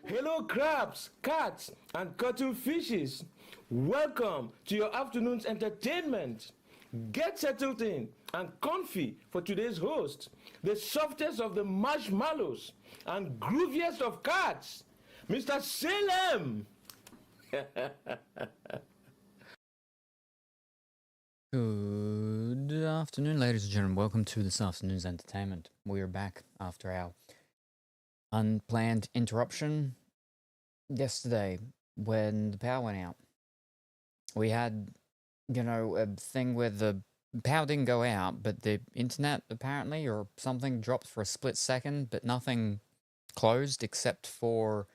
Hello, crabs, cats, and cuttlefishes. Welcome to your afternoon's entertainment. Get settled in and comfy for today's host, the softest of the marshmallows and grooviest of cats, Mr. Salem. Good afternoon, ladies and gentlemen. Welcome to this afternoon's entertainment. We are back after our unplanned interruption yesterday when the power went out. We had, a thing where the power didn't go out, but the internet apparently or something dropped for a split second, but nothing closed except for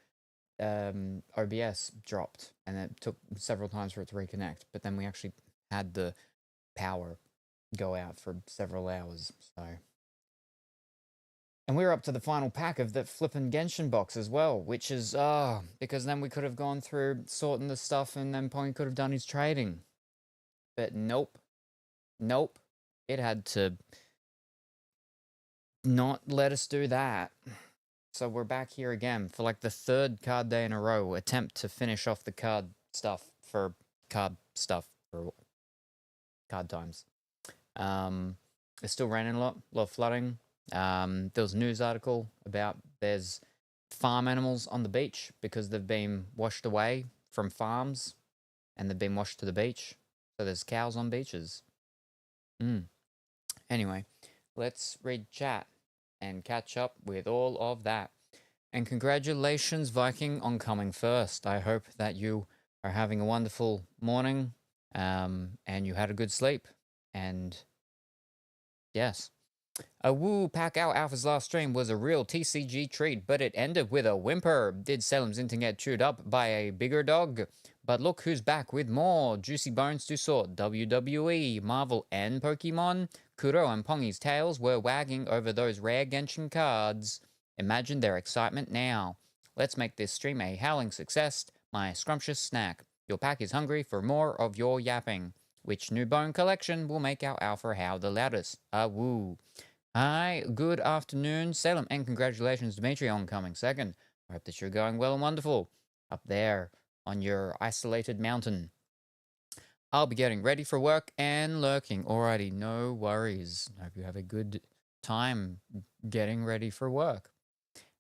OBS dropped, and it took several times for it to reconnect. But then we actually had the power go out for several hours, so. And we're up to the final pack of that flippin' Genshin box as well, which is, because then we could have gone through sorting the stuff and then Pony could have done his trading. But nope. Nope. It had to not let us do that. So we're back here again for like the third card day in a row, attempt to finish off the card stuff for card times. It's still raining a lot of flooding. There was a news article about there's farm animals on the beach because they've been washed away from farms and they've been washed to the beach. So there's cows on beaches. Anyway, let's read chat and catch up with all of that. And congratulations, Viking, on coming first. I hope that you are having a wonderful morning and you had a good sleep. And yes. A woo pack out Alpha's last stream was a real TCG treat, but it ended with a whimper. Did Salem's internet chewed up by a bigger dog? But look who's back with more juicy bones to sort. WWE, Marvel, and Pokemon. Kuro and Pongy's tails were wagging over those rare Genshin cards. Imagine their excitement now. Let's make this stream a howling success. My scrumptious snack. Your pack is hungry for more of your yapping. Which new bone collection will make our alpha howl the loudest? Woo. Hi, good afternoon, Salem, and congratulations, Dimitri, on coming second. I hope that you're going well and wonderful up there on your isolated mountain. I'll be getting ready for work and lurking. Alrighty, no worries. Hope you have a good time getting ready for work.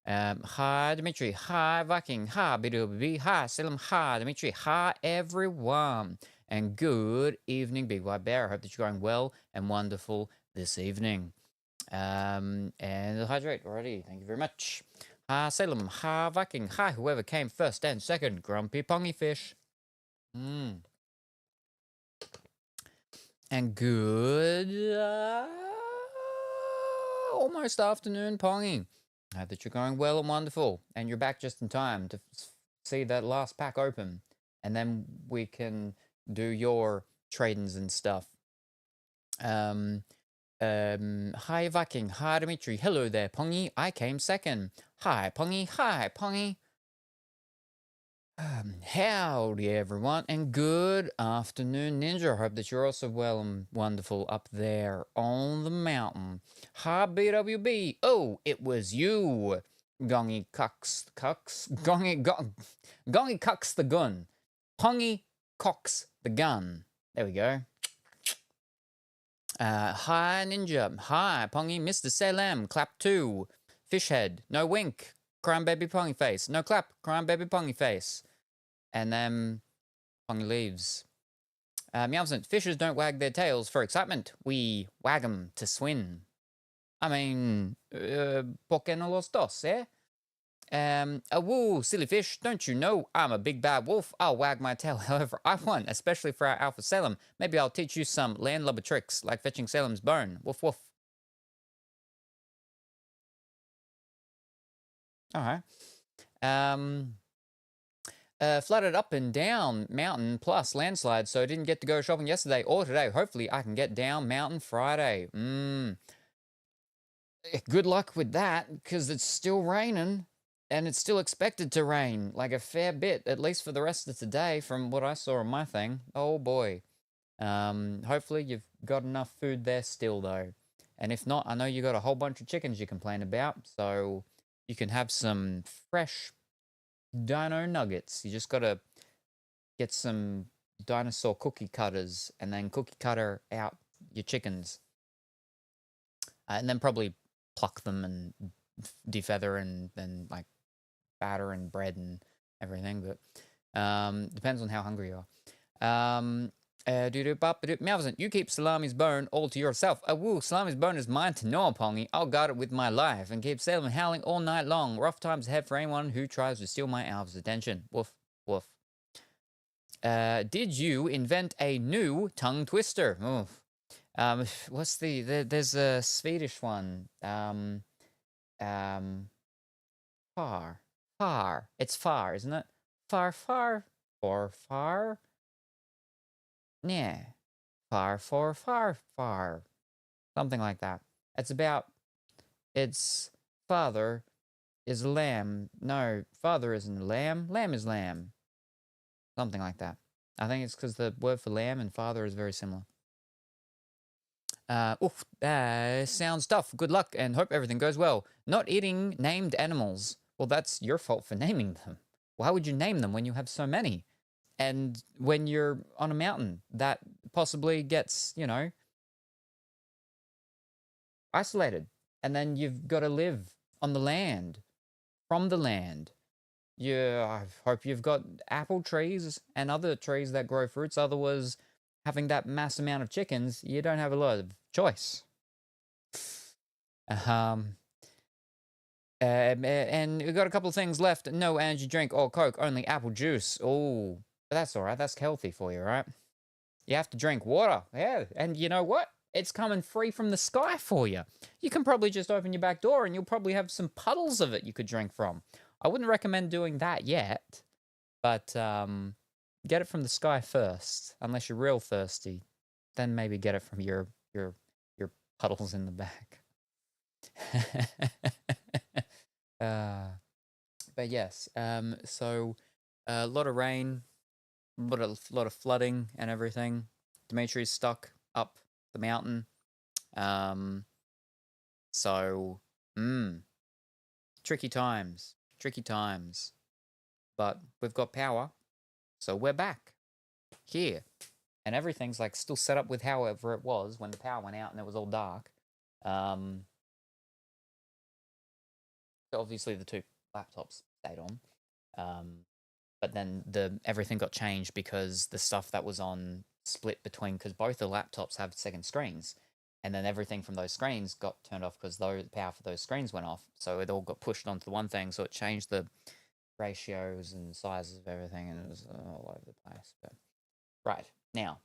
Hi, Dimitri. Hi, Viking. Hi, BWB. Hi, Salem. Hi, Dimitri. Hi, everyone. And good evening, Big White Bear. I hope that you're going well and wonderful this evening. And hydrate already. Thank you very much. Hi, Salem. Hi, Viking. Hi, whoever came first and second. Grumpy Pongy Fish. And good almost afternoon, Pongy. I hope that you're going well and wonderful. And you're back just in time to see that last pack open. And then we can do your tradings and stuff. Hi, Viking. Hi, Dimitri. Hello there, Pongy. I came second. Hi, Pongy. Hi, Pongy. Howdy, everyone, and good afternoon, Ninja. I hope that you're also well and wonderful up there on the mountain. Hi, BWB. Oh, it was you. Gongy Cucks. Gongy Cucks the gun. Pongy cocks the gun. There we go. Hi, Ninja. Hi, Pongy. Mr. Salem. Clap 2. Fishhead. No wink. Crying baby Pongy face. No clap. Crying baby Pongy face. And then Pongy leaves. Meowsant. Fishes don't wag their tails for excitement. We wag 'em to swim. I mean, ¿por qué no los dos, eh? Woo, silly fish, don't you know I'm a big bad wolf? I'll wag my tail however I want, especially for our Alpha Salem. Maybe I'll teach you some landlubber tricks, like fetching Salem's bone. Woof woof. Alright. Flooded up and down mountain plus landslide, so I didn't get to go shopping yesterday or today. Hopefully I can get down mountain Friday. Good luck with that, because it's still raining. And it's still expected to rain, like a fair bit, at least for the rest of today, from what I saw on my thing. Oh boy. Hopefully you've got enough food there still, though. And if not, I know you got a whole bunch of chickens you complain about, so you can have some fresh dino nuggets. You just gotta get some dinosaur cookie cutters and then cookie cutter out your chickens. And then probably pluck them and defeather and then like batter and bread and everything. But depends on how hungry you are. Malvin, you keep Salami's bone all to yourself. Woo, Salami's bone is mine to gnaw upon. I'll guard it with my life and keep Salem howling all night long. Rough times ahead for anyone who tries to steal my Alf's attention. Woof, woof. Did you invent a new tongue twister? Oof. What's there's a Swedish one. Far. It's far, isn't it? Far. Yeah. Far. Something like that. It's father is a lamb. No, father isn't a lamb. Lamb is lamb. Something like that. I think it's because the word for lamb and father is very similar. Sounds tough. Good luck and hope everything goes well. Not eating named animals. Well, that's your fault for naming them. Why would you name them when you have so many? And when you're on a mountain that possibly gets, isolated. And then you've got to live on the land, from the land. I hope you've got apple trees and other trees that grow fruits. Otherwise, having that mass amount of chickens, you don't have a lot of choice. And we've got a couple of things left. No energy drink or Coke, only apple juice. Oh, that's all right. That's healthy for you, right? You have to drink water. Yeah, and you know what? It's coming free from the sky for you. You can probably just open your back door and you'll probably have some puddles of it you could drink from. I wouldn't recommend doing that yet, but get it from the sky first, unless you're real thirsty. Then maybe get it from your puddles in the back. But yes, so a lot of rain, a lot of flooding and everything. Dimitri's stuck up the mountain. Tricky times. But we've got power, so we're back here. And everything's like still set up with however it was when the power went out and it was all dark. So obviously the two laptops stayed on. But then everything got changed because the stuff that was on split between, because both the laptops have second screens. And then everything from those screens got turned off because the power for those screens went off. So it all got pushed onto the one thing. So it changed the ratios and sizes of everything, and it was all over the place. But right now,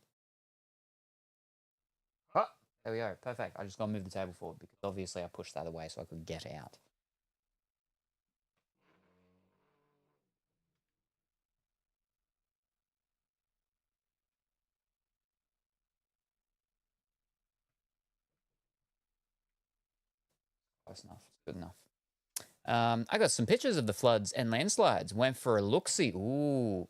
there we go. Perfect. I just got to move the table forward because obviously I pushed that away so I could get out. Close enough. Good enough. I got some pictures of the floods and landslides. Went for a look-see. Ooh.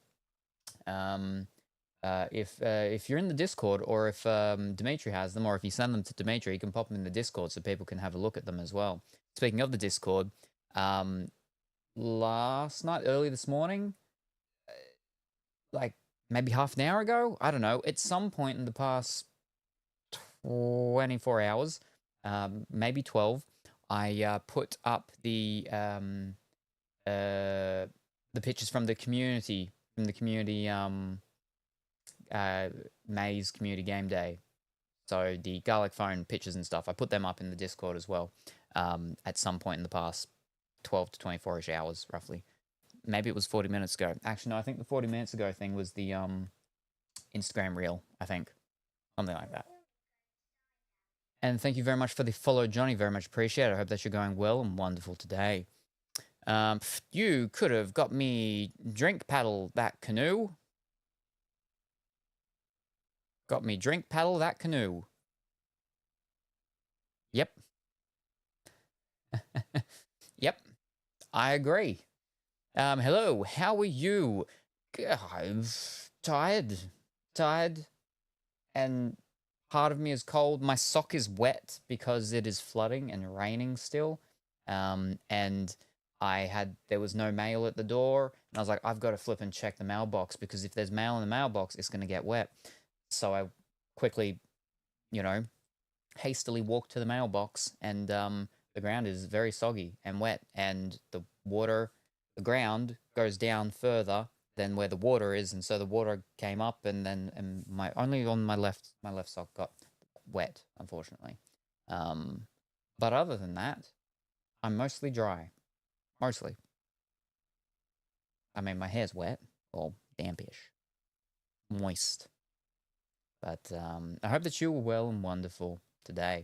If you're in the Discord, or if Dimitri has them, or if you send them to Dimitri, you can pop them in the Discord so people can have a look at them as well. Speaking of the Discord, last night, early this morning, like maybe half an hour ago, I don't know, at some point in the past 24 hours, maybe 12, I put up the pictures from the community, May's community game day. So the garlic phone pictures and stuff, I put them up in the Discord as well, at some point in the past 12 to 24-ish hours, roughly. Maybe it was 40 minutes ago. Actually, no, I think the 40 minutes ago thing was the Instagram reel, I think. Something like that. And thank you very much for the follow, Johnny. Very much appreciate it. I hope that you're going well and wonderful today. You could have got me drink paddle that canoe. Got me drink paddle that canoe. Yep. Yep. I agree. Hello, how are you? I'm tired. And part of me is cold. My sock is wet because it is flooding and raining still. And there was no mail at the door, and I was like, I've got to flip and check the mailbox, because if there's mail in the mailbox, it's going to get wet. So I quickly, you know, hastily walked to the mailbox, and the ground is very soggy and wet, and the ground goes down further than where the water is, and so the water came up, and then only on my left sock got wet, unfortunately. But other than that, I'm mostly dry. Mostly. I mean, my hair's wet, or dampish, moist. But I hope that you were well and wonderful today.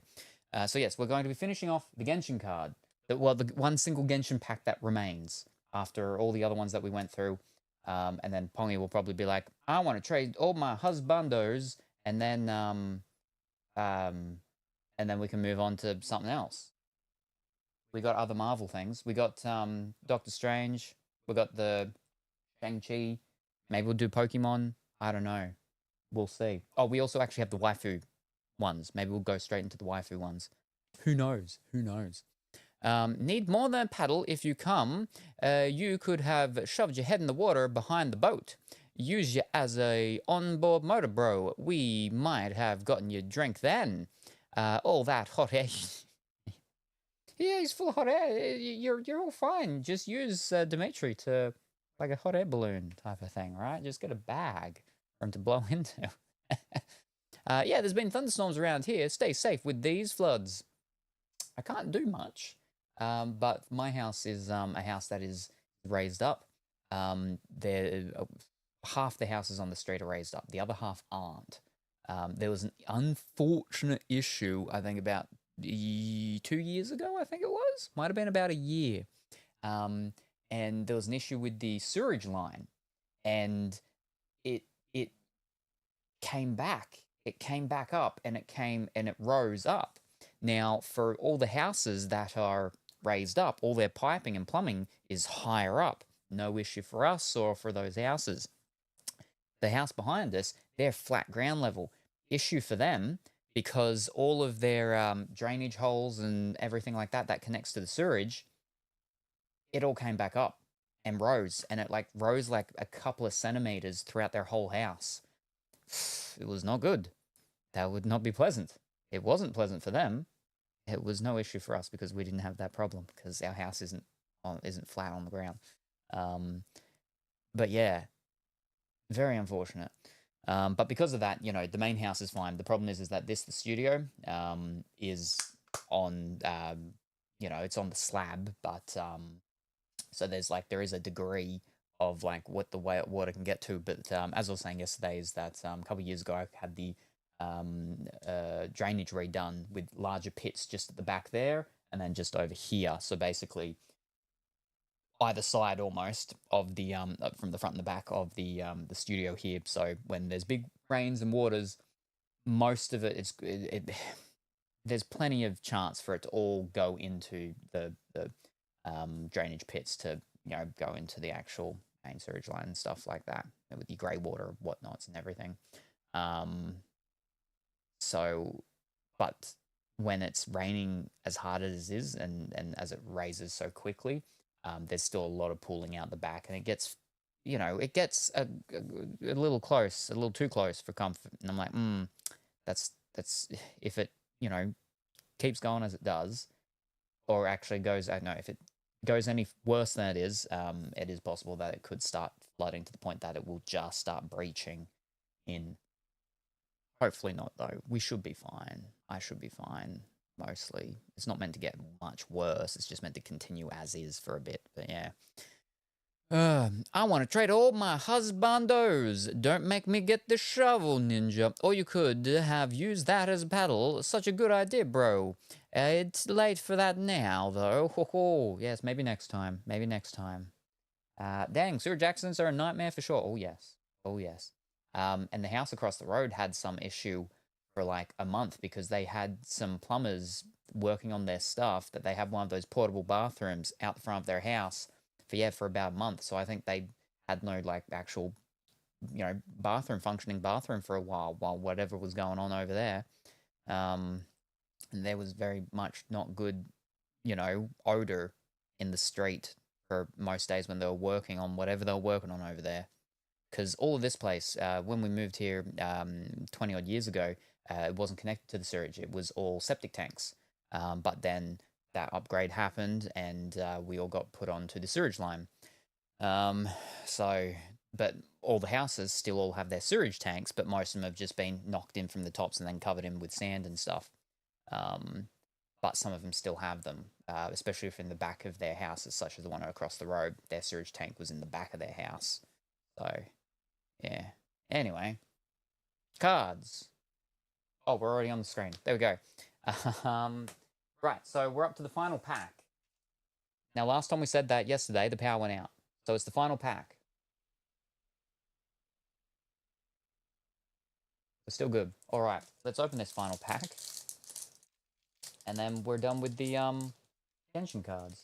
So yes, we're going to be finishing off the Genshin card. The one single Genshin pack that remains after all the other ones that we went through. And then Pongi will probably be like, I want to trade all my husbandos, and then we can move on to something else. We got other Marvel things. We got Doctor Strange. We got the Shang-Chi. Maybe we'll do Pokemon. I don't know. We'll see. Oh, we also actually have the waifu ones. Maybe we'll go straight into the waifu ones. Who knows? Who knows? Need more than a paddle. If you come, you could have shoved your head in the water behind the boat. Use you as a onboard motor bro. We might have gotten you drink then. All that hot air. Yeah, he's full of hot air. You're all fine. Just use Dimitri to, like a hot air balloon type of thing, right? Just get a bag for him to blow into. Yeah, there's been thunderstorms around here. Stay safe with these floods. I can't do much, but my house is a house that is raised up. Half the houses on the street are raised up. The other half aren't. There was an unfortunate issue, I think, about 2 years ago, I think it was. Might have been about a year. And there was an issue with the sewerage line, and it came back. It came back up, and it rose up. Now, for all the houses that are raised up, all their piping and plumbing is higher up. No issue for us or for those houses. The house behind us, they're flat ground level. Issue for them, because all of their drainage holes and everything like that connects to the sewage, it all came back up and rose. And it rose like a couple of centimeters throughout their whole house. It was not good. That would not be pleasant. It wasn't pleasant for them. It was no issue for us because we didn't have that problem, because our house isn't flat on the ground. But yeah, very unfortunate. But because of that, the main house is fine. The problem is that the studio is on, it's on the slab, but so there is a degree of what the way water can get to. But as I was saying yesterday, is that a couple of years ago I had the drainage redone with larger pits just at the back there, and then just over here. So basically, either side almost of the from the front and the back of the studio here. So when there's big rains and waters, most of it there's plenty of chance for it to all go into the drainage pits to go into the actual main sewage line and stuff like that, with the grey water, whatnots, and everything. So, but when it's raining as hard as it is, and as it raises so quickly, there's still a lot of pooling out the back, and it gets, a little close, a little too close for comfort. And I'm like, that's if it, keeps going as it does, or actually goes, I don't know, if it goes any worse than it is possible that it could start flooding to the point that it will just start breaching in. Hopefully not, though. We should be fine. I should be fine, mostly. It's not meant to get much worse. It's just meant to continue as is for a bit, but yeah. I want to trade all my husbandos. Don't make me get the shovel, ninja. Or you could have used that as a paddle. Such a good idea, bro. It's late for that now, though. Ho ho. Yes, maybe next time. Maybe next time. Dang, sewage accidents are a nightmare for sure. Oh, yes. Oh, yes. And the house across the road had some issue for a month, because they had some plumbers working on their stuff, that they have one of those portable bathrooms out the front of their house for about a month. So I think they had no actual, functioning bathroom for a while whatever was going on over there. And there was very much not good, odor in the street for most days when they were working on whatever they were working on over there. Because all of this place, when we moved here 20 odd years ago, it wasn't connected to the sewage. It was all septic tanks. But then that upgrade happened and we all got put onto the sewage line. But all the houses still all have their sewage tanks, but most of them have just been knocked in from the tops and then covered in with sand and stuff. But some of them still have them, especially if in the back of their houses, such as the one across the road. Their sewage tank was in the back of their house. So, yeah. Anyway, cards. Oh, we're already on the screen. There we go. Right, so we're up to the final pack. Now, last time we said that yesterday, the power went out. So it's the final pack. We're still good. All right, let's open this final pack. And then we're done with the Genshin cards.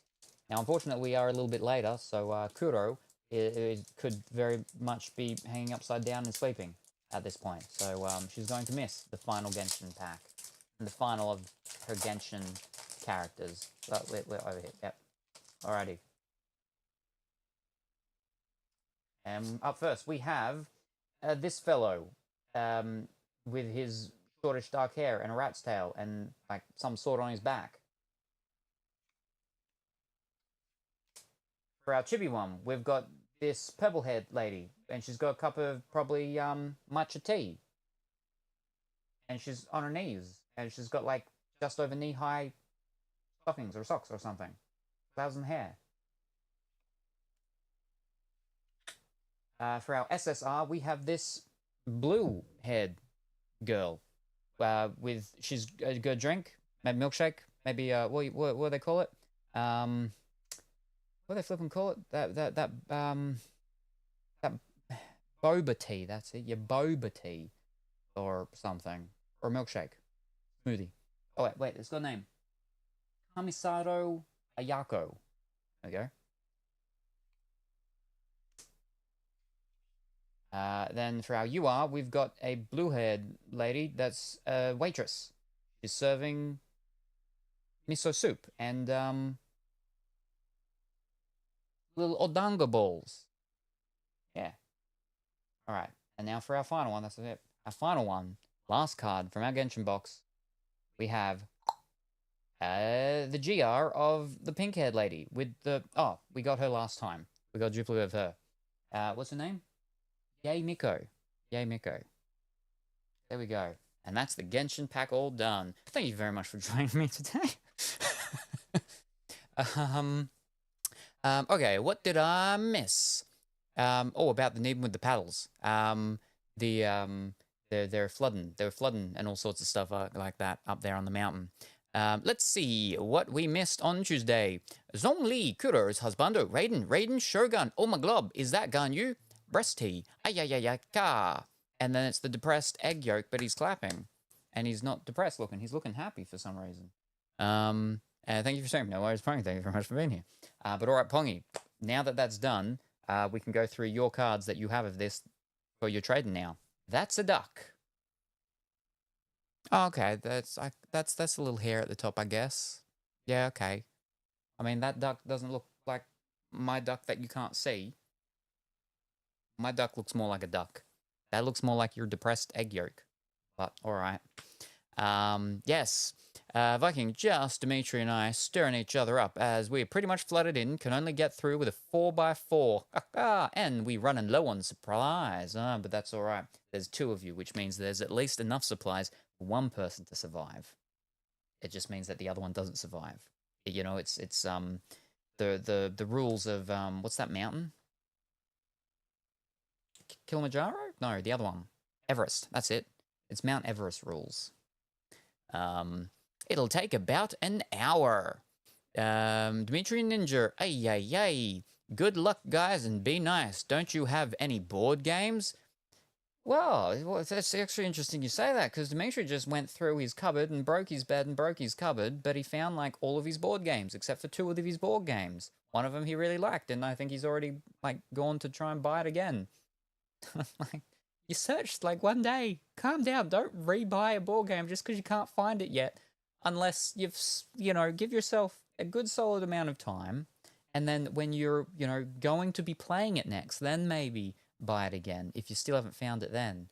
Now, unfortunately, we are a little bit later, so Kuro it could very much be hanging upside down and sleeping at this point. So she's going to miss the final Genshin pack. And the final of her Genshin characters. Oh, we're over here. Yep. Alrighty. And up first, we have this fellow with his shortish dark hair and a rat's tail and like some sword on his back. For our chibi one, we've got this purple-haired lady, and she's got a cup of probably matcha tea. And she's on her knees, and she's got like just over knee-high stockings or socks or something. Flowers in hair. For our SSR, we have this blue-haired girl. She's got a drink, maybe milkshake, maybe what do they call it? What do they flipping call it? That boba tea. That's it. Your boba tea, or something, or a milkshake, smoothie. Oh wait, it's got a name. Kamisaro Ayako. There we go. Then for our UR, we've got a blue-haired lady that's a waitress. She's serving miso soup and little odanga balls. Yeah. All right. And now for our final one. That's it. Our final one. Last card from our Genshin box. We have the GR of the pink-haired lady with the... Oh, we got her last time. We got a duplicate of her. What's her name? Yay Miko. Yay Miko. There we go. And that's the Genshin pack all done. Thank you very much for joining me today. Okay, what did I miss? About the Neben with the paddles. They're flooding. They were flooding and all sorts of stuff like that up there on the mountain. Let's see what we missed on Tuesday. Zhongli, Kuro's husbando, Raiden, Shogun, oh my glob, is that Ganyu? Breast tea, ayayayaka. And then it's the depressed egg yolk, but he's clapping. And he's not depressed looking, he's looking happy for some reason. Thank you for saying, no worries, Pongy, thank you very much for being here. But alright, Pongy, now that that's done, we can go through your cards that you have of this for your trading now. That's a duck. Oh, okay, that's a little hair at the top, I guess. Yeah, okay. I mean, that duck doesn't look like my duck that you can't see. My duck looks more like a duck. That looks more like your depressed egg yolk. But, alright. Yes. Viking, just Dimitri and I stirring each other up as we're pretty much flooded in, can only get through with a 4x4. And we running low on supplies. But that's alright. There's 2 of you, which means there's at least enough supplies for 1 person to survive. It just means that the other one doesn't survive. You know, it's the rules of what's that mountain? Kilimanjaro? No, the other one. Everest. That's it. It's Mount Everest rules. It'll take about an hour. Dimitri Ninja. Ay. Good luck, guys, and be nice. Don't you have any board games? Well, that's actually interesting you say that, because Dimitri just went through his cupboard and broke his bed and broke his cupboard, but he found, like, all of his board games, except for 2 of his board games. One of them he really liked, and I think he's already, like, gone to try and buy it again. Like, you searched, like, one day. Calm down. Don't re-buy a board game just because you can't find it yet. Unless you've, you know, give yourself a good solid amount of time And then when you're, going to be playing it next, then maybe buy it again if you still haven't found it then.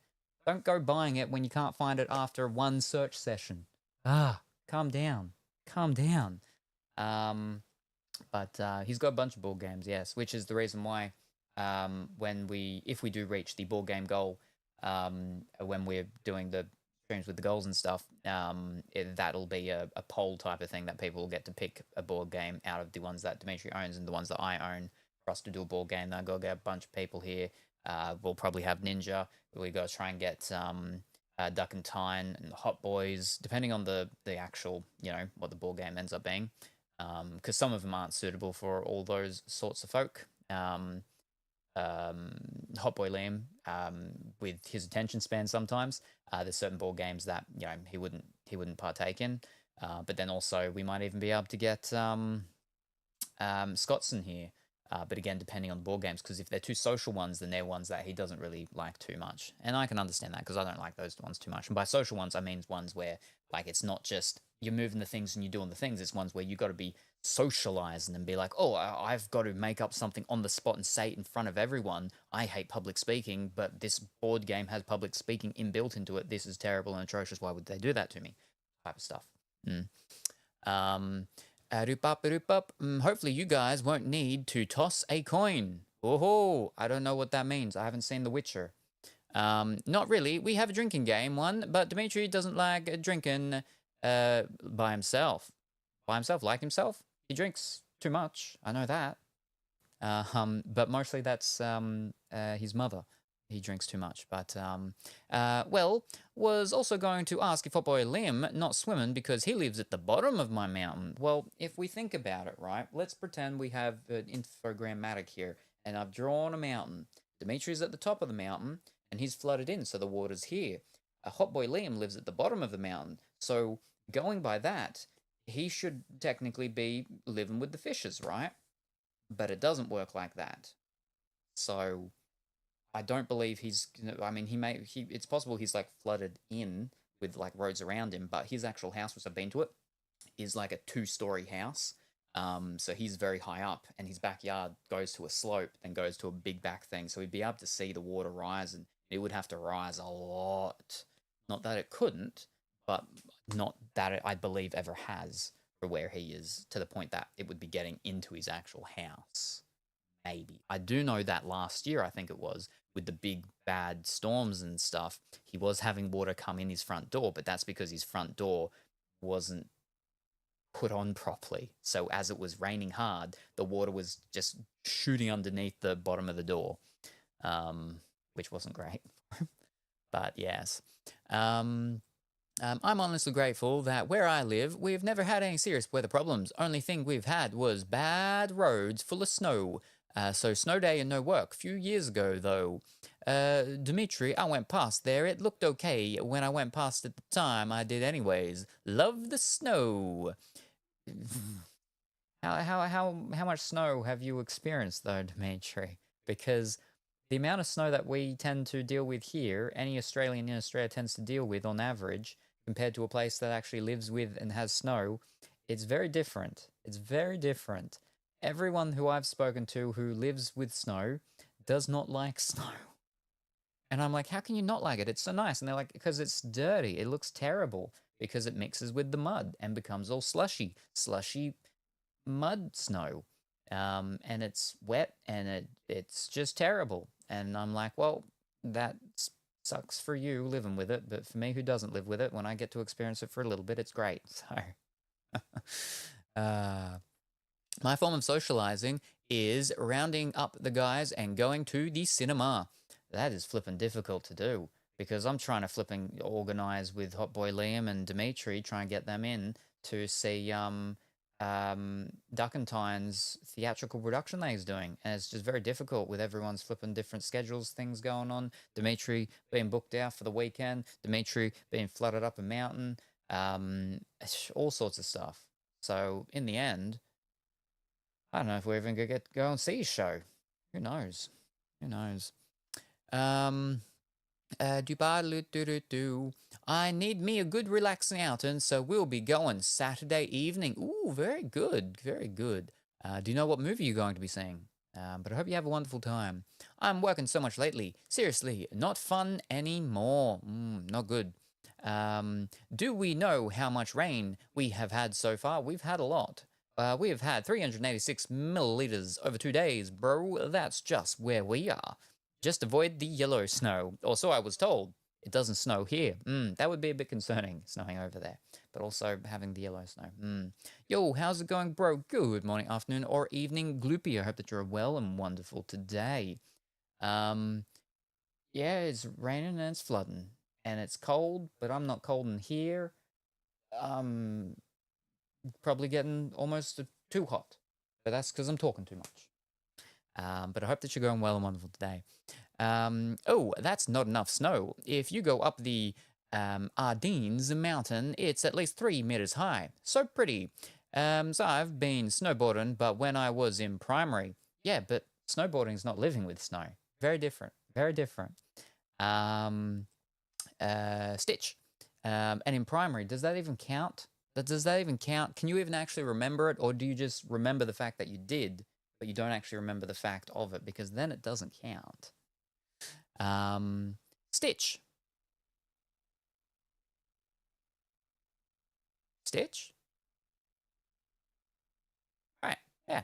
Don't go buying it when you can't find it after one search session. Calm down. Calm down. But he's got a bunch of board games, yes, which is the reason why if we do reach the board game goal, when we're doing the streams with the goals and stuff, that'll be a poll type of thing that people will get to pick a board game out of the ones that Dimitri owns and the ones that I own for us to do a board game. I'll go get a bunch of people here. We'll probably have Ninja. We go try and get Duck and Tyne and Hot Boys, depending on the actual, what the board game ends up being. Because some of them aren't suitable for all those sorts of folk. Hot Boy Liam, with his attention span sometimes, there's certain board games that he wouldn't partake in. But then also we might even be able to get Scottson here. But again, depending on the board games, because if they're too social ones, then they're ones that he doesn't really like too much. And I can understand that because I don't like those ones too much. And by social ones, I mean ones where it's not just you're moving the things and you're doing the things. It's ones where you got to be socializing and be like, oh, I've got to make up something on the spot and say it in front of everyone. I hate public speaking, but this board game has public speaking inbuilt into it. This is terrible and atrocious. Why would they do that to me? Type of stuff. Hopefully you guys won't need to toss a coin. Oh, I don't know what that means. I haven't seen The Witcher. Not really. We have a drinking game one, but Dimitri doesn't like drinking by himself. By himself, like himself. He drinks too much. I know that. But mostly that's his mother. He drinks too much. But, was also going to ask if Hot Boy Liam not swimming because he lives at the bottom of my mountain. Well, if we think about it, right, let's pretend we have an infogrammatic here, and I've drawn a mountain. Dimitri's at the top of the mountain, and he's flooded in, so the water's here. Hot Boy Liam lives at the bottom of the mountain, so going by that, he should technically be living with the fishes, right? But it doesn't work like that. So I don't believe he's, it's possible he's flooded in with roads around him, but his actual house, which I've been to it, is a 2-story house. So he's very high up, and his backyard goes to a slope, then goes to a big back thing. So he'd be able to see the water rise, and it would have to rise a lot. Not that it couldn't, but not that it, I believe, ever has for where he is, to the point that it would be getting into his actual house. Maybe. I do know that last year, I think it was, with the big bad storms and stuff, he was having water come in his front door, but that's because his front door wasn't put on properly. So as it was raining hard, the water was just shooting underneath the bottom of the door, which wasn't great. But yes. I'm honestly grateful that where I live, we've never had any serious weather problems. Only thing we've had was bad roads full of snow. So snow day and no work. Few years ago, though, Dimitri, I went past there. It looked okay when I went past at the time. I did anyways. Love the snow. How much snow have you experienced, though, Dimitri? Because the amount of snow that we tend to deal with here, any Australian in Australia tends to deal with on average, compared to a place that actually lives with and has snow, it's very different. It's very different. Everyone who I've spoken to who lives with snow does not like snow. And I'm like, how can you not like it? It's so nice. And they're like, because it's dirty. It looks terrible because it mixes with the mud and becomes all slushy mud snow. And it's wet and it's just terrible. And I'm like, well, that sucks for you living with it. But for me who doesn't live with it, when I get to experience it for a little bit, it's great. So, my form of socializing is rounding up the guys and going to the cinema. That is flipping difficult to do because I'm trying to flipping organize with Hot Boy Liam and Dimitri, try and get them in to see Duck and Tyne's theatrical production that he's doing. And it's just very difficult with everyone's flipping different schedules, things going on. Dimitri being booked out for the weekend, Dimitri being flooded up a mountain, all sorts of stuff. So in the end, I don't know if we're even going to go and see his show. Who knows? Who knows? I need me a good relaxing outing, so we'll be going Saturday evening. Ooh, very good. Very good. Do you know what movie you're going to be seeing? But I hope you have a wonderful time. I'm working so much lately. Seriously, not fun anymore. Not good. Do we know how much rain we have had so far? We've had a lot. We have had 386 milliliters over 2 days, bro. That's just where we are. Just avoid the yellow snow. Or so I was told. It doesn't snow here. That would be a bit concerning, snowing over there. But also having the yellow snow. Yo, how's it going, bro? Good morning, afternoon, or evening, Gloopy. I hope that you're well and wonderful today. Yeah, it's raining and it's flooding. And it's cold, but I'm not cold in here. Probably getting almost too hot. But that's because I'm talking too much. But I hope that you're going well and wonderful today. Oh, that's not enough snow. If you go up the Ardennes mountain, it's at least 3 meters high. So pretty. So I've been snowboarding, but when I was in primary, yeah, but snowboarding is not living with snow. Very different. Very different. Stitch. And in primary, does that even count? Does that even count? Can you even actually remember it, or do you just remember the fact that you did, but you don't actually remember the fact of it? Because then it doesn't count. Stitch. Stitch? All right, yeah.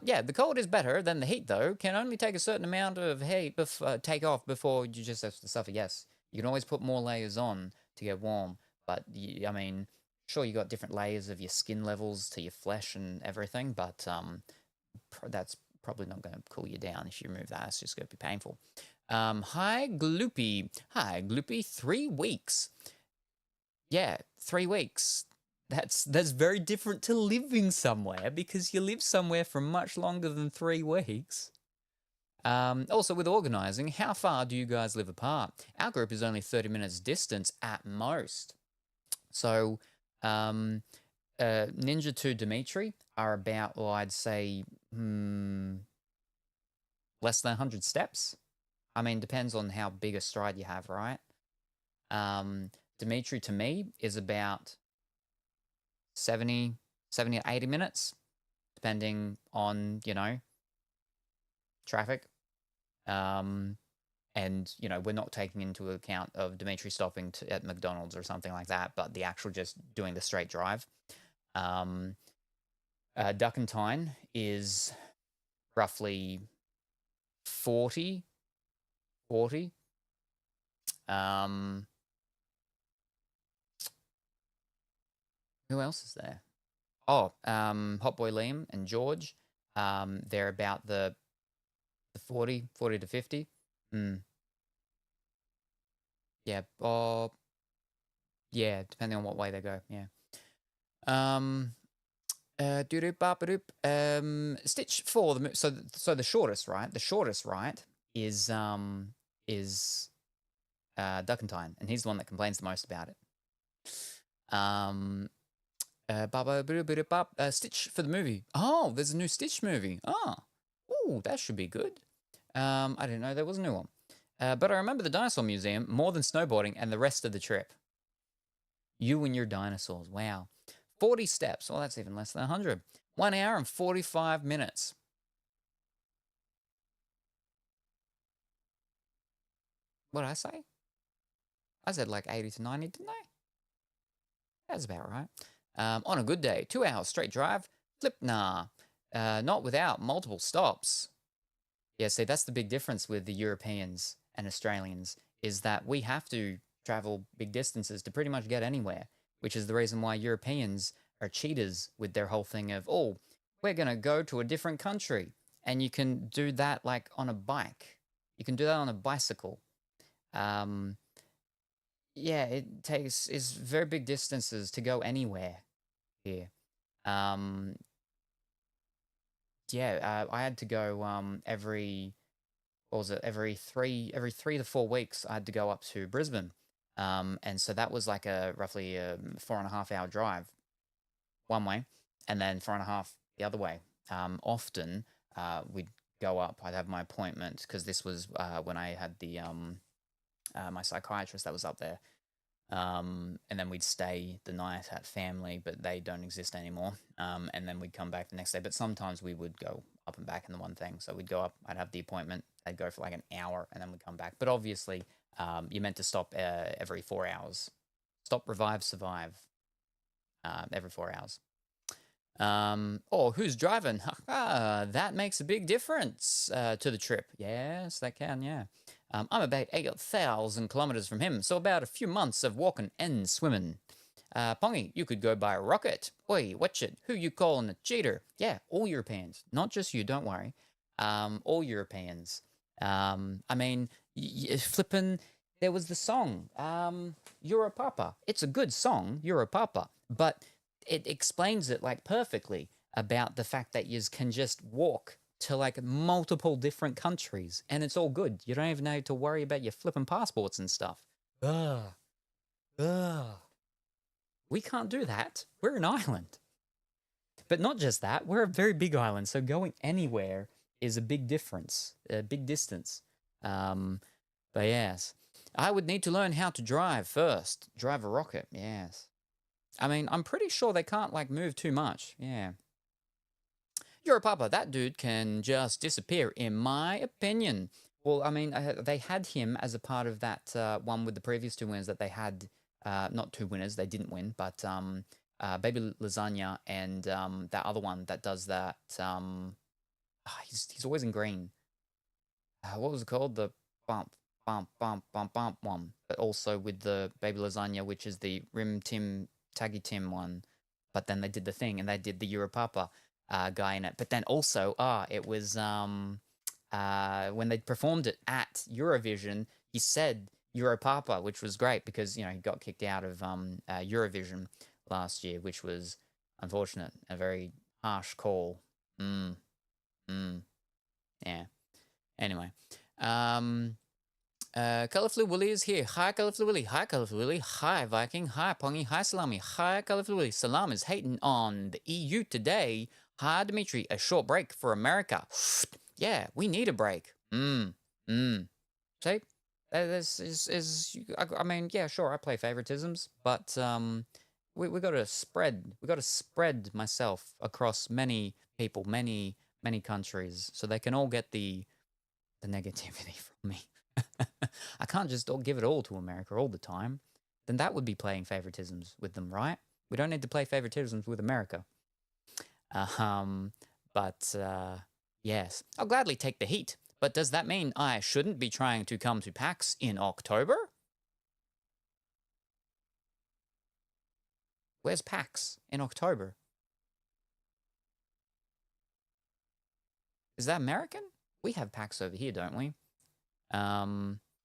Yeah, the cold is better than the heat, though. Can only take a certain amount of heat take off before you just have to suffer. Yes, you can always put more layers on to get warm, but I mean, sure, you got different layers of your skin levels to your flesh and everything, but that's probably not going to cool you down if you remove that. It's just going to be painful. Hi, Gloopy. Hi, Gloopy. 3 weeks. Yeah, 3 weeks. That's very different to living somewhere, because you live somewhere for much longer than 3 weeks. Also, with organising, how far do you guys live apart? Our group is only 30 minutes distance at most. So, Ninja to Dimitri are about, well, I'd say, less than 100 steps. I mean, depends on how big a stride you have, right? Dimitri to me is about 70 or 80 minutes, depending on, traffic. And, we're not taking into account of Dimitri stopping at McDonald's or something like that, but the actual just doing the straight drive. Duckentine is roughly 40. Who else is there? Oh, Hot Boy Liam and George. They're about the 40 to 50. Yeah. Oh, yeah. Depending on what way they go. Yeah. Stitch for the so the shortest, right? The shortest, right, is Duckentine, and he's the one that complains the most about it. Stitch for the movie. Oh, there's a new Stitch movie. Oh, that should be good. I didn't know there was a new one. But I remember the Dinosaur Museum more than snowboarding and the rest of the trip. You and your dinosaurs. Wow. 40 steps. Well, that's even less than 100. 1 hour and 45 minutes. What did I say? I said like 80 to 90, didn't I? That's about right. On a good day, 2 hours straight drive. Flip, nah. Not without multiple stops. Yeah, see, that's the big difference with the Europeans and Australians, is that we have to travel big distances to pretty much get anywhere, which is the reason why Europeans are cheaters with their whole thing of, oh, we're going to go to a different country. And you can do that like on a bike. You can do that on a bicycle. Yeah, it's very big distances to go anywhere here. Yeah, I had to go every 3 to 4 weeks. I had to go up to Brisbane, and so that was like a roughly 4.5 hour drive one way, and then 4.5 the other way. Often we'd go up. I'd have my appointment, because this was when I had the my psychiatrist that was up there. And then we'd stay the night at family, but they don't exist anymore. And then we'd come back the next day. But sometimes we would go up and back in the one thing. So we'd go up, I'd have the appointment, I'd go for like an hour, and then we'd come back. But obviously, you're meant to stop every 4 hours. Stop, revive, survive. Every 4 hours. Oh, who's driving? That makes a big difference to the trip. Yes, that can, yeah. I'm about 8,000 kilometers from him, so about a few months of walking and swimming. Pongy, you could go by rocket. Oi, watch it. Who you calling a cheater? Yeah, all Europeans. Not just you, don't worry. All Europeans. I mean, flippin', there was the song, Europapa. It's a good song, Europapa, but it explains it like perfectly about the fact that you can just walk to like multiple different countries and it's all good. You don't even need to worry about your flipping passports and stuff. Ugh. We can't do that. We're an island. But not just that, we're a very big island, so going anywhere is a big difference, a big distance. But yes, I would need to learn how to drive first. Drive a rocket, yes. I mean, I'm pretty sure they can't, like, move too much. Yeah. Europapa, that dude can just disappear, in my opinion. Well, I mean, they had him as a part of that one with the previous two winners that they had. Not two winners, they didn't win, but Baby Lasagna and that other one that does that. He's always in green. What was it called? The bump one. But also with the Baby Lasagna, which is the Rim Tim Taggy Tim one. But then they did the thing and they did the Europapa guy in it. But then also, it was when they performed it at Eurovision, he said Europapa, which was great because, you know, he got kicked out of Eurovision last year, which was unfortunate. A very harsh call. Yeah. Anyway. Colorful Willy is here. Hi, Colorful Willy. Hi, Colorful Willy. Hi, Viking. Hi, Pongy. Hi, Salami. Hi, Colorful Willy. Salam is hating on the EU today. Hi, Dimitri. A short break for America. Yeah, we need a break. See? I mean, yeah, sure, I play favoritisms, but we got to spread myself across many people, many countries, so they can all get the negativity from me. I can't just give it all to America all the time. Then that would be playing favoritisms with them, right? We don't need to play favoritisms with America. But yes, I'll gladly take the heat. But does that mean I shouldn't be trying to come to PAX in October? Where's PAX in October? Is that American? We have PAX over here, don't we?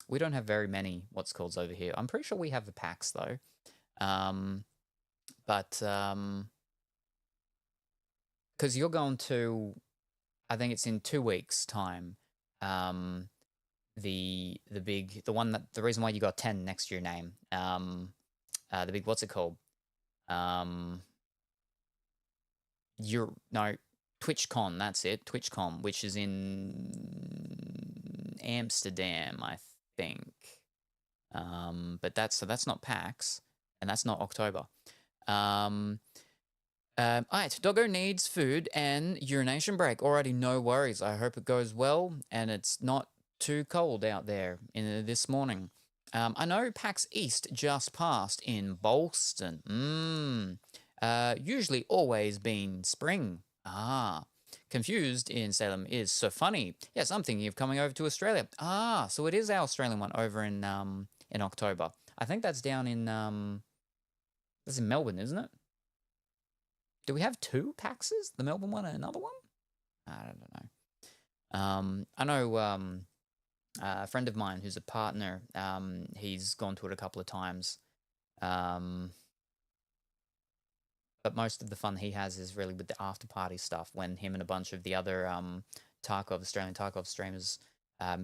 We don't have very many what's calls over here. I'm pretty sure we have the PAX though. But because you're going to, I think it's in 2 weeks' time. The reason why you got 10 next to your name. The big, what's it called? TwitchCon, that's it. TwitchCon, which is in Amsterdam, I think. But that's not PAX, and that's not October. Alright, Doggo needs food and urination break. Alrighty, no worries. I hope it goes well and it's not too cold out there this morning. I know PAX East just passed in Boston. Usually always been spring. Confused in Salem is so funny. Yes, I'm thinking of coming over to Australia. So it is our Australian one over in October. I think that's down in that's in Melbourne, isn't it? Do we have 2 PAXs? The Melbourne one and another one? I don't know. I know a friend of mine who's a partner, he's gone to it a couple of times. But most of the fun he has is really with the after party stuff when him and a bunch of the other Australian Tarkov streamers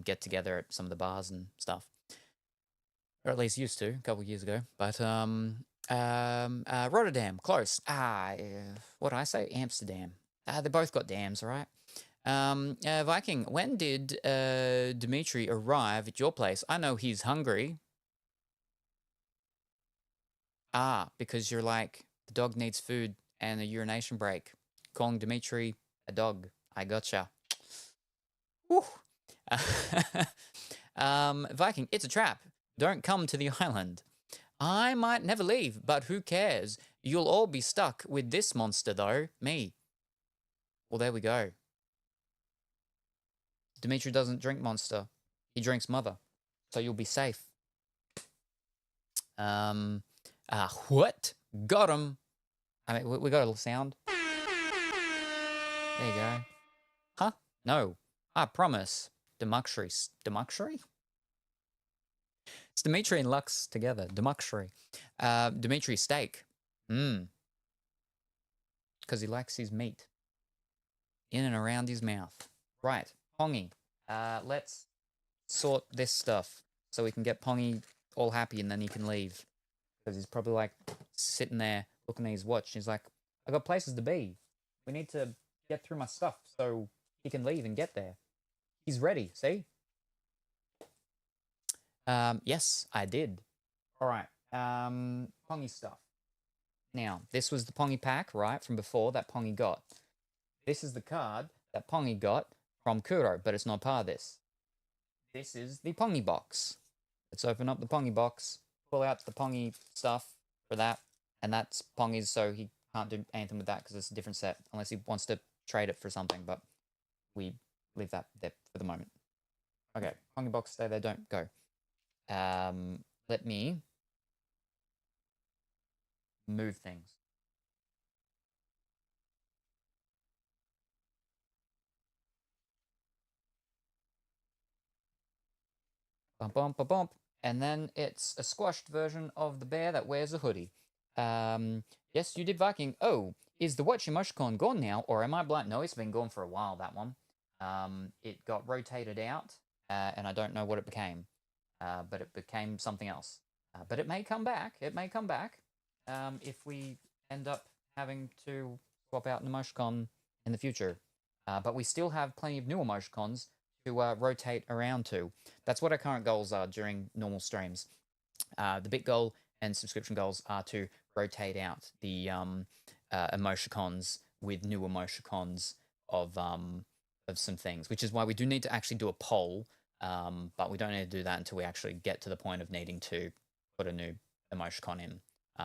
get together at some of the bars and stuff. Or at least used to, a couple of years ago. But Rotterdam, close. What did I say? Amsterdam. They both got dams, right? Viking, when did Dimitri arrive at your place? I know he's hungry. Because you're like, the dog needs food and a urination break. Calling Dimitri a dog. I gotcha. Whew. Viking, it's a trap. Don't come to the island. I might never leave, but who cares? You'll all be stuck with this monster, though. Me. Well, there we go. Dimitri doesn't drink monster. He drinks mother. So you'll be safe. What? Got him. I mean, we got a little sound. There you go. Huh? No. I promise. Demuxry. Demuxry? It's Dimitri and Lux together. Demuxry. Dimitri steak. Because he likes his meat. In and around his mouth. Right. Pongy. Let's sort this stuff so we can get Pongy all happy and then he can leave. Because he's probably like sitting there looking at his watch. He's like, I got places to be. We need to get through my stuff so he can leave and get there. He's ready, see? Yes, I did. All right. Pongy stuff. Now, this was the Pongy pack, right, from before that Pongy got. This is the card that Pongy got from Kuro, but it's not part of this. This is the Pongy box. Let's open up the Pongy box, pull out the Pongy stuff for that, and that's Pongy's, so he can't do anything with that because it's a different set, unless he wants to trade it for something, but we leave that there for the moment. Okay, Pongy box, stay there, don't go. Let me move things. Bump, bump, bump, bump. And then it's a squashed version of the bear that wears a hoodie. Yes, you did, Viking. Oh, is the Watch Emoticon gone now, or am I blind? No, it's been gone for a while, that one. It got rotated out, and I don't know what it became. But it became something else. But it may come back. It may come back if we end up having to swap out an emoticon in the future. But we still have plenty of new emoticons to rotate around to. That's what our current goals are during normal streams. The big goal and subscription goals are to rotate out the emoticons with new emoticons of some things, which is why we do need to actually do a poll. But we don't need to do that until we actually get to the point of needing to put a new emoticon in.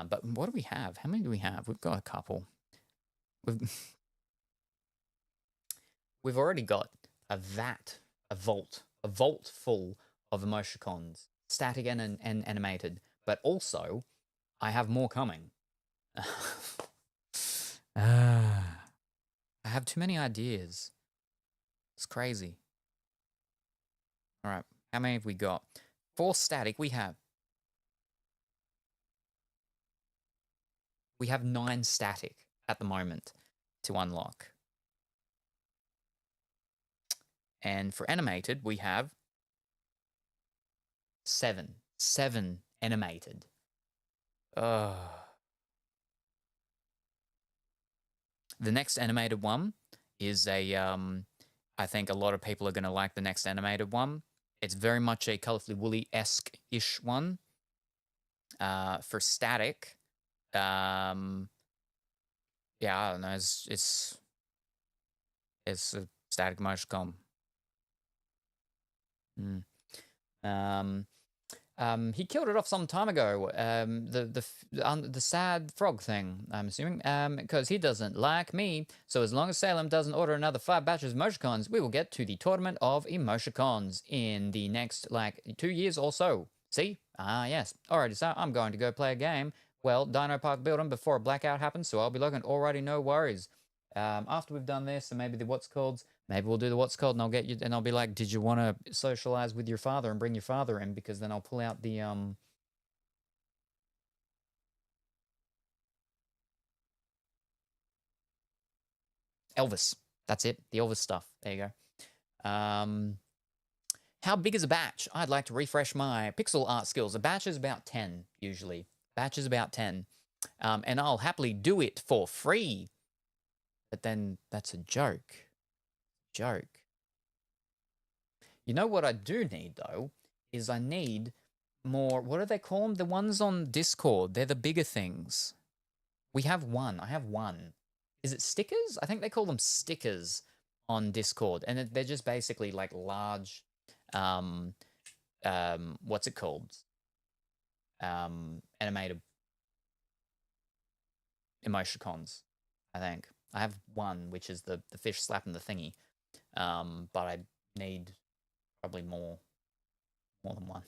But what do we have? How many do we have? We've got a couple. We've already got a vault full of emoticons, static and animated. But also, I have more coming. I have too many ideas. It's crazy. All right, how many have we got? 4 static, we have 9 static at the moment to unlock. And for animated, we have 7 animated. The next animated one is a, I think a lot of people are going to like the next animated one. It's very much a Colorfully Woolly-esque-ish one. For static, yeah, I don't know. It's a static emoticon. He killed it off some time ago. The sad frog thing, I'm assuming, because he doesn't like me. So as long as Salem doesn't order another 5 batches of emoticons, we will get to the tournament of emoticons in the next, 2 years or so. See? Yes. Alrighty, so I'm going to go play a game. Well, Dino Park building before a blackout happens, so I'll be looking. Alrighty, no worries. After we've done this, and maybe the what's called, maybe we'll do the what's called, and I'll get you, and I'll be like, did you want to socialize with your father and bring your father in? Because then I'll pull out the Elvis. That's it, the Elvis stuff. There you go. How big is a batch? I'd like to refresh my pixel art skills. A batch is about 10 usually. Batch is about 10, and I'll happily do it for free. But then that's a joke. You know what I do need, though, is I need more, what do they call them? The ones on Discord. They're the bigger things. We have one. I have one. Is it stickers? I think they call them stickers on Discord. And they're just basically like large, what's it called? Animated emoticons, I think. I have one, which is the fish slapping the thingy. But I need probably more than one.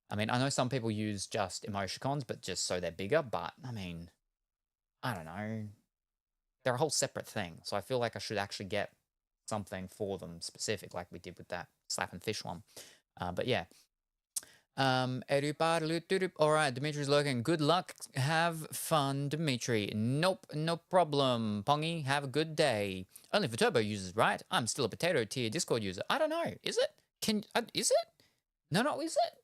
I mean, I know some people use just emoticons, but just so they're bigger. But I mean, I don't know. They're a whole separate thing. So I feel like I should actually get something for them specific, like we did with that slap and fish one. But yeah. All right, Dimitri's lurking. Good luck. Have fun, Dimitri. Nope, no problem. Pongy, have a good day. Only for turbo users, right? I'm still a potato tier Discord user. I don't know. Is it? Is it? No, is it?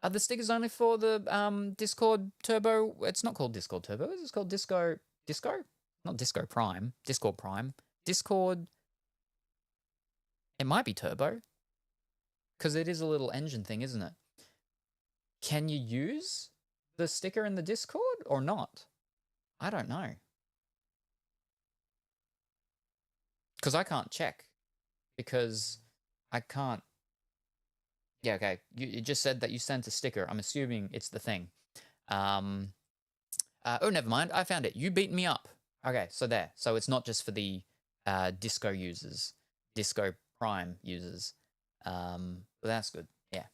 Are the stickers only for the Discord Turbo? It's not called Discord Turbo. It's called Disco? Not Disco Prime. Discord Prime. Discord. It might be Turbo. Because it is a little engine thing, isn't it? Can you use the sticker in the Discord or not? I don't know. Because I can't check. Because I can't. Yeah, okay. You just said that you sent a sticker. I'm assuming it's the thing. Oh, never mind. I found it. You beat me up. Okay, so there. So it's not just for the Disco users. Disco Prime users. But that's good. Yeah.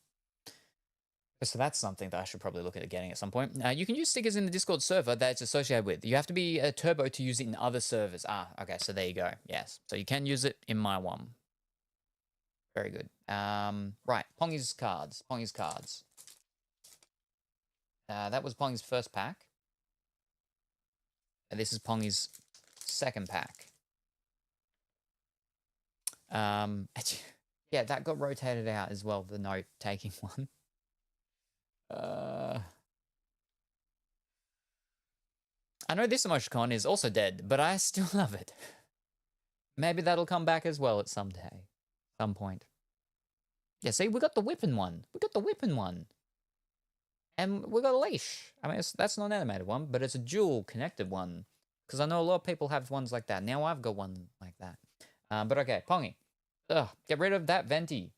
So that's something that I should probably look at getting at some point. You can use stickers in the Discord server that it's associated with. You have to be a Turbo to use it in other servers. Okay, so there you go. Yes. So you can use it in my one. Very good. Right, Pongy's cards. That was Pongy's first pack. And this is Pongy's second pack. Yeah, that got rotated out as well, the note-taking one. I know this emoticon is also dead, but I still love it. Maybe that'll come back as well at some point. Yeah, see, we got the whipping one. And we got a leash. I mean, that's not an animated one, but it's a dual connected one. Because I know a lot of people have ones like that. Now I've got one like that. But okay, Pongy. Ugh, get rid of that venti.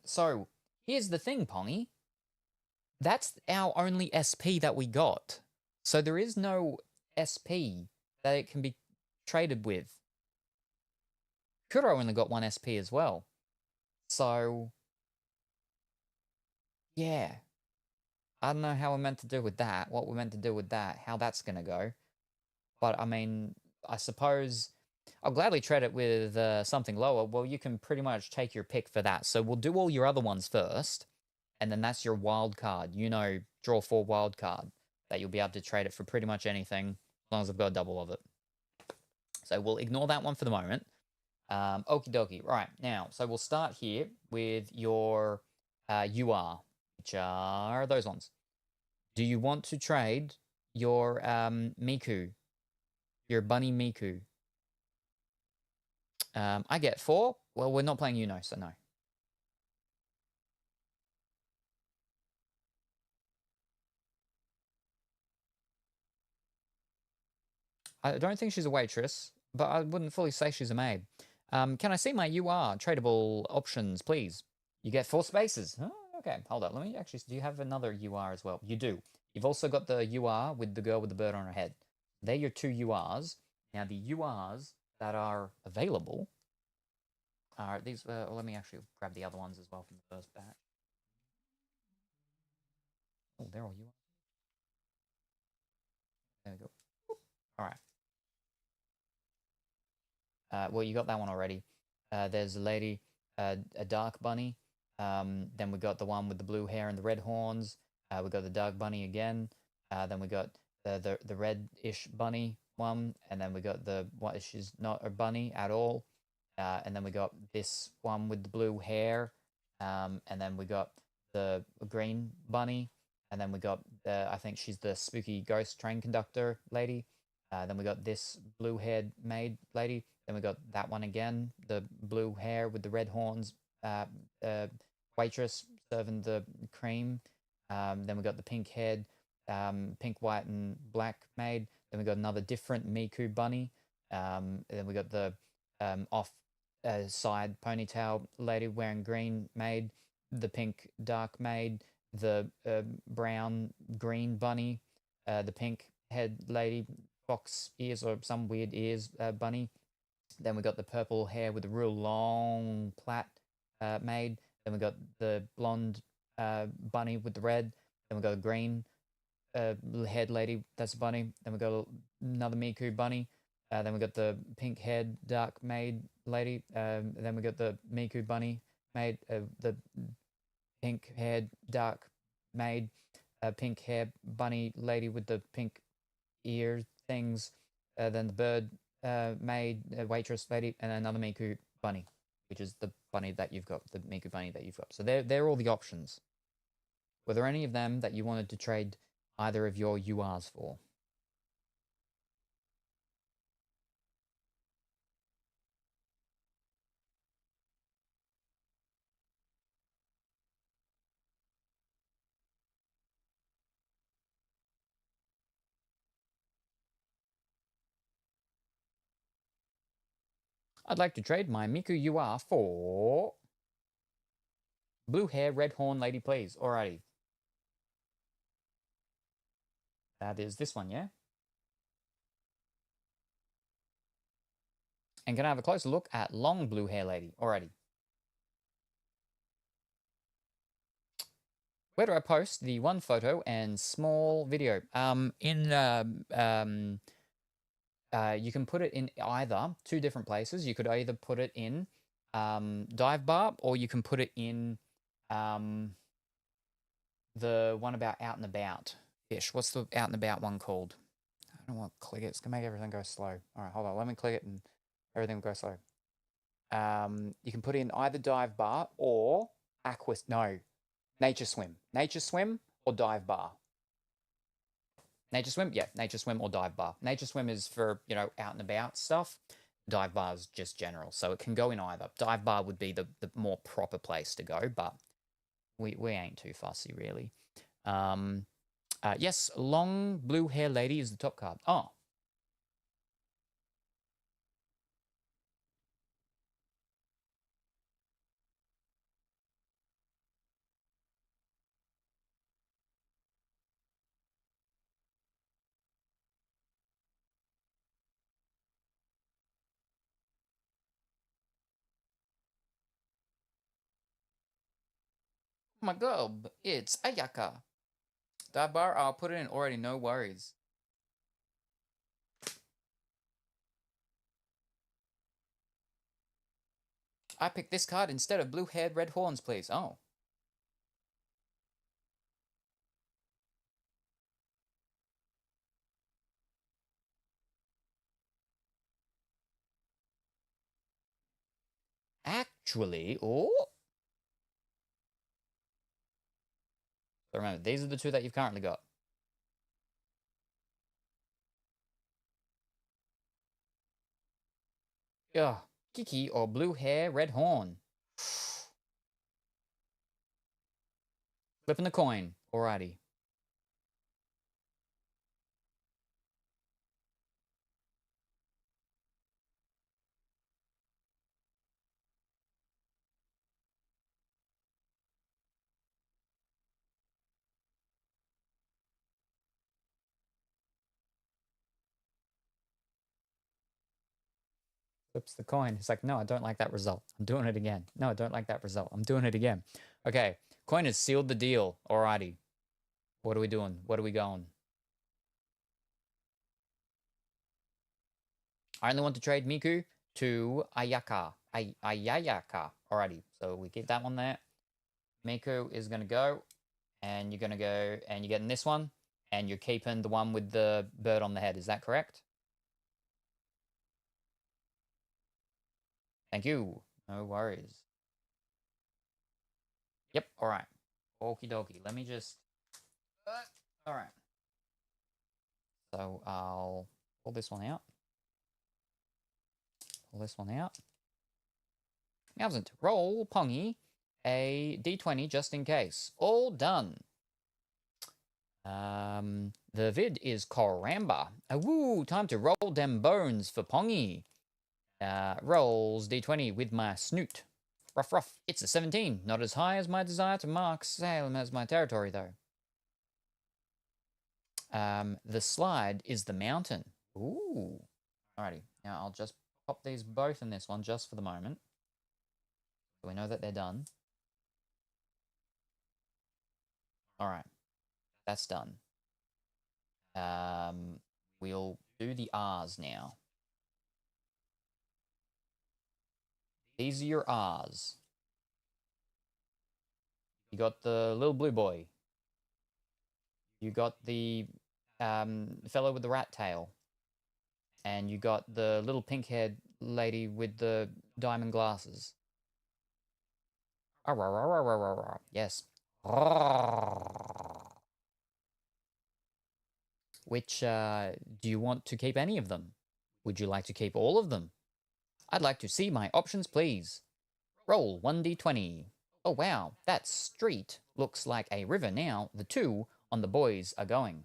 So, here's the thing, Pongy. That's our only SP that we got. So there is no SP that it can be traded with. Kuro only got one SP as well. So, yeah. I don't know how we're meant to do with that, what we're meant to do with that, how that's going to go. But, I mean, I suppose I'll gladly trade it with something lower. Well, you can pretty much take your pick for that. So we'll do all your other ones first, and then that's your wild card. You know, draw 4 wild card that you'll be able to trade it for pretty much anything as long as I've got a double of it. So we'll ignore that one for the moment. Okie dokie. Right, now, so we'll start here with your UR, which are those ones. Do you want to trade your Miku, your bunny Miku? I get 4. Well, we're not playing Uno, so no. I don't think she's a waitress, but I wouldn't fully say she's a maid. Can I see my UR tradable options, please? You get 4 spaces. Oh, okay, hold on. Let me actually. Do you have another UR as well? You do. You've also got the UR with the girl with the bird on her head. They're your 2 URs. Now the URs that are available are these. Let me actually grab the other ones as well from the first batch. Oh, they're all URs. There we go. All right. Well, you got that one already. There's a lady, a dark bunny. Then we got the one with the blue hair and the red horns. We got the dark bunny again. Then we got the red-ish bunny one. And then we got the what? She's not a bunny at all. And then we got this one with the blue hair. And then we got the green bunny. And then we got I think she's the spooky ghost train conductor lady. Then we got this blue-haired maid lady. Then we got that one again, the blue hair with the red horns, waitress serving the cream. Then we got the pink head, pink, white, and black maid. Then we got another different Miku bunny. Then we got the off side ponytail lady wearing green maid, the pink dark maid, the brown green bunny, the pink head lady, fox ears or some weird ears bunny. Then we got the purple hair with the real long plait maid. Then we got the blonde bunny with the red. Then we got a green head lady, that's a bunny. Then we got another Miku bunny. Then we got the pink haired dark maid lady. Then we got the Miku bunny maid, the pink haired dark maid, pink hair bunny lady with the pink ear things. Then the bird maid, waitress lady, and another Miku bunny, which is the bunny that you've got, the Miku bunny that you've got. So they're all the options. Were there any of them that you wanted to trade either of your URs for? I'd like to trade my Miku UR for blue hair, red horn lady, please. Alrighty. That is this one, yeah? And can I have a closer look at long blue hair lady? Alrighty. Where do I post the one photo and small video? You can put it in either two different places. You could either put it in dive bar, or you can put it in the one about out and about fish. What's the out and about one called? I don't want to click it. It's gonna make everything go slow. All right, hold on. Let me click it and everything will go slow. You can put in either dive bar or nature swim. Nature swim or dive bar. Nature swim, yeah, nature swim or dive bar. Nature swim is for, out and about stuff. Dive bar is just general, so it can go in either. Dive bar would be the more proper place to go, but we ain't too fussy, really. Yes, long blue hair lady is the top card. Oh. Oh my god, it's Ayaka. Dive bar, I'll put it in already, no worries. I picked this card instead of blue-haired red horns, please. Oh. Actually, oh. So remember, these are the two that you've currently got. Yeah, Kiki or blue hair, red horn. Flipping the coin. Alrighty. Flips the coin. It's like, no, I don't like that result. I'm doing it again. No, I don't like that result. I'm doing it again. Okay, coin has sealed the deal. Alrighty. What are we doing? What are we going? I only want to trade Miku to Ayaka. Ayayaka. Alrighty. So we keep that one there. Miku is going to go. And you're going to go. And you're getting this one. And you're keeping the one with the bird on the head. Is that correct? Thank you. No worries. Yep. All right. Okie dokie. Let me just. All right. So I'll pull this one out. pull this one out. Mousin, roll, Pongy, a d20 just in case. All done. The vid is Koramba. Woo, time to roll them bones for Pongy. Rolls d20 with my snoot. Ruff, ruff. It's a 17. Not as high as my desire to mark Salem as my territory, though. The slide is the mountain. Ooh. Alrighty. Now I'll just pop these both in this one just for the moment. So we know that they're done. Alright. That's done. We'll do the R's now. These are your R's. You got the little blue boy. You got the fellow with the rat tail. And you got the little pink-haired lady with the diamond glasses. Yes. Which, do you want to keep any of them? Would you like to keep all of them? I'd like to see my options, please. Roll 1d20. Oh, wow, that street looks like a river now. The two on the boys are going.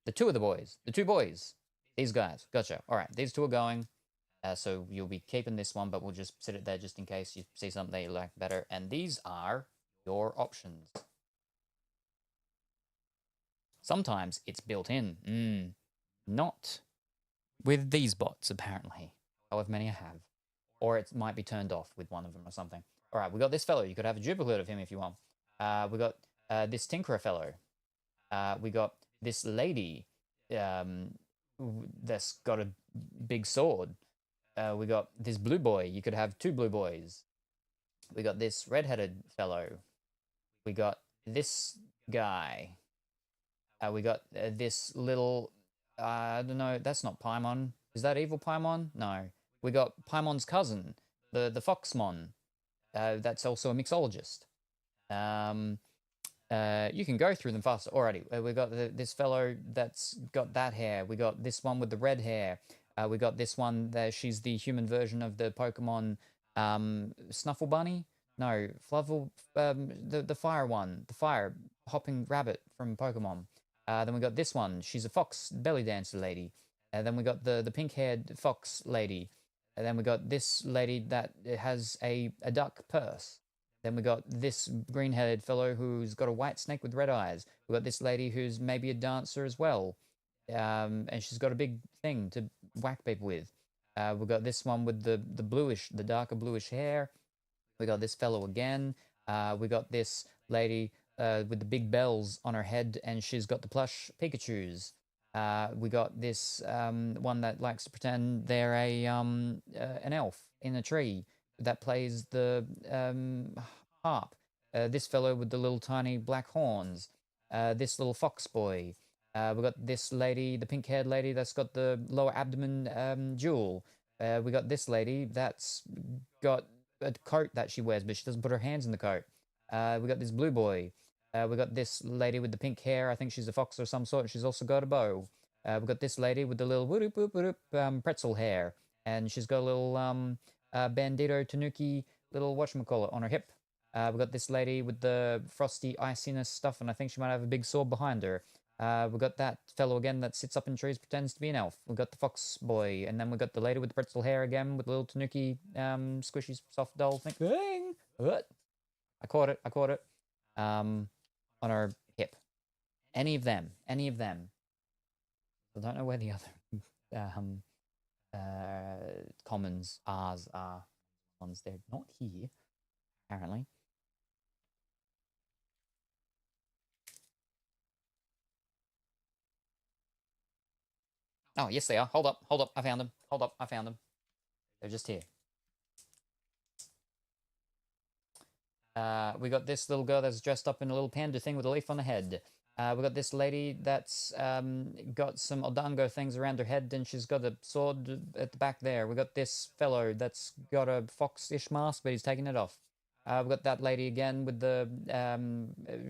The two of the boys. The two boys. These guys. Gotcha. All right, these two are going. So you'll be keeping this one, but we'll just sit it there just in case you see something that you like better. And these are your options. Sometimes it's built in. Not with these bots, apparently. However many I have. Or it might be turned off with one of them or something. All right, we got this fellow. You could have a duplicate of him if you want. We got this Tinkerer fellow. We got this lady that's got a big sword. We got this blue boy. You could have two blue boys. We got this red-headed fellow. We got this guy. We got this little... I don't know. That's not Paimon. Is that evil Paimon? No. We got Paimon's cousin, the Foxmon. That's also a mixologist. You can go through them faster. Alrighty, we got this fellow that's got that hair. We got this one with the red hair. We got this one that she's the human version of the Pokemon Snuffle Bunny. No, Fluffle, the fire one, the fire hopping rabbit from Pokemon. Then we got this one. She's a fox belly dancer lady. Then we got the pink-haired fox lady. And then we got this lady that has a duck purse. Then we got this green-headed fellow who's got a white snake with red eyes. We got this lady who's maybe a dancer as well. And she's got a big thing to whack people with. We got this one with the darker bluish hair. We got this fellow again. We got this lady with the big bells on her head, and she's got the plush Pikachus. We got this one that likes to pretend they're an elf in a tree that plays the harp. This fellow with the little tiny black horns. This little fox boy. We got this lady, the pink-haired lady that's got the lower abdomen jewel. We got this lady that's got a coat that she wears, but she doesn't put her hands in the coat. We got this blue boy. We got this lady with the pink hair. I think she's a fox or some sort. She's also got a bow. We got this lady with the little pretzel hair. And she's got a little bandito tanuki little whatchamacallit on her hip. We got this lady with the frosty iciness stuff, and I think she might have a big sword behind her. We got that fellow again that sits up in trees, pretends to be an elf. We got the fox boy, and then we got the lady with the pretzel hair again with the little tanuki squishy soft doll thing. I caught it. On her hip. Any of them. I don't know where the other commons R's are. Ones they're not here, apparently. Oh, yes they are. Hold up, I found them. They're just here. We got this little girl that's dressed up in a little panda thing with a leaf on the head. We got this lady that's got some Odango things around her head, and she's got a sword at the back there. We got this fellow that's got a fox-ish mask, but he's taking it off. We got that lady again with the...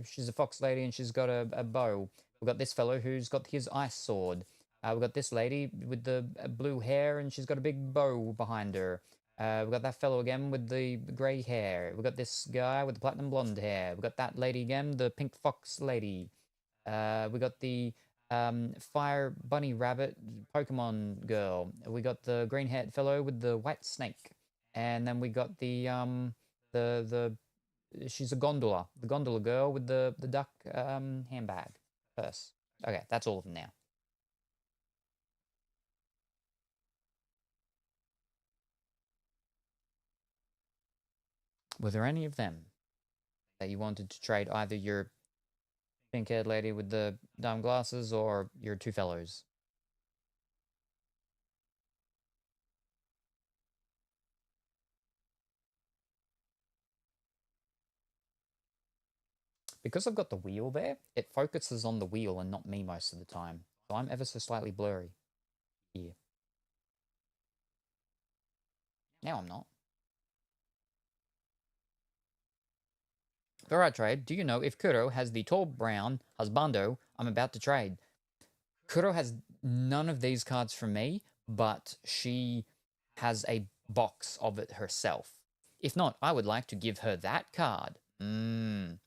she's a fox lady, and she's got a bow. We got this fellow who's got his ice sword. We got this lady with the blue hair, and she's got a big bow behind her. We got that fellow again with the grey hair. We got this guy with the platinum blonde hair. We got that lady again, the pink fox lady. We got the fire bunny rabbit Pokemon girl. We got the green haired fellow with the white snake. And then we got the she's a gondola, the gondola girl with the duck handbag purse. Okay, that's all of them now. Were there any of them that you wanted to trade, either your pink-haired lady with the dumb glasses or your two fellows? Because I've got the wheel there, it focuses on the wheel and not me most of the time. So I'm ever so slightly blurry here. Now I'm not. Alright, trade. Do you know if Kuro has the tall brown husbando I'm about to trade? Kuro has none of these cards from me, but she has a box of it herself. If not, I would like to give her that card. From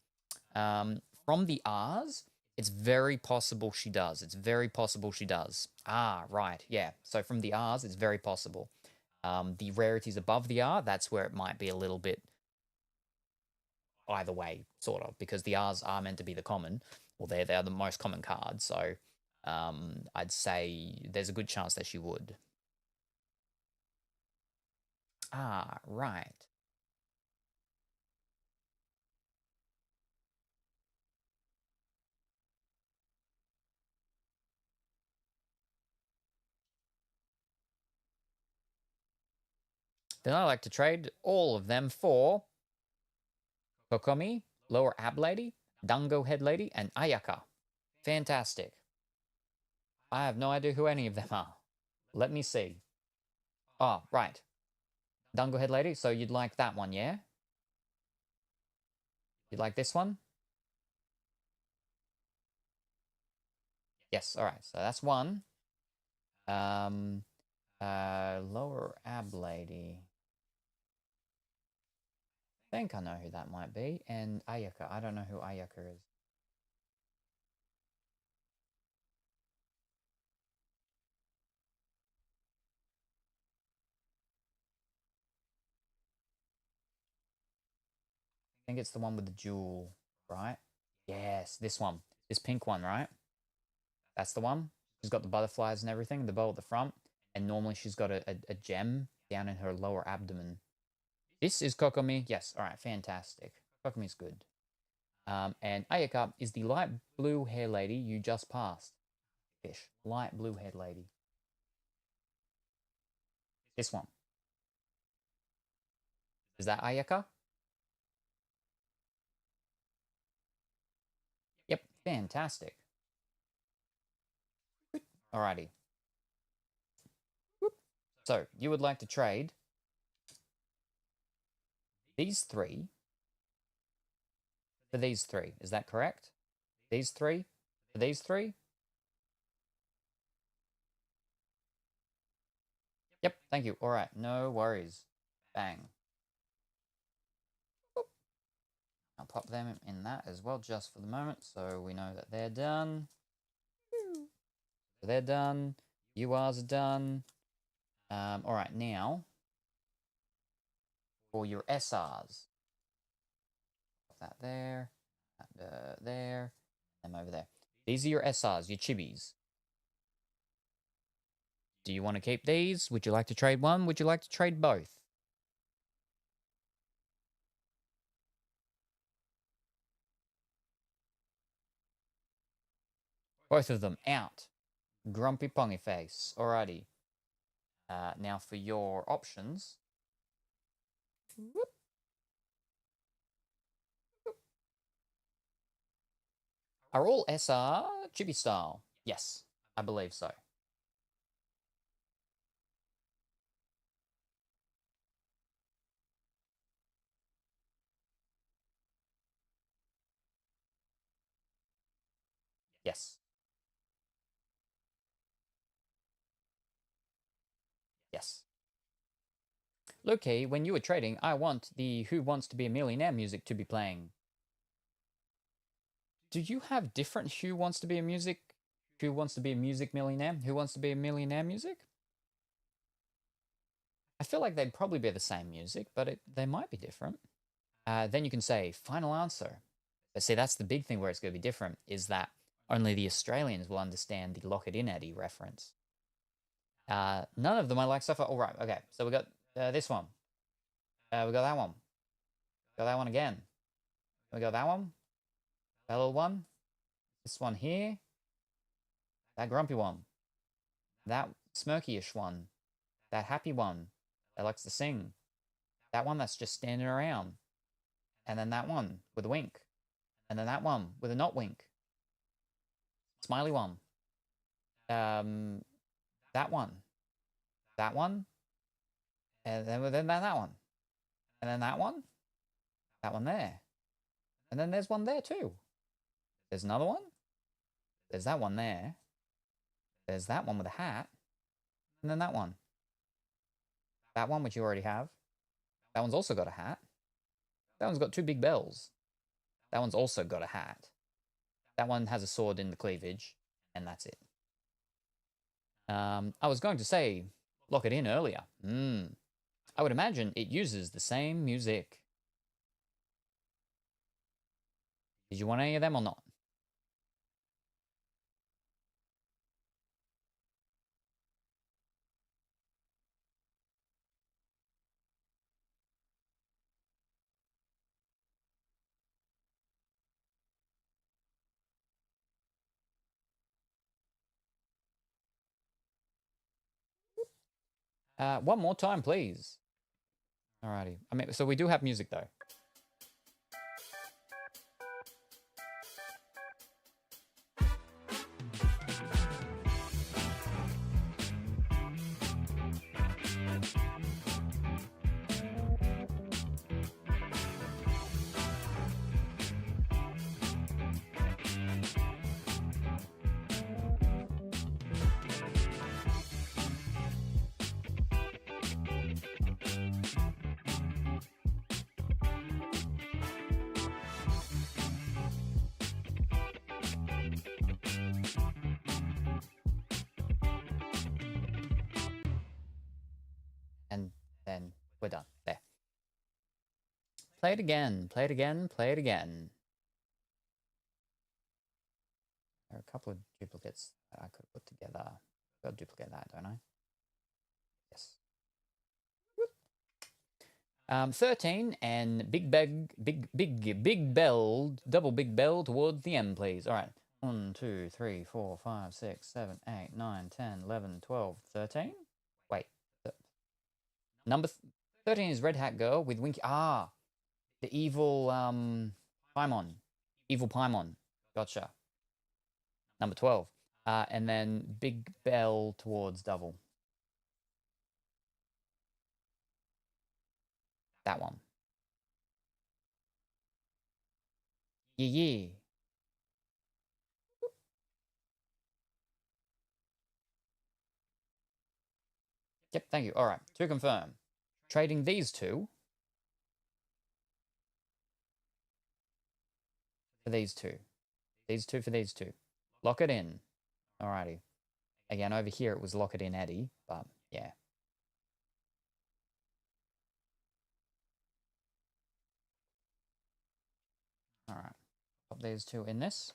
the R's, it's very possible she does. It's very possible she does. Ah, right. Yeah. So from the R's, it's very possible. The rarities above the R, that's where it might be a little bit either way, sort of, because the R's are meant to be the common. Well, they are the most common cards. So I'd say there's a good chance that she would. Ah, right. Then I like to trade all of them for Kokomi, Lower Ab Lady, Dango Head Lady, and Ayaka. Fantastic. I have no idea who any of them are. Let me see. Oh, right. Dango Head Lady, so you'd like that one, yeah? You'd like this one? Yes, alright, so that's one. Lower Ab Lady. I think I know who that might be. And Ayaka, I don't know who Ayaka is. I think it's the one with the jewel, right? Yes, this one. This pink one, right? That's the one. She's got the butterflies and everything, the bow at the front. And normally she's got a gem down in her lower abdomen. This is Kokomi. Yes, all right, fantastic. Kokomi's good. And Ayaka is the light blue hair lady you just passed. Fish. Light blue haired lady. This one. Is that Ayaka? Yep, fantastic. Alrighty. So, you would like to trade these three for these three. Is that correct? These three for these three? Yep, thank you. Alright, no worries. Bang. I'll pop them in that as well, just for the moment, so we know that they're done. So they're done. URs are done. Alright, now for your SRs. Put that there, that there, and over there. These are your SRs, your chibis. Do you want to keep these? Would you like to trade one? Would you like to trade both? Both of them out. Grumpy Pongy Face. Alrighty. Now for your options. Whoop. Are all SR chibi style? Yes, I believe so. Yes. Loki, when you were trading, I want the Who Wants to Be a Millionaire music to be playing. Do you have different Who Wants to Be a Music? Who Wants to Be a Music Millionaire? Who Wants to Be a Millionaire music? I feel like they'd probably be the same music, but they might be different. Then you can say, final answer. But see, that's the big thing where it's going to be different, is that only the Australians will understand the Lock It In Eddie reference. None of them I like so far. All right, okay. So we got this one. We got that one. Got that one again. We got that one. That little one. This one here. That grumpy one. That smirky-ish one. That happy one that likes to sing. That one that's just standing around. And then that one with a wink. And then that one with a not wink. Smiley one. That one. That one. And then that one. And then that one. That one there. And then there's one there too. There's another one. There's that one there. There's that one with a hat. And then that one. That one, which you already have. That one's also got a hat. That one's got two big bells. That one's also got a hat. That one has a sword in the cleavage. And that's it. I was going to say, Lock It In earlier. I would imagine it uses the same music. Did you want any of them or not? One more time, please. Alrighty. I mean, so we do have music though. And then we're done. There. Play it again, play it again, play it again. There are a couple of duplicates that I could put together. I'll duplicate that, don't I? Yes. 13 and big bell, double big bell towards the end, please. All right. 1, 2, 3, 4, 5, 6, 7, 8, 9, 10, 11, 12, 13. Wait. Number 13 is Red Hat Girl with Winky. Ah, the evil Paimon. Evil Paimon. Gotcha. Number 12. And then Big Bell towards double. That one. Yeah. Yep, thank you. All right, to confirm. Trading these two. For these two. These two for these two. Lock it in. Alrighty. Again, over here it was Lock It In Eddie, but yeah. Alright. Pop these two in this.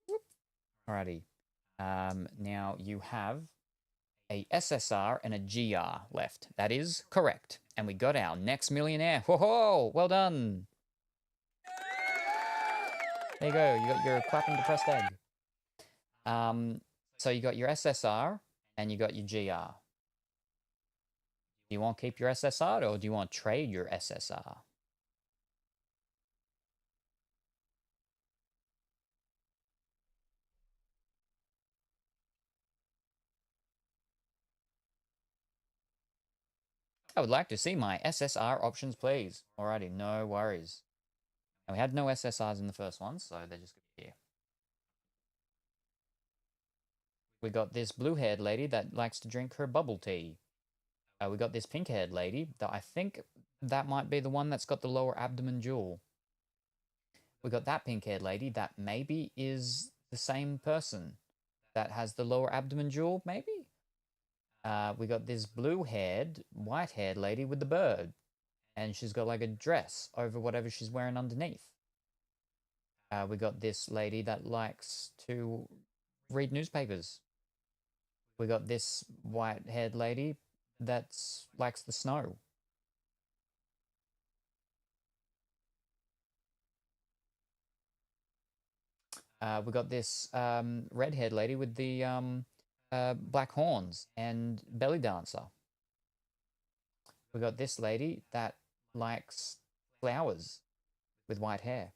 Whoop. Alrighty. Now you have a SSR and a GR left. That is correct. And we got our next millionaire. Whoa, well done. There you go. You got your clapping depressed egg. So you got your SSR and you got your GR. Do you want to keep your SSR or do you want to trade your SSR? I would like to see my SSR options, please. Alrighty, no worries. And we had no SSRs in the first one, so they're just going to be here. We got this blue-haired lady that likes to drink her bubble tea. We got this pink-haired lady that I think that might be the one that's got the lower abdomen jewel. We got that pink-haired lady that maybe is the same person that has the lower abdomen jewel, maybe? We got this blue-haired, white-haired lady with the bird. And she's got like a dress over whatever she's wearing underneath. We got this lady that likes to read newspapers. We got this white-haired lady that likes the snow. We got this red-haired lady with the black horns and belly dancer. We got this lady that likes flowers with white hair.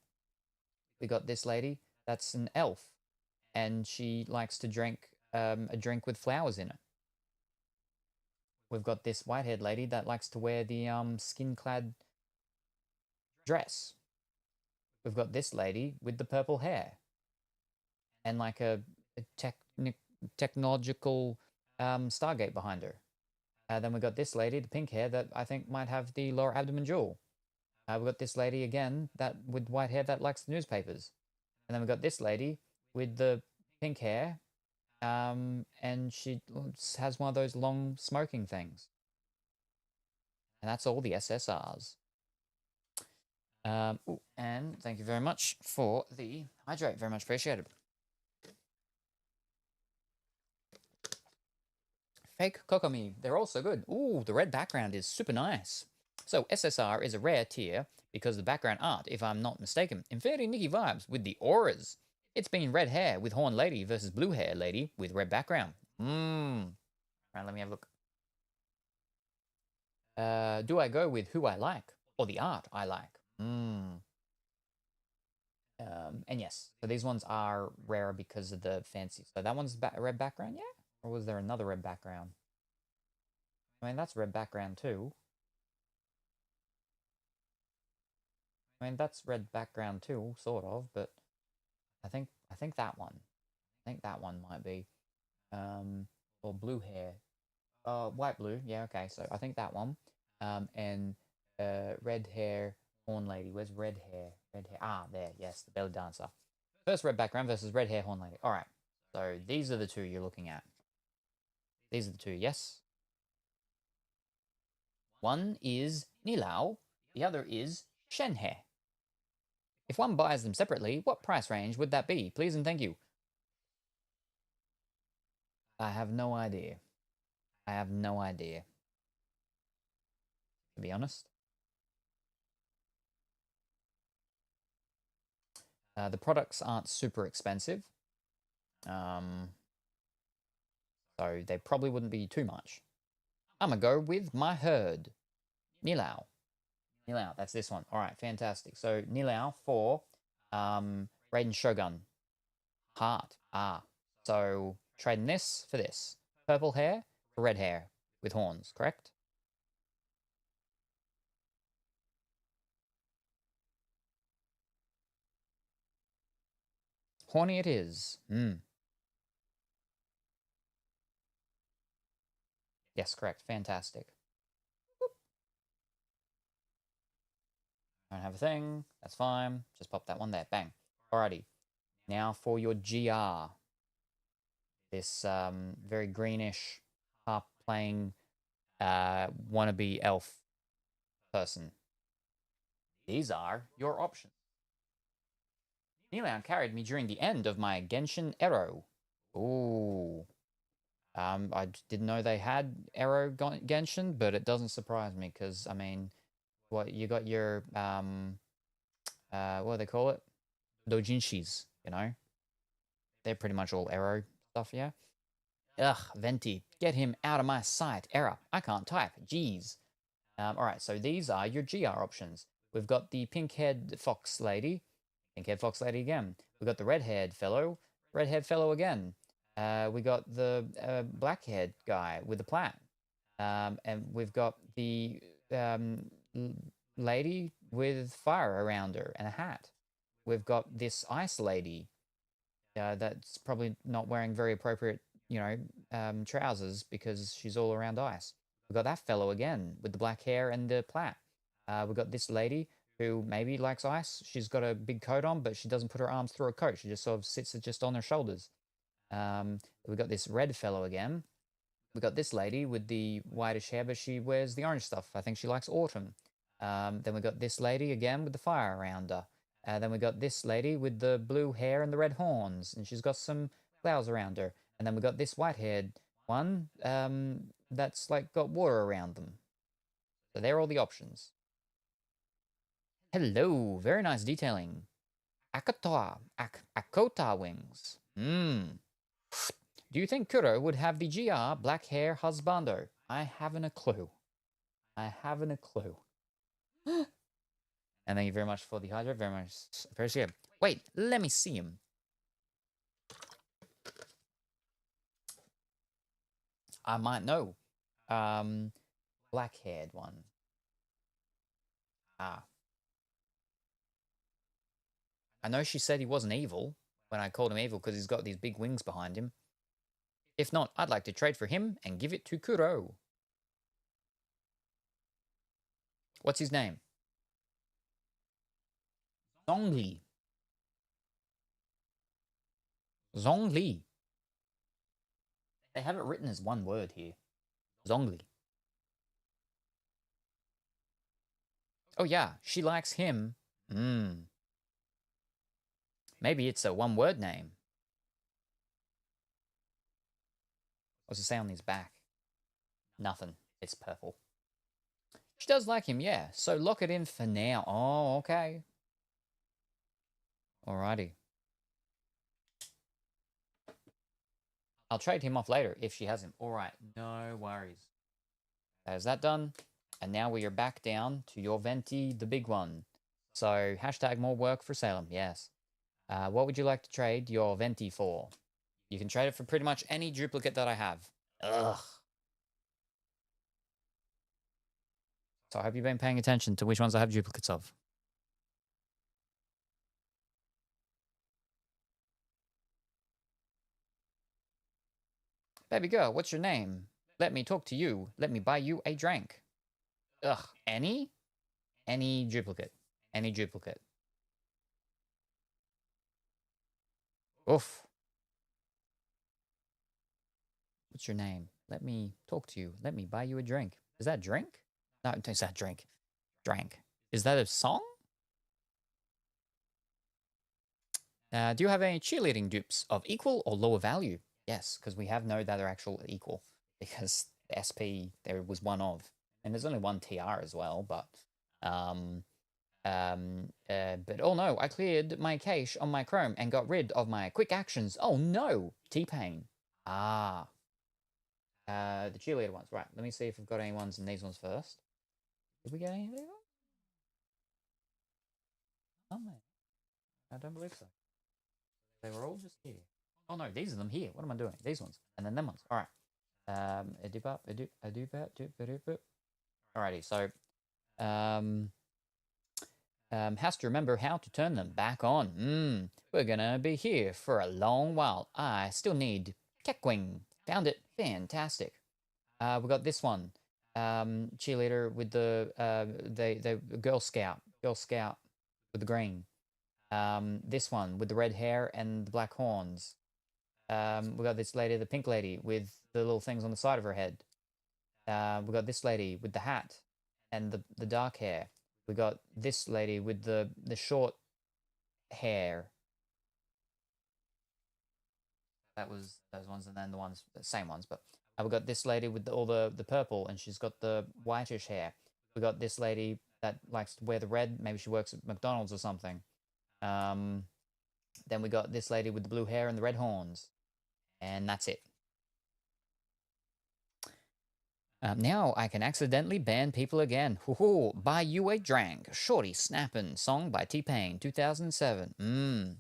We got this lady that's an elf, and she likes to drink a drink with flowers in it. We've got this white-haired lady that likes to wear the skin-clad dress. We've got this lady with the purple hair and like a technological Stargate behind her. Then we got this lady, the pink hair, that I think might have the lower abdomen jewel. We've got this lady again that with white hair that likes the newspapers. And then we got this lady with the pink hair, and she has one of those long smoking things. And that's all the SSRs. And thank you very much for the hydrate. Very much appreciated. Fake Kokomi. They're also good. Ooh, the red background is super nice. So SSR is a rare tier because the background art, if I'm not mistaken, Infinity Nikki vibes with the auras. It's been red hair with horn lady versus blue hair lady with red background. Alright, let me have a look. Do I go with who I like or the art I like? And yes, so these ones are rare because of the fancy. So that one's red background, yeah? Or was there another red background? I mean, that's red background too. I mean, that's red background too, sort of, but I think that one. I think that one might be. Or blue hair. White blue, yeah, okay, so I think that one. And red hair, horn lady. Where's red hair? Red hair. Ah, there, yes, the belly dancer. First red background versus red hair, horn lady. Alright, so these are the two you're looking at. These are the two, yes? One is Nilao, the other is Shenhe. If one buys them separately, what price range would that be? Please and thank you. I have no idea. I have no idea, to be honest. The products aren't super expensive. So they probably wouldn't be too much. I'm going to go with my herd. Nilao. Nilao, that's this one. All right, fantastic. So Nilao for Raiden Shogun. Heart. Ah. So trading this for this. Purple hair for red hair with horns, correct? Horny it is. Yes, correct. Fantastic. Don't have a thing. That's fine. Just pop that one there. Bang. Alrighty. Now for your GR. This very greenish, harp playing wannabe elf person. These are your options. Nilan carried me during the end of my Genshin Ero. Ooh. I didn't know they had Ero Genshin, but it doesn't surprise me because, I mean, what you got your, what do they call it? Dojinshis, you know? They're pretty much all Ero stuff, yeah? Ugh, Venti, get him out of my sight. Error, I can't type. Jeez. Alright, so these are your GR options. We've got the pink-haired fox lady. Pink-haired fox lady again. We've got the red-haired fellow. Red-haired fellow again. We got the black-haired guy with the plait. And we've got the lady with fire around her and a hat. We've got this ice lady that's probably not wearing very appropriate trousers because she's all around ice. We got that fellow again with the black hair and the plait. We got this lady who maybe likes ice. She's got a big coat on, but she doesn't put her arms through her coat. She just sort of sits it just on her shoulders. We got this red fellow again. We got this lady with the whitish hair, but she wears the orange stuff. I think she likes autumn. Then we got this lady again with the fire around her. Then we got this lady with the blue hair and the red horns, and she's got some flowers around her. And then we got this white-haired one that's like got water around them. So they're all the options. Hello, very nice detailing. Akota wings. Do you think Kuro would have the GR black hair husbando? I haven't a clue. I haven't a clue. And thank you very much for the hydrate. Very much appreciate it. Wait, let me see him. I might know. Black-haired one. Ah. I know she said he wasn't evil when I called him evil because he's got these big wings behind him. If not, I'd like to trade for him and give it to Kuro. What's his name? Zhongli. Zhongli. They have it written as one word here. Zhongli. Oh yeah, she likes him. Maybe it's a one-word name. What's it say on his back? Nothing. It's purple. She does like him, yeah. So lock it in for now. Oh, okay. Alrighty. I'll trade him off later if she has him. Alright, no worries. There's that done. And now we are back down to your venti, the big one. So, hashtag more work for Salem, yes. What would you like to trade your venti for? You can trade it for pretty much any duplicate that I have. Ugh. So I hope you've been paying attention to which ones I have duplicates of. Baby girl, what's your name? Let me talk to you. Let me buy you a drink. Ugh, any? Any duplicate. Any duplicate. Oof. What's your name? Let me talk to you. Let me buy you a drink. Is that drink? No, it's that drink. Drank. Is that a song? Do you have any cheerleading dupes of equal or lower value? Yes, because we have no that are actual equal. Because the SP, there was one of. And there's only one TR as well, but oh no, I cleared my cache on my Chrome and got rid of my quick actions. Oh no, T-Pain. Ah. The cheerleader ones. Right, let me see if I've got any ones in these ones first. Did we get any of these ones? Oh, I don't believe so. They were all just here. Oh no, these are them here. What am I doing? These ones. And then them ones. Alright. Alrighty, so has to remember how to turn them back on. We're gonna be here for a long while. I still need Kekwing. Found it. Fantastic. We got this one. Cheerleader with the Girl Scout with the green. This one with the red hair and the black horns. We got this lady, the pink lady with the little things on the side of her head. We got this lady with the hat and the dark hair. We got this lady with the short hair. That was those ones, and then the same ones, but we got this lady with all the purple, and she's got the whitish hair. We got this lady that likes to wear the red. Maybe she works at McDonald's or something. Then we got this lady with the blue hair and the red horns. And that's it. Now I can accidentally ban people again. Hoo-hoo, buy you a drink. Shorty Snappin', song by T-Pain, 2007.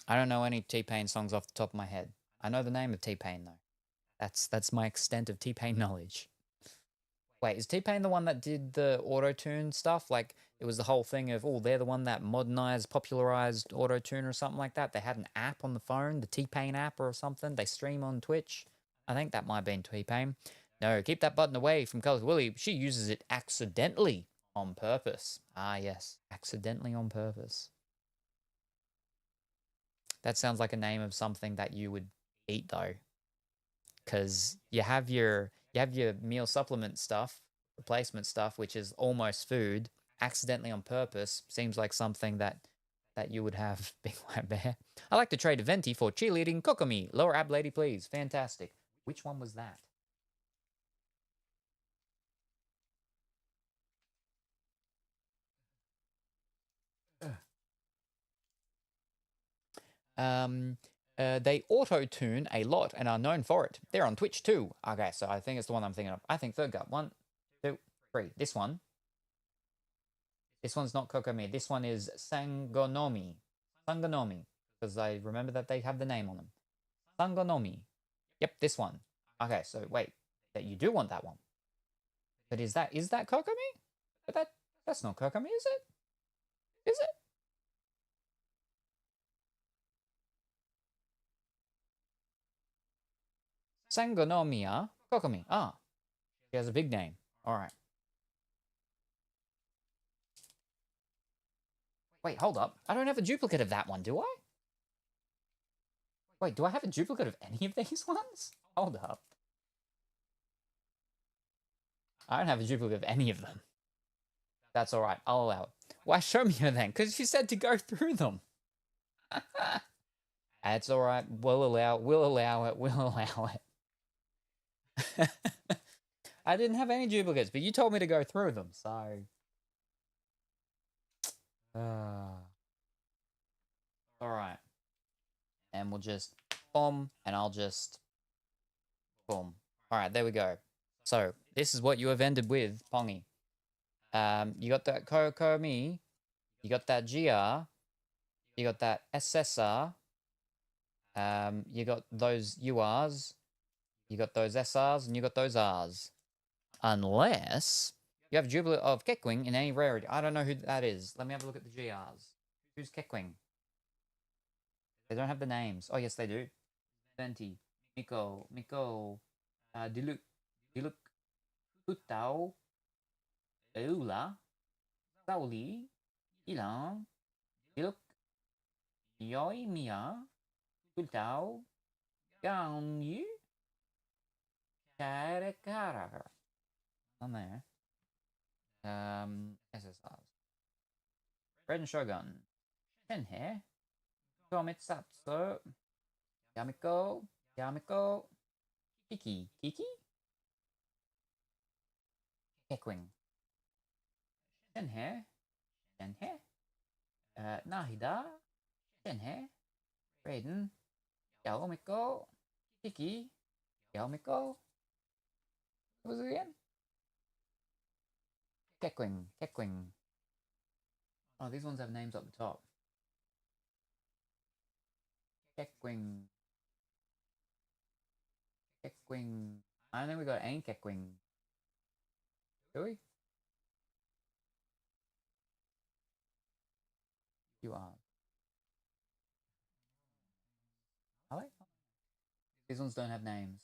I don't know any T-Pain songs off the top of my head. I know the name of T-Pain, though. That's my extent of T-Pain knowledge. Wait, is T-Pain the one that did the auto-tune stuff? Like, it was the whole thing of, oh, they're the one that modernized, popularized auto-tune or something like that. They had an app on the phone, the T-Pain app or something. They stream on Twitch. I think that might have been T-Pain. No, keep that button away from Colors Willie. She uses it accidentally on purpose. Ah, yes, accidentally on purpose. That sounds like a name of something that you would eat, though, because you have your meal supplement stuff, replacement stuff, which is almost food. Accidentally on purpose seems like something that you would have. Big White Bear. I like to trade a venti for cheerleading kokomi. Lower ab lady, please. Fantastic. Which one was that? They auto-tune a lot and are known for it. They're on Twitch too. Okay, so I think it's the one I'm thinking of. I think third gut. 1, 2, 3. This one. This one's not Kokomi. This one is Sangonomi. Sangonomi. Because I remember that they have the name on them. Sangonomi. Yep, this one. Okay, so wait. That you do want that one. But is that Kokomi? But that's not Kokomi, is it? Is it? Sangonomiya Kokomi. Ah. She has a big name. Alright. Wait, hold up. I don't have a duplicate of that one, do I? Wait, do I have a duplicate of any of these ones? Hold up. I don't have a duplicate of any of them. That's alright. I'll allow it. Why show me her then? Because she said to go through them. It's alright. We'll allow it. We'll allow it. I didn't have any duplicates, but you told me to go through them, so... Alright. And we'll just boom, and I'll just boom. Alright, there we go. So, this is what you have ended with, Pongy. You got that Kokomi, you got that GR, you got that SSR, you got those URs, you got those SRs, and you got those Rs. Unless you have a duplicate of Kekwing in any rarity. I don't know who that is. Let me have a look at the GRs. Who's Kekwing? They don't have the names. Oh, yes, they do. Venti, Miko, Diluk, Utao, Eula, Sauli, Ilan, Diluk, Yoimiya, Utao, Ganyu, Karakara. On there. SSRs. Red and Shogun. Shenhe. Kometsatsu. Yamiko. Kiki. Kekwing. Shenhe. Nahida. Shenhe. Raiden. Yamiko. Kiki. Yamiko. What was it again? Kekwing. Oh, these ones have names up the top. Kekwing. I don't think we got any Kekwing. Do we? You are. Are they? These ones don't have names.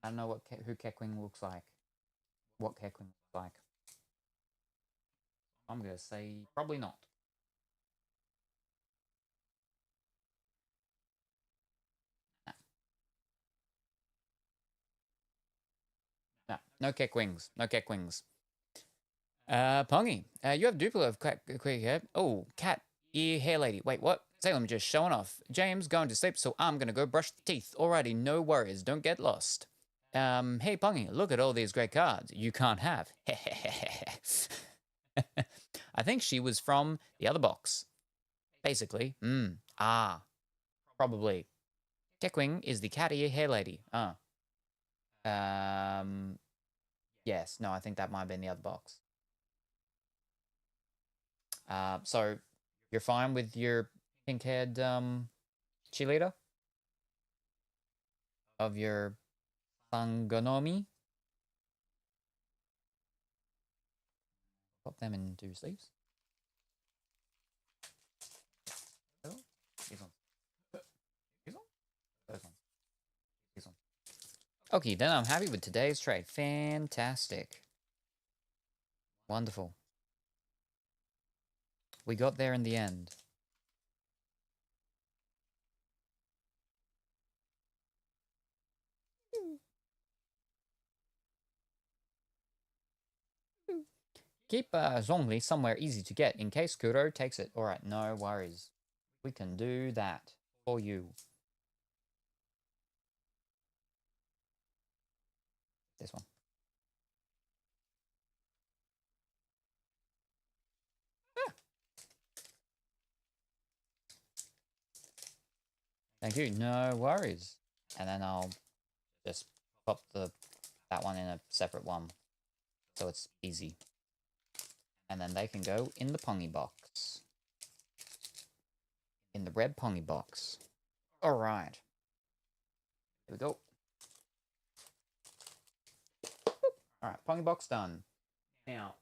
I don't know who Kekwing looks like. What Kekwing looks like. I'm going to say probably not. No Kekwings. Pongy, you have duplicate of quick hair. Oh, cat ear hair lady. Wait, what? Salem just showing off. James going to sleep, so I'm gonna go brush the teeth. Alrighty, no worries. Don't get lost. Hey Pongy, look at all these great cards you can't have. I think she was from the other box. Basically. Probably. Kekwing is the cat ear hair lady. Yes, no, I think that might have been the other box. So you're fine with your pink-haired cheerleader of your Sangonomi? Pop them into sleeves. These ones. These ones? Those ones. These ones. Okay, then I'm happy with today's trade. Fantastic. Wonderful. We got there in the end. Keep Zhongli somewhere easy to get in case Kuro takes it. Alright, no worries. We can do that for you. This one. Ah. Thank you, no worries. And then I'll just pop that one in a separate one. So it's easy. And then they can go in the Pongy box. In the red Pongy box. Alright. Here we go. Alright, Pongy box done. Now,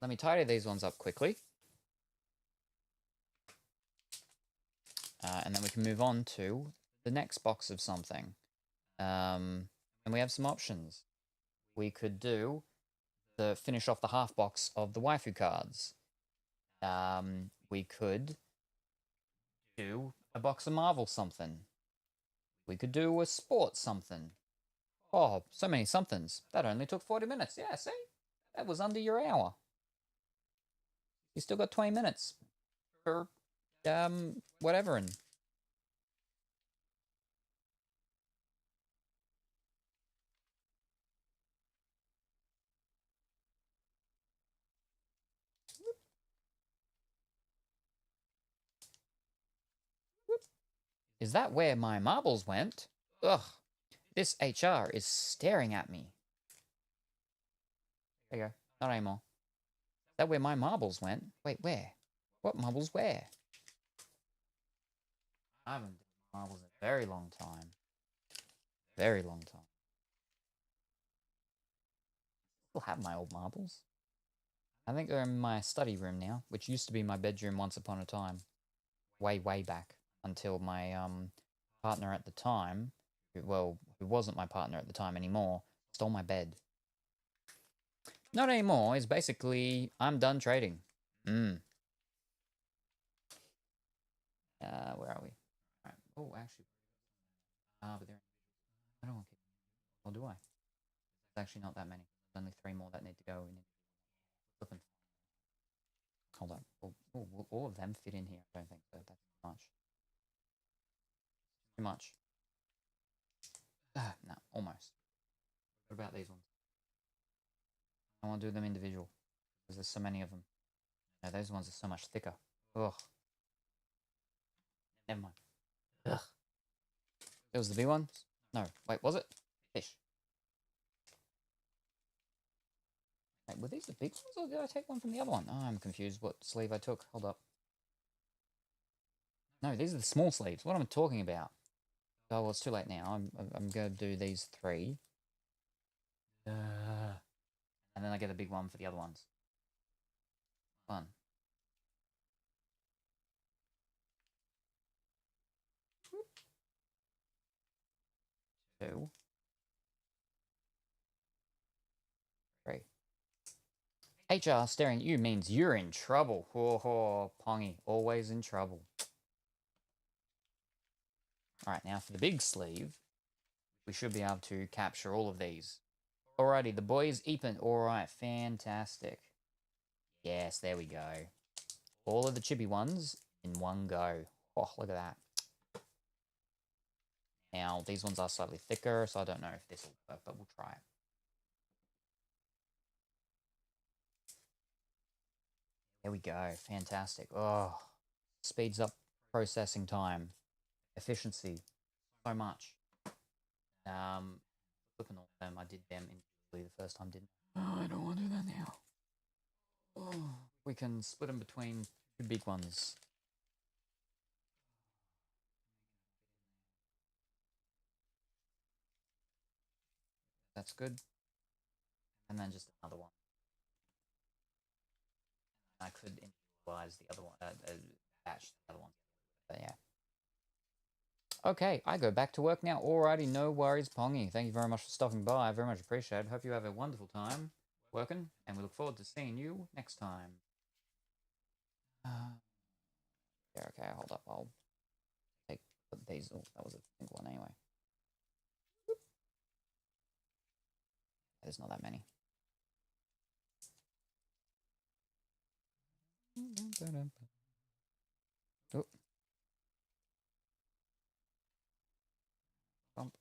let me tidy these ones up quickly. And then we can move on to the next box of something. And we have some options. We could do the finish off the half box of the waifu cards. We could do a box of Marvel something. We could do a sports something. Oh, so many somethings. That only took 40 minutes. Yeah, see? That was under your hour. You still got 20 minutes for, whatever. And is that where my marbles went? Ugh, this HR is staring at me. There you go. Not anymore. Is that where my marbles went? Wait, where? What marbles where? I haven't done marbles in a very long time. Very long time. Still have my old marbles. I think they're in my study room now, which used to be my bedroom once upon a time. Way, way back. Until my partner at the time, who wasn't my partner at the time anymore, stole my bed. Not anymore, is basically, I'm done trading. Where are we? Right. Oh, actually. But they're... I don't want to keep... Or do I? There's actually not that many. There's only 3 more that need to go in. Hold on. Will all of them fit in here? I don't think so. That's too much. Too much. No, almost. What about these ones? I want to do them individual. Because there's so many of them. No, those ones are so much thicker. Ugh. Never mind. Ugh. It was the big ones? No. Wait, was it? Fish. Wait, were these the big ones, or did I take one from the other one? Oh, I'm confused what sleeve I took. Hold up. No, these are the small sleeves. What am I talking about? Oh, well, it's too late now. I'm going to do these 3. And then I get a big one for the other ones. Fun. Two. 3. HR staring at you means you're in trouble. Ho, Pongy, always in trouble. Alright, now for the big sleeve, we should be able to capture all of these. Alrighty, the boys Epen. Alright, fantastic. Yes, there we go. All of the chippy ones in one go. Oh, look at that. Now, these ones are slightly thicker, so I don't know if this will work, but we'll try it. There we go. Fantastic. Oh, speeds up processing time. Efficiency. So much. Flipping all of them. I did them individually the first time, didn't I? Oh, I don't want to do that now. Oh, we can split them between 2 big ones. That's good. And then just another one. I could individualize the other one, batch the other one. But yeah. Okay, I go back to work now. Alrighty, no worries, Pongy. Thank you very much for stopping by. I very much appreciate it. Hope you have a wonderful time working, and we look forward to seeing you next time. Yeah, okay, hold up. I'll put these. Oh, that was a single one anyway. There's not that many. Oh. Bump.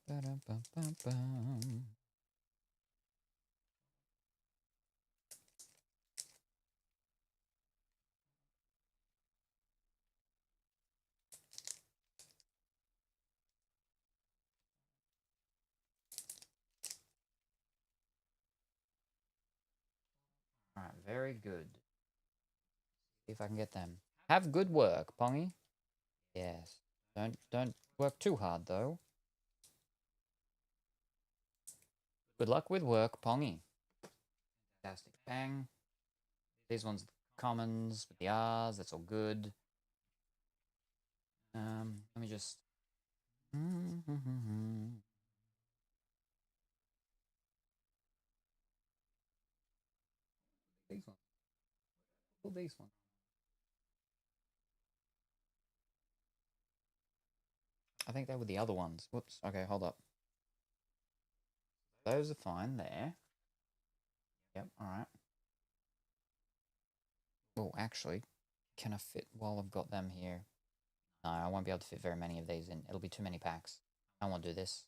Ba-dum-bum-bum-bum. All right, very good. See if I can get them. Have good work, Pongy. Yes. Don't work too hard though. Good luck with work, Pongy. Fantastic. Bang. These ones commons with the R's. That's all good. Let me just. These ones. All these ones. I think they were the other ones. Whoops. Okay, hold up. Those are fine there. Yep, alright. Oh, actually, can I fit while I've got them here? No, I won't be able to fit very many of these in. It'll be too many packs. I won't do this.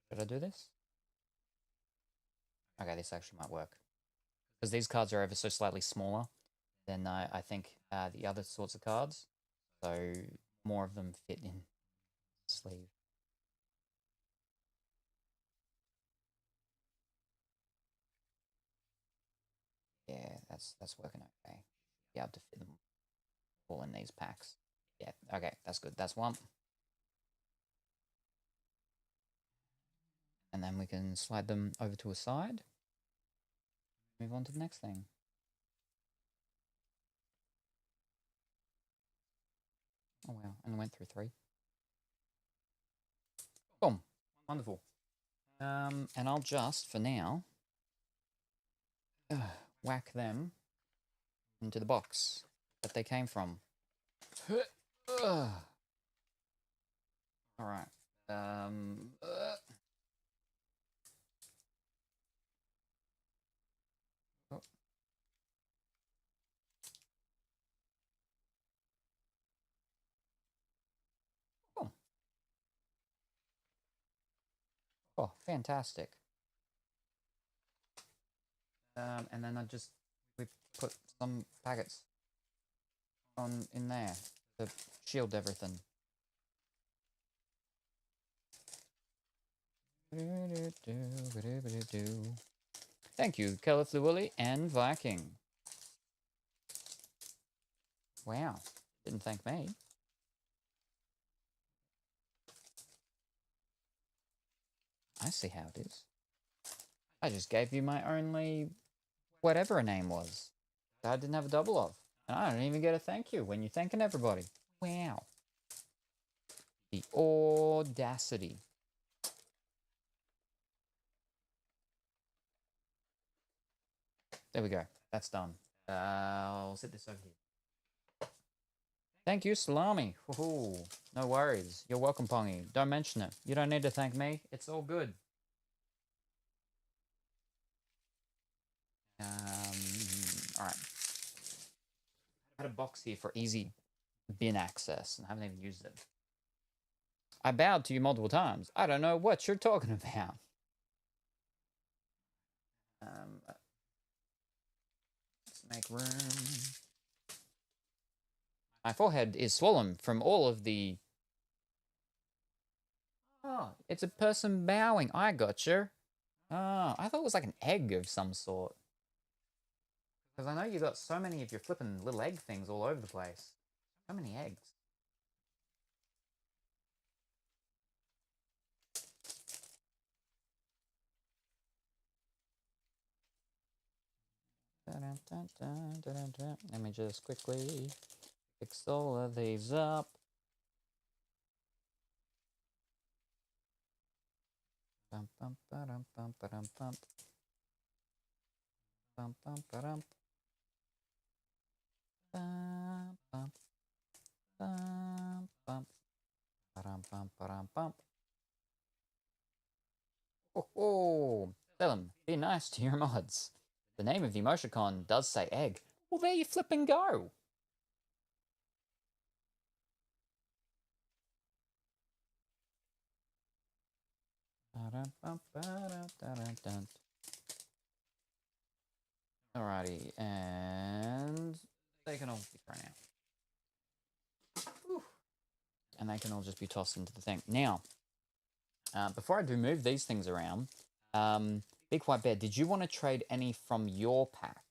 Should I do this? Okay, this actually might work. Because these cards are ever so slightly smaller than I think the other sorts of cards. So more of them fit in the sleeve. Yeah, that's working okay. Be able to fit them all in these packs. Yeah, okay, that's good. That's one. And then we can slide them over to a side. Move on to the next thing. Oh wow, and went through 3. Boom. Wonderful. And I'll just, for now, whack them into the box that they came from. Alright. Oh. Oh. Oh, fantastic. And then we put some packets on in there to shield everything. Thank you, Califluwilly and Viking. Wow, didn't thank me. I see how it is. I just gave you my only whatever a name was that I didn't have a double of. And I don't even get a thank you when you're thanking everybody. Wow. The audacity. There we go. That's done. I'll set this over here. Thank you, Salami. Ooh, no worries. You're welcome, Pongy. Don't mention it. You don't need to thank me. It's all good. All right. I had a box here for easy bin access and I haven't even used it. I bowed to you multiple times. I don't know what you're talking about. Let's make room. My forehead is swollen from all of the... Oh, it's a person bowing. I gotcha. Oh, I thought it was like an egg of some sort. Because I know you got so many of your flipping little egg things all over the place. So many eggs. Let me just quickly fix all of these up. Bum bum ba-dum bum ba-dum bum. Bum bum ba-dum. Bum bum bum bum. Ba-dum bum ba-dum bum. Oh, Salem, be nice to your mods. The name of the emoticon does say egg. Well, there you flip and go. Alrighty, and they can all be thrown out. Whew. And they can all just be tossed into the thing. Now, before I do move these things around, Big White Bear, did you want to trade any from your pack?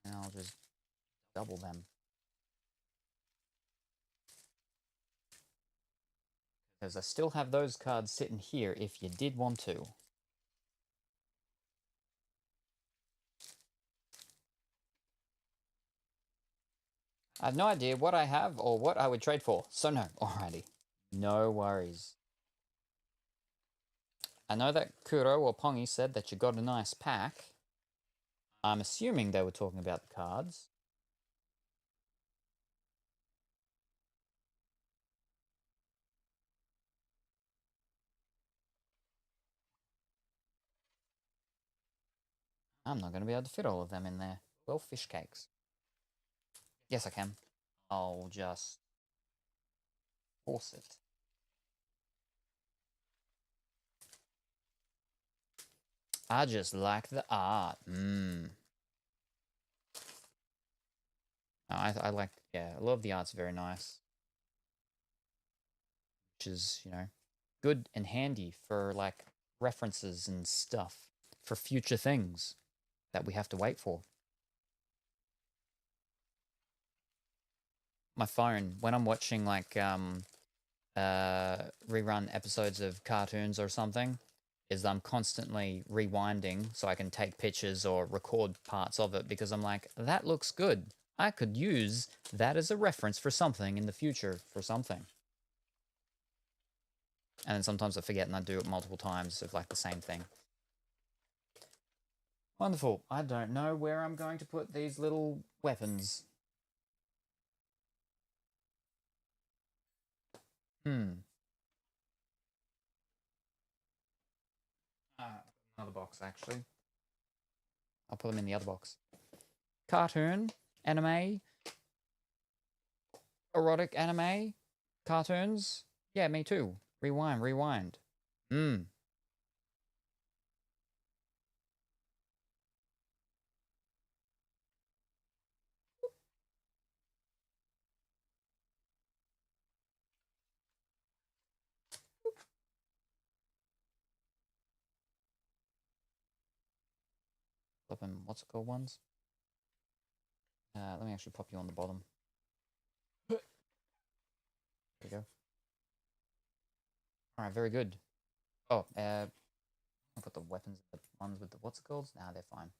And I'll just double them. Because I still have those cards sitting here if you did want to. I have no idea what I have or what I would trade for. So no, alrighty. No worries. I know that Kuro or Pongi said that you got a nice pack. I'm assuming they were talking about the cards. I'm not going to be able to fit all of them in there. Well, fish cakes. Yes, I can. I'll just force it. I just like the art. I like, yeah, a lot of the art's very nice. Which is, you know, good and handy for, like, references and stuff for future things that we have to wait for. My phone, when I'm watching, like, rerun episodes of cartoons or something, is I'm constantly rewinding so I can take pictures or record parts of it because I'm like, that looks good. I could use that as a reference for something in the future for something. And then sometimes I forget and I do it multiple times of like the same thing. Wonderful. I don't know where I'm going to put these little weapons. Another box, actually. I'll put them in the other box. Cartoon, anime, erotic anime, cartoons. Yeah, me too. Rewind, rewind. Flipping, what's it called ones? Let me actually pop you on the bottom. There we go. Alright, very good. Oh, I'll put the weapons, the ones with the, what's it called? Nah, they're fine.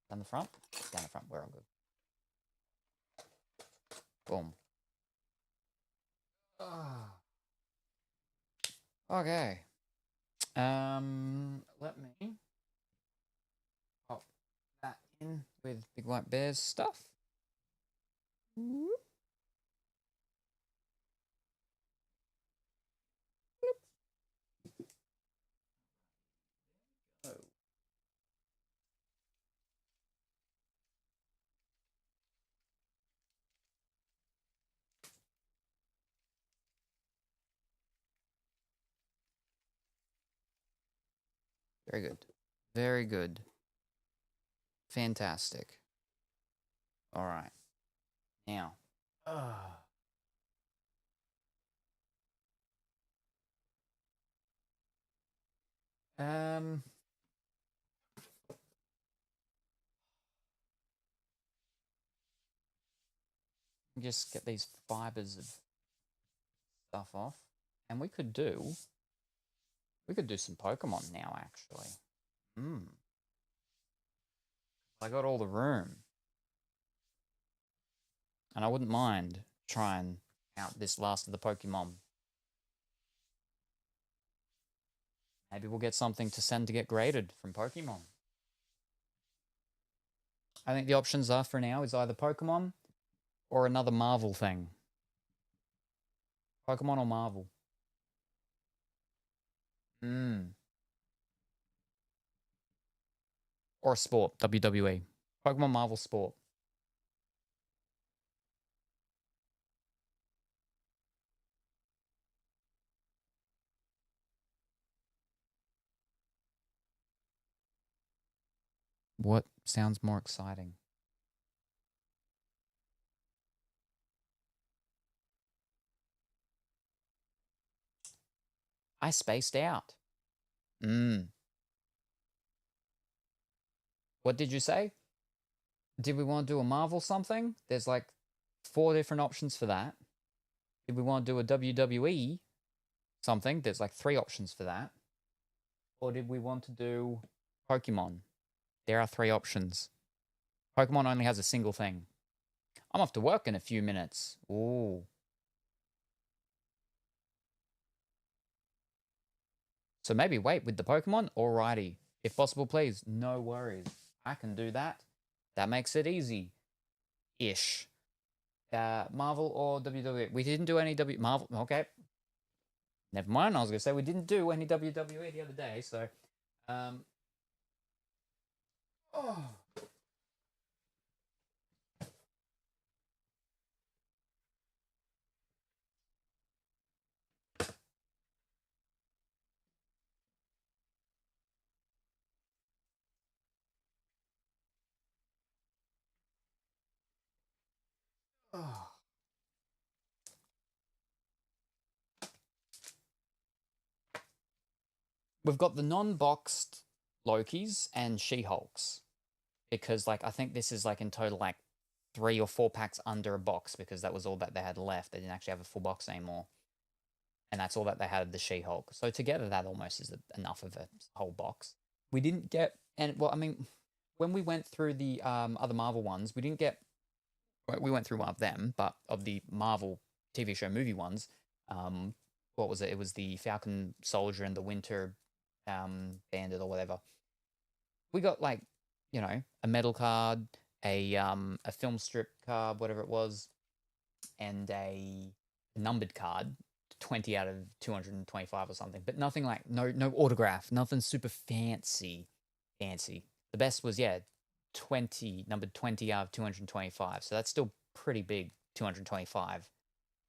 Down the front? Down the front, we're all good. Boom. Okay. Let me pop that in with Big White Bear's stuff. Very good. Very good. Fantastic. All right. Now. Just get these fibers of stuff off. And we could do some Pokemon now, actually. I got all the room. And I wouldn't mind trying out this last of the Pokemon. Maybe we'll get something to send to get graded from Pokemon. I think the options are for now is either Pokemon or another Marvel thing. Pokemon or Marvel. Or sport, WWE. Pokemon, Marvel, sport. What sounds more exciting? I spaced out. What did you say? Did we want to do a Marvel something? There's like 4 different options for that. Did we want to do a WWE something? There's like 3 options for that. Or did we want to do Pokemon? There are 3 options. Pokemon only has a single thing. I'm off to work in a few minutes. Ooh. So maybe wait with the Pokemon? Alrighty. If possible, please. No worries. I can do that. That makes it easy. Ish. Marvel or WWE? We didn't do any Marvel. Okay. Never mind. I was going to say we didn't do any WWE the other day. So, oh. Oh. We've got the non-boxed Lokis and She-Hulks. Because, like, I think this is, like, in total, like, 3 or 4 packs under a box because that was all that they had left. They didn't actually have a full box anymore. And that's all that they had of the She-Hulk. So together, that almost is enough of a whole box. We didn't get... And, well, I mean, when we went through the other Marvel ones, we didn't get... We went through one of them, but of the Marvel TV show movie ones, what was it? It was the Falcon Soldier and the Winter Bandit or whatever. We got, like, you know, a metal card, a film strip card, whatever it was, and a numbered card, 20 out of 225 or something, but nothing like, no autograph, nothing super fancy. The best was, yeah, numbered 20 out of 225, so that's still pretty big, 225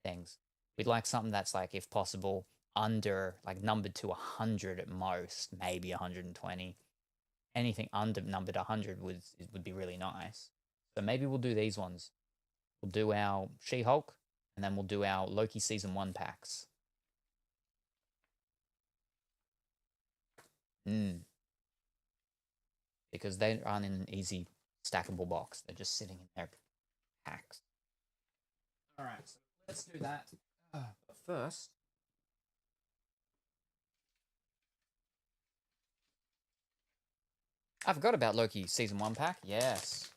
things. We'd like something that's, like, if possible, under, like, numbered to 100 at most, maybe 120. Anything under numbered 100 would be really nice. So maybe we'll do these ones. We'll do our She-Hulk, and then we'll do our Loki Season 1 packs. Because they aren't in an easy stackable box. They're just sitting in their packs. Alright, so let's do that. But first... I forgot about Loki Season 1 pack. Yes.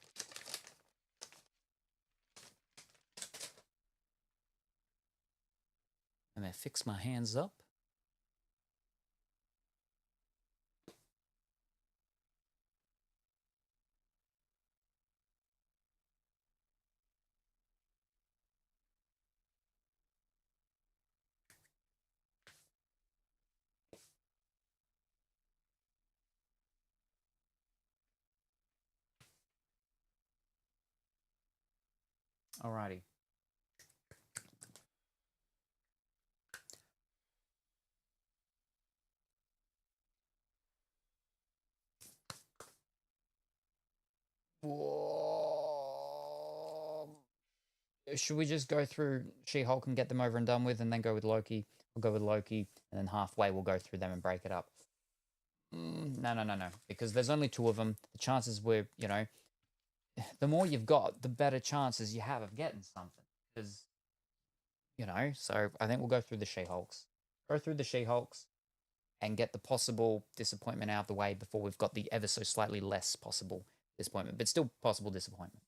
I'm going to fix my hands up. Alrighty. Should we just go through She-Hulk and get them over and done with, and then go with Loki? We'll go with Loki, and then halfway we'll go through them and break it up. No. Because there's only 2 of them. The chances we're, you know, the more you've got, the better chances you have of getting something. Because, you know, so I think we'll go through the She-Hulks. Go through the She-Hulks and get the possible disappointment out of the way before we've got the ever so slightly less possible disappointment, but still possible disappointment.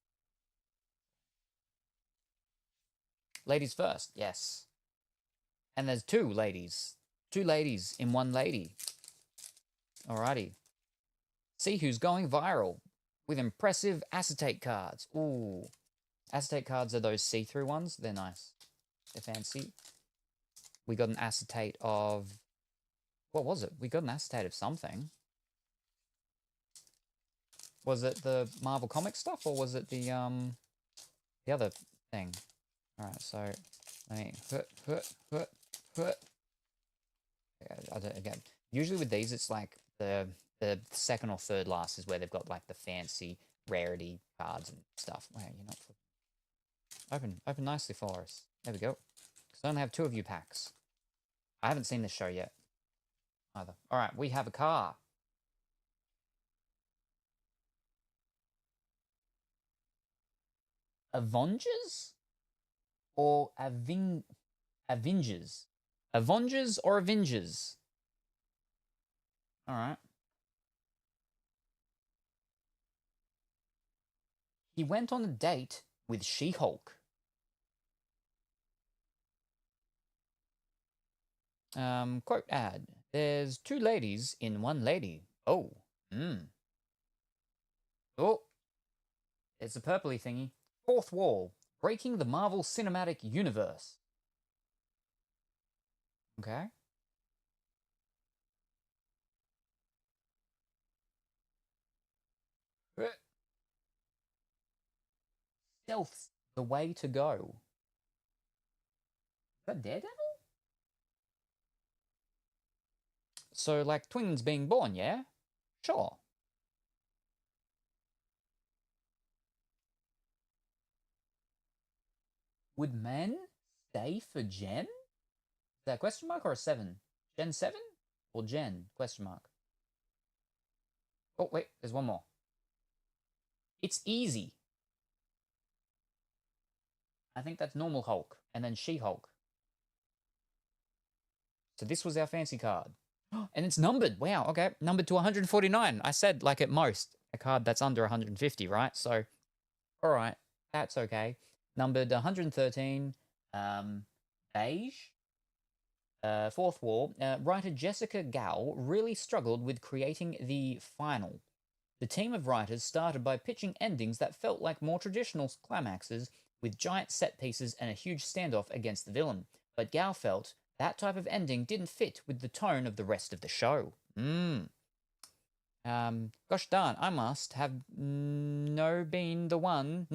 Ladies first, yes. And there's two ladies. Two ladies in one lady. Alrighty. See who's going viral with impressive acetate cards. Ooh. Acetate cards are those see-through ones. They're nice. They're fancy. We got an acetate of... What was it? We got an acetate of something. Was it the Marvel Comics stuff, or was it the other thing? Alright, so let me again. Usually with these, it's like the second or third last is where they've got like the fancy rarity cards and stuff. Wow, you're not open nicely for us. There we go. Because I only have 2 of you packs. I haven't seen this show yet either. Alright, we have a car. Avengers? Or Avengers? Avengers or Avengers? Alright. He went on a date with She-Hulk. Quote ad. There's 2 ladies in one lady. Oh. Oh. It's a purpley thingy. 4th wall. Breaking the Marvel Cinematic Universe. Okay. Stealth's the way to go. Is that Daredevil? So, like, twins being born, yeah? Sure. Would men stay for Jen? Is that a question mark or a 7? Gen 7? Or Jen? Question mark. Oh, wait, there's one more. It's easy. I think that's normal Hulk, and then She-Hulk. So this was our fancy card. And it's numbered. Wow, okay. Numbered to 149. I said, like, at most, a card that's under 150, right? So, all right, that's okay. Numbered 113. Beige. 4th wall. Writer Jessica Gao really struggled with creating the final. The team of writers started by pitching endings that felt like more traditional climaxes with giant set pieces and a huge standoff against the villain. But Gao felt that type of ending didn't fit with the tone of the rest of the show. Gosh darn, I must have not been the one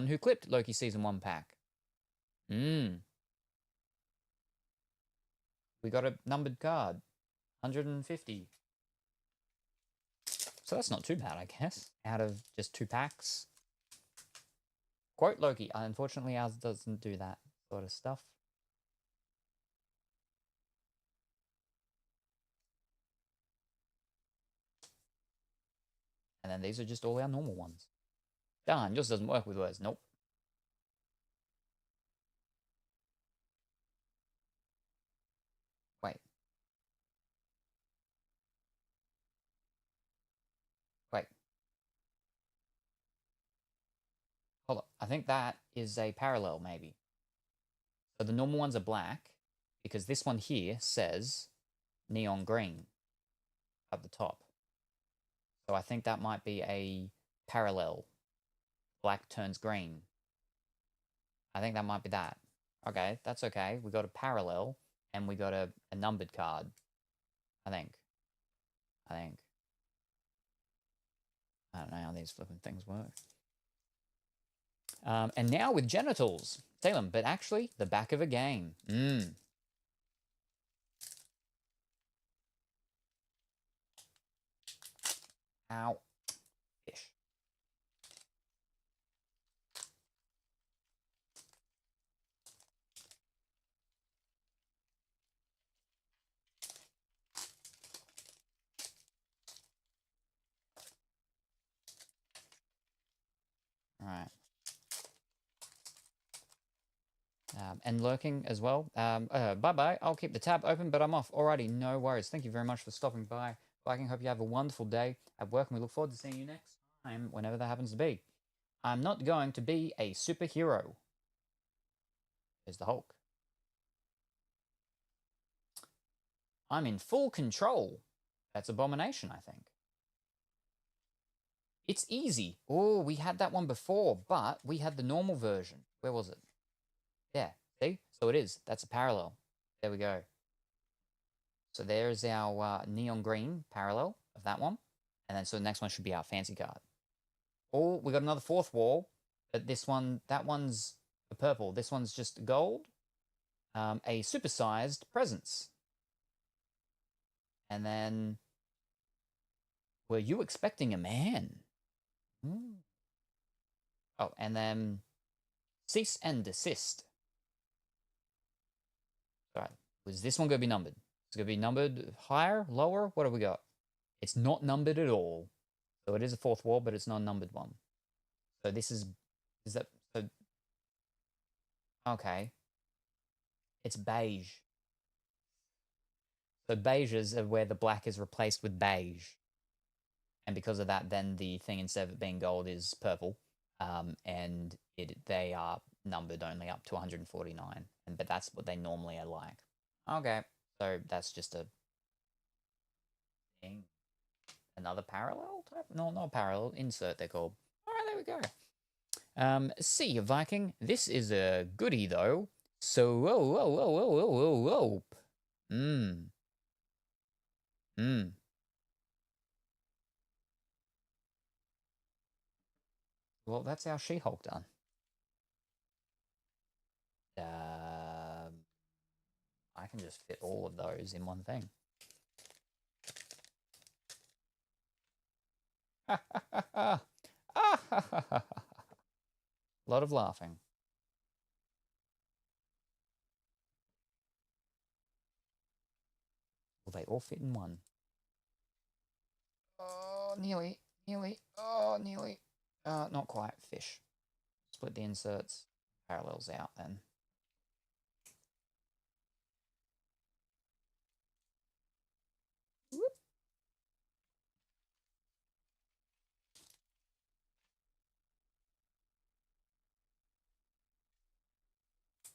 who clipped Loki Season 1 pack. We got a numbered card. 150. So that's not too bad, I guess, out of just 2 packs. Quote Loki. Unfortunately, ours doesn't do that sort of stuff. And then these are just all our normal ones. Darn, yours doesn't work with words. Nope. Wait. Hold up. I think that is a parallel, maybe. So the normal ones are black, because this one here says neon green up the top. So I think that might be a parallel. Black turns green. I think that might be that. Okay, that's okay. We got a parallel, and we got a numbered card. I think. I don't know how these flipping things work. And now with genitals. Salem, but actually the back of a game. Ow. Fish. All right. And lurking as well. Bye-bye. I'll keep the tab open, but I'm off. Alrighty, no worries. Thank you very much for stopping by. Viking, hope you have a wonderful day at work, and we look forward to seeing you next time, whenever that happens to be. I'm not going to be a superhero. There's the Hulk. I'm in full control. That's Abomination, I think. It's easy. Oh, we had that one before, but we had the normal version. Where was it? Yeah, see? So it is. That's a parallel. There we go. So there's our neon green parallel of that one. And then so the next one should be our fancy card. Oh, we got another fourth wall. But this one, that one's a purple. This one's just gold. A supersized presence. And then, were you expecting a man? Oh, and then cease and desist. Sorry, was this one going to be numbered? It's going to be numbered higher, lower? What have we got? It's not numbered at all. So it is a fourth wall, but it's not a numbered one. So this is that, so, okay. It's beige. So beiges are where the black is replaced with beige. And because of that, then the thing, instead of it being gold, is purple. And they are numbered only up to 149. But that's what they normally are like. Okay, so that's just a thing. Another parallel type? No, not parallel. Insert, they're called. All right, there we go. See you, Viking. This is a goodie, though. So, whoa. Well, that's our She-Hulk done. I can just fit all of those in one thing. A lot of laughing. Will they all fit in one? Oh, nearly. Oh, nearly. Not quite. Fish. Split the inserts. Parallels out then. Whoop.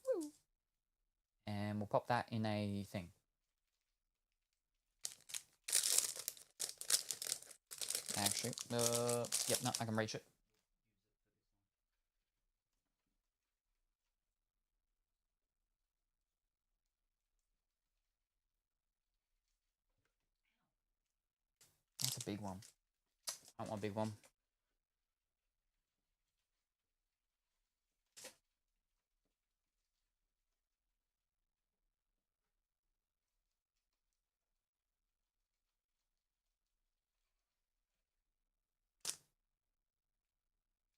Woo. And we'll pop that in a thing. Actually, yep, no, I can reach it. That's a big one. I want a big one.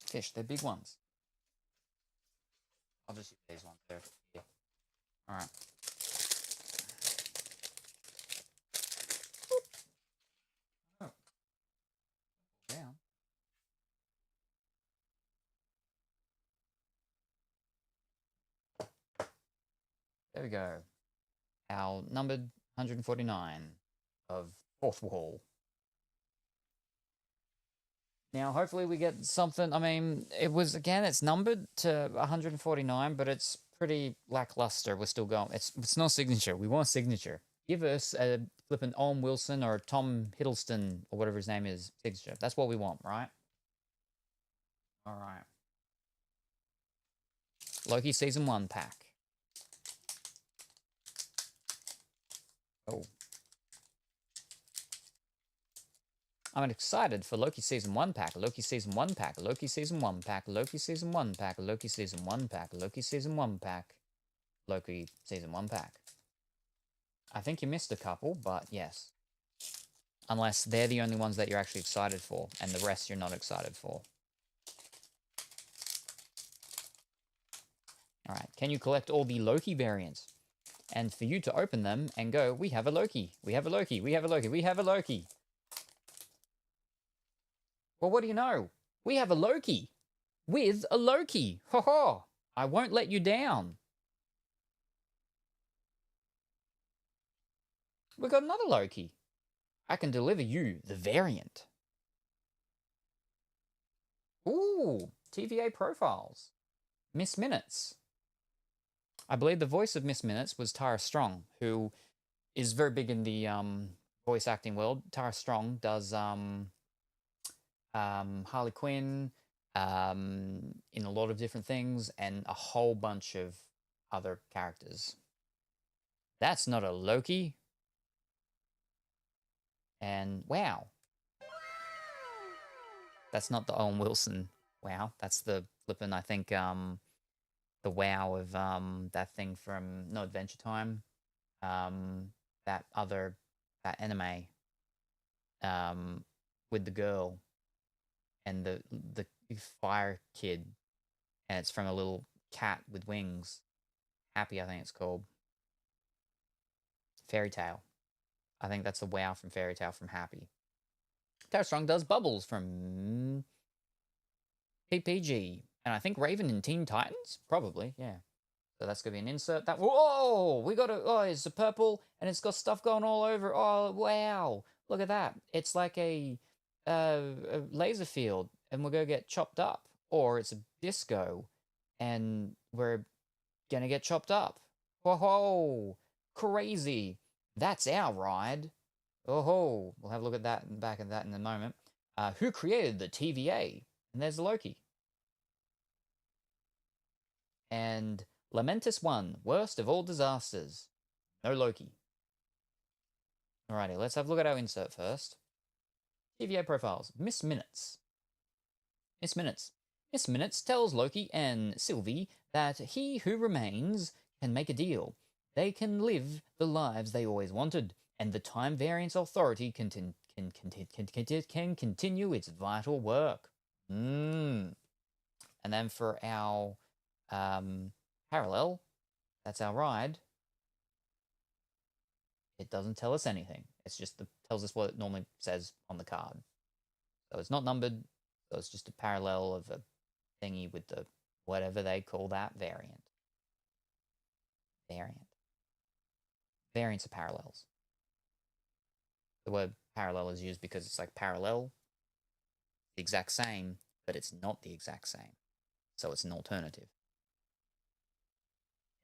Fish, they're big ones. I'll just use these ones there. Yeah. All right. Oh. Down. There we go. Our numbered 149 of fourth wall. Now, hopefully we get something. I mean, it was, again, it's numbered to 149, but it's pretty lackluster. We're still going. It's no signature. We want a signature. Give us a flippin' Owen Wilson or Tom Hiddleston or whatever his name is signature. That's what we want, right? All right. Loki Season 1 pack. Oh. I'm excited for Loki Season 1 pack, Loki Season 1 pack, Loki Season 1 pack, Loki Season 1 pack, Loki Season 1 pack, Loki Season 1 pack, Loki Season 1 pack. I think you missed a couple, but yes. Unless they're the only ones that you're actually excited for, and the rest you're not excited for. Alright, can you collect all the Loki variants? And for you to open them and go, we have a Loki, we have a Loki, we have a Loki, we have a Loki. Well, what do you know? We have a Loki with a Loki. Ho ho! I won't let you down. We got another Loki. I can deliver you the variant. Ooh, TVA profiles. Miss Minutes. I believe the voice of Miss Minutes was Tara Strong, who is very big in the voice acting world. Tara Strong does Harley Quinn in a lot of different things and a whole bunch of other characters. That's not a Loki. And wow. That's not the Owen Wilson wow. That's the flippin', I think, the wow of that thing from No Adventure Time. That anime with the girl and the fire kid, and it's from a little cat with wings. Happy, I think it's called. Fairy Tale. I think that's the wow from Fairy Tale from Happy. Tara Strong does Bubbles from PPG. And I think Raven in Teen Titans? Probably, yeah. So that's going to be an insert. Whoa! We got it's a purple, and it's got stuff going all over. Oh, wow. Look at that. It's like a laser field, and we're going to get chopped up. Or it's a disco, and we're going to get chopped up. Whoa! Crazy. That's our ride. Oh, we'll have a look at that and back at that in a moment. Who created the TVA? And there's Loki. And Lamentus 1, worst of all disasters. No Loki. Alrighty, let's have a look at our insert first. TVA profiles. Miss Minutes. Miss Minutes. Miss Minutes tells Loki and Sylvie that he who remains can make a deal. They can live the lives they always wanted, and the Time Variance Authority can continue its vital work. And then for our parallel, that's our ride. It doesn't tell us anything. It's just tells us what it normally says on the card. So it's not numbered. So it's just a parallel of a thingy with the whatever they call that variant. Variants are parallels. The word parallel is used because it's like parallel, the exact same, but it's not the exact same. So it's an alternative.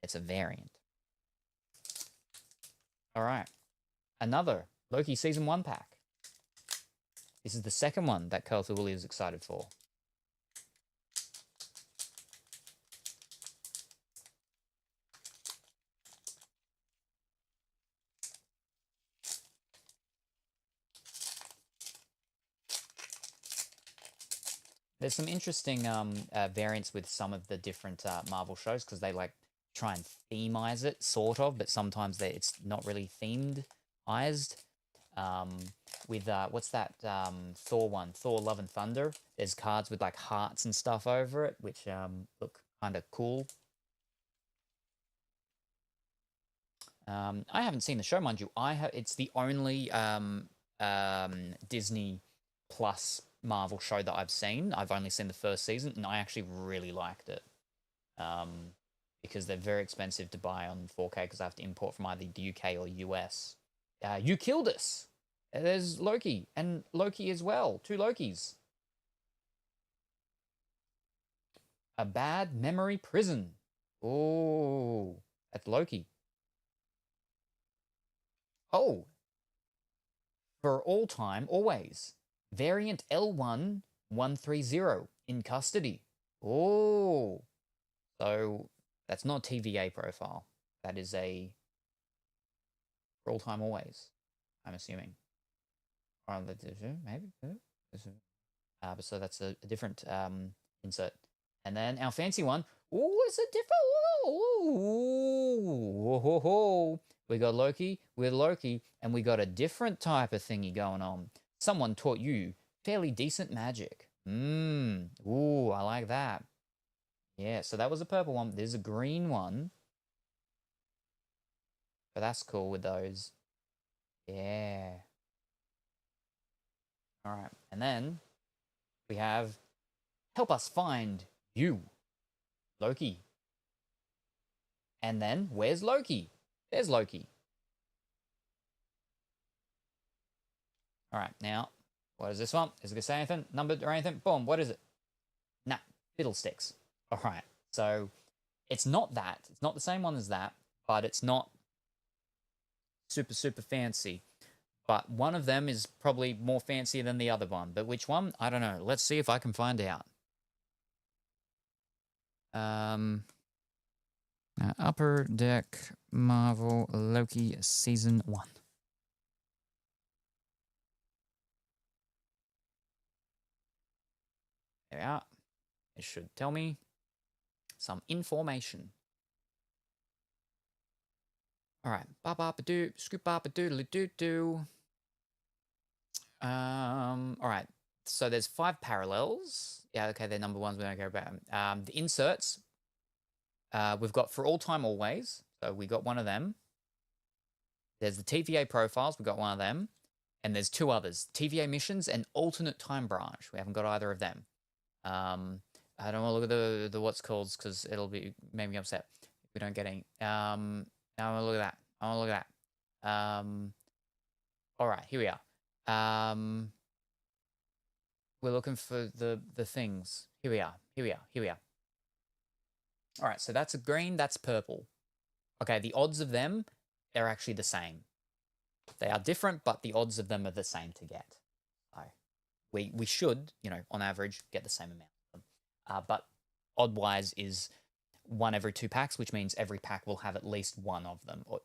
It's a variant. All right. Another Loki Season 1 pack. This is the second one that Carlton Willie is excited for. There's some interesting variants with some of the different Marvel shows because they like try and themize it, sort of, but sometimes it's not really themed-ized. With what's that Thor one? Thor: Love and Thunder. There's cards with like hearts and stuff over it, which look kind of cool. I haven't seen the show, mind you. It's the only Disney Plus Marvel show that I've seen. I've only seen the first season, and I actually really liked it. Because they're very expensive to buy on 4K because I have to import from either the UK or US. You killed us. There's Loki, and Loki as well. 2 Lokis. A Bad Memory Prison. Oh, that's Loki. Oh, for all time, always. Variant L1130 in custody. Oh, so that's not TVA profile. That is a for all time, always, I'm assuming. Or maybe. But so that's a different insert. And then our fancy one. Oh, it's a different. Ooh, we got Loki with Loki, and we got a different type of thingy going on. Someone taught you fairly decent magic. Ooh, I like that. Yeah, so that was a purple one. There's a green one. But that's cool with those. Yeah. All right. And then we have Help Us Find You, Loki. And then where's Loki? There's Loki. All right, now, what is this one? Is it going to say anything? Numbered or anything? Boom, what is it? Nah, fiddlesticks. All right, so it's not that. It's not the same one as that, but it's not super, super fancy. But one of them is probably more fancy than the other one. But which one? I don't know. Let's see if I can find out. Upper Deck Marvel Loki Season 1. There we are. It should tell me some information. All right. Ba-ba-ba-doo, scoop-ba-ba-doodly-doo-doo. All right. So there's 5 parallels. Yeah, okay, they're number ones. We don't care about them. The inserts, we've got For All Time Always. So we got one of them. There's the TVA profiles. We got one of them. And there's 2 others, TVA missions and alternate time branch. We haven't got either of them. I don't want to look at the what's called because it'll be make me upset if we don't get any. I want to look at that. I want to look at that. All right, here we are. We're looking for the things. Here we are. Here we are. Here we are. All right, so that's a green. That's purple. Okay, the odds of them, they're actually the same. They are different, but the odds of them are the same to get. So we should, on average, get the same amount of them. But odd-wise is 1 every 2 packs, which means every pack will have at least 1 of them. Or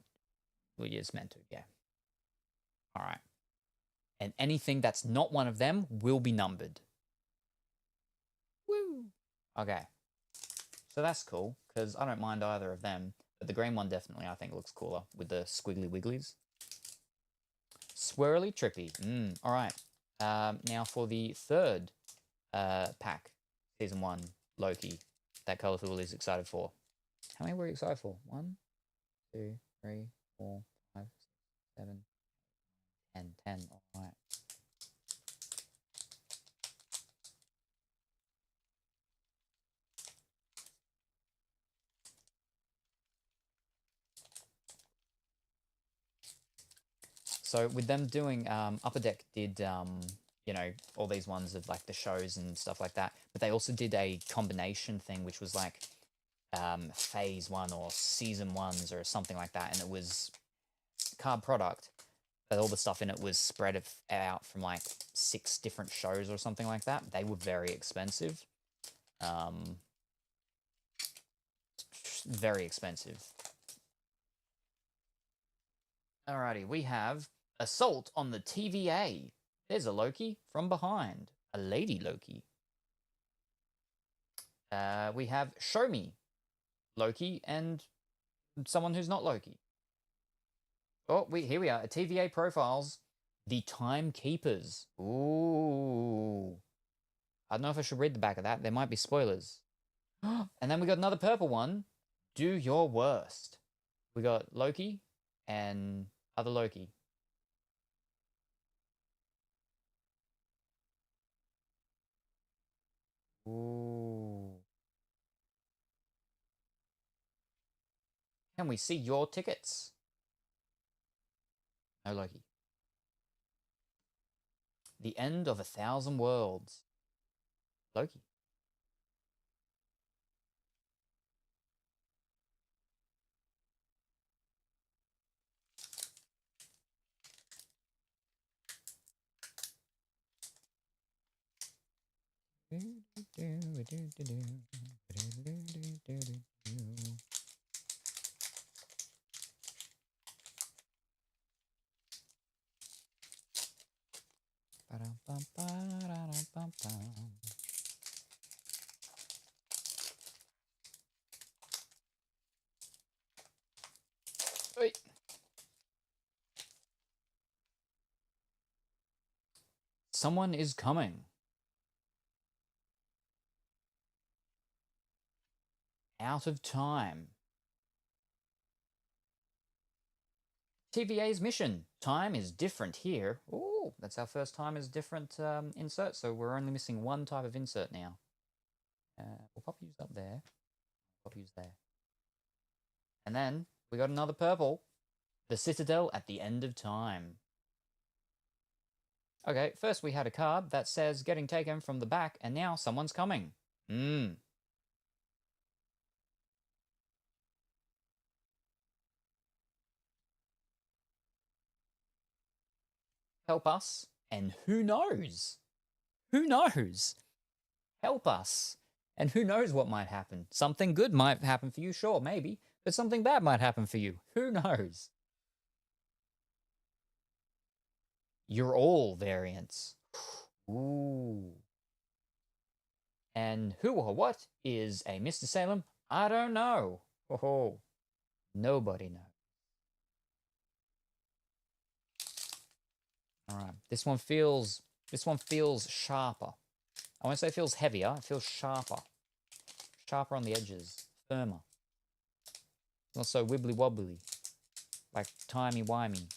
it's meant to, yeah. All right. And anything that's not one of them will be numbered. Woo! Okay. So that's cool, because I don't mind either of them. But the green one definitely, I think, looks cooler with the squiggly wigglies. Swirly trippy. All right. Now for the third pack, Season 1, Loki, that Colorful is excited for. How many were you excited for? 1, 2, 3, 4, 5, 6, 7, 10. All right. So with them doing, Upper Deck did, all these ones of like the shows and stuff like that, but they also did a combination thing, which was like Phase 1 or Season 1s or something like that, and it was card product, but all the stuff in it was spread out from like 6 different shows or something like that. They were very expensive. Very expensive. Alrighty, we have Assault on the TVA. There's a Loki from behind. A lady Loki. We have Show Me Loki and someone who's not Loki. Oh, here we are. A TVA profiles. The Timekeepers. Ooh. I don't know if I should read the back of that. There might be spoilers. And then we got another purple one. Do Your Worst. We got Loki and other Loki. Ooh. Can we see your tickets? No Loki. The End of 1,000 Worlds. Loki. Wait. Someone is coming. Out of Time. TVA's mission. Time is different here. Ooh, that's our first time as different insert, so we're only missing 1 type of insert now. We'll pop use up there. Pop use there. And then we got another purple. The Citadel at the End of Time. Okay, first we had a card that says getting taken from the back, and now someone's coming. Help us, and who knows? Who knows? Help us, and who knows what might happen? Something good might happen for you, sure, maybe, but something bad might happen for you. Who knows? You're all variants. Ooh. And who or what is a Mr. Salem? I don't know. Oh, nobody knows. All right, this one feels sharper. I won't say it feels heavier. It feels sharper, sharper on the edges, firmer. Not so wibbly wobbly, like timey wimey.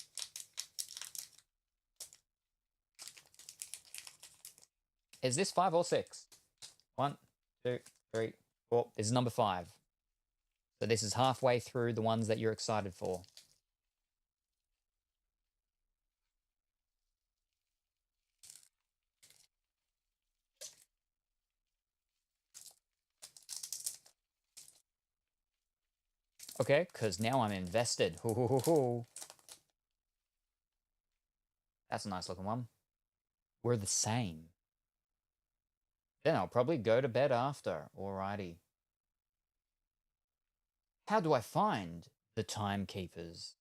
Is this 5 or 6? 1, 2, 3, 4. This is number 5. So this is halfway through the ones that you're excited for. Okay, because now I'm invested. That's a nice looking one. We're the same. Then I'll probably go to bed after. Alrighty. How do I find the timekeepers?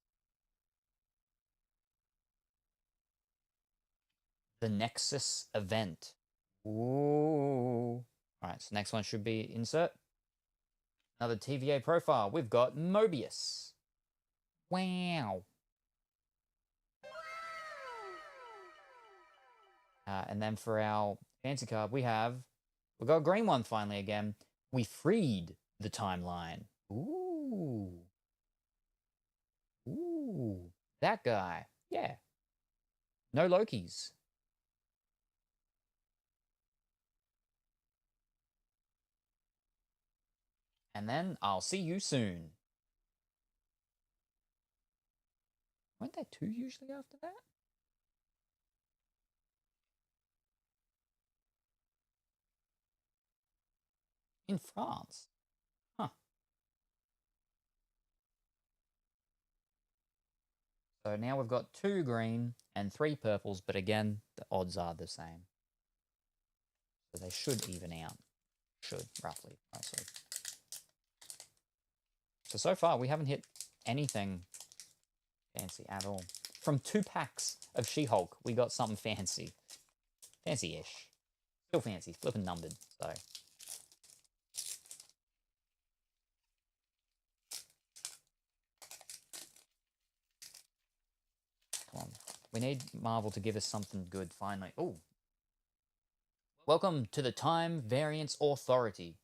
The Nexus event. Ooh. Alright, so next one should be insert. Another TVA profile. We've got Mobius. Wow. And then for our fancy card, we've got a green one finally again. We freed the timeline. Ooh. Ooh. That guy. Yeah. No Lokis. And then I'll see you soon. Weren't there 2 usually after that? In France? Huh. So now we've got 2 green and 3 purples, but again, the odds are the same. So they should even out. Should, roughly, mostly. So far, we haven't hit anything fancy at all. From 2 packs of She-Hulk, we got something fancy. Fancy-ish. Still fancy, flipping numbered, so. Come on. We need Marvel to give us something good, finally. Ooh. Welcome to the Time Variance Authority.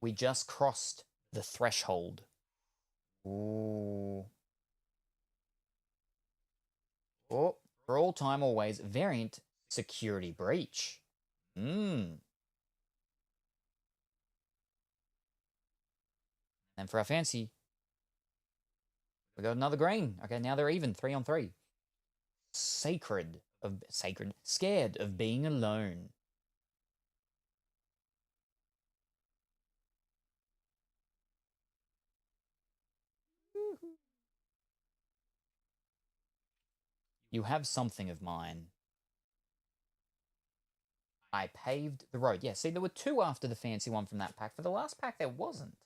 We just crossed the threshold. Ooh. Oh, for all time, always, variant security breach. And for our fancy, we got another green. Okay, now they're even, 3 on 3. Scared of being alone. You have something of mine. I paved the road. Yeah, see, there were 2 after the fancy one from that pack. For the last pack, there wasn't.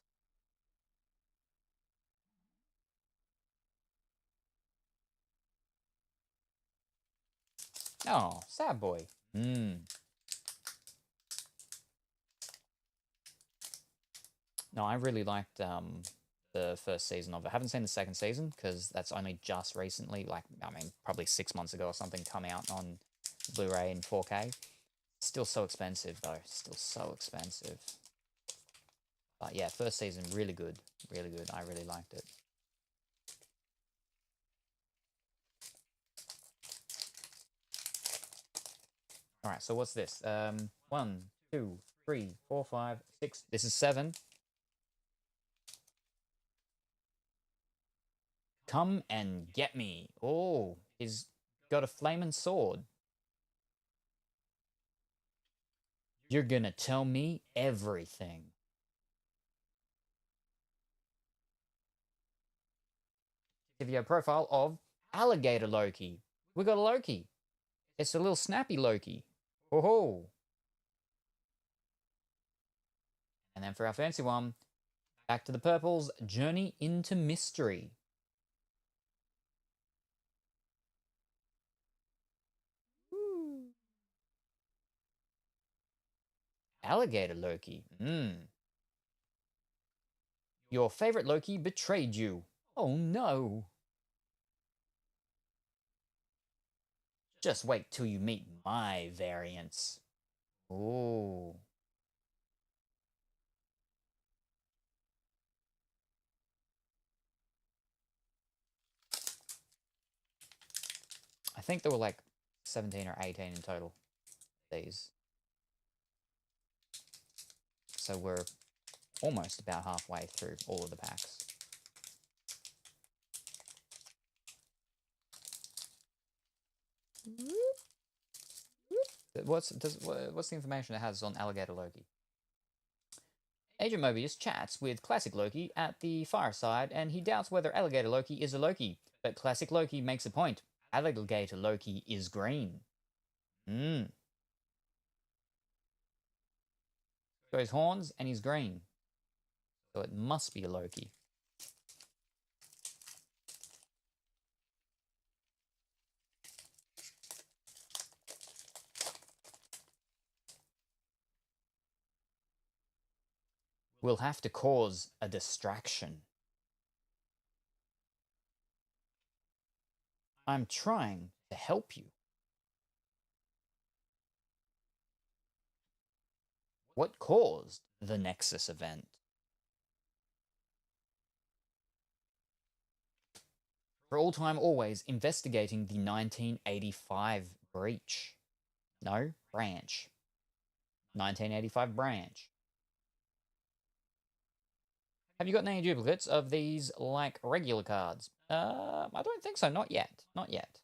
Oh, sad boy. No, I really liked the first season of it. I haven't seen the second season because that's only just recently, like, I mean, probably 6 months ago or something, come out on Blu-ray and 4K. Still so expensive, though. Still so expensive. But yeah, first season, really good. Really good. I really liked it. All right, so what's this? 1, 2, 3, 4, 5, 6. This is 7. Come and get me. Oh, He's got a flaming sword. You're gonna tell me everything. Give you a profile of Alligator Loki. We got a Loki. It's a little snappy Loki. Oh. And then for our fancy one, back to the purples, Journey into Mystery. Ooh. Alligator Loki. Your favorite Loki betrayed you. Oh no. Just wait till you meet my variants. Ooh. I think there were like 17 or 18 in total. These. So we're almost about halfway through all of the packs. What's the information it has on Alligator Loki? Agent Mobius chats with Classic Loki at the fireside, and he doubts whether Alligator Loki is a Loki. But Classic Loki makes a point. Alligator Loki is green. Got his horns, and he's green. So it must be a Loki. We'll have to cause a distraction. I'm trying to help you. What caused the Nexus event? For all time, always investigating the 1985 breach. No, branch. 1985 branch. Have you got any duplicates of these, like, regular cards? I don't think so. Not yet. Not yet.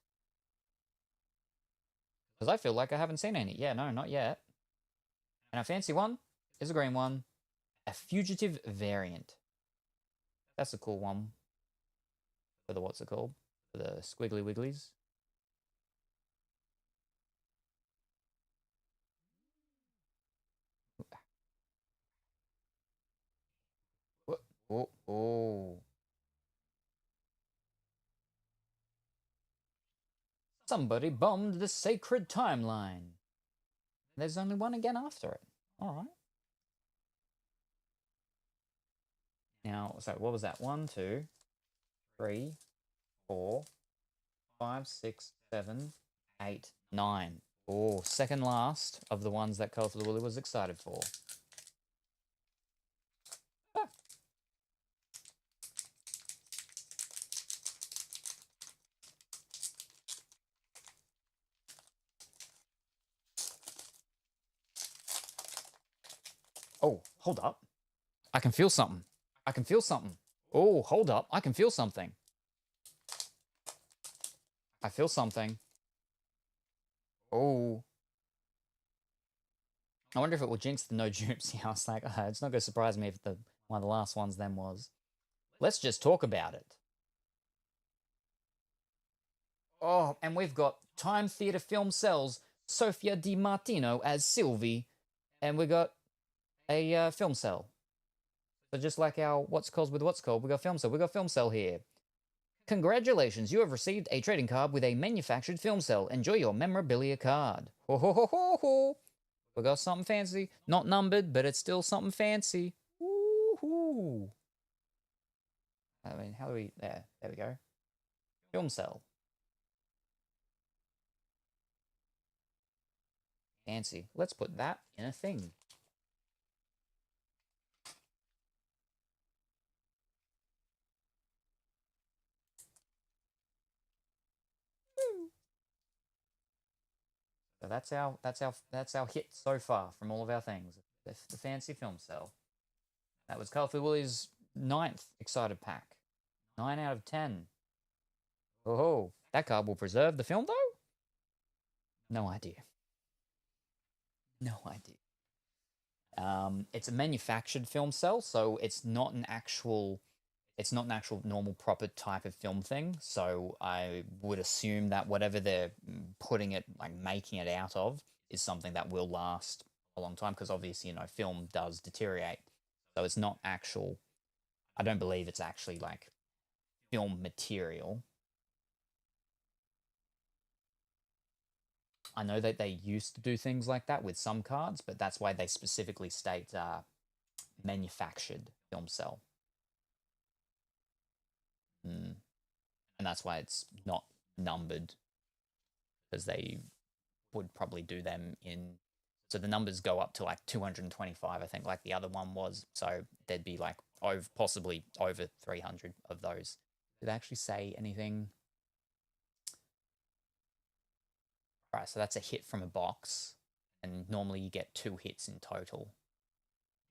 Because I feel like I haven't seen any. Yeah, no, not yet. And a fancy one is a green one. A fugitive variant. That's a cool one. For the, what's it called? For the squiggly wigglies. Oh. Somebody bombed the sacred timeline. There's only one again after it. All right. Now, so what was that? 1, 2, 3, 4, 5, 6, 7, 8, 9. Oh, second last of the ones that Colorful Willy was excited for. Ah. Oh, hold up. I can feel something. I can feel something. Oh, hold up. I can feel something. I feel something. Oh. I wonder if it will jinx the no dupes. Yeah, I was like, it's not going to surprise me if one of the last ones then was. Let's just talk about it. Oh, and we've got Time Theatre Film Cells, Sofia Di Martino as Sylvie, and we got a film cell. So just like our what's called with what's called, we got film cell. We got film cell here. Congratulations, you have received a trading card with a manufactured film cell. Enjoy your memorabilia card. Ho ho ho ho ho. We got something fancy. Not numbered, but it's still something fancy. Woohoo. I mean, how do we... There we go. Film cell. Fancy. Let's put that in a thing. So that's our hit so far from all of our things. The fancy film cell. That was Colorful Willy's 9th excited pack. 9 out of 10. Oh, that card will preserve the film, though? No idea. No idea. It's a manufactured film cell, so it's not an actual normal proper type of film thing. So I would assume that whatever they're putting it, like making it out of, is something that will last a long time, because obviously, film does deteriorate. So it's not actual, I don't believe it's actually like film material. I know that they used to do things like that with some cards, but that's why they specifically state manufactured film cell. And that's why it's not numbered, because they would probably do them in... So the numbers go up to like 225, I think, like the other one was. So there'd be like possibly over 300 of those. Did they actually say anything? All right, so that's a hit from a box, and normally you get 2 hits in total.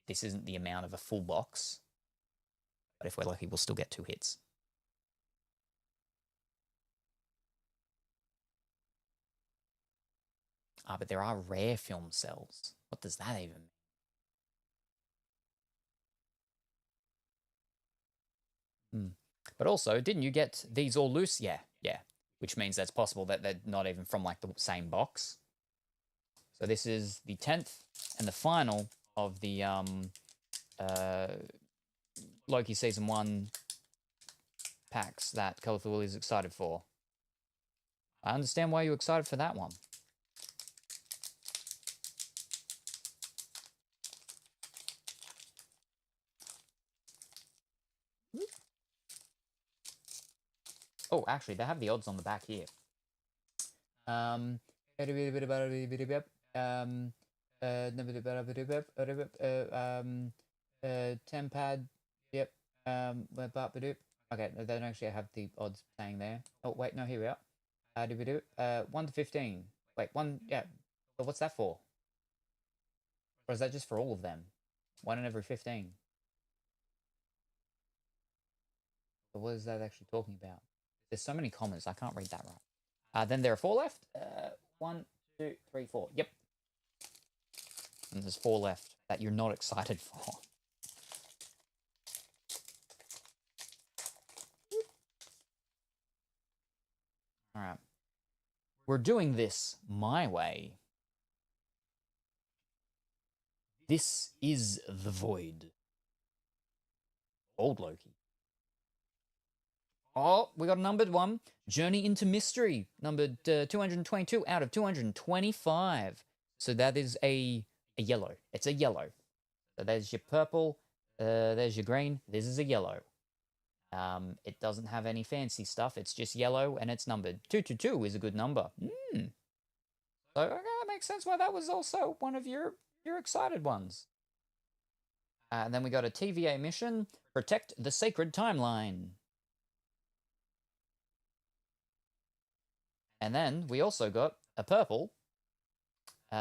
This isn't the amount of a full box, but if we're lucky, we'll still get 2 hits. But there are rare film cells. What does that even mean? But also, didn't you get these all loose? Yeah. Which means that's possible that they're not even from like the same box. So this is the 10th and the final of the Loki Season 1 packs that Colourful Willy is excited for. I understand why you're excited for that one. Oh, actually, they have the odds on the back here. Tempad, yep. Okay, they don't actually have the odds saying there. Oh, wait, no, here we are. 1 to 15. Wait, 1, yeah. But what's that for? Or is that just for all of them? 1 in every 15. But what is that actually talking about? There's so many comments, I can't read that right. Then there are 4 left. 1, 2, 3, 4. Yep. And there's 4 left that you're not excited for. All right. We're doing this my way. This is the Void. Old Loki. Oh, we got a numbered one. Journey into Mystery, numbered 222 out of 225. So that is a yellow. It's a yellow. So there's your purple, there's your green. This is a yellow. It doesn't have any fancy stuff. It's just yellow, and it's numbered. 222 is a good number. So okay, that makes sense why that was also one of your excited ones. And then we got a TVA mission, Protect the Sacred Timeline. And then we also got a purple,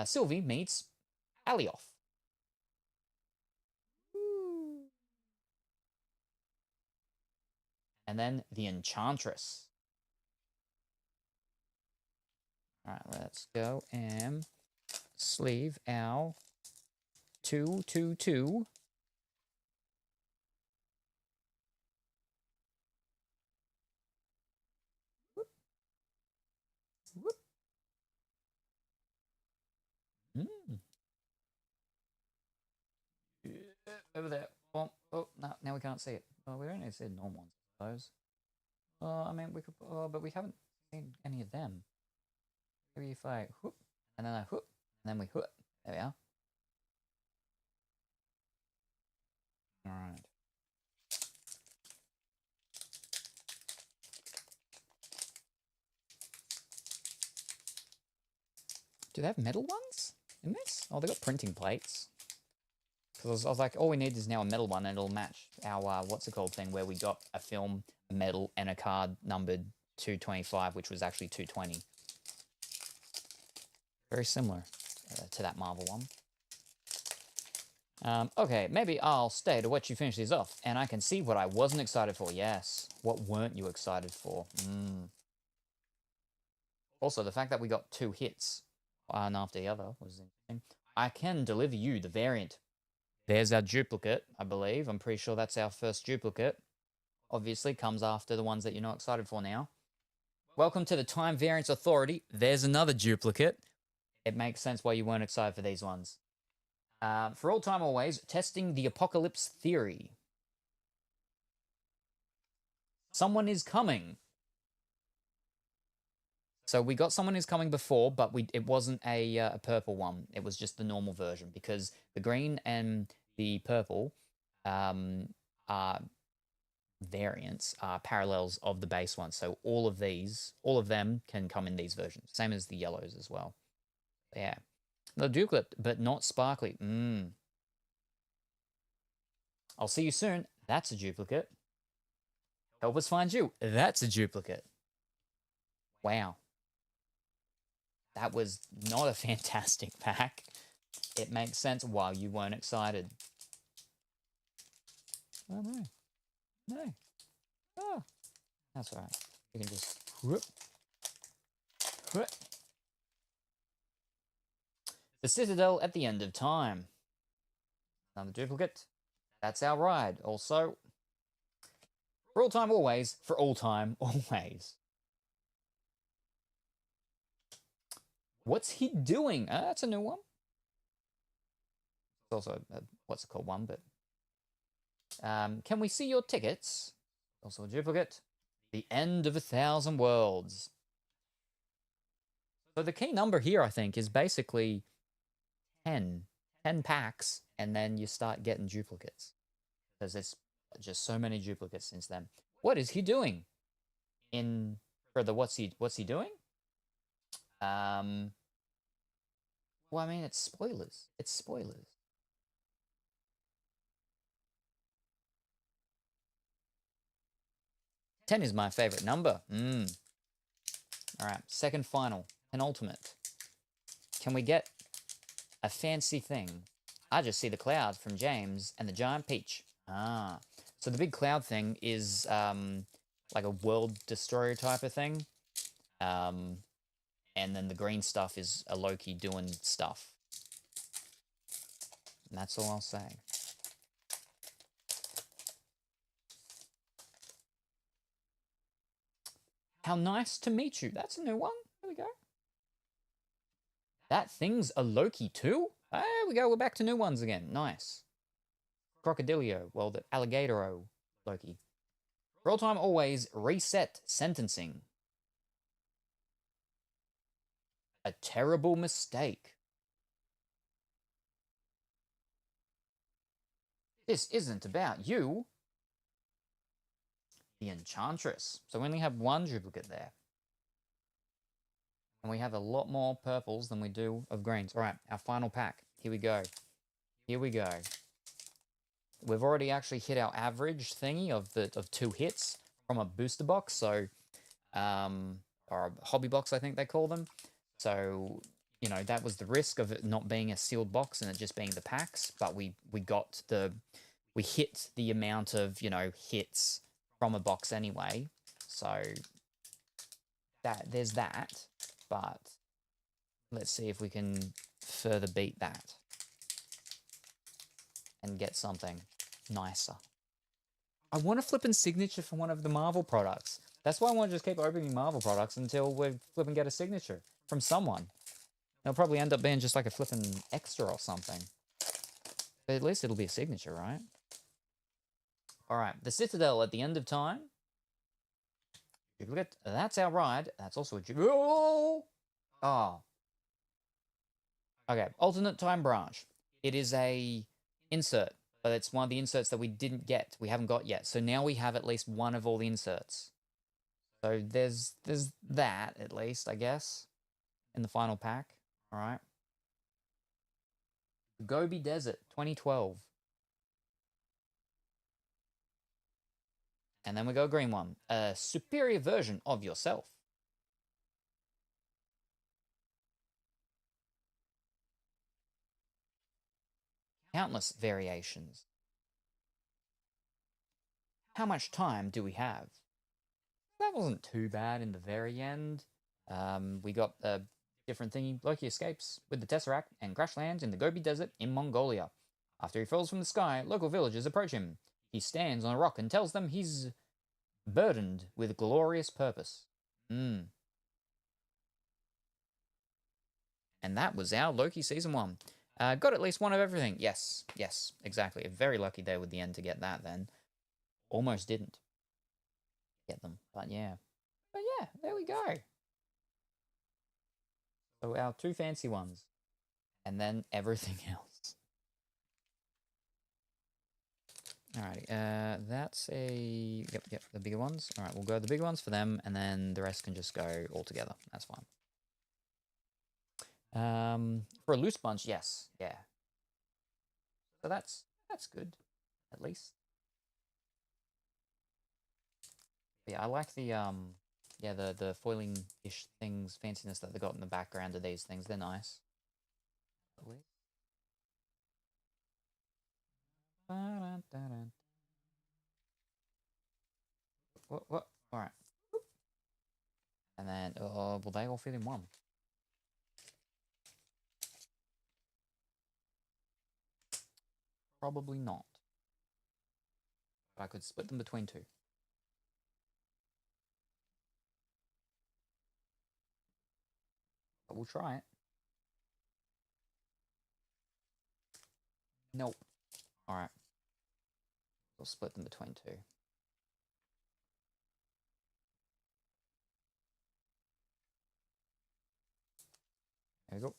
Sylvie meets Alioth. And then the Enchantress. All right, let's go and sleeve our 222. Over there. Oh, no, now we can't see it. Well, we only said normal ones, I suppose. I mean, we could, but we haven't seen any of them. Maybe if I whoop, and then I whoop, and then we whoop. There we are. All right. Do they have metal ones in this? Oh, they got printing plates. Because I was like, all we need is now a metal one, and it'll match our, what's it called thing, where we got a film, a metal, and a card numbered 225, which was actually 220. Very similar to that Marvel one. Okay, maybe I'll stay to watch you finish these off, and I can see what I wasn't excited for. Yes, what weren't you excited for? Also, the fact that we got 2 hits one after the other was interesting. I can deliver you the variant. There's our duplicate, I believe. I'm pretty sure that's our first duplicate. Obviously, comes after the ones that you're not excited for now. Welcome to the Time Variance Authority. There's another duplicate. It makes sense why you weren't excited for these ones. For all time, always, testing the apocalypse theory. Someone is coming. So we got Someone is Coming before, but it wasn't a purple one. It was just the normal version because the green and the purple are variants, are parallels of the base one. So all of them can come in these versions. Same as the yellows as well. Yeah. The duplicate, but not sparkly. I'll see you soon. That's a duplicate. Help us find you. That's a duplicate. Wow. That was not a fantastic pack. It makes sense why you weren't excited. Oh, no. No. Oh. That's all right. You can just... Whoop. Whoop. The Citadel at the End of Time. Another duplicate. That's our ride. Also, for all time, always. For all time, always. What's he doing? That's a new one. It's also a, what's it called one, but... can we see your tickets? Also a duplicate. The End of 1,000 Worlds. So the key number here, I think, is basically 10. 10 packs, and then you start getting duplicates. Because there's just so many duplicates since then. What is he doing? For the what's he doing? Well, I mean, it's spoilers. It's spoilers. Ten is my favorite number. All right, second final, penultimate. Can we get a fancy thing? I just see the cloud from James and the giant peach. So the big cloud thing is like a world destroyer type of thing. And then the green stuff is a Loki doing stuff. And that's all I'll say. How nice to meet you. That's a new one. There we go. That thing's a Loki too? There we go. We're back to new ones again. Nice. Crocodilio. Well, the Alligatoro Loki. For all time, always, reset sentencing. A terrible mistake. This isn't about you. The Enchantress. So we only have one duplicate there. And we have a lot more purples than we do of greens. All right, our final pack. Here we go. Here we go. We've already actually hit our average thingy of 2 hits from a booster box. So, or a hobby box, I think they call them. So, you know, that was the risk of it not being a sealed box and it just being the packs. But we hit the amount of, you know, hits from a box anyway. So there's that. But let's see if we can further beat that and get something nicer. I want to flip in signature for one of the Marvel products. That's why I want to just keep opening Marvel products until we flip and get a signature from someone. It'll probably end up being just like a flipping extra or something. But at least it'll be a signature, right? All right, the Citadel at the End of Time. Duplicate. That's our ride. That's also a duplicate. Oh. Okay, alternate time branch. It is a insert, but it's one of the inserts that we didn't get. We haven't got yet. So now we have at least one of all the inserts. So there's that, at least, I guess, in the final pack. All right. Gobi Desert 2012. And then we go green one. A superior version of yourself. Countless variations. How much time do we have? That wasn't too bad in the very end. We got a different thingy. Loki escapes with the Tesseract and crash lands in the Gobi Desert in Mongolia. After he falls from the sky, local villagers approach him. He stands on a rock and tells them he's burdened with glorious purpose. And that was our Loki Season 1. Got at least one of everything. Yes, exactly. A very lucky day with the end to get that then. Almost didn't get them, but yeah. But yeah, there we go. So our 2 fancy ones. And then everything else. Alrighty, that's a... Yep, the bigger ones. Alright, we'll go the bigger ones for them, and then the rest can just go all together. That's fine. For a loose bunch, yes, yeah. So that's good, at least. Yeah, I like the the foiling-ish things, fanciness that they got in the background of these things. They're nice. At least. What? All right. And then, will they all fit in one? Probably not. But I could split them between 2. But we'll try it. Nope. Alright. We'll split them between 2. There we go.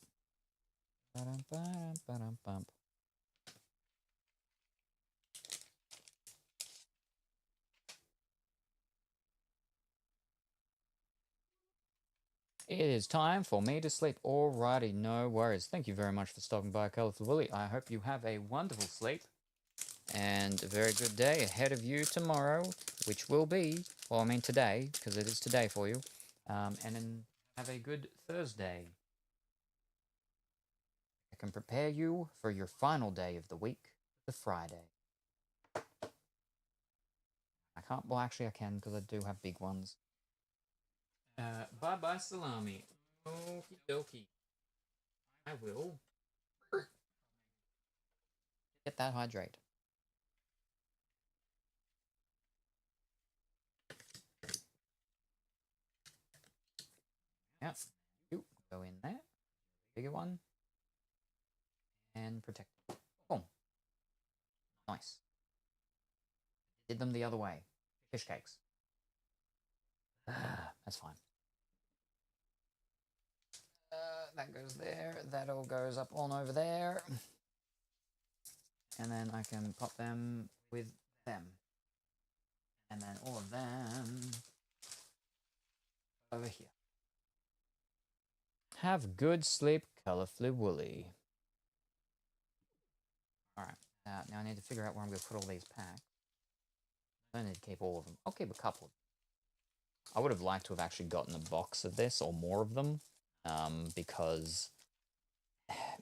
It is time for me to sleep. Alrighty, no worries. Thank you very much for stopping by, Colourful Willy. I hope you have a wonderful sleep and a very good day ahead of you tomorrow, which will be, well, I mean today, because it is today for you, and then have a good Thursday. I can prepare you for your final day of the week, the Friday. I can't, well, actually I can, because I do have big ones. Bye-bye, salami. Okie dokie. I will get that hydrate. Yep. You go in there. Bigger one. And protect. Boom. Nice. Did them the other way. Fish cakes. That's fine. That goes there. That all goes up on over there. And then I can pop them with them. And then all of them over here. Have good sleep, Colourfully Woolly. Alright, now I need to figure out where I'm going to put all these packs. I don't need to keep all of them. I'll keep a couple of them. I would have liked to have actually gotten a box of this, or more of them, because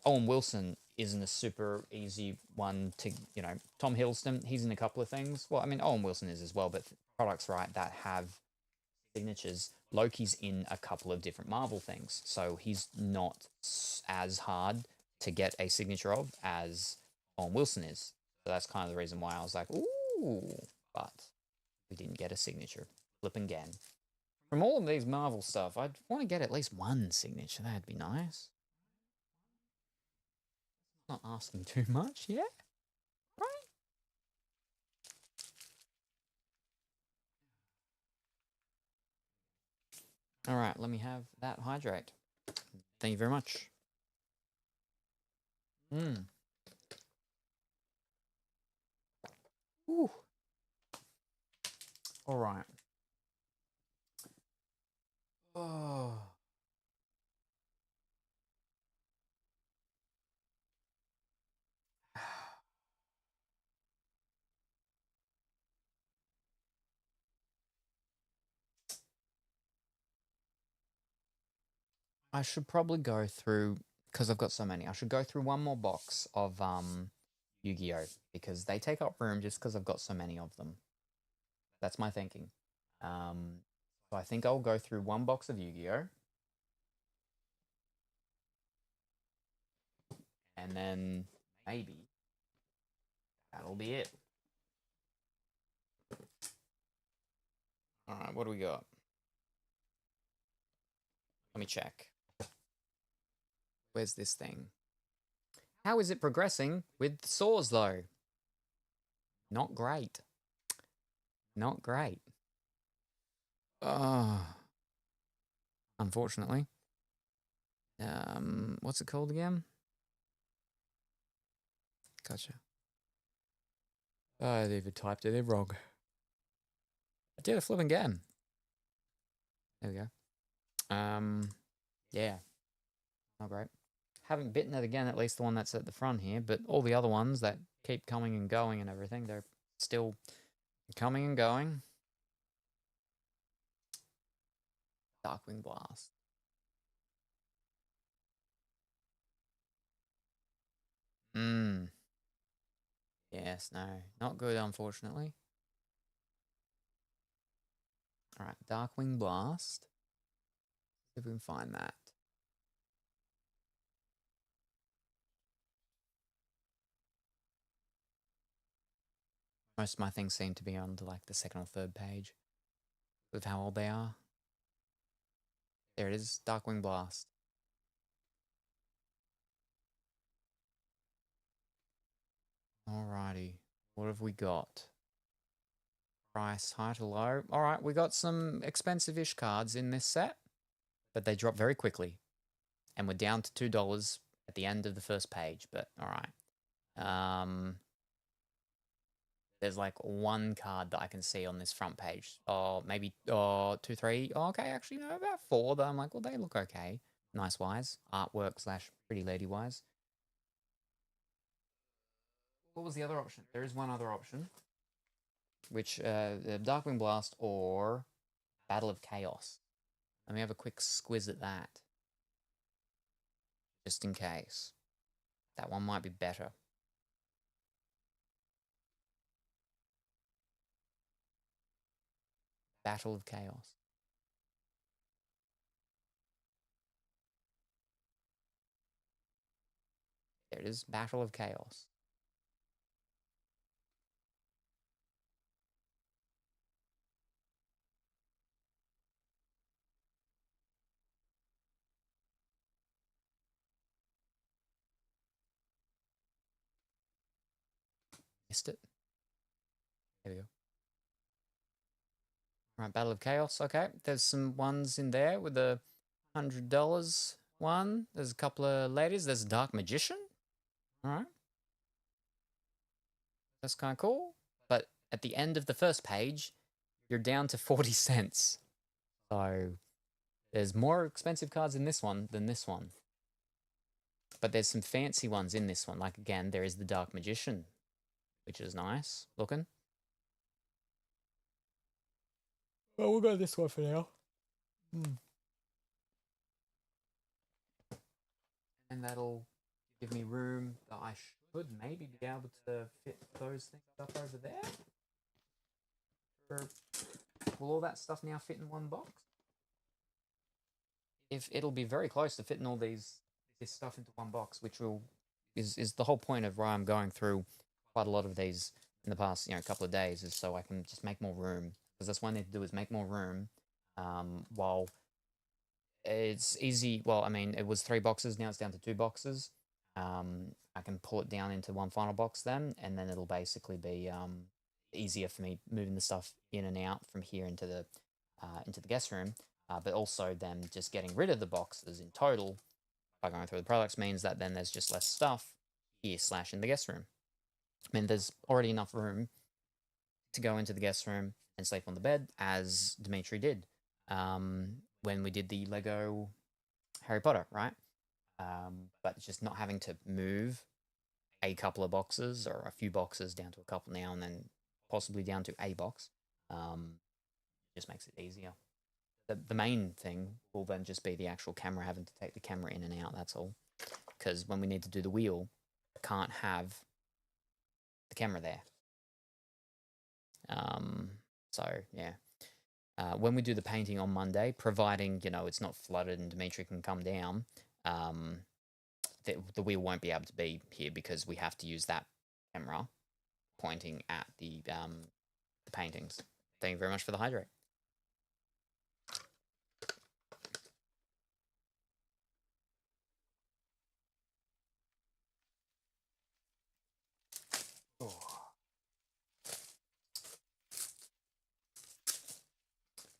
Owen Wilson isn't a super easy one to, you know, Tom Hiddleston, he's in a couple of things. Well, I mean, Owen Wilson is as well, but products, right, that have signatures. Loki's in a couple of different Marvel things, so he's not as hard to get a signature of as Owen Wilson is. So that's kind of the reason why I was like, ooh, but we didn't get a signature. Flip again. From all of these Marvel stuff, I'd want to get at least one signature. That'd be nice. Not asking too much, yeah? Right? Alright, let me have that hydrate. Thank you very much. Ooh. Alright. Oh. I should probably go through, because I've got so many, I should go through one more box of YuGiOh, because they take up room just because I've got so many of them. That's my thinking. So I think I'll go through one box of YuGiOh, And then maybe that'll be it. Alright, what do we got? Let me check. Where's this thing? How is it progressing with saws, though? Not great. Not great. Unfortunately. What's it called again? Gotcha. I even typed it in wrong. I did a flipping game. There we go. Yeah. Not great. Haven't bitten it again, at least the one that's at the front here, but all the other ones that keep coming and going and everything, they're still coming and going. Darkwing Blast. Yes, no. Not good, unfortunately. Alright, Darkwing Blast. See if we can find that. Most of my things seem to be on to like the second or third page with how old they are. There it is, Darkwing Blast. Alrighty, what have we got? Price, high to low. Alright, we got some expensive-ish cards in this set, but they drop very quickly. And we're down to $2 at the end of the first page, but alright. There's like one card that I can see on this front page. Oh, maybe 2, 3. Oh, okay, actually, no, about 4 that I'm like, well, they look okay. Nice-wise. Artwork / pretty lady-wise. What was the other option? There is one other option, which Darkwing Blast or Battle of Chaos. Let me have a quick squiz at that, just in case. That one might be better. Battle of Chaos. There it is, Battle of Chaos. Missed it. There we go. Right, Battle of Chaos. Okay, there's some ones in there with a $100 one. There's a couple of ladies. There's a Dark Magician. All right. That's kind of cool. But at the end of the first page, you're down to 40 cents. So there's more expensive cards in this one than this one. But there's some fancy ones in this one. Like, again, there is the Dark Magician, which is nice looking. Well, we'll go this one for now. And that'll give me room that I should maybe be able to fit those things up over there. Or will all that stuff now fit in one box? If it'll be very close to fitting all this stuff into one box, which is the whole point of why I'm going through quite a lot of these in the past, couple of days, is so I can just make more room. Because that's what I need to do, is make more room, while it's easy. Well, I mean, it was 3 boxes, now it's down to 2 boxes. I can pull it down into one final box then, and then it'll basically be easier for me moving the stuff in and out from here into the guest room, but also then just getting rid of the boxes in total by going through the products means that then there's just less stuff here / in the guest room. I mean, there's already enough room to go into the guest room and sleep on the bed, as Dimitri did when we did the Lego Harry Potter, right? But just not having to move a couple of boxes or a few boxes down to a couple now and then possibly down to a box just makes it easier. The main thing will then just be the actual camera, having to take the camera in and out, that's all. Because when we need to do the wheel, I can't have the camera there. So, yeah. When we do the painting on Monday, providing, it's not flooded and Dimitri can come down, the wheel won't be able to be here because we have to use that camera pointing at the paintings. Thank you very much for the hydrate.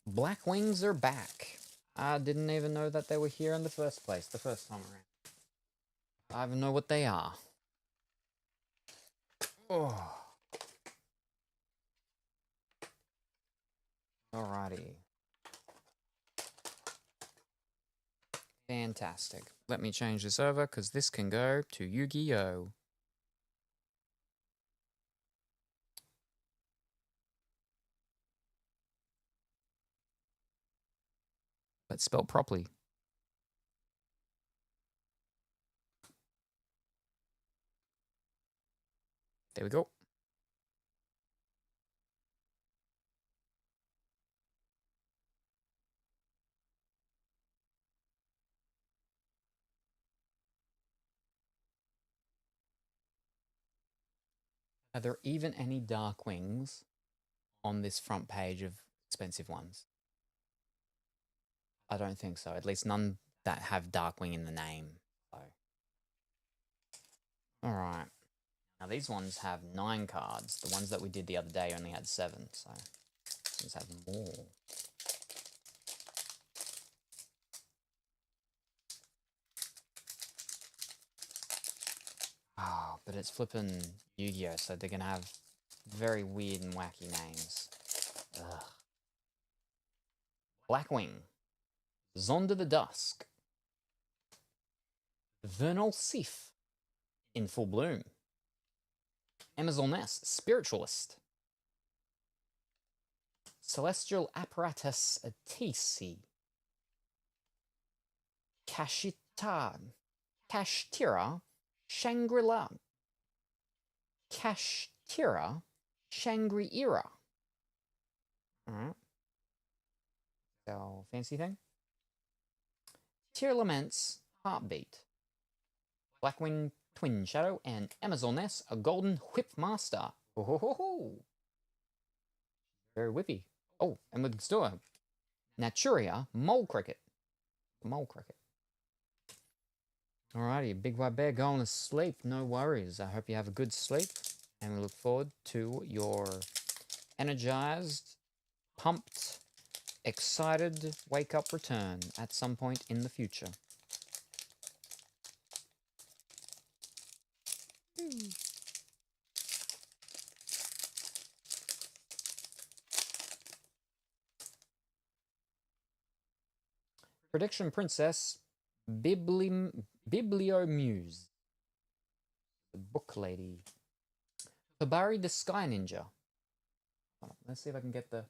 Black Wings are back. I didn't even know that they were here in the first place, the first time around. I don't even know what they are. Oh. Alrighty. Fantastic. Let me change this over, because this can go to YuGiOh. But spelled properly. There we go. Are there even any dark wings on this front page of expensive ones? I don't think so. At least none that have Darkwing in the name. So. Alright. Now these ones have 9 cards. The ones that we did the other day only had 7, so these have more. Oh, but it's flipping YuGiOh, so they're gonna have very weird and wacky names. Ugh. Blackwing. Zonda the Dusk. Vernal Sif in full bloom. Amazoness, Spiritualist. Celestial Apparatus TC. Kashtira, Shangri-La. Kashtira, Shangri-Ira. Alright. So, fancy thing. Tearlament's Heartbeat. Blackwing Twin Shadow and Amazoness, a Golden Whip Master. Ho ho ho ho! Very whippy. Oh, and with Gstoa. Naturia, Mole Cricket. Mole Cricket. Alrighty, Big White Bear going to sleep. No worries. I hope you have a good sleep. And we look forward to your energized, pumped, excited wake-up return at some point in the future. Prediction Princess, Bibliomuse, the book lady. Tabari the Sky Ninja. Let's see if I can get the...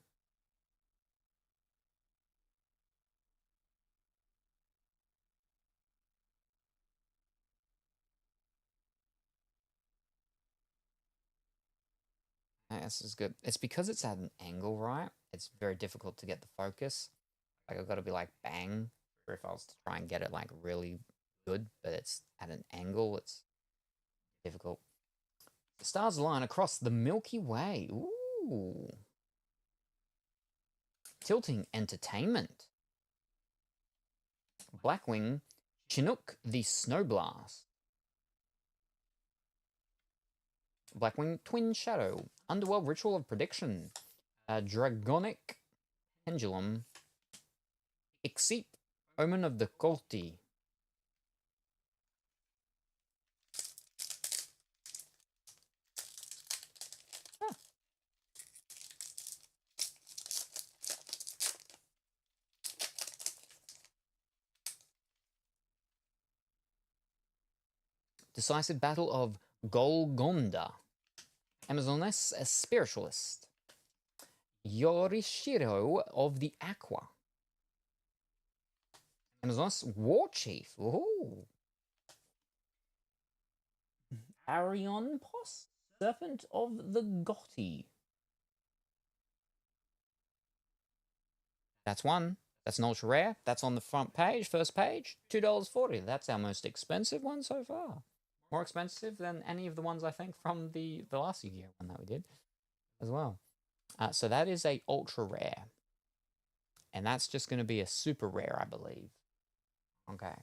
This is good. It's because it's at an angle, right? It's very difficult to get the focus. Like, I've got to be like, bang, or if I was to try and get it like really good, but it's at an angle, it's difficult. The stars align across the Milky Way. Ooh. Tilting Entertainment. Blackwing, Chinook the Snowblast. Blackwing Twin Shadow, Underworld Ritual of Prediction, Dragonic Pendulum, Exceep, Omen of the Kolti. Ah. Decisive Battle of Golgonda. Amazoness, a Spiritualist. Yorishiro of the Aqua. Amazoness, War Chief. Ooh. Arion Pos, Serpent of the Gothi. That's one. That's an ultra rare. That's on the front page, first page, $2.40. That's our most expensive one so far. More expensive than any of the ones, I think, from the last YuGiOh one that we did as well. So that is a ultra rare. And that's just going to be a super rare, I believe. Okay.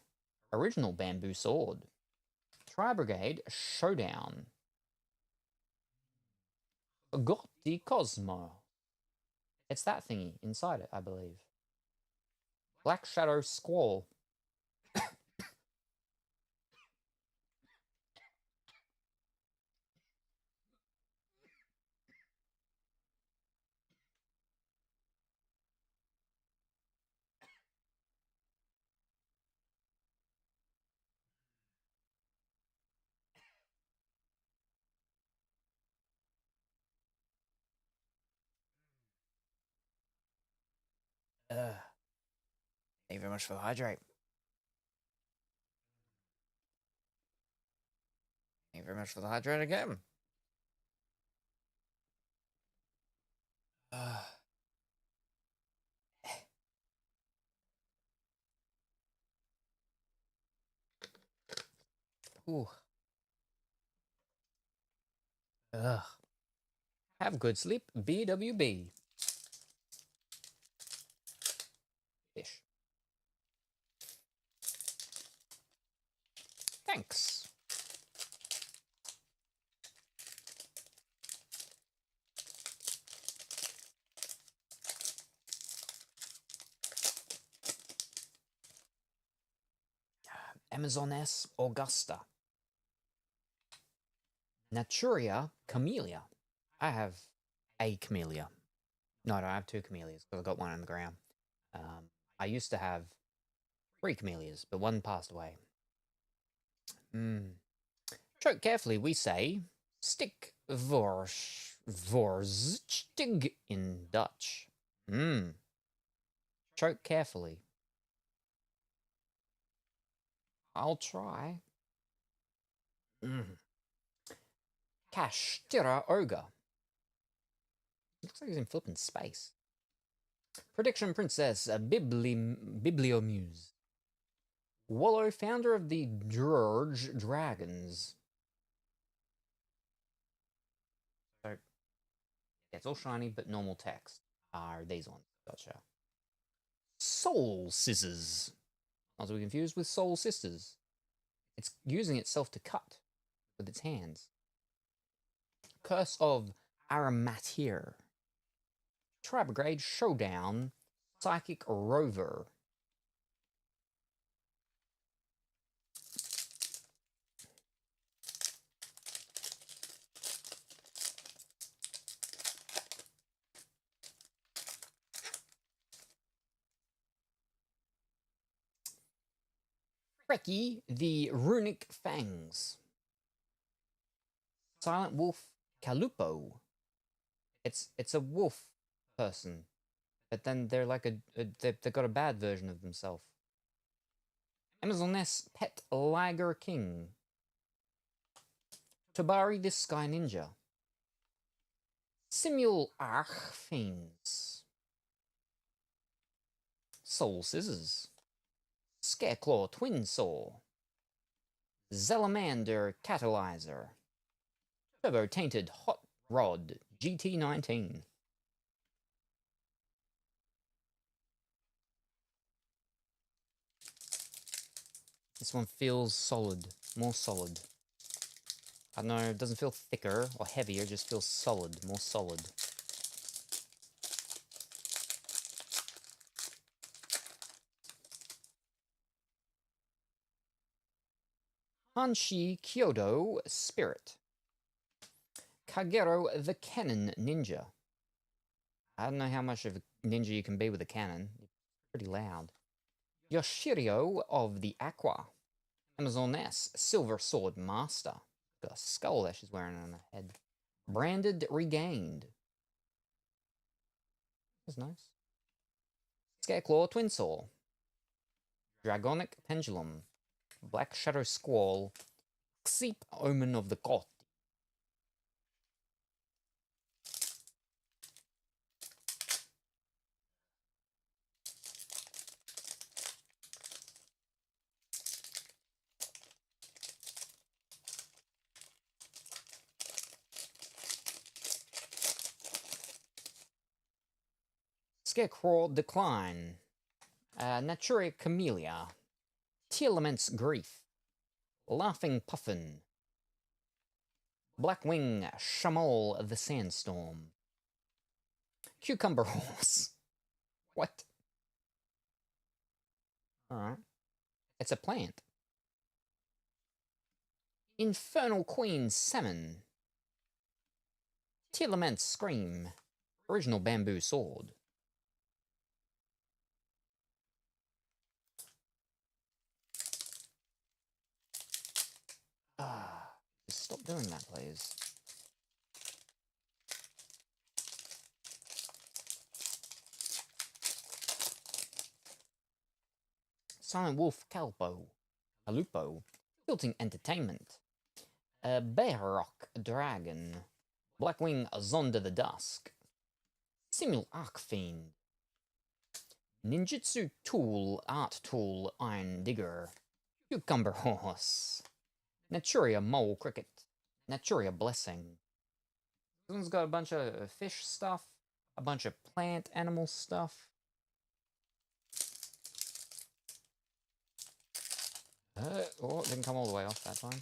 Original bamboo sword. Tri-Brigade Showdown. Gotti Cosmo. It's that thingy inside it, I believe. Black Shadow Squall. Thank you very much for the hydrate. Thank you very much for the hydrate again. Ooh. Ugh. Have good sleep, BWB. Fish. Thanks. Amazoness Augusta. Naturia Camellia. I have a camellia. No, I don't have two camellias because I got one on the ground. I used to have 3 camellias, but one passed away. Choke carefully, we say. Stick voorzichtig in Dutch. Choke carefully. I'll try. Kashtira Ogre. Looks like he's in flippin' space. Prediction Princess, Bibliomuse. Wallow, founder of the Dirge Dragons. So, yeah, it's all shiny, but normal text are these ones. Gotcha. Soul Scissors. Not to be confused with Soul Sisters. It's using itself to cut with its hands. Curse of Aramatir. Tri-Brigade Showdown. Psychic Rover. Freki, the Runic Fangs. Silent Wolf Kalupo. It's a wolf person, but then they're like they've got a bad version of themselves. Amazoness Pet Liger King. Tabari the Sky Ninja. Simul Archfiends. Soul Scissors. Scareclaw Twin Saw. Zelamander Catalyzer. Turbo Tainted Hot Rod GT19. This one feels solid, more solid. I don't know, it doesn't feel thicker or heavier, it just feels solid, more solid. Hanshi Kyoto Spirit. Kagero the Cannon Ninja. I don't know how much of a ninja you can be with a cannon. It's pretty loud. Yoshirio of the Aqua. Amazoness Silver Sword Master. Got a skull that she's wearing on her head. Branded Regained. That's nice. Scareclaw Twin Saw. Dragonic Pendulum. Black Shadow Squall. Xeep Omen of the Goth. Scarecrow Decline, Natura Camellia, Telements Grief, Laughing Puffin, Blackwing Shamal the Sandstorm, Cucumber Horse. What? Alright. It's a plant. Infernal Queen Salmon, Telements Scream, Original Bamboo Sword. Just stop doing that, please. Silent Wolf Calupo, Tilting Entertainment, Bearrock Dragon, Blackwing Zonda the Dusk, Simul Arcfiend, Ninjutsu Tool, Art Tool, Iron Digger, Cucumber Horse, Naturia Mole Cricket, Naturia Blessing. This one's got a bunch of fish stuff, a bunch of plant animal stuff. Oh, it didn't come all the way off that time.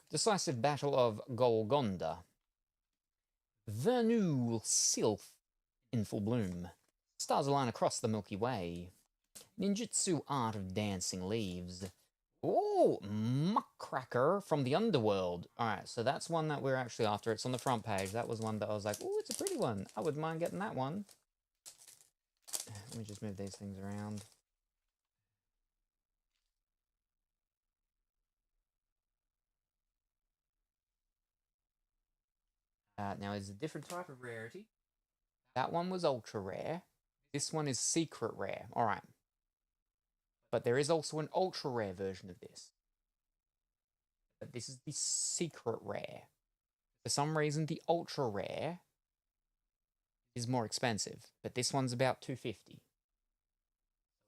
Decisive Battle of Golgonda. Vernal Sylph in full bloom. Stars align across the Milky Way. Ninjutsu Art of Dancing Leaves. Oh, Muckracker from the Underworld. Alright, so that's one that we're actually after. It's on the front page. That was one that I was like, oh, it's a pretty one. I wouldn't mind getting that one. Let me just move these things around. Now, it's a different type of rarity. That one was ultra rare. This one is secret rare. Alright. But there is also an ultra rare version of this. But this is the secret rare. For some reason, the ultra rare is more expensive. But this one's about $2.50.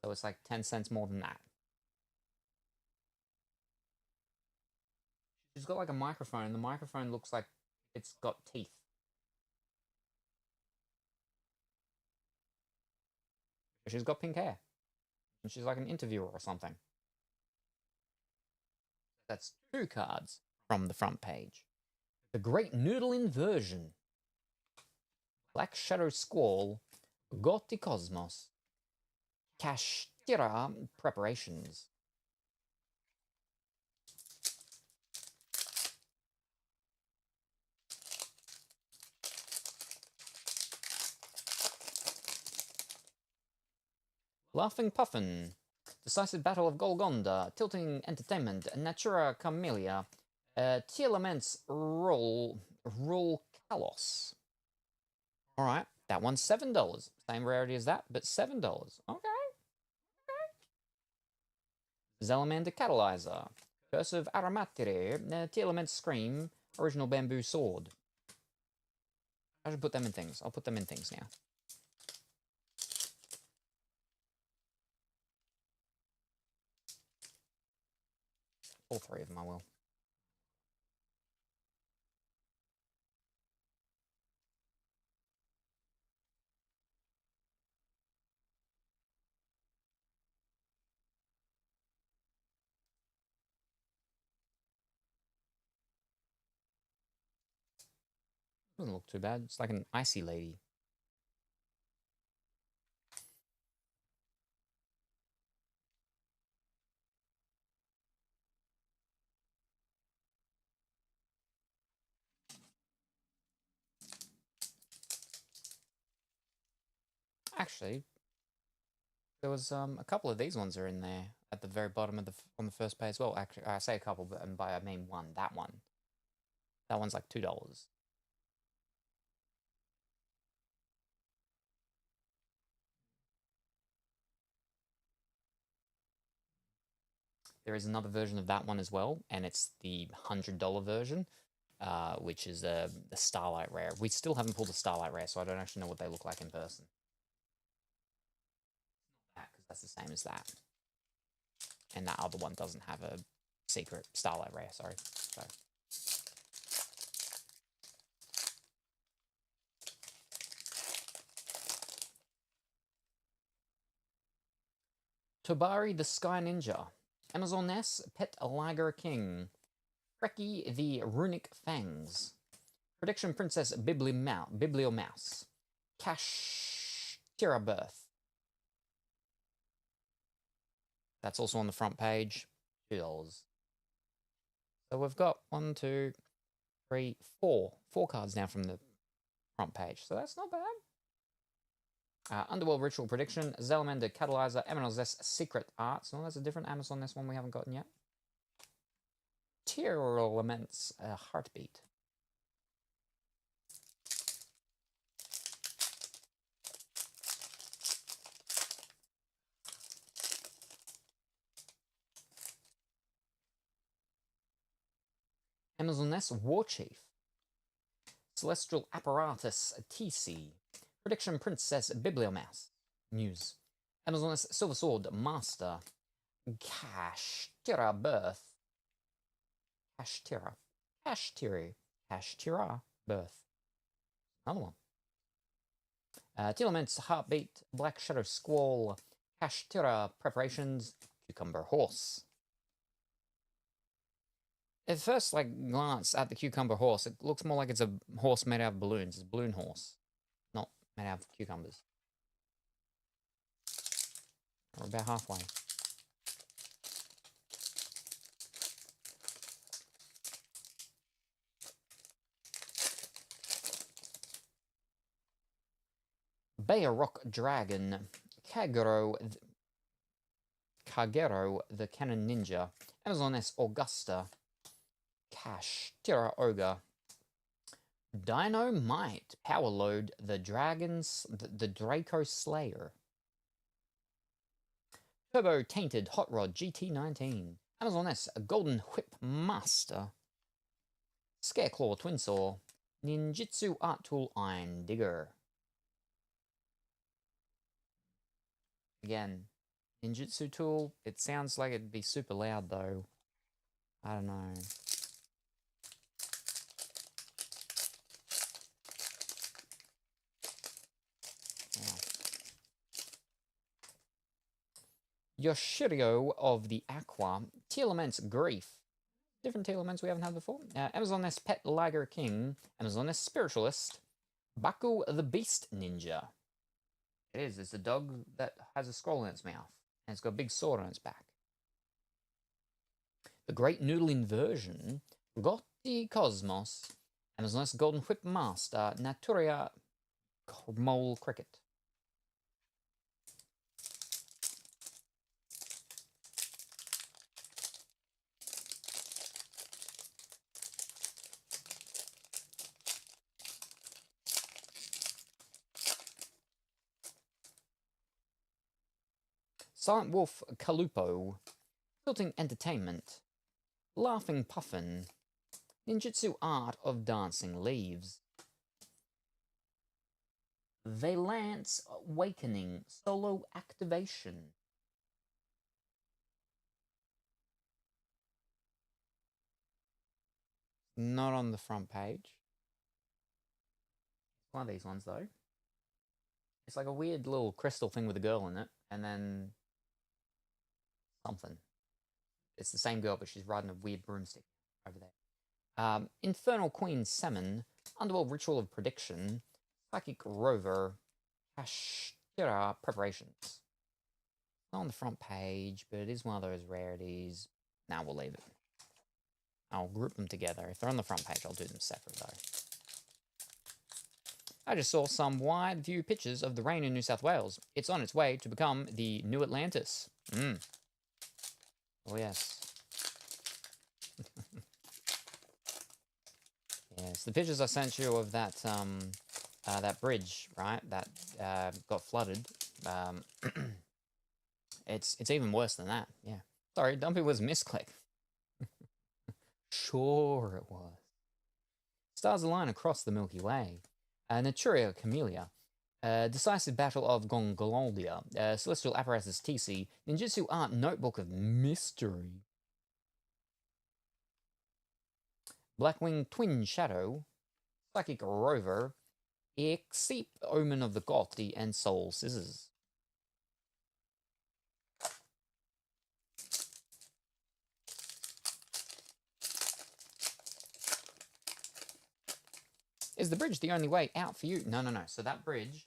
So it's like 10 cents more than that. She's got like a microphone, and the microphone looks like it's got teeth. She's got pink hair. And she's like an interviewer or something. That's 2 cards from the front page. The Great Noodle Inversion. Black Shadow Squall. Gotti Cosmos. Kashtira Preparations. Laughing Puffin, Decisive Battle of Golgonda, Tilting Entertainment, Natura Camellia, Telements Roll Kalos. Alright, that one's $7. Same rarity as that, but $7. Okay. Zelamander Catalyzer, Curse of Aramatire, Telements Scream, Original Bamboo Sword. I should put them in things. I'll put them in things now. All 3 of them I will. Doesn't look too bad. It's like an icy lady. Actually, there was a couple of these ones are in there at the very bottom of on the first page as well. Actually, I say a couple, but by I mean one. That one. That one's like $2. There is another version of that one as well, and it's the $100 version, which is the Starlight Rare. We still haven't pulled the Starlight Rare, so I don't actually know what they look like in person. Because that's the same as that. And that other one doesn't have a secret, starlight rare, sorry. So. Tobari the Sky Ninja, Amazon Ness, Pet Liger King, Reki the Runic Fangs, Prediction Princess Bibliomouse, Cash Birth. That's also on the front page, $2. So we've got 1, 2, 3, 4 cards now from the front page, so that's not bad. Underworld Ritual Prediction, Zelamander Catalyzer, Amazon Nest Secret Art. So that's a different Amazon Nest one we haven't gotten yet. Tearlaments Heartbeat. Amazon Nest Warchief. Celestial Apparatus TC. Prediction Princess Bibliomouse. News. Amazoness Silver Sword Master. Cash Birth. Cash Birth. Another one. Telements Heartbeat. Black Shadow Squall. Cash Preparations. Cucumber Horse. At first, glance at the Cucumber Horse, it looks more like it's a horse made out of balloons. It's a balloon horse. Not made out of cucumbers. We're about halfway. Bayer Rock Dragon, Kagero the Cannon Ninja, Amazon S Augusta, Cash Terra Ogre, Dynamite Power Load the Draco Slayer, Turbo Tainted Hot Rod GT19, Amazon S Golden Whip Master, Scareclaw Twin Saw, Ninjutsu Art Tool Iron Digger. Again, ninjutsu tool, it sounds like it'd be super loud though. I don't know. Yeah. YuGiOh of the Aqua, Telements Grief. Different Telements we haven't had before. Amazon S Pet Liger King, Amazon S Spiritualist, Baku the Beast Ninja. It is. It's a dog that has a scroll in its mouth. And it's got a big sword on its back. The Great Noodle Inversion. Gotti Cosmos. Amazon's Golden Whip Master. Naturia Mole Cricket. Silent Wolf Kalupo, Tilting Entertainment, Laughing Puffin, Ninjutsu Art of Dancing Leaves, Valance Awakening Solo Activation, not on the front page. One of these ones though. It's like a weird little crystal thing with a girl in it, and then something. It's the same girl, but she's riding a weird broomstick over there. Infernal Queen Salmon, Underworld Ritual of Prediction, Psychic Rover, Kashira Preparations. Not on the front page, but it is one of those rarities. Now we'll leave it. I'll group them together. If they're on the front page, I'll do them separate though. I just saw some wide view pictures of the rain in New South Wales. It's on its way to become the new Atlantis. Oh, yes. Yes, the pictures I sent you of that that bridge, right, that got flooded. It's even worse than that, yeah. Sorry, Dumpy was misclick. Sure it was. Stars align across the Milky Way. Naturia Camellia. Decisive Battle of Gongoldia, Celestial Apparatus TC, Ninjutsu Art Notebook of Mystery, Blackwing Twin Shadow, Psychic Rover, Exceep Omen of the Gothi, and Soul Scissors. Is the bridge the only way out for you? No. So that bridge,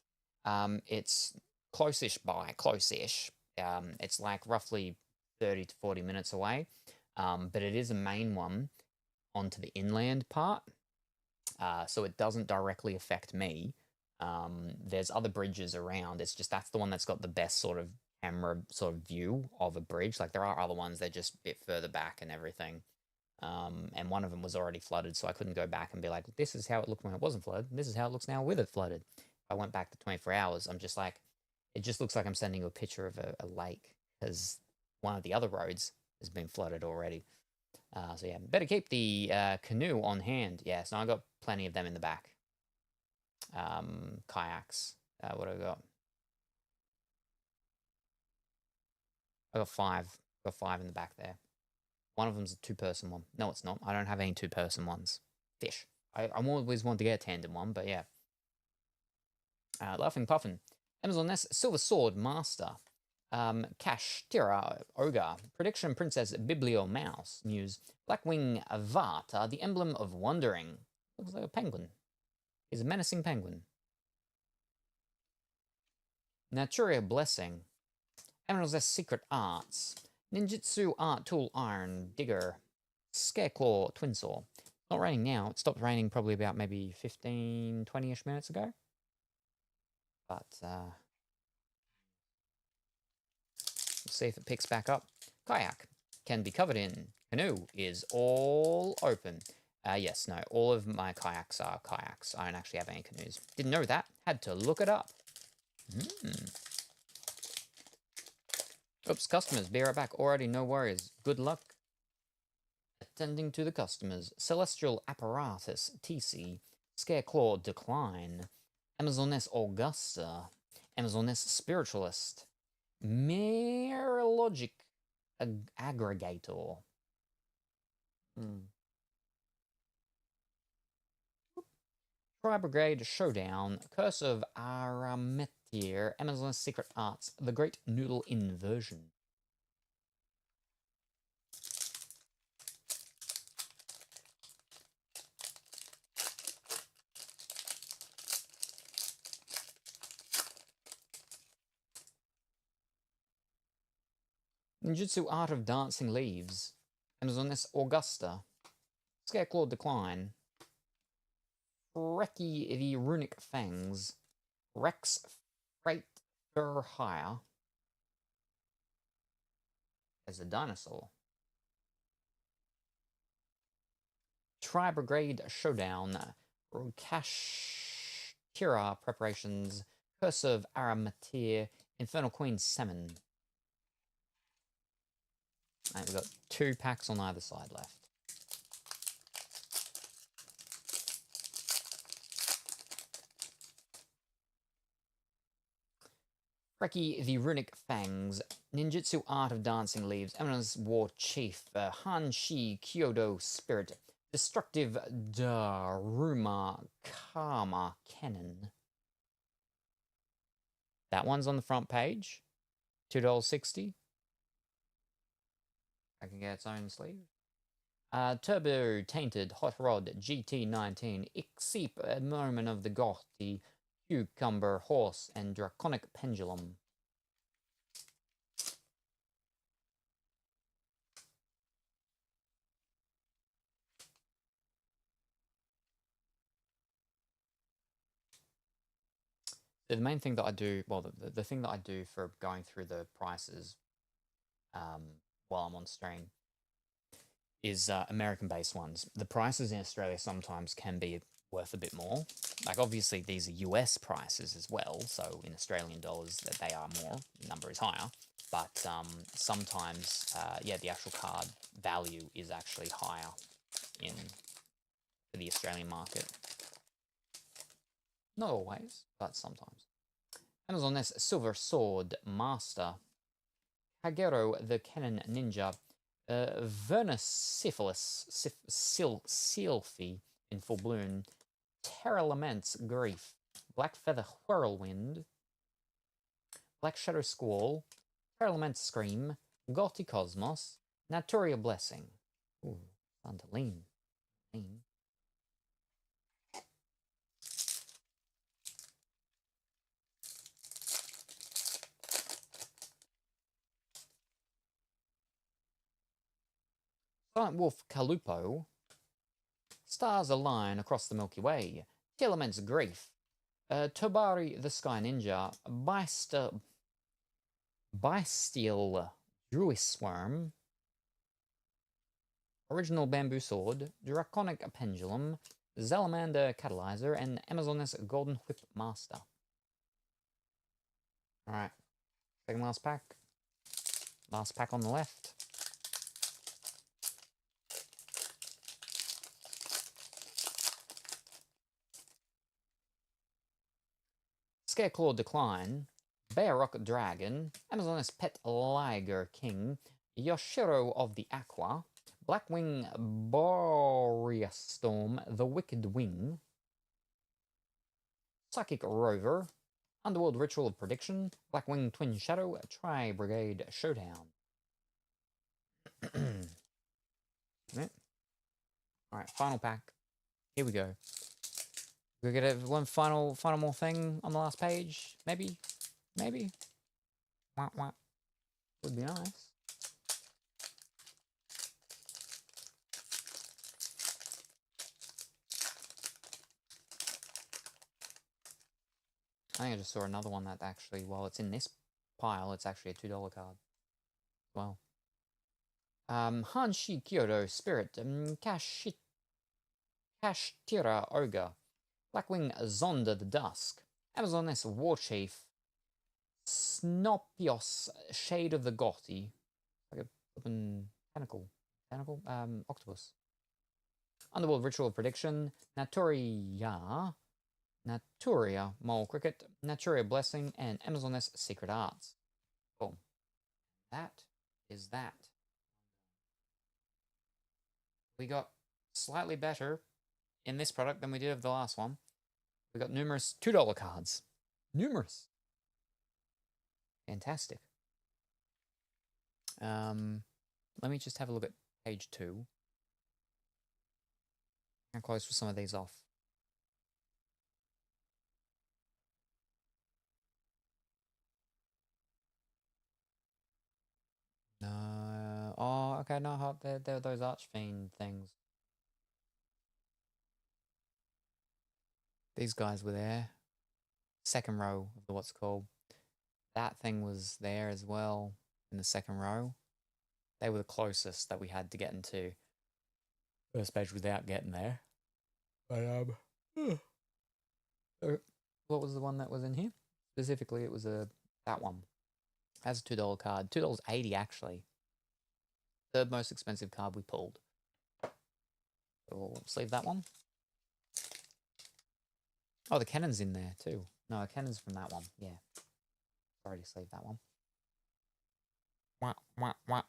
it's close-ish by, close-ish. It's like roughly 30 to 40 minutes away, but it is a main one onto the inland part, so it doesn't directly affect me. There's other bridges around. It's just that's the one that's got the best sort of camera sort of view of a bridge. Like there are other ones that are just a bit further back and everything. And one of them was already flooded, so I couldn't go back and be like, this is how it looked when it wasn't flooded. This is how it looks now with it flooded. If I went back to 24 hours, I'm just like, it just looks like I'm sending you a picture of a lake because one of the other roads has been flooded already. So yeah, better keep the canoe on hand. Yeah, so I got plenty of them in the back. Kayaks. What do I got? I got 5. Got 5 in the back there. One of them's a 2-person one. No, it's not. I don't have any 2-person ones. Fish. I always want to get a tandem one, but yeah. Laughing Puffin. Amazon Nest Silver Sword Master. Cash Tira Ogre. Prediction Princess Biblio Mouse. News. Blackwing Vata, the emblem of wandering. Looks like a penguin. He's a menacing penguin. Naturia Blessing. Amazon Nest Secret Arts. Ninjutsu Art Tool Iron Digger. Scareclaw Twin Saw. Not raining now. It stopped raining probably about maybe 15, 20-ish minutes ago. But, we'll see if it picks back up. Kayak can be covered in. Canoe is all open. Yes, no, all of my kayaks are kayaks. I don't actually have any canoes. Didn't know that. Had to look it up. Oops, customers, be right back. Alrighty, no worries. Good luck attending to the customers. Celestial Apparatus, TC. Scareclaw Decline. Amazoness Augusta. Amazoness Spiritualist. Mirologic Aggregator. Tri Brigade Showdown. Curse of Arametir. Amazoness Secret Arts. The Great Noodle Inversion. Ninjutsu Art of Dancing Leaves. Amazoness Augusta. Scareclaw Decline. Reki the Runic Fangs. Rex Freight Fur Hire. As a dinosaur. Tri Brigade Showdown. Cash Tira Preparations. Curse of Arametir. Infernal Queen Salmon. And we've got 2 packs on either side left. Reki the Runic Fangs, Ninjutsu Art of Dancing Leaves, Eminence War Chief, Han Shi Kyoto Spirit, Destructive Daruma Karma Cannon. That one's on the front page, $2.60. I can get its own sleeve. Turbo Tainted Hot Rod GT19, Exceep Moment of the Gothi, Cucumber Horse, and Draconic Pendulum. The main thing that I do, well, the thing that I do for going through the prices while I'm on stream is American-based ones. The prices in Australia sometimes can be worth a bit more. Like, obviously, these are US prices as well, so in Australian dollars, they are more, the number is higher. But sometimes, yeah, the actual card value is actually higher for the Australian market. Not always, but sometimes. Amazon Nest Silver Sword Master. Kagero the Cannon Ninja. Vernosyphilis, Sylphy in full bloom, Terra Laments Grief, Black Feather Whirlwind, Black Shadow Squall, Terra Laments Scream, Gothy Cosmos, Naturia Blessing. Ooh, fun to lean. Silent Wolf Kalupo. Stars align across the Milky Way. Telements Grief. Tobari the Sky Ninja. Bestial Druisworm. Original Bamboo Sword. Draconic Pendulum. Salamander Catalyzer. And Amazoness Golden Whip Master. Alright. Second last pack. Last pack on the left. Scareclaw Decline, Bearrock Dragon, Amazoness Pet Liger King, Yoshiro of the Aqua, Blackwing Boreas Storm, The Wicked Wing, Psychic Rover, Underworld Ritual of Prediction, Blackwing Twin Shadow, Tri-Brigade Showdown. Alright, final pack. Here we go. We get one final more thing on the last page. Maybe. Wah, wah. Would be nice. I think I just saw another one that actually, while it's in this pile, it's actually a $2 card. Well. Hanshi Kyoto Spirit, Kashtira Ogre, Blackwing Zonda the Dusk, Amazoness Warchief, Snopios Shade of the Gothi, like a flippin' tentacle, octopus. Underworld Ritual of Prediction, Naturia Mole Cricket, Naturia Blessing, and Amazoness Secret Arts. Boom. That is that. We got slightly better in this product than we did of the last one. We got numerous $2 cards. Numerous. Fantastic. Let me just have a look at page 2. I'll close for some of these off. No. Oh, okay, no, they're those Archfiend things. These guys were there. Second row of the what's called. That thing was there as well in the second row. They were the closest that we had to get into first page without getting there. But what was the one that was in here? Specifically, it was that one. That's a $2 card. $2.80 actually. Third most expensive card we pulled. So we'll sleeve that one. Oh, the cannon's in there too. No, a cannon's from that one. Yeah. Already sleeved that one.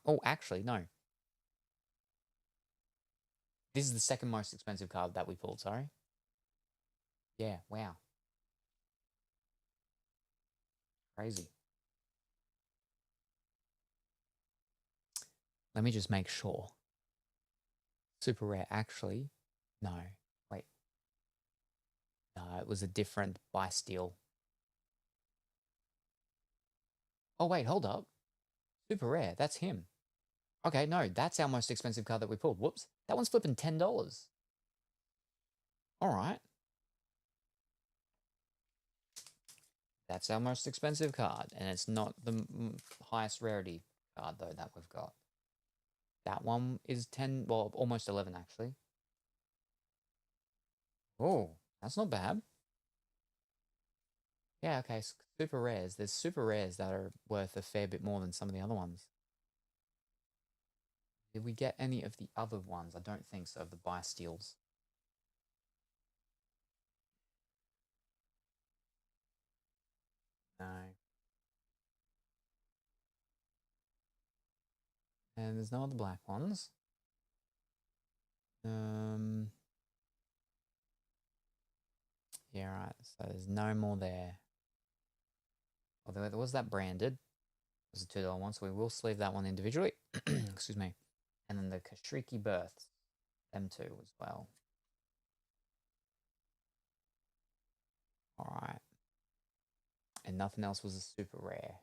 Oh, actually, no. This is the second most expensive card that we pulled, sorry. Yeah, wow. Crazy. Let me just make sure. Super rare, actually. No, wait. No, it was a different buy steal. Oh, wait, hold up. Super rare, that's him. Okay, no, that's our most expensive card that we pulled. Whoops, that one's flipping $10. All right. That's our most expensive card, and it's not the highest rarity card, though, that we've got. That one is 10, well, almost 11, actually. Oh, that's not bad. Yeah, okay, super rares. There's super rares that are worth a fair bit more than some of the other ones. Did we get any of the other ones? I don't think so, of the buy steals. No. And there's no other black ones. Yeah, right. So there's no more there. Although there was that branded. It was a $2 one, so we will sleeve that one individually. Excuse me. And then the Kashriki Births. Them two as well. Alright. And nothing else was a super rare.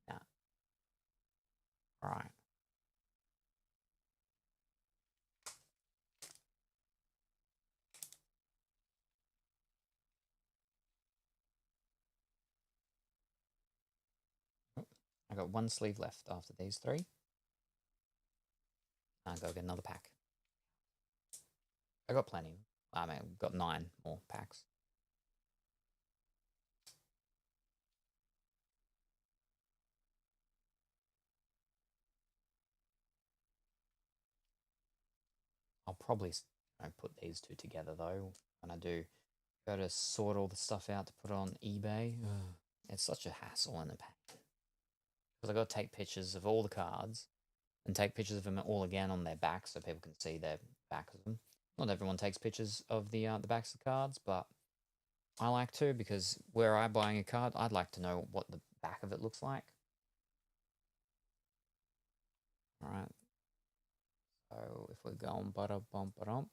Nah. Alright. I got one sleeve left after these three. I'll go get another pack. I got plenty. I mean, I've got 9 more packs. I'll probably put these two together though when I do go to sort all the stuff out to put on eBay. Ugh, it's such a hassle in the pack. Because I've got to take pictures of all the cards and take pictures of them all again on their back so people can see their back of them. Not everyone takes pictures of the backs of the cards, but I like to because where I'm buying a card, I'd like to know what the back of it looks like. Alright. So if we're going ba-da-bump-ba-dump.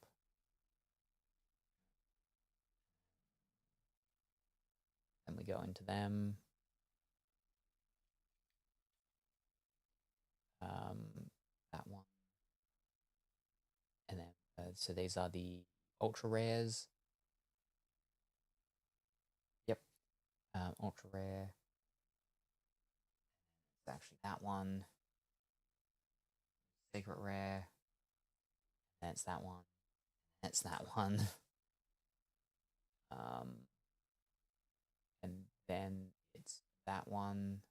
Then we go into them. That one. And then, so these are the ultra rares. Yep. Ultra rare. It's actually that one. Secret rare. And it's that one. And it's that one. And then it's that one.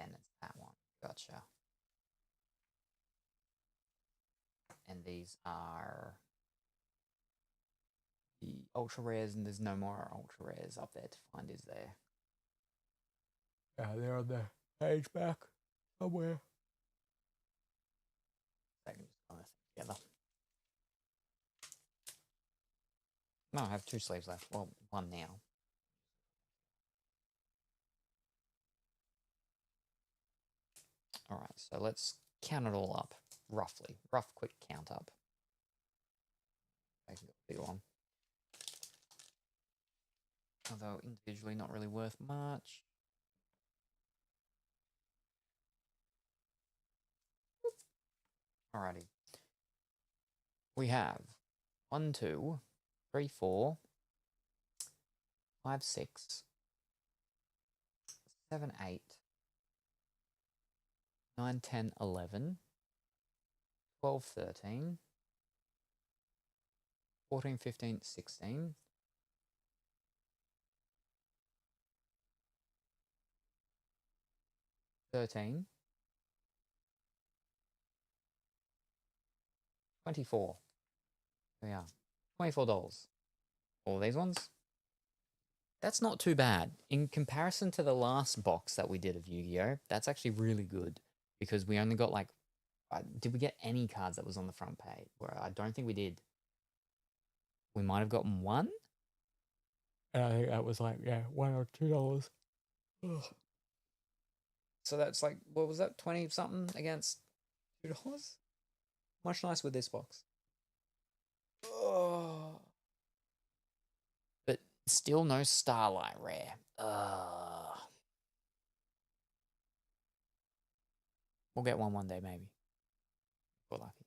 And it's that one. Gotcha. And these are the ultra rares, and there's no more ultra rares up there to find, is there? Yeah, they're on the page back somewhere. I can just kind of together. No, I have 2 sleeves left. Well, one now. Alright, so let's count it all up, roughly. Rough, quick count up. I can go a bigger one. Although individually not really worth much. Alrighty. We have 1, 2, 3, 4, 5, 6, 7, 8, 9, 10, 11, 12, 13, 14, 15, 16, 13, 24. There we are. $24. All these ones. That's not too bad. In comparison to the last box that we did of Yu-Gi-Oh, that's actually really good. Because we only got like... did we get any cards that was on the front page? Well, I don't think we did. We might have gotten 1? And I think that was like, yeah, $1 or $2. Ugh. So that's like, what was that? 20 something against $2? Much nicer with this box. Oh. But still no Starlight rare. We'll get one day, maybe. We're lucky.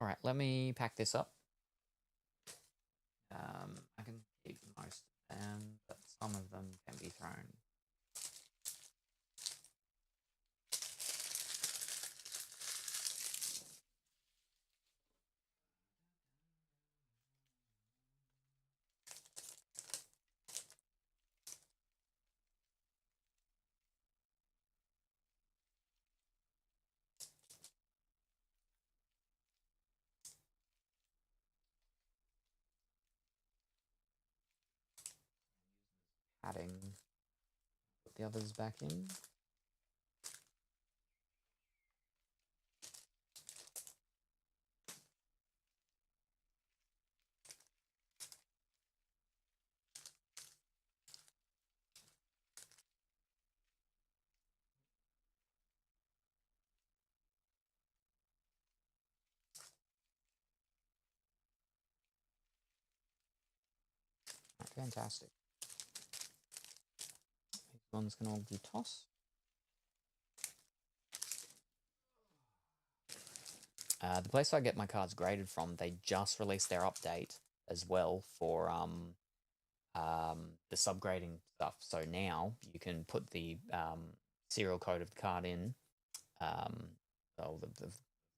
Alright, let me pack this up. I can keep most of them, but some of them can be thrown. adding, put the others back in. Fantastic. These ones can all be tossed. The place I get my cards graded from, they just released their update as well for the subgrading stuff. So now you can put the serial code of the card in, well, the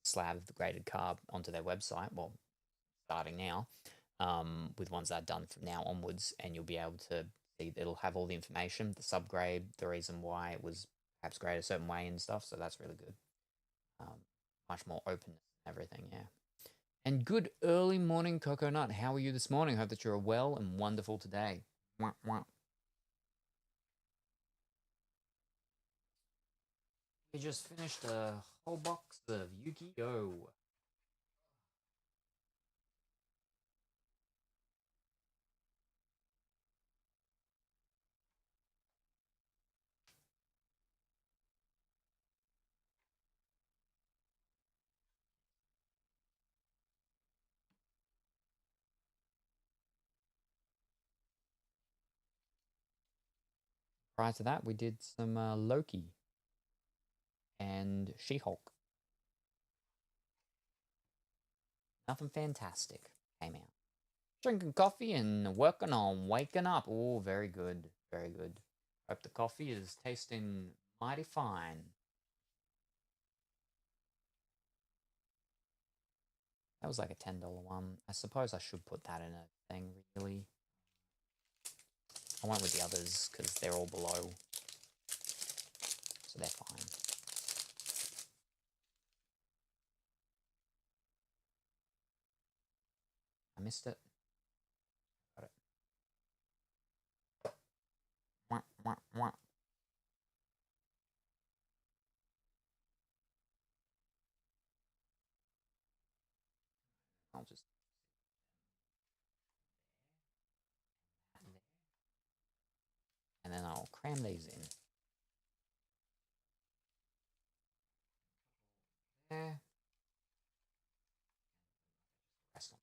slab of the graded card onto their website. Well, starting now, with ones that are done from now onwards, and you'll be able to see it'll have all the information, the subgrade, the reason why it was perhaps graded a certain way and stuff. So that's really good. Much more openness and everything, yeah. And good early morning, Coconut. How are you this morning? Hope that you're well and wonderful today. Mwah, mwah. We just finished a whole box of YuGiOh. Prior to that, we did some Loki and She-Hulk. Nothing fantastic came out. Drinking coffee and working on waking up. Oh, very good. Very good. Hope the coffee is tasting mighty fine. That was like a $10 one. I suppose I should put that in a thing, really. I went with the others because they're all below. So they're fine. I missed it. Got it. Wah, wah, wah. I'll just... And then I'll cram these in. There. Rest on.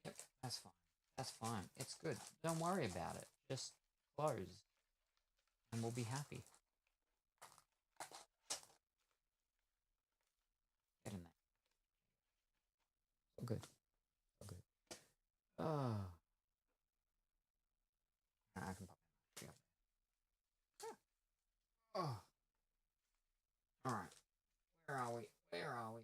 Yep, that's fine. That's fine. It's good. Don't worry about it. Just close. And we'll be happy. Get in there. So good. So good. Oh. I can pop it. Oh. Alright. Where are we? Where are we?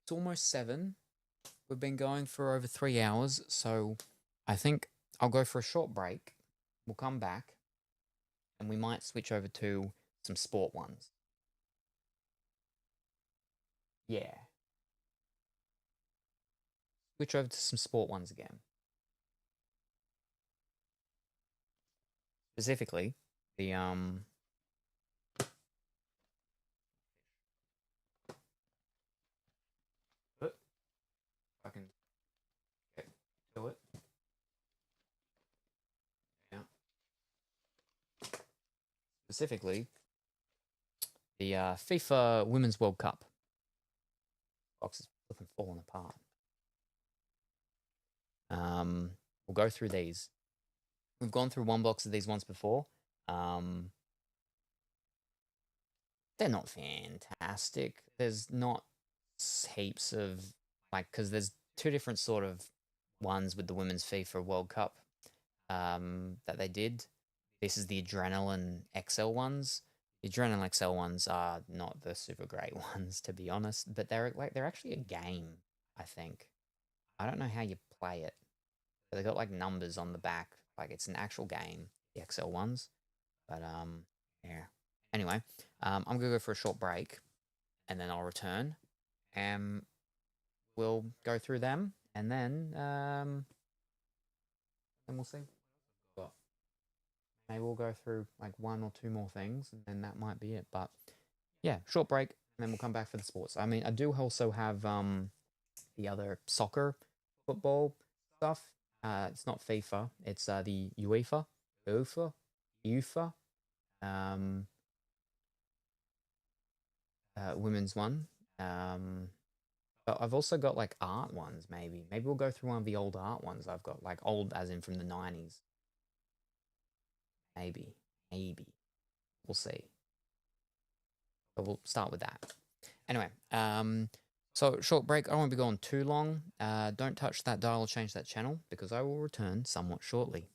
It's almost 7. We've been going for over 3 hours, so I think I'll go for a short break. We'll come back, and we might switch over to some sport ones. Yeah. Switch over to some sport ones again. Specifically, the I can get to it. Yeah. Specifically, the FIFA Women's World Cup. Box is flipping falling apart. We'll go through these. We've gone through one box of these once before. They're not fantastic. There's not heaps of, like, because there's 2 different sort of ones with the Women's FIFA World Cup that they did. This is the Adrenaline XL ones. The Adrenaline XL ones are not the super great ones, to be honest, but they're actually a game, I think. I don't know how you play it. They got like numbers on the back, like it's an actual game, the XL ones. But yeah. Anyway, I'm going to go for a short break, and then I'll return, and we'll go through them, and then we'll see. Maybe we'll go through like one or two more things, and then that might be it. But yeah, short break, and then we'll come back for the sports. I mean, I do also have the other soccer, football stuff. It's not FIFA. It's the UEFA, um, women's one. But I've also got like art ones. Maybe we'll go through one of the old art ones I've got, like old as in from the 90s. Maybe we'll see. But we'll start with that. Anyway, so short break. I won't be going too long. Don't touch that dial or change that channel because I will return somewhat shortly.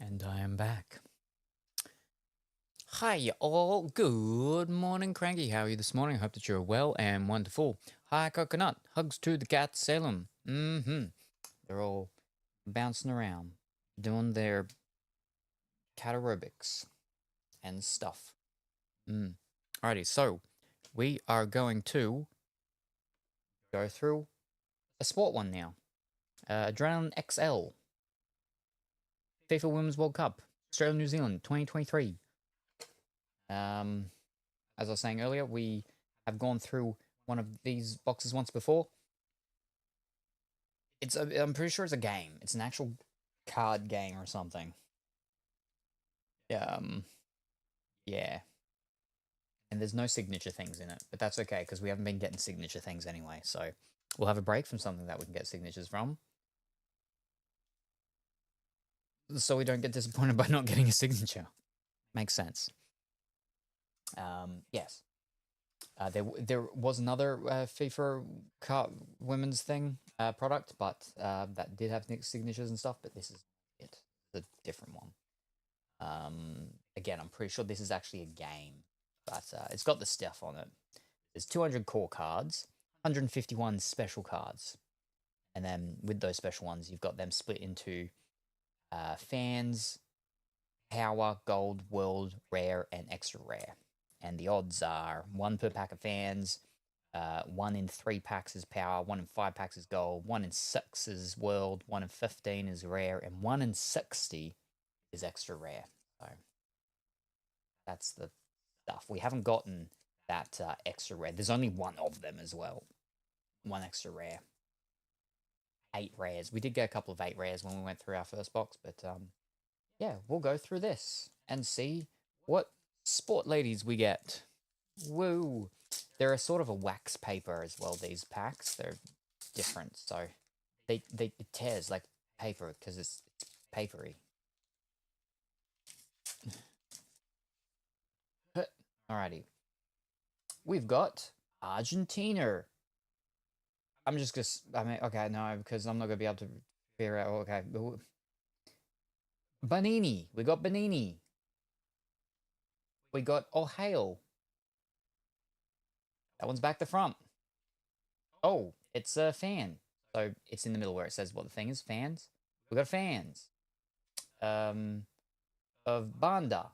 And I am back. Hi, all. Good morning, Cranky. How are you this morning? I hope that you're well and wonderful. Hi, Coconut. Hugs to the cat, Salem. They're all bouncing around, doing their cat aerobics and stuff. Alrighty, so we are going to go through a sport one now. Adrenaline XL. FIFA Women's World Cup. Australia, New Zealand, 2023. As I was saying earlier, we have gone through one of these boxes once before. I'm pretty sure it's a game. It's an actual card game or something. Yeah. And there's no signature things in it, but that's okay because we haven't been getting signature things anyway. So we'll have a break from something that we can get signatures from, so we don't get disappointed by not getting a signature. Makes sense. Yes. There was another FIFA women's thing product, but that did have signatures and stuff. But this is it, the different one. Again, I'm pretty sure this is actually a game, but it's got the stuff on it. There's 200 core cards, 151 special cards, and then with those special ones, you've got them split into fans, power, gold, world, rare, and extra rare. And the odds are 1 per pack of fans, 1 in 3 packs is power, 1 in 5 packs is gold, 1 in 6 is world, 1 in 15 is rare, and 1 in 60 is extra rare. So that's the stuff. We haven't gotten that extra rare. There's only 1 of them as well. 1 extra rare. 8 rares. We did get a couple of 8 rares when we went through our first box, but yeah, we'll go through this and see what sport ladies we get. Woo! They're a sort of a wax paper as well, these packs. They're different, so it tears like paper because it's papery. Alrighty. We've got Argentina. I'm just gonna, okay, no, because I'm not gonna be able to figure out, okay. Banini. We got Banini. We got Ohio. That one's back to front. Oh, it's a fan. So it's in the middle where it says what the thing is. Fans. We got fans. Of Banda.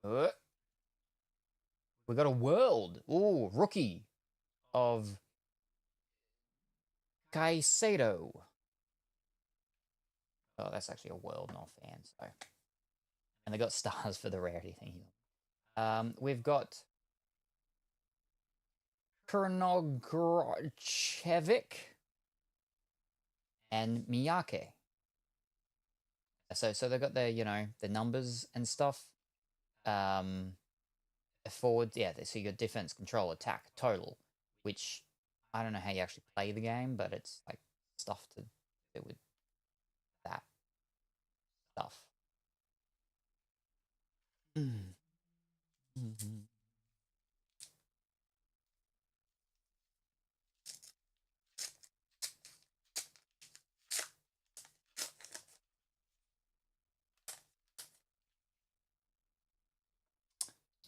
We got a world. Ooh, rookie of Caicedo. Oh, that's actually a world, not fans. So. And they got stars for the rarity thing. We've got Kurnograchevic and Miyake. So they got their, the numbers and stuff. Forward, yeah, so you got defense, control, attack, total, which I don't know how you actually play the game, but it's like stuff to do with that stuff.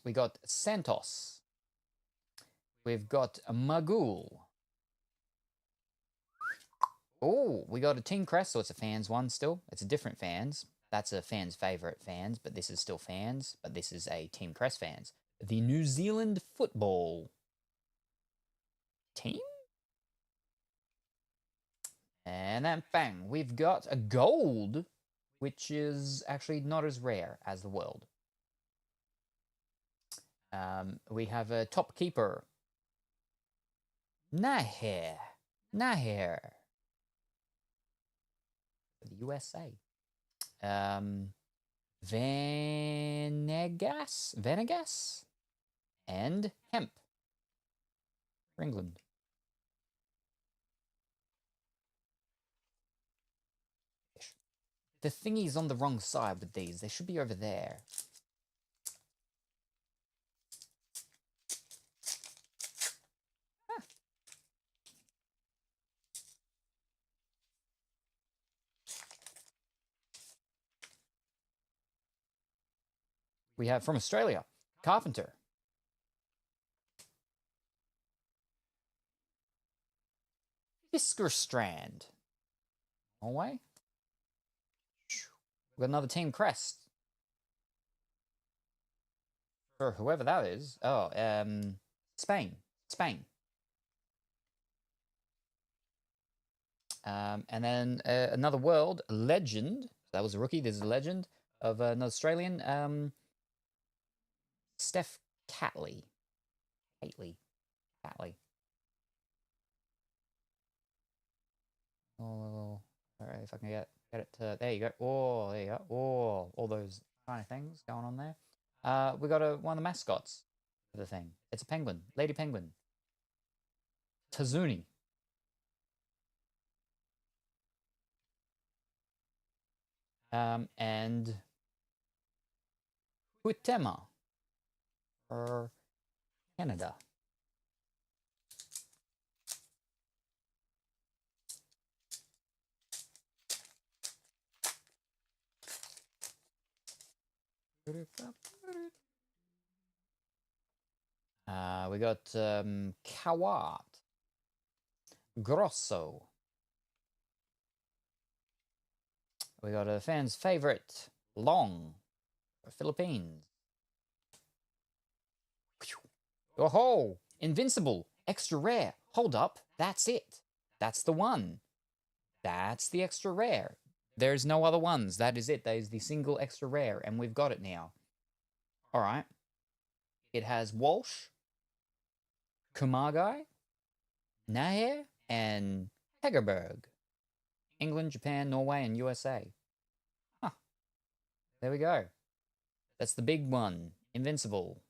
We got Santos. We've got Magul. Oh, we got a Team Crest, so it's a fans one still. It's a different fans. That's a fans favorite fans, but this is still fans. But this is a Team Crest fans. The New Zealand football team. And then bang, we've got a gold, which is actually not as rare as the world. We have a top keeper. Naher. For the USA. Venegas. And Hemp. For England. The thingy's on the wrong side with these. They should be over there. We have from Australia, Carpenter. Fisker Strand. Norway. We've got another Team Crest. For whoever that is. Oh, Spain. Spain. And then another world legend. That was a rookie. This is a legend of an Australian. Steph Catley. Catley. Oh, all right. If I can get it to there, you go. Oh, there you go. Oh, all those kind of things going on there. We got one of the mascots for the thing. It's a penguin, lady penguin. Tazuni. And Huitema for Canada. We got Kawat. Grosso. We got a fan's favorite, Long, Philippines. Oh, Invincible, extra rare. Hold up, that's it. That's the one. That's the extra rare. There's no other ones. That is it. That is the single extra rare, and we've got it now. All right. It has Walsh, Kumagai, Nair, and Hegerberg. England, Japan, Norway, and USA. Huh. There we go. That's the big one. Invincible.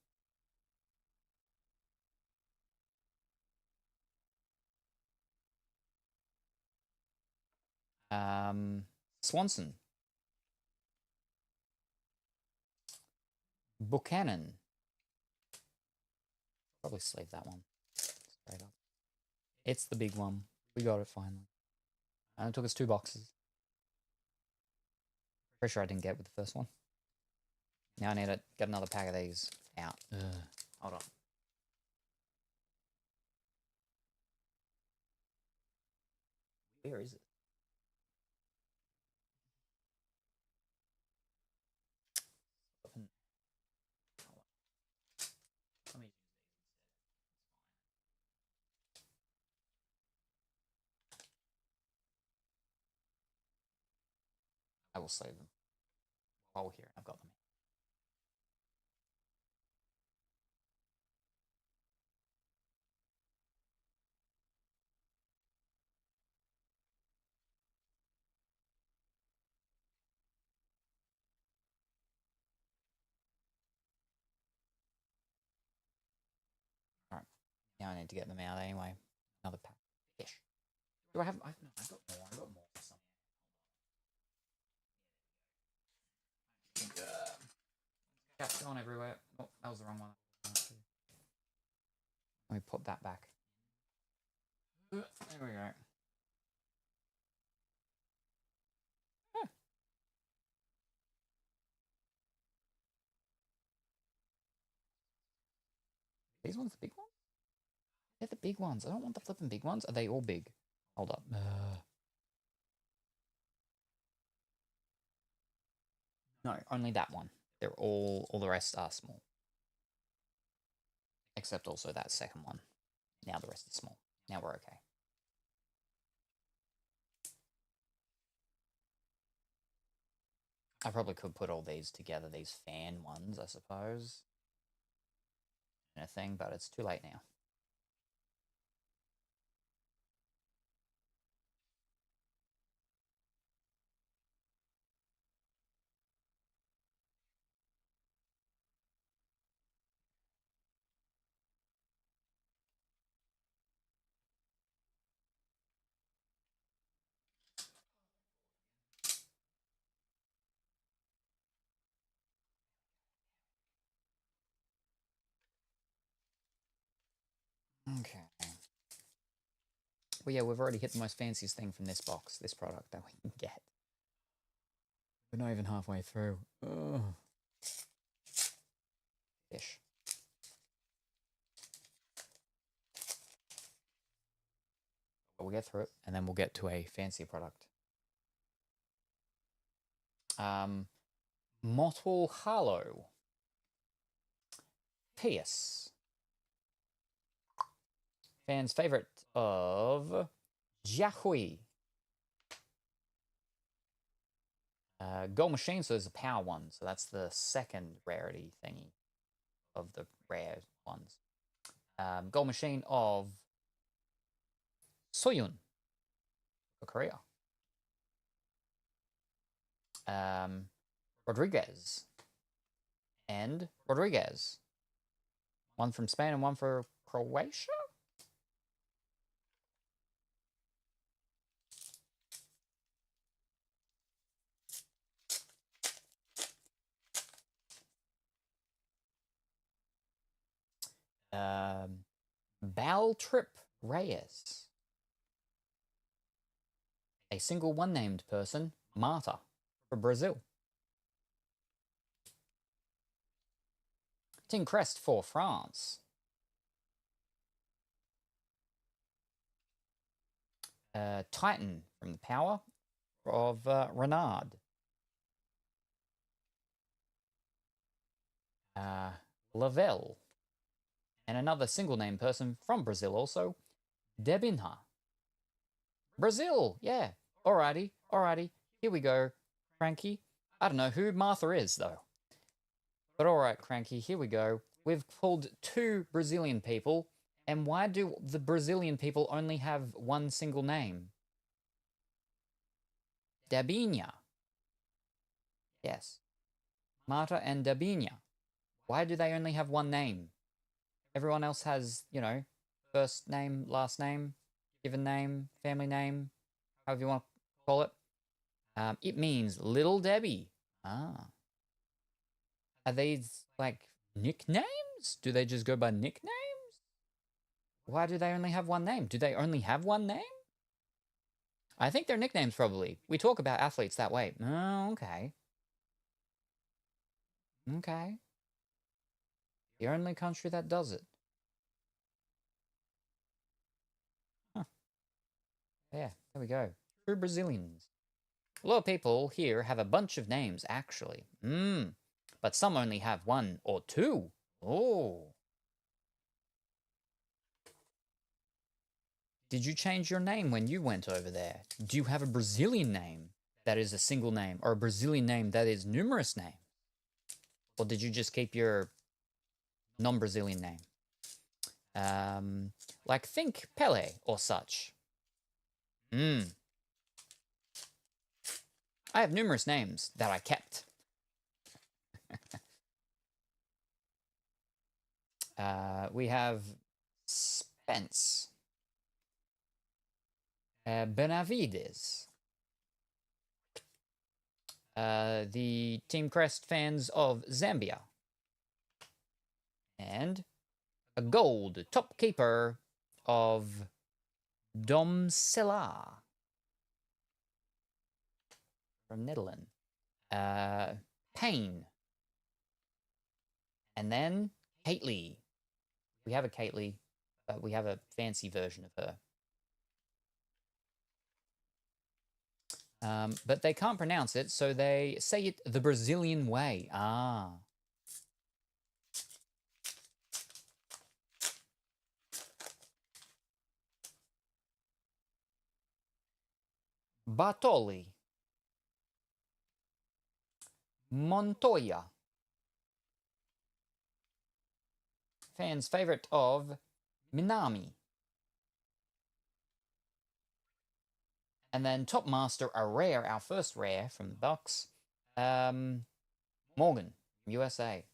Swanson. Buchanan. Probably sleeve that one. Straight up. It's the big one. We got it finally. And it took us 2 boxes. Pretty sure I didn't get with the first one. Now I need to get another pack of these out. Hold on. Where is it? I will save them while we're here. I've got them. All right. Now I need to get them out anyway. Another pack. Fish. Do I have? No, I've got more. I've got more. Cat's gone everywhere. Oh, that was the wrong one. Let me put that back. There we go. Huh. These ones the big ones? They're the big ones. I don't want the flipping big ones. Are they all big? Hold up. No, only that one. They're all the rest are small. Except also that second one. Now the rest is small. Now we're okay. I probably could put all these together, these fan ones, I suppose. In a thing, but it's too late now. Okay. Well, yeah, we've already hit the most fanciest thing from this box, this product that we can get. We're not even halfway through. Ugh. Ish. We'll get through it, and then we'll get to a fancy product. Mottle Harlow. Pierce. Fans' favorite of YuGiOh. Gold Machine, so there's a power one, so that's the second rarity thingy of the rare ones. Gold Machine of Soyun for Korea. Rodriguez and Rodriguez. One from Spain and one for Croatia? Baltrip Reyes. A single one-named person, Marta, for Brazil. Team Crest for France. Titan from the power of Renard. Lavelle. And another single name person from Brazil also, Debinha. Brazil, yeah. Alrighty, here we go, Cranky. I don't know who Martha is, though. But alright, Cranky, here we go. We've pulled 2 Brazilian people, and why do the Brazilian people only have one single name? Debinha. Yes. Marta and Debinha. Why do they only have one name? Everyone else has, you know, first name, last name, given name, family name, however you want to call it. It means Little Debbie. Ah. Are these, like, nicknames? Do they just go by nicknames? Why do they only have one name? Do they only have one name? I think they're nicknames, probably. We talk about athletes that way. Oh, okay. Okay. The only country that does it. Huh. Yeah, there we go. True Brazilians. A lot of people here have a bunch of names, actually. But some only have 1 or 2. Oh. Did you change your name when you went over there? Do you have a Brazilian name that is a single name, or a Brazilian name that is numerous names? Or did you just keep your non-Brazilian name? Like think Pele or such. I have numerous names that I kept. We have Spence. Benavides. The Team Crest fans of Zambia. And a gold top keeper of Domcella from Netherlands. Payne. And then Kately. We have a Kately, but we have a fancy version of her. But they can't pronounce it, so they say it the Brazilian way. Ah. Bartoli. Montoya. Fans' favorite of Minami. And then Top Master, a rare, our first rare from the box, Morgan, USA.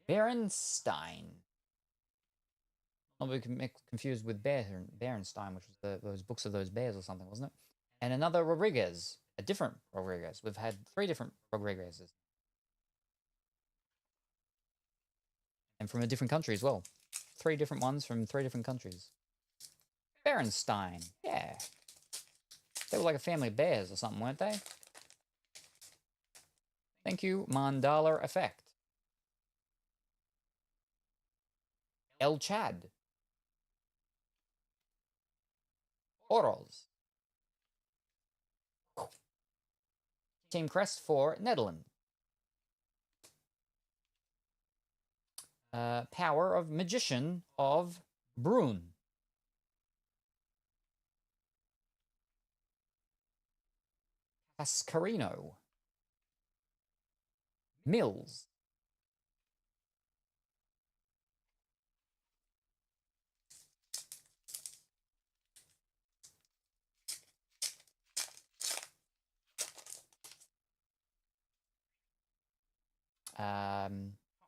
Berenstein. Not to be confused with Berenstein, which was those books of those bears or something, wasn't it? And another Rodriguez, a different Rodriguez. We've had 3 different Rodriguezes. And from a different country as well. 3 different ones from 3 different countries. Berenstein, yeah. They were like a family of bears or something, weren't they? Thank you, Mandala Effect. El Chad. Oroz. Team Crest for Netherlands. Power of Magician of Brune. Cascarino. Mills.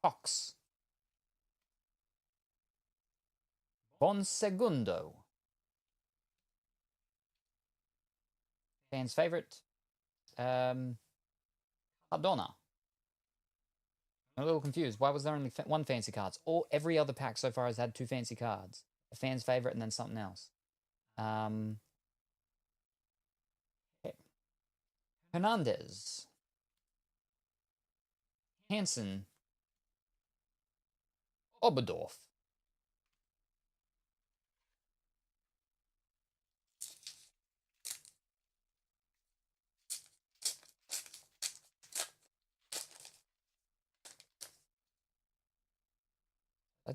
Fox. Bon Segundo. Fans' favorite. Cardona. I'm a little confused. Why was there only one fancy cards? Or every other pack so far has had 2 fancy cards. A fan's favorite and then something else. Okay. Hernandez. Hansen. Oberdorf.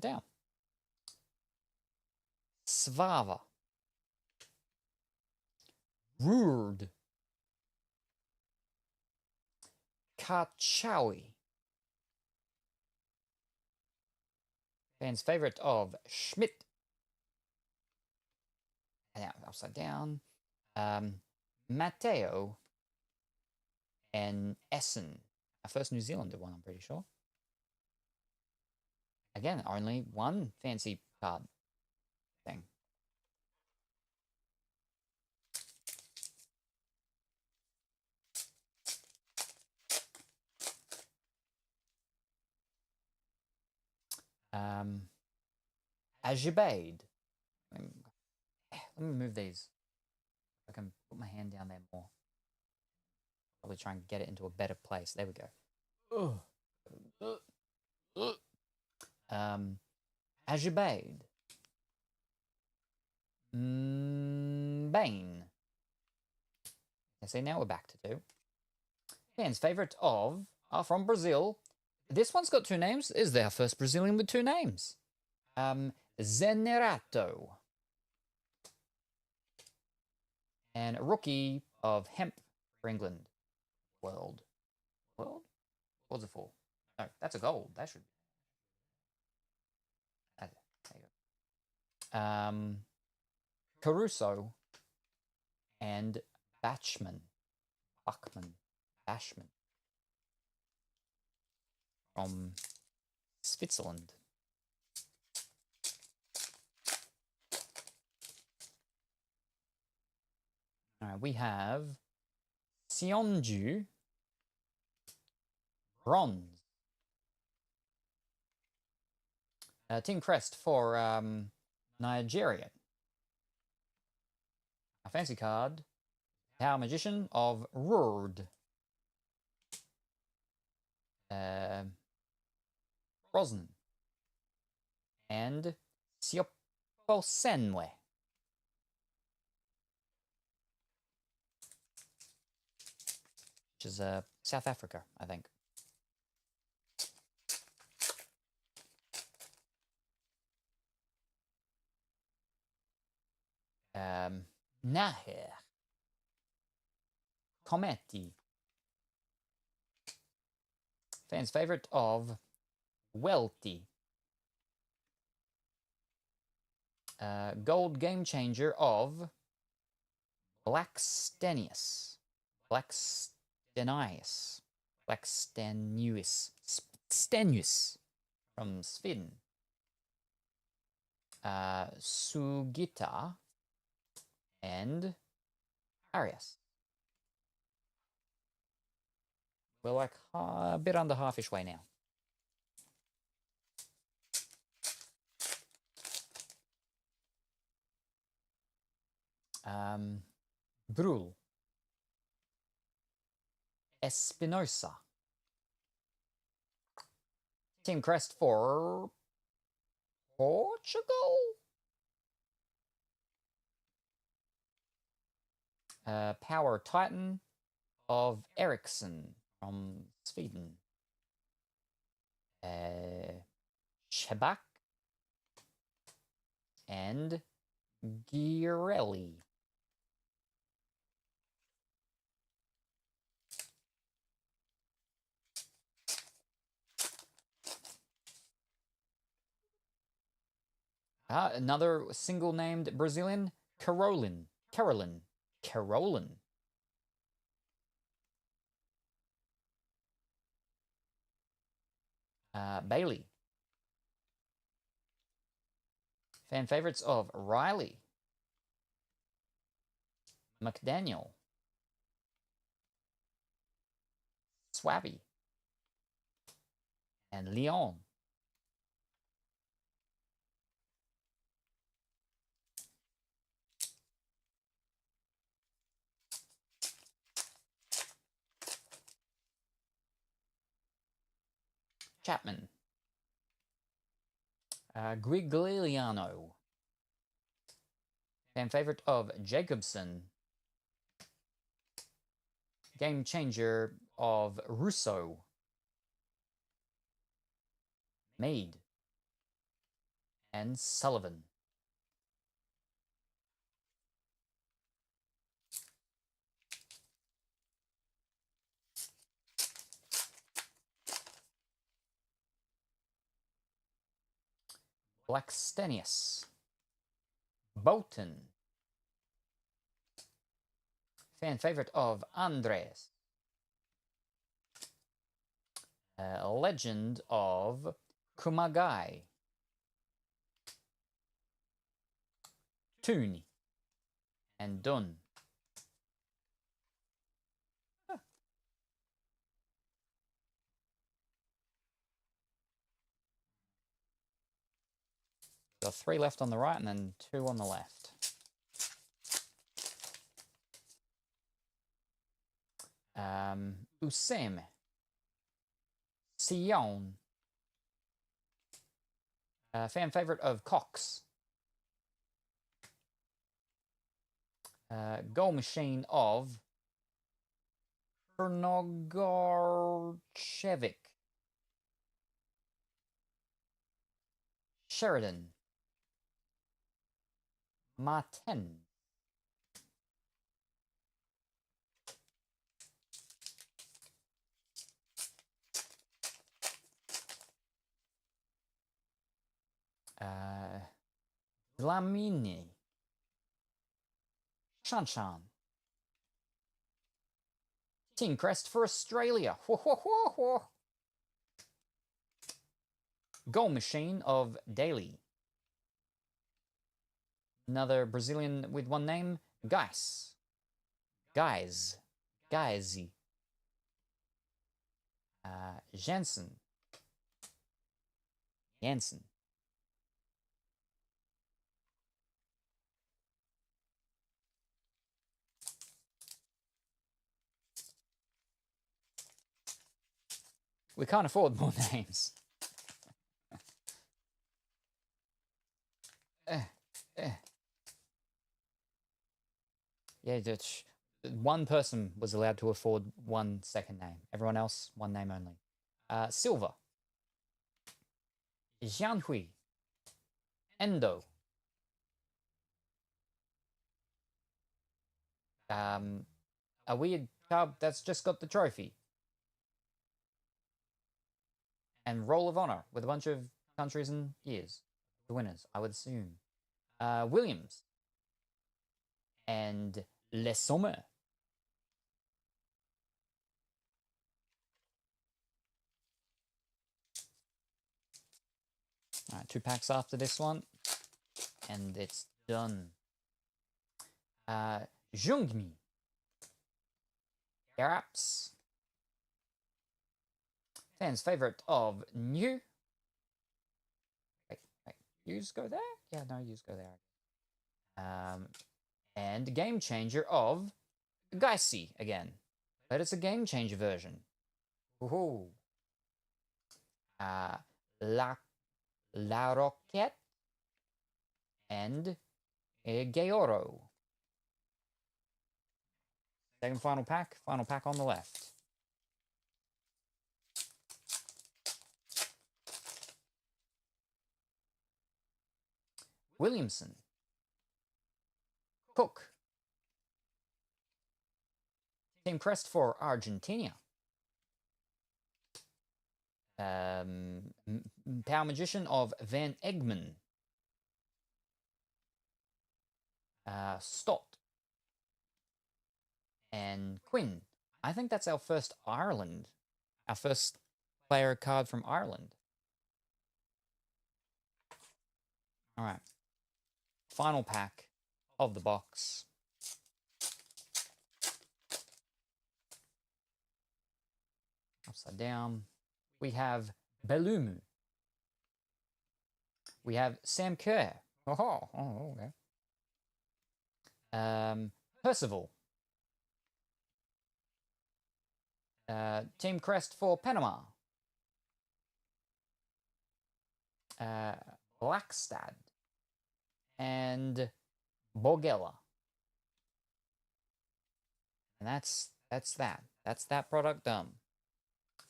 Down. Svava. Roerd. Kachawi. Fans' favorite of Schmidt. And upside down. Matteo. And Essen. Our first New Zealander one, I'm pretty sure. Again, only one fancy card thing. Ajibade. Let me move these. I can put my hand down there more. Probably try and get it into a better place. There we go. Ajibade. Bane. I say now we're back to 2. Fans' favorite of are from Brazil. This one's got 2 names. Is their first Brazilian with 2 names. Zenerato. And a rookie of Hemp for England. World? What's it for? No, that's a gold. That should be. There you go. Caruso and Bachman. From Switzerland. All right, we have Sionju. Bronze. Team Crest for Nigeria. A fancy card. Power Magician of Roerd. Brosnan. And Sioposenwe. Which is South Africa, I think. Naher. Cometti. Fans' favorite of Welty. Gold Game Changer of Blackstenius. Stenuus from Sweden. Sugita and Arias. We're like a bit under half-ish way now. Brul. Espinosa. Team crest for Portugal. Power Titan of Ericsson from Sweden. Chebak and Girelli. Another single-named Brazilian, Carolyn. Bailey. Fan favorites of Riley, McDaniel, Swabby, and Leon. Chapman. Grigliano. Fan favorite of Jacobson. Game changer of Russo. Meade. And Sullivan. Blackstenius. Bolton. Fan favorite of Andres. Legend of Kumagai. Toon. And Dunn. Got 3 left on the right and then 2 on the left. Useme. Sion. Fan favorite of Cox. Goal machine of Chernogorchevik. Sheridan. Martin. Dlamini. Shanshan. Team crest for Australia. Goal machine of Daly. Another Brazilian with one name, Geis. Geisy. Jensen. We can't afford more names. Yeah, one person was allowed to afford one second name. Everyone else, one name only. Silva. Jianhui. Endo. A weird card that's just got the trophy. And Roll of Honor with a bunch of countries and years. The winners, I would assume. Williams. And Le Sommer. All right, 2 packs after this one. And it's done. Jungmi. Garaps. Fans' favorite of New. Wait, yous go there? Yeah, no, yous go there. And game changer of Geisy again. But it's a game changer version. Woohoo. La Roquette, and YuGiOh. Second final pack on the left. Williamson, Cook, Team Crest for Argentina. Power Magician of Van Egmond. Stott. And Quinn. I think that's our first Ireland. Our first player card from Ireland. All right. Final pack of the box. Upside down. We have Bellumu. We have Sam Kerr. Oh, okay. Percival. Team Crest for Panama. Blackstad. And Borgella. And that's that. That's that product done.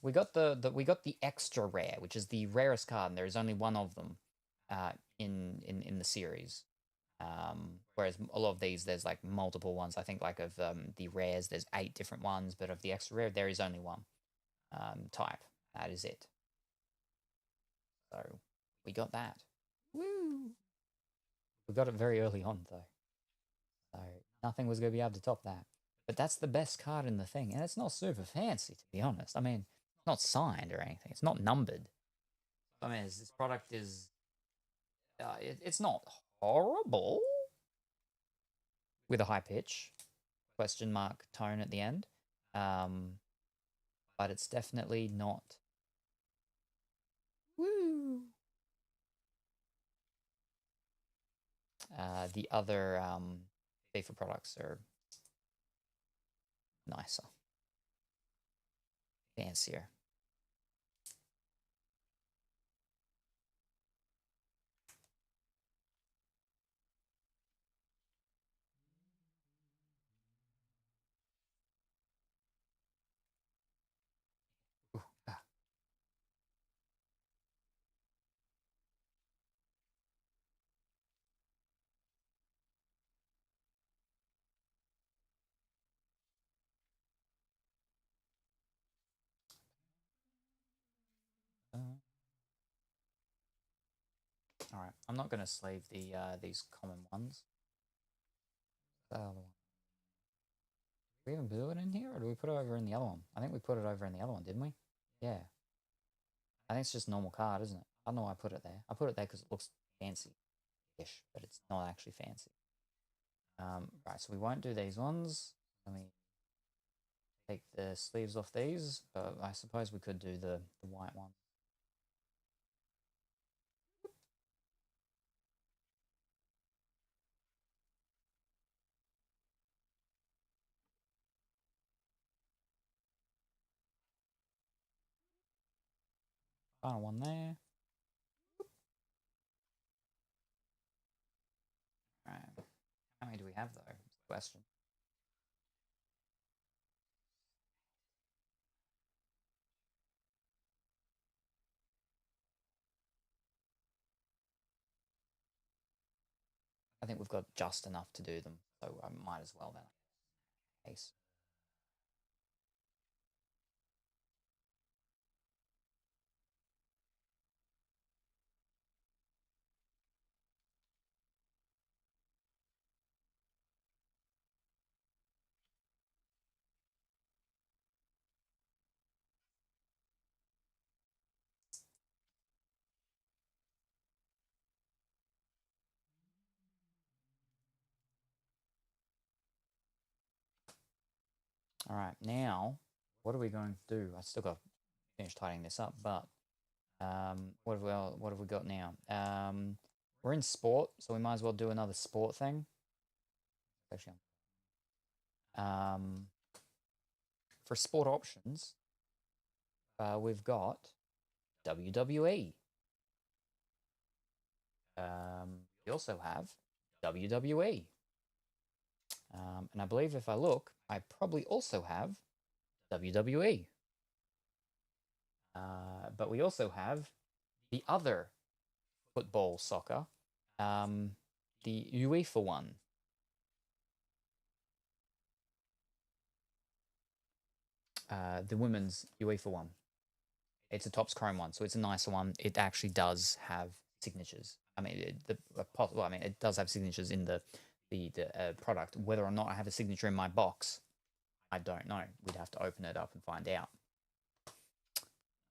We got the extra rare, which is the rarest card, and there is only one of them in the series. Whereas a lot of these, there's like multiple ones. I think like of the rares, there's 8 different ones, but of the extra rare, there is only one type. That is it. So we got that. Woo! We got it very early on though, so nothing was going to be able to top that. But that's the best card in the thing, and it's not super fancy, to be honest. I mean, it's not signed or anything. It's not numbered. I mean, this product is... it's not horrible, with a high pitch, question mark tone at the end. But it's definitely not... Woo! The other FIFA products are nicer, fancier. All right, I'm not going to sleeve these common ones. The other one. Do we even do it in here, or do we put it over in the other one? I think we put it over in the other one, didn't we? Yeah. I think it's just normal card, isn't it? I don't know why I put it there. I put it there because it looks fancy-ish, but it's not actually fancy. Right, so we won't do these ones. Let me take the sleeves off these. I suppose we could do the white one. Final one there. All right. How many do we have, though? That's the question. I think we've got just enough to do them, so I might as well then. Case. All right, now what are we going to do? I still got to finish tidying this up, but what have we got now? We're in sport, so we might as well do another sport thing. Actually, for sport options, we've got WWE. We also have WWE. And I believe if I look, I probably also have WWE. But we also have the other football soccer, the UEFA one. The women's UEFA one. It's a Topps Chrome one, so it's a nicer one. It actually does have signatures. I mean, it does have signatures in the product. Whether or not I have a signature in my box, I don't know. We'd have to open it up and find out.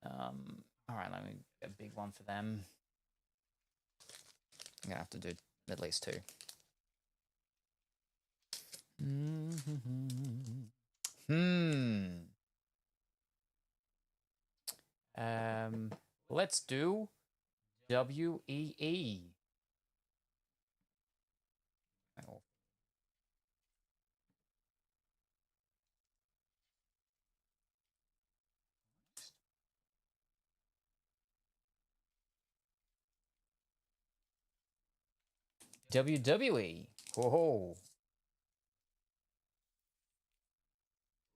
All right, let me get a big one for them. I'm gonna have to do at least two. Let's do WEE. WWE. Whoa.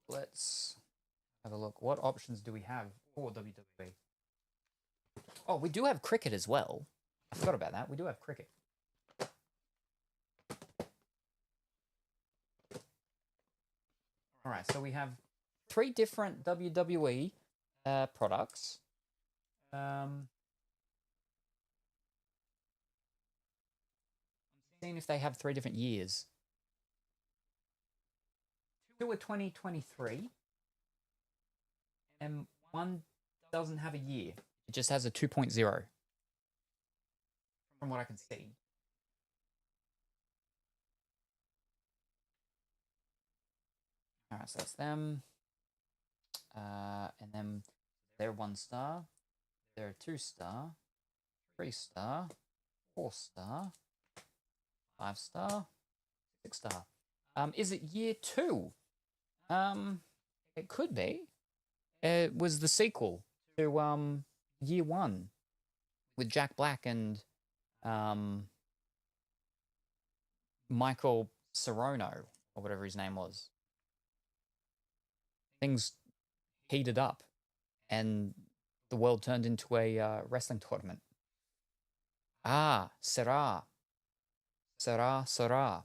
Let's have a look. What options do we have for WWE? Oh, we do have cricket as well. I forgot about that. We do have cricket. All right, so we have 3 different WWE products. I'm seeing if they have 3 different years. 2 are 2023, and 1 doesn't have a year. It just has a 2.0, from what I can see. All right, so that's them. And then they're 1 star. They're 2 star, 3 star, 4 star, 5 star, 6 star. Is it year 2? It could be. It was the sequel to year 1 with Jack Black and Michael Serrano, or whatever his name was. Things heated up and the world turned into a wrestling tournament. Ah, Será. Será.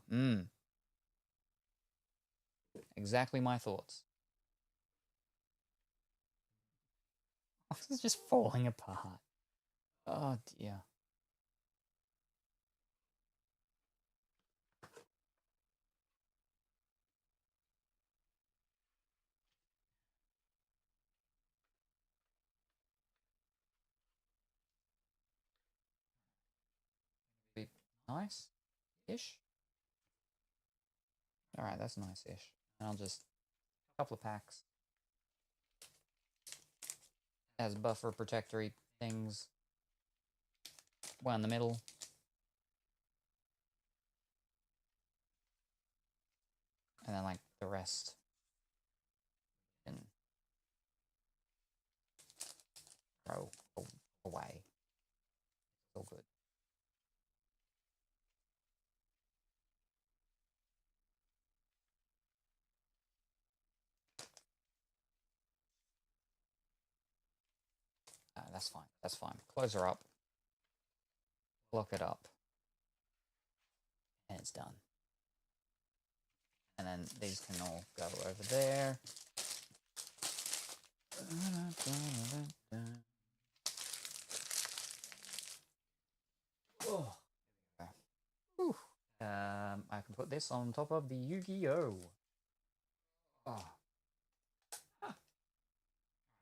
Exactly my thoughts. Oh, this is just falling apart. Oh dear. Be nice-ish. All right, that's nice-ish. And I'll just a couple of packs as buffer protectory things. One in the middle. And then like the rest can throw away. It's all good. That's fine. That's fine. Close her up. Lock it up. And it's done. And then these can all go over there. Oh. Okay. I can put this on top of the YuGiOh. Oh. Huh.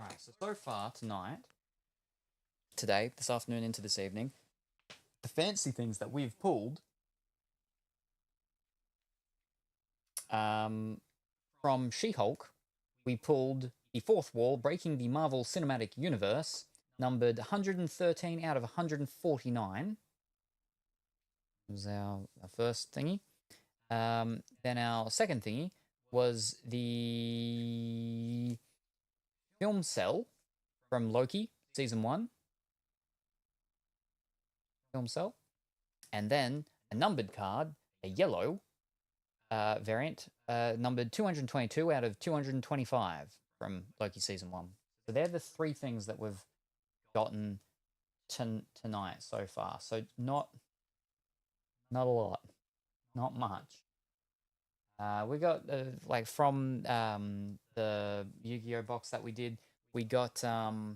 Alright, so far tonight, today, this afternoon into this evening, the fancy things that we've pulled from She-Hulk, we pulled the 4th wall, breaking the Marvel Cinematic Universe, numbered 113 out of 149. That was our first thingy. Then our second thingy was the film cell from Loki, season 1. Film cell. And then a numbered card, a yellow variant, numbered 222 out of 225 from Loki Season 1. So they're the 3 things that we've gotten tonight so far. So not a lot, not much. We got like from the YuGiOh box that we did, we got a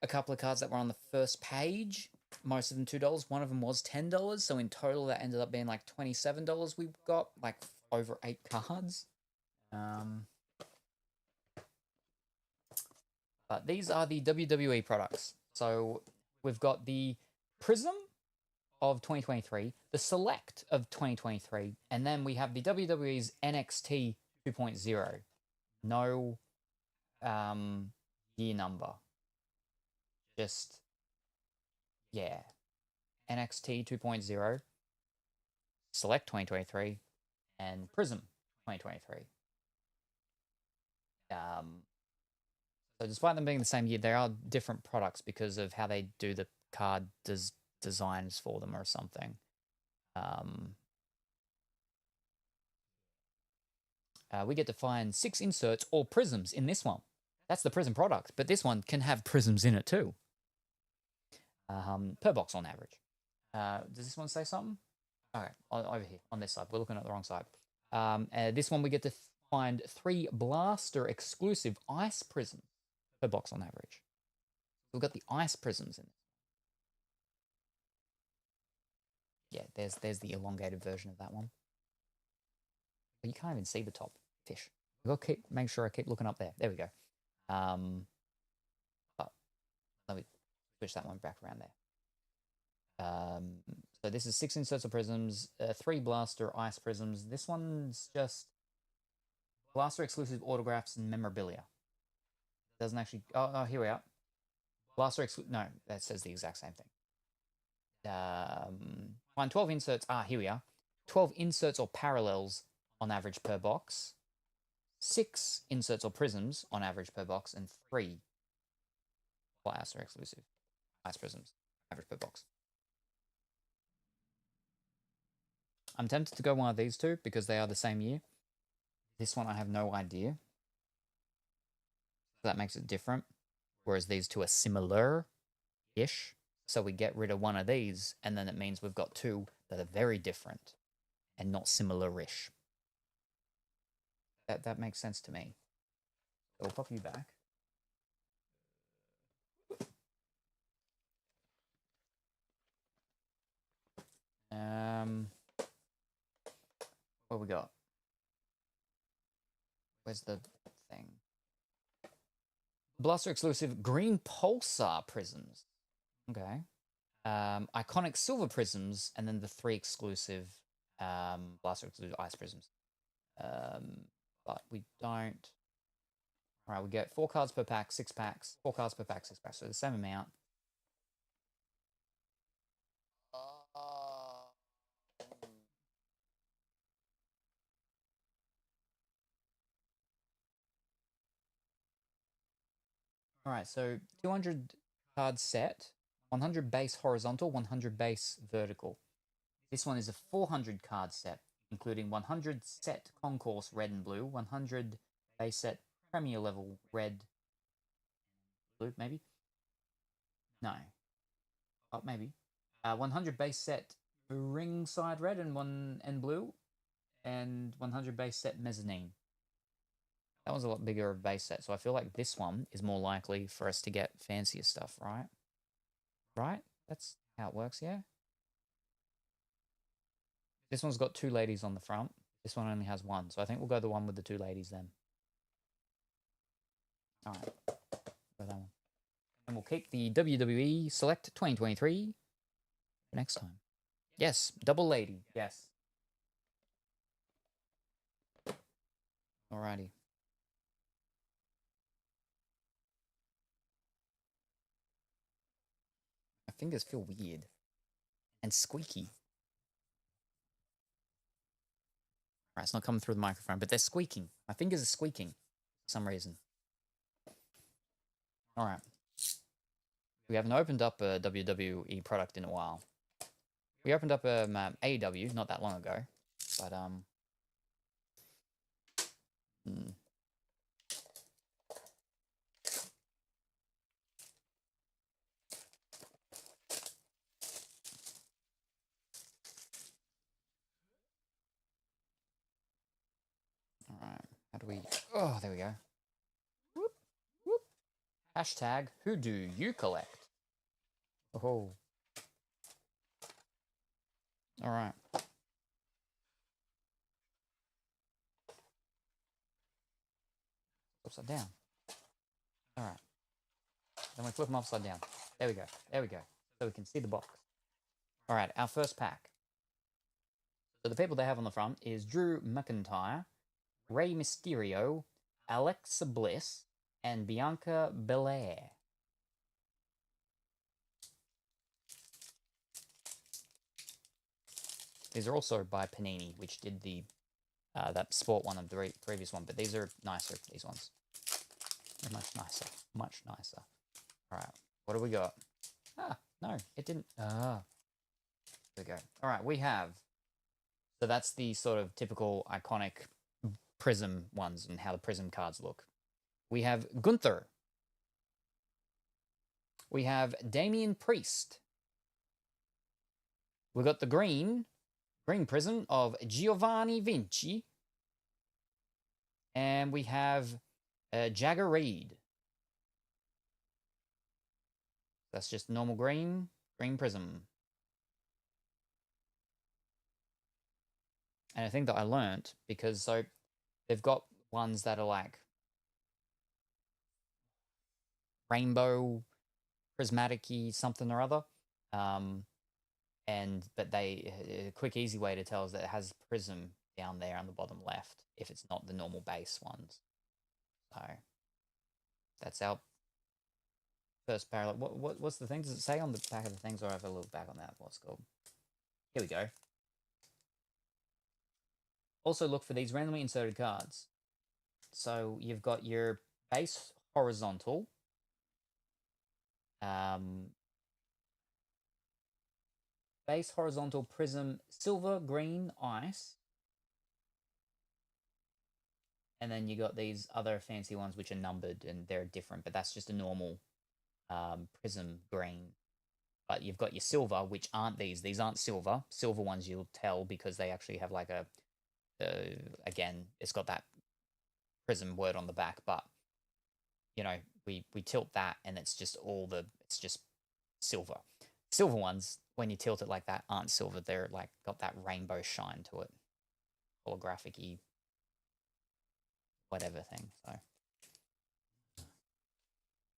couple of cards that were on the first page. Most of them $2. One of them was $10. So in total, that ended up being like $27. We got like over 8 cards. But these are the WWE products. So we've got the Prism of 2023, the Select of 2023, and then we have the WWE's NXT 2.0. No year number. Just, yeah. NXT 2.0, Select 2023, and Prism 2023. So despite them being the same year, they are different products because of how they do the card designs for them or something. We get to find 6 inserts or prisms in this one. That's the Prism product, but this one can have prisms in it too. Per box on average. Does this one say something? Okay, over here on this side. We're looking at the wrong side. This one we get to find 3 blaster exclusive ice prisms per box on average. We've got the ice prisms in it. Yeah, there's the elongated version of that one. But you can't even see the top fish. I've got to make sure I keep looking up there. There we go. But let me switch that one back around there. So this is 6 inserts of prisms, 3 blaster ice prisms. This one's just blaster exclusive autographs and memorabilia. It doesn't actually. Oh, here we are. Blaster exclusive. No, that says the exact same thing. Find 12 inserts. Here we are. 12 inserts or parallels on average per box. 6 inserts or prisms on average per box, and 3 blaster exclusive ice prisms average per box. I'm tempted to go one of these 2 because they are the same year. This one I have no idea. That makes it different. Whereas these 2 are similar-ish. So we get rid of one of these, and then it means we've got 2 that are very different and not similar-ish. That makes sense to me. So I'll pop you back. What we got? Where's the thing? Blaster exclusive green pulsar prisms. Okay. Iconic silver prisms, and then the 3 exclusive blaster exclusive ice prisms. But we don't. All right, we get 4 cards per pack, 6 packs. 4 cards per pack, 6 packs. So the same amount. All right, so 200 card set, 100 base horizontal, 100 base vertical. This one is a 400 card set, including 100 set concourse red and blue, 100 base set premier level red, blue, maybe? No. Oh, maybe. 100 base set ringside red and blue, and 100 base set mezzanine. That was a lot bigger of a base set, so I feel like this one is more likely for us to get fancier stuff, right? Right? That's how it works, yeah? This one's got 2 ladies on the front. This one only has 1, so I think we'll go the one with the 2 ladies then. All right, go that one. And we'll keep the WWE Select 2023 for next time. Yes, double lady, yes. Alrighty. My fingers feel weird and squeaky. Alright, it's not coming through the microphone, but they're squeaking. My fingers are squeaking for some reason. Alright. We haven't opened up a WWE product in a while. We opened up AEW not that long ago, but all right. How do we? Oh, there we go. Whoop, whoop. Hashtag who do you collect? Oh. All right. Upside down. All right. Then we flip them upside down. There we go. There we go. So we can see the box. All right. Our first pack. So the people they have on the front is Drew McIntyre, Rey Mysterio, Alexa Bliss, and Bianca Belair. These are also by Panini, which did the that sport one of the previous one, but these are nicer, these ones. They're much nicer, much nicer. All right, what do we got? Ah, no, it didn't. Ah, there we go. All right, we have, so that's the sort of typical iconic Prism ones and how the Prism cards look. We have Gunther. We have Damian Priest. We got the green Prism of Giovanni Vinci. And we have Jagger Reed. That's just normal green Prism. And I think that I learnt, because so they've got ones that are like rainbow, prismatic-y, something or other. But a quick, easy way to tell is that it has prism down there on the bottom left, if it's not the normal base ones. So that's our first parallel. What's the thing? Does it say on the back of the things, or have a look back on that? What's called? Here we go. Also look for these randomly inserted cards. So you've got your base horizontal. Base horizontal prism, silver, green, ice. And then you got these other fancy ones which are numbered and they're different, but that's just a normal prism green. But you've got your silver, which aren't these. These aren't silver. Silver ones you'll tell because they actually have like a, again, it's got that prism word on the back, but you know, we tilt that and it's just it's just silver. Silver ones, when you tilt it like that, aren't silver. They're like got that rainbow shine to it. Holographic-y whatever thing. So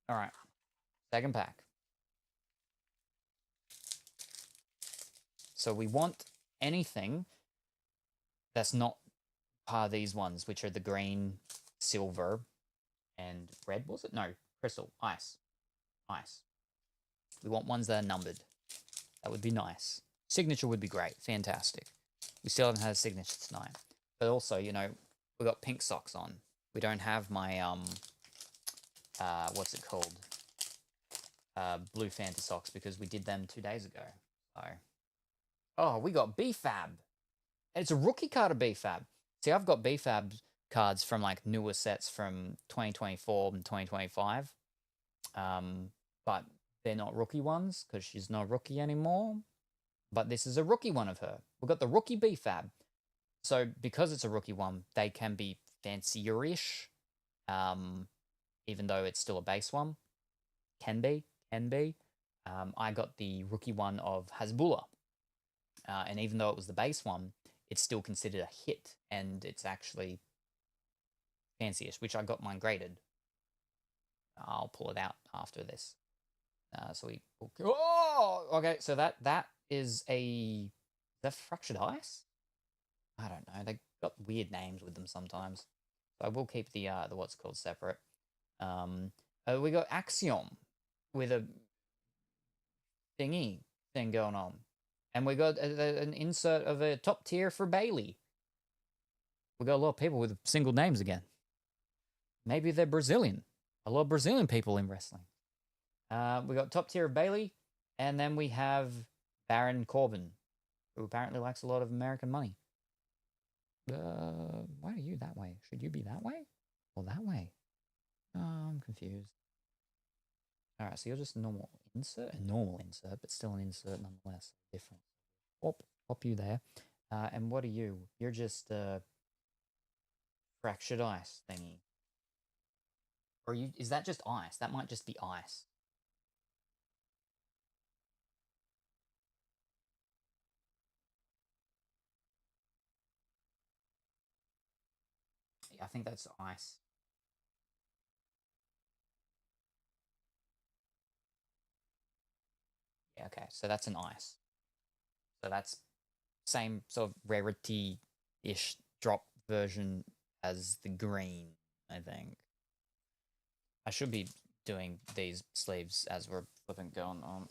all right. Second pack. So we want anything that's not part of these ones, which are the green, silver, and red, was it? No, crystal, ice. Ice. We want ones that are numbered. That would be nice. Signature would be great. Fantastic. We still haven't had a signature tonight. But also, you know, we got pink socks on. We don't have my, what's it called? Blue Fanta socks, because we did them 2 days ago. So, oh, we got BFAB. And it's a rookie card of BFAB. See, I've got BFAB cards from like newer sets from 2024 and 2025. But they're not rookie ones because she's not rookie anymore. But this is a rookie one of her. We've got the rookie BFAB. So because it's a rookie one, they can be fancier-ish, even though it's still a base one. Can be. I got the rookie one of Hasbulla. And even though it was the base one, it's still considered a hit, and it's actually fanciest, which I got mine graded. I'll pull it out after this. Okay, so that is that fractured ice? I don't know. They got weird names with them sometimes. So I will keep the what's called separate. We got Axiom with a thing going on. And we got an insert of a top tier for Bailey. We got a lot of people with single names again. Maybe they're Brazilian. A lot of Brazilian people in wrestling. We got top tier of Bailey, and then we have Baron Corbin. who apparently likes a lot of American money. Why are you that way? Should you be that way? Or that way? Oh, I'm confused. Alright, so you're just a normal insert, but still an insert nonetheless. Different. Pop you there. And what are you? You're just a fractured ice thingy. Or is that just ice? That might just be ice. I think that's ice. Yeah, okay, so that's an ice. So that's same sort of rarity-ish drop version as the green, I think. I should be doing these sleeves as we're flipping going on.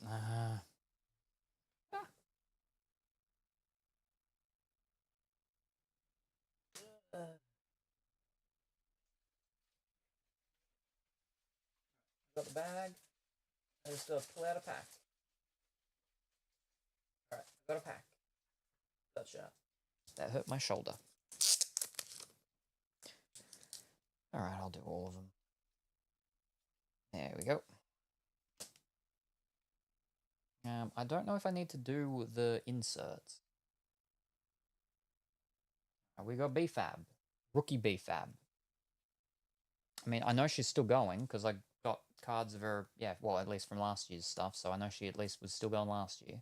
Got the bag. I just pull out a pack. Alright, got a pack. Gotcha. That hurt my shoulder. Alright, I'll do all of them. There we go. I don't know if I need to do the inserts. We got BFAB. Rookie BFAB. I mean, I know she's still going because I got cards of her, yeah, well, at least from last year's stuff, so I know she at least was still going last year.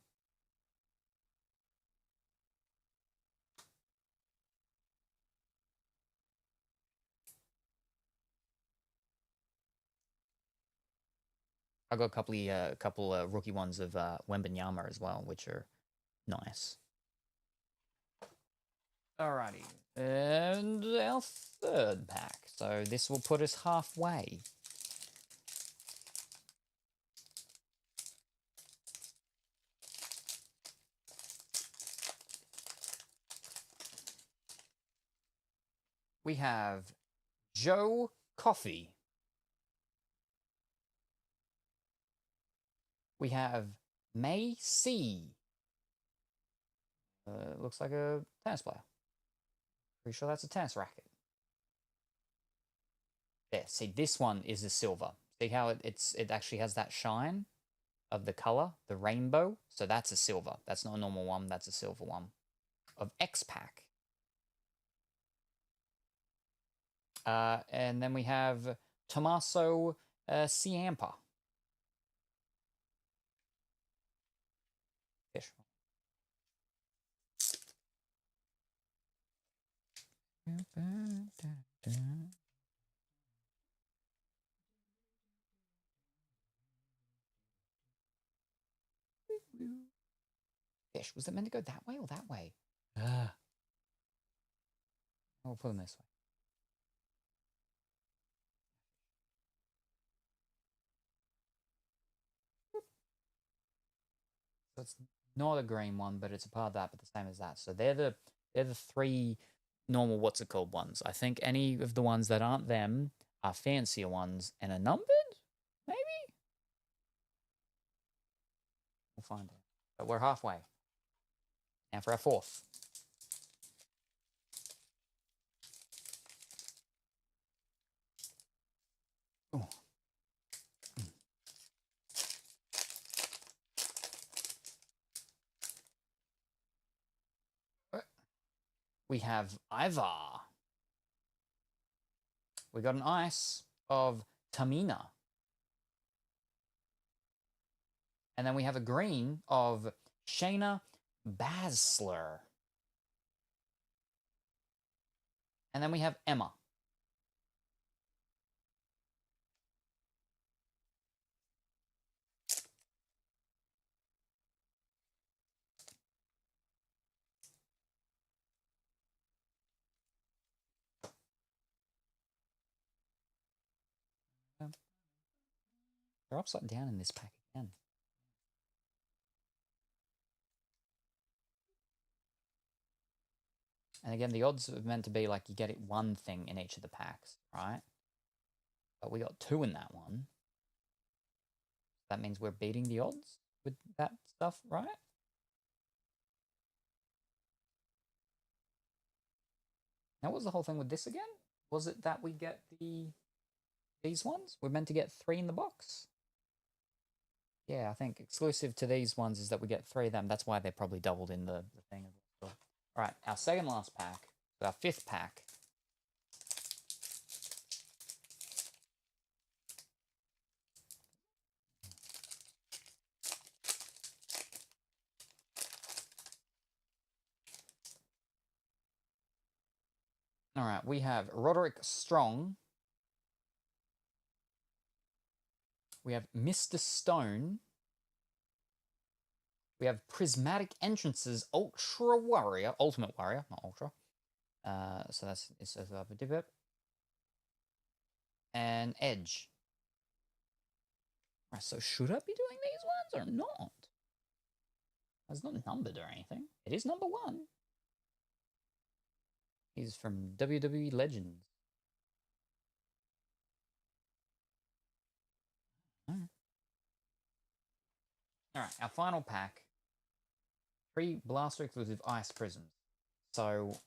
I got a couple rookie ones of Wembanyama as well, which are nice. Alrighty, and our third pack. So this will put us halfway. We have Joe Coffey. We have May C. Looks like a tennis player. Pretty sure that's a tennis racket. There, see, this one is a silver. See how it actually has that shine of the color, the rainbow? So that's a silver. That's not a normal one, that's a silver one. Of X-Pack. And then we have Tommaso Ciampa. Fish. Fish. Was it meant to go that way or that way? We'll put them this way. So it's not a green one, but it's a part of that, but the same as that. So they're the three normal what's it called ones. I think any of the ones that aren't them are fancier ones and are numbered, maybe? We'll find out. But we're halfway. Now for our fourth. Ooh. We have Ivar. We got an ice of Tamina. And then we have a green of Shayna Baszler. And then we have Emma. They're upside down in this pack again. And again, the odds are meant to be like you get it one thing in each of the packs, right? But we got two in that one. That means we're beating the odds with that stuff, right? Now, what was the whole thing with this again? Was it that we get these ones? We're meant to get 3 in the box. Yeah, I think exclusive to these ones is that we get 3 of them. That's why they're probably doubled in the thing. All right, our second last pack, our 5th pack. All right, we have Roderick Strong. We have Mr. Stone. We have Prismatic Entrances, Ultimate Warrior, not Ultra. So that's it's a dip. And Edge. Right, so should I be doing these ones or not? It's not numbered or anything. It is number 1. He's from WWE Legends. Alright, our final pack. 3 Blaster exclusive Ice Prisms. So,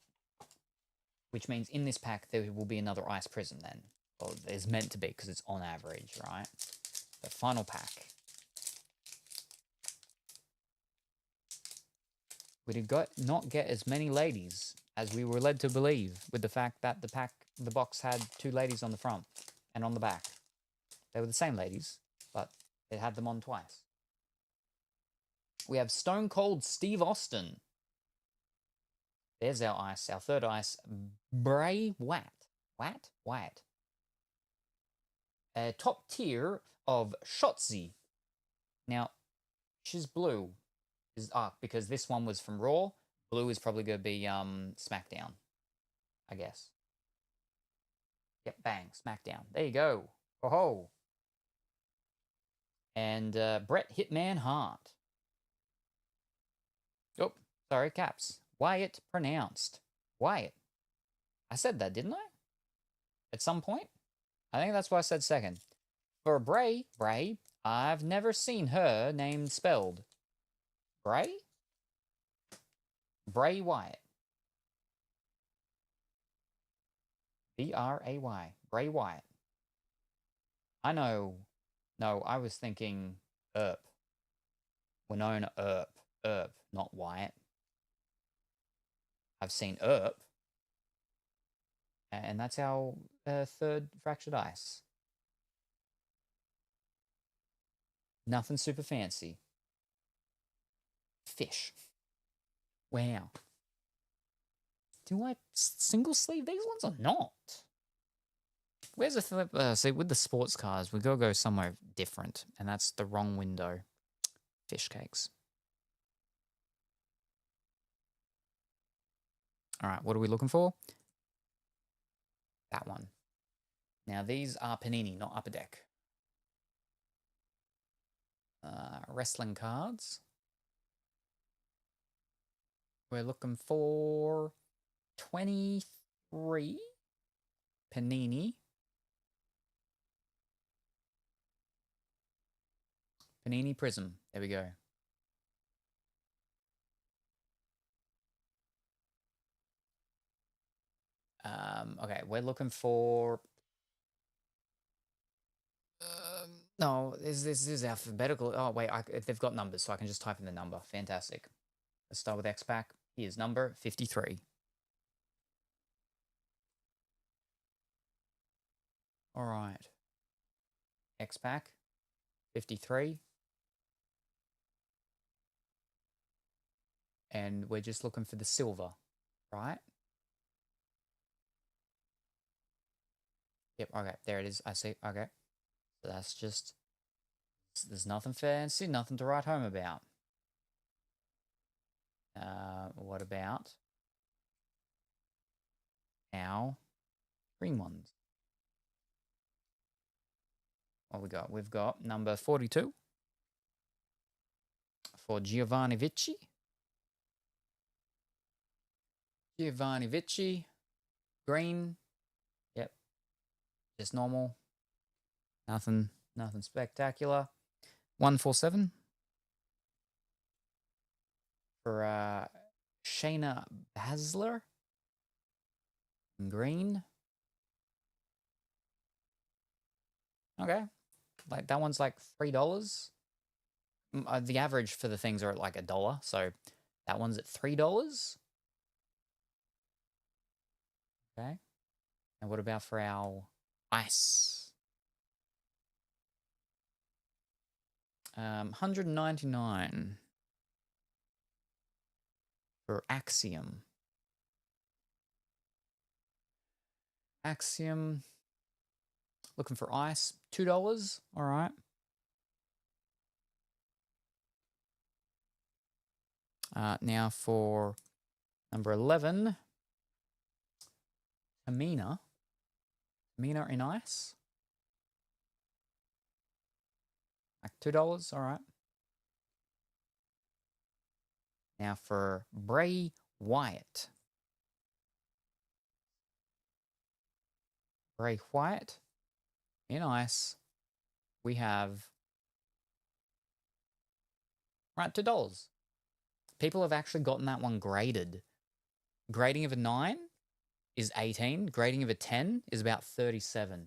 which means in this pack there will be another Ice Prism then. Well, there's meant to be because it's on average, right? The final pack. We did not get as many ladies as we were led to believe, with the fact that the box had 2 ladies on the front and on the back. They were the same ladies, but it had them on twice. We have Stone Cold Steve Austin. There's our ice, our 3rd ice. Bray Wyatt. A top tier of Shotzi. Now, she's blue. Because this one was from Raw. Blue is probably going to be SmackDown, I guess. Yep, bang, SmackDown. There you go. Oh-ho. And Bret Hitman Hart. Oh, sorry, caps. Wyatt pronounced. Wyatt. I said that, didn't I? At some point? I think that's why I said second. For Bray, I've never seen her name spelled. Bray? Bray Wyatt. B-R-A-Y. Bray Wyatt. I know. No, I was thinking Earp. Winona Earp. Earp, not Wyatt. I've seen Earp. And that's our 3rd Fractured Ice. Nothing super fancy. Fish. Wow. Do I single sleeve these ones or not? Where's the flip? See, with the sports cars, we gotta go somewhere different, and that's the wrong window. Fish cakes. All right, what are we looking for? That one. Now, these are Panini, not Upper Deck. Wrestling cards. We're looking for 23 Panini. Panini Prism. There we go. Okay, we're looking for... no, this is alphabetical. Oh, wait, they've got numbers, so I can just type in the number. Fantastic. Let's start with X-Pack. Here's number 53. All right. X-Pack, 53. And we're just looking for the silver, right? Yep, okay, there it is. I see, okay. So that's just, there's nothing fancy, nothing to write home about. What about our green ones? What we got? We've got number 42 for Giovanni Vici. Giovanni Vici, green. Yep, just normal. Nothing spectacular. 147 for Shayna Baszler. And green. Okay. Like that one's like $3. The average for the things are at like $1, so that one's at $3. Okay. And what about for our ice? 199 for Axiom. Axiom. Looking for ice. $2. All right. Now for number 11, Amina. Amina in ice. Like $2. All right. Now for Bray Wyatt. Bray Wyatt in ice. We have right $2. People have actually gotten that one graded. Grading of a 9 is 18. Grading of a 10 is about 37.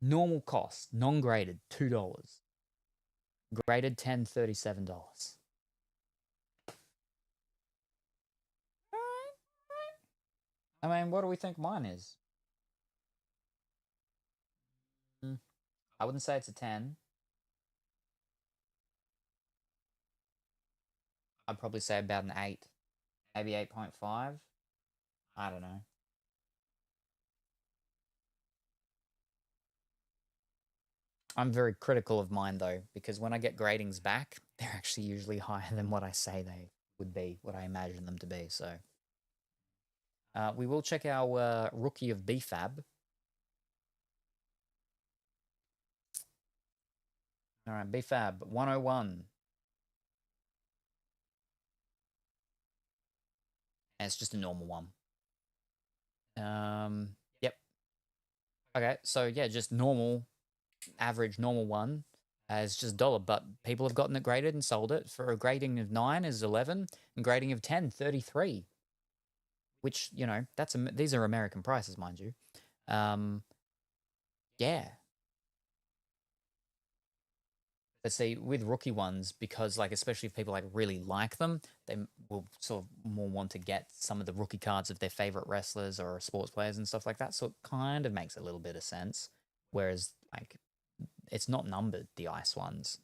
Normal cost, non-graded, $2. Graded 10, $37. I mean, what do we think mine is? I wouldn't say it's a 10. I'd probably say about an 8. Maybe 8.5. I don't know. I'm very critical of mine though, because when I get gradings back, they're actually usually higher than what I say they would be, what I imagine them to be. So we will check our rookie of BFAB. All right, BFAB 101. And it's just a normal one. Yep. Okay, so yeah, just normal, average, normal one. It's just $1, but people have gotten it graded and sold it. For a grading of 9 is 11, and grading of 10, 33. Which, you know, these are American prices, mind you. Yeah. But see, with rookie ones, because like, especially if people like really like them, they will sort of more want to get some of the rookie cards of their favorite wrestlers or sports players and stuff like that. So it kind of makes a little bit of sense. Whereas like, it's not numbered, the ice ones.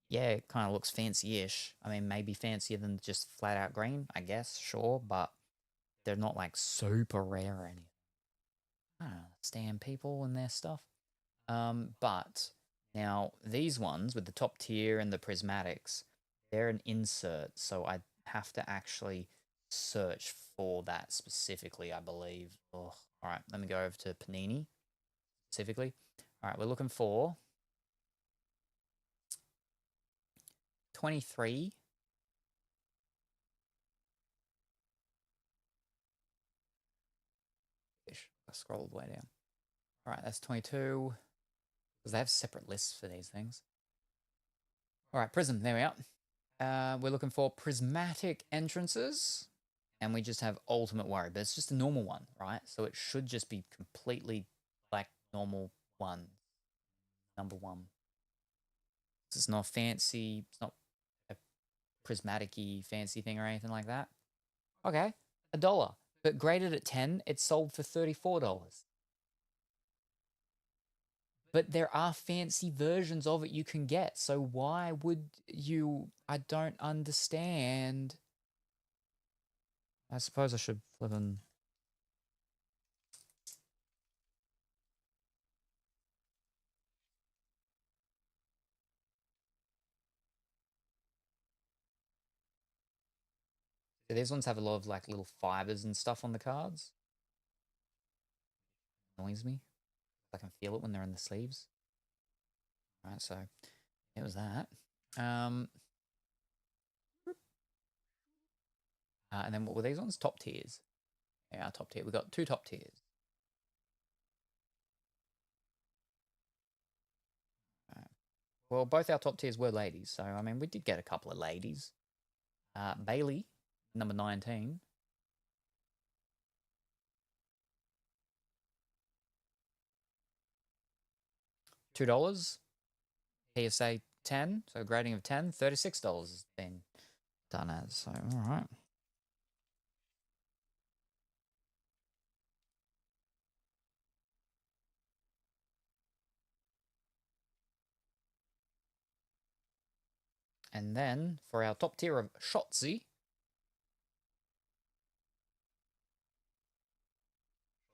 Yeah, it kind of looks fancy-ish. I mean, maybe fancier than just flat out green, I guess, sure, but they're not like super rare or anything. I don't understand people and their stuff. But now these ones with the top tier and the prismatics, they're an insert, so I have to actually search for that specifically, I believe. Oh, all right, let me go over to Panini specifically. All right, we're looking for 23. I scrolled way down. All right, that's 22. Because they have separate lists for these things. All right, Prism, there we are. We're looking for prismatic entrances. And we just have Ultimate Warrior, but it's just a normal one, right? So it should just be completely like normal one. Number 1. It's not fancy. It's not a prismatic-y fancy thing or anything like that. Okay, $1. But graded at 10, it's sold for $34. But there are fancy versions of it you can get. So why would you? I don't understand. I suppose I should flip in. So these ones have a lot of like little fibers and stuff on the cards. Annoys me. I can feel it when they're in the sleeves. All right, so it was that. And then what were these ones? Top tiers. Yeah, top tier. We got 2 top tiers. Well, both our top tiers were ladies, so I mean we did get a couple of ladies. Bailey, number 19. $2. PSA 10, so grading of 10, $36 has been done as. So, all right. And then for our top tier of Shotzi,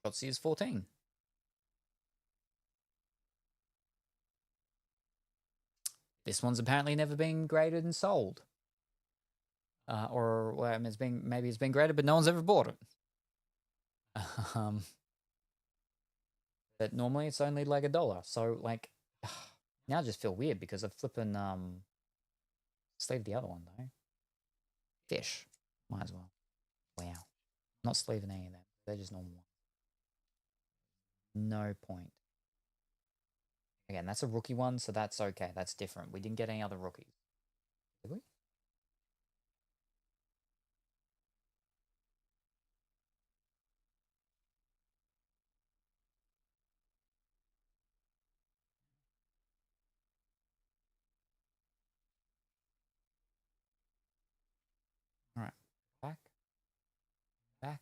Shotzi is 14. This one's apparently never been graded and sold. Or well, maybe it's been graded, but no one's ever bought it. But normally it's only like $1. So like, now I just feel weird because I've flipping sleeved the other one though. Fish, might as well. Wow, not sleeving any of them. They're just normal ones. No point. Again, that's a rookie one, so that's okay. That's different. We didn't get any other rookies. Did we? All right. Back. Back.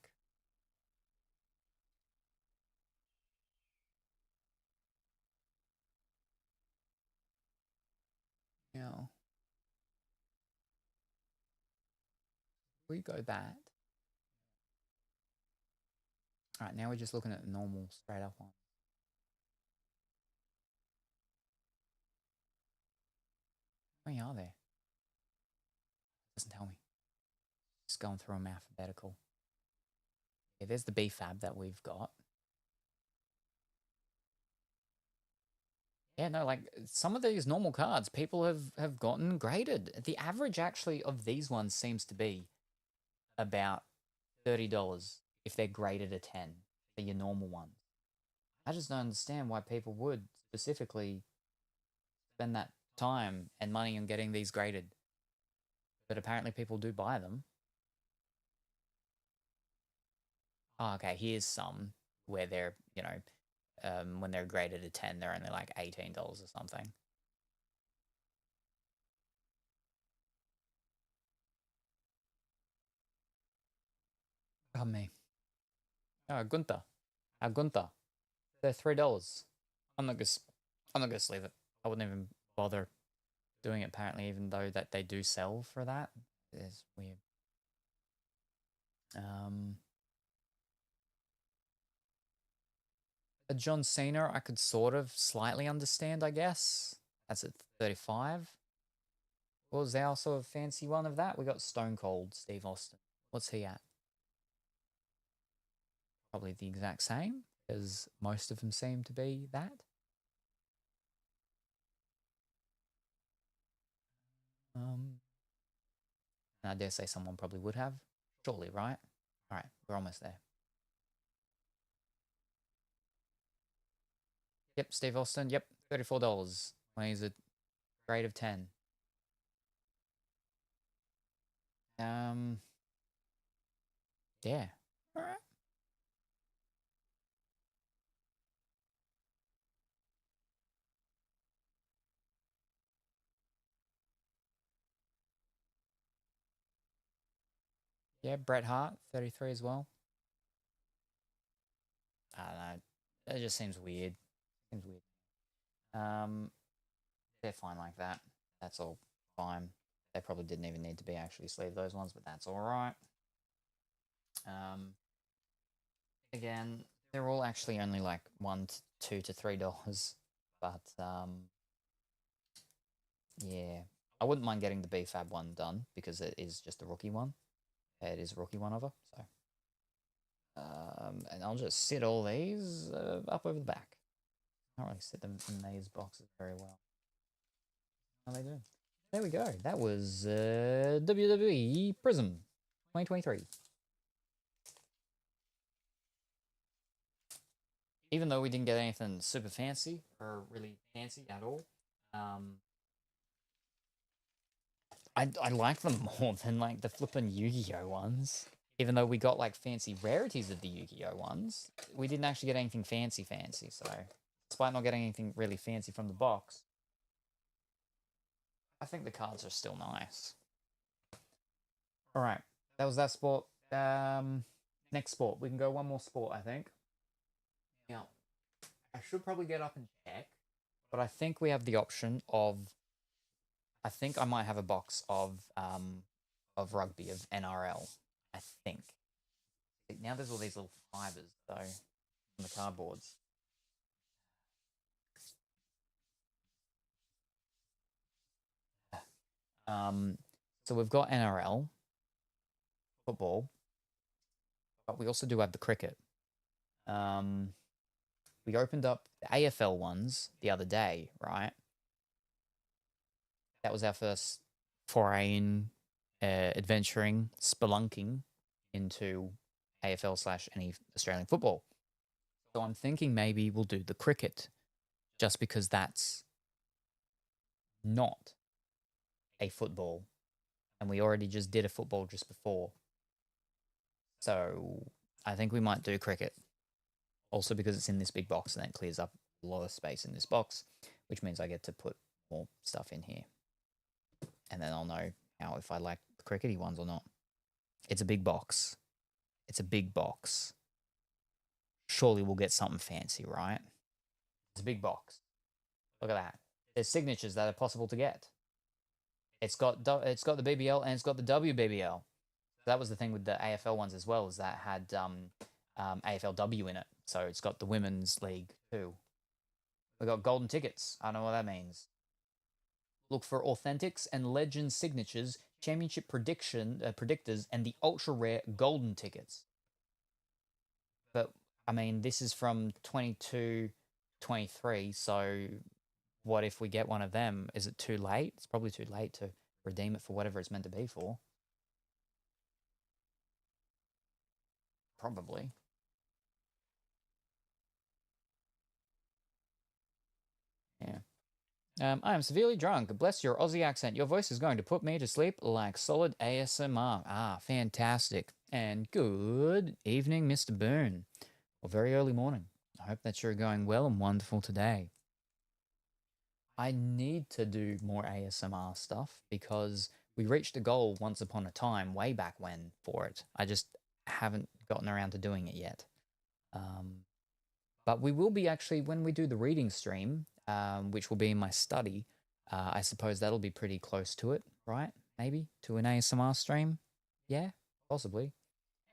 Now, we go that. All right, now we're just looking at the normal straight up one. How many are there? Doesn't tell me. Just going through them alphabetical. Yeah, there's the B-Fab that we've got. Yeah, no, like some of these normal cards people have gotten graded. The average actually of these ones seems to be about $30 if they're graded a 10 for your normal ones. I just don't understand why people would specifically spend that time and money on getting these graded. But apparently people do buy them. Oh, okay, here's some where they're, you know, when they're graded a 10, they're only like $18 or something. Pardon me. Oh, Gunther. Gunther. They're $3. I'm not gonna sleeve it. I wouldn't even bother doing it apparently, even though that they do sell for that. It's weird. A John Cena I could sort of slightly understand, I guess. That's at 35. What was our sort of fancy one of that? We got Stone Cold Steve Austin. What's he at? Probably the exact same, as most of them seem to be that. And I dare say someone probably would have. Surely, right? All right, we're almost there. Yep, Steve Austin. Yep, $34 when he's a grade of 10. Yeah. All right. Yeah, Bret Hart, 33 as well. I don't know. It just seems weird. Seems weird. They're fine like that. That's all fine. They probably didn't even need to be actually sleeve those ones, but that's all right. Again, they're all actually only like $1 to $2 to $3, but yeah, I wouldn't mind getting the B-Fab one done because it is just a rookie one. It is a rookie one of her, so. And I'll just sit all these up over the back. I can't really sit them in these boxes very well. How they do? There we go. That was WWE Prism 2023. Even though we didn't get anything super fancy or really fancy at all, I like them more than like the flippin' YuGiOh ones. Even though we got like fancy rarities of the YuGiOh ones, we didn't actually get anything fancy, so despite not getting anything really fancy from the box, I think the cards are still nice. All right, that was that sport. Next sport. We can go one more sport, I think. Now, I should probably get up and check, but I think we have the option of. I think I might have a box of rugby, of NRL. I think. Now there's all these little fibers though on the cardboards. So we've got NRL football, but we also do have the cricket. We opened up the AFL ones the other day, right? That was our first foray in adventuring, spelunking into AFL / any Australian football. So I'm thinking maybe we'll do the cricket, just because that's not a football, and we already just did a football just before. So I think we might do cricket. Also because it's in this big box and that clears up a lot of space in this box, which means I get to put more stuff in here. And then I'll know how if I like the crickety ones or not. It's a big box. It's a big box. Surely we'll get something fancy, right? It's a big box. Look at that. There's signatures that are possible to get. It's got the BBL and it's got the WBBL. That was the thing with the AFL ones as well, is that had AFLW in it. So it's got the women's league too. We got golden tickets. I don't know what that means. Look for authentics and legend signatures, championship predictors, and the ultra rare golden tickets. But I mean, this is from 22, 23. So what if we get one of them? Is it too late? It's probably too late to redeem it for whatever it's meant to be for. Probably. Yeah. I am severely drunk. Bless your Aussie accent. Your voice is going to put me to sleep like solid ASMR. Ah, fantastic. And good evening, Mr. Boone. Or very early morning. I hope that you're going well and wonderful today. I need to do more ASMR stuff because we reached a goal once upon a time, way back when, for it. I just haven't gotten around to doing it yet. But we will be actually, when we do the reading stream, which will be in my study, I suppose that'll be pretty close to it, right? Maybe to an ASMR stream? Yeah, possibly.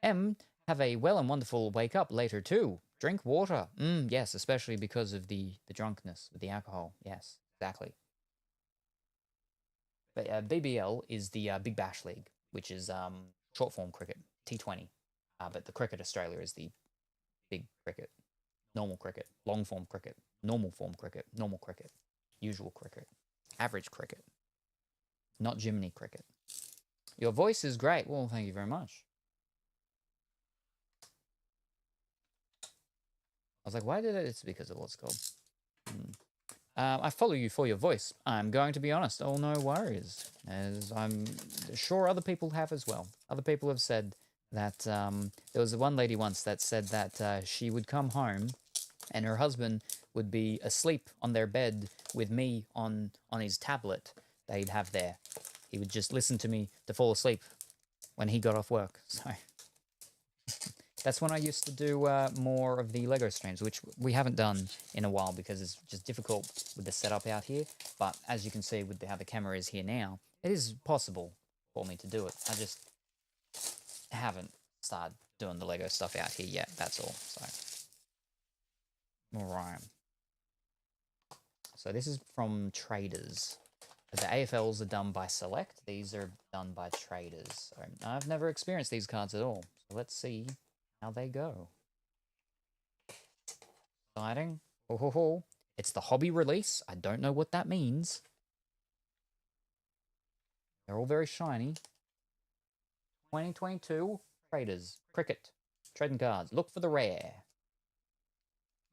Have a well and wonderful wake up later too. Drink water. Yes, especially because of the drunkenness with the alcohol. Yes, exactly. But BBL is the Big Bash League, which is short form cricket, T20. But the Cricket Australia is the big cricket. Normal cricket, long form cricket, normal form cricket, normal cricket, usual cricket, average cricket, not Jiminy cricket. Your voice is great. Well, thank you very much. I was like, why did it? It's because of what's called. I follow you for your voice. I'm going to be honest. Oh, no worries. As I'm sure other people have as well. Other people have said that there was one lady once that said that she would come home and her husband would be asleep on their bed with me on his tablet they'd have there. He would just listen to me to fall asleep when he got off work. So that's when I used to do more of the Lego streams, which we haven't done in a while because it's just difficult with the setup out here. But as you can see with how the camera is here now, it is possible for me to do it. I just haven't started doing the Lego stuff out here yet, that's all. So, all right. So this is from Traders. The AFLs are done by Select. These are done by Traders. So I've never experienced these cards at all. So let's see how they go. Exciting. Ho ho ho. It's the hobby release. I don't know what that means. They're all very shiny. 2022 Traders. Cricket. Trading cards. Look for the rare.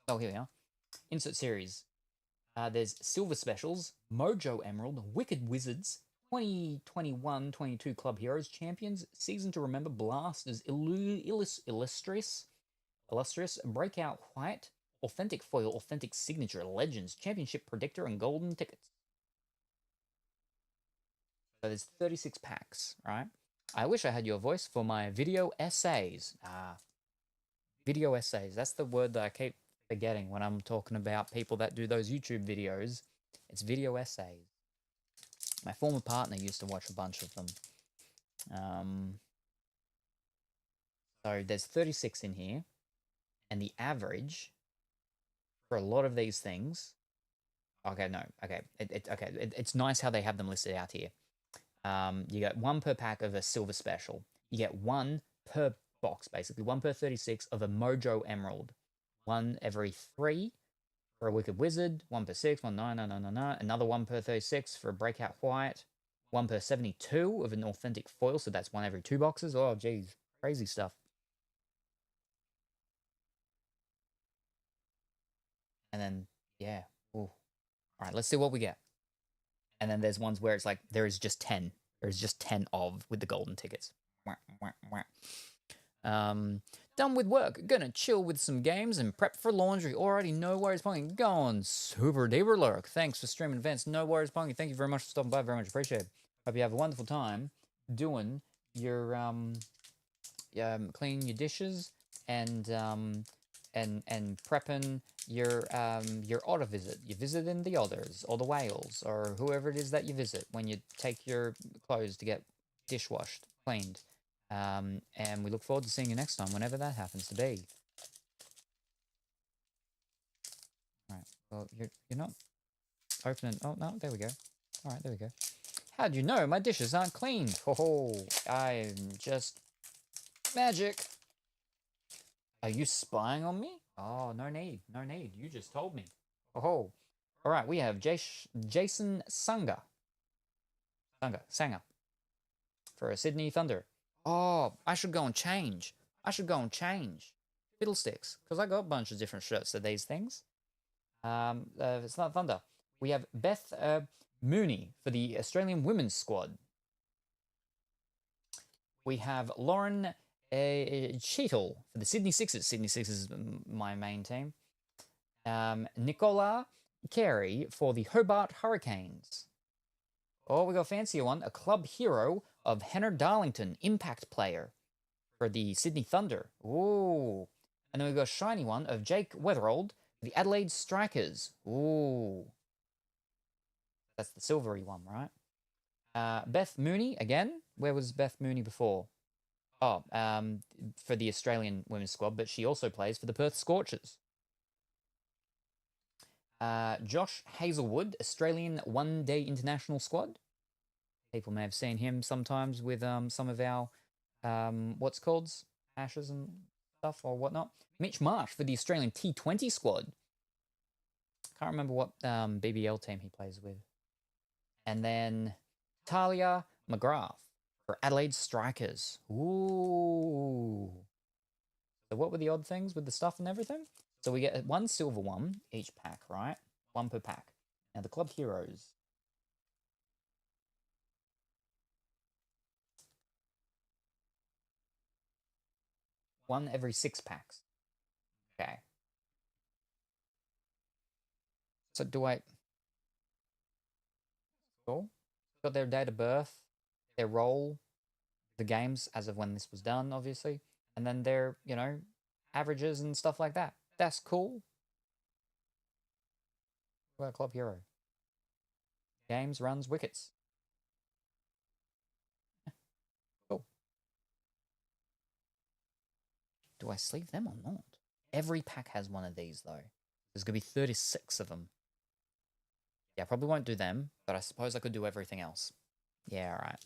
Oh, here we are. Insert series. There's Silver Specials, Mojo Emerald, Wicked Wizards, 2021-22 Club Heroes, Champions, Season to Remember, Blasters, Illustrious, Breakout White, Authentic Foil, Authentic Signature, Legends, Championship Predictor, and Golden Tickets. So there's 36 packs, right? I wish I had your voice for my video essays. Video essays. That's the word that I keep forgetting when I'm talking about people that do those YouTube videos. It's video essays. My former partner used to watch a bunch of them. So there's 36 in here. And the average for a lot of these things... Okay, no. Okay. It's nice how they have them listed out here. You get one per pack of a silver special. You get one per box, basically. One per 36 of a Mojo Emerald. One every 3 for a Wicked Wizard. One per 6. One, no. Another one per 36 for a Breakout White. One per 72 of an Authentic Foil. So that's one every 2 boxes. Oh, geez. Crazy stuff. And then, yeah. Ooh. All right, let's see what we get. And then there's ones where it's like, there is just 10. There's just 10 of with the golden tickets. Done with work. Gonna chill with some games and prep for laundry. Already no worries, Punky. Gone super duper lurk. Thanks for streaming events. No worries, Punky. Thank you very much for stopping by. Very much appreciated. Hope you have a wonderful time doing your cleaning your dishes and prepping your otter visit. You visit in the otters or the whales or whoever it is that you visit when you take your clothes to get dishwashed, cleaned. And we look forward to seeing you next time, whenever that happens to be. All right. Well, you're not opening. Oh no, there we go. All right, there we go. How'd you know my dishes aren't clean? Oh, I'm just magic. Are you spying on me? Oh, no need. No need. You just told me. Oh. All right, we have Jason Sanger for a Sydney Thunder. Oh, I should go and change. Fiddlesticks, because I got a bunch of different shirts of these things. It's not Thunder. We have Beth Mooney for the Australian women's squad. We have Lauren Cheetle for the Sydney Sixers. Sydney Sixers is my main team. Nicola Carey for the Hobart Hurricanes. Oh, we got a fancier one. A club hero of Henner Darlington, impact player for the Sydney Thunder. Ooh. And then we've got a shiny one of Jake Weatherold for the Adelaide Strikers. Ooh. That's the silvery one, right? Beth Mooney, again. Where was Beth Mooney before? Oh, for the Australian women's squad, but she also plays for the Perth Scorchers. Josh Hazelwood, Australian one-day international squad. People may have seen him sometimes with some of our what's called ashes and stuff or whatnot. Mitch Marsh for the Australian T20 squad. Can't remember what BBL team he plays with. And then Talia McGrath for Adelaide Strikers. Ooh. So what were the odd things with the stuff and everything? So we get one silver one each pack, right? One per pack. Now the club heroes. One every 6 packs. Okay. So do I... Cool. Got their date of birth, their role, the games as of when this was done, obviously, and then their, you know, averages and stuff like that. That's cool. What about club hero? Games, runs, wickets. Cool. Do I sleeve them or not? Every pack has one of these, though. There's going to be 36 of them. Yeah, I probably won't do them, but I suppose I could do everything else. Yeah, all right.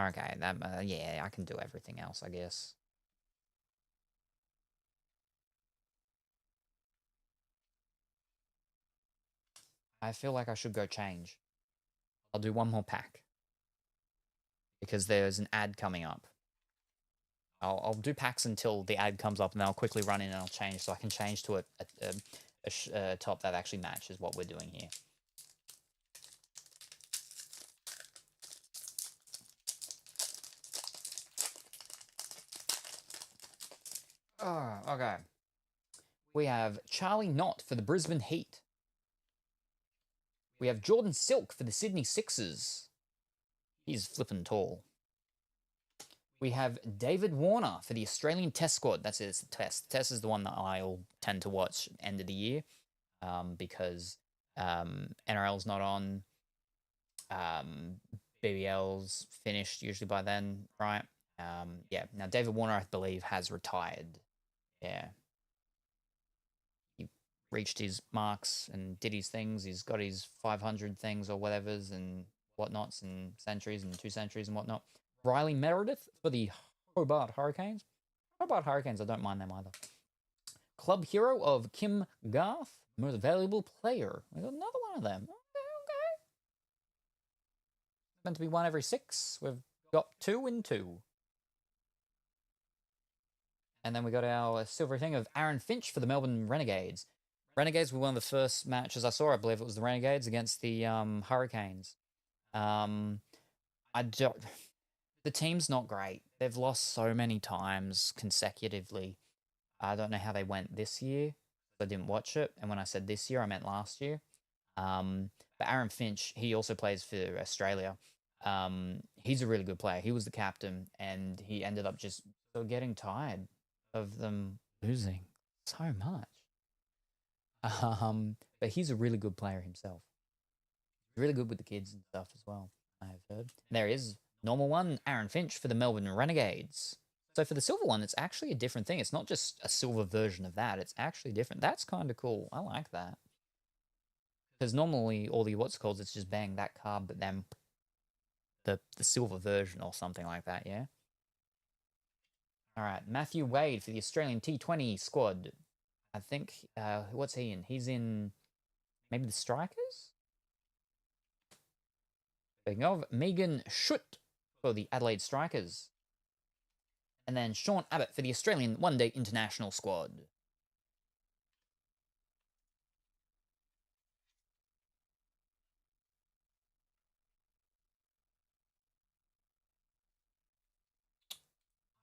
Okay, yeah, I can do everything else, I guess. I feel like I should go change. I'll do one more pack. Because there's an ad coming up. I'll do packs until the ad comes up, and then I'll quickly run in and I'll change, so I can change to a top that actually matches what we're doing here. Oh, okay. We have Charlie Knott for the Brisbane Heat. We have Jordan Silk for the Sydney Sixers. He's flippin' tall. We have David Warner for the Australian Test Squad. That's it, it's the Test. Test is the one that I'll tend to watch end of the year because NRL's not on. BBL's finished usually by then, right? Yeah. Now, David Warner, I believe, has retired. Yeah. He reached his marks and did his things. He's got his 500 things or whatevers and whatnots and centuries and 2 centuries and whatnot. Riley Meredith for the Hobart Hurricanes. Hobart Hurricanes, I don't mind them either. Club hero of Kim Garth, most valuable player. We got another one of them. Okay. Meant to be 1 every 6. We've got 2 in 2. And then we got our silver thing of Aaron Finch for the Melbourne Renegades. Renegades were one of the first matches I saw. I believe it was the Renegades against the Hurricanes. The team's not great. They've lost so many times consecutively. I don't know how they went this year. I didn't watch it. And when I said this year, I meant last year. But Aaron Finch, he also plays for Australia. He's a really good player. He was the captain, and he ended up just getting tired of them losing so much. But he's a really good player himself. He's really good with the kids and stuff as well, I have heard. There is normal one, Aaron Finch for the Melbourne Renegades. So for the silver one, it's actually a different thing. It's not just a silver version of that. It's actually different. That's kind of cool. I like that. Because normally all the it's just bang that card, but then the silver version or something like that, yeah? All right, Matthew Wade for the Australian T20 squad. I think, what's he in? He's in maybe the Strikers? Speaking of, Megan Schutt for the Adelaide Strikers. And then Sean Abbott for the Australian One-Day International squad.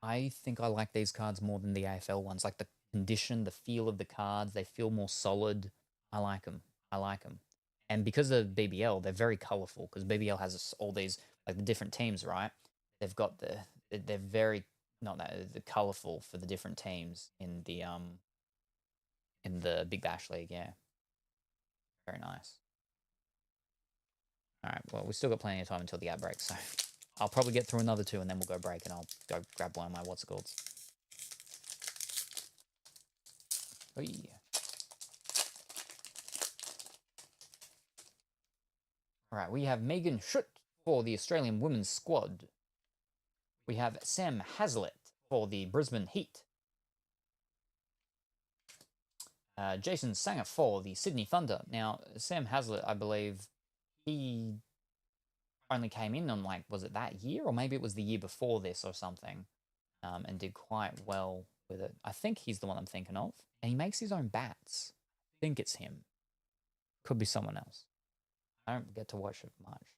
I think I like these cards more than the AFL ones. Like the condition, the feel of the cards, they feel more solid. I like them. I like them. And because of BBL, they're very colorful because BBL has all these, like the different teams, right? They've got they're very, not that, they're colorful for the different teams in the Big Bash League, yeah. Very nice. All right, well, we've still got plenty of time until the ad break, so I'll probably get through another 2 and then we'll go break and I'll go grab one of my what's-it-calls. Oh, yeah. All right, we have Megan Schutt for the Australian women's squad. We have Sam Hazlitt for the Brisbane Heat. Jason Sanger for the Sydney Thunder. Now, Sam Hazlitt, I believe, he only came in on, like, was it that year? Or maybe it was the year before this or something, and did quite well with it. I think he's the one I'm thinking of. And he makes his own bats. I think it's him. Could be someone else. I don't get to watch it much.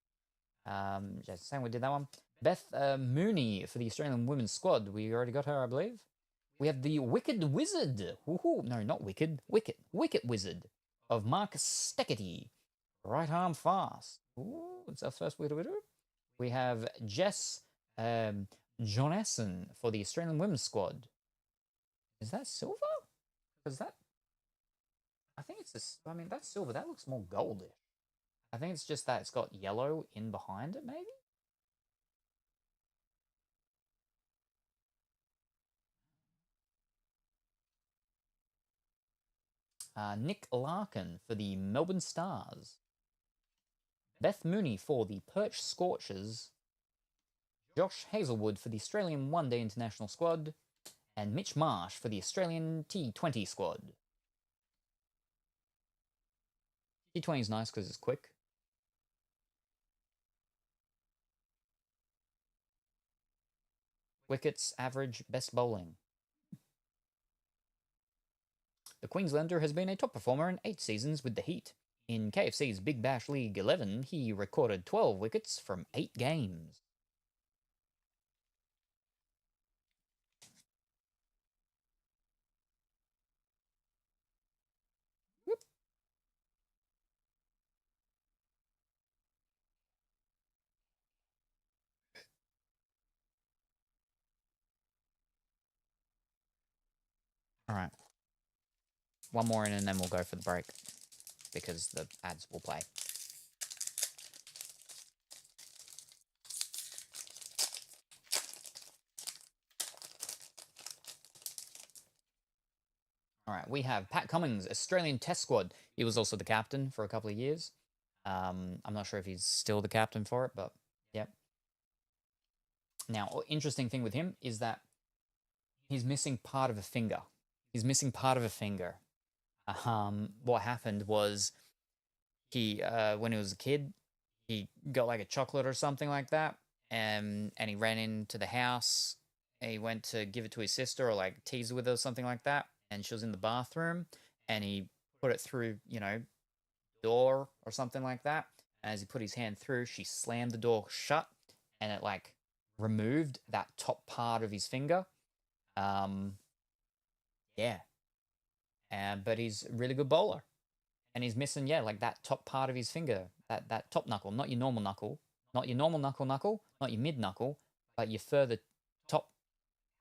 Jason Sanger, we did that one. Beth Mooney for the Australian women's squad. We already got her, I believe. We have the Wicked Wizard. Woohoo. No, not Wicked. Wicket Wizard of Mark Steckety. Right arm fast. Ooh, it's our first Wicked. We have Jess Jonassen for the Australian women's squad. Is that silver? Because that, I think it's this, I mean, that's silver. That looks more goldish. I think it's just that it's got yellow in behind it, maybe? Nick Larkin for the Melbourne Stars. Beth Mooney for the Perch Scorchers. Josh Hazelwood for the Australian One-Day International squad. And Mitch Marsh for the Australian T20 squad. T20 is nice because it's quick. Wickets, average, best bowling. The Queenslander has been a top performer in 8 seasons with the Heat. In KFC's Big Bash League 11, he recorded 12 wickets from 8 games. All right. One more in and then we'll go for the break because the ads will play. All right, we have Pat Cummins, Australian Test Squad. He was also the captain for a couple of years. I'm not sure if he's still the captain for it, but yep. Now, interesting thing with him is that he's missing part of a finger. He's missing part of a finger. What happened was he, when he was a kid, he got like a chocolate or something like that, and he ran into the house. And he went to give it to his sister or like tease her with her or something like that, and she was in the bathroom, and he put it through, door or something like that. And as he put his hand through, she slammed the door shut, and it like removed that top part of his finger. Yeah. But he's a really good bowler. And he's missing, like that top part of his finger, that top knuckle, not your normal knuckle, not your normal knuckle, not your mid knuckle, but your further top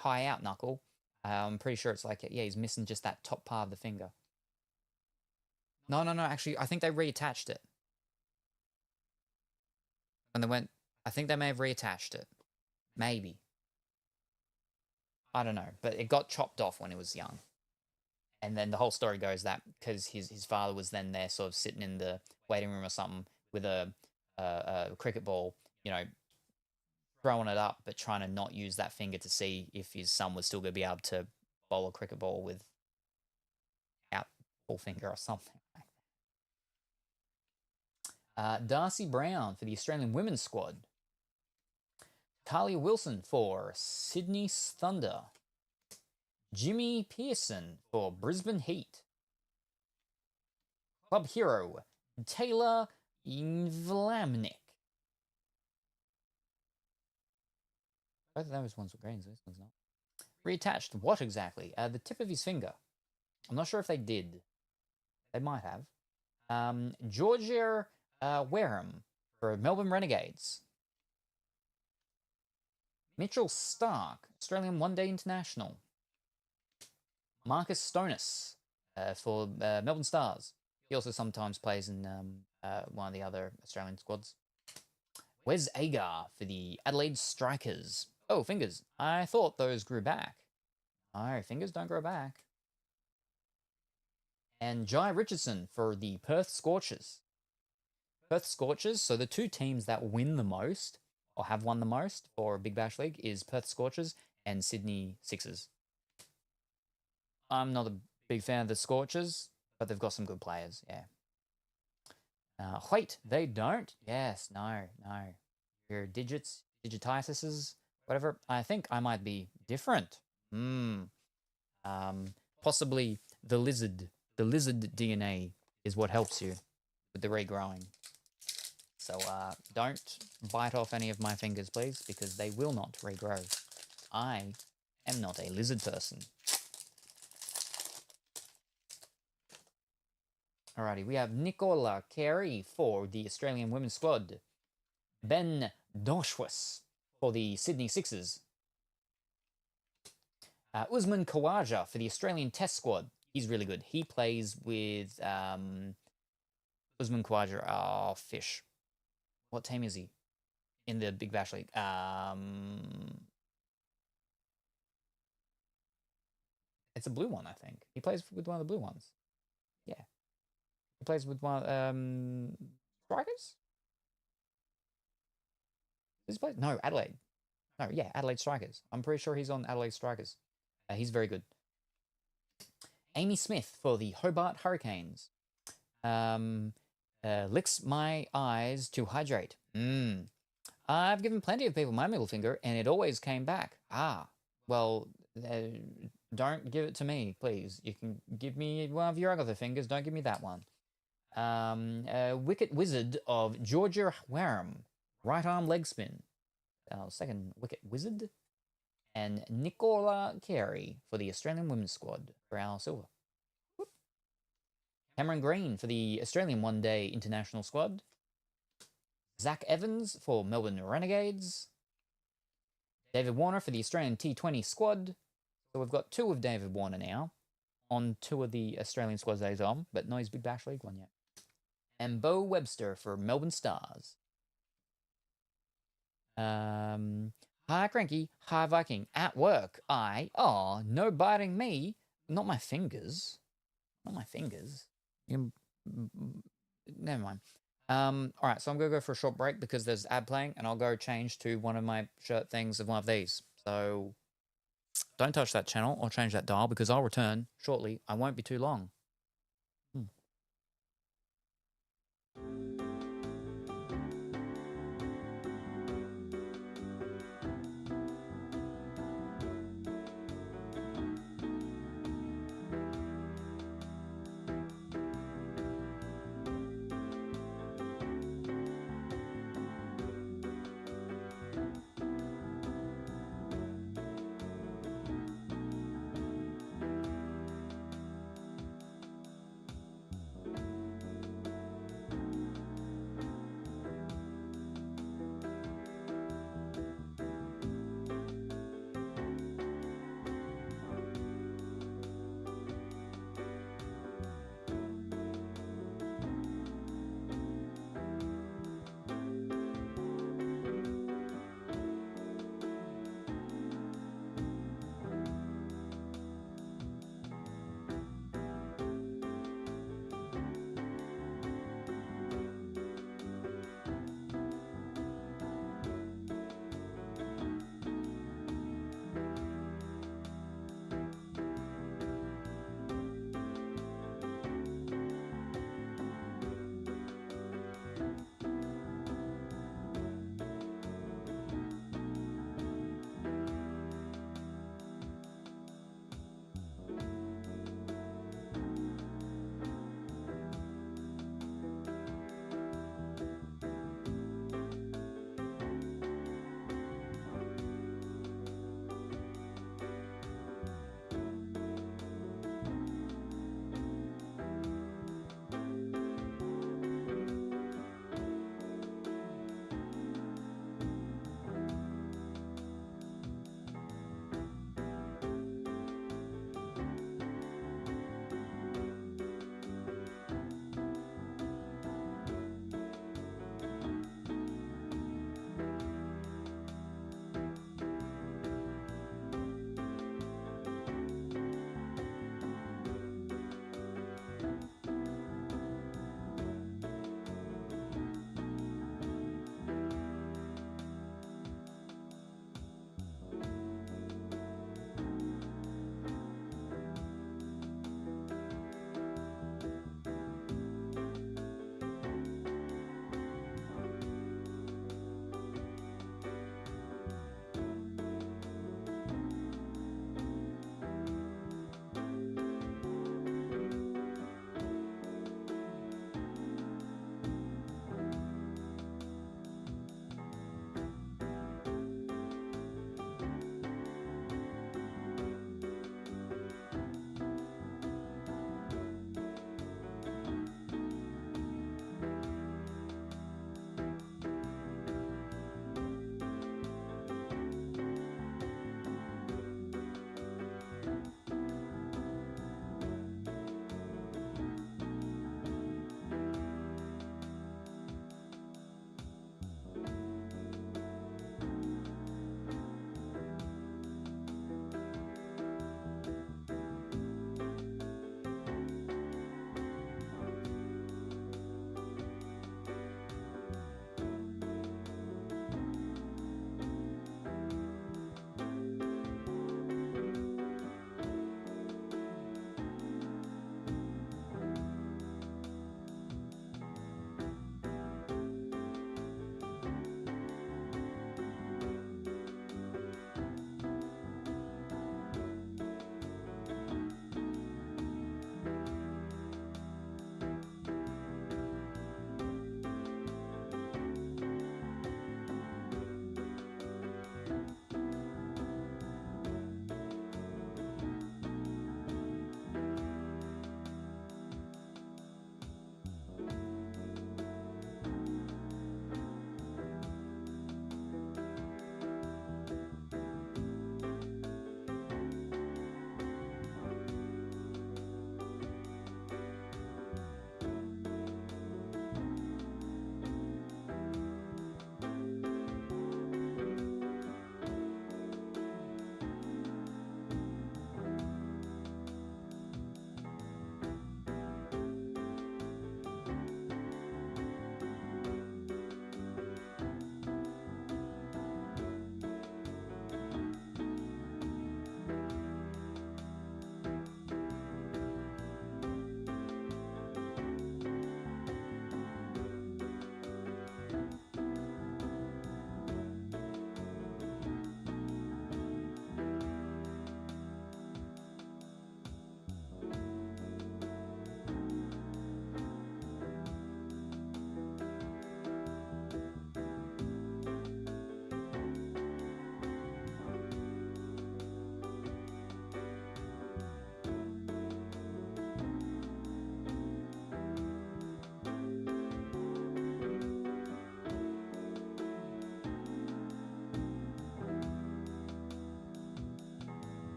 high out knuckle. I'm pretty sure it's like, he's missing just that top part of the finger. No, actually, I think they reattached it. And I think they may have reattached it. Maybe. I don't know, but it got chopped off when he was young. And then the whole story goes that because his father was then there sort of sitting in the waiting room or something with a cricket ball, throwing it up, but trying to not use that finger to see if his son was still going to be able to bowl a cricket ball with out full finger or something like that. Darcy Brown for the Australian women's squad. Talia Wilson for Sydney Thunder. Jimmy Pearson for Brisbane Heat. Club hero, Taylor Vlamnik. Both of those ones were greens, this one's not. Reattached what exactly? The tip of his finger. I'm not sure if they did. They might have. Georgia Wareham for Melbourne Renegades. Mitchell Stark, Australian One-Day International. Marcus Stonis for Melbourne Stars. He also sometimes plays in one of the other Australian squads. Wes Agar for the Adelaide Strikers. Oh, fingers. I thought those grew back. No, fingers don't grow back. And Jai Richardson for the Perth Scorchers. Perth Scorchers, so the two teams that win the most, or have won the most for Big Bash League, is Perth Scorchers and Sydney Sixers. I'm not a big fan of the Scorchers, but they've got some good players, yeah. Wait, they don't? Yes, no. Your digitises, whatever. I think I might be different. Possibly the lizard DNA is what helps you with the regrowing. So don't bite off any of my fingers, please, because they will not regrow. I am not a lizard person. Alrighty, we have Nicola Carey for the Australian women's squad. Ben Doshwas for the Sydney Sixers. Usman Khawaja for the Australian Test squad. He's really good. He plays with Usman Khawaja. Oh, fish. What team is he in the Big Bash League? It's a blue one, I think. He plays with one of the blue ones. Yeah. He plays with one Strikers? Does he play? No, Adelaide. No, yeah, Adelaide Strikers. I'm pretty sure he's on Adelaide Strikers. He's very good. Amy Smith for the Hobart Hurricanes. Licks my eyes to hydrate. I've given plenty of people my middle finger, and it always came back. Well, don't give it to me, please. You can give me one of your other fingers. Don't give me that one. Wicket Wizard of Georgia Wareham. Right arm leg spin. Second Wicket Wizard. And Nicola Carey for the Australian women's squad for our silver. Whoop. Cameron Green for the Australian one-day international squad. Zach Evans for Melbourne Renegades. David Warner for the Australian T20 squad. So we've got two of David Warner now. on 2 of the Australian squads that he's on, but no, he's Big Bash League 1 yet. And Bo Webster for Melbourne Stars. Hi, Cranky. Hi, Viking. At work, no biting me. Not my fingers. Not my fingers. Never mind. All right, so I'm going to go for a short break because there's ad playing, and I'll go change to one of my shirt things of one of these. So don't touch that channel or change that dial because I'll return shortly. I won't be too long.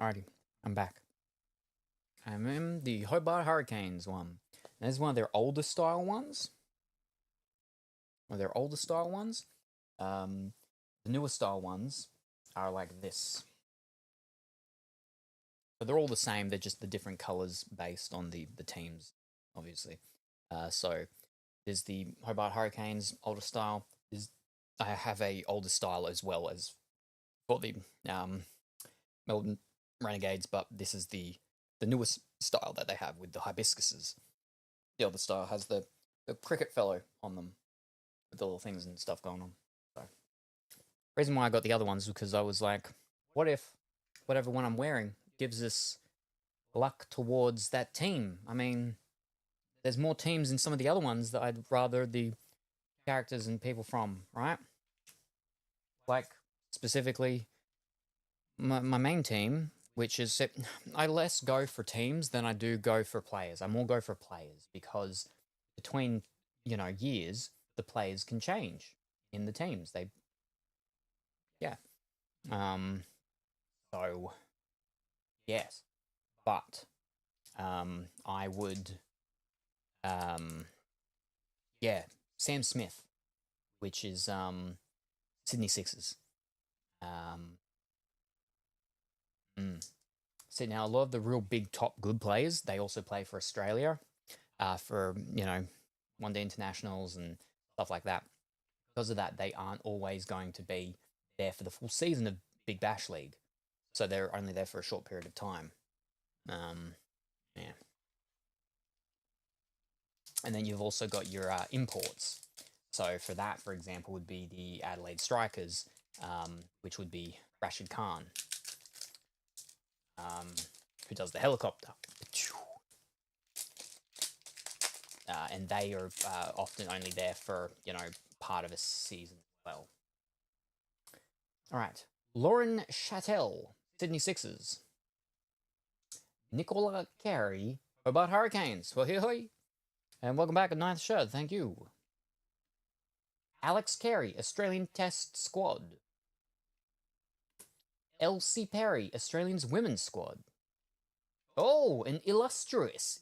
Alrighty, I'm back. I'm in the Hobart Hurricanes one. And this is one of their older style ones. The newer style ones are like this. So they're all the same, they're just the different colors based on the teams, obviously. So there's the Hobart Hurricanes older style. I have a older style as well as for the Melbourne Renegades, but this is the newest style that they have with the hibiscuses. The other style has the cricket fellow on them with the little things and stuff going on. So, reason why I got the other ones was because I was like, what if whatever one I'm wearing gives us luck towards that team? I mean, there's more teams in some of the other ones that I'd rather the characters and people from, right? Like, specifically, my main team, which is... I less go for teams than I do go for players. I more go for players because between, years, the players can change in the teams. Yeah. So, yes. But, I would, Sam Smith, which is, Sydney Sixers. See, now a lot of the real big top good players, they also play for Australia, for, one-day internationals and stuff like that. Because of that, they aren't always going to be there for the full season of Big Bash League. So they're only there for a short period of time. Yeah. And then you've also got your imports. So for that, for example, would be the Adelaide Strikers, which would be Rashid Khan, who does the helicopter. And they are often only there for, part of a season as well. All right. Lauren Chattel, Sydney Sixers. Nicola Carey, Hobart Hurricanes. Well, hoi. And welcome back at Ninth Shirt. Thank you. Alex Carey, Australian Test Squad. Elsie Perry, Australians Women's Squad. Oh, an illustrious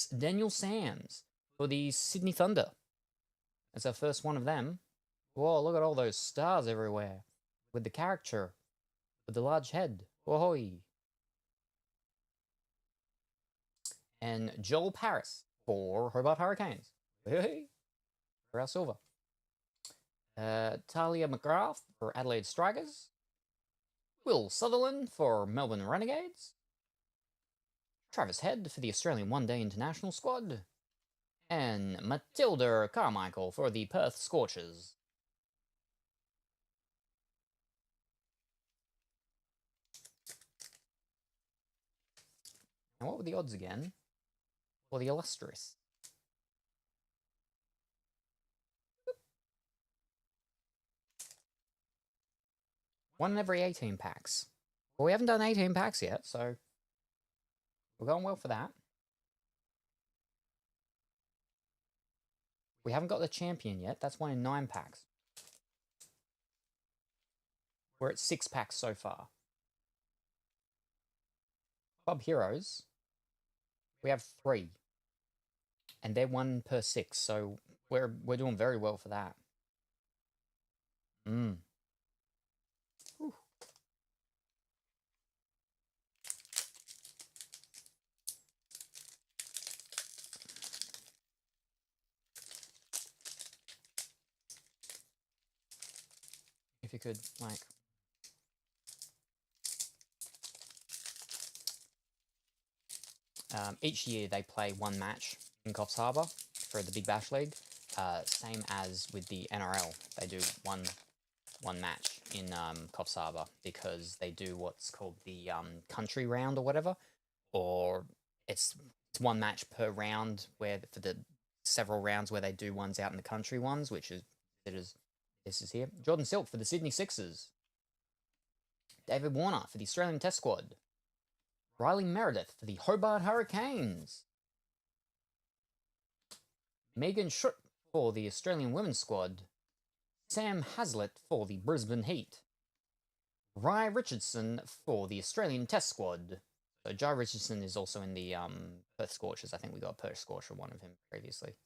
Daniel Sams for the Sydney Thunder. That's our first one of them. Whoa, look at all those stars everywhere. With the character. With the large head. Whoa. And Joel Paris for Hobart Hurricanes. Hey, for our silver. Talia McGrath for Adelaide Strikers. Will Sutherland for Melbourne Renegades. Travis Head for the Australian One-Day International Squad. And Matilda Carmichael for the Perth Scorchers. Now, what were the odds again for the illustrious? One in every 18 packs. Well, we haven't done 18 packs yet, so we're going well for that. We haven't got the champion yet. That's 1 in 9 packs. We're at 6 packs so far. Club Heroes, we have 3. And they're 1 per 6, so we're doing very well for that. Whew. If you could, like... each year they play 1 match in Coffs Harbour for the Big Bash League. Same as with the NRL. They do one match in Coffs Harbour because they do what's called the country round or whatever. Or it's 1 match per round where for the several rounds where they do ones out in the country ones, which is this is here. Jordan Silk for the Sydney Sixers. David Warner for the Australian Test Squad. Riley Meredith for the Hobart Hurricanes. Megan Schutt for the Australian Women's Squad. Sam Hazlitt for the Brisbane Heat. Ry Richardson for the Australian Test squad. So Jai Richardson is also in the Perth Scorchers. I think we got a Perth Scorcher one of him previously.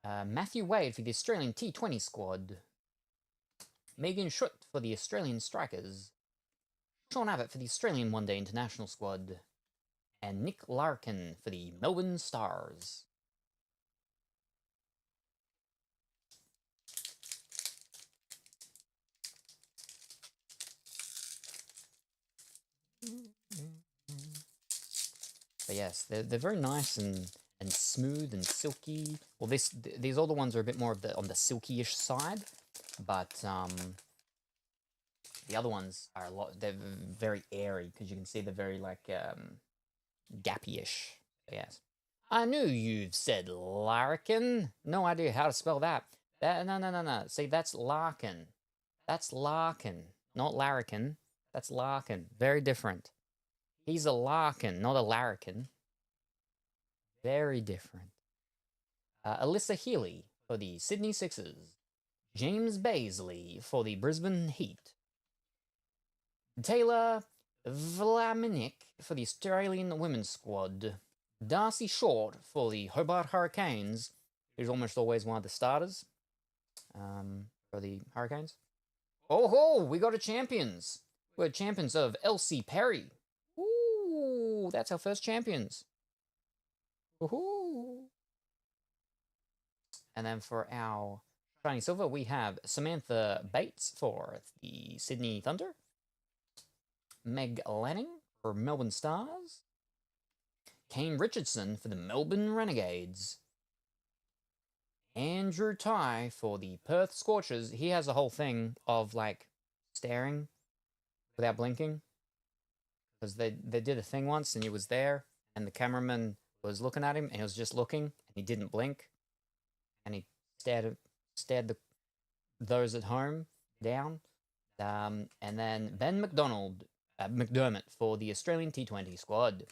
Matthew Wade for the Australian T20 squad. Megan Schutt for the Australian Strikers. Sean Abbott for the Australian One Day International squad. And Nick Larkin for the Melbourne Stars. But yes, they're very nice and smooth and silky. Well, these older ones are a bit more of on the silky-ish side, but the other ones are they're very airy, because you can see they're very like gappy-ish. Yes. I knew you've said larkin. No idea how to spell that. No. See, that's larkin. That's larkin, not larrikin. That's larkin. Very different. He's a larkin, not a larrikin. Very different. Alyssa Healy for the Sydney Sixers. James Baisley for the Brisbane Heat. Taylor Vlaminich for the Australian Women's Squad. Darcy Short for the Hobart Hurricanes, who's almost always one of the starters for the Hurricanes. Oh ho, we got a champions. We're champions of LC Perry. Ooh, that's our first champions. Woohoo! And then for our shiny silver, we have Samantha Bates for the Sydney Thunder. Meg Lanning for Melbourne Stars. Kane Richardson for the Melbourne Renegades. Andrew Ty for the Perth Scorchers. He has a whole thing of like staring without blinking, because they did a thing once and he was there and the cameraman was looking at him and he was just looking and he didn't blink, and he stared those at home down. And then Ben McDermott for the Australian T20 squad.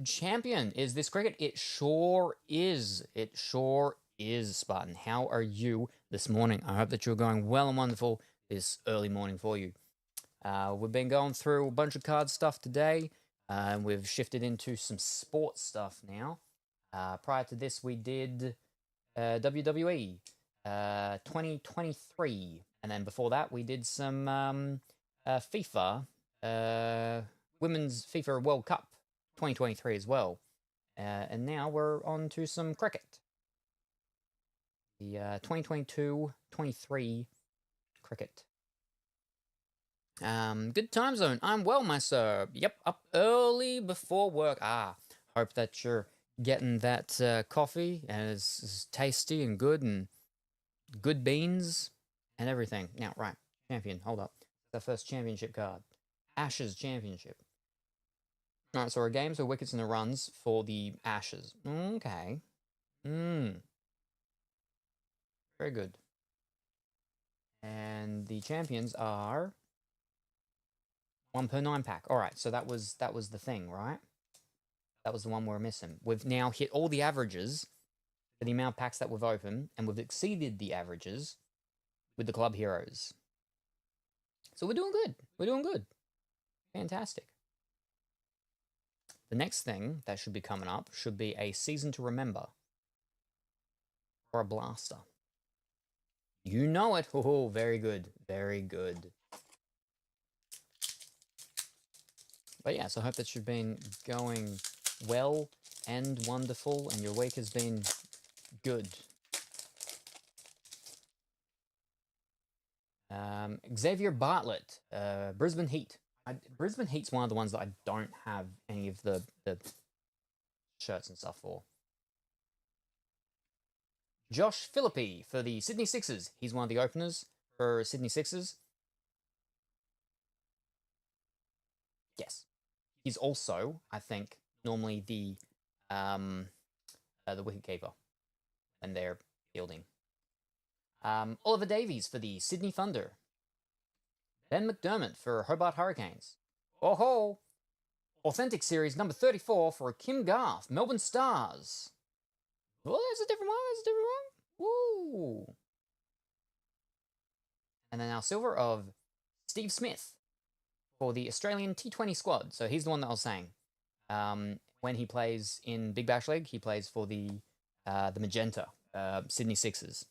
Champion is this cricket. It sure is. It sure is, Spartan. How are you this morning? I hope that you're going well and wonderful this early morning for you. We've been going through a bunch of card stuff today. We've shifted into some sports stuff now. Prior to this, we did WWE 2023. And then before that, we did some FIFA, Women's FIFA World Cup 2023 as well. And now we're on to some cricket. The 2022-23 cricket. Good time zone. I'm well, my sir. Yep, up early before work. Hope that you're getting that coffee and it's tasty and good beans and everything. Now, right, champion, hold up. The first championship card. Ashes Championship. Alright, so our games are wickets and the runs for the Ashes. Okay. Very good. And the champions are 1 per 9 pack. Alright, so that was the thing, right? That was the one we're missing. We've now hit all the averages for the amount of packs that we've opened, and we've exceeded the averages with the club heroes. So we're doing good. We're doing good. Fantastic. The next thing that should be coming up should be a season to remember. Or a blaster. You know it. Oh, very good. Very good. But yeah, so I hope that you've been going well and wonderful, and your week has been good. Xavier Bartlett, Brisbane Heat. Brisbane Heat's one of the ones that I don't have any of the shirts and stuff for. Josh Philippi for the Sydney Sixers. He's one of the openers for Sydney Sixers. Yes. He's also, I think, normally the wicketkeeper when they're fielding. Oliver Davies for the Sydney Thunder. Ben McDermott for Hobart Hurricanes. Oh ho! Authentic Series number 34 for Kim Garth, Melbourne Stars. Oh, there's a different one. There's a different one. Woo! And then our silver of Steve Smith for the Australian T20 squad. So he's the one that I was saying. When he plays in Big Bash League, he plays for the Magenta Sydney Sixers.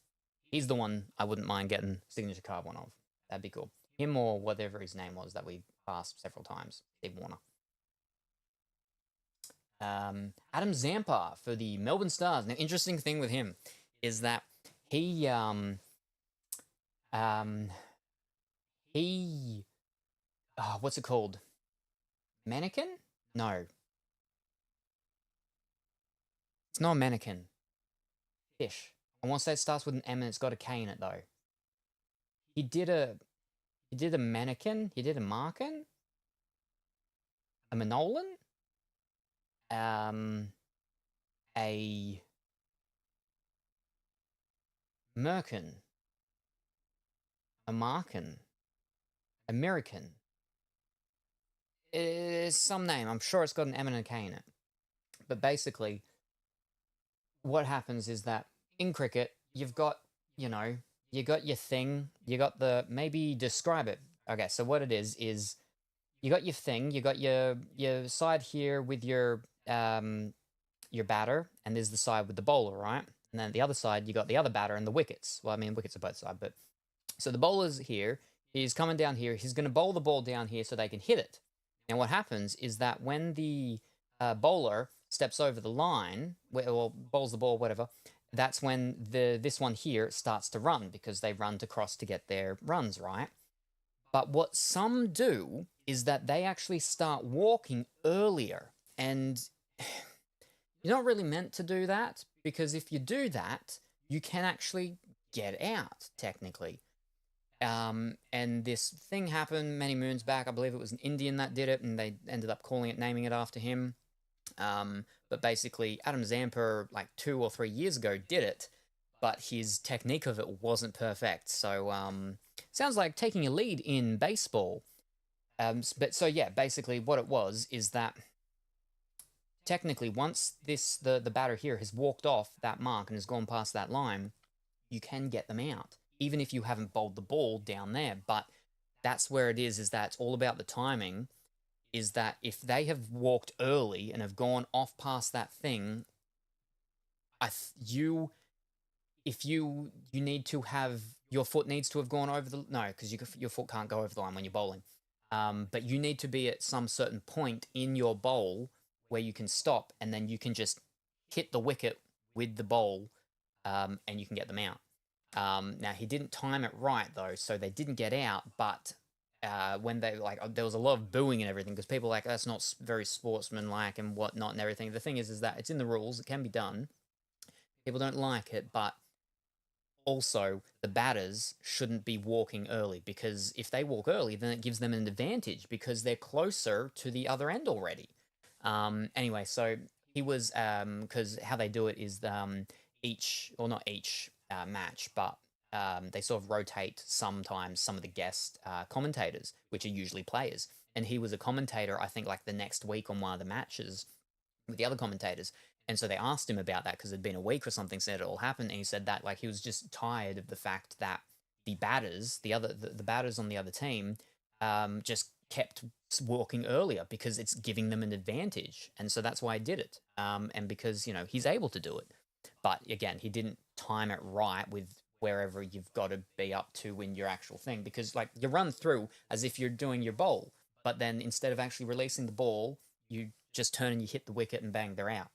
He's the one I wouldn't mind getting signature card one of. That'd be cool. Him or whatever his name was that we passed several times. Steve Warner. Adam Zampa for the Melbourne Stars. Now, interesting thing with him is that he what's it called? Mannequin? No. It's not a mannequin. Fish. I want to say it starts with an M and it's got a K in it though. He did a mannequin. He did a markin. A Manolan. A Merkin. A Markin. American. It's some name. I'm sure it's got an M and a K in it. But basically, what happens is that in cricket, you've got, you got your thing, you got maybe describe it. Okay, so what it is you got your thing, you got your side here with your batter, and there's the side with the bowler, right? And then the other side, you got the other batter and the wickets. Well, I mean, wickets are both sides, but so the bowler's here, he's coming down here, he's going to bowl the ball down here so they can hit it. Now, what happens is that when the bowler steps over the line, or bowls the ball, whatever, that's when this one here starts to run because they run to cross to get their runs, right? But what some do is that they actually start walking earlier. And you're not really meant to do that because if you do that, you can actually get out, technically. And this thing happened many moons back. I believe it was an Indian that did it, and they ended up naming it after him. But basically, Adam Zampa, like 2 or 3 years ago, did it, but his technique of it wasn't perfect. So, sounds like taking a lead in baseball. But so yeah, basically what it was is that technically once the batter here has walked off that mark and has gone past that line, you can get them out, even if you haven't bowled the ball down there. But that's where it is that it's all about the timing, is that if they have walked early and have gone off past that thing, you need to have, your foot needs to have gone over the, no, because your foot can't go over the line when you're bowling. But you need to be at some certain point in your bowl where you can stop, and then you can just hit the wicket with the bowl, and you can get them out. Now, he didn't time it right, though, so they didn't get out, but when they, there was a lot of booing and everything, because people were like, that's not very sportsmanlike and whatnot and everything. The thing is that it's in the rules, it can be done. People don't like it, but also, the batters shouldn't be walking early, because if they walk early, then it gives them an advantage because they're closer to the other end already. Anyway, so he was, because how they do it is not each match, but they sort of rotate sometimes some of the guest commentators, which are usually players. And he was a commentator, I think, like the next week on one of the matches with the other commentators. And so they asked him about that because it'd been a week or something since it all happened. And he said that he was just tired of the fact that the batters, the batters on the other team, just kept walking earlier because it's giving them an advantage. And so that's why he did it. And because, he's able to do it. But again, he didn't time it right with wherever you've got to be up to in your actual thing. Because you run through as if you're doing your bowl. But then instead of actually releasing the ball, you just turn and you hit the wicket and bang, they're out.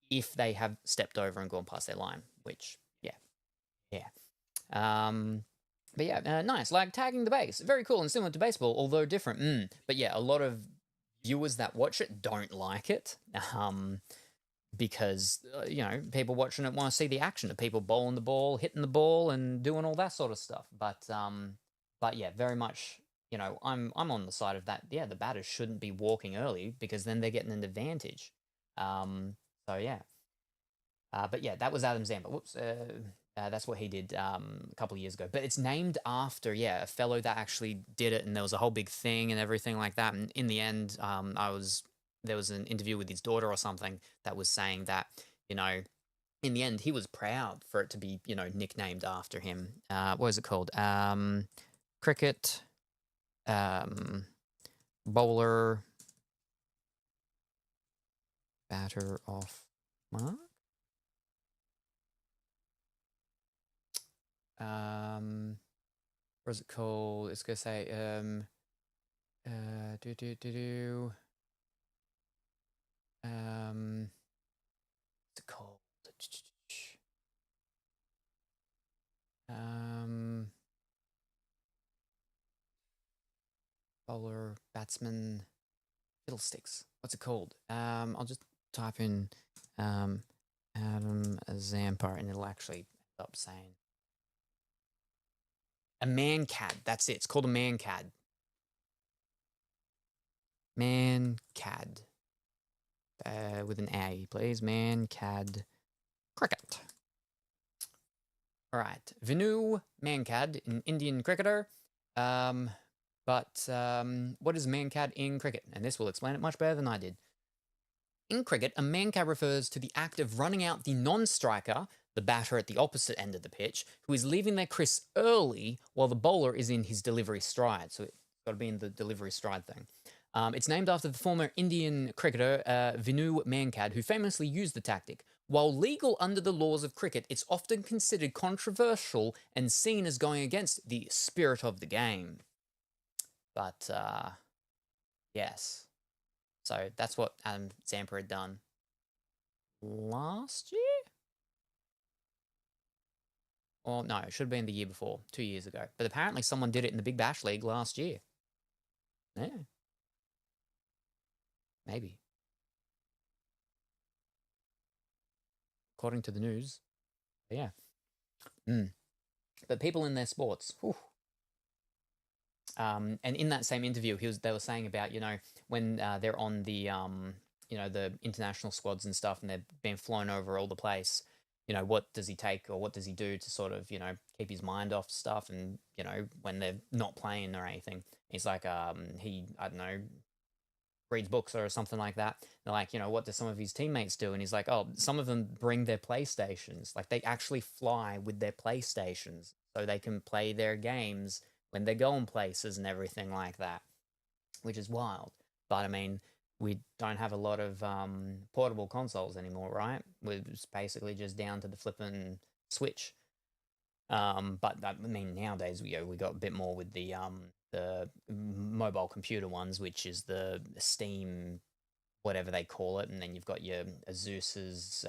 If they have stepped over and gone past their line, which, yeah. But yeah, nice. Tagging the base. Very cool and similar to baseball, although different. But yeah, a lot of viewers that watch it don't like it. Because, people watching it want to see the action of people bowling the ball, hitting the ball, and doing all that sort of stuff. But yeah, very much, I'm on the side of that. Yeah, the batters shouldn't be walking early because then they're getting an advantage. So yeah, but yeah, that was Adam Zampa. Whoops, that's what he did a couple of years ago. But it's named after, a fellow that actually did it, and there was a whole big thing and everything like that. And in the end, there was an interview with his daughter or something that was saying that, in the end, he was proud for it to be, nicknamed after him. What is it called? Cricket Bowler. Batter off mark. What is it called? It's gonna say what's it called? Bowler, batsman, fiddlesticks. What's it called? I'll just type in Adam Zampa and it'll actually end up saying a man-cad. That's it. It's called a man-cad. Man-cad. With an A, please. Man-cad cricket. All right. Vinu man-cad, an Indian cricketer. But what is man-cad in cricket? And this will explain it much better than I did. In cricket, a man-cad refers to the act of running out the non-striker, the batter at the opposite end of the pitch, who is leaving their crease early while the bowler is in his delivery stride. So it's got to be in the delivery stride thing. It's named after the former Indian cricketer Vinu Mankad, who famously used the tactic. While legal under the laws of cricket, it's often considered controversial and seen as going against the spirit of the game. But, yes. So that's what Adam Zampa had done last year? Or no, it should have been the year before, 2 years ago. But apparently someone did it in the Big Bash League last year. Yeah. Maybe. According to the news. But yeah. But people in their sports. Whew. And in that same interview, they were saying about, when they're on the, the international squads and stuff, and they're being flown over all the place, what does he take or what does he do to sort of, keep his mind off stuff and, when they're not playing or anything. He's like, I don't know, reads books or something like that. They're like, what do some of his teammates do? And he's like, oh, some of them bring their PlayStations. Like, they actually fly with their PlayStations so they can play their games when they're going places and everything like that, which is wild. But, I mean, we don't have a lot of portable consoles anymore, right? We're basically just down to the flipping Switch. But, I mean, nowadays, we got a bit more with the mobile computer ones, which is the Steam, whatever they call it, and then you've got your Asus's,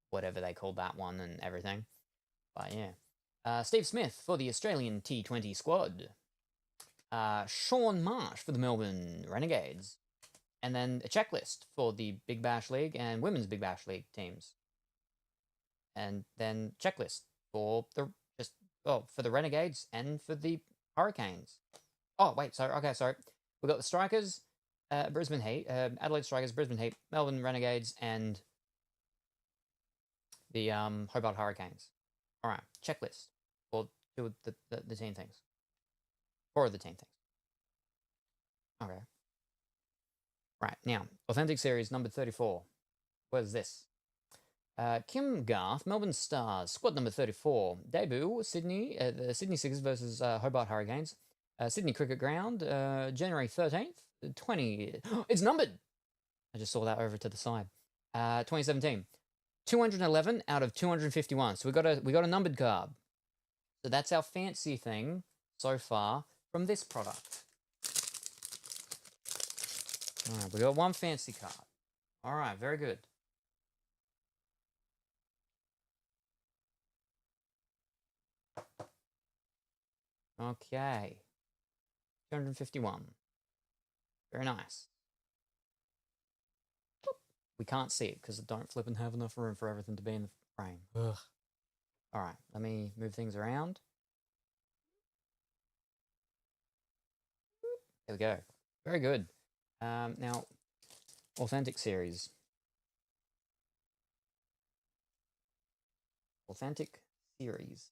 whatever they call that one and everything. But, yeah. Steve Smith for the Australian T20 squad. Sean Marsh for the Melbourne Renegades. And then a checklist for the Big Bash League and Women's Big Bash League teams. And then checklist for the Renegades and for the Hurricanes. Oh, wait, sorry. Okay, sorry. We've got the Strikers, Brisbane Heat, Adelaide Strikers, Brisbane Heat, Melbourne Renegades, and the Hobart Hurricanes. All right, checklist for two of the team things. 4 of the team things. Okay. Right, now, Authentic Series number 34. What is this? Kim Garth, Melbourne Stars, squad number 34. Debut, Sydney, the Sydney Sixers versus Hobart Hurricanes. Sydney Cricket Ground, January 13th, 20... It's numbered! I just saw that over to the side. 2017. 211 out of 251. So we got a numbered card. So that's our fancy thing so far from this product. All right, we got one fancy card. All right, very good. Okay. 251. Very nice. We can't see it because I don't flip and have enough room for everything to be in the frame. Ugh. All right, let me move things around. There we go. Very good. Now, Authentic Series. Authentic Series.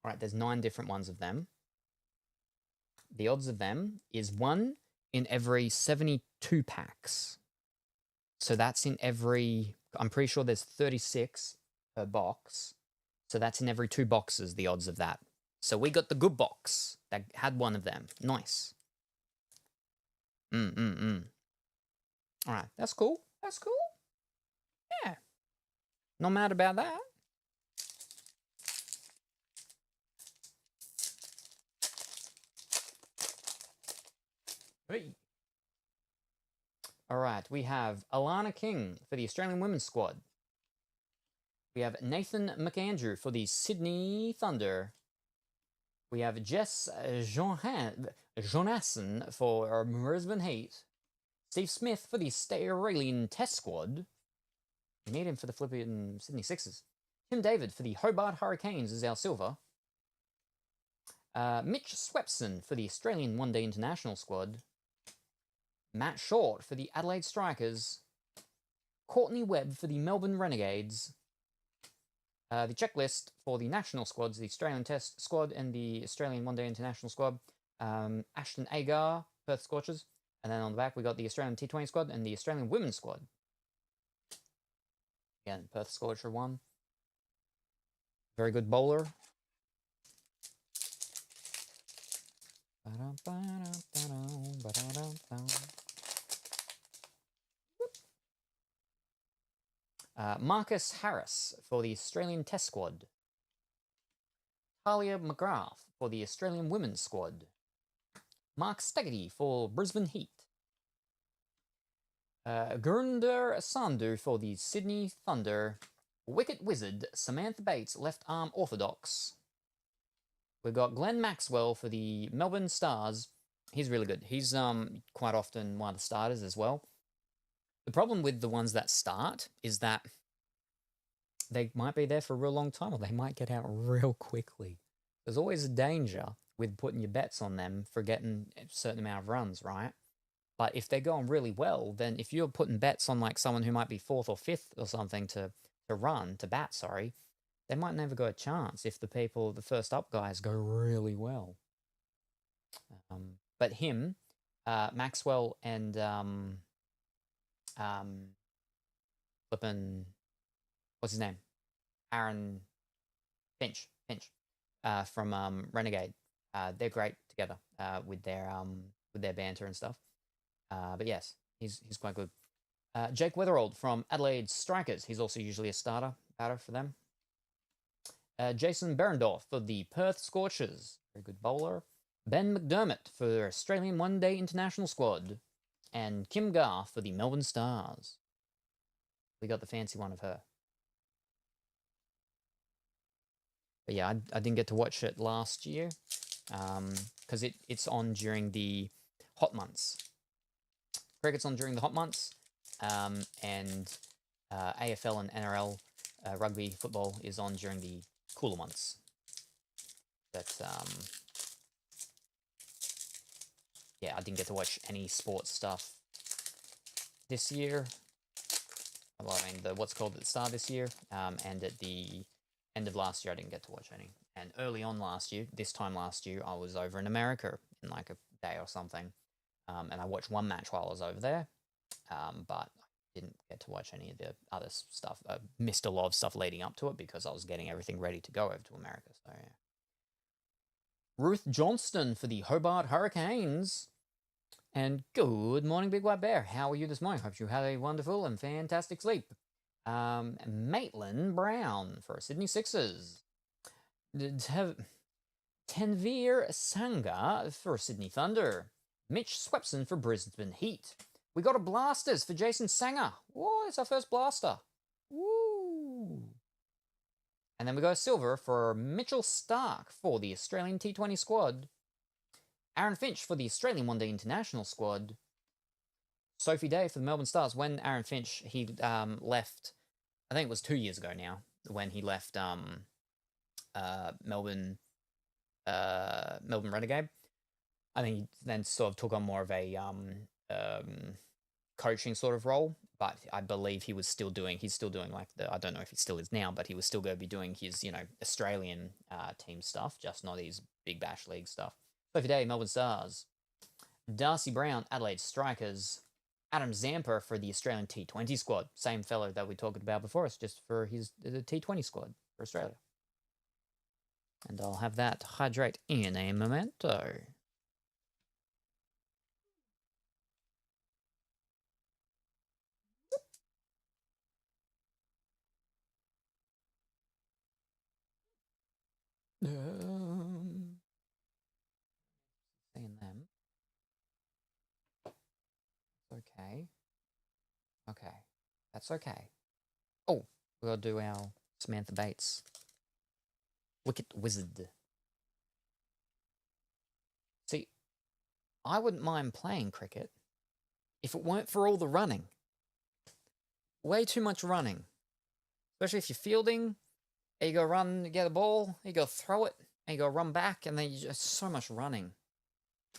All right, there's 9 different ones of them. The odds of them is 1 in every 72 packs. So that's in every I'm pretty sure there's 36 per box. So that's in every 2 boxes, the odds of that. So we got the good box that had one of them. Nice. All right, that's cool. That's cool. Yeah. Not mad about that. Hey. All right, we have Alana King for the Australian women's squad. We have Nathan McAndrew for the Sydney Thunder. We have Jess Jonasson for Brisbane Heat. Steve Smith for the Australian Test squad. We need him for the flipping Sydney Sixers. Tim David for the Hobart Hurricanes is our silver. Mitch Swepson for the Australian One Day International squad. Matt Short for the Adelaide Strikers. Courtney Webb for the Melbourne Renegades. The checklist for the national squads, the Australian Test squad and the Australian One Day International squad. Ashton Agar, Perth Scorchers. And then on the back, we got the Australian T20 squad and the Australian Women's squad. Again, Perth Scorcher 1. Very good bowler. Marcus Harris for the Australian Test squad. Talia McGrath for the Australian Women's squad. Mark Staggerty for Brisbane Heat. Gurinder Sandhu for the Sydney Thunder. Wicket Wizard Samantha Bates, left arm orthodox. We've got Glenn Maxwell for the Melbourne Stars. He's really good. He's quite often one of the starters as well. The problem with the ones that start is that they might be there for a real long time or they might get out real quickly. There's always a danger with putting your bets on them for getting a certain amount of runs, right? But if they're going really well, then if you're putting bets on like someone who might be 4th or 5th or something to bat, they might never go a chance if the first up guys go really well. But him, Maxwell and flippin', what's his name? Aaron Finch from Renegade. They're great together with their banter and stuff. But yes, he's quite good. Jake Weatherold from Adelaide Strikers. He's also usually a batter for them. Jason Berendorf for the Perth Scorchers. Very good bowler. Ben McDermott for the Australian One Day International squad. And Kim Garth for the Melbourne Stars. We got the fancy one of her. But yeah, I didn't get to watch it last year because it's on during the hot months. Cricket's on during the hot months, and AFL and NRL rugby football is on during the cooler months. But yeah, I didn't get to watch any sports stuff this year. Well, I mean, what's called at the start of this year, and at the end of last year, I didn't get to watch any. And early on this time last year, I was over in America in like a day or something, and I watched one match while I was over there, but I didn't get to watch any of the other stuff. I missed a lot of stuff leading up to it because I was getting everything ready to go over to America. So yeah. Ruth Johnston for the Hobart Hurricanes. And good morning, Big White Bear. How are you this morning? Hope you had a wonderful and fantastic sleep. Maitland Brown for Sydney Sixers. Tenveer Sangha for Sydney Thunder. Mitch Swepson for Brisbane Heat. We got a Blasters for Jason Sanger. Whoa, it's our first Blaster. Woo! And then we go silver for Mitchell Stark for the Australian T20 squad. Aaron Finch for the Australian One Day International squad. Sophie Day for the Melbourne Stars. When Aaron Finch, he left, I think it was 2 years ago now, when he left Melbourne Renegade. I think he then sort of took on more of a coaching sort of role, but I believe he's still doing like I don't know if he still is now, but he was still going to be doing his, Australian team stuff, just not his Big Bash League stuff. Sophie Day, Melbourne Stars. Darcy Brown, Adelaide Strikers. Adam Zampa for the Australian T20 squad. Same fellow that we talked about before. It's just for the T20 squad for Australia. And I'll have that hydrate in a momento. Seeing them. Okay. Okay. That's okay. Oh, we'll do our Samantha Bates. Wicket Wizard. See, I wouldn't mind playing cricket if it weren't for all the running. Way too much running. Especially if you're fielding, and you go run, get a ball, you go throw it, and you go run back, and then you just so much running.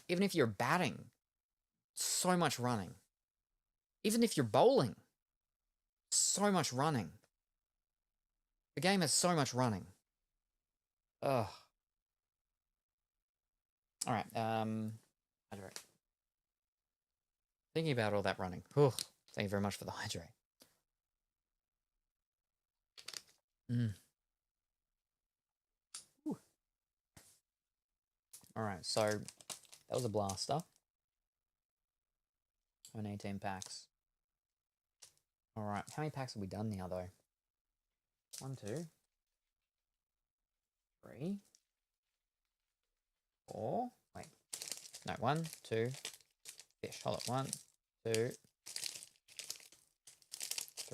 Even if you're batting, so much running. Even if you're bowling, so much running. The game has so much running. Ugh. Alright, hydrate. Thinking about all that running. Ugh. Thank you very much for the hydrate. Alright, so that was a blaster. And 18 packs. Alright, how many packs have we done now, though? 1, 2, 3, 4. Wait. No, 1, 2. Fish. Hold up. 1, 2,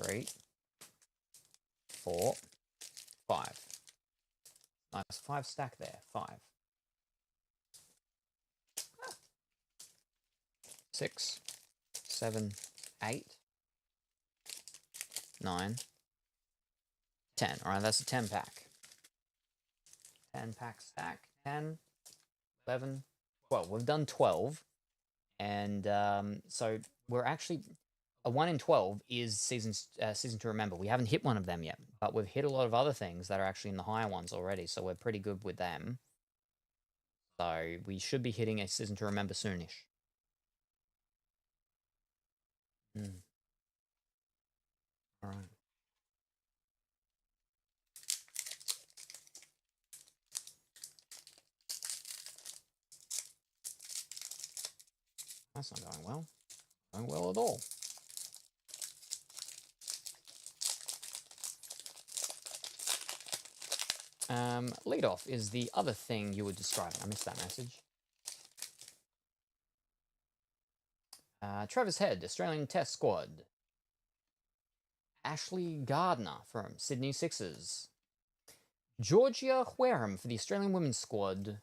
3, 4, 5. Nice. 5 stack there. 5. 6, 7, 8, 9, 10. Alright, that's a 10 pack. 10 pack stack. 10, 11, 12. We've done 12. And so we're actually... A 1 in 12 is season to remember. We haven't hit one of them yet, but we've hit a lot of other things that are actually in the higher ones already, so we're pretty good with them. So we should be hitting a season to remember soonish. Alright. That's not going well. Going well at all. Lead off is the other thing you would describe. I missed that message. Travis Head, Australian Test Squad. Ashley Gardner from Sydney Sixers. Georgia Wareham for the Australian Women's Squad.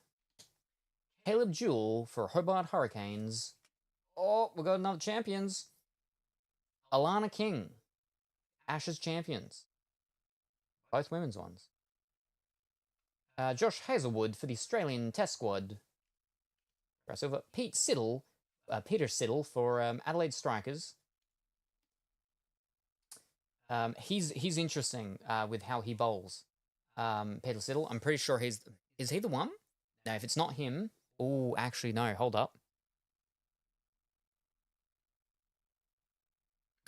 Caleb Jewell for Hobart Hurricanes. Oh, we've got another champions. Alana King, Ashes champions. Both women's ones. Josh Hazelwood for the Australian Test Squad. Crossover. Peter Siddle for Adelaide Strikers. He's interesting with how he bowls. Peter Siddle. I'm pretty sure is he the one? No, if it's not him. Oh, actually no. Hold up.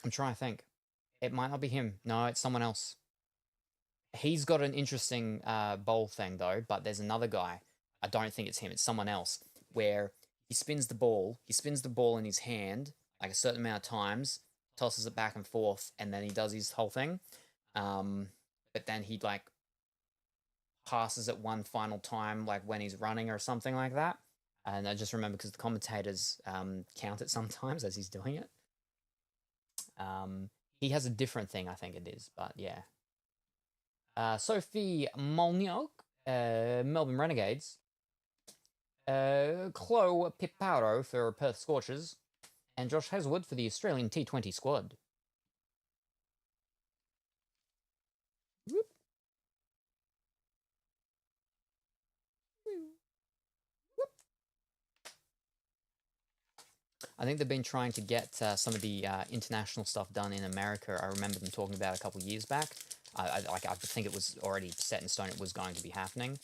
I'm trying to think. It might not be him. No, it's someone else. He's got an interesting bowl thing, though, but there's another guy. I don't think it's him. It's someone else, where he spins the ball in his hand, like a certain amount of times, tosses it back and forth, and then he does his whole thing. But then he, like, passes it one final time, like when he's running or something like that. And I just remember because the commentators count it sometimes as he's doing it. He has a different thing, I think it is, but yeah. Sophie Molyneux, Melbourne Renegades. Chloe Piparo for Perth Scorchers. And Josh Hazelwood for the Australian T20 squad. Whoop. Whoop. I think they've been trying to get some of the international stuff done in America. I remember them talking about a couple of years back. I think it was already set in stone it was going to be happening.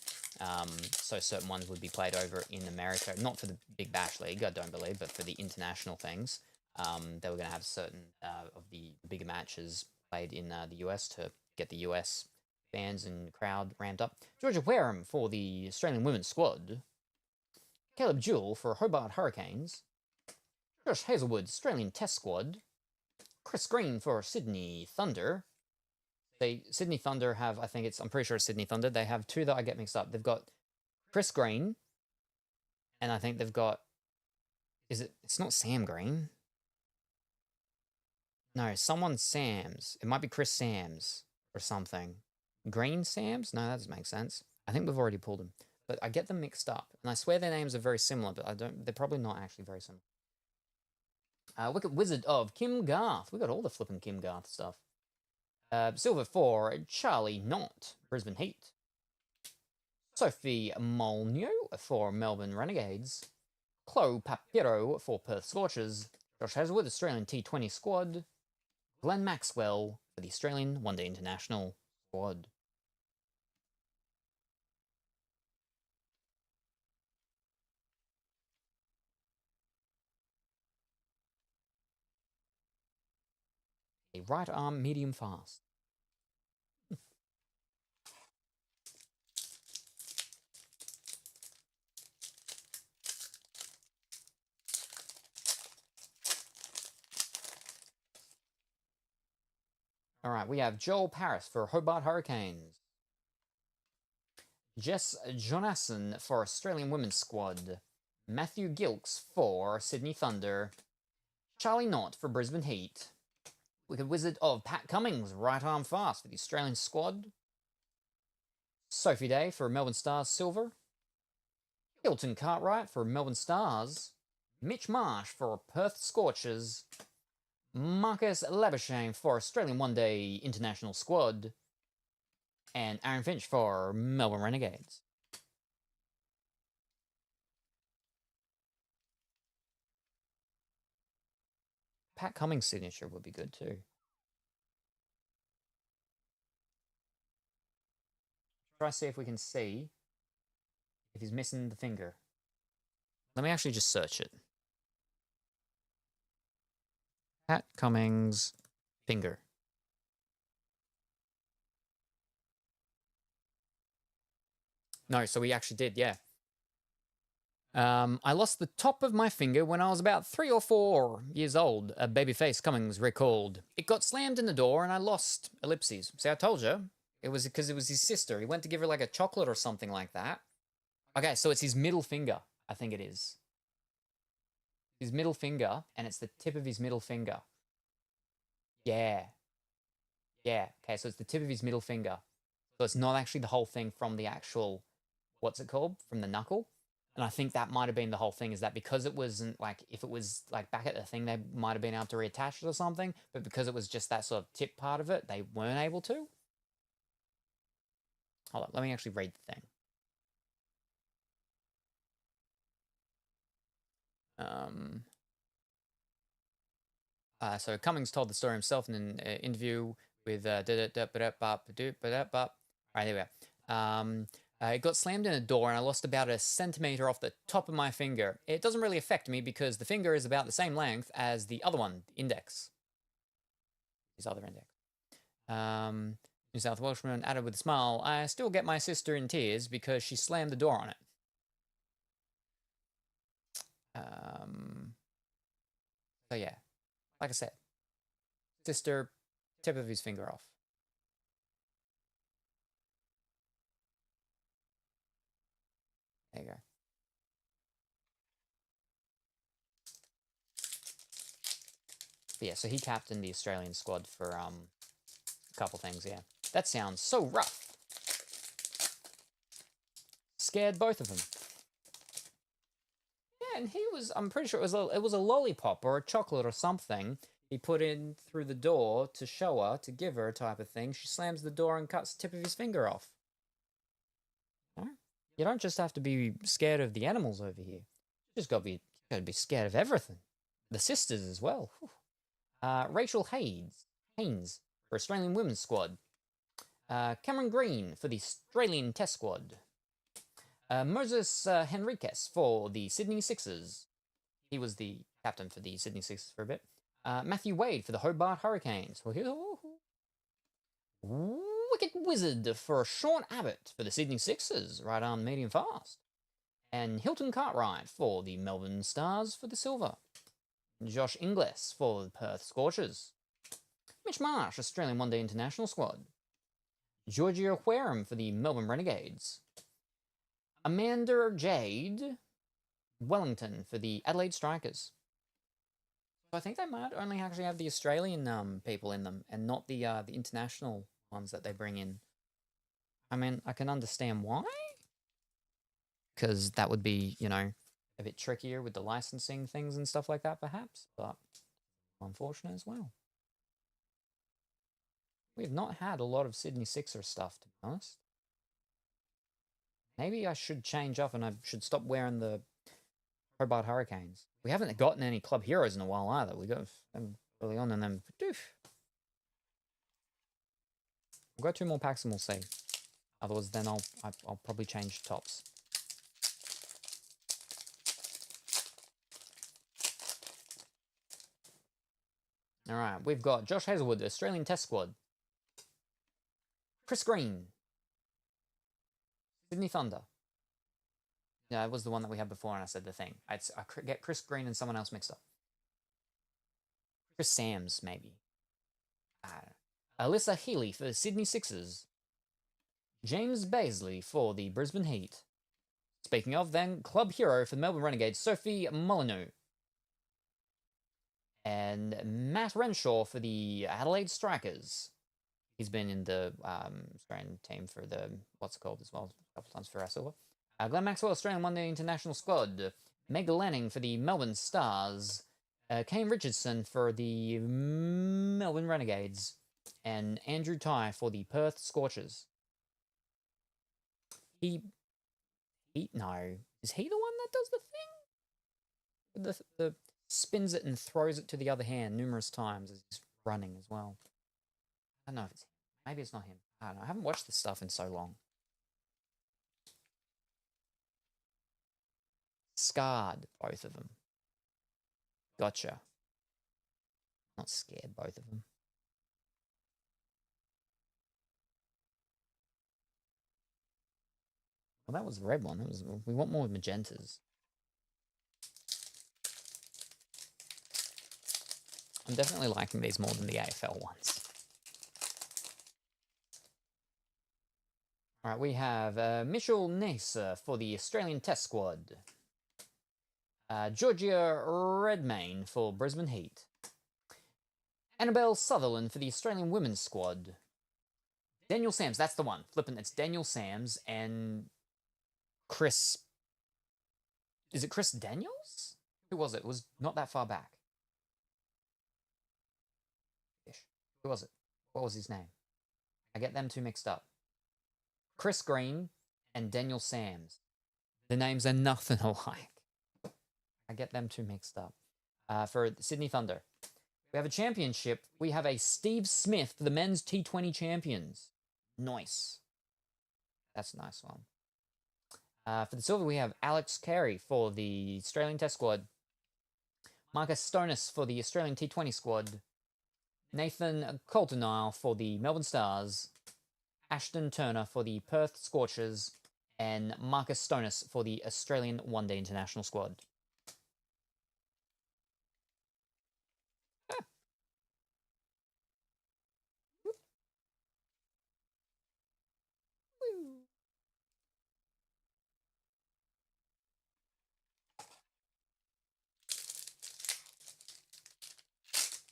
So certain ones would be played over in America. Not for the Big Bash League, I don't believe, but for the international things. They were going to have certain of the bigger matches played in the US to get the US fans and crowd ramped up. Georgia Wareham for the Australian women's squad. Caleb Jewell for Hobart Hurricanes. Josh Hazelwood, Australian Test squad. Chris Green for Sydney Thunder. Sydney Thunder have, I'm pretty sure it's Sydney Thunder. They have two that I get mixed up. They've got Chris Green, and I think they've got, it's not Sam Green. No, someone Sams. It might be Chris Sams or something. Green Sams? No, that doesn't make sense. I think we've already pulled them. But I get them mixed up. And I swear their names are very similar, but they're probably not actually very similar. Wicked Wizard of Kim Garth. We got all the flipping Kim Garth stuff. Silver for Charlie Knott, Brisbane Heat. Sophie Molyneux for Melbourne Renegades. Chloe Papiro for Perth Scorchers. Josh Hazelwood, Australian T20 squad. Glenn Maxwell for the Australian One Day International squad. A right arm medium fast. All right, we have Joel Paris for Hobart Hurricanes. Jess Jonasson for Australian Women's Squad. Matthew Gilks for Sydney Thunder. Charlie Knott for Brisbane Heat. Wicked Wizard of Pat Cummings, right arm fast for the Australian squad. Sophie Day for Melbourne Stars Silver. Hilton Cartwright for Melbourne Stars. Mitch Marsh for Perth Scorchers. Marcus Labuschagne for Australian One Day International squad. And Aaron Finch for Melbourne Renegades. Pat Cummings' signature would be good too. Try to see if we can see if he's missing the finger. Let me actually just search it. Pat Cummings finger. No, so we actually did, yeah. I lost the top of my finger when I was about 3 or 4 years old, a babyface Cummings recalled. It got slammed in the door and I lost ellipses. See, I told you. It was because it was his sister. He went to give her like a chocolate or something like that. Okay, so it's his middle finger, I think it is. His middle finger, and it's the tip of his middle finger. Yeah. Yeah, okay, so it's the tip of his middle finger. So it's not actually the whole thing from the actual, what's it called? From the knuckle. And I think that might have been the whole thing, is that because it wasn't like, if it was like back at the thing, they might have been able to reattach it or something, but because it was just that sort of tip part of it, they weren't able to. Hold on, let me actually read the thing. So Cummings told the story himself in an interview with All right, there we go. It got slammed in a door and I lost about 1 centimeter off the top of my finger. It doesn't really affect me because the finger is about the same length as the other one, index. His other index. New South Welshman added with a smile, I still get my sister in tears because she slammed the door on it. So yeah, like I said, sister, tip of his finger off. There you go. But yeah, so he captained the Australian squad for a couple things, yeah. That sounds so rough. Scared both of them. Yeah, and he was, I'm pretty sure it was a lollipop or a chocolate or something he put in through the door to show her, to give her type of thing. She slams the door and cuts the tip of his finger off. You don't just have to be scared of the animals over here. You just gotta be scared of everything. The sisters as well. Rachel Haynes for Australian Women's Squad. Cameron Green for the Australian Test Squad. Moses Henriquez for the Sydney Sixers. He was the captain for the Sydney Sixers for a bit. Matthew Wade for the Hobart Hurricanes. Wicked Wizard for Sean Abbott for the Sydney Sixers, right arm medium fast. And Hilton Cartwright for the Melbourne Stars for the Silver. Josh Inglis for the Perth Scorchers. Mitch Marsh, Australian One Day International Squad. YuGiOh for the Melbourne Renegades. Amanda Jade Wellington for the Adelaide Strikers. So I think they might only actually have the Australian people in them and not the international ones that they bring in. I mean, I can understand why. Because that would be, you know, a bit trickier with the licensing things and stuff like that, perhaps. But unfortunate as well. We've not had a lot of Sydney Sixer stuff, to be honest. Maybe I should change up and I should stop wearing the Hobart Hurricanes. We haven't gotten any club heroes in a while either. We got them early on and then doof. We'll go 2 more packs and we'll see. Otherwise, then I'll probably change tops. All right, we've got Josh Hazelwood, Australian Test Squad. Chris Green, Sydney Thunder. Yeah, it was the one that we had before, and I said the thing. I get Chris Green and someone else mixed up. Chris Sams, maybe. Alyssa Healy for the Sydney Sixers. James Baisley for the Brisbane Heat. Speaking of, then, club hero for the Melbourne Renegades, Sophie Molyneux. And Matt Renshaw for the Adelaide Strikers. He's been in the Australian team for the, what's it called as well, a couple times for our silver. Glenn Maxwell, Australian One Day International Squad. Meg Lanning for the Melbourne Stars. Kane Richardson for the Melbourne Renegades. And Andrew Ty for the Perth Scorchers. No. Is he the one that does the thing? The spins it and throws it to the other hand numerous times as he's running as well. I don't know if it's him. Maybe it's not him. I don't know. I haven't watched this stuff in so long. Scarred, both of them. Gotcha. Not scared, both of them. Well, that was the red one. We want more magentas. I'm definitely liking these more than the AFL ones. All right, we have Mitchell Naser for the Australian Test Squad. Georgia Redmayne for Brisbane Heat. Annabelle Sutherland for the Australian Women's Squad. Daniel Sams, that's the one. Flippin', it's Daniel Sams and Chris... Is it Chris Daniels? Who was it? It was not that far back. Who was it? What was his name? I get them two mixed up. Chris Green and Daniel Sams. The names are nothing alike. I get them two mixed up. For Sydney Thunder. We have a championship. We have a Steve Smith for the men's T20 champions. Nice. That's a nice one. For the silver, we have Alex Carey for the Australian Test Squad. Marcus Stonis for the Australian T20 squad. Nathan Coulter-Nile for the Melbourne Stars. Ashton Turner for the Perth Scorchers. And Marcus Stonis for the Australian One Day International squad.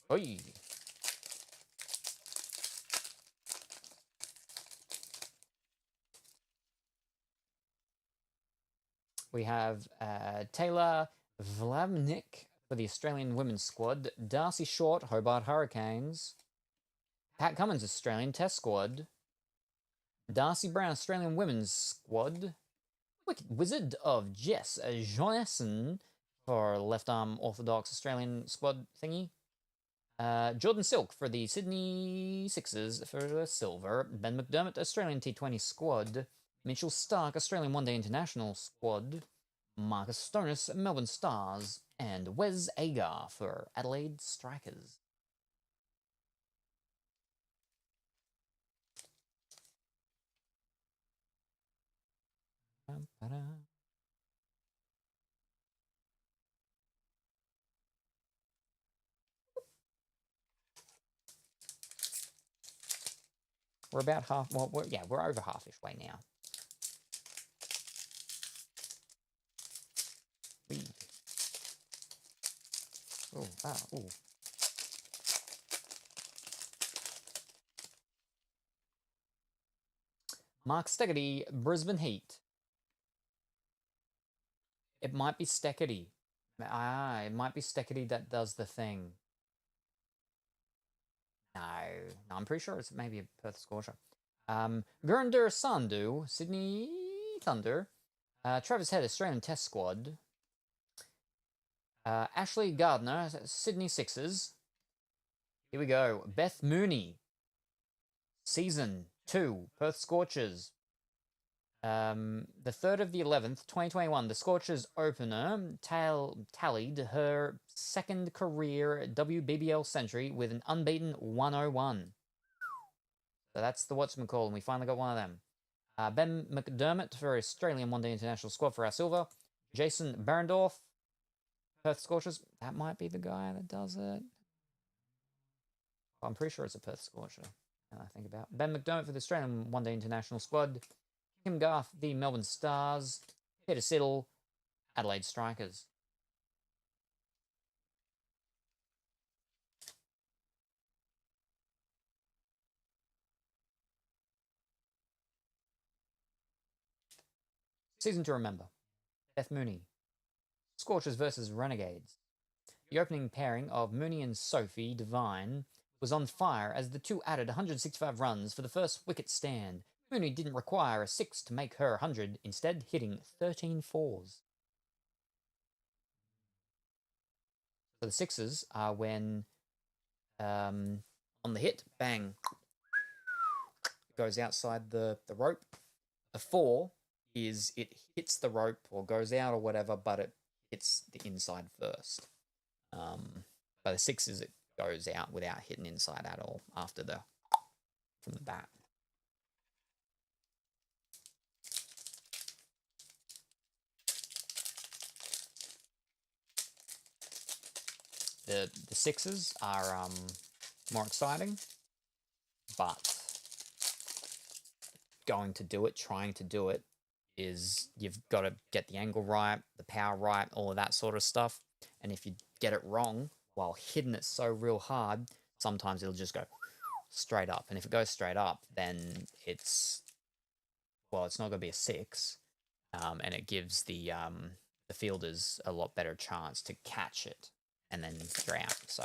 Oi. We have Taylor Vlamnik for the Australian Women's Squad. Darcy Short, Hobart Hurricanes. Pat Cummins, Australian Test Squad. Darcy Brown, Australian Women's Squad. Wicked Wizard of Jess Jonassen for left arm orthodox Australian squad thingy. Jordan Silk for the Sydney Sixers for silver. Ben McDermott, Australian T20 squad. Mitchell Stark, Australian One Day International squad. Marcus Stonis, Melbourne Stars, and Wes Agar for Adelaide Strikers. We're about half, well, we're over half-ish way now. Ooh. Mark Steckety, Brisbane Heat. It might be Steckety. It might be Steckety that does the thing. No, I'm pretty sure it's maybe a Perth Scorcher. Gurinder Sandhu, Sydney Thunder. Travis Head, Australian Test Squad. Ashley Gardner, Sydney Sixers. Here we go. Beth Mooney, Season 2, Perth Scorchers. The 3rd of the 11th, 2021, the Scorchers opener tallied her second career WBBL century with an unbeaten 101. So that's the whatchamacallit, and we finally got one of them. Ben McDermott for Australian One Day International Squad for our silver. Jason Barendorf, Perth Scorchers. That might be the guy that does it. I'm pretty sure it's a Perth Scorcher. Now I think about Ben McDermott for the Australian One Day International Squad. Kim Garth, the Melbourne Stars. Peter Siddle, Adelaide Strikers. Season to remember. Beth Mooney. Scorchers versus Renegades. The opening pairing of Mooney and Sophie Devine was on fire as the two added 165 runs for the first wicket stand. Mooney didn't require a 6 to make her 100, instead hitting 13 fours. So the sixes are when on the hit, bang, goes outside the rope. The 4 is it hits the rope or goes out or whatever, but it hits the inside first. By the 6s, it goes out without hitting inside at all after from the bat. The 6s are more exciting, but trying to do it, is you've got to get the angle right, the power right, all of that sort of stuff. And if you get it wrong while hitting it so real hard, sometimes it'll just go straight up. And if it goes straight up, then it's not going to be a 6, and it gives the fielders a lot better chance to catch it and then you're out. So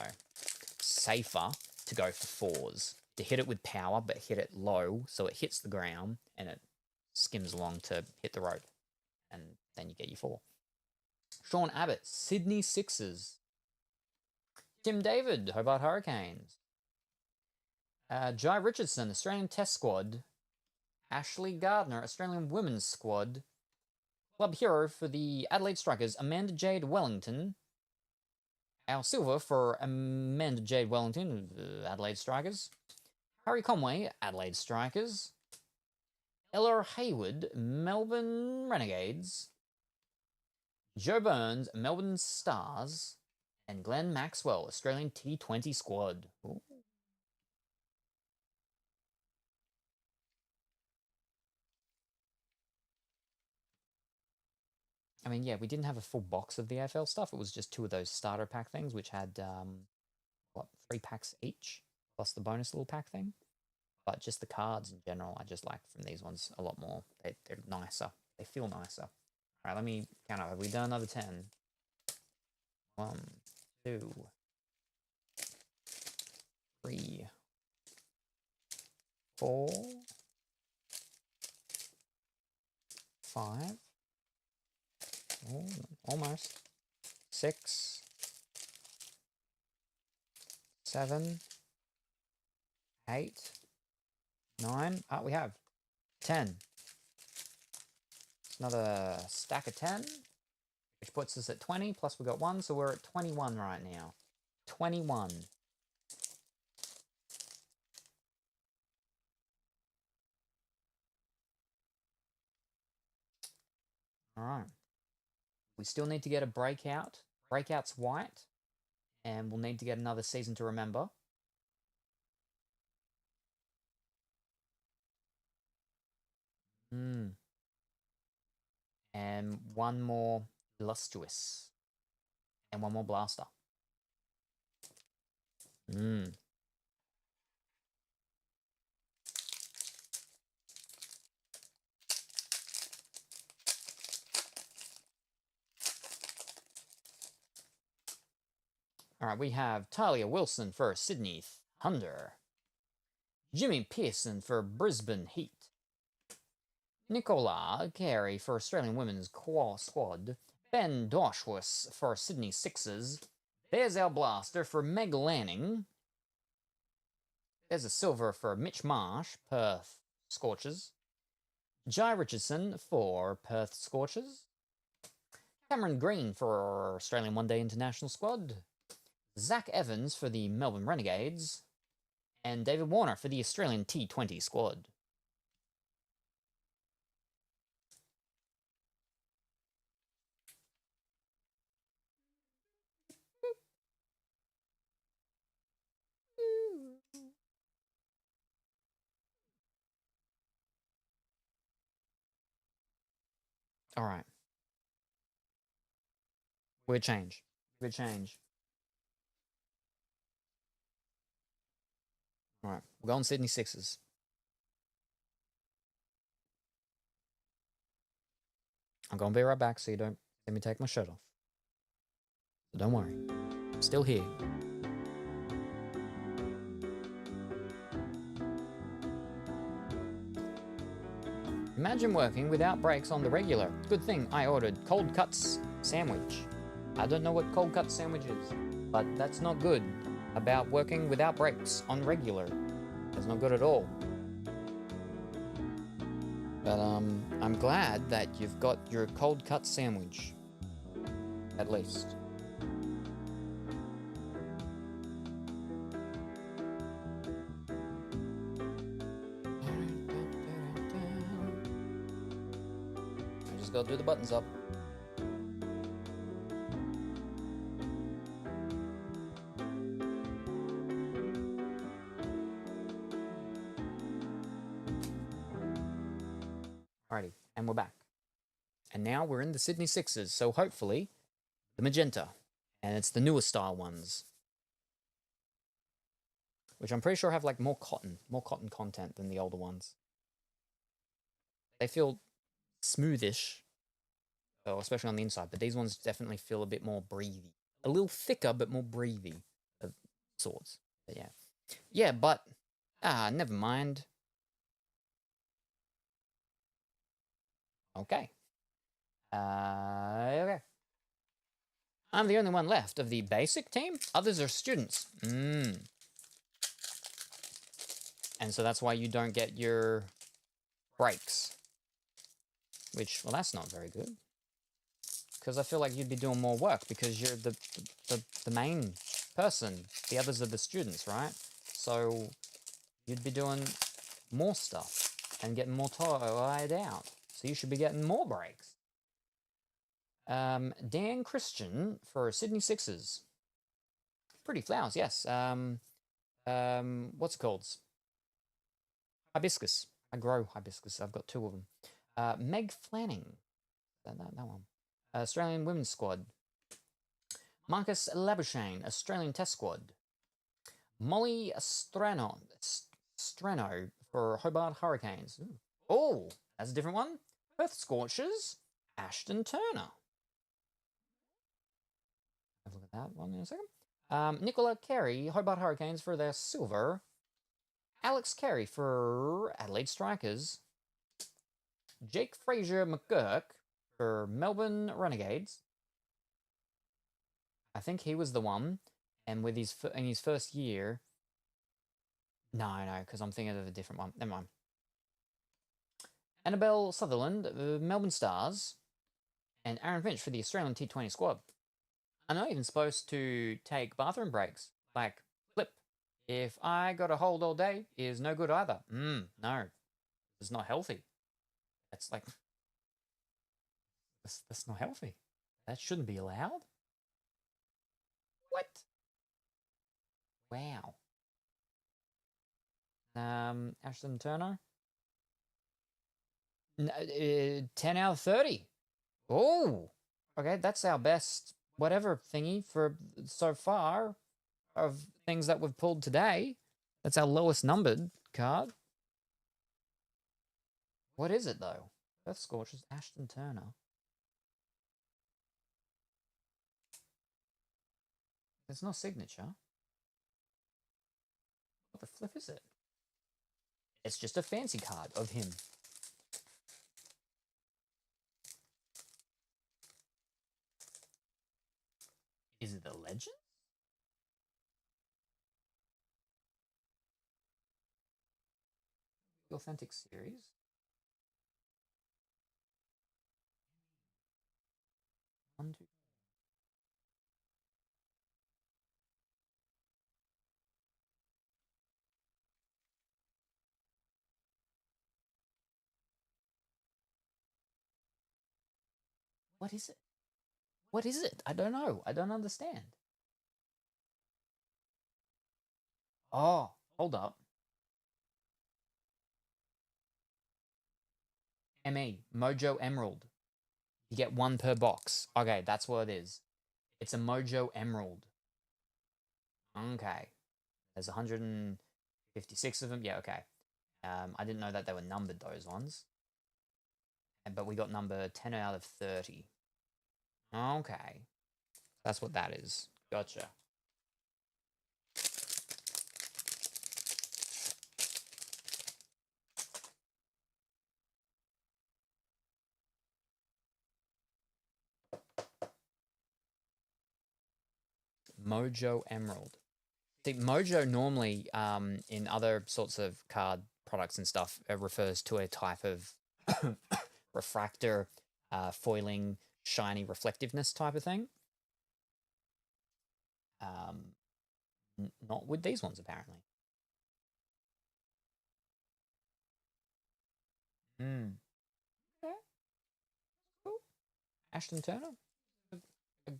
safer to go for 4s, to hit it with power, but hit it low so it hits the ground and it skims along to hit the rope, and then you get your 4. Sean Abbott, Sydney Sixers. Tim David, Hobart Hurricanes. Jai Richardson, Australian Test Squad. Ashley Gardner, Australian Women's Squad. Club hero for the Adelaide Strikers, Amanda Jade Wellington. Our silver for Amanda Jade Wellington, Adelaide Strikers. Harry Conway, Adelaide Strikers. Ella Hayward, Melbourne Renegades. Joe Burns, Melbourne Stars. And Glenn Maxwell, Australian T20 Squad. Ooh. I mean, yeah, we didn't have a full box of the AFL stuff. It was just 2 of those starter pack things, which had, 3 packs each, plus the bonus little pack thing. But just the cards in general, I just like from these ones a lot more. They're nicer. They feel nicer. All right, let me count up. Have we done another 10? 1, 2, 3, 4, 5. Oh, almost. 6, 7, 8, 9. We have 10. Another stack of 10. which puts us at 20, plus we got 1, so we're at 21 right now. 21. All right. We still need to get a breakout. Breakout's white, and we'll need to get another season to remember. And one more illustrious. And one more blaster. All right, we have Talia Wilson for Sydney Thunder. Jimmy Pearson for Brisbane Heat. Nicola Carey for Australian Women's Squad. Ben Doshwas for Sydney Sixers. There's our blaster for Meg Lanning. There's a silver for Mitch Marsh, Perth Scorchers. Jai Richardson for Perth Scorchers. Cameron Green for Australian One Day International Squad. Zach Evans for the Melbourne Renegades. And David Warner for the Australian T20 squad. All right. Weird change. Weird change. All right. We're going Sydney Sixers. I'm going to be right back so you don't let me take my shirt off. So don't worry. I'm still here. Imagine working without breaks on the regular. Good thing I ordered cold cuts sandwich. I don't know what cold cut sandwich is, but that's not good about working without breaks on regular. That's not good at all. But I'm glad that you've got your cold cut sandwich, at least. I just gotta do the buttons up. Alrighty, and we're back. And now we're in the Sydney Sixers, so hopefully the magenta. And it's the newer style ones. Which I'm pretty sure have like more cotton content than the older ones. They feel smoothish, especially on the inside, but these ones definitely feel a bit more breathy. A little thicker, but more breathy of sorts. But yeah. Yeah, but, never mind. Okay. Okay. I'm the only one left of the basic team. Others are students. And so that's why you don't get your breaks. Which, well, that's not very good. Because I feel like you'd be doing more work because you're the main person. The others are the students, right? So you'd be doing more stuff and getting more tired out. So you should be getting more breaks. Dan Christian for Sydney Sixers. Pretty flowers, yes. What's it called? Hibiscus. I grow hibiscus. I've got 2 of them. Meg Flanning. That one. Australian Women's Squad. Marcus Labuschagne, Australian Test Squad. Molly Strano for Hobart Hurricanes. Ooh. Oh, that's a different one. Perth Scorchers, Ashton Turner. Have a look at that one in a second. Nicola Carey, Hobart Hurricanes for their silver. Alex Carey for Adelaide Strikers. Jake Fraser McGurk for Melbourne Renegades. I think he was the one, and with in his first year. No, because I'm thinking of a different one. Never mind. Annabelle Sutherland, Melbourne Stars, And Aaron Finch for the Australian T20 squad. I'm not even supposed to take bathroom breaks. Like, flip. If I got a hold all day, is no good either. No. It's not healthy. That's like, that's not healthy. That shouldn't be allowed. What? Wow. Ashton Turner. 10 out of 30. Oh, okay. That's our best whatever thingy for so far of things that we've pulled today. That's our lowest numbered card. What is it though? Earth Scorchers, Ashton Turner. There's no signature. What the flip is it? It's just a fancy card of him. Is it the legend? The authentic series? One, two. What is it? What is it? I don't know. I don't understand. Oh, hold up. ME, Mojo Emerald. You get one per box. Okay, that's what it is. It's a Mojo Emerald. Okay. There's 156 of them. Yeah, okay. I didn't know that they were numbered, those ones. But we got number 10 out of 30. Okay. That's what that is. Gotcha. Mojo Emerald. See, Mojo normally, in other sorts of card products and stuff, refers to a type of refractor, foiling, shiny reflectiveness type of thing. Not with these ones, apparently. Okay. Cool. Ashton Turner. A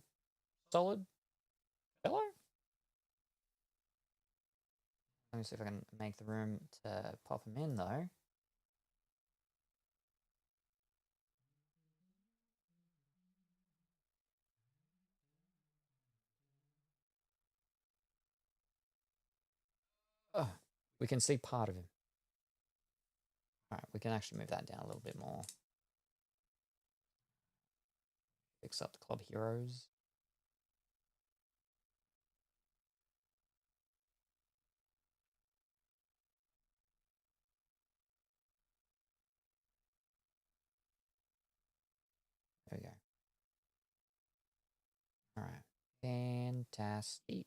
solid fellow. Let me see if I can make the room to pop him in, though. Oh, we can see part of him. All right, we can actually move that down a little bit more. Fix up the club heroes. There we go. All right, fantastic.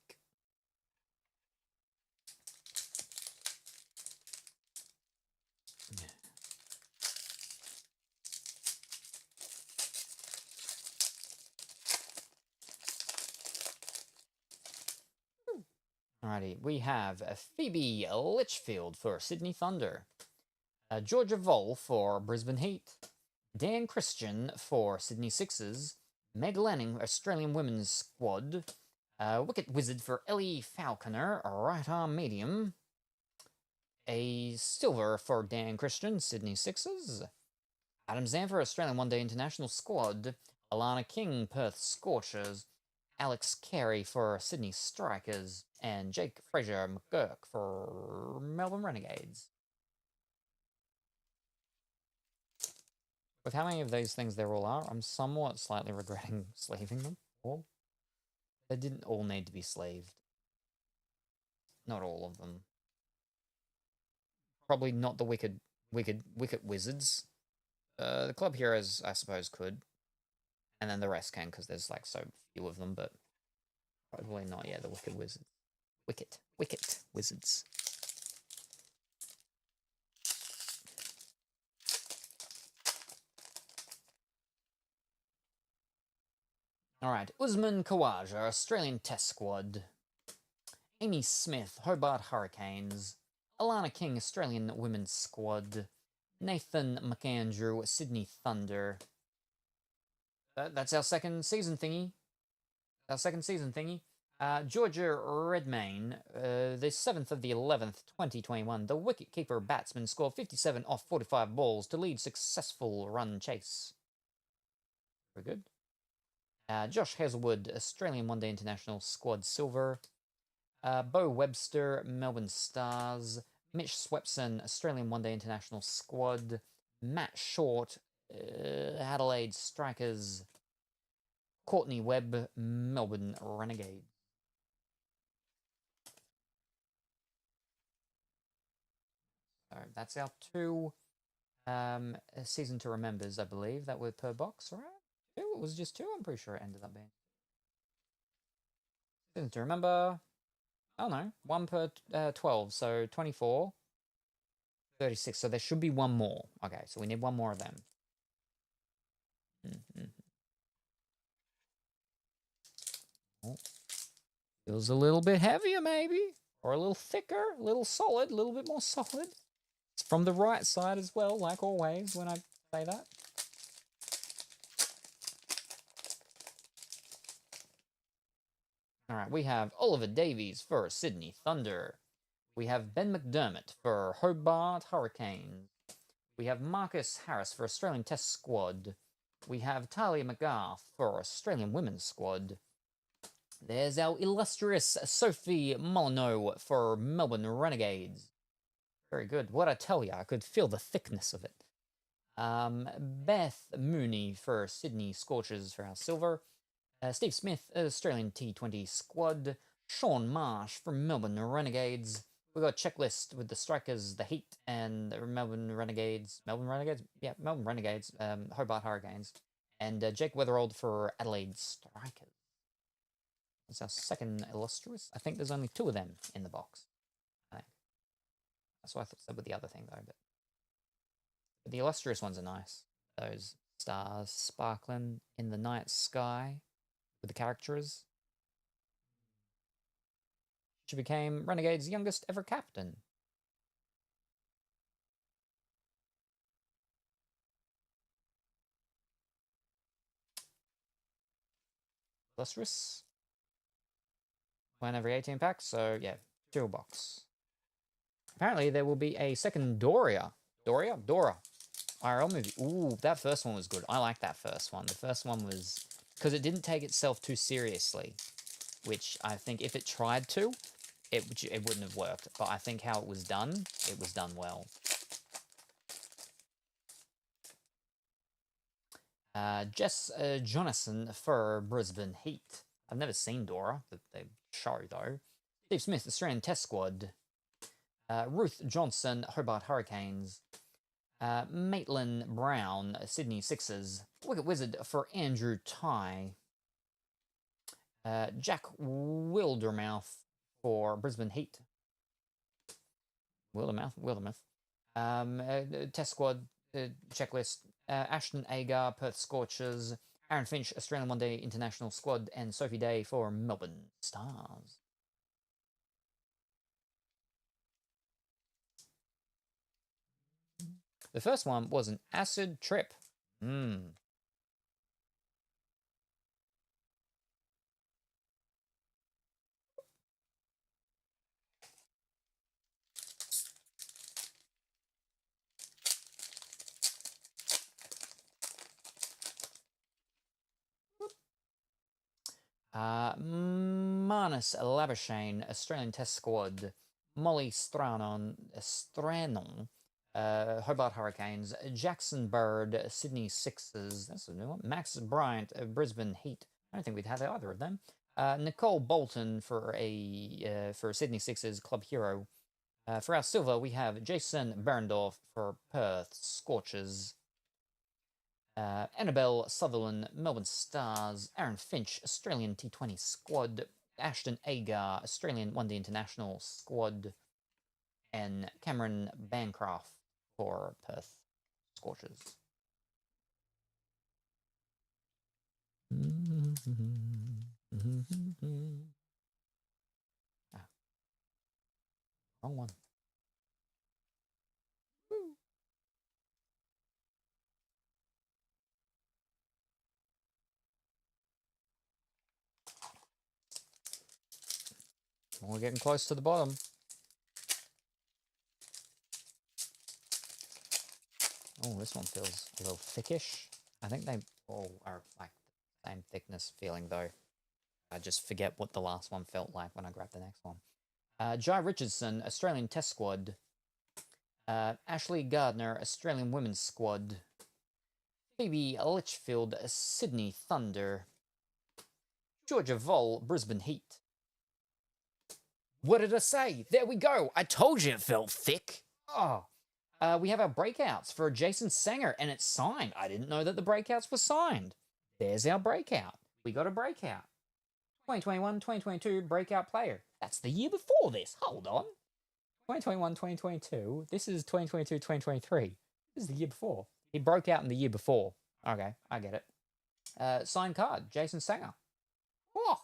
Alrighty, we have Phoebe Litchfield for Sydney Thunder, Georgia Vole for Brisbane Heat, Dan Christian for Sydney Sixers, Meg Lanning, Australian Women's Squad, Wicket Wizard for Ellie Falconer, right arm medium, a silver for Dan Christian, Sydney Sixers, Adam Zampa, Australian One Day International Squad, Alana King, Perth Scorchers, Alex Carey for Sydney Strikers, and Jake Fraser McGurk for Melbourne Renegades. With how many of these things there all are, I'm somewhat slightly regretting sleeving them all. They didn't all need to be sleeved. Not all of them. Probably not the Wicked Wizards. The Club Heroes, I suppose, could. And then the rest can, because there's like so few of them, but probably not, yeah, the Wicked Wizards. Wicket Wizards. All right, Usman Khawaja, Australian Test Squad. Amy Smith, Hobart Hurricanes. Alana King, Australian Women's Squad. Nathan McAndrew, Sydney Thunder. That's our second season thingy. Georgia Redmayne, the 7th of the 11th, 2021. The wicketkeeper batsman scored 57 off 45 balls to lead successful run chase. Very good. Josh Hazelwood, Australian One Day International Squad Silver. Bo Webster, Melbourne Stars. Mitch Swepson, Australian One Day International Squad. Matt Short, Adelaide Strikers. Courtney Webb, Melbourne Renegades. So that's our two season to remembers, I believe, that were per box, right? Two? It was just two, I'm pretty sure it ended up being. Season to remember. Oh no, one per 12, so 24. 36, so there should be one more. Okay, so we need one more of them. Oh. Feels a little bit heavier, maybe. Or a little thicker, a little solid, a little bit more solid. It's from the right side as well, like always when I say that. All right, we have Oliver Davies for Sydney Thunder. We have Ben McDermott for Hobart Hurricanes. We have Marcus Harris for Australian Test Squad. We have Talia McGrath for Australian Women's Squad. There's our illustrious Sophie Molyneux for Melbourne Renegades. Very good. What I tell you, I could feel the thickness of it. Beth Mooney for Sydney Scorchers for our silver. Steve Smith, Australian T20 Squad. Sean Marsh from Melbourne Renegades. We got a checklist with the Strikers, the Heat, and the Melbourne Renegades. Melbourne Renegades? Yeah, Melbourne Renegades. Hobart Hurricanes. And Jake Weatherald for Adelaide Strikers. That's our second illustrious. I think there's only two of them in the box. I think. That's what I thought said with the other thing, though. But the illustrious ones are nice. Those stars sparkling in the night sky with the characters. She became Renegade's youngest ever captain. Illustrious. One every 18 packs, so yeah, dual box. Apparently there will be a second Dora IRL movie. Ooh, that first one was good. I like that first one. The first one was because it didn't take itself too seriously, which I think if it tried to, it wouldn't have worked. But I think how it was done well. Jess Jonathan for Brisbane Heat. I've never seen Dora, the show though. Steve Smith, Australian Test Squad. Ruth Johnson, Hobart Hurricanes. Maitland Brown, Sydney Sixers. Wicket Wizard for Andrew Ty. Jack Wildermouth for Brisbane Heat. Wildermouth. Test Squad checklist. Ashton Agar, Perth Scorchers. Aaron Finch, Australian One Day International Squad. And Sophie Day for Melbourne Stars. The first one was an acid trip. Manus Labuschagne, Australian Test Squad. Molly Stranon, Hobart Hurricanes. Jackson Bird, Sydney Sixers. That's a new one. Max Bryant, Brisbane Heat. I don't think we'd have either of them. Nicole Bolton for Sydney Sixers, Club Hero. For our silver, we have Jason Berndorf for Perth Scorchers. Annabelle Sutherland, Melbourne Stars. Aaron Finch, Australian T20 Squad. Ashton Agar, Australian One Day International Squad. And Cameron Bancroft for Perth Scorchers. Ah, wrong one. Woo. We're getting close to the bottom. Oh, this one feels a little thickish. I think they all are like the same thickness feeling though. I just forget what the last one felt like when I grab the next one. Jai Richardson, Australian Test Squad. Ashley Gardner, Australian Women's Squad. Phoebe Litchfield, Sydney Thunder. Georgia Vol, Brisbane Heat. What did I say? There we go. I told you it felt thick. Oh. We have our breakouts for Jason Sanger, and it's signed. I didn't know that the breakouts were signed. There's our breakout. We got a breakout. 2021, 2022 breakout player. That's the year before this. Hold on. 2021, 2022. This is 2022, 2023. This is the year before. He broke out in the year before. Okay, I get it. Signed card, Jason Sanger. Oh.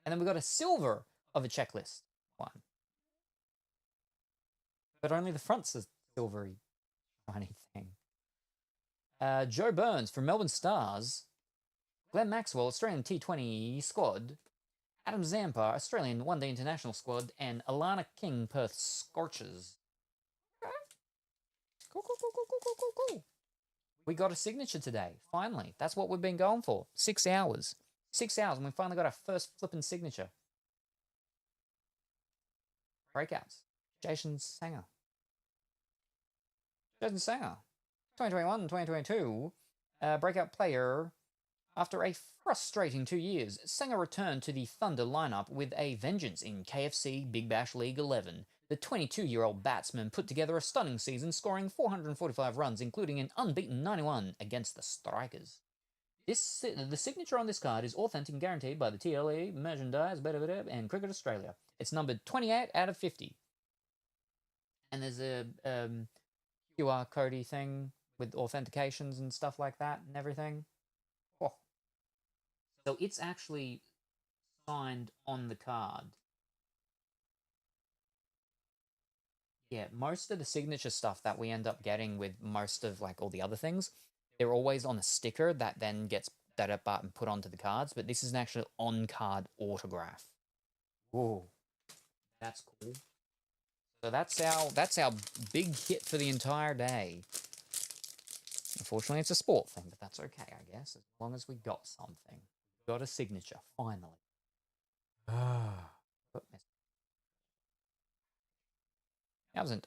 And then we got a silver of a checklist one. But only the front's a silvery, shiny thing. Joe Burns from Melbourne Stars. Glenn Maxwell, Australian T20 squad. Adam Zampa, Australian One Day International squad. And Alana King, Perth Scorchers. Okay. Cool. We got a signature today, finally. That's what we've been going for. 6 hours. 6 hours, and we finally got our first flipping signature. Breakouts. Jason Sanger. 2021 and 2022. Breakout player. After a frustrating 2 years, Sanger returned to the Thunder lineup with a vengeance in KFC Big Bash League 11. The 22-year-old batsman put together a stunning season, scoring 445 runs, including an unbeaten 91 against the Strikers. The signature on this card is authentic and guaranteed by the TLE, Merchandise, and Cricket Australia. It's numbered 28 out of 50. And there's a QR code thing with authentications and stuff like that and everything. Oh. So it's actually signed on the card. Yeah, most of the signature stuff that we end up getting with most of like all the other things, they're always on a sticker that then gets that up and put onto the cards, but this is an actual on-card autograph. Whoa, that's cool. So that's our big hit for the entire day. Unfortunately, it's a sport thing, but that's okay, I guess, as long as we got something. Got a signature, finally.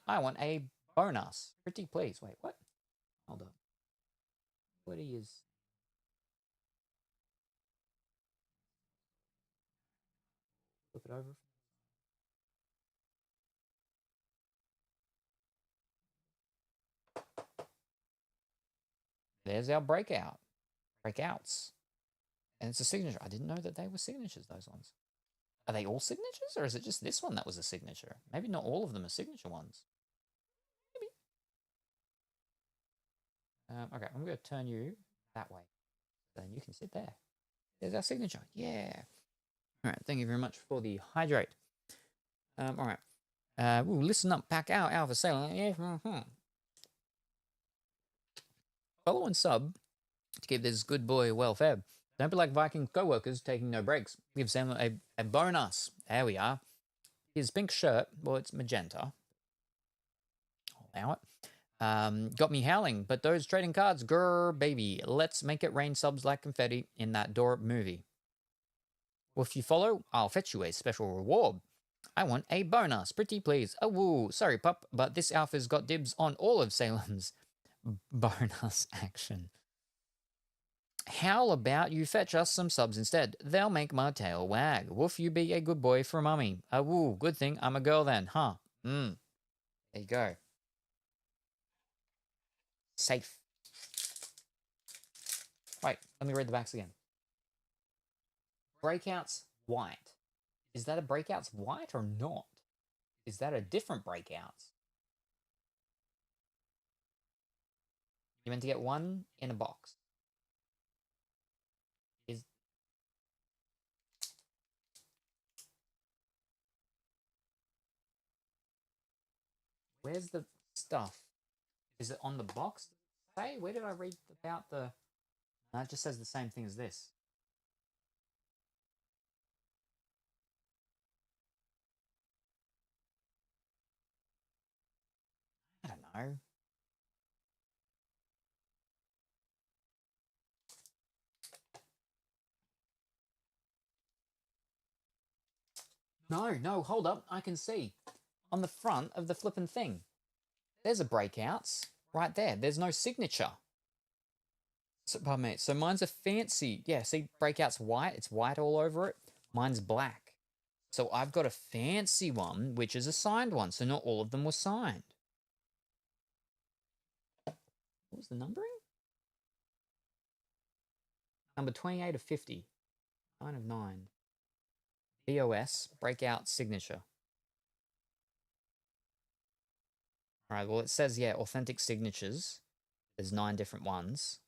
I want a bonus. Pretty please. Wait, what? Hold on. What is... Flip it over. There's our breakout. Breakouts. And it's a signature. I didn't know that they were signatures, those ones. Are they all signatures, or is it just this one that was a signature? Maybe not all of them are signature ones. Maybe. Okay, I'm going to turn you that way. Then you can sit there. There's our signature. Yeah. All right, thank you very much for the hydrate. All right. Listen up, pack out, Alpha Salem. Yeah. Follow and sub to keep this good boy well fed. Don't be like Viking co-workers taking no breaks. Give Sam a bonus. There we are. His pink shirt, well, it's magenta. I'll allow it. Got me howling, but those trading cards, grrr, baby. Let's make it rain subs like confetti in that Door movie. Well, if you follow, I'll fetch you a special reward. I want a bonus, pretty please. Oh, woo, sorry, pup, but this alpha's got dibs on all of Salem's bonus action. How about you fetch us some subs instead? They'll make my tail wag. Woof, you be a good boy for mummy. Oh, woo, good thing I'm a girl then, huh? There you go. Safe. Wait, let me read the backs again. Breakouts white. Is that a breakouts white or not? Is that a different breakouts? You're meant to get one in a box. Where's the stuff? Is it on the box? Say, where did I read about the... No, it just says the same thing as this. I don't know. No, hold up. I can see. On the front of the flippin' thing. There's a breakouts. Right there. There's no signature. So, pardon me. So mine's a fancy... Yeah, see, breakout's white. It's white all over it. Mine's black. So I've got a fancy one, which is a signed one. So not all of them were signed. What was the numbering? Number 28 of 50. 9 of 9. BOS, breakout signature. All right, well, it says, yeah, authentic signatures. There's 9 different ones.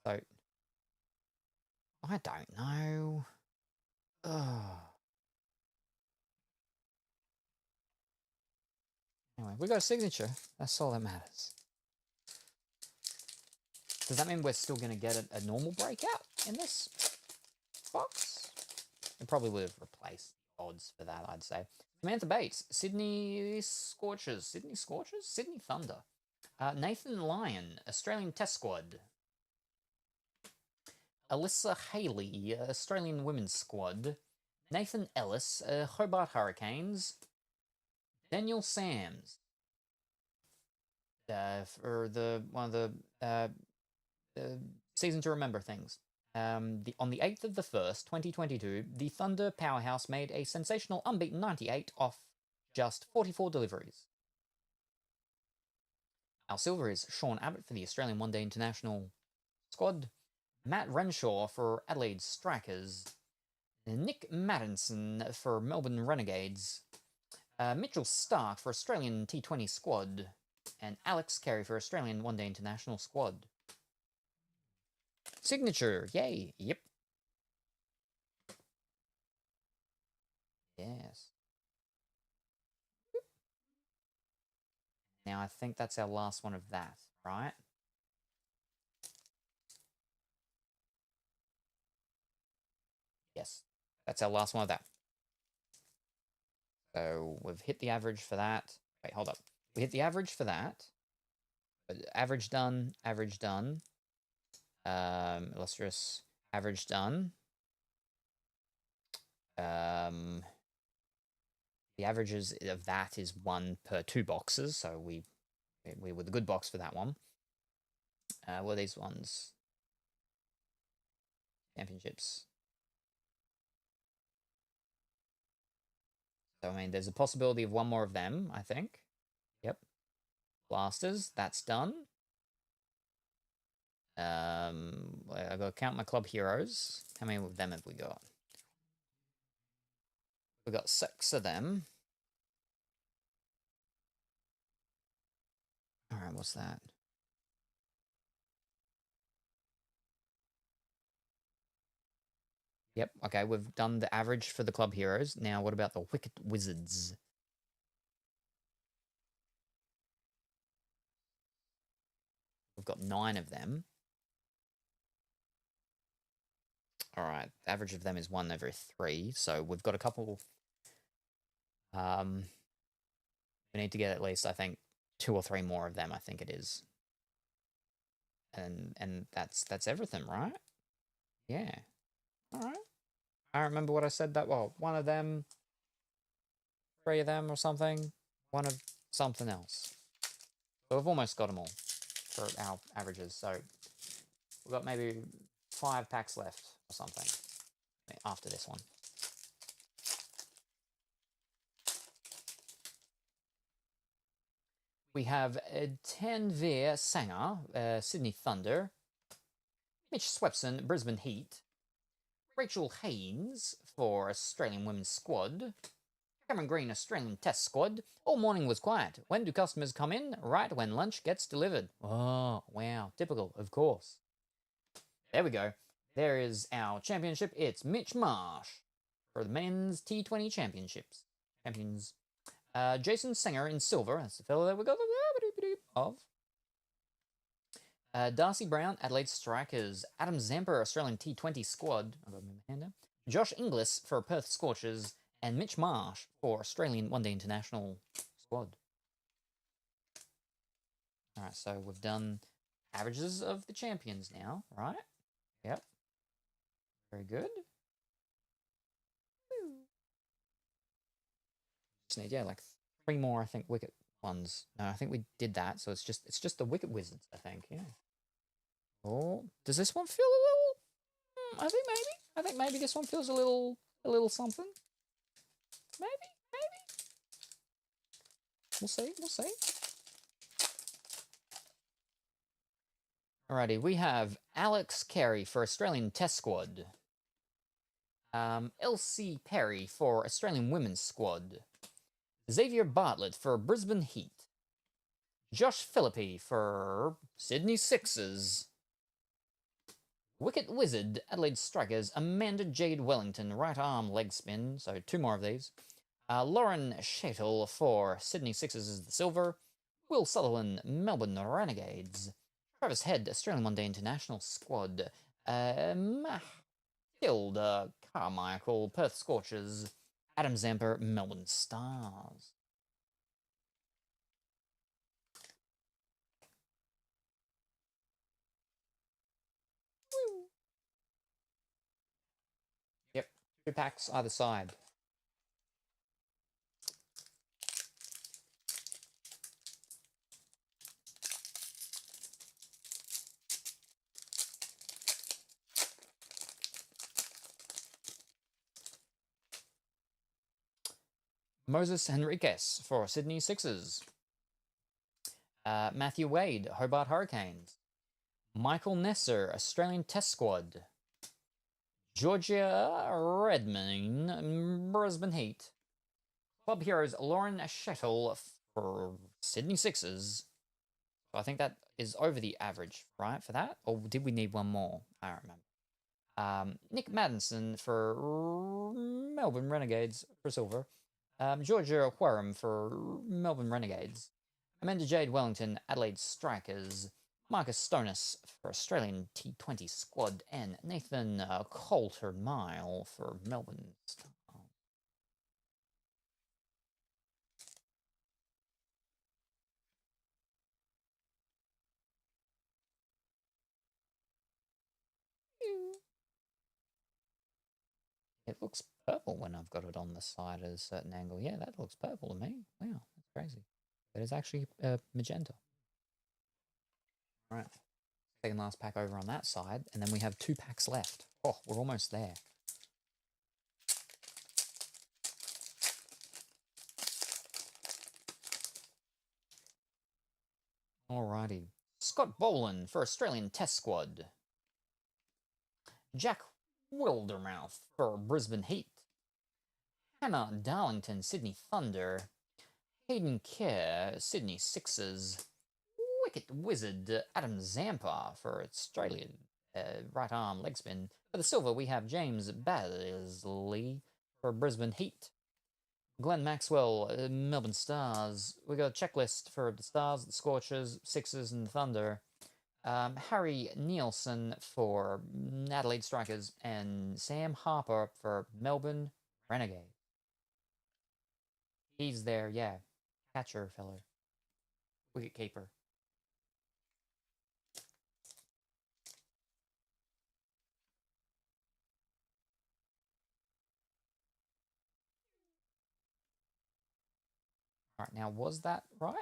So, I don't know. Ugh. Anyway, we got a signature. That's all that matters. Does that mean we're still going to get a normal breakout in this box? It probably would have replaced the odds for that, I'd say. Samantha Bates, Sydney Scorchers. Sydney Scorchers? Sydney Thunder. Nathan Lyon, Australian Test Squad. Alyssa Haley, Australian Women's Squad. Nathan Ellis, Hobart Hurricanes. Daniel Sams, for one of the season to remember things. On the 8th of the 1st, 2022, the Thunder powerhouse made a sensational unbeaten 98 off just 44 deliveries. Our silver is Sean Abbott for the Australian One Day International squad. Matt Renshaw for Adelaide Strikers. Nick Maddinson for Melbourne Renegades. Mitchell Stark for Australian T20 squad. And Alex Carey for Australian One Day International squad. Signature, yay, yep. Yes. Now I think that's our last one of that, right? Yes, that's our last one of that. So we've hit the average for that. Wait, hold up. We hit the average for that. Average done, average done. Illustrious, average done. The averages of that is 1 per 2 boxes, so we were the good box for that one. What are these ones? Championships. So, I mean, there's a possibility of 1 more of them, I think. Yep. Blasters, that's done. I've got to count my club heroes. How many of them have we got? We've got 6 of them. Alright, what's that? Yep, okay, we've done the average for the club heroes. Now, what about the Wicked Wizards? We've got 9 of them. Alright, the average of them is 1 over 3, so we've got a couple... we need to get at least, I think, 2 or 3 more of them, I think it is. And that's everything, right? Yeah. Alright. I don't remember what I said that, well, 1 of them, 3 of them or something, 1 of something else. So we've almost got them all for our averages, so we've got maybe 5 packs left or something after this one. We have Tanvir Sanger, Sydney Thunder. Mitch Swepson, Brisbane Heat. Rachel Haynes for Australian Women's Squad. Cameron Green, Australian Test Squad. All morning was quiet. When do customers come in? Right when lunch gets delivered. Oh, wow. Typical, of course. There we go. There is our championship. It's Mitch Marsh for the men's T20 championships. Champions. Jason Singer in silver. That's the fellow that we got of. Darcy Brown, Adelaide Strikers. Adam Zampa, Australian T20 squad. I've got my hand down. Josh Inglis for Perth Scorchers. And Mitch Marsh for Australian One Day International squad. Alright, so we've done averages of the champions now, right? Yep. Very good. Just need, yeah, like 3 more, I think, wicket ones. No, I think we did that, so it's just the wicket wizards, I think, yeah. Oh, does this one feel a little? I think maybe this one feels a little something. Maybe. We'll see. Alrighty, we have Alex Carey for Australian Test Squad. LC Perry for Australian Women's Squad. Xavier Bartlett for Brisbane Heat. Josh Philippi for Sydney Sixers. Wicket Wizard, Adelaide Strikers, Amanda Jade Wellington, right arm leg spin, so 2 more of these. Lauren Schatel for Sydney Sixers is the silver. Will Sutherland, Melbourne Renegades. Travis Head, Australian One Day International squad. Matilda Carmichael, Perth Scorchers. Adam Zampa, Melbourne Stars. Yep, 2 packs either side. Moses Henriquez for Sydney Sixers. Matthew Wade, Hobart Hurricanes. Michael Nesser, Australian Test Squad. Georgia Redmayne, Brisbane Heat. Club Heroes, Lauren Shettle for Sydney Sixers. So I think that is over the average, right, for that? Or did we need one more? I don't remember. Nick Maddinson for Melbourne Renegades for silver. Georgia Aquarum for Melbourne Renegades. Amanda Jade Wellington, Adelaide Strikers. Marcus Stonis for Australian T20 squad. And Nathan Coulter-Mile for Melbourne Stars. It looks purple when I've got it on the side at a certain angle. Yeah, that looks purple to me. Wow, that's crazy. But it's actually magenta. All right, second last pack over on that side, and then we have 2 packs left. Oh, we're almost there. Alrighty. Scott Boland for Australian Test Squad. Jack Wildermouth for Brisbane Heat. Hannah Darlington, Sydney Thunder. Hayden Kerr, Sydney Sixers. Wicket Wizard, Adam Zampa for Australian right arm leg spin. For the silver, we have James Bazley for Brisbane Heat. Glenn Maxwell, Melbourne Stars. We got a checklist for the Stars, the Scorchers, Sixers, and the Thunder. Harry Nielsen for Adelaide Strikers, and Sam Harper for Melbourne Renegade. He's there, yeah. Catcher fellow. Wicket keeper. Alright, now was that right?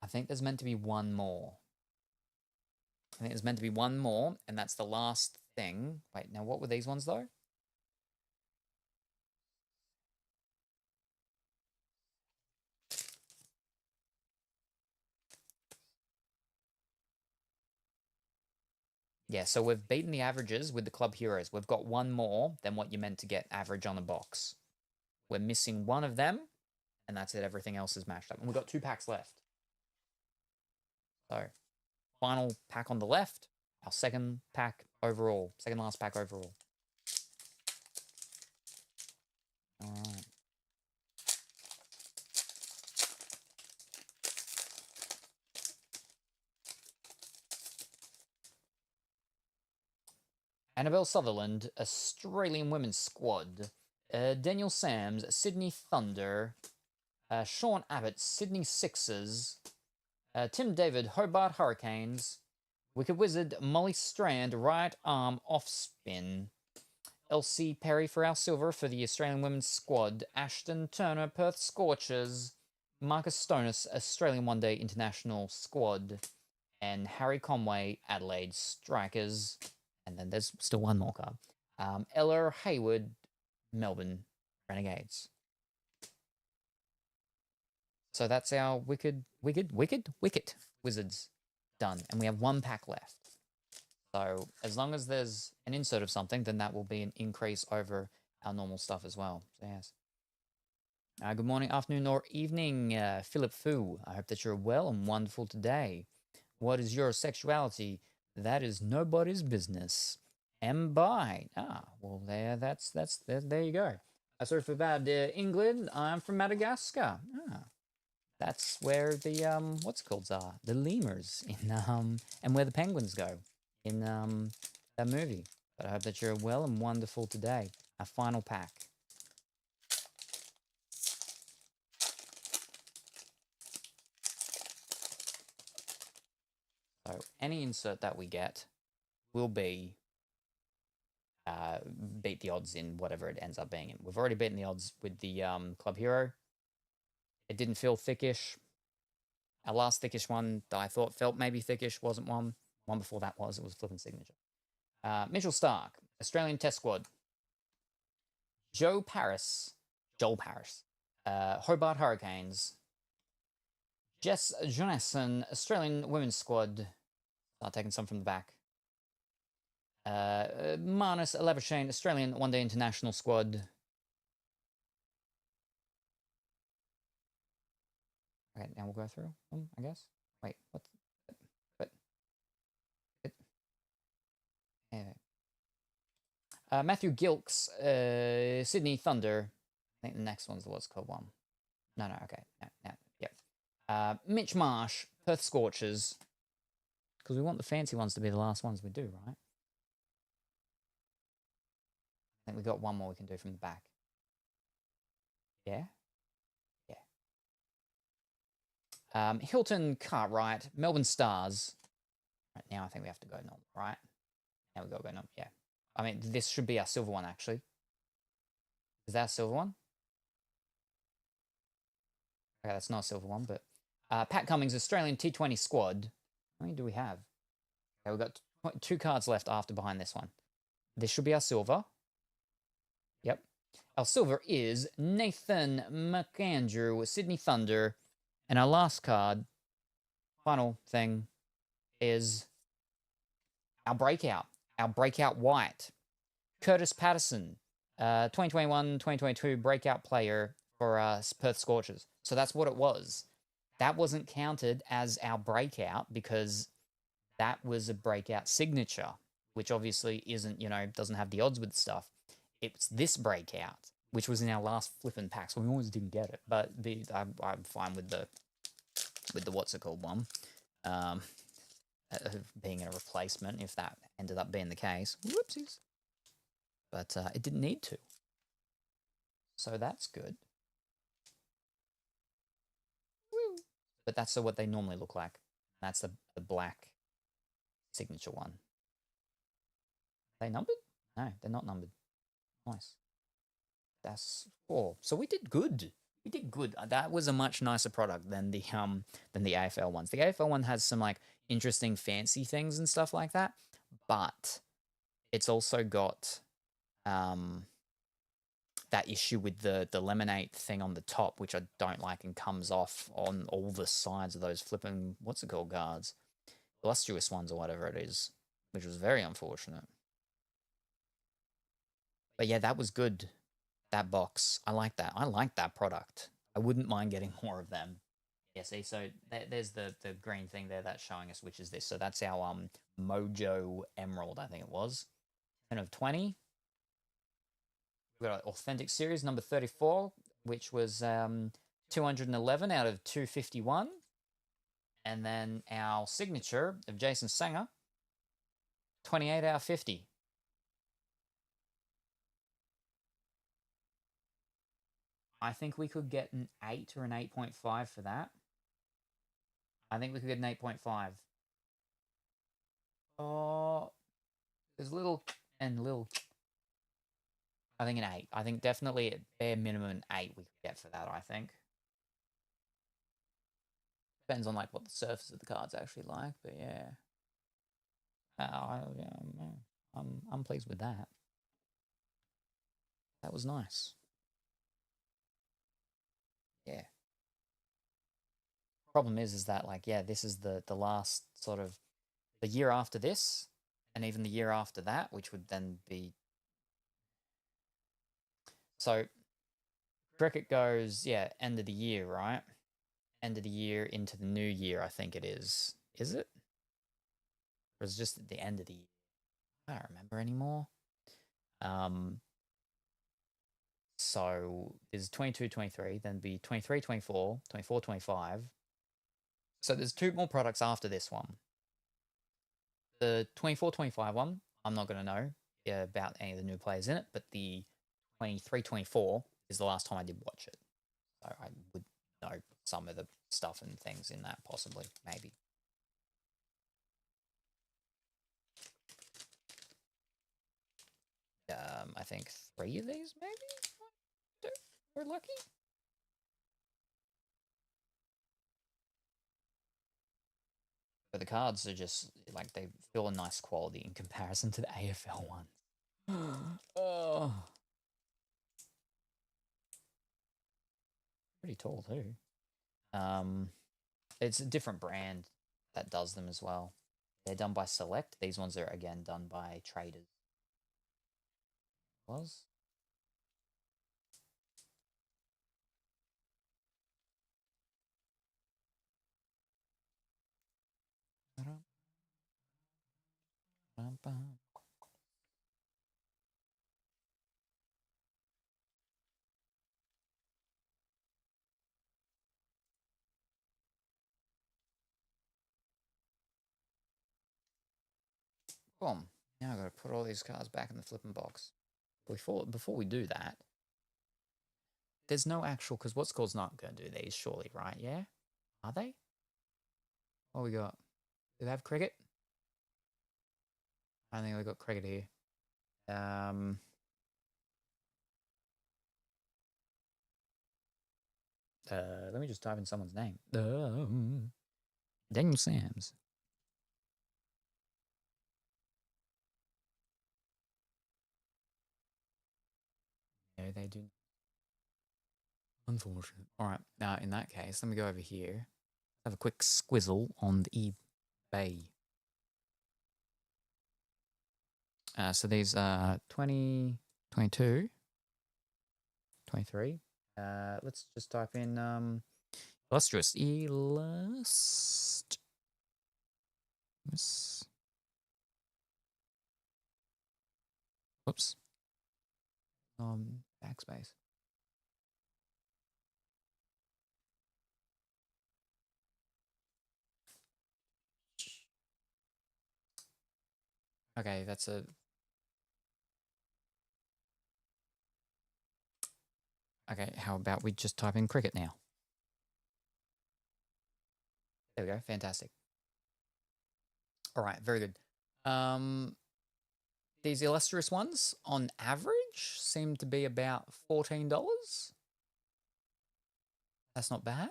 I think there's meant to be one more. I think there's meant to be one more, and that's the last thing. Wait, now what were these ones, though? Yeah, so we've beaten the averages with the Club Heroes. We've got one more than what you're meant to get average on a box. We're missing one of them, and that's it. Everything else is matched up. And we've got 2 packs left. So, final pack on the left, our second pack overall, second last pack overall. Annabelle Sutherland, Australian Women's Squad. Daniel Sams, Sydney Thunder. Sean Abbott, Sydney Sixers. Tim David, Hobart Hurricanes. Wicked Wizard, Molly Strand, right arm off spin. Elsie Perry for our silver for the Australian Women's Squad. Ashton Turner, Perth Scorchers. Marcus Stonis, Australian One Day International Squad. And Harry Conway, Adelaide Strikers. And then there's still one more card. Ella Hayward, Melbourne Renegades. So that's our Wicked Wizards done. And we have one pack left. So as long as there's an insert of something, then that will be an increase over our normal stuff as well. So yes. Good morning, afternoon, or evening, Philip Fu. I hope that you're well and wonderful today. What is your sexuality? That is nobody's business. Am bi. Well, there you go. Sorry for bad England. I'm from Madagascar. That's where the what's it called are the lemurs in and where the penguins go in that movie. But I hope that you're well and wonderful today. Our final pack. So any insert that we get will be beat the odds in whatever it ends up being in. We've already beaten the odds with the Club Hero. It didn't feel thickish. Our last thickish one that I thought felt maybe thickish wasn't one. One before that was. It was Flippin' Signature. Mitchell Stark, Australian Test Squad. Joel Paris, Hobart Hurricanes. Jess Jonasson, Australian Women's Squad. Start taking some from the back. Marnus Labuschagne, Australian One Day International Squad. Okay, now we'll go through them, I guess. Wait, what? Matthew Gilks, Sydney Thunder. I think the next one's the what's called one. No, okay. Yep. Mitch Marsh, Perth Scorchers. Because we want the fancy ones to be the last ones we do, right? I think we've got one more we can do from the back. Yeah? Yeah. Hilton Cartwright, Melbourne Stars. Right, now I think we have to go normal, right? Now we got to go normal, yeah. I mean, this should be our silver one, actually. Is that a silver one? Okay, that's not a silver one, but... Pat Cummings, Australian T20 Squad. How many do we have? Okay, we've got 2 cards left after behind this one. This should be our silver. Yep. Our silver is Nathan McAndrew, Sydney Thunder. And our last card, final thing, is our breakout white. Curtis Patterson, 2021-2022 breakout player for Perth Scorchers. So that's what it was. That wasn't counted as our breakout because that was a breakout signature, which obviously isn't, doesn't have the odds with stuff. It's this breakout, which was in our last flipping pack, so we always didn't get it. But I'm fine with the what's it called one, being a replacement if that ended up being the case. Whoopsies. But it didn't need to, so that's good. Woo. But that's what they normally look like. That's the black signature one. Are they numbered? No, they're not numbered. Nice. That's 4. So we did good. We did good. That was a much nicer product than the AFL ones. The AFL one has some like interesting fancy things and stuff like that, but it's also got that issue with the laminate thing on the top, which I don't like and comes off on all the sides of those flipping what's it called guards, illustrious ones or whatever it is, which was very unfortunate. But yeah, that was good. That box, I like that. I like that product. I wouldn't mind getting more of them. Yeah, see, so there's the green thing there that's showing us which is this. So that's our Mojo Emerald, I think it was. 10 of 20. We've got an Authentic Series, number 34, which was 211 out of 251. And then our Signature of Jason Sanger, 28 out of 50. I think we could get an 8 or an 8.5 for that. I think we could get an 8.5. Oh, there's little and little. I think an 8. I think definitely at bare minimum an 8 we could get for that, I think. Depends on like what the surface of the card's actually like, but yeah. I'm pleased with that. That was nice. Yeah. Problem is that like, yeah, this is the last sort of the year after this, and even the year after that, which would then be. So cricket goes, yeah, end of the year, right? End of the year into the new year, I think it is. Is it? Or is it just at the end of the year? I don't remember anymore. So there's 22, 23, then be 23, 24, 24, 25. So there's 2 more products after this one. The 24, 25 one, I'm not going to know about any of the new players in it, but the 23, 24 is the last time I did watch it. So I would know some of the stuff and things in that, possibly, maybe. I think 3 of these, maybe? We're lucky. But the cards are just, like, they feel a nice quality in comparison to the AFL ones. Oh. Pretty tall, too. It's a different brand that does them as well. They're done by Select. These ones are, again, done by traders. Was? Boom. Now I've got to put all these cards back in the flipping box. Before we do that, there's no actual, because what's call's not going to do these, surely, right? Yeah? Are they? What we got? Do they have cricket? I think we got cricket here. Let me just type in someone's name. Daniel Sams. No, they do. Unfortunate. All right. Now, in that case, let me go over here. Have a quick squizzle on the eBay. So these are 20, 22, 23. Let's just type in illustrious. Whoops. Backspace. Okay, that's a. Okay, how about we just type in cricket now? There we go. Fantastic. All right, very good. These illustrious ones, on average, seem to be about $14. That's not bad.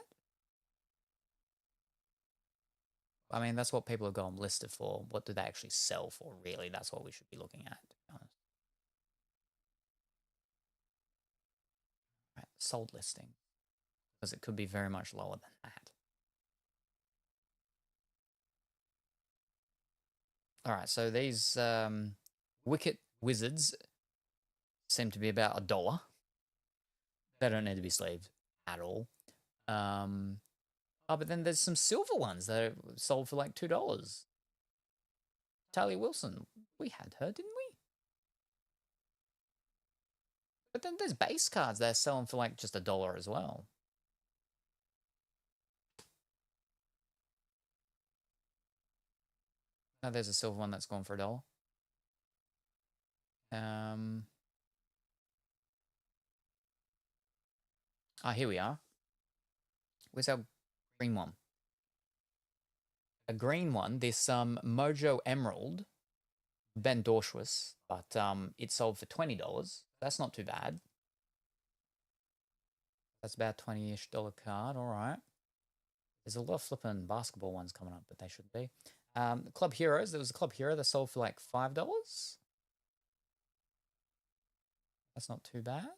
I mean, that's what people have got them listed for. What do they actually sell for, really? That's what we should be looking at, to be honest. Right, sold listing. Because it could be very much lower than that. All right, so these Wicket Wizards seem to be about $1. They don't need to be sleeved at all. Oh, but then there's some silver ones that are sold for like $2. Talia Wilson, we had her, didn't we? But then there's base cards that are selling for like just $1 as well. Oh, there's a silver one that's gone for $1. Ah, here we are. Where's our green one? A green one, this Mojo Emerald, Ben Dorschwis, but it sold for $20. That's not too bad. That's about $20-ish card. All right. There's a lot of flipping basketball ones coming up, but they shouldn't be. Club Heroes. There was a Club Hero that sold for like $5. That's not too bad.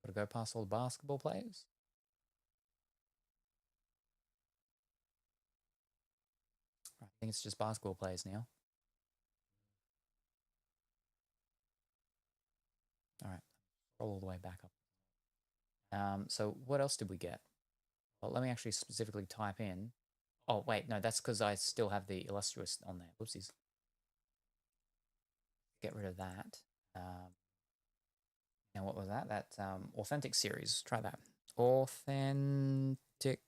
Gotta go past all the basketball players. I think it's just basketball players now. All right. Roll all the way back up. So what else did we get? Well, let me actually specifically type in. Oh, wait, no, that's because I still have the illustrious on there. Whoopsies. Get rid of that. Now, what was that? That authentic series. Try that. Authentic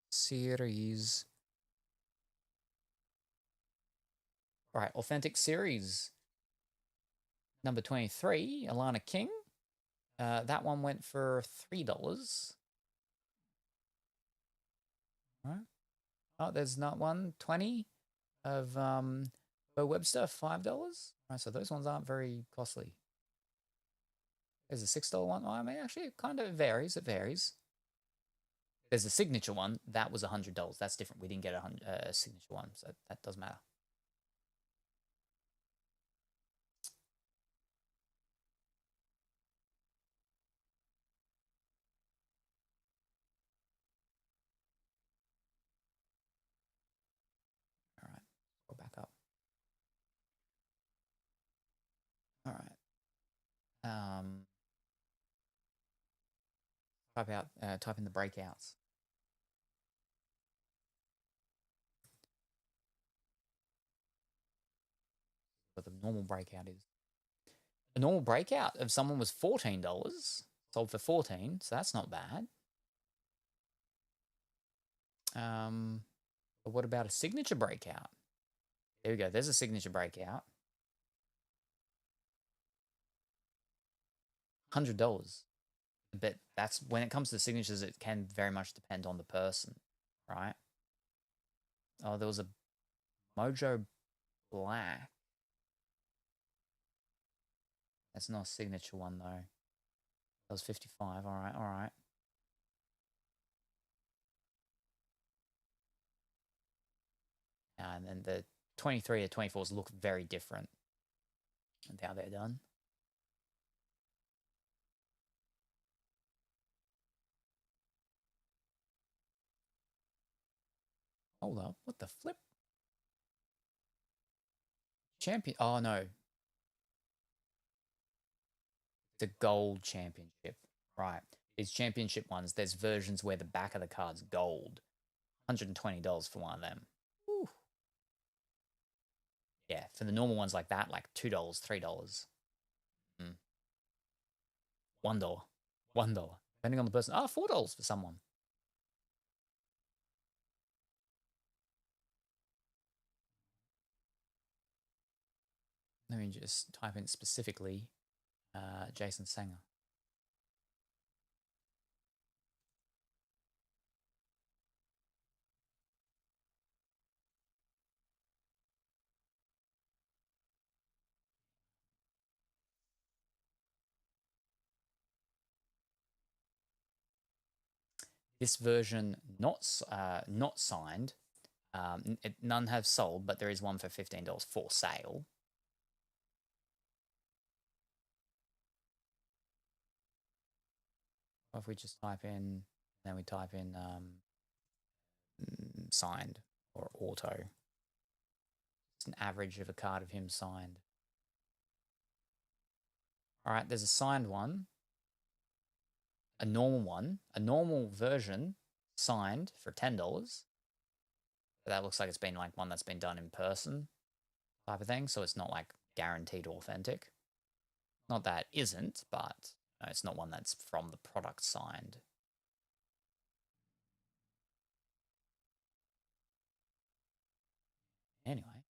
series. All right, authentic series. Number 23, Alana King. That one went for $3. All right. Oh, there's not one. 20 of Bo Webster, $5. All right, so those ones aren't very costly. There's a $6 one. Oh, I mean, actually, it kind of varies. It varies. There's a signature one. That was $100. That's different. We didn't get a signature one, so that doesn't matter. All right, go back up. All right. Type in the breakouts. What the normal breakout is. A normal breakout of someone was $14, sold for $14, so that's not bad. But what about a signature breakout? There we go. There's a signature breakout. $100. But that's when it comes to signatures, it can very much depend on the person, right? Oh, there was a Mojo Black. That's not a signature one, though. That was 55. All right, all right. And then the 23 to 24s look very different and how they're done. Hold up. What the flip? Champion. Oh, no. The gold championship. Right. These championship ones, there's versions where the back of the card's gold. $120 for one of them. Whew. Yeah, for the normal ones like that, like $2, $3. $1. $1. Depending on the person. $4 for someone. Let me just type in specifically Jason Sanger. This version not signed. None have sold, but there is one for $15 for sale. If we just type in, then we type in signed or auto. It's an average of a card of him signed. All right, there's a signed one, a normal one, a normal version signed for $10. That looks like it's been like one that's been done in person type of thing, so it's not like guaranteed authentic. Not that it isn't, but it's not one that's from the product signed. Anyway.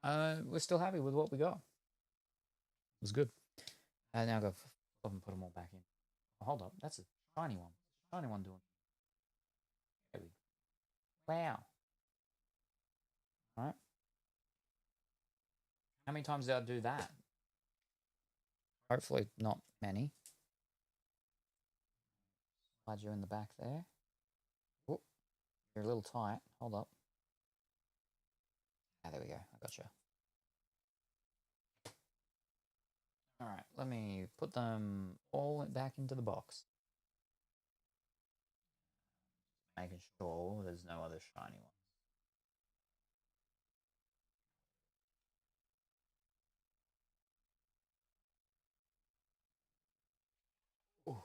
We're still happy with what we got. was good. Now go and put them all back in. Oh, hold up, that's a shiny one. Shiny one doing. There we go. Wow. All right. How many times did I do that? Hopefully not many. Slide you in the back there. Oh, you're a little tight. Hold up. Ah, there we go. I gotcha. All right, let me put them all back into the box. Making sure there's no other shiny ones. Ooh.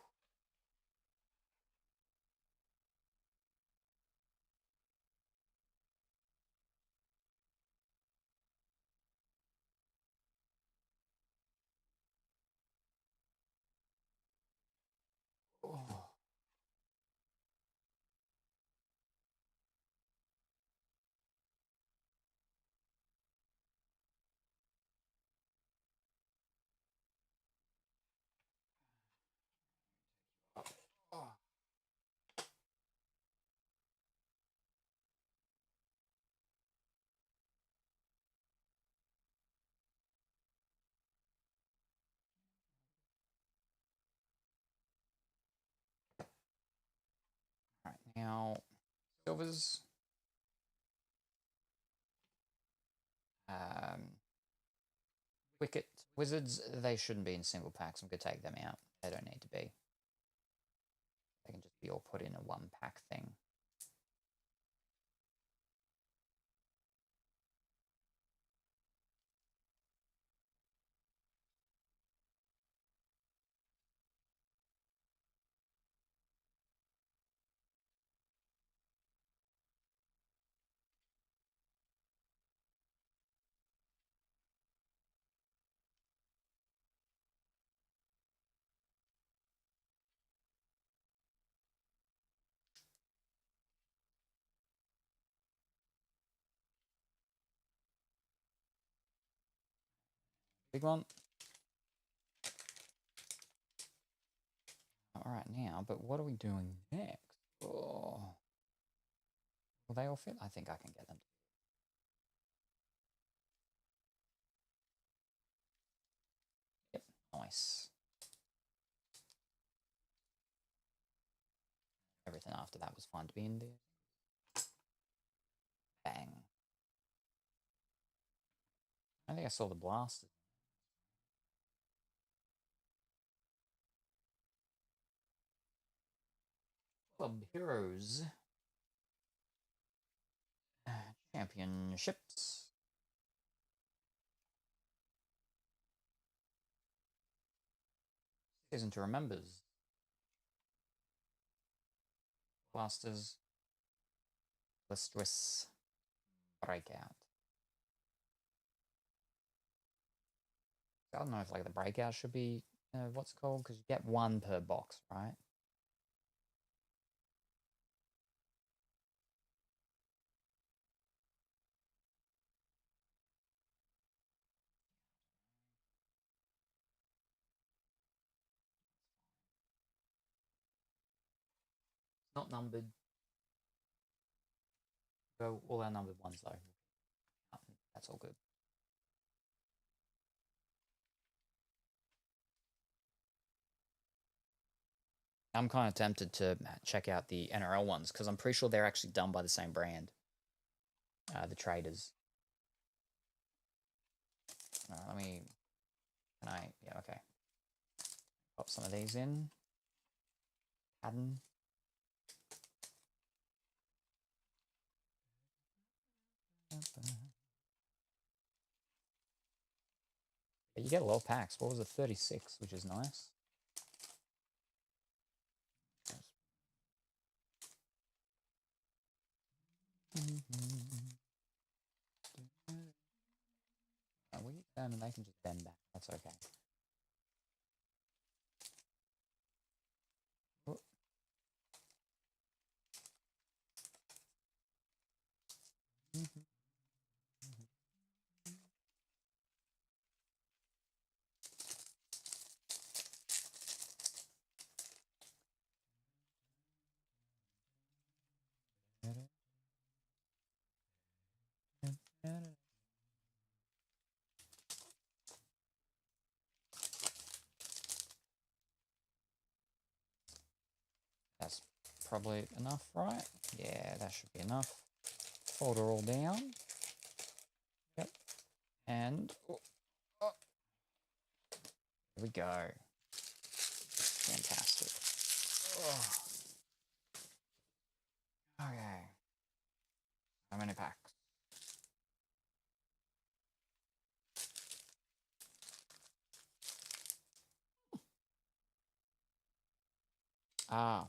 Oh. Oh. All right, now silvers. Wicket wizards, they shouldn't be in single packs. I'm going to take them out. They don't need to be. They can just be all put in a one pack thing. Big one. All right, now, but what are we doing next? Oh. Will they all fit? I think I can get them. Yep, nice. Everything after that was fine to be in there. Bang. I think I saw the blasters. Club Heroes. Championships. Season to remembers. Blasters. Lustrous. Breakout. I don't know if like the breakout should be what's it called, because you get one per box, right? Not numbered. Go all our numbered ones though. That's all good. I'm kind of tempted to check out the NRL ones because I'm pretty sure they're actually done by the same brand. The traders. Let me. Can I? Yeah, okay. Pop some of these in. Pattern. You get a lot of packs. What was it? 36, which is nice. We get them and they can just bend back. That's okay. Oh. probably enough, right? Yeah, that should be enough. Fold her all down. Yep. And here we go. Fantastic. Okay. How many packs? Ah.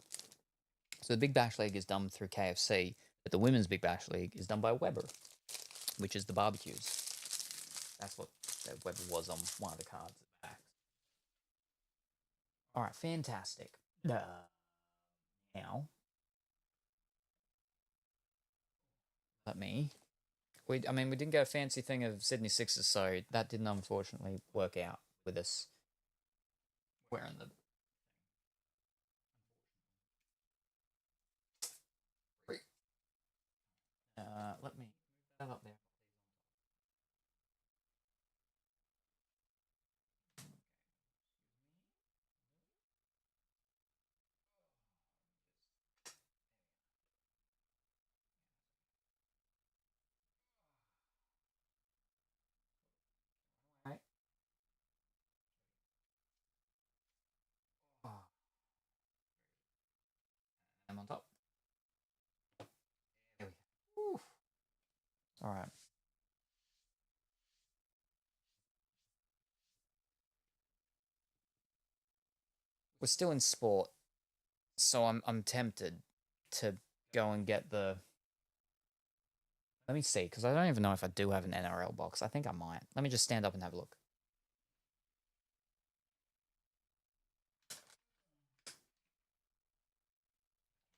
So the Big Bash League is done through KFC, but the Women's Big Bash League is done by Weber, which is the barbecues. That's what Weber was on one of the cards at the back. All right, fantastic. Now, let me. We didn't get a fancy thing of Sydney Sixers, so that didn't unfortunately work out with us wearing the. Let me move that up there. Right. Oh. I'm on top. There we go. Oof. All right. We're still in sport, so I'm tempted to go and get the. Let me see, because I don't even know if I do have an NRL box. I think I might. Let me just stand up and have a look.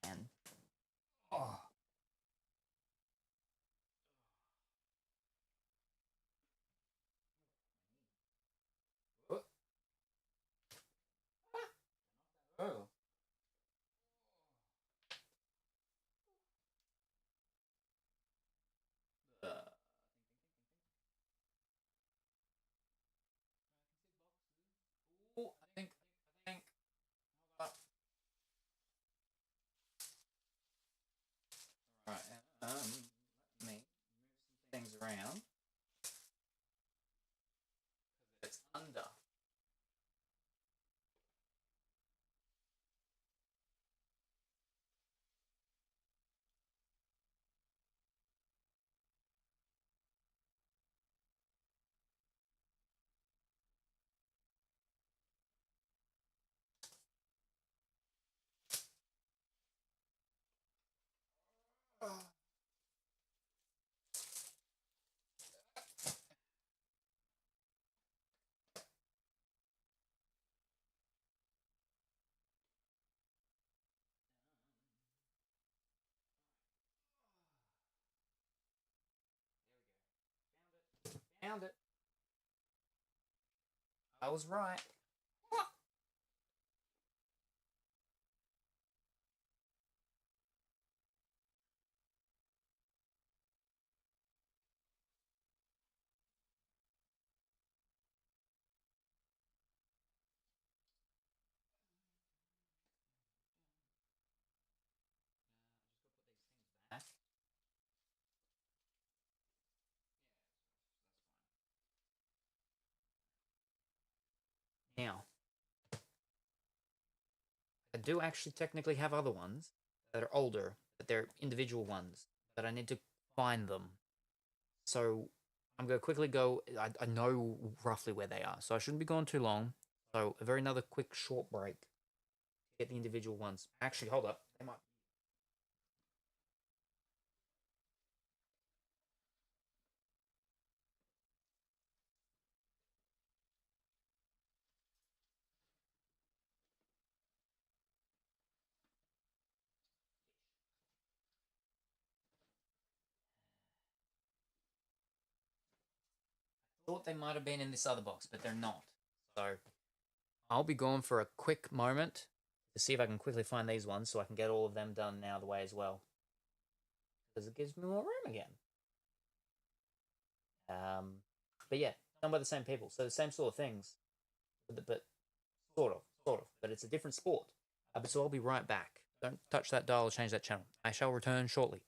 And oh. Oh. Oh, I think. All right. Let me move some things around. It's under. Found it. I was right. Back. Now, I do actually technically have other ones that are older, but they're individual ones, but I need to find them. So I'm going to quickly go. I know roughly where they are, so I shouldn't be gone too long. So a very another quick short break to get the individual ones. Actually, hold up. They might. Thought they might have been in this other box, but they're not. So I'll be gone for a quick moment to see if I can quickly find these ones so I can get all of them done now the way as well. Because it gives me more room again. But yeah, done by the same people. So the same sort of things, but sort of. But it's a different sport. So I'll be right back. Don't touch that dial or change that channel. I shall return shortly.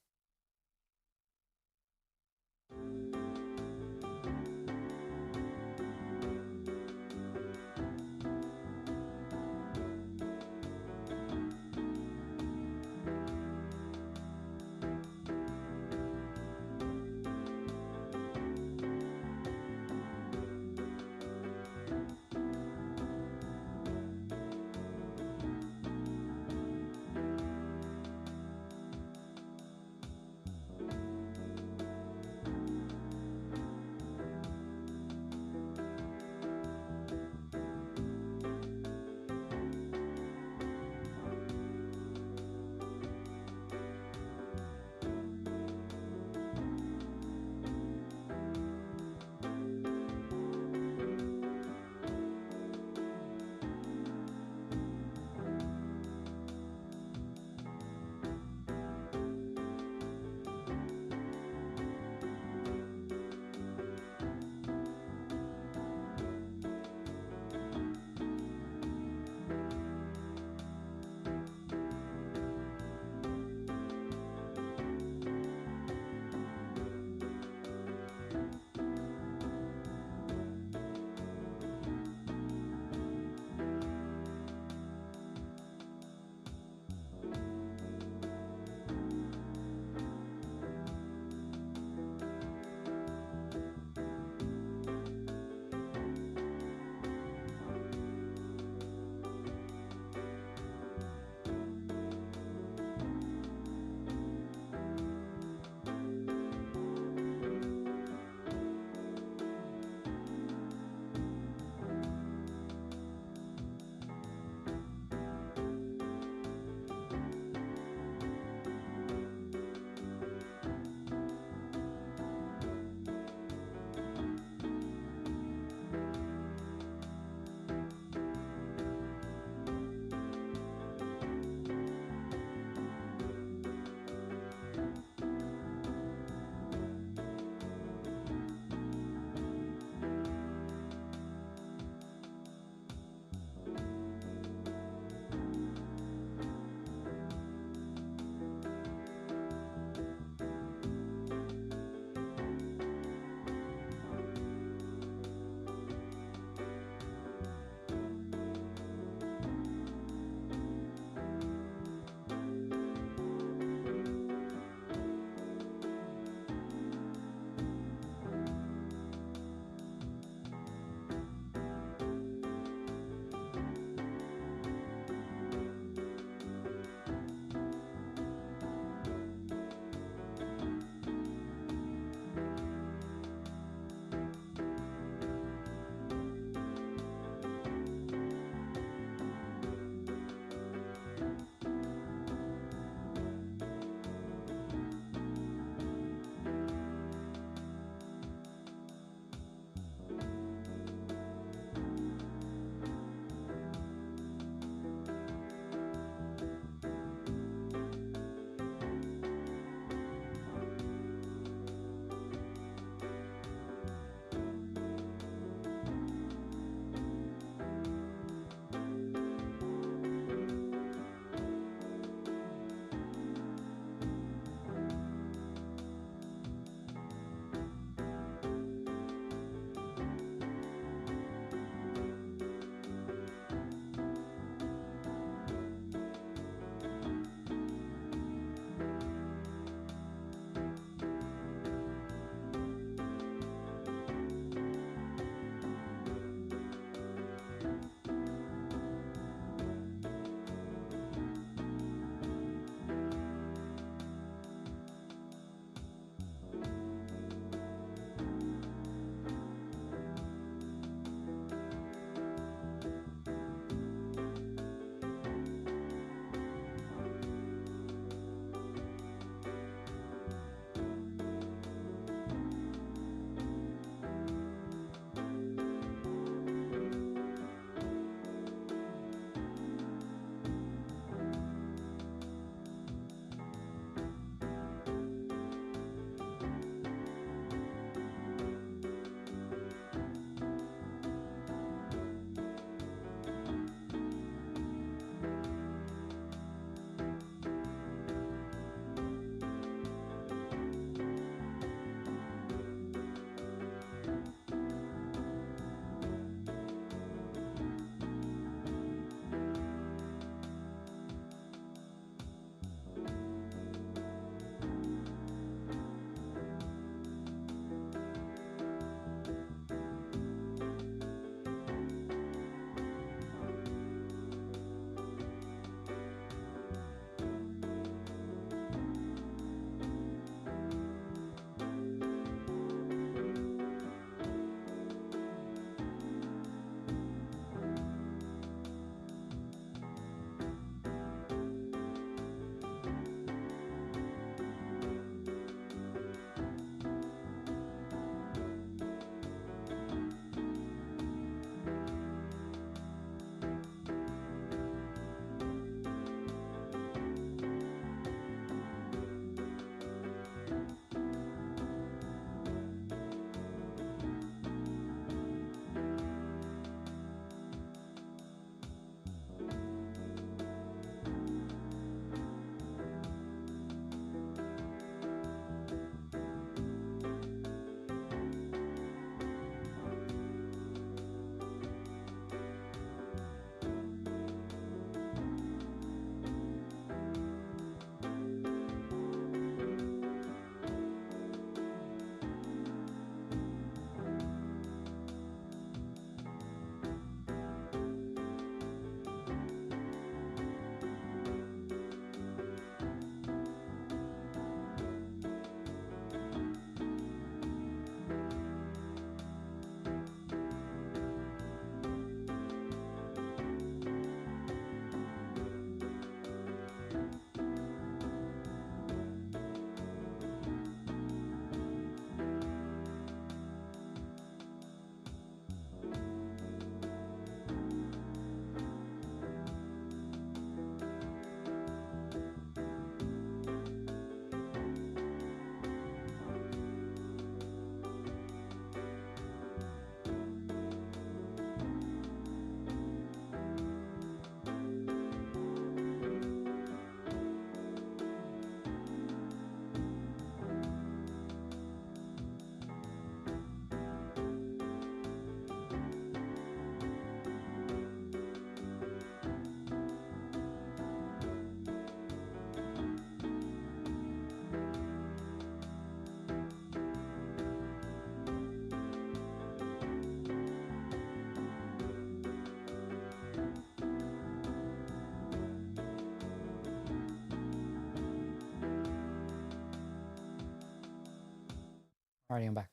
Alrighty, I'm back.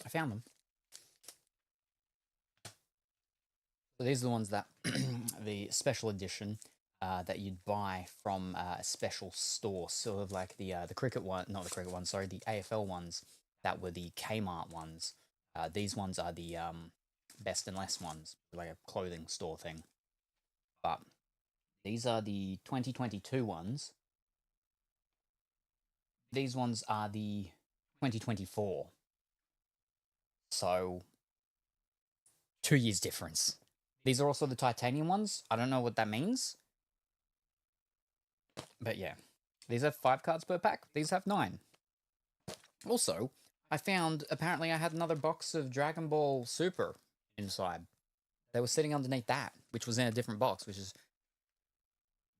I found them. So these are the ones that the special edition that you'd buy from a special store, sort of like the cricket one, not the cricket one, sorry, the AFL ones that were the Kmart ones. These ones are the best and less ones, like a clothing store thing. But these are the 2022 ones. These ones are the 2024. So 2 years difference. These are also the titanium ones. I don't know what that means. But yeah, these have 5 cards per pack. These have 9. Also, I found, apparently I had another box of Dragon Ball Super inside. They were sitting underneath that, which was in a different box, which is,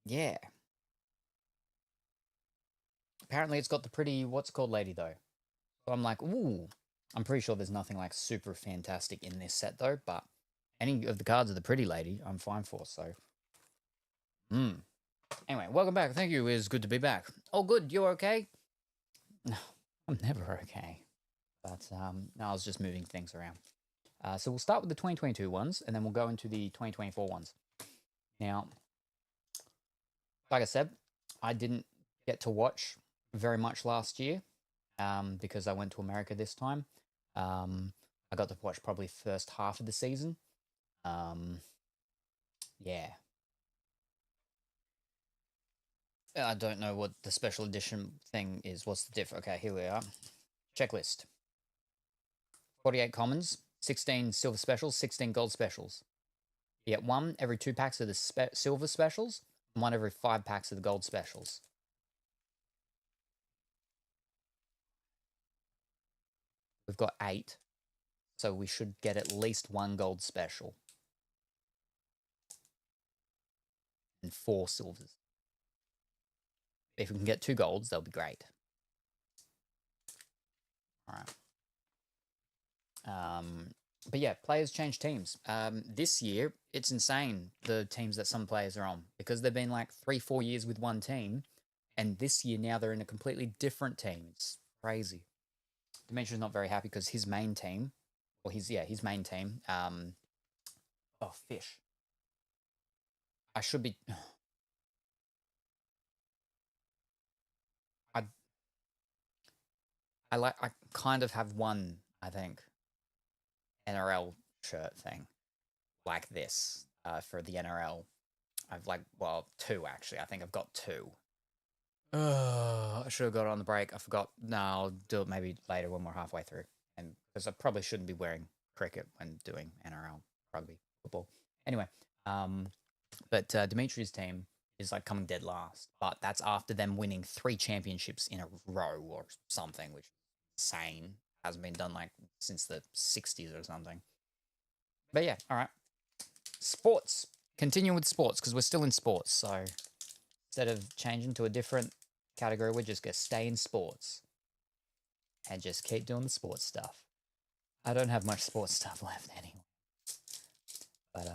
yeah. Apparently it's got the pretty, what's it called lady though. So I'm like, ooh. I'm pretty sure there's nothing like super fantastic in this set though, but any of the cards of the pretty lady, I'm fine for, so. Anyway, welcome back. Thank you. It's good to be back. Oh, good. You're okay? No, I'm never okay. But no, I was just moving things around. So we'll start with the 2022 ones, and then we'll go into the 2024 ones. Now, like I said, I didn't get to watch very much last year because I went to America this time. I got to watch probably first half of the season. Yeah. I don't know what the special edition thing is. What's the diff? Okay, here we are. Checklist. 48 commons, 16 silver specials, 16 gold specials. You get 1 every 2 packs of the silver specials, and 1 every 5 packs of the gold specials. We've got 8, so we should get at least 1 gold special. And 4 silvers. If we can get 2 golds, that'll be great. Alright. But yeah, players change teams. This year, it's insane, the teams that some players are on. Because they've been like 3-4 years with one team. And this year, now they're in a completely different team. It's crazy. Dimension's not very happy because his main team, or his main team, oh, fish. I should be... I kind of have one, I think, NRL shirt thing like this for the NRL. I've like, well, 2 actually. I think I've got 2. I should have got it on the break. I forgot. No, I'll do it maybe later when we're halfway through. And because I probably shouldn't be wearing cricket when doing NRL rugby football. Anyway, but Dimitri's team is like coming dead last, but that's after them winning 3 championships in a row or something, which is insane. Hasn't been done like since the 60s or something. But yeah, all right. Sports. Continue with sports because we're still in sports. So instead of changing to a different category, we're just going to stay in sports and just keep doing the sports stuff. I don't have much sports stuff left anyway. But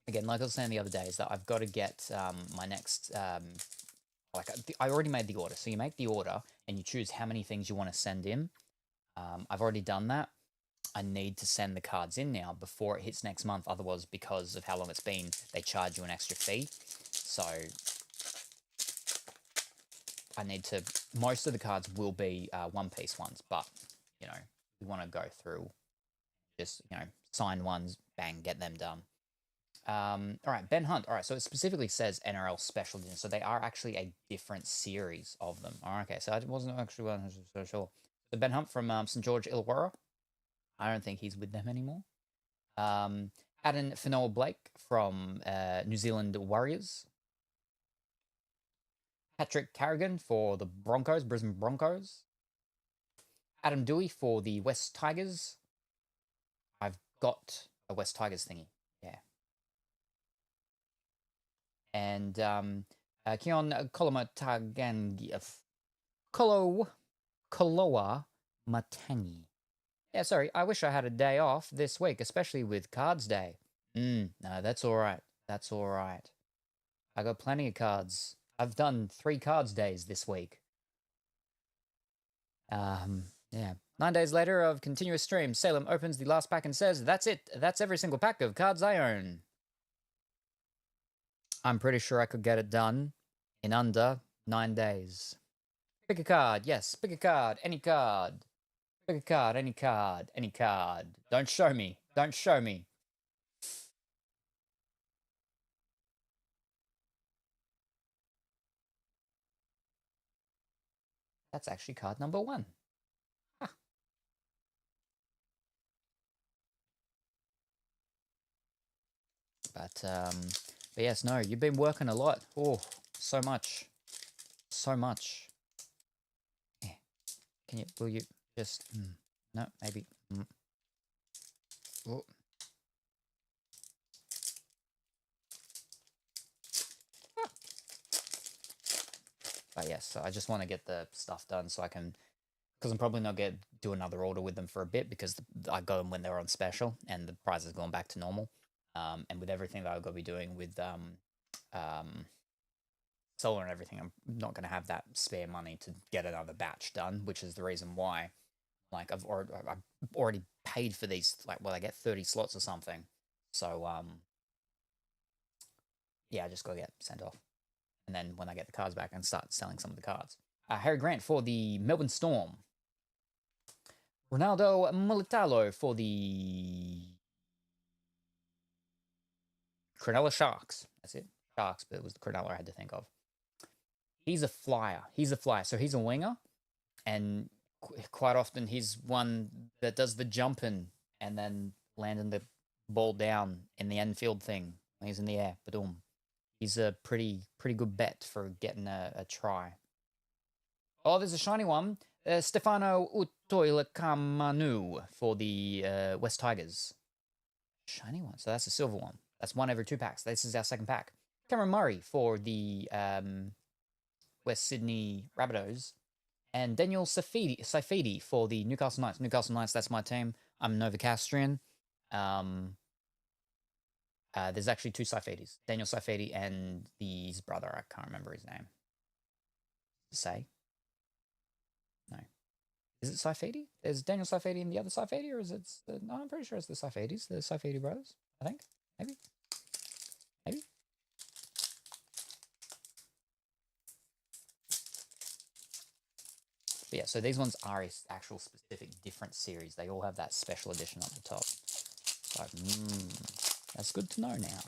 again, like I was saying the other day, is that I've got to get my next, like I already made the order. So you make the order and you choose how many things you want to send in. I've already done that. I need to send the cards in now before it hits next month. Otherwise, because of how long it's been, they charge you an extra fee. So I need to, most of the cards will be one-piece ones, but, you know, we want to go through, just, you know, sign ones, bang, get them done. All right, Ben Hunt. All right, so it specifically says NRL Special Edition, so they are actually a different series of them. Oh, okay, so I wasn't actually 100% sure. So Ben Hunt from St. George Illawarra. I don't think he's with them anymore. Adam Finola Blake from New Zealand Warriors. Patrick Carrigan for the Broncos, Brisbane Broncos. Adam Dewey for the West Tigers. I've got a West Tigers thingy, yeah. And Keon Koloa Matangi. Yeah, sorry, I wish I had a day off this week, especially with Cards Day. No, that's all right. That's all right. I got plenty of cards. I've done 3 Cards Days this week. Yeah, 9 days later of continuous streams, Salem opens the last pack and says, "That's it. That's every single pack of cards I own." I'm pretty sure I could get it done in under 9 days. Pick a card. Yes, pick a card. Any card. Pick a card. Any card. Any card. Don't show me. Don't show me. That's actually card number 1. Huh. But yes, no, you've been working a lot. Oh, so much. So much. Yeah. Will you just, no, maybe. Oh. But yes, so I just want to get the stuff done so I can, because I'm probably not going to do another order with them for a bit because I got them when they were on special and the price has gone back to normal. And with everything that I've got to be doing with solar and everything, I'm not going to have that spare money to get another batch done, which is the reason why, like, I've already paid for these, like, well, I get 30 slots or something. So, yeah, I just got to get sent off. And then when I get the cards back, I can start selling some of the cards. Harry Grant for the Melbourne Storm. Ronaldo Mulitalo for the Cronulla Sharks. That's it. Sharks, but it was the Cronulla I had to think of. He's a flyer. He's a flyer. So he's a winger. And quite often he's one that does the jumping and then landing the ball down in the infield thing when he's in the air. Ba-doom. He's a pretty good bet for getting a try. Oh, there's a shiny one. Stefano Utoilakamanu for the West Tigers. Shiny one. So that's a silver one. That's 1 every 2 packs. This is our second pack. Cameron Murray for the West Sydney Rabbitohs. And Daniel Saifidi for the Newcastle Knights. Newcastle Knights, that's my team. I'm Novocastrian. There's actually 2 Saifidis. Daniel Saifidi and his brother. I can't remember his name. Say? No. Is it Saifidi? Is Daniel Saifidi and the other Saifidi? Or is it... no, I'm pretty sure it's the Saifidis. The Saifidi brothers, I think. Maybe. Maybe. But yeah, so these ones are a actual specific different series. They all have that special edition up the top. So, that's good to know now.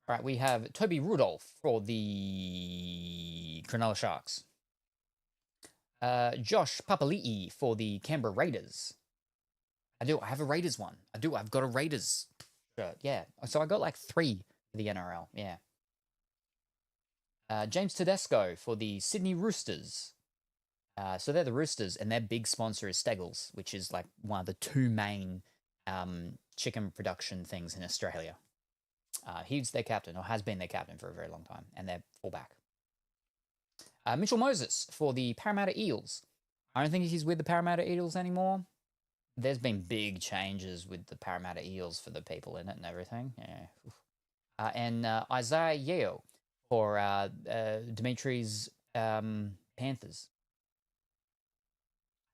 All right, we have Toby Rudolph for the Cronulla Sharks. Josh Papali'i for the Canberra Raiders. I have a Raiders one. I've got a Raiders shirt. Yeah. So I got like 3 for the NRL. Yeah. James Tedesco for the Sydney Roosters. So they're the Roosters, and their big sponsor is Steggles, which is like one of the 2 main chicken production things in Australia. He's their captain, or has been their captain for a very long time, and they're fullback. Mitchell Moses for the Parramatta Eels. I don't think he's with the Parramatta Eels anymore. There's been big changes with the Parramatta Eels for the people in it and everything. Yeah. And Isaiah Yeo for Dimitri's Panthers.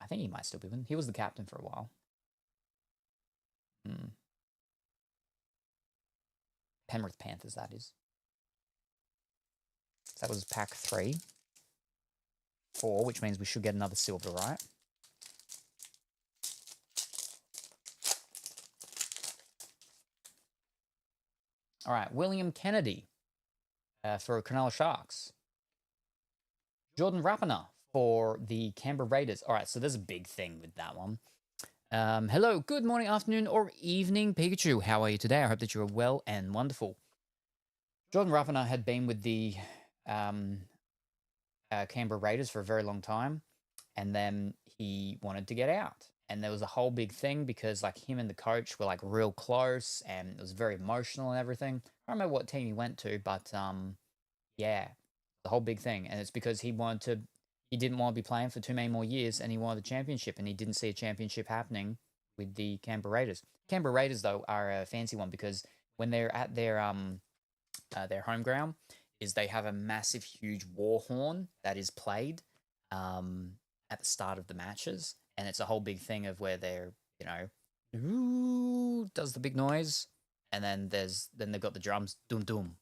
I think he might still be with him. He was the captain for a while. Penrith Panthers, that is. So that was pack 3. 4, which means we should get another silver, right? All right, William Kennedy for Cronulla Sharks. Jordan Rapana for the Canberra Raiders. All right, so there's a big thing with that one. Hello, good morning, afternoon, or evening, Pikachu. How are you today? I hope that you are well and wonderful. Jordan Rapana had been with the Canberra Raiders for a very long time, and then he wanted to get out. And there was a whole big thing because like him and the coach were like real close, and it was very emotional and everything. I don't remember what team he went to, but yeah, the whole big thing. And it's because he didn't want to be playing for too many more years, and he wanted a championship, and he didn't see a championship happening with the Canberra Raiders. Canberra Raiders, though, are a fancy one because when they're at their home ground, is they have a massive, huge war horn that is played at the start of the matches, and it's a whole big thing of where they're, ooh, does the big noise, and then they've got the drums, doom doom,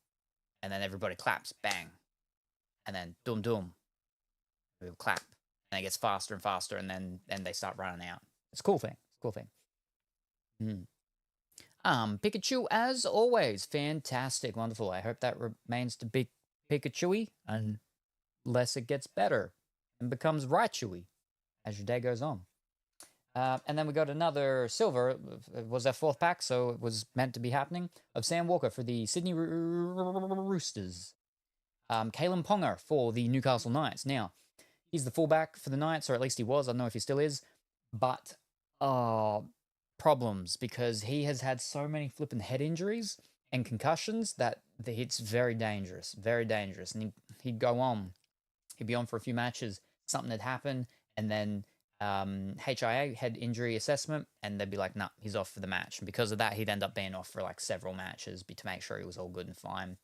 and then everybody claps, bang, and then doom doom, we'll clap, and it gets faster and faster, and then they start running out. It's a cool thing. It's a cool thing. Pikachu, as always, fantastic, wonderful. I hope that remains to be Pikachu-y unless it gets better and becomes Raichu-y as your day goes on. And then we got another silver. It was our 4th pack, so it was meant to be happening, of Sam Walker for the Sydney Roosters. Kalen Ponga for the Newcastle Knights. Now, he's the fullback for the Knights, or at least he was. I don't know if he still is. But, problems, because he has had so many flipping head injuries and concussions that it's very dangerous. Very dangerous. And he'd go on. He'd be on for a few matches. Something had happened, and then HIA, head injury assessment, and they'd be like, nah, he's off for the match. And because of that, he'd end up being off for like several matches to make sure he was all good and fine.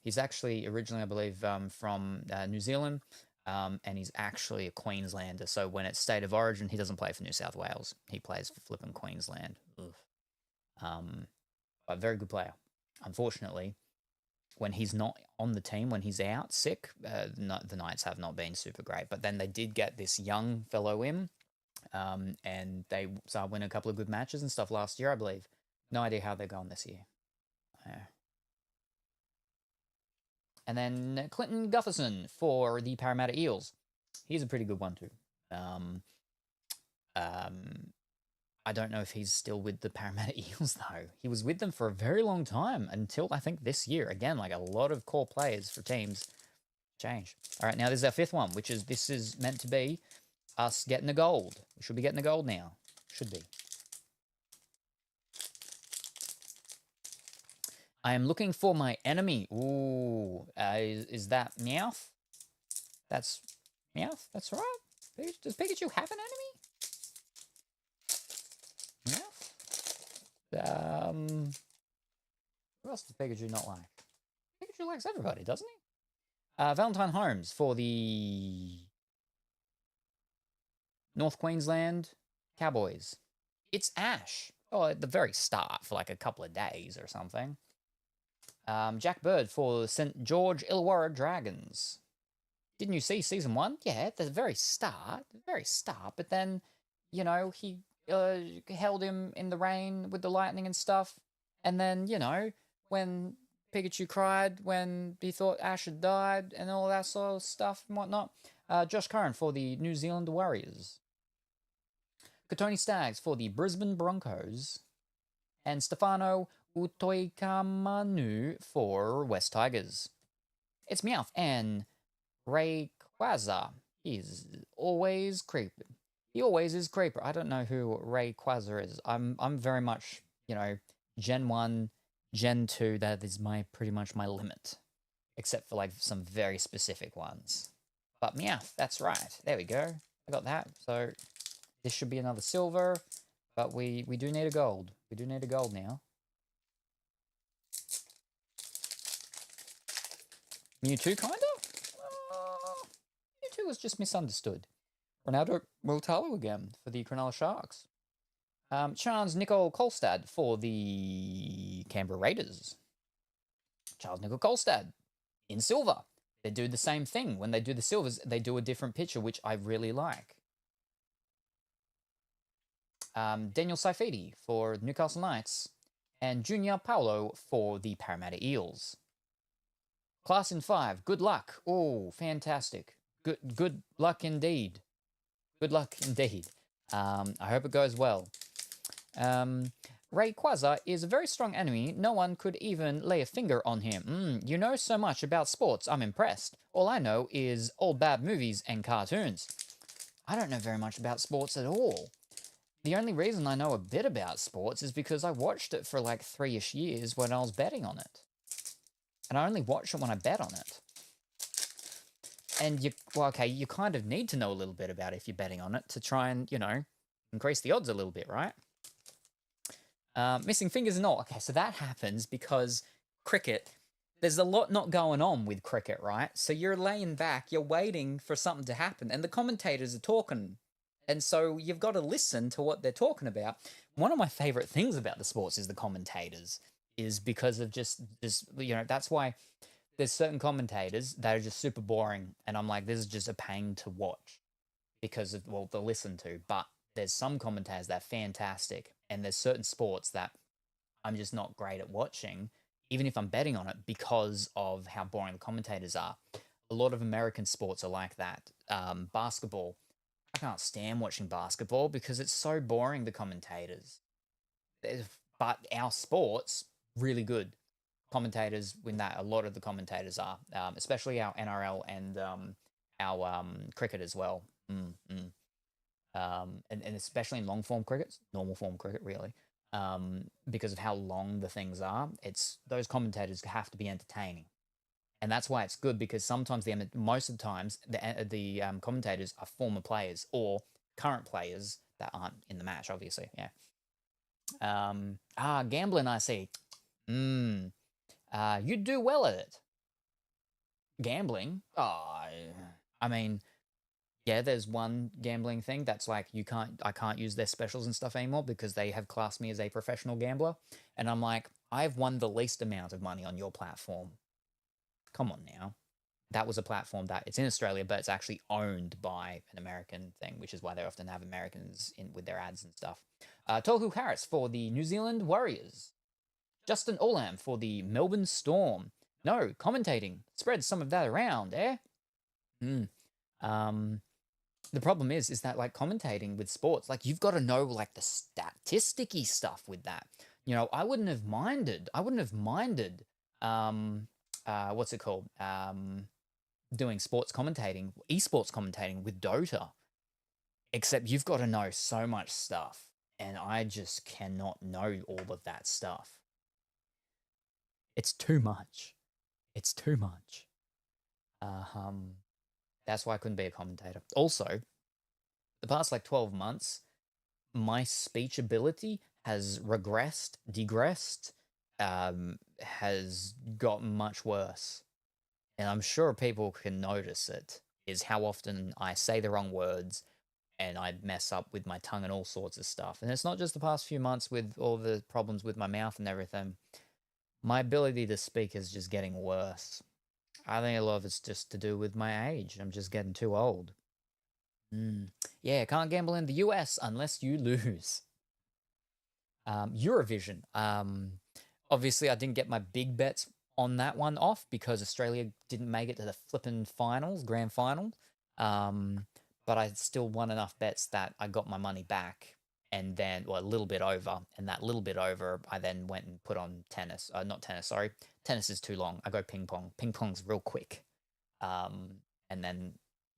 He's actually originally, I believe, from New Zealand, and he's actually a Queenslander. So when it's state of origin, he doesn't play for New South Wales. He plays for flipping Queensland. But very good player. Unfortunately, when he's not on the team, when he's out sick, the Knights have not been super great. But then they did get this young fellow in, and they started winning a couple of good matches and stuff last year, I believe. No idea how they're going this year. And then Clinton Gutherson for the Parramatta Eels. He's a pretty good one too. I don't know if he's still with the Parramatta Eels, though. He was with them for a very long time, until I think this year. Again, like a lot of core players for teams change. All right, now this is our 5th one, this is meant to be us getting the gold. We should be getting the gold now. Should be. I am looking for my enemy. Ooh, is that Meowth? That's Meowth? That's right. Does Pikachu have an enemy? Meowth? Who else does Pikachu not like? Pikachu likes everybody, doesn't he? Valentine Holmes for the North Queensland Cowboys. It's Ash. Oh, at the very start for like a couple of days or something. Jack Bird for St. George Illawarra Dragons. Didn't you see season 1? Yeah, at the very start, but then, he held him in the rain with the lightning and stuff, and then, when Pikachu cried, when he thought Ash had died, and all that sort of stuff and whatnot. Josh Curran for the New Zealand Warriors. Katoni Staggs for the Brisbane Broncos, and Stefano Utoikamanu for West Tigers. It's Meowth and Rayquaza. He's always creepy. He always is creeper. I don't know who Rayquaza is. I'm very much, Gen 1, Gen 2, that is pretty much my limit. Except for like some very specific ones. But Meowth, that's right. There we go. I got that. So this should be another silver. But we do need a gold. We do need a gold now. Mewtwo, kind of? Mewtwo was just misunderstood. Ronaldo Multalo again for the Cronulla Sharks. Charles Nicole Kolstad for the Canberra Raiders. Charles Nicole Kolstad in silver. They do the same thing. When they do the silvers, they do a different picture, which I really like. Daniel Saifidi for Newcastle Knights. And Junior Paulo for the Parramatta Eels. Class in 5. Good luck. Oh, fantastic. Good luck indeed. Good luck indeed. I hope it goes well. Rayquaza is a very strong enemy. No one could even lay a finger on him. You know so much about sports. I'm impressed. All I know is old bad movies and cartoons. I don't know very much about sports at all. The only reason I know a bit about sports is because I watched it for like 3-ish years when I was betting on it. And I only watch it when I bet on it. And you kind of need to know a little bit about it if you're betting on it to try and, increase the odds a little bit, right? Missing fingers and all. Okay, so that happens because cricket, there's a lot not going on with cricket, right? So you're laying back, you're waiting for something to happen, and the commentators are talking. And so you've got to listen to what they're talking about. One of my favorite things about the sports is the commentators, is because of just that's why there's certain commentators that are just super boring. And I'm like, this is just a pain to watch because of, well, to listen to. But there's some commentators that are fantastic. And there's certain sports that I'm just not great at watching, even if I'm betting on it, because of how boring the commentators are. A lot of American sports are like that. Basketball, I can't stand watching basketball because it's so boring, the commentators. But our sports, really good. Commentators win that. A lot of the commentators are, especially our NRL and our cricket as well. And especially in long form cricket, normal form cricket, really. Because of how long the things are, those commentators have to be entertaining, and that's why it's good. Because sometimes most of the times the commentators are former players or current players that aren't in the match, obviously. Yeah. Gambling, I see. You do well at it. Gambling. I mean, yeah, there's one gambling thing that's like I can't use their specials and stuff anymore because they have classed me as a professional gambler. And I'm like, I've won the least amount of money on your platform. Come on now. That was a platform that it's in Australia, but it's actually owned by an American thing, which is why they often have Americans in with their ads and stuff. Tohu Harris for the New Zealand Warriors. Justin Olam for the Melbourne Storm. No, commentating. Spread some of that around, eh? The problem is that like commentating with sports, like you've got to know like the statisticky stuff with that. I wouldn't have minded. What's it called? Doing sports commentating, esports commentating with Dota. Except you've got to know so much stuff, and I just cannot know all of that stuff. It's too much. That's why I couldn't be a commentator. Also, the past like 12 months, my speech ability has degressed, has gotten much worse. And I'm sure people can notice it, is how often I say the wrong words and I mess up with my tongue and all sorts of stuff. And it's not just the past few months with all the problems with my mouth and everything. My ability to speak is just getting worse. I think a lot of it's just to do with my age. I'm just getting too old. Yeah, can't gamble in the US unless you lose. Eurovision. Obviously, I didn't get my big bets on that one off because Australia didn't make it to the flipping grand final. But I still won enough bets that I got my money back. And then, a little bit over. And that little bit over, I then went and put on tennis. Not tennis, sorry. Tennis is too long. I go ping pong. Ping pong's real quick. And then,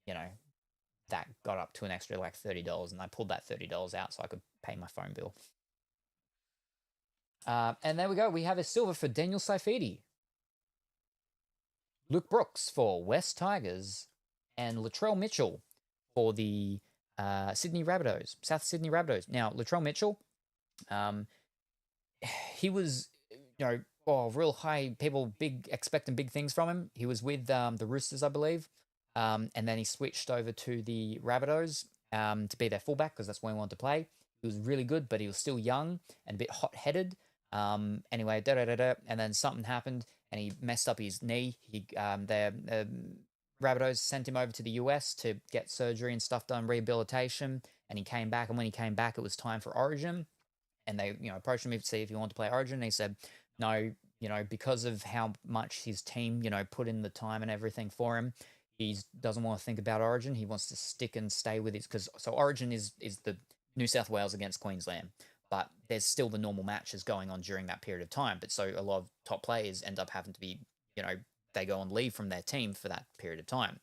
that got up to an extra like $30. And I pulled that $30 out so I could pay my phone bill. And there we go. We have a silver for Daniel Saifidi. Luke Brooks for West Tigers. And Latrell Mitchell for the Sydney Rabbitohs, South Sydney Rabbitohs. Now, Latrell Mitchell, he was, real high, people expecting big things from him. He was with the Roosters, I believe, and then he switched over to the Rabbitohs to be their fullback because that's where he wanted to play. He was really good, but he was still young and a bit hot-headed. Anyway, and then something happened and he messed up his knee. The Rabbitohs sent him over to the US to get surgery and stuff done, rehabilitation, and he came back. And when he came back, it was time for Origin, and they, approached him to see if he wanted to play Origin. And he said, no, because of how much his team, put in the time and everything for him, he doesn't want to think about Origin. He wants to stick and stay with it so Origin is the New South Wales against Queensland, but there's still the normal matches going on during that period of time. But so a lot of top players end up having to be, they go on leave from their team for that period of time.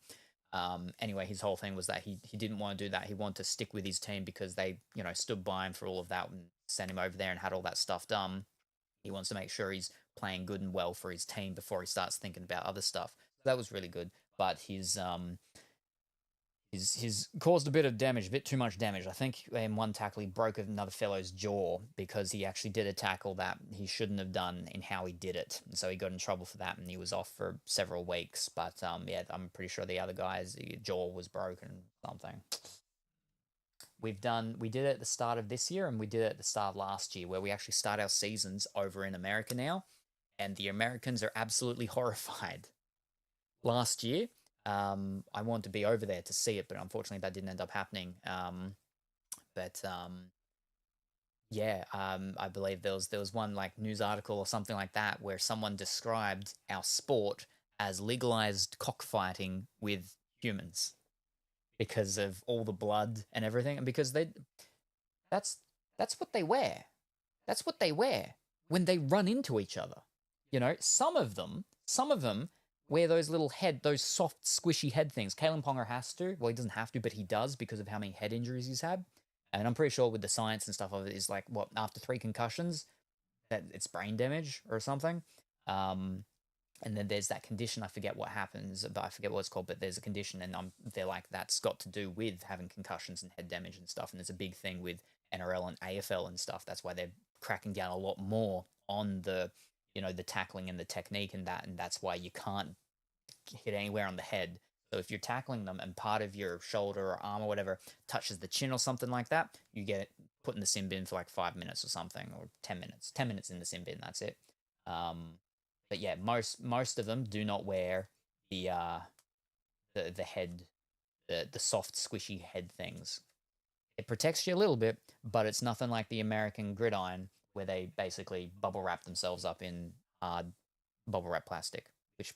Anyway, his whole thing was that he didn't want to do that. He wanted to stick with his team because they, stood by him for all of that and sent him over there and had all that stuff done. He wants to make sure he's playing good and well for his team before he starts thinking about other stuff. So that was really good. But his He's caused a bit of damage, a bit too much damage. I think in one tackle he broke another fellow's jaw because he actually did a tackle that he shouldn't have done in how he did it. And so he got in trouble for that and he was off for several weeks. But yeah, I'm pretty sure the other guy's jaw was broken or something. We did it at the start of this year and we did it at the start of last year, where we actually start our seasons over in America now. And the Americans are absolutely horrified. Last year, I wanted to be over there to see it, but unfortunately that didn't end up happening. Yeah, I believe there was one like news article or something like that where someone described our sport as legalized cockfighting with humans because of all the blood and everything, and because that's what they wear. That's what they wear when they run into each other. You know, some of them wear those those soft, squishy head things. Kalen Ponga has to. Well, he doesn't have to, but he does because of how many head injuries he's had. And I'm pretty sure with the science and stuff of it is like, what, after 3 concussions, that it's brain damage or something. And then there's that condition, I forget what happens, but I forget what it's called, but there's a condition, and they're like, that's got to do with having concussions and head damage and stuff. And there's a big thing with NRL and AFL and stuff. That's why they're cracking down a lot more on the tackling and the technique and that's why you can't hit anywhere on the head. So if you're tackling them and part of your shoulder or arm or whatever touches the chin or something like that, you get it put in the sin bin for like 5 minutes or something, or 10 minutes. 10 minutes in the sin bin, that's it. But yeah, most of them do not wear the head, the soft squishy head things. It protects you a little bit, but it's nothing like the American gridiron where they basically bubble wrap themselves up in hard bubble wrap plastic, which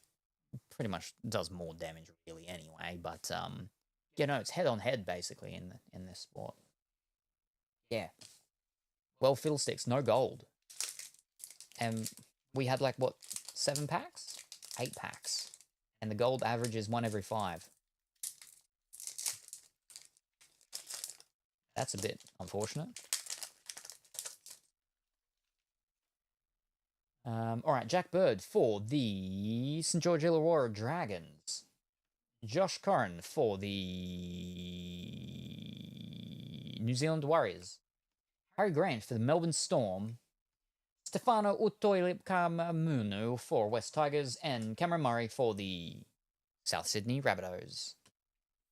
pretty much does more damage really anyway. But it's head on head basically in this sport. Yeah. Well, fiddlesticks, no gold. And we had like, what, 7 packs? 8 packs. And the gold average is 1 every 5. That's a bit unfortunate. All right, Jack Bird for the St. George Illawarra Dragons. Josh Curran for the New Zealand Warriors. Harry Grant for the Melbourne Storm. Stefano Utoikamunu for West Tigers. And Cameron Murray for the South Sydney Rabbitohs.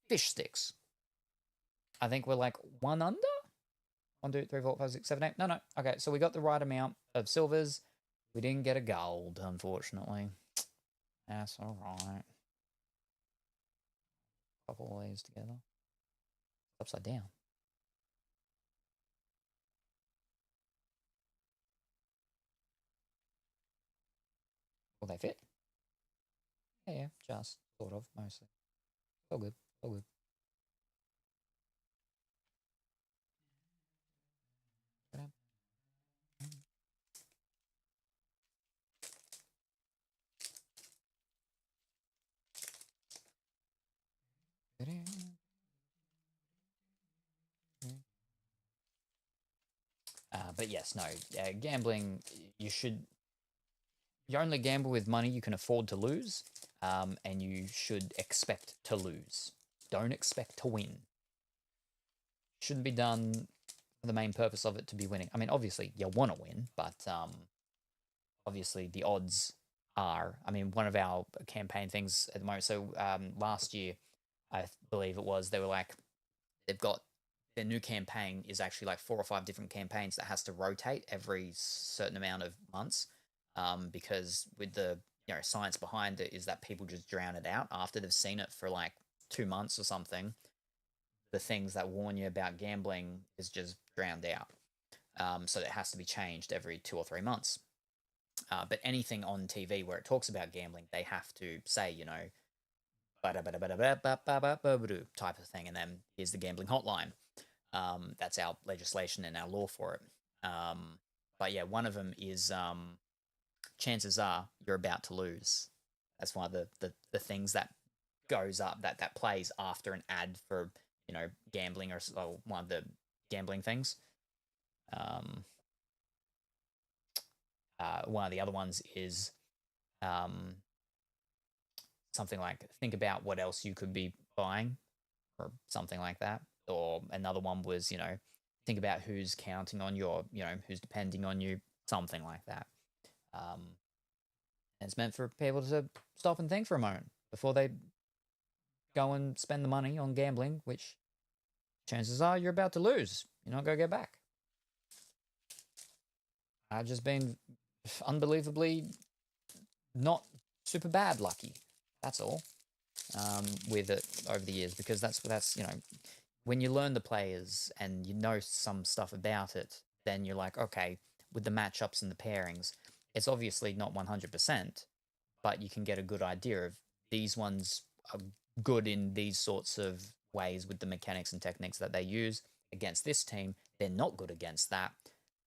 Fish sticks. I think we're like 1 under? 1, 2, 3, 4, 5, 6, 7, 8. No. Okay, so we got the right amount of silvers. We didn't get a gold, unfortunately. That's alright. Couple of these together. Upside down. Will they fit? Yeah, just sort of, mostly. All good, all good. But yes, no, gambling, you only gamble with money you can afford to lose, and you should expect to lose. Don't expect to win. Shouldn't be done for the main purpose of it to be winning. I mean, obviously, you want to win, but obviously the odds are, I mean, one of our campaign things at the moment, so last year, I believe it was, they were like, they've got, their new campaign is actually like 4 or 5 different campaigns that has to rotate every certain amount of months, because with the science behind it is that people just drown it out after they've seen it for like 2 months or something. The things that warn you about gambling is just drowned out. So it has to be changed every 2 or 3 months. But anything on TV where it talks about gambling, they have to say, type of thing, and then here's the gambling hotline. That's our legislation and our law for it. But yeah, one of them is chances are you're about to lose. That's one of the things that goes up, that plays after an ad for gambling or one of the gambling things. One of the other ones is something like, think about what else you could be buying or something like that. Or another one was, think about who's counting on your, who's depending on you, something like that. And it's meant for people to stop and think for a moment before they go and spend the money on gambling, which chances are you're about to lose. You're not going to get back. I've just been unbelievably not super bad lucky. That's all. With it over the years, because that's when you learn the players and you know some stuff about it, then you're like, okay, with the matchups and the pairings, it's obviously not 100%, but you can get a good idea of these ones are good in these sorts of ways with the mechanics and techniques that they use. Against this team, they're not good against that.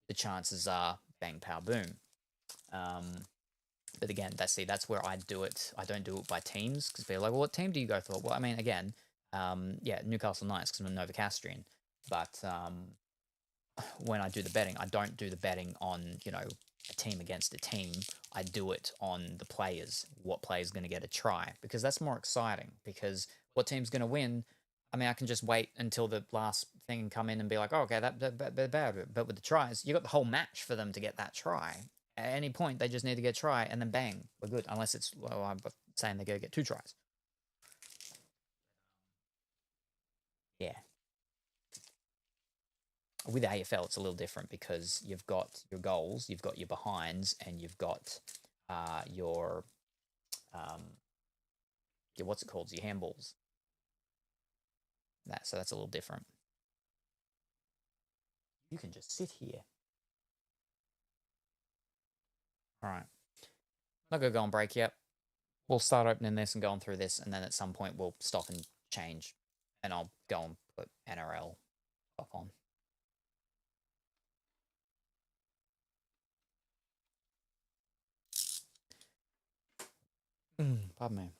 The chances are bang, pow, boom. But again, that's where I do it. I don't do it by teams, because people are like, well, what team do you go for? Well, I mean, again, Newcastle Knights, because I'm a Novocastrian. But when I do the betting, I don't do the betting on, a team against a team. I do it on the players, what player's going to get a try, because that's more exciting. Because what team's going to win, I mean, I can just wait until the last thing and come in and be like, oh, okay, they're bad. But with the tries, you got the whole match for them to get that try. At any point, they just need to get a try, and then bang, we're good. Unless it's, well, I'm saying they're going to get 2 tries. Yeah. With AFL, it's a little different, because you've got your goals, you've got your behinds, and you've got your what's it called? Your handballs. So that's a little different. You can just sit here. All right. Not going to go on break yet. We'll start opening this and going through this, and then at some point we'll stop and change, and I'll go and put NRL stuff on. Pardon me.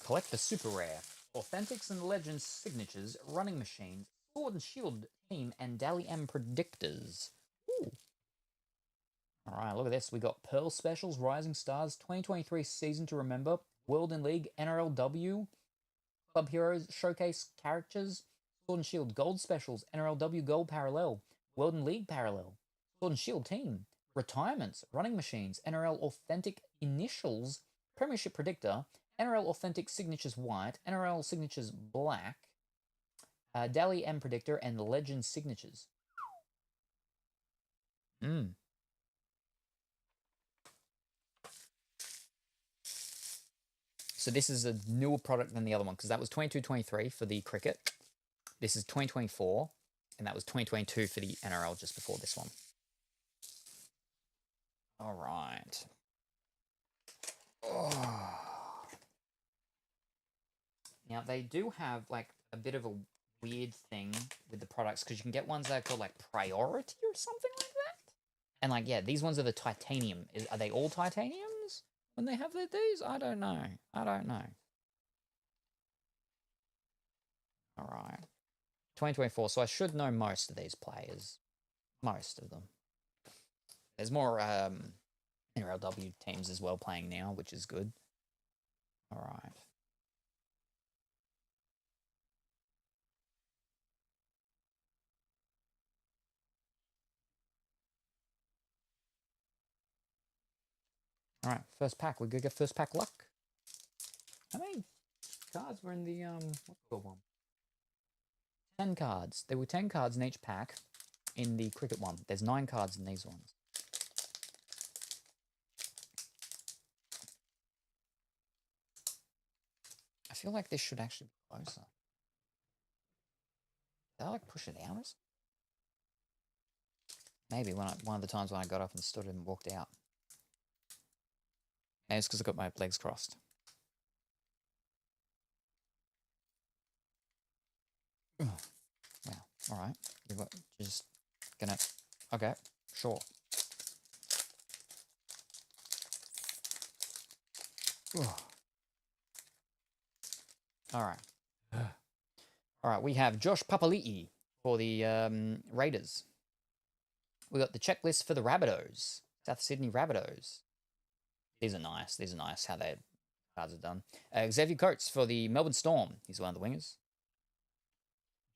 Collect the super rare Authentics and Legends signatures, running machines, Sword and Shield team, and Dally M predictors. Ooh. All right, look at this. We got Pearl Specials, Rising Stars, 2023 season to remember, World and League, NRLW, Club Heroes Showcase characters, Sword and Shield Gold Specials, NRLW Gold Parallel, World and League Parallel, Sword and Shield team, retirements, running machines, NRL Authentic Initials, Premiership Predictor, NRL Authentic Signatures White, NRL Signatures Black, Dally M Predictor, and Legend Signatures. So this is a newer product than the other one, because that was 22-23 for the cricket. This is 2024, and that was 2022 for the NRL just before this one. All right. Oh. Now, they do have, like, a bit of a weird thing with the products, because you can get ones that are called, like, Priority or something like that. And, like, yeah, these ones are the titanium. Are they all titaniums when they have these? I don't know. All right. 2024, so I should know most of these players. Most of them. There's more NRLW teams as well playing now, which is good. All right. All right, first pack. We're gonna get first pack luck. How many cards were in the what's the one? 10 cards. There were 10 cards in each pack in the cricket one. There's 9 cards in these ones. I feel like this should actually be closer. Did I like push it out? Maybe one of the times when I got up and stood and walked out. Maybe it's because I got my legs crossed. Wow. All right. You're just gonna. Okay. Sure. All right. All right, we have Josh Papali'i for the Raiders. We got the checklist for the Rabbitohs, South Sydney Rabbitohs. These are nice. These are nice how their cards are done. Xavier Coates for the Melbourne Storm. He's one of the wingers.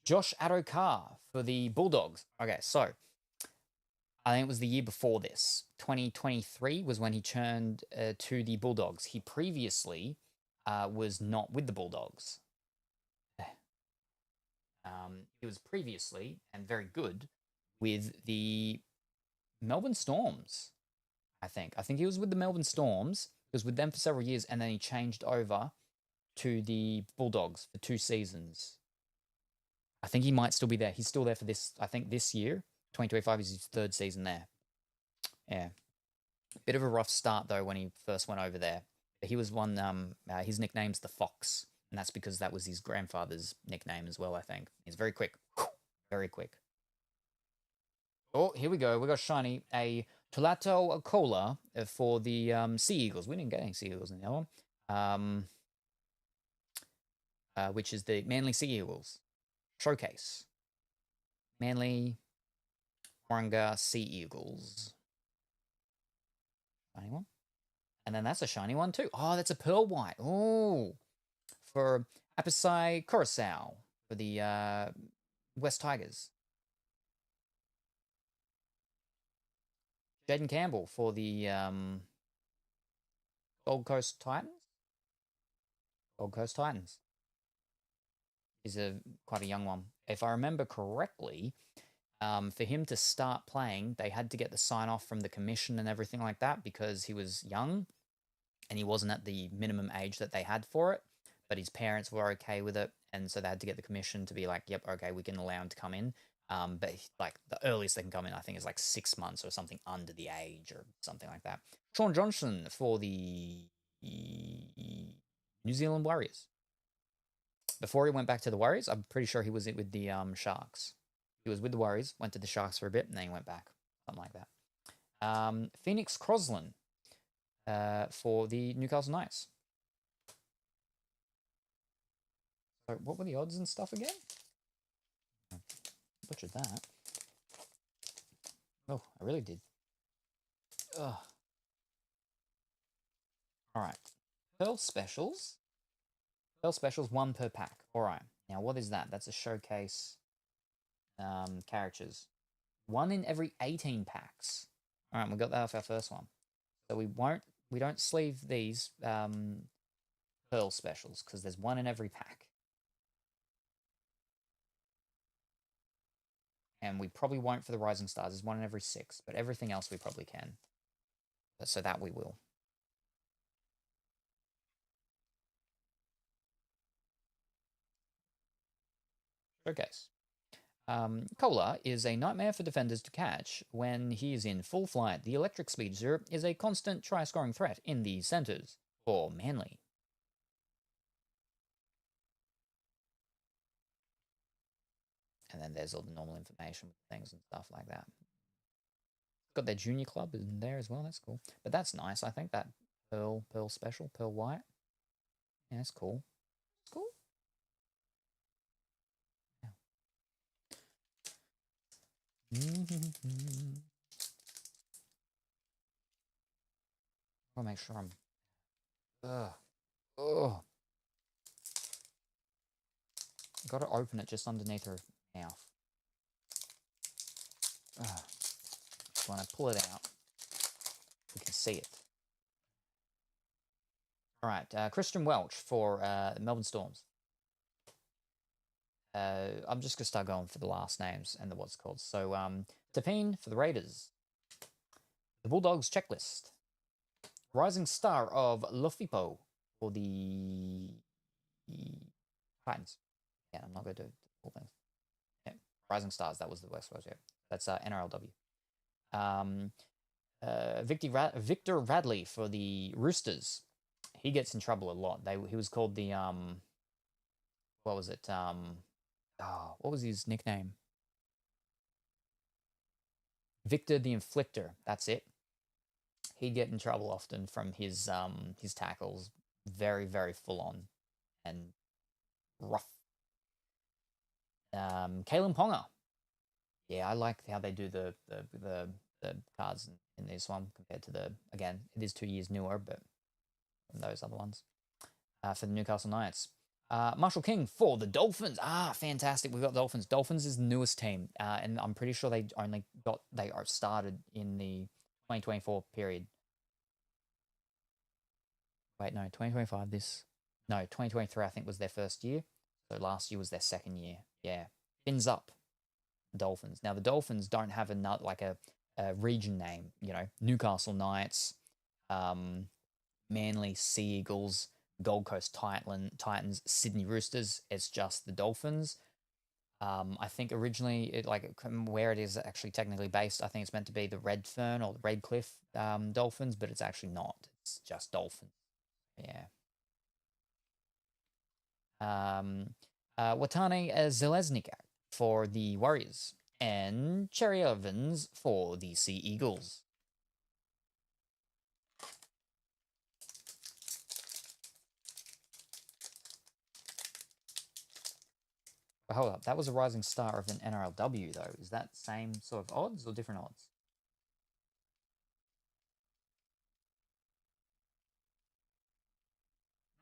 Josh Adokar for the Bulldogs. Okay, so I think it was the year before this. 2023 was when he turned to the Bulldogs. He previously was not with the Bulldogs. He was previously, and very good, with the Melbourne Storms, I think. I think he was with the Melbourne Storms. He was with them for several years, and then he changed over to the Bulldogs for 2 seasons. I think he might still be there. He's still there for this, I think this year. 2025 is his 3rd season there. Yeah. Bit of a rough start, though, when he first went over there. He was one, his nickname's the Fox, and that's because that was his grandfather's nickname as well, I think. He's very quick. Very quick. Oh, here we go. We got shiny. A Tulato Cola for the Sea Eagles. We didn't get any Sea Eagles in the other one. Which is the Manly Sea Eagles. Showcase. Manly Warringah Sea Eagles. Shiny one. And then that's a shiny one too. Oh, that's a pearl white. Oh, for Apisai Coruscant for the West Tigers. Jaden Campbell for the Gold Coast Titans. Gold Coast Titans. He's quite a young one. If I remember correctly, for him to start playing, they had to get the sign-off from the commission and everything like that because he was young and he wasn't at the minimum age that they had for it, but his parents were okay with it, and so they had to get the commission to be like, yep, okay, we can allow him to come in. But like the earliest they can come in, I think, is like 6 months or something under the age or something like that. Sean Johnson for the New Zealand Warriors. Before he went back to the Warriors, I'm pretty sure he was with the Sharks. He was with the Warriors, went to the Sharks for a bit, and then he went back. Something like that. Phoenix Crosland for the Newcastle Knights. So what were the odds and stuff again? Butchered that. Oh, I really did. Ugh. All right. Pearl Specials. Pearl Specials, 1 per pack. All right. Now, what is that? That's a showcase characters. 1 in every 18 packs. All right, we got that off our first one. So we don't sleeve these Pearl Specials because there's 1 in every pack. And we probably won't for the Rising Stars. There's 1 in every 6, but everything else we probably can. So that we will. Showcase. Cola is a nightmare for defenders to catch when he is in full flight. The electric speedster is a constant try-scoring threat in the centres for Manly. And then there's all the normal information with things and stuff like that. Got their junior club in there as well. That's cool. But that's nice. I think that Pearl Special, Pearl White. Yeah, that's cool. That's cool. I'll make sure I'm. Oh. Got to open it just underneath her mouth. When I pull it out, we can see it. All right, Christian Welch for the Melbourne Storms. I'm just going to start going for the last names and the what's called. So, Tapine for the Raiders. The Bulldogs checklist. Rising Star of Lofipo for the Titans. Yeah, I'm not going to do all things. Yeah, Rising Stars, that was the West Coast, yeah. That's NRLW. Victor Radley for the Roosters. He gets in trouble a lot. He was called the, what was it? What was his nickname? Victor the Inflictor. That's it. He'd get in trouble often from his tackles very, very full on and rough. Kalen Ponga. Yeah, I like how they do the cards in this one compared to the, again, it is 2 years newer, but those other ones. For the Newcastle Knights. Marshall King for the Dolphins. Fantastic. We've got Dolphins. Dolphins is the newest team. And I'm pretty sure they are started in the 2024 period. Wait, no, 2025, 2023, I think, was their first year. So last year was their second year. Yeah. Fins up. Dolphins. Now, the Dolphins don't have a region name, Newcastle Knights, Manly Sea Eagles, Gold Coast Titans, Sydney Roosters. It's just the Dolphins. I think originally, where it is actually technically based, I think it's meant to be the Redfern or the Redcliffe Dolphins, but it's actually not. It's just Dolphins. Yeah. Watane Zeleznik for the Warriors, and Cherry Evans for the Sea Eagles. But hold up, that was a rising star of an NRLW though. Is that same sort of odds or different odds?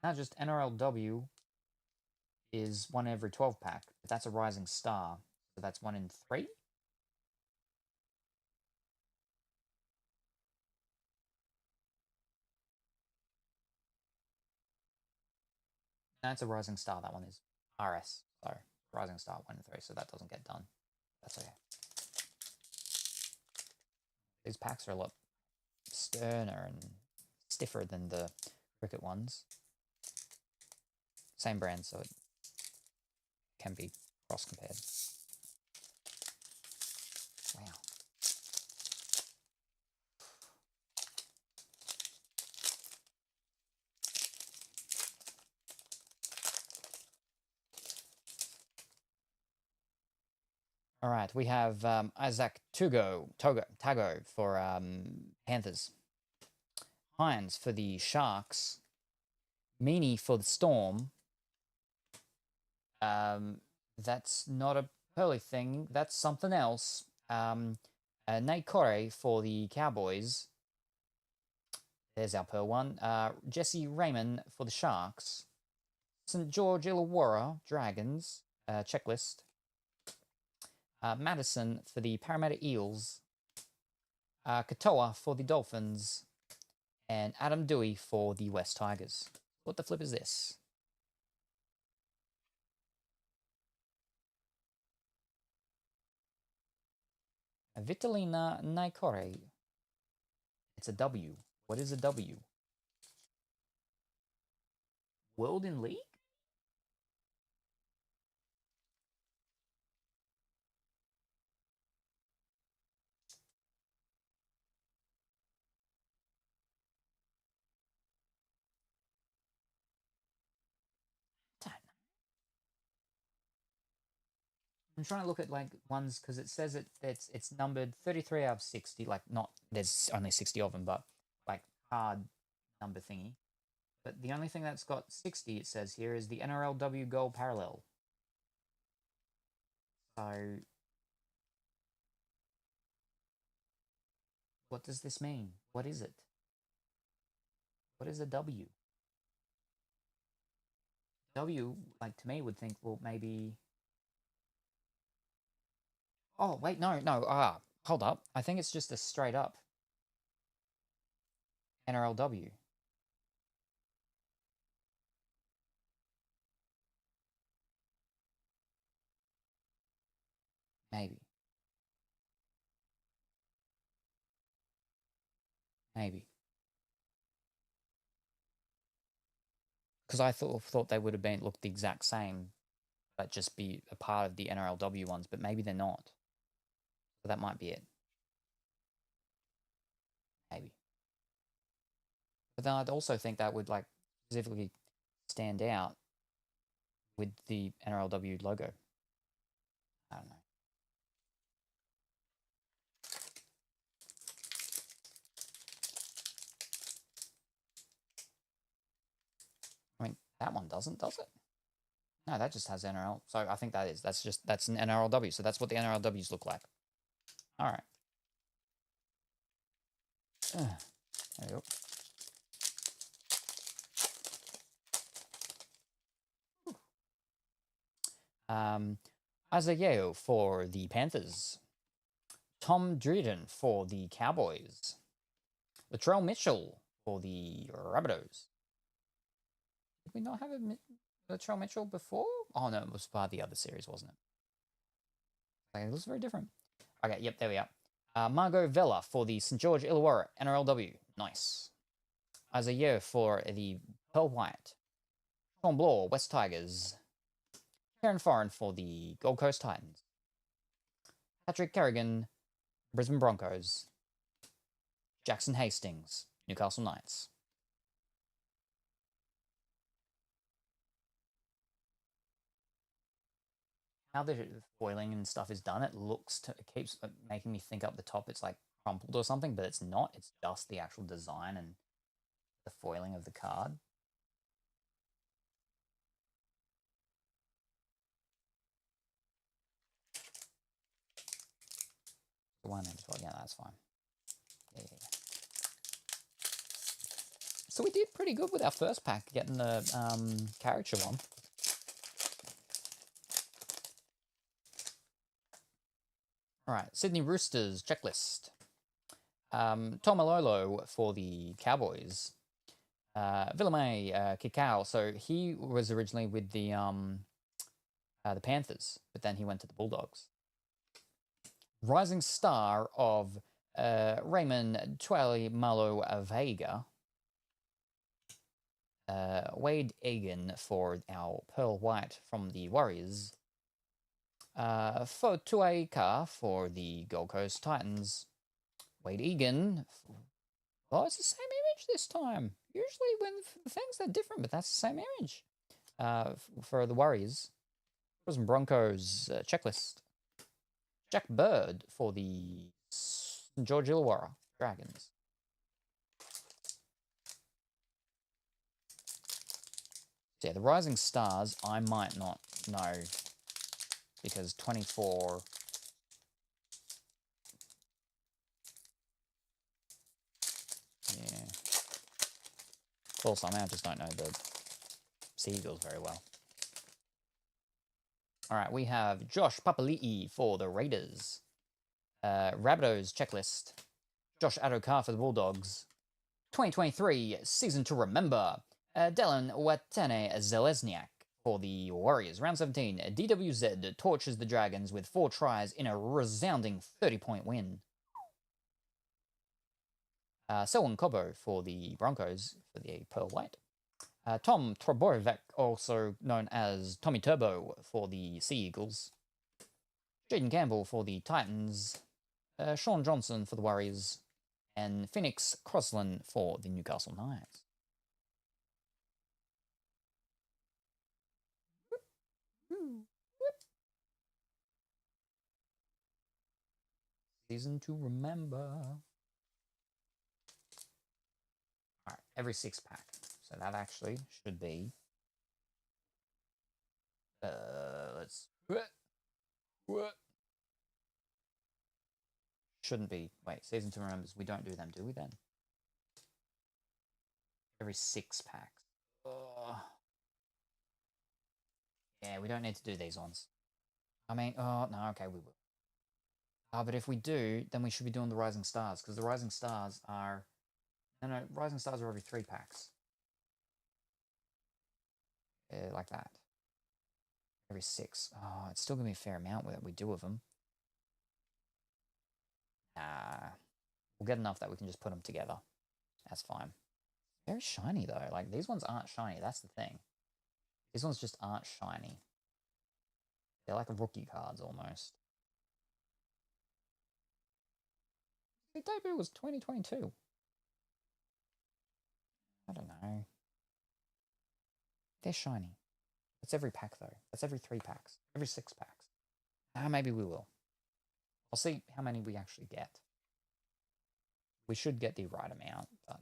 Not just NRLW is 1 every 12 pack, but that's a rising star. So that's 1 in 3? That's a rising star. That one is RS. So rising star 1 in 3. So that doesn't get done. That's okay. These packs are a lot sterner and stiffer than the cricket ones. Same brand, so it can be cross-compared. Wow. All right, we have Isaac Tago for Panthers. Hines for the Sharks. Meany for the Storm. That's not a Pearly thing. That's something else. Nate Corey for the Cowboys. There's our Pearl one. Jesse Raymond for the Sharks. St. George Illawarra Dragons. Checklist. Madison for the Parramatta Eels. Katoa for the Dolphins. And Adam Dewey for the West Tigers. What the flip is this? Vitalina Naikore. It's a W. What is a W? World in League? I'm trying to look at like ones because it says it's numbered 33 out of 60. Like not there's only 60 of them, but like hard number thingy. But the only thing that's got 60 it says here is the NRLW Gold Parallel. So what does this mean? What is it? What is a W? W, like to me, would think, well, maybe. Oh, wait, no. Hold up. I think it's just a straight up NRLW. Maybe. Because I thought they would have been looked the exact same, but just be a part of the NRLW ones, but maybe they're not. So that might be it. Maybe. But then I'd also think that would like specifically stand out with the NRLW logo. I don't know. That one doesn't, does it? No, that just has NRL. So I think that's an NRLW. So that's what the NRLWs look like. All right. There we go. YuGiOh for the Panthers. Tom Drayden for the Cowboys. Latrell Mitchell for the Rabbitohs. Did we not have a Latrell Mitchell before? Oh no, it was part of the other series, wasn't it? It looks very different. Okay, yep, there we are. Margot Vella for the St. George Illawarra NRLW. Nice. YuGiOh for the Pearl White. Sean Bloor, West Tigers. Karen Foran for the Gold Coast Titans. Patrick Carrigan, Brisbane Broncos. Jackson Hastings, Newcastle Knights. How the foiling and stuff is done, it keeps making me think up the top it's like crumpled or something, but it's not. It's just the actual design and the foiling of the card. The one name as well. Yeah, that's fine. Yeah. So we did pretty good with our first pack, getting the caricature one. All right, Sydney Roosters checklist. Tom Alolo for the Cowboys. Villamay Kikau. So he was originally with the Panthers, but then he went to the Bulldogs. Rising Star of Raymond Tuali Malo Vega. Wade Egan for our Pearl White from the Warriors. Fotuaika for the Gold Coast Titans. Wade Egan. Oh, it's the same image this time. Usually when things are different, but that's the same image. For the Warriors. Brisbane Broncos checklist. Jack Bird for the St. George Illawarra Dragons. So yeah, the Rising Stars, I might not know because 24. Yeah. Also, I just don't know the Seagulls very well. All right, we have Josh Papali'i for the Raiders. Rabbitohs checklist. Josh Adokar for the Bulldogs. 2023 season to remember. Dylan Watene Zelezniak for the Warriors. Round 17, DWZ torches the Dragons with 4 tries in a resounding 30-point win. Selwyn Cobo for the Broncos for the Pearl White. Tom Troborovec, also known as Tommy Turbo for the Sea Eagles. Jaden Campbell for the Titans. Sean Johnson for the Warriors. And Phoenix Crossland for the Newcastle Knights. Season to remember. Alright, every 6 pack. So that actually should be. Let's. Shouldn't be. Wait, season to remember. We don't do them, do we then? Every 6 packs. Yeah, we don't need to do these ones. I mean, oh, no, okay, we will. But if we do, then we should be doing the Rising Stars, because the Rising Stars are... No, Rising Stars are every 3 packs. Like that. Every 6. Oh, it's still going to be a fair amount that we do of them. We'll get enough that we can just put them together. That's fine. Very shiny, though. Like, these ones aren't shiny. That's the thing. These ones just aren't shiny. They're like rookie cards, almost. The debut was 2022. I don't know. They're shiny. That's every pack, though. That's every 3 packs. Every 6 packs. Maybe we will. I'll see how many we actually get. We should get the right amount, but...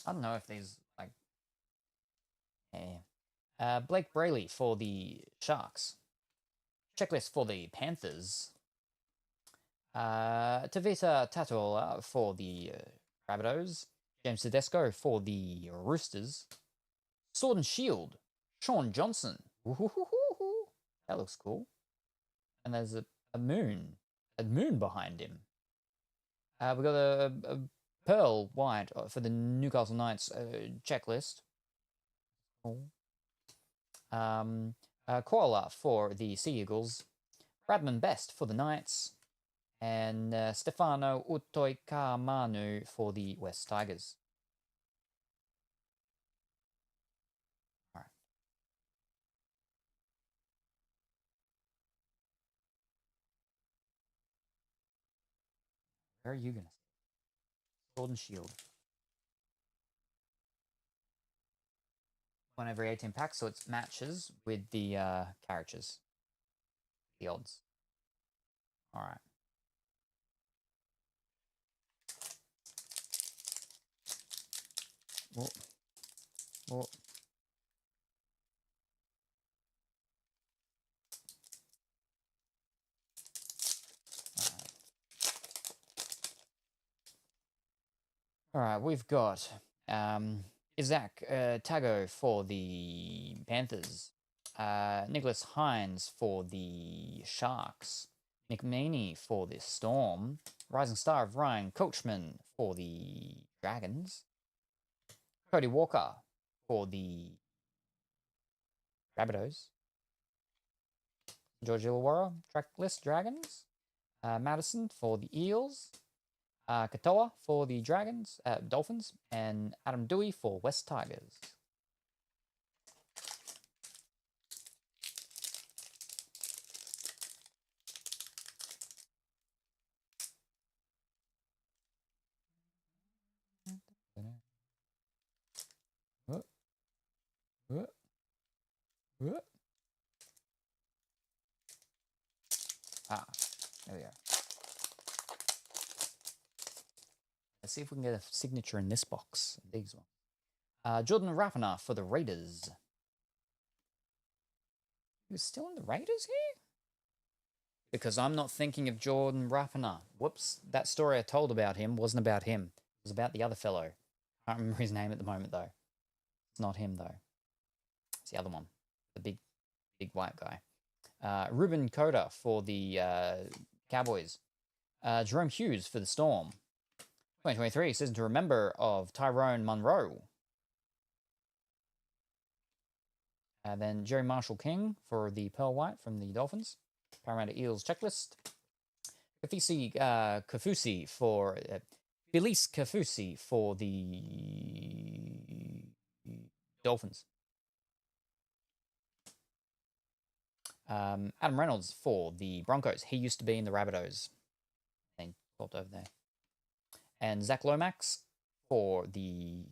I don't know if these like. Blake Brayley for the Sharks. Checklist for the Panthers. Tavita Tatola for the Rabbitohs. James Tedesco for the Roosters. Sword and Shield. Sean Johnson. Woo-hoo-hoo-hoo-hoo. That looks cool. And there's a moon behind him. We got a Pearl White for the Newcastle Knights checklist. Cool. Koala for the Sea Eagles. Bradman Best for the Knights. And Stefano Utoikamanu for the West Tigers. All right. Where are you going to see? Sword and Shield. One every 18 packs, so it matches with the characters. The odds. All right. Whoa. Whoa. All right, we've got Isaac Tago for the Panthers, Nicholas Hines for the Sharks, Nick Meaney for the Storm, Rising Star of Ryan Coachman for the Dragons, Cody Walker for the Rabbitohs, George Illawarra, Tracklist Dragons, Madison for the Eels, Katoa for the Dragons, Dolphins, and Adam Dewey for West Tigers. There we go. Let's see if we can get a signature in this box. These ones. Jordan Rapana for the Raiders. He was still in the Raiders here? Because I'm not thinking of Jordan Rapana. Whoops. That story I told about him wasn't about him. It was about the other fellow. Can't remember his name at the moment, though. It's not him, though. It's the other one. The big white guy. Ruben Coda for the Cowboys. Jerome Hughes for the Storm. 2023 says to remember of Tyrone Munro. Then Jerry Marshall King for the Pearl White from the Dolphins. Parramatta Eels checklist. Kafisi Kafusi for Felice Kafusi for the Dolphins. Adam Reynolds for the Broncos. He used to be in the Rabbitohs. They swapped over there. And Zach Lomax for the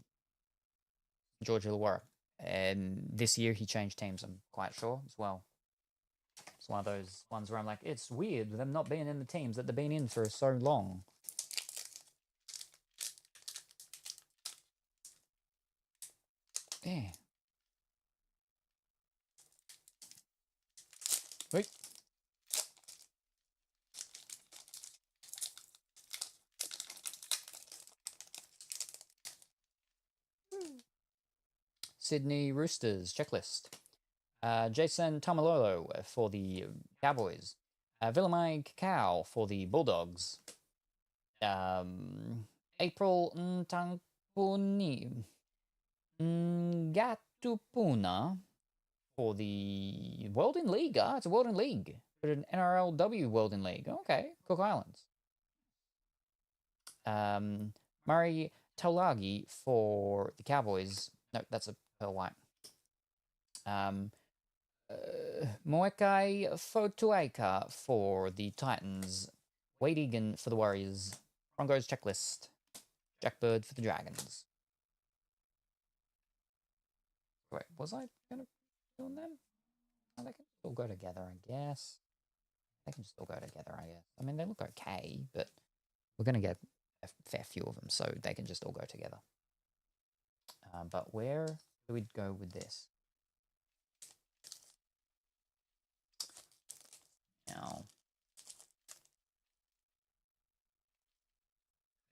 George Illawarra. And this year he changed teams, I'm quite sure, as well. It's one of those ones where I'm like, it's weird with them not being in the teams that they've been in for so long. Yeah. Wait. Sydney Roosters checklist. Jason Tamalolo for the Cowboys. Villamai Cacao for the Bulldogs. April Ntankuni Ngatupuna for the World in League. It's a World in League. But an NRLW World in League. Okay, Cook Islands. Murray Taulagi for the Cowboys. No, that's a Pearl White. Moekai Fotuaika for the Titans. Wade Egan for the Warriors. Broncos checklist. Jack Bird for the Dragons. Wait, was I going to do them? Oh, they can still go together, I guess. They can just all go together, I guess. I mean, they look okay, but we're going to get a fair few of them, so they can just all go together. But where do we go with this? Now,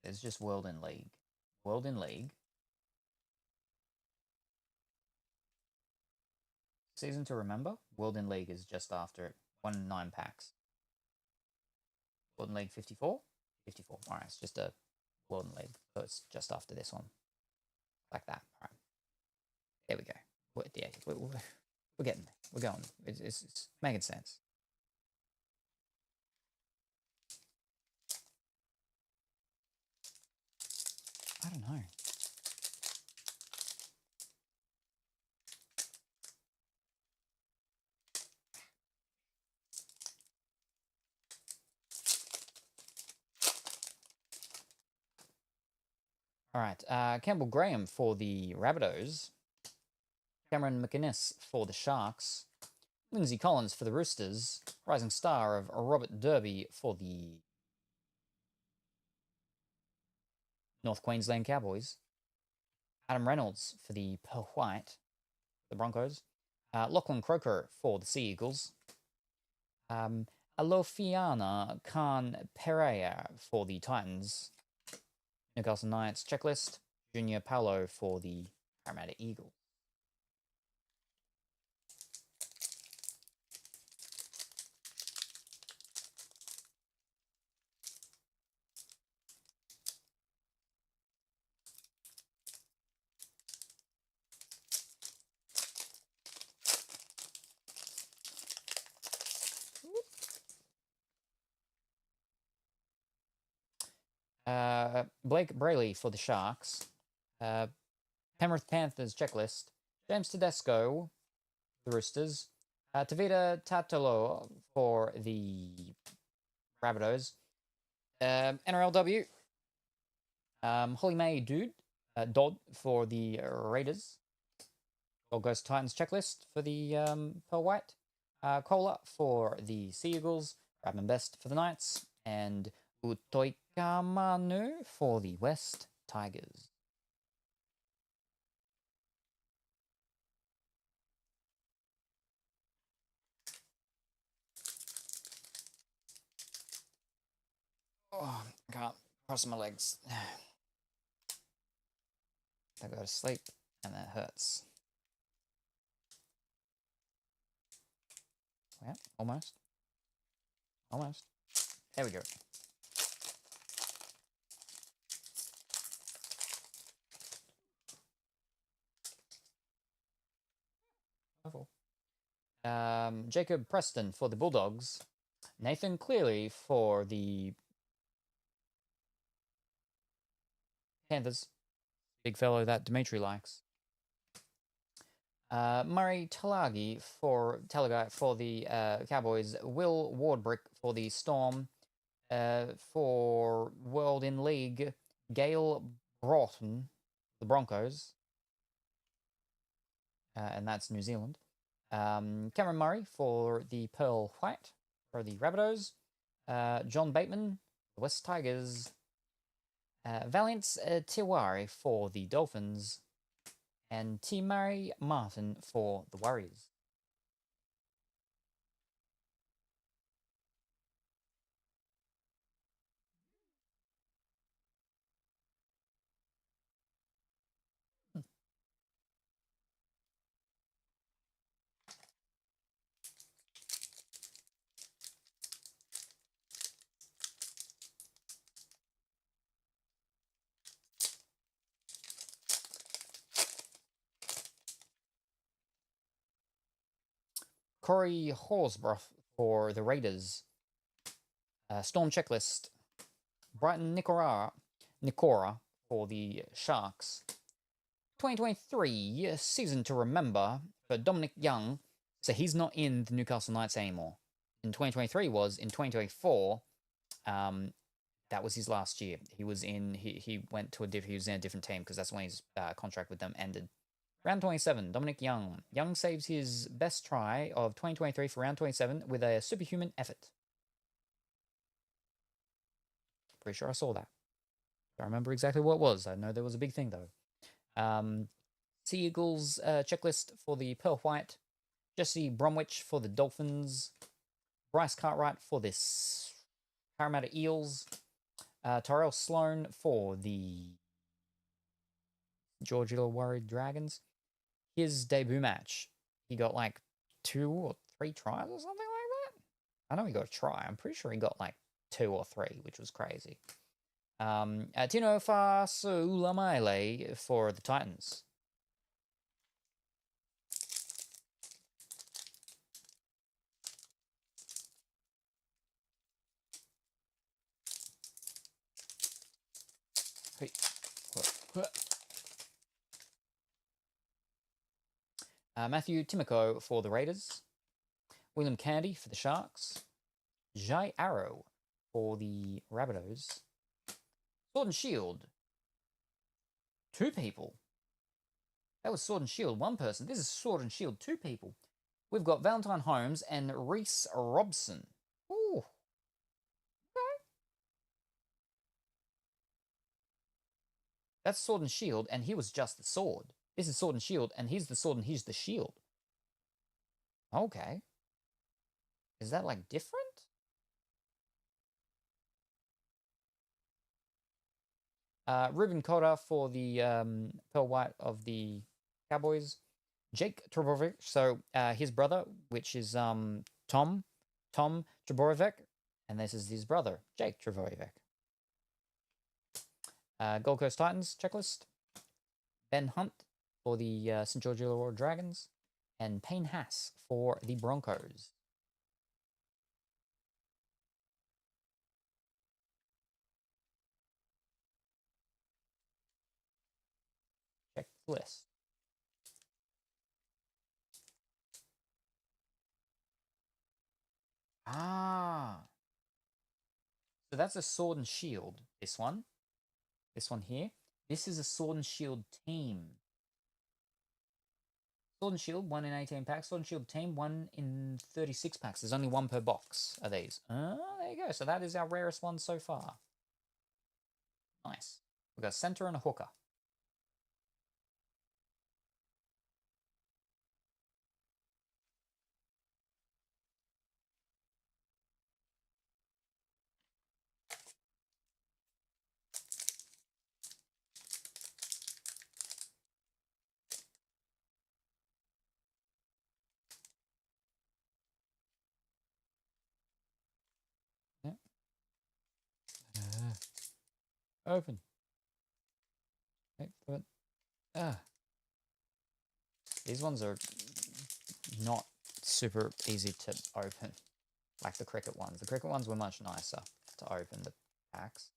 it's just World in League. World in League. Season to remember? World in League is just after it. 9 packs. World in League 54? 54. Alright, it's just a World in League. So it's just after this one. Like that. Alright. There we go. Yeah, we're getting there. We're going. It's making sense. I don't know. All right, Campbell Graham for the Rabbitohs, Cameron McInnes for the Sharks, Lindsay Collins for the Roosters, rising star of Robert Derby for the North Queensland Cowboys, Adam Reynolds for the Pearl White, the Broncos, Lachlan Croker for the Sea Eagles, Alofiana Khan Pereira for the Titans, Newcastle Knights checklist, Junior Paulo for the Parramatta Eagles. Blake Brayley for the Sharks, Penrith Panthers checklist, James Tedesco, the Roosters, Tavita Tatalo for the Rabbitohs, NRLW, Holly May Dodd for the Raiders, Gold Coast Titans checklist for the Pearl White, Kohler for the Sea Eagles, Bradman Best for the Knights, and Utoikamanu for the West Tigers. Oh, I can't cross my legs. I go to sleep and that hurts. Yeah, almost. Almost. There we go. Jacob Preston for the Bulldogs, Nathan Cleary for the Panthers, big fellow that Dimitri likes. Murray Talagai for the Cowboys, Will Wardbrick for the Storm, for World in League, Gail Broughton, the Broncos, and that's New Zealand. Cameron Murray for the Pearl White, for the Rabbitohs, John Bateman, the West Tigers, Valiant Tiwari for the Dolphins, and T. Murray Martin for the Warriors. Corey Horsbrough for the Raiders, Storm Checklist, Brighton Nikora for the Sharks. 2023 season to remember for Dominic Young, so he's not in the Newcastle Knights anymore. In 2023 was, in 2024, that was his last year. He was in, he went to he was in a different team because that's when his contract with them ended. Round 27, Dominic Young. Young saves his best try of 2023 for round 27 with a superhuman effort. Pretty sure I saw that. I remember exactly what it was. I know there was a big thing, though. Sea Eagles checklist for the Pearl White. Jesse Bromwich for the Dolphins. Bryce Cartwright for this Parramatta Eels. Tyrell Sloan for the Georgia Warrior Dragons. His debut match, he got like 2 or 3 tries or something like that. I know he got a try. I'm pretty sure he got like 2 or 3, which was crazy. Tino Fa'asuamaleaui for the Titans. Matthew Timoko for the Raiders. William Candy for the Sharks. Jai Arrow for the Rabbitohs. Sword and Shield. 2 people. That was Sword and Shield, 1 person. This is Sword and Shield, 2 people. We've got Valentine Holmes and Reese Robson. Ooh. Okay. That's Sword and Shield, and he was just the sword. This is Sword and Shield, and he's the sword and he's the shield. Okay. Is that like different? Ruben Cotter for the Pearl White of the Cowboys. Jake Trebojevic, so his brother, which is Tom Trebojevic, and this is his brother, Jake Trebojevic. Gold Coast Titans checklist. Ben Hunt for the St. George Illawarra Dragons, and Payne Haas for the Broncos. Check the list. So that's a Sword and Shield, this one. This one here. This is a Sword and Shield team. Sword and Shield, 1 in 18 packs. Sword and Shield team, 1 in 36 packs. There's only 1 per box of these. There you go. So that is our rarest one so far. Nice. We've got a center and a hooker. Yep. Open. These ones are not super easy to open, like the cricket ones. The cricket ones were much nicer to open the packs.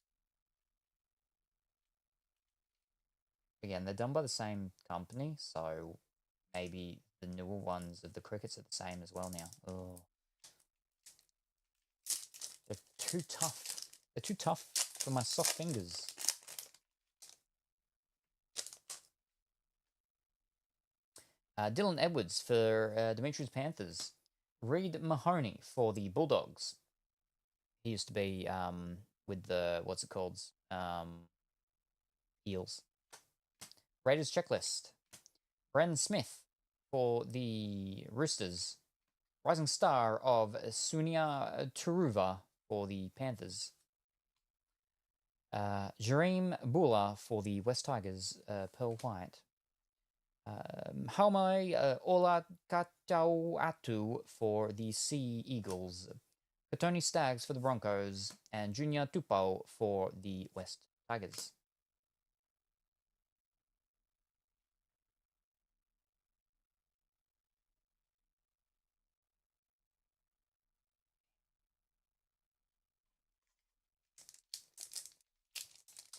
Again, they're done by the same company, so maybe the newer ones of the crickets are the same as well now. Oh, they're too tough. They're too tough for my soft fingers. Dylan Edwards for Demetrius Panthers. Reed Mahoney for the Bulldogs. He used to be with the, what's it called? Eels. Raiders checklist. Brandon Smith for the Roosters. Rising Star of Sunia Turuva for the Panthers. Jareem Bula for the West Tigers, Pearl White. Haumai Olakatauatu for the Sea Eagles. Katoni Staggs for the Broncos. And Junior Tupou for the West Tigers.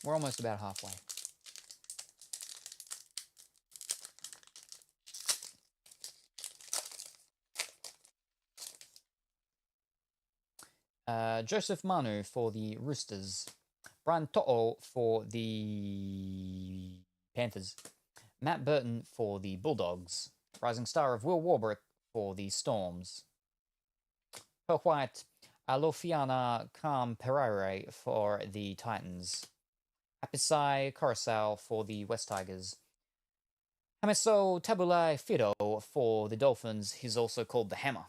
We're almost about halfway. Joseph Manu for the Roosters. Brian To'o for the Panthers. Matt Burton for the Bulldogs. Rising Star of Will Warbrick for the Storms. Pearl White, Alofiana Kam Pereira for the Titans. Apisai Coruscant for the West Tigers. Hamiso Tabulai Fido for the Dolphins. He's also called the Hammer.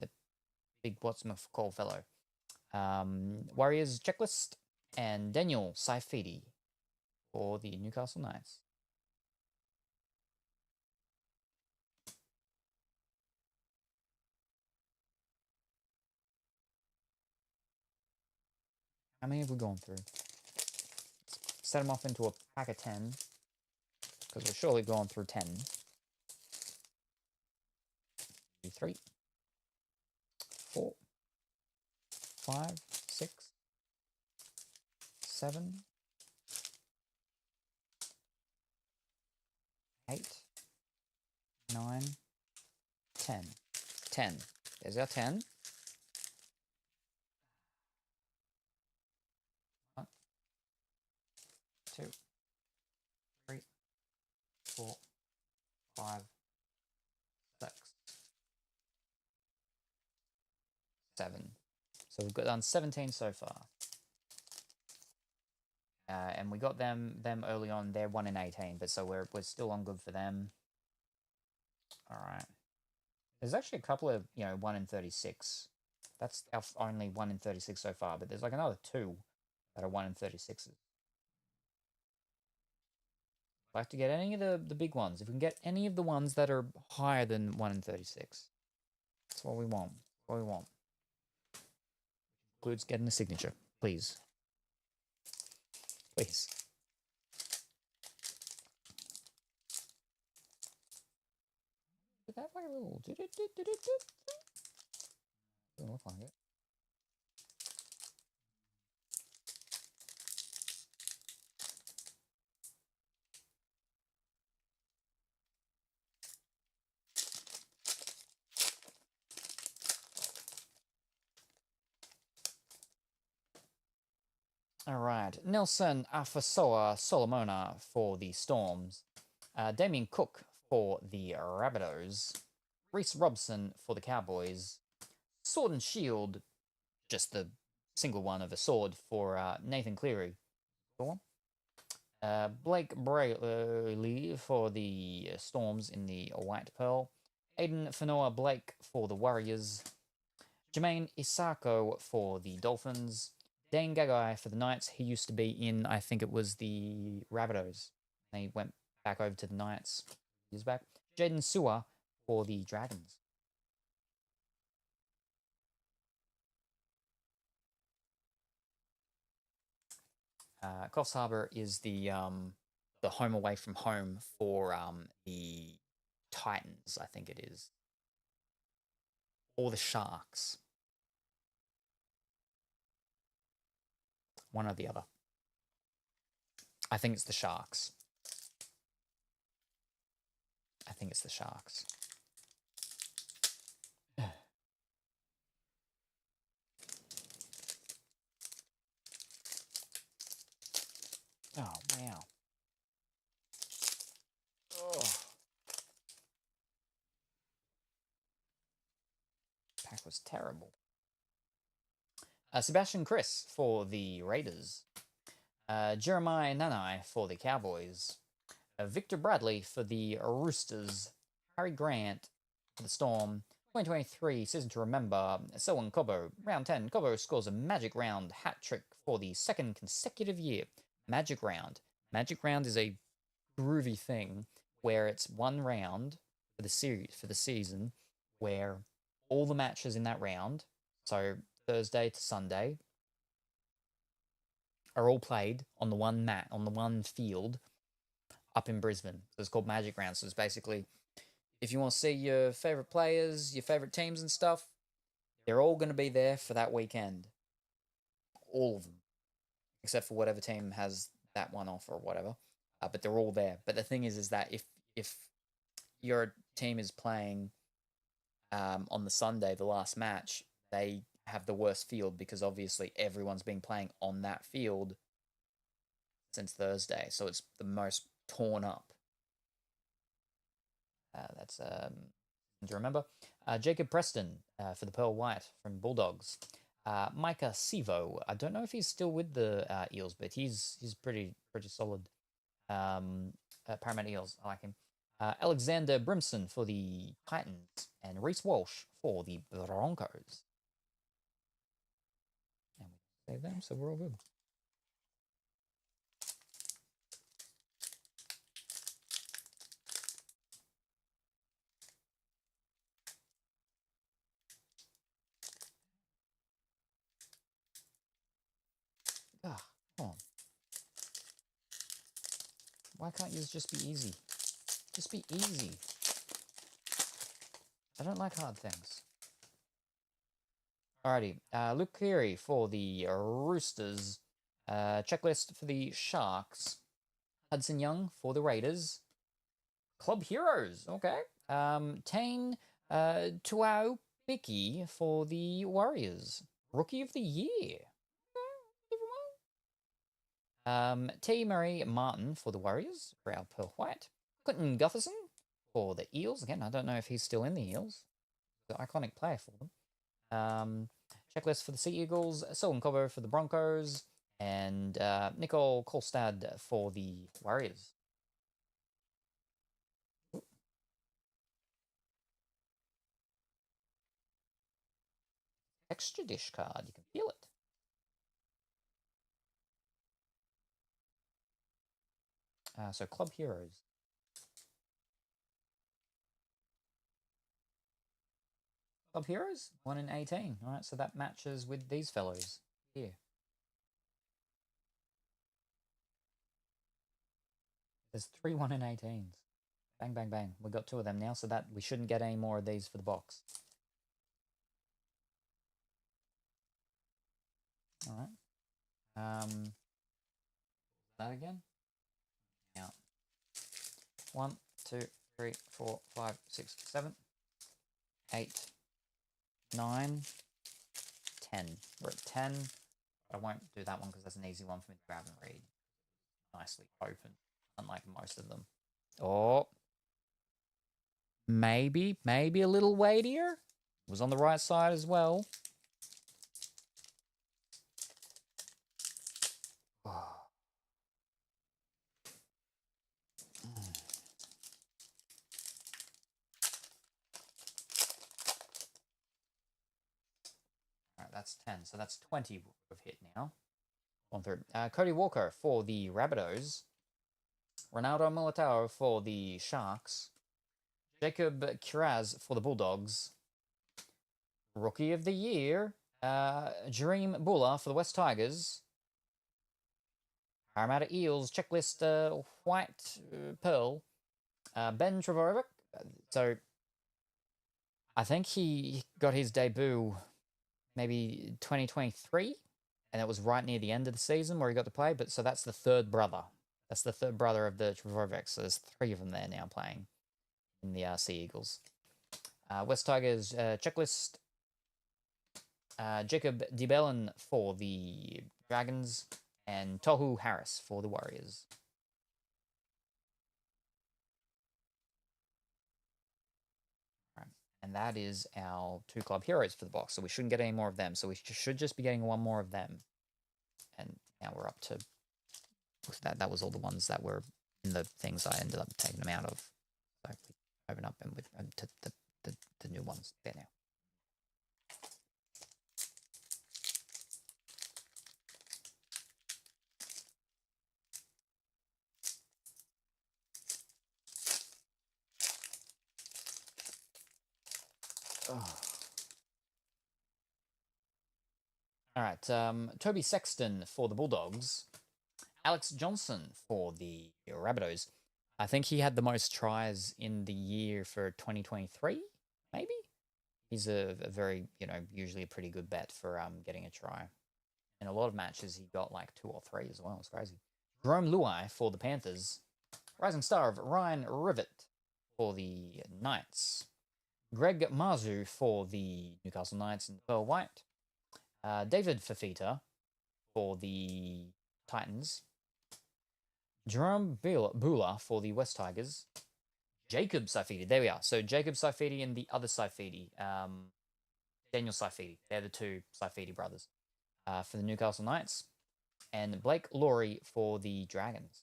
The big what's-called fellow. Warriors Checklist and Daniel Saifidi for the Newcastle Knights. How many have we gone through? Set them off into a pack of 10, because we're surely going through 10. 3, 4, 5, 6, 7, 8, 9, 10. 10. There's our 10. 1, 2, 3, 4, 5, 6, 7. So we've got done 17 so far. And we got them early on. They're 1 in 18, but so we're still on good for them. All right. There's actually a couple of 1 in 36. That's our only 1 in 36 so far, but there's like another 2 that are 1 in 36s. I'd like to get any of the big ones. If we can get any of the ones that are higher than 1 in 36, that's what we want. What we want. Includes getting a signature, please. Please. Did that like a little? Doesn't look like it. All right, Nelson Afasoa Solomona for the Storms, Damien Cook for the Rabbitohs, Reese Robson for the Cowboys, Sword and Shield, just the single one of a sword for Nathan Cleary, Blake Brayley for the Storms in the White Pearl, Aiden Fanoa Blake for the Warriors, Jermaine Isako for the Dolphins, Dane Gagai for the Knights. He used to be in, I think it was the Rabbitohs. And he went back over to the Knights years back. Jaden Sewer for the Dragons. Coffs Harbour is the home away from home for the Titans, I think it is. Or the Sharks. One or the other. I think it's the Sharks. I think it's the Sharks. Oh, wow. Oh. Pack was terrible. Sebastian Chris for the Raiders. Jeremiah Nanai for the Cowboys. Victor Bradley for the Roosters. Harry Grant for the Storm. 2023 season to remember. Selwyn Cobbo. Round 10. Cobbo scores a Magic Round hat trick for the second consecutive year. Magic Round. Magic Round is a groovy thing where it's one round for the season, where all the matches in that round, so Thursday to Sunday, are all played on the one mat, on the one field up in Brisbane. So it's called Magic Round. So it's basically, if you want to see your favourite players, your favourite teams and stuff, they're all going to be there for that weekend. All of them. Except for whatever team has that one off or whatever. But they're all there. But the thing is that if your team is playing on the Sunday, the last match, they have the worst field because obviously everyone's been playing on that field since Thursday. So it's the most torn up. That's to remember. Jacob Preston for the Pearl White from Bulldogs. Micah Sivo. I don't know if he's still with the Eels, but he's pretty solid. Parramatta Eels. I like him. Alexander Brimson for the Titans, and Reece Walsh for the Broncos. And we save them, so we're all good. Ah, come on. Why can't you just be easy? Just be easy. I don't like hard things. Alrighty, Luke Cleary for the Roosters. Checklist for the Sharks. Hudson Young for the Raiders. Club Heroes, okay. Tane Tuau Bicky for the Warriors. Rookie of the Year. T. Murray Martin for the Warriors. Brow Pearl White. Clinton Gutherson for the Eels. Again, I don't know if he's still in the Eels. The iconic player for them. Checklist for the Sea Eagles. Selwyn Cobbo for the Broncos. And Nicole Kolstad for the Warriors. Extra dish card. You can feel it. So Club Heroes. Club Heroes, 1 in 18. All right, so that matches with these fellows here. There's 3 1 in 18s. Bang, bang, bang. We got 2 of them now, so that we shouldn't get any more of these for the box. All right. That again. Now, 1, 2, 3, 4, 5, 6, 7, 8, 9, 10. We're at 10. I won't do that one because that's an easy one for me to grab and read. Nicely open, unlike most of them. Oh, maybe a little weightier. Was on the right side as well. Oh. All right, that's 10. So that's 20 we've hit now. 1/3. Cody Walker for the Rabbitohs. Ronaldo Militao for the Sharks. Jacob Kiraz for the Bulldogs. Rookie of the Year. Jareem Buller for the West Tigers. Parramatta Eels. Checklist White Pearl. Ben Trevorrow. So I think he got his debut maybe 2023, and it was right near the end of the season where he got to play. But so that's the third brother. That's the third brother of the Trevorrows. So there's 3 of them there now playing in the Sea Eagles. West Tigers checklist. Jacob DeBellin for the Dragons, and Tohu Harris for the Warriors. Right. And that is our 2 Club Heroes for the box, so we shouldn't get any more of them. So we should just be getting 1 more of them. And now we're up to that. That was all the ones that were in the things I ended up taking them out of. So we open up and with the new ones there now. Oh. All right, Toby Sexton for the Bulldogs. Alex Johnson for the Rabbitohs. I think he had the most tries in the year for 2023, maybe? He's a very, usually a pretty good bet for getting a try. In a lot of matches, he got like 2 or 3 as well. It's crazy. Jerome Luai for the Panthers. Rising star of Ryan Rivet for the Knights. Greg Marzu for the Newcastle Knights and Pearl White. David Fafita for the Titans. Jerome Bula for the West Tigers. Jacob Saifidi. There we are. So Jacob Saifidi and the other Saifidi. Daniel Saifidi. They're the 2 Saifidi brothers for the Newcastle Knights. And Blake Laurie for the Dragons.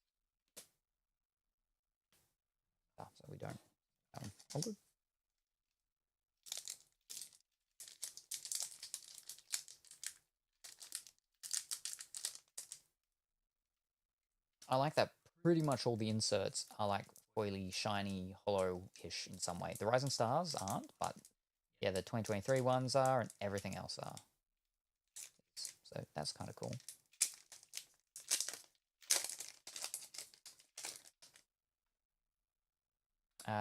we don't. All good. I like that pretty much all the inserts are like oily, shiny, hollow-ish in some way. The Rising Stars aren't, but yeah, the 2023 ones are, and everything else are. So that's kind of cool.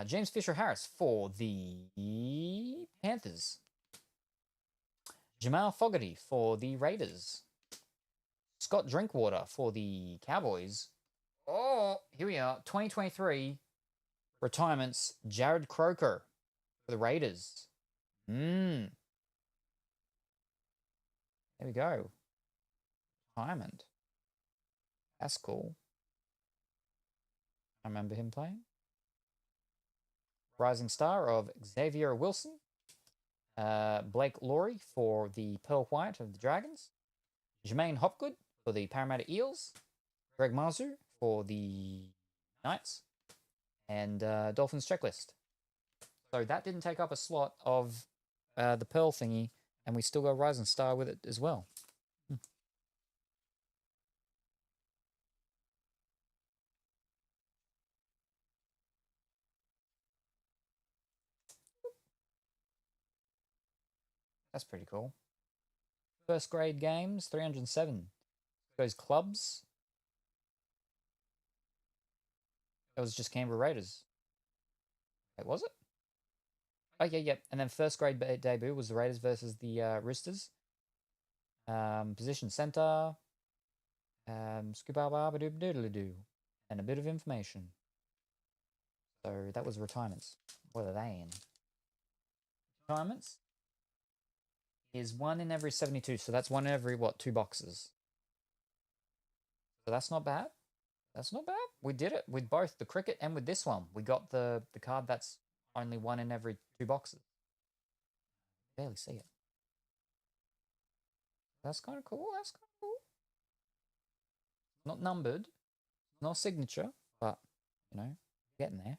James Fisher-Harris for the Panthers. Jamal Fogarty for the Raiders. Scott Drinkwater for the Cowboys. Oh, here we are. 2023 retirements. Jared Croker for the Raiders. There we go. Retirement. That's cool. I remember him playing. Rising star of Xavier Wilson. Blake Laurie for the Pearl White of the Dragons. Jermaine Hopgood for the Parramatta Eels. Greg Mazu for the Knights. And Dolphins checklist. So that didn't take up a slot of the Pearl thingy, and we still got Rising Star with it as well. That's pretty cool. First grade games, 307. Those clubs. It was just Canberra Raiders. Wait, was it? Oh, yeah. And then first grade debut was the Raiders versus the Roosters. Position center. Scoop-a-ba-ba-doop-doodle-doo. And a bit of information. So that was retirements. What are they in? Retirements is 1 in every 72. So that's 1 in every, 2 boxes. So that's not bad. That's not bad. We did it with both the cricket and with this one. We got the card that's only 1 in every 2 boxes. Barely see it. That's kind of cool. That's kind of cool. Not numbered. Not signature, but, getting there.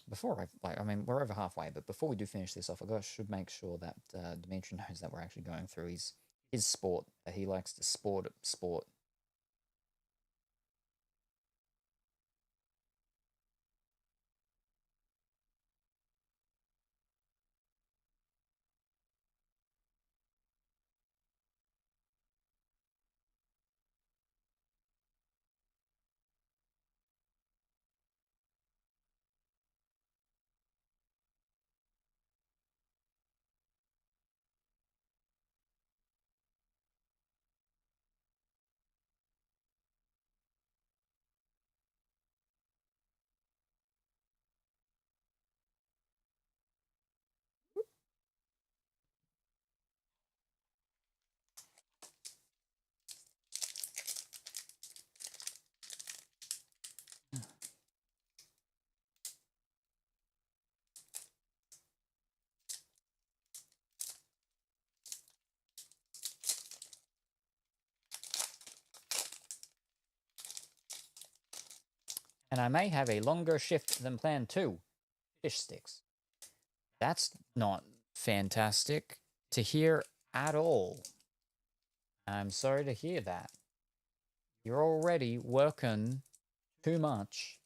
Before we're over halfway, but before we do finish this off, I should make sure that Dimitri knows that we're actually going through his sport, that he likes to sport. And I may have a longer shift than planned too. Fish sticks. That's not fantastic to hear at all. I'm sorry to hear that. You're already working too much.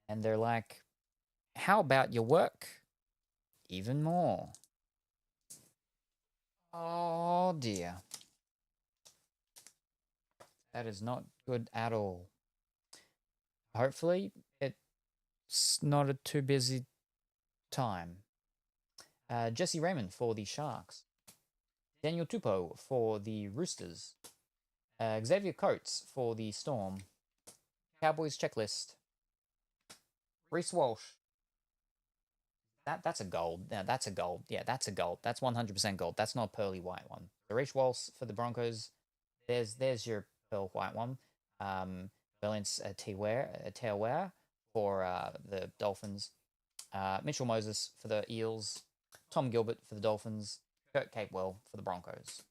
And they're like, how about you work even more? Oh dear. That is not good at all. Hopefully, it's not a too busy time. Jesse Raymond for the Sharks. Daniel Tupou for the Roosters. Xavier Coates for the Storm. Cowboys checklist. Reece Walsh. That's a gold. Yeah, that's a gold. Yeah, that's a gold. That's 100% gold. That's not a pearly white one. The Reece Walsh for the Broncos. There's your pearl white one. Berlins Teaware for the Dolphins. Mitchell Moses for the Eels. Tom Gilbert for the Dolphins. Kurt Capewell for the Broncos.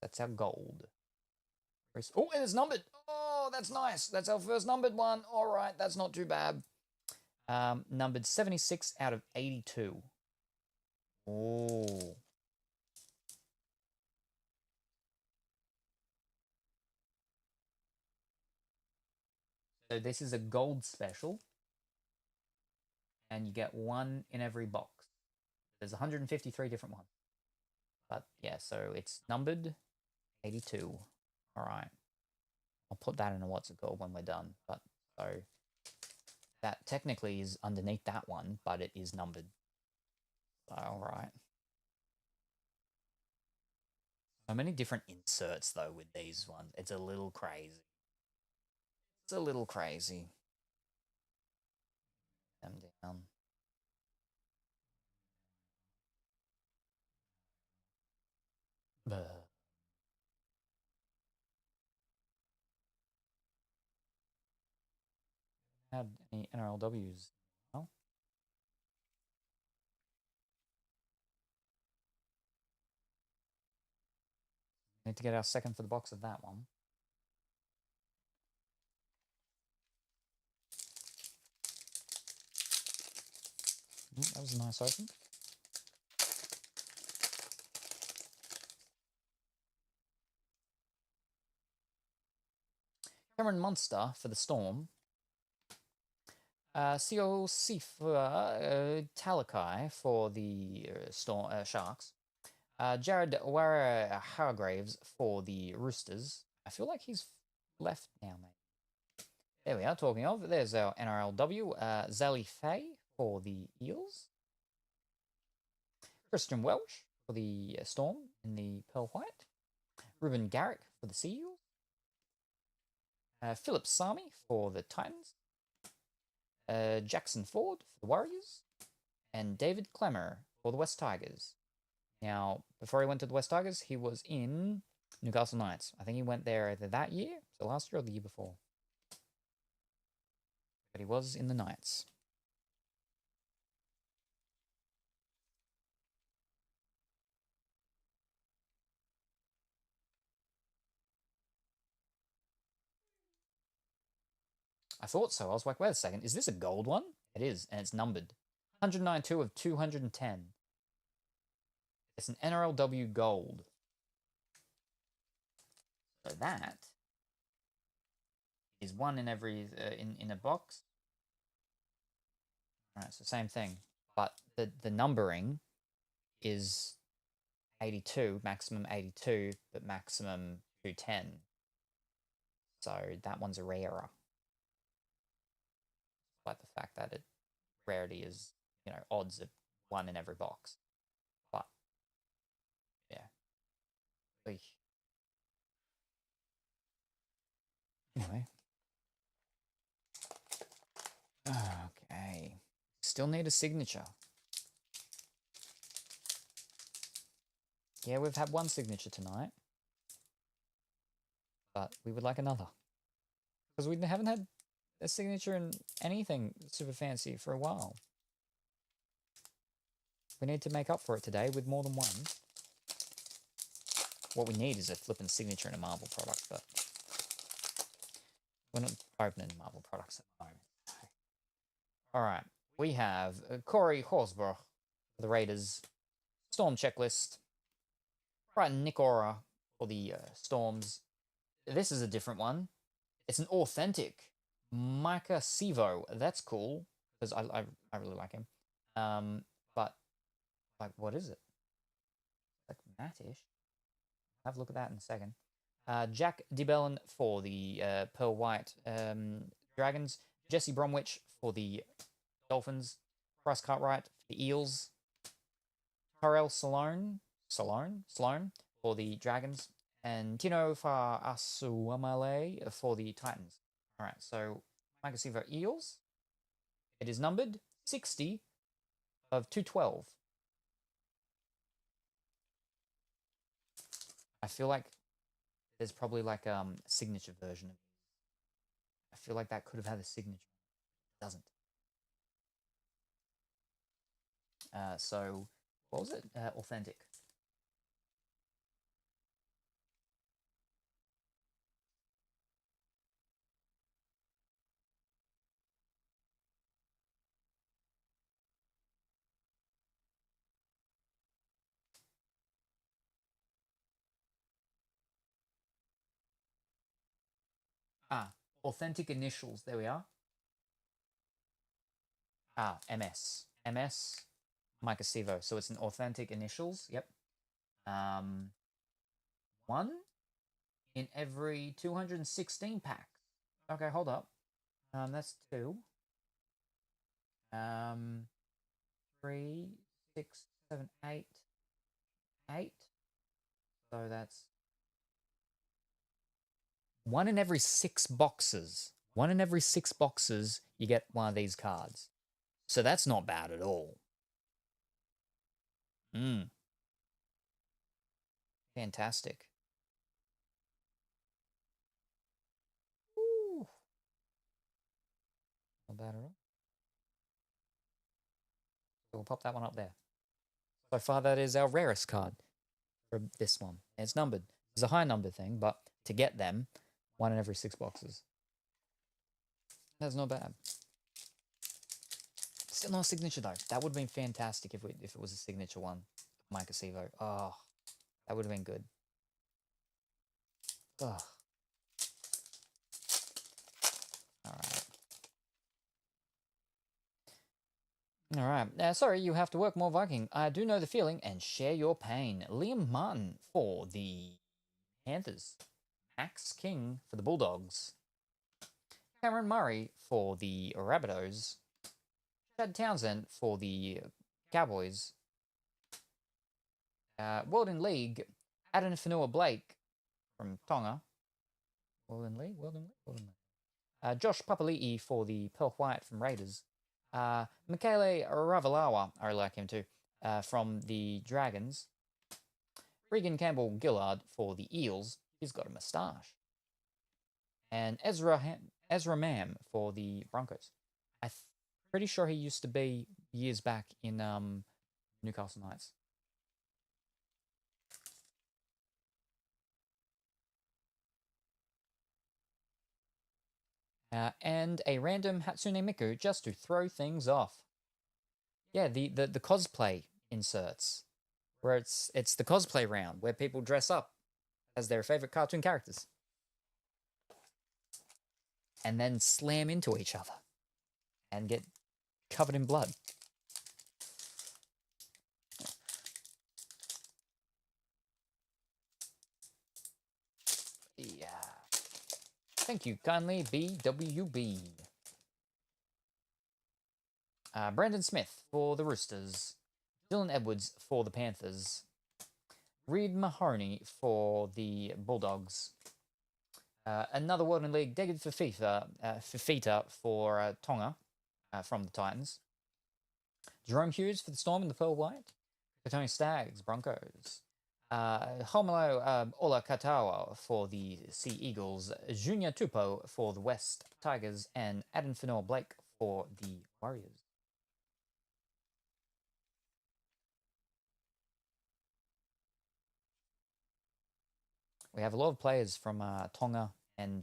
That's our gold. Oh, and it's numbered. Oh, that's nice. That's our first numbered one. All right, that's not too bad. Numbered 76 out of 82. Oh. So this is a gold special. And you get one in every box. There's 153 different ones. But yeah, so it's numbered 82. All right. I'll put that in a what's it called when we're done. But so that technically is underneath that one, but it is numbered. All right. So many different inserts though with these ones. It's a little crazy. It's a little crazy. Them down. Had any NRLWs? Well, need to get our second for the box of that one. That was a nice open. Cameron Munster for the Storm. Sio Sifa Talakai for the Storm Sharks. Jared Wara Hargraves for the Roosters. I feel like he's left now, mate. There we are, talking of. There's our NRLW. Zali Faye for the Eels. Christian Welsh for the Storm in the Pearl White. Ruben Garrick for the Sea Eels. Philip Sami for the Titans. Jackson Ford for the Warriors. And David Clemmer for the West Tigers. Now, before he went to the West Tigers, he was in Newcastle Knights. I think he went there either that year, so last year or the year before. But he was in the Knights. I thought so. I was like, wait a second, is this a gold one? It is, and it's numbered. 192 of 210. It's an NRLW gold. So that is one in every in a box. All right, so same thing, but the numbering is 82, maximum 82, but maximum 210. So that one's a rarer. Like the fact that it rarity is, you know, odds of one in every box. But yeah. Anyway. Okay. Still need a signature. Yeah, we've had one signature tonight. But we would like another. Because we haven't had a signature in anything super fancy for a while. We need to make up for it today with more than one. What we need is a flippin' signature in a Marvel product, but we're not opening Marvel products at the moment. Alright, we have Corey Horsburgh for the Raiders. Storm checklist. Brighton Nick Ora for the Storms. This is a different one. It's an authentic Micah Sivo. That's cool, because I really like him. But, like, what is it? Like matte-ish. Have a look at that in a second. Jack DeBellin for the Pearl White Dragons. Jesse Bromwich for the Dolphins. Bryce Cartwright for the Eels. Tyrell Sloan for the Dragons. And Tino Fa'asuamale for the Titans. All right, so Micah Sivo Eels. It is numbered 60 of 212. I feel like there's probably like a signature version of it. I feel like that could have had a signature. It doesn't. So, what was it? Authentic. Authentic initials. There we are. MS. MS Mycosivo. So it's an authentic initials. Yep. 1 in every 216 packs. Okay, hold up. That's 2. 3, 6, 7, 8. 8. So that's 1 in every 6 boxes. 1 in every 6 boxes, you get one of these cards. So that's not bad at all. Fantastic. Ooh. Not bad at all. So we'll pop that one up there. So far, that is our rarest card for this one. And it's numbered. It's a high number thing, but to get them, 1 in every 6 boxes. That's not bad. Still not a signature though. That would have been fantastic if it was a signature one. Mycosivo. Oh, that would have been good. Oh. Alright. Alright. Sorry, you have to work more, Viking. I do know the feeling and share your pain. Liam Martin for the Panthers. Max King for the Bulldogs. Cameron Murray for the Rabbitohs. Chad Townsend for the Cowboys. World in League, Aden Fanua Blake from Tonga. World in League. Josh Papali'i for the Perth White from Raiders. Michele Ravalawa, I like him too, from the Dragons. Regan Campbell Gillard for the Eels. He's got a moustache. And Ezra Mam for the Broncos. I'm pretty sure he used to be years back in Newcastle Knights. And a random Hatsune Miku just to throw things off. Yeah, the cosplay inserts, where it's the cosplay round where people dress up as their favorite cartoon characters and then slam into each other and get covered in blood. Yeah. Thank you kindly, BWB. Brandon Smith for the Roosters. Dylan Edwards for the Panthers. Reed Mahoney for the Bulldogs. Another World in League, David Fifita for Tonga from the Titans. Jerome Hughes for the Storm and the Pearl White. Katoni Stags, Broncos. Homolo Ola Katawa for the Sea Eagles. Junior Tupo for the West Tigers. And Aden Fanua Blake for the Warriors. We have a lot of players from Tonga and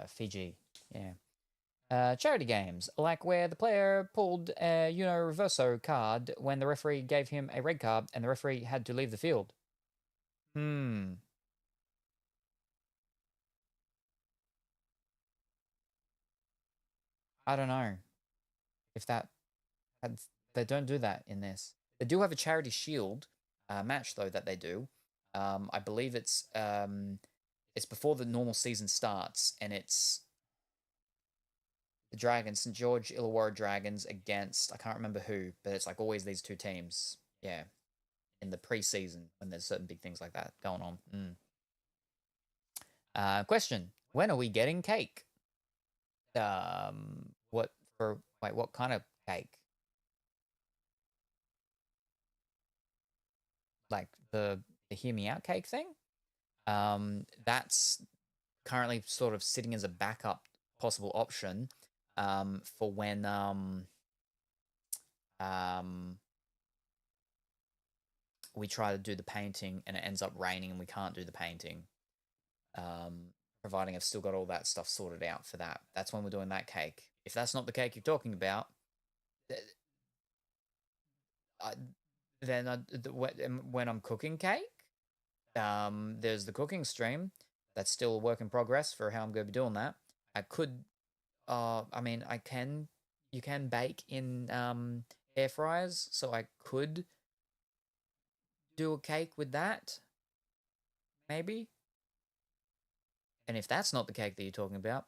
Fiji. Yeah. Charity games, like where the player pulled a reverso card when the referee gave him a red card and the referee had to leave the field. I don't know if they don't do that in this. They do have a charity shield match though that they do. I believe it's before the normal season starts, and it's the Dragons, St. George Illawarra Dragons against, I can't remember who, but it's like always these two teams. Yeah, in the preseason when there's certain big things like that going on. Question: when are we getting cake? What kind of cake? Like the hear me out cake thing? That's currently sort of sitting as a backup possible option for when we try to do the painting and it ends up raining and we can't do the painting. Providing I've still got all that stuff sorted out for that. That's when we're doing that cake. If that's not the cake you're talking about, then when I'm cooking cake, There's the cooking stream. That's still a work in progress for how I'm going to be doing that. I could, I mean, you can bake in air fryers, so I could do a cake with that, maybe. And if that's not the cake that you're talking about,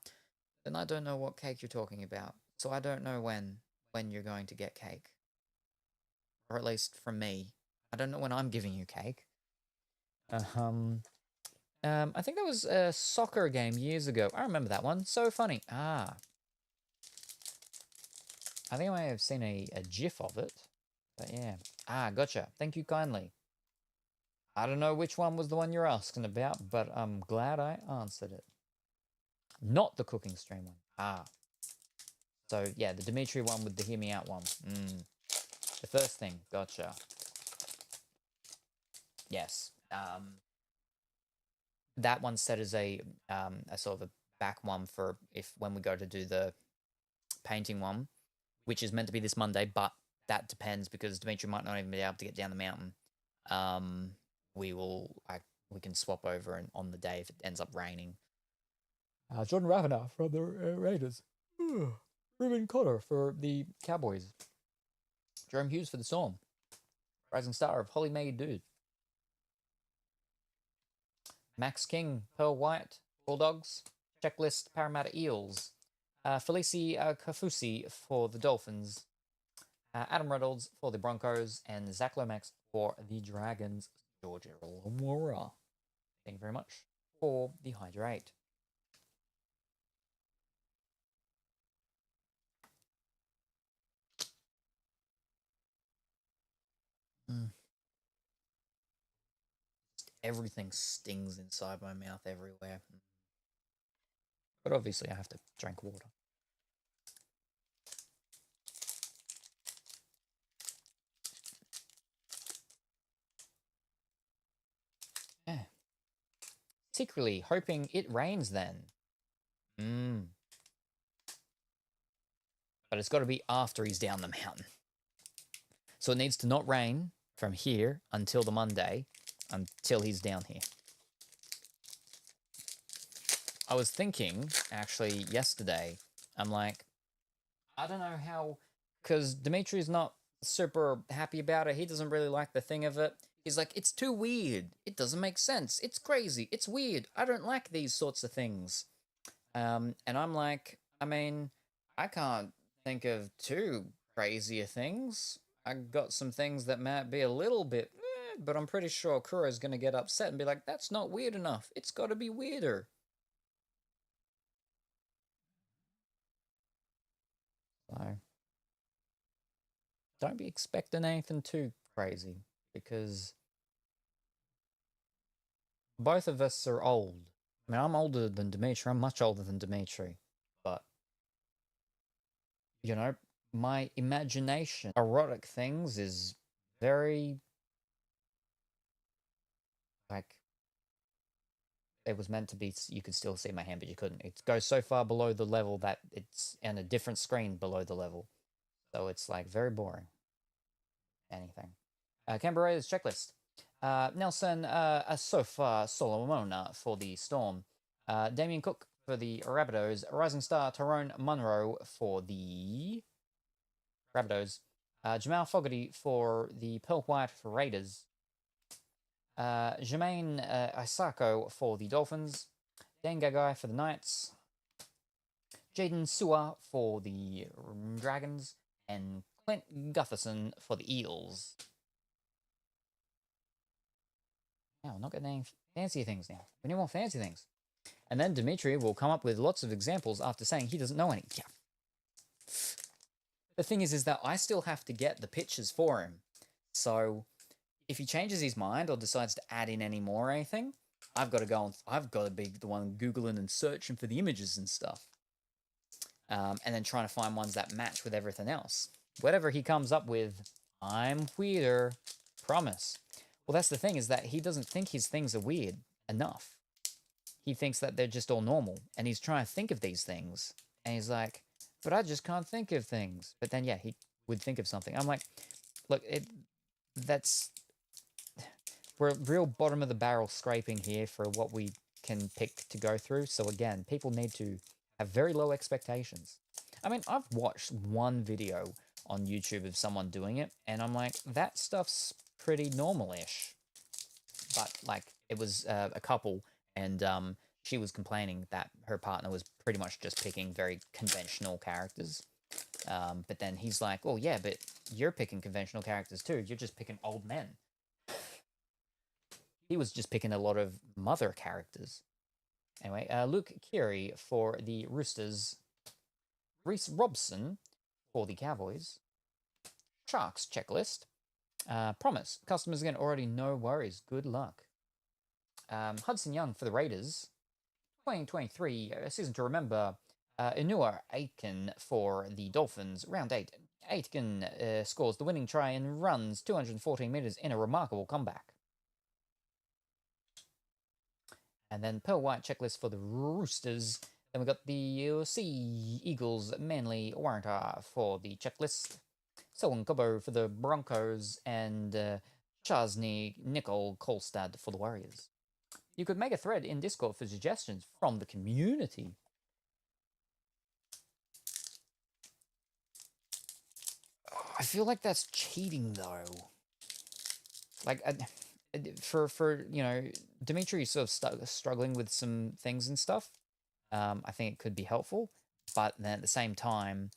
then I don't know what cake you're talking about. So I don't know when you're going to get cake. Or at least from me. I don't know when I'm giving you cake. I think that was a soccer game years ago. I remember that one. So funny. Ah. I think I may have seen a GIF of it. But yeah. Ah, gotcha. Thank you kindly. I don't know which one was the one you're asking about, but I'm glad I answered it. Not the cooking stream one. Ah. So, yeah, the Dimitri one with the hear me out one. The first thing. Gotcha. Yes. That one's set as a sort of a back one for when we go to do the painting one, which is meant to be this Monday, but that depends because Dimitri might not even be able to get down the mountain. We can swap over on the day if it ends up raining. Jordan Ravenna from the Raiders. Ruben Cotter for the Cowboys. Jerome Hughes for the Storm. Rising Star of Holly May Dude. Max King, Pearl White, Bulldogs. Checklist, Parramatta Eels. Felici Kafusi for the Dolphins. Adam Reynolds for the Broncos. And Zach Lomax for the Dragons. Georgia Lamora. Thank you very much for the hydrate. Everything stings inside my mouth everywhere. But obviously I have to drink water. Yeah. Secretly hoping it rains then. But it's got to be after he's down the mountain. So it needs to not rain from here until the Monday, until he's down here. I was thinking, actually, yesterday, I'm like, I don't know how, because Dimitri's not super happy about it. He doesn't really like the thing of it. He's like, it's too weird. It doesn't make sense. It's crazy. It's weird. I don't like these sorts of things. And I'm like, I mean, I can't think of too crazier things. I got some things that might be a little bit, but I'm pretty sure Kura's going to get upset and be like, that's not weird enough. It's got to be weirder. So, don't be expecting anything too crazy, because both of us are old. I mean, I'm older than Dimitri. I'm much older than Dimitri. But, you know, my imagination, erotic things is very, like, it was meant to be, you could still see my hand, but you couldn't. It goes so far below the level that it's on a different screen below the level. So it's, like, very boring. Anything. Canberra Raiders checklist. Nelson Asofa Solomona for the Storm. Damien Cook for the Rabbitohs. Rising Star Tyrone Munro for the Rabbitohs. Jamal Fogarty for the Pearl White for Raiders. Jermaine Isako for the Dolphins. Dan Gagai for the Knights. Jaden Sewer for the Dragons. And Clint Gutherson for the Eels. Now, we're not getting any fancier things now. We need more fancy things. And then Dimitri will come up with lots of examples after saying he doesn't know any. Yeah. The thing is that I still have to get the pictures for him. So if he changes his mind or decides to add in any more or anything, I've got to go and I've got to be the one Googling and searching for the images and stuff. And then trying to find ones that match with everything else. Whatever he comes up with, I'm weirder. Promise. Well, that's the thing, is that he doesn't think his things are weird enough. He thinks that they're just all normal. And he's trying to think of these things. And he's like, but I just can't think of things. But then, yeah, he would think of something. I'm like, look, we're real bottom of the barrel scraping here for what we can pick to go through. So again, people need to have very low expectations. I mean, I've watched one video on YouTube of someone doing it, and I'm like, that stuff's pretty normal-ish. But like, it was a couple, and she was complaining that her partner was pretty much just picking very conventional characters. But then he's like, oh yeah, but you're picking conventional characters too. You're just picking old men. He was just picking a lot of mother characters. Anyway, Luke Keary for the Roosters. Reese Robson for the Cowboys. Sharks checklist. Promise. Customers again already no worries. Good luck. Hudson Young for the Raiders. 2023 season to remember. Inua Aitken for the Dolphins. Round 8. Aitken scores the winning try and runs 214 meters in a remarkable comeback. And then Pearl White checklist for the Roosters. Then we got the Sea Eagles Manly Warrantor for the checklist. Selwyn Cobbo for the Broncos. And Chasney Nicole Kolstad for the Warriors. You could make a thread in Discord for suggestions from the community. I feel like that's cheating, though. Like, for you know, Dimitri is sort of struggling with some things and stuff. I think it could be helpful, but then at the same time,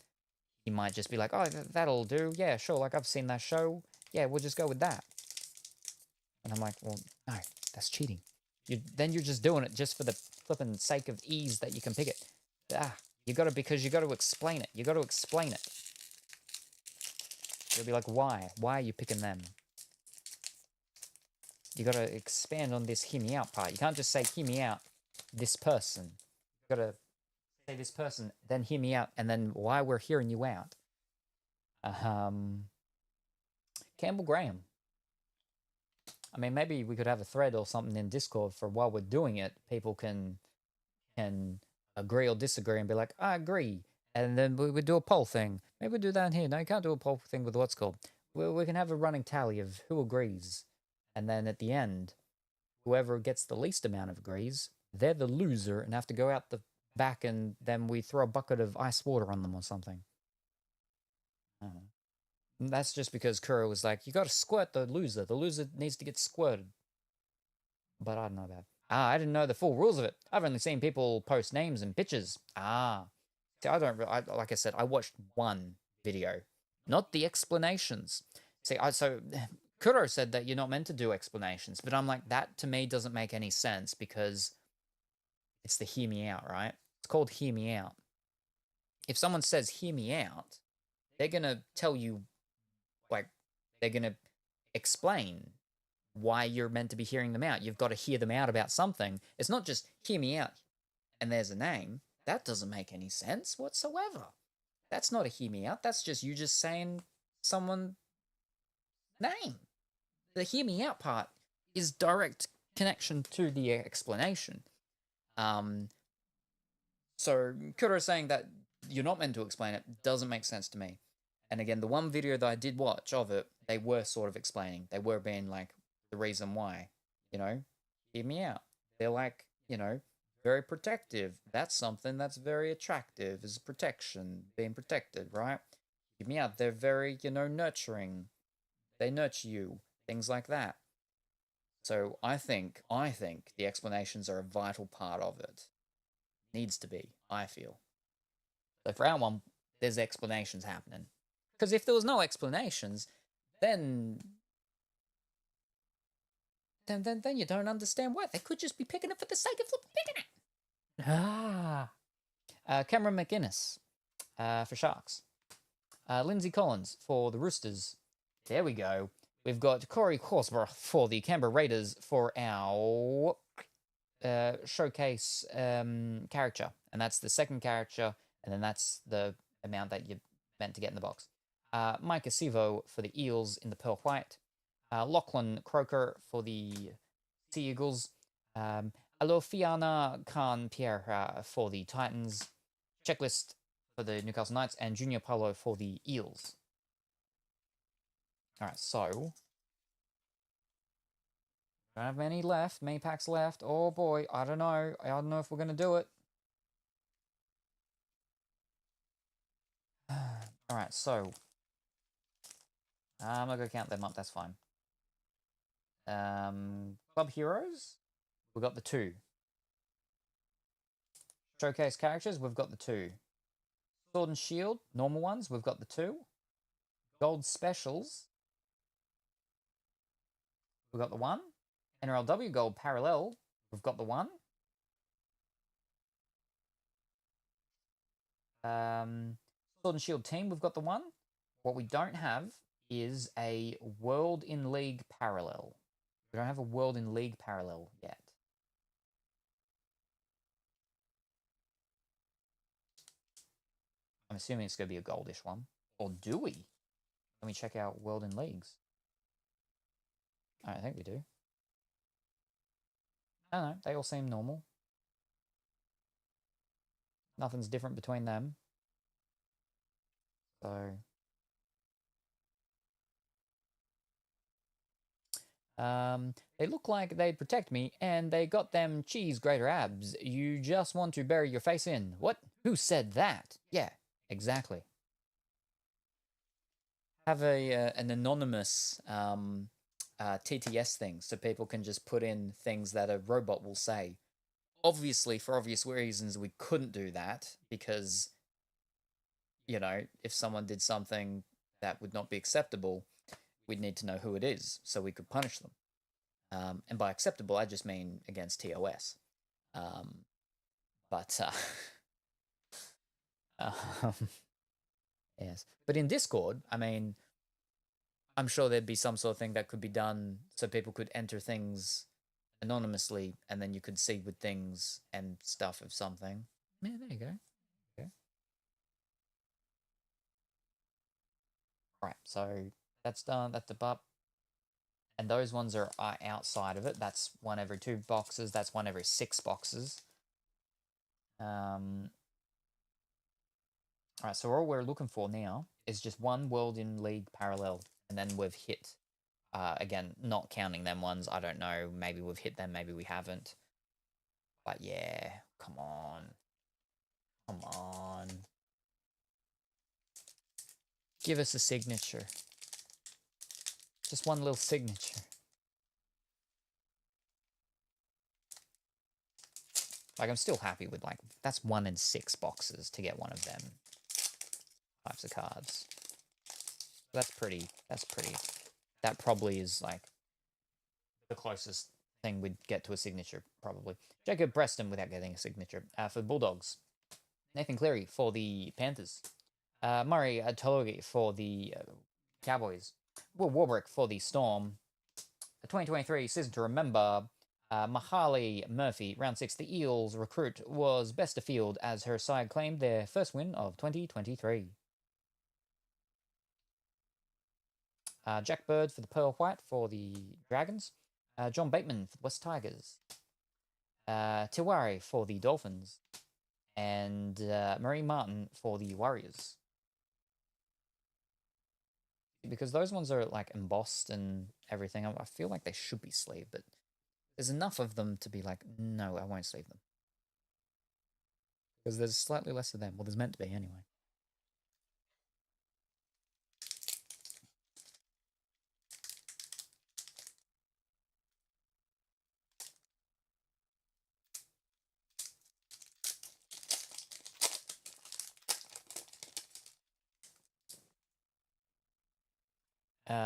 he might just be like, "Oh, that'll do. Yeah, sure. Like I've seen that show. Yeah, we'll just go with that." And I'm like, "Well, no, that's cheating. Then you're just doing it just for the flipping sake of ease that you can pick it. Because you got to explain it. You got to explain it. You'll be like, why? Why are you picking them? You got to expand on this hear me out part. You can't just say hear me out, this person. You got to say this person, then hear me out, and then why we're hearing you out. Campbell Graham. I mean, maybe we could have a thread or something in Discord for while we're doing it, people can agree or disagree and be like, I agree. And then we would do a poll thing. Maybe we'll do that in here. No, you can't do a poll thing with what's called. We can have a running tally of who agrees. And then at the end, whoever gets the least amount of agrees, they're the loser and have to go out the back, and then we throw a bucket of ice water on them or something. I don't know. That's just because Kuro was like, you got to squirt the loser. The loser needs to get squirted. But I don't know that. I didn't know the full rules of it. I've only seen people post names and pictures. See, like I said, I watched one video, not the explanations. See, so Kuro said that you're not meant to do explanations, but I'm like, that to me doesn't make any sense because it's the hear me out, right? It's called hear me out. If someone says hear me out, they're going to tell you, like, they're going to explain why you're meant to be hearing them out. You've got to hear them out about something. It's not just hear me out and there's a name. That doesn't make any sense whatsoever. That's not a hear me out. That's just you just saying someone's name. The hear me out part is direct connection to the explanation. So Kuro saying that you're not meant to explain it doesn't make sense to me. And again, the one video that I did watch of it, they were sort of explaining. They were being like, the reason why, hear me out. They're like, very protective. That's something that's very attractive, is protection, being protected, right? Hear me out. They're very, nurturing. They nurture you, things like that. So I think the explanations are a vital part of it. Needs to be, I feel. So for round one, there's explanations happening. Because if there was no explanations, then you don't understand why. They could just be picking it for the sake of picking it. Cameron McInnes for Sharks. Lindsay Collins for the Roosters. There we go. We've got Corey Horsburgh for the Canberra Raiders for our showcase character. And that's the second character, and then that's the amount that you're meant to get in the box. Mike Acevo for the Eels in the Pearl White. Lachlan Croker for the Sea Eagles. Alofiana Khan Pierre for the Titans. Checklist for the Newcastle Knights. And Junior Paulo for the Eels. Alright, so Don't have many left. Many packs left. Oh boy, I don't know. I don't know if we're gonna do it. All right, so I'm not gonna count them up. That's fine. Club Heroes, we've got the 2. Showcase characters, we've got the 2. Sword and Shield, normal ones, we've got the 2. Gold Specials, we've got the 1. NRLW Gold Parallel, we've got the 1. Sword and Shield Team, we've got the 1. What we don't have is a World in League Parallel. We don't have a World in League Parallel yet. I'm assuming it's going to be a goldish one. Or do we? Let me check out World in Leagues. I think we do. I don't know. They all seem normal. Nothing's different between them. So... they look like they'd protect me, and they got them cheese grater abs. You just want to bury your face in. What? Who said that? Yeah, exactly. Have an anonymous TTS thing, so people can just put in things that a robot will say. Obviously, for obvious reasons, we couldn't do that, because, you know, if someone did something that would not be acceptable, we'd need to know who it is, so we could punish them. And by acceptable, I just mean against TOS. Yes. But in Discord, I mean, I'm sure there'd be some sort of thing that could be done so people could enter things anonymously, and then you could see with things and stuff of something. Yeah, there you go. Okay. Right, so that's done. That's the butt. And those ones are outside of it. That's 1 every 2 boxes. That's 1 every 6 boxes. Alright, so all we're looking for now is just 1 World in League Parallel. And then we've hit, again, not counting them ones. I don't know. Maybe we've hit them. Maybe we haven't. But yeah, come on. Come on. Give us a signature. Just 1 little signature. Like, I'm still happy with, like, that's 1 in 6 boxes to get 1 of them types of cards. That's pretty, that probably is, like, the closest thing we'd get to a signature, probably. Jacob Preston without getting a signature. For the Bulldogs. Nathan Cleary for the Panthers. Murray Tologi for the Cowboys. Will Warbrick for the Storm. The 2023 season to remember. Mahali Murphy, round 6. The Eels recruit was best of field as her side claimed their first win of 2023. Jack Bird for the Pearl White for the Dragons. John Bateman for the West Tigers. Tiwari for the Dolphins. And Marie Martin for the Warriors. Because those ones are, like, embossed and everything. I feel like they should be sleeved, but there's enough of them to be like, no, I won't sleeve them. Because there's slightly less of them. Well, there's meant to be anyway.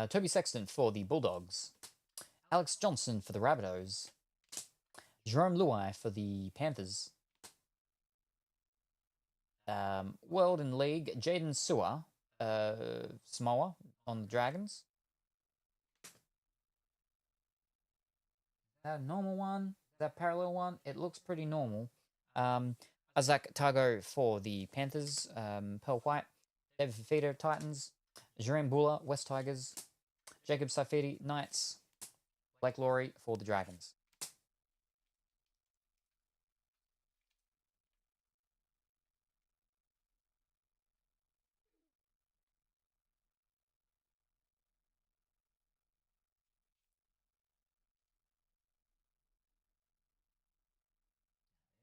Toby Sexton for the Bulldogs. Alex Johnson for the Rabbitohs. Jerome Luai for the Panthers. World in League, Jaden Sewer, Samoa on the Dragons. That normal one? That parallel one? It looks pretty normal. Isaac Targo for the Panthers. Pearl White. David Fafita, Titans. Jerome Bula, West Tigers. Jacob Saifidi, Knights. Blake Laurie for the Dragons.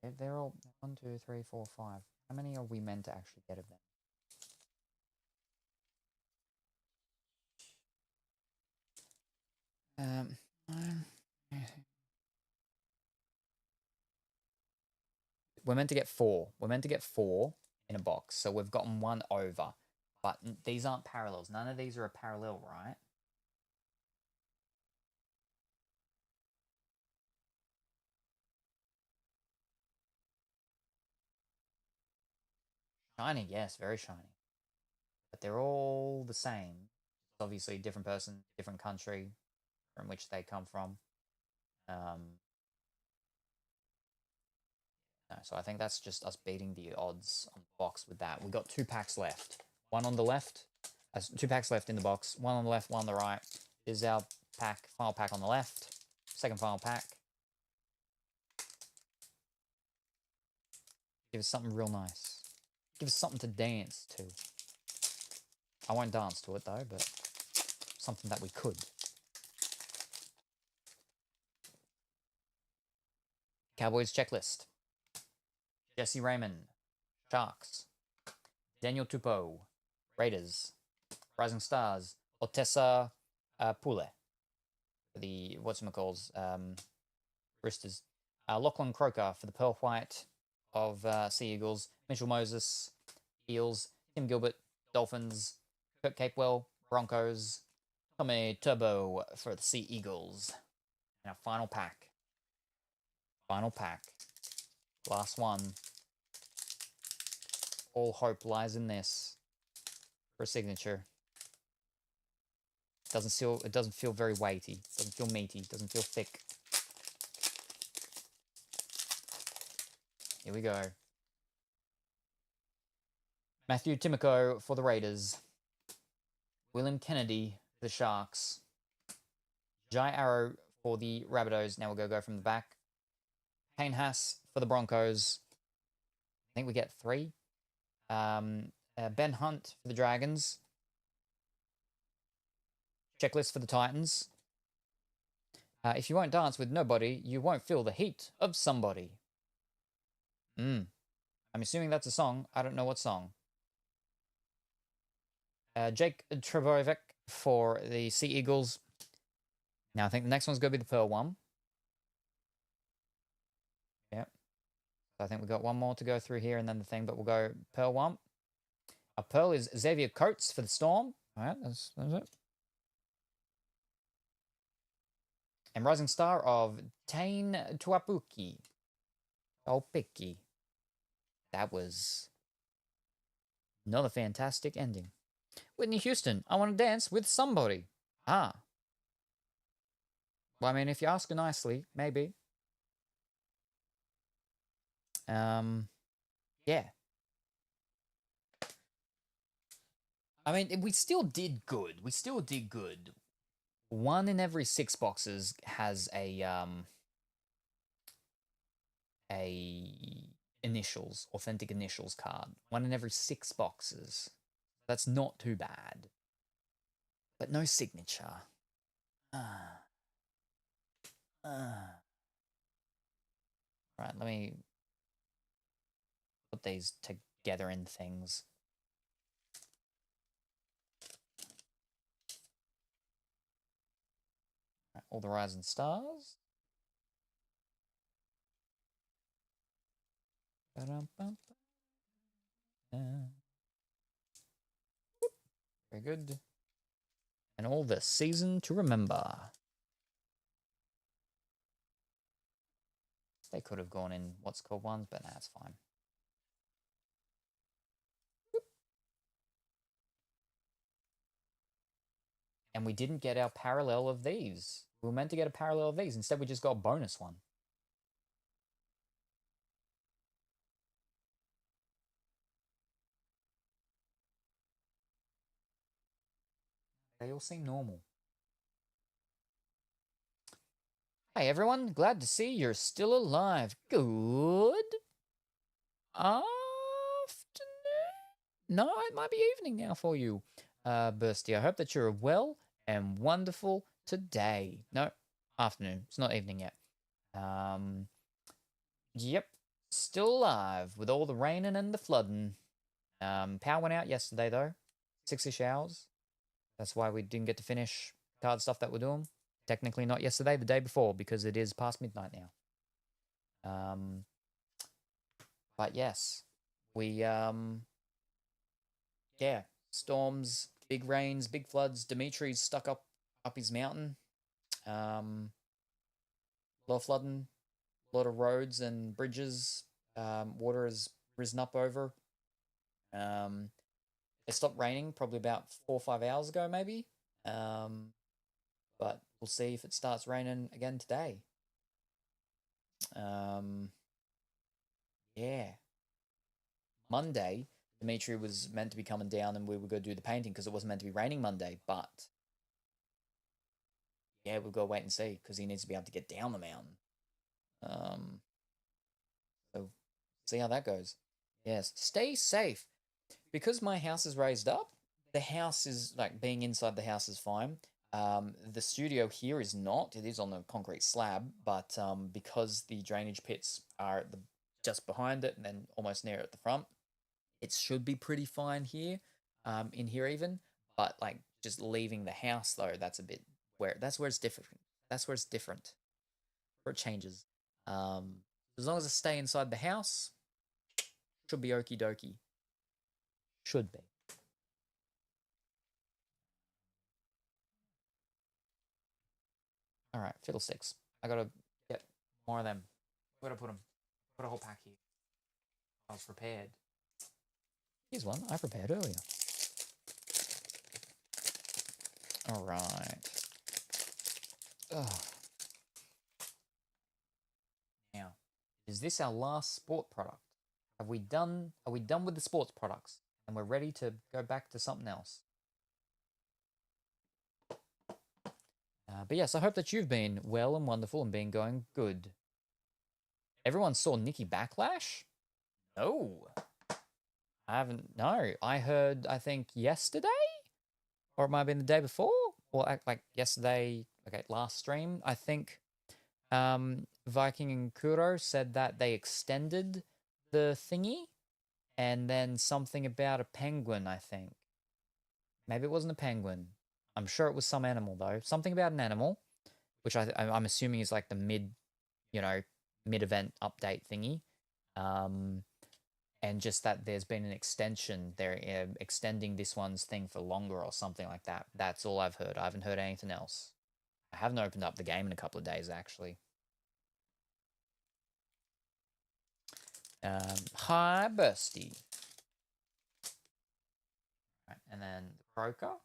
They're all 1, 2, 3, 4, 5. How many are we meant to actually get of them? Nine. We're meant to get 4. We're meant to get 4 in a box, so we've gotten 1 over. But these aren't parallels. None of these are a parallel, right? Shiny, yes, very shiny. But they're all the same. Obviously, different person, different country from which they come from. No, so I think that's just us beating the odds on the box with that. We've got 2 packs left. One on the left. 2 packs left in the box. One on the left, one on the right. This is our pack, final pack on the left. Second final pack. Give us something real nice. Give us something to dance to. I won't dance to it though, but something that we could. Cowboys checklist. Jesse Raymond. Sharks. Daniel Tupou. Raiders. Rising Stars. Otessa Pule. The, whatchamacalls, Roosters. Lachlan Croker for the Pearl White of Sea Eagles. Mitchell Moses. Eels. Tim Gilbert. Dolphins. Kurt Capewell. Broncos. Tommy Turbo for the Sea Eagles. And our final pack. Final pack. Last one. All hope lies in this. For a signature. It doesn't feel very weighty. Doesn't feel meaty. Doesn't feel thick. Here we go. Matthew Timoko for the Raiders. William Kennedy for the Sharks. Jai Arrow for the Rabbitohs. Now we'll go from the back. Payne Haas for the Broncos. I think we get 3. Ben Hunt for the Dragons. Checklist for the Titans. If you won't dance with nobody, you won't feel the heat of somebody. I'm assuming that's a song. I don't know what song. Jake Trebojevic for the Sea Eagles. Now I think the next one's going to be the Pearl one. Yep. So I think we've got one more to go through here and then the thing, but we'll go Pearl 1. Our Pearl is Xavier Coates for the Storm. All right, that's it. And Rising Star of Tain Tuapuki. Opiki. That was another fantastic ending. Whitney Houston, I want to dance with somebody. Ah. Well, I mean, if you ask her nicely, maybe. Yeah. I mean, we still did good. We still did good. 1 in every 6 boxes has a initials, authentic initials card. 1 in every 6 boxes. That's not too bad. But no signature. Right, let me put these together in things. Right, all the rising stars. Very good. And all the season to remember. They could have gone in what's called ones, but that's fine. And we didn't get our parallel of these. We were meant to get a parallel of these. Instead, we just got a bonus one. They all seem normal. Hey everyone, glad to see you're still alive. Good afternoon? No, it might be evening now for you. Bursty, I hope that you're well and wonderful today. No, afternoon. It's not evening yet. Yep. Still alive with all the raining and the flooding. Power went out yesterday though, 6-ish hours. That's why we didn't get to finish card stuff that we're doing. Technically not yesterday, the day before, because it is past midnight now. But yes, we yeah, storms, big rains, big floods. Dimitri's stuck up his mountain. A lot of flooding, a lot of roads and bridges. Water has risen up over. It stopped raining probably about 4 or 5 hours ago, maybe. But we'll see if it starts raining again today. Yeah. Monday, Dimitri was meant to be coming down and we were going to do the painting because it wasn't meant to be raining Monday, but yeah, we'll go wait and see because he needs to be able to get down the mountain. So see how that goes. Yes, stay safe. Because my house is raised up, the house is, like, being inside the house is fine. The studio here is not. It is on a concrete slab, but because the drainage pits are at just behind it and then almost near at the front, it should be pretty fine here, in here even. But, like, just leaving the house, though, that's where it's different. That's where it's different. Where it changes. As long as I stay inside the house, should be okie dokie. Should be. All right, fiddlesticks. I gotta get more of them. Where to put them? Put a whole pack here. I was prepared. Here's one I prepared earlier. All right. Ugh. Now, is this our last sport product? Are we done with the sports products? And we're ready to go back to something else. But yes, I hope that you've been well and wonderful and been going good. Everyone saw Nikki Backlash? No. I haven't. No. I heard, I think, yesterday? Or it might have been the day before? Or like yesterday, okay, last stream. I think Viking and Kuro said that they extended the thingy. And then something about a penguin, I think. Maybe it wasn't a penguin. I'm sure it was some animal, though. Something about an animal, which I'm assuming is like the mid-event update thingy. And just that there's been an extension. They're extending this one's thing for longer or something like that. That's all I've heard. I haven't heard anything else. I haven't opened up the game in a couple of days, actually. Hi, Bursty. Right, and then the Croaker.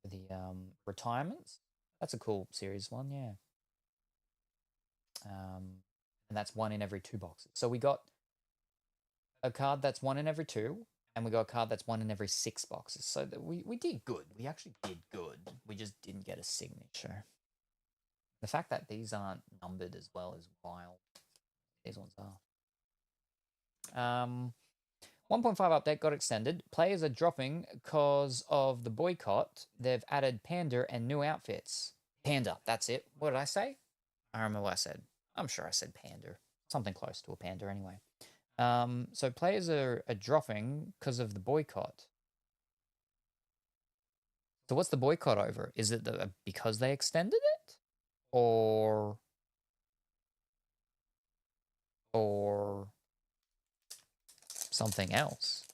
The retirements. That's a cool series one, yeah. And that's 1 in every 2 boxes. So we got a card that's 1 in every 2, and we got a card that's 1 in every 6 boxes. So we did good. We actually did good. We just didn't get a signature. The fact that these aren't numbered as well is wild. These ones are. 1.5 update got extended. Players are dropping because of the boycott. They've added Panda and new outfits. Panda, that's it. What did I say? I remember what I said. I'm sure I said Panda. Something close to a panda anyway. So players are dropping because of the boycott. So what's the boycott over? Is it because they extended it? Or something else?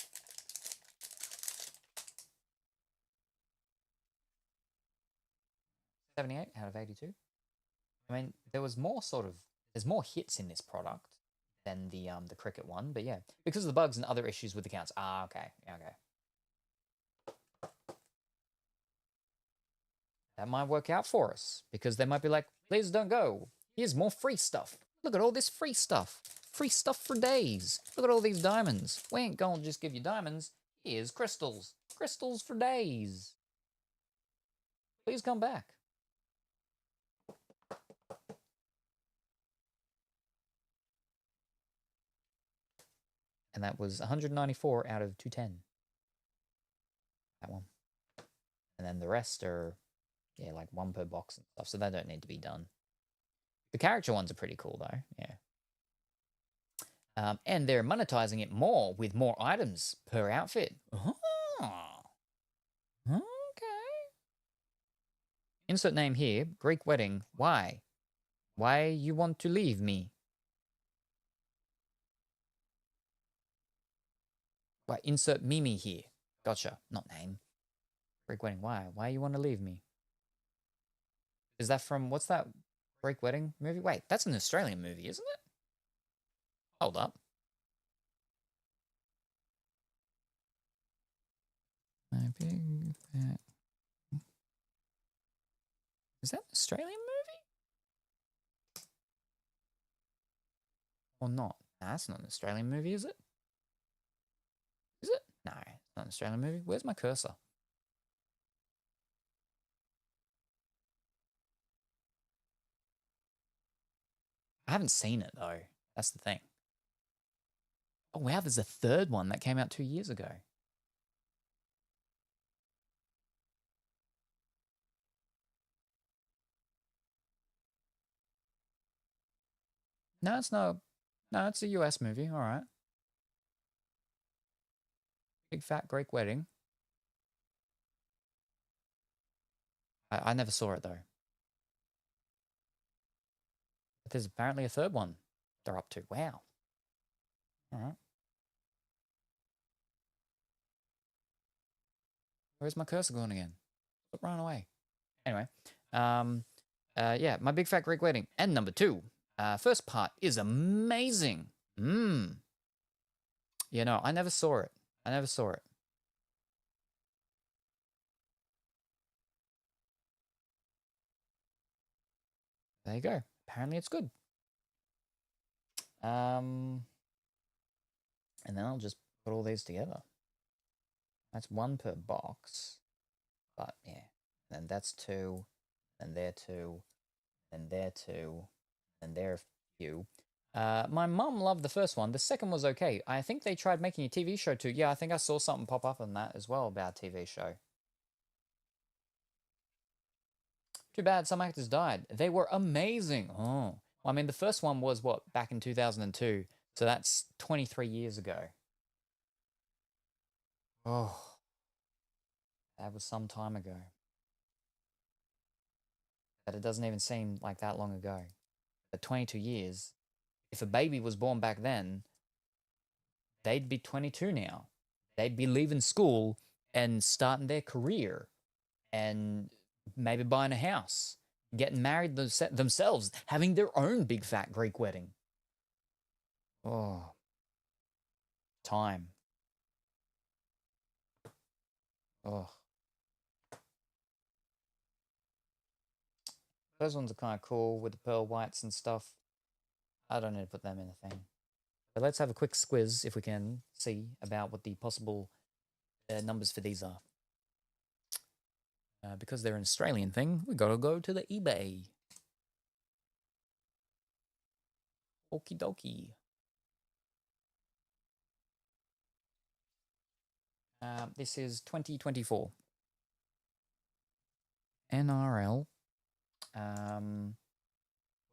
$78 out of 82. I mean, there's more hits in this product than the cricket one, but yeah, because of the bugs and other issues with accounts. Ah, okay, okay. That might work out for us because they might be like, please don't go. Here's more free stuff. Look at all this free stuff. Free stuff for days. Look at all these diamonds. We ain't gonna just give you diamonds. Here's crystals. Crystals for days. Please come back. And that was 194 out of 210. That one. And then the rest are, yeah, like 1 per box and stuff, so they don't need to be done. The character ones are pretty cool, though, yeah. And they're monetizing it more with more items per outfit. Oh, okay. Insert name here, Greek wedding. Why? Why you want to leave me? Why, insert Mimi here. Gotcha, not name. Greek wedding, why? Why you want to leave me? Is that from, what's that Greek wedding movie? Wait, that's an Australian movie, isn't it? Hold up. My big fat... Is that an Australian movie? Or not? Nah, that's not an Australian movie, is it? Is it? No, it's not an Australian movie. Where's my cursor? I haven't seen it, though. That's the thing. Oh, wow, there's a third one that came out 2 years ago. No, it's not. No, it's a US movie. All right. Big Fat Greek Wedding. I never saw it, though. But there's apparently a third one they're up to. Wow. All right. Where's my cursor going again? Stop running away. Anyway. Yeah, My Big Fat Greek Wedding. And number 2. First part is amazing. You know, I never saw it. I never saw it. There you go. Apparently it's good. And then I'll just put all these together. That's 1 per box. But yeah. Then that's 2. Then there 2. Then there 2. Then there a few. My mum loved the first one. The second was okay. I think they tried making a TV show too. Yeah, I think I saw something pop up on that as well about a TV show. Too bad some actors died. They were amazing. Oh. Well, I mean, the first one was, what, back in 2002. So that's 23 years ago. Oh. That was some time ago. But it doesn't even seem like that long ago. But 22 years, if a baby was born back then, they'd be 22 now. They'd be leaving school and starting their career and maybe buying a house, getting married themselves, having their own big fat Greek wedding. Oh, time. Oh. Those ones are kind of cool with the pearl whites and stuff. I don't need to put them in a thing. But let's have a quick squiz if we can see about what the possible numbers for these are. Because they're an Australian thing, we gotta go to the eBay. Okie dokie. This is 2024. NRL.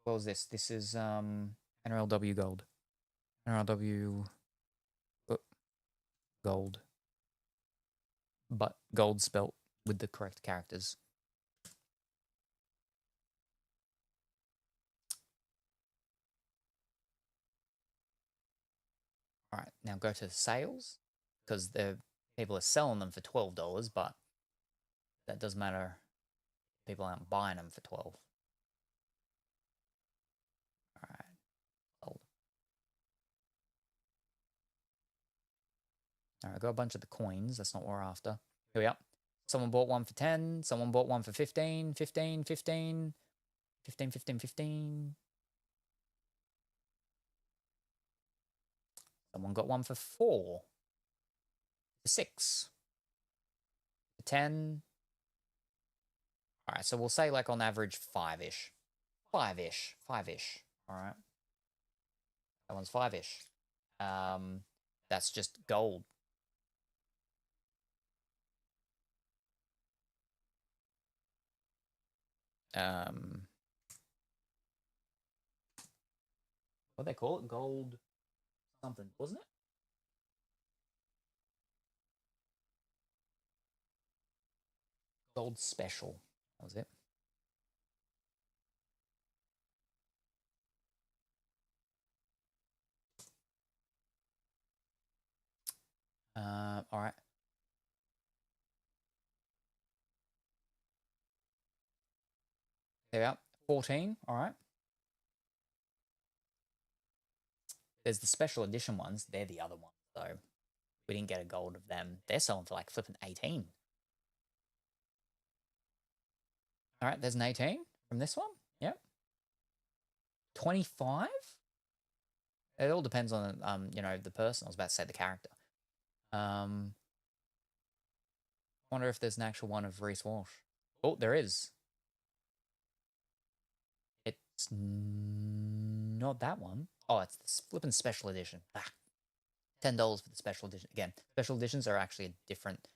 What was this? This is NRLW Gold. NRLW Gold. But gold spelt with the correct characters. All right, now go to sales, because the people are selling them for $12, but that doesn't matter. People aren't buying them for 12. All right, sold. All right, I got a bunch of the coins. That's not what we're after. Here we are. Someone bought one for 10. Someone bought one for 15, 15, 15, 15, 15, 15. Someone got one for 4. For 6. For 10. All right, so we'll say like on average 5-ish. 5-ish. 5-ish. All right. That one's 5-ish. That's just gold. What do they call it? Gold something, wasn't it? Gold special. That was it. All right. There we are. 14. All right. There's the special edition ones. They're the other ones, though. We didn't get a gold of them. They're selling for like flipping 18. All right, there's an 18 from this one. Yep. 25? It all depends on, the person. I was about to say the character. Wonder if there's an actual one of Reese Walsh. Oh, there is. It's not that one. Oh, it's the flipping special edition. $10 for the special edition. Again, special editions are actually a different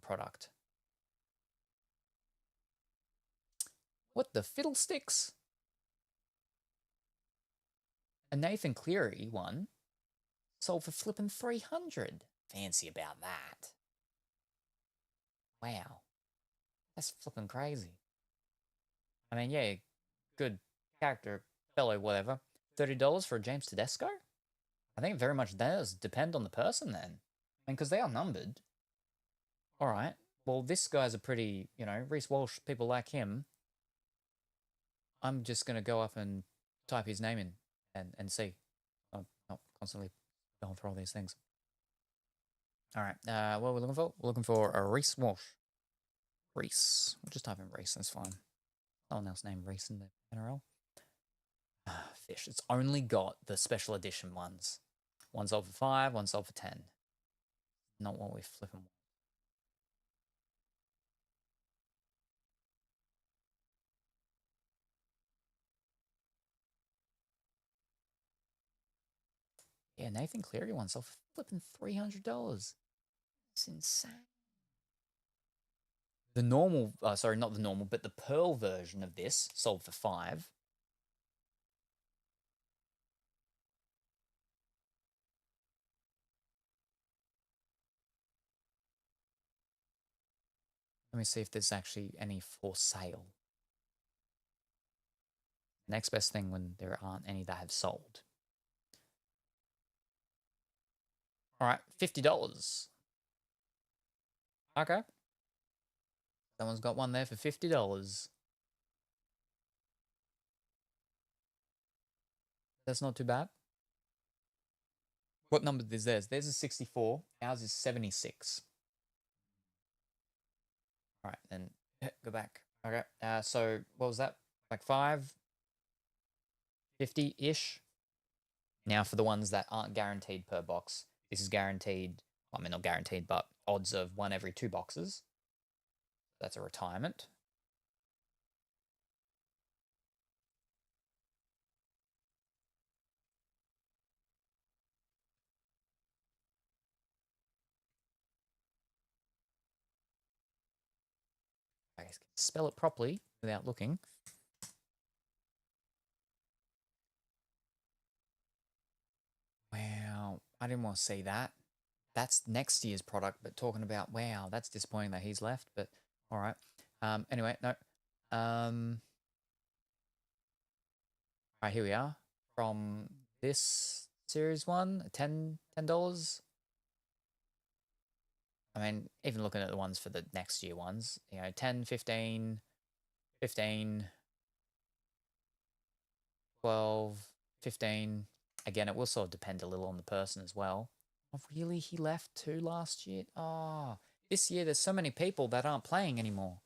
product. What the fiddlesticks? A Nathan Cleary one sold for flipping 300. Fancy about that. Wow. That's flipping crazy. I mean, yeah, good character, fellow, whatever. $30 for a James Tedesco? I think it very much does depend on the person then. I mean, because they are numbered. All right. Well, this guy's a pretty, Reese Walsh, people like him. I'm just going to go up and type his name in and see. I'm not constantly going through all these things. All right. What are we looking for? We're looking for a Reese Walsh. Reese. We'll just type in Reese. That's fine. No one else named Reese in the NRL. Fish. It's only got the special edition ones. One sold for 5, one sold for 10. Not what we flipping. Yeah, Nathan Cleary one sold for flipping $300. It's insane. The normal, sorry, not the normal, but the Pearl version of this sold for 5. Let me see if there's actually any for sale. Next best thing when there aren't any that have sold. All right, $50. Okay. Someone's got one there for $50. That's not too bad. What number is theirs? Theirs is 64. Ours is 76. All right, then go back. Okay. So what was that? Like 550-ish. Now for the ones that aren't guaranteed per box, this is guaranteed. I mean, not guaranteed, but odds of 1 every 2 boxes. That's a retirement. I guess spell it properly without looking. Wow, I didn't want to see that. That's next year's product, but talking about, wow, that's disappointing that he's left, but all right. Anyway, no. All right, here we are. From this series one, $10. I mean, even looking at the ones for the next year ones, 10, 15, 15, 12, 15. Again, it will sort of depend a little on the person as well. Oh, really? He left too last year? Oh, this year there's so many people that aren't playing anymore.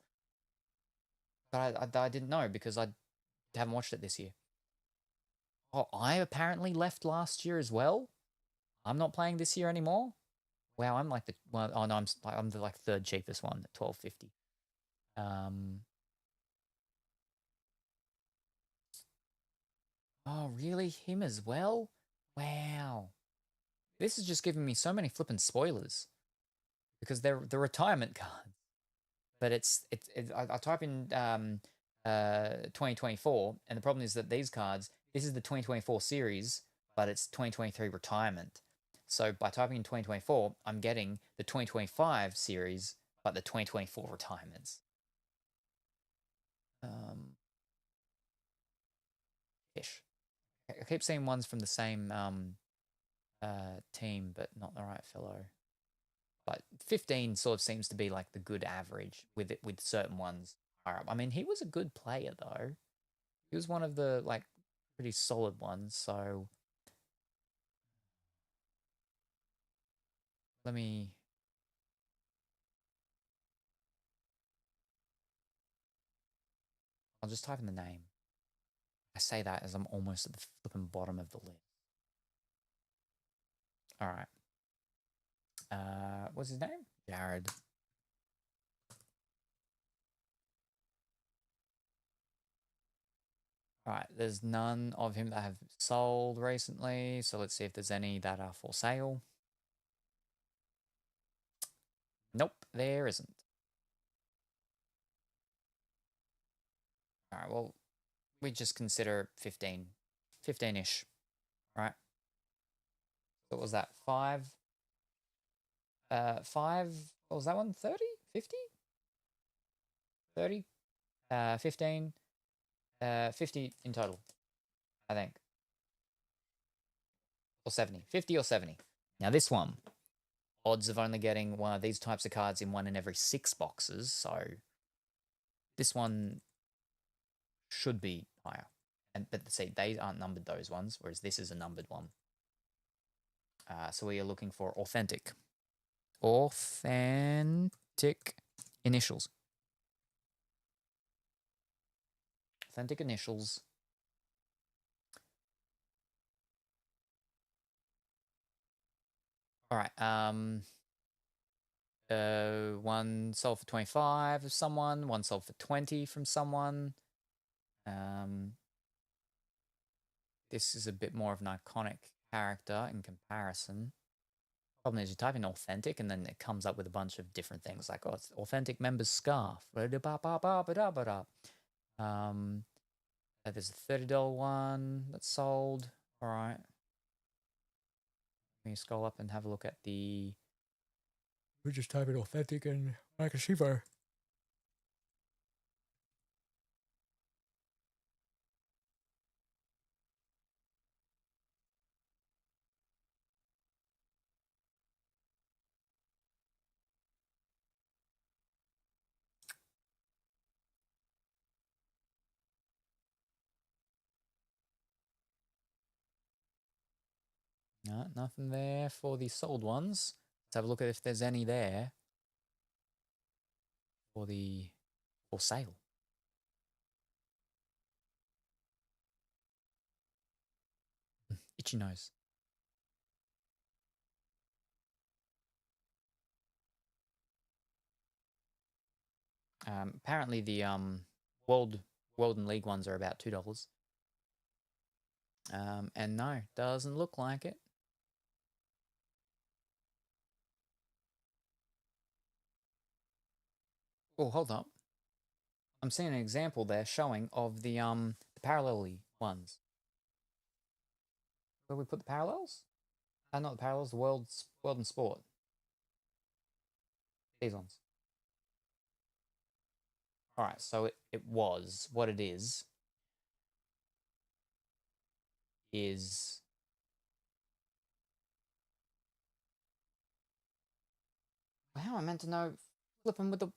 But I didn't know because I haven't watched it this year. Oh, I apparently left last year as well. I'm not playing this year anymore. Wow, I'm like the one. Oh no, I'm the like third cheapest one at $12.50. Oh really? Him as well? Wow. This is just giving me so many flippin' spoilers because they're the retirement cards. But I type in 2024, and the problem is that these cards. This is the 2024 series, but it's 2023 retirement. So by typing in 2024, I'm getting the 2025 series, but the 2024 retirements. Ish. I keep seeing ones from the same team, but not the right fellow. But 15 sort of seems to be like the good average with it, with certain ones higher up. I mean, he was a good player though. He was one of the like pretty solid ones. So let me. I'll just type in the name. I say that as I'm almost at the flipping bottom of the list. All right. What's his name? Jared. All right, there's none of him that have sold recently, so let's see if there's any that are for sale. Nope, there isn't. All right, well, we just consider 15, 15-ish, right? What was that, 5? 5, what was that one, 30, 50? 30, 15, 50 in total, I think. Or 70, 50 or 70. Now this one, odds of only getting one of these types of cards in 1 in every 6 boxes, so this one should be higher. But see, they aren't numbered, those ones, whereas this is a numbered one. So we are looking for authentic. Authentic initials. Authentic initials. All right. One sold for 25 of someone. One sold for 20 from someone. This is a bit more of an iconic character in comparison. Problem is, you type in authentic and then it comes up with a bunch of different things like, oh, it's authentic member's scarf. There's a $30 one that's sold. All right. Let me scroll up and have a look at the. We just type in authentic and like a shiver. No, nothing there for the sold ones. Let's have a look at if there's any there for the for sale. Itchy nose. Apparently the World and League ones are about $2. And no, doesn't look like it. Oh, hold up. I'm seeing an example there showing of the parallel ones. Where we put the parallels? Not the parallels, the world and sport. These ones. All right, so it was what it is how am I meant to know? Flipping with the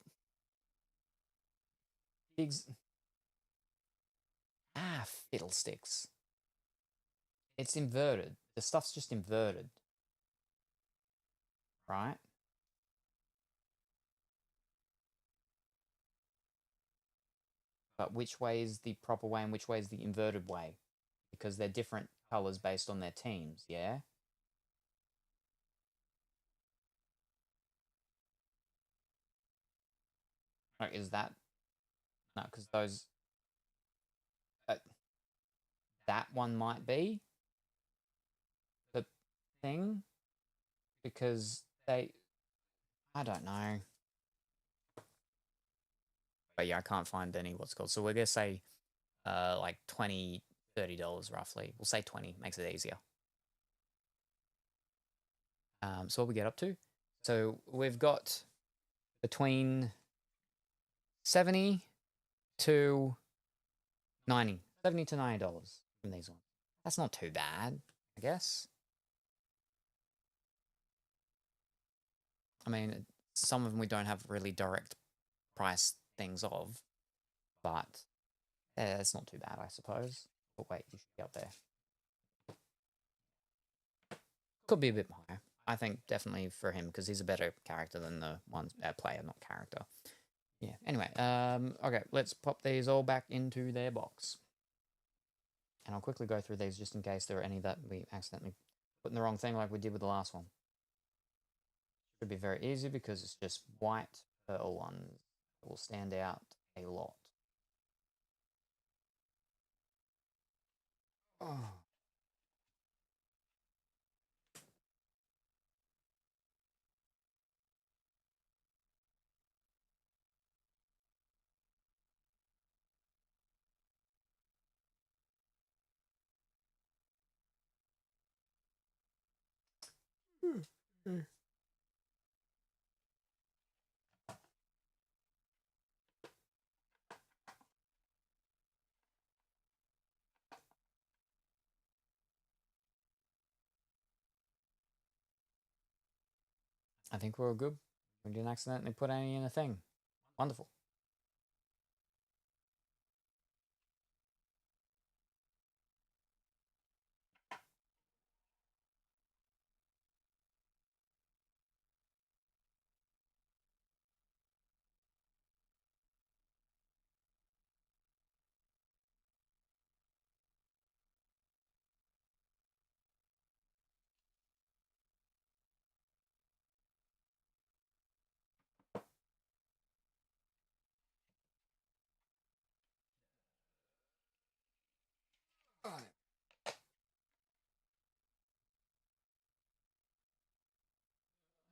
fiddlesticks. It's inverted. The stuff's just inverted. Right? But which way is the proper way and which way is the inverted way? Because they're different colors based on their teams, yeah? Like, is that... No, because those... that one might be the thing, because they... I don't know. But yeah, I can't find any what's called. So we're going to say like $20, $30 roughly. We'll say 20, makes it easier. So what we get up to? So we've got between 70 to 90, $70 to $90 from these ones. That's not too bad, I guess. I mean, some of them we don't have really direct price things of, but it's not too bad, I suppose. But wait, you should be up there. Could be a bit higher. I think definitely for him because he's a better character than the ones player, not character. Yeah. Anyway, okay, let's pop these all back into their box, and I'll quickly go through these just in case there are any that we accidentally put in the wrong thing, like we did with the last one. Should be very easy because it's just white pearl ones that will stand out a lot. Oh. I think we're all good. We didn't accidentally put any in a thing. Wonderful.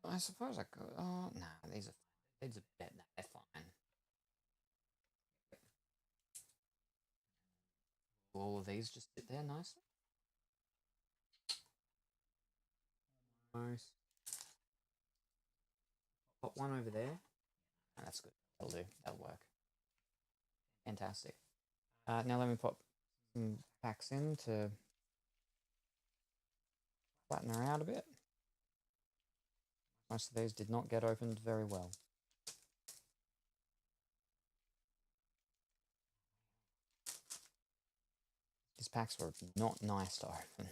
I suppose I could. Oh, nah, these are better. They're fine. All of these just sit there nicely. Nice. Pop one over there. Oh, that's good. That'll do. That'll work. Fantastic. Now let me pop some packs in to flatten her out a bit. Most of these did not get opened very well. These packs were not nice to open.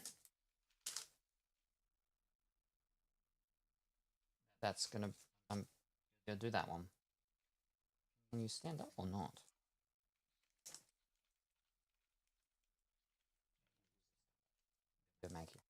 That's gonna, I'm gonna do that one. Can you stand up or not? Good, make you.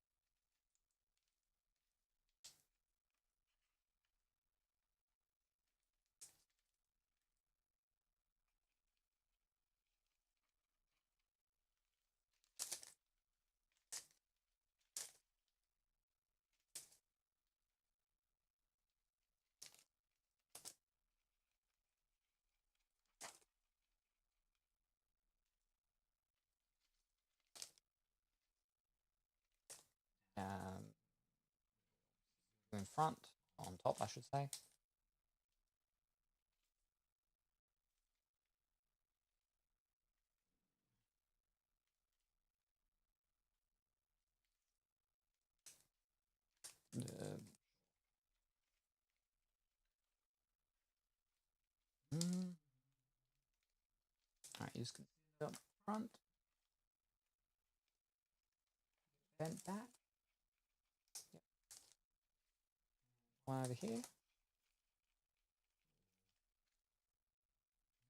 In front, on top, I should say. Alright, use concealer up front. Bent back. Yep. One over here.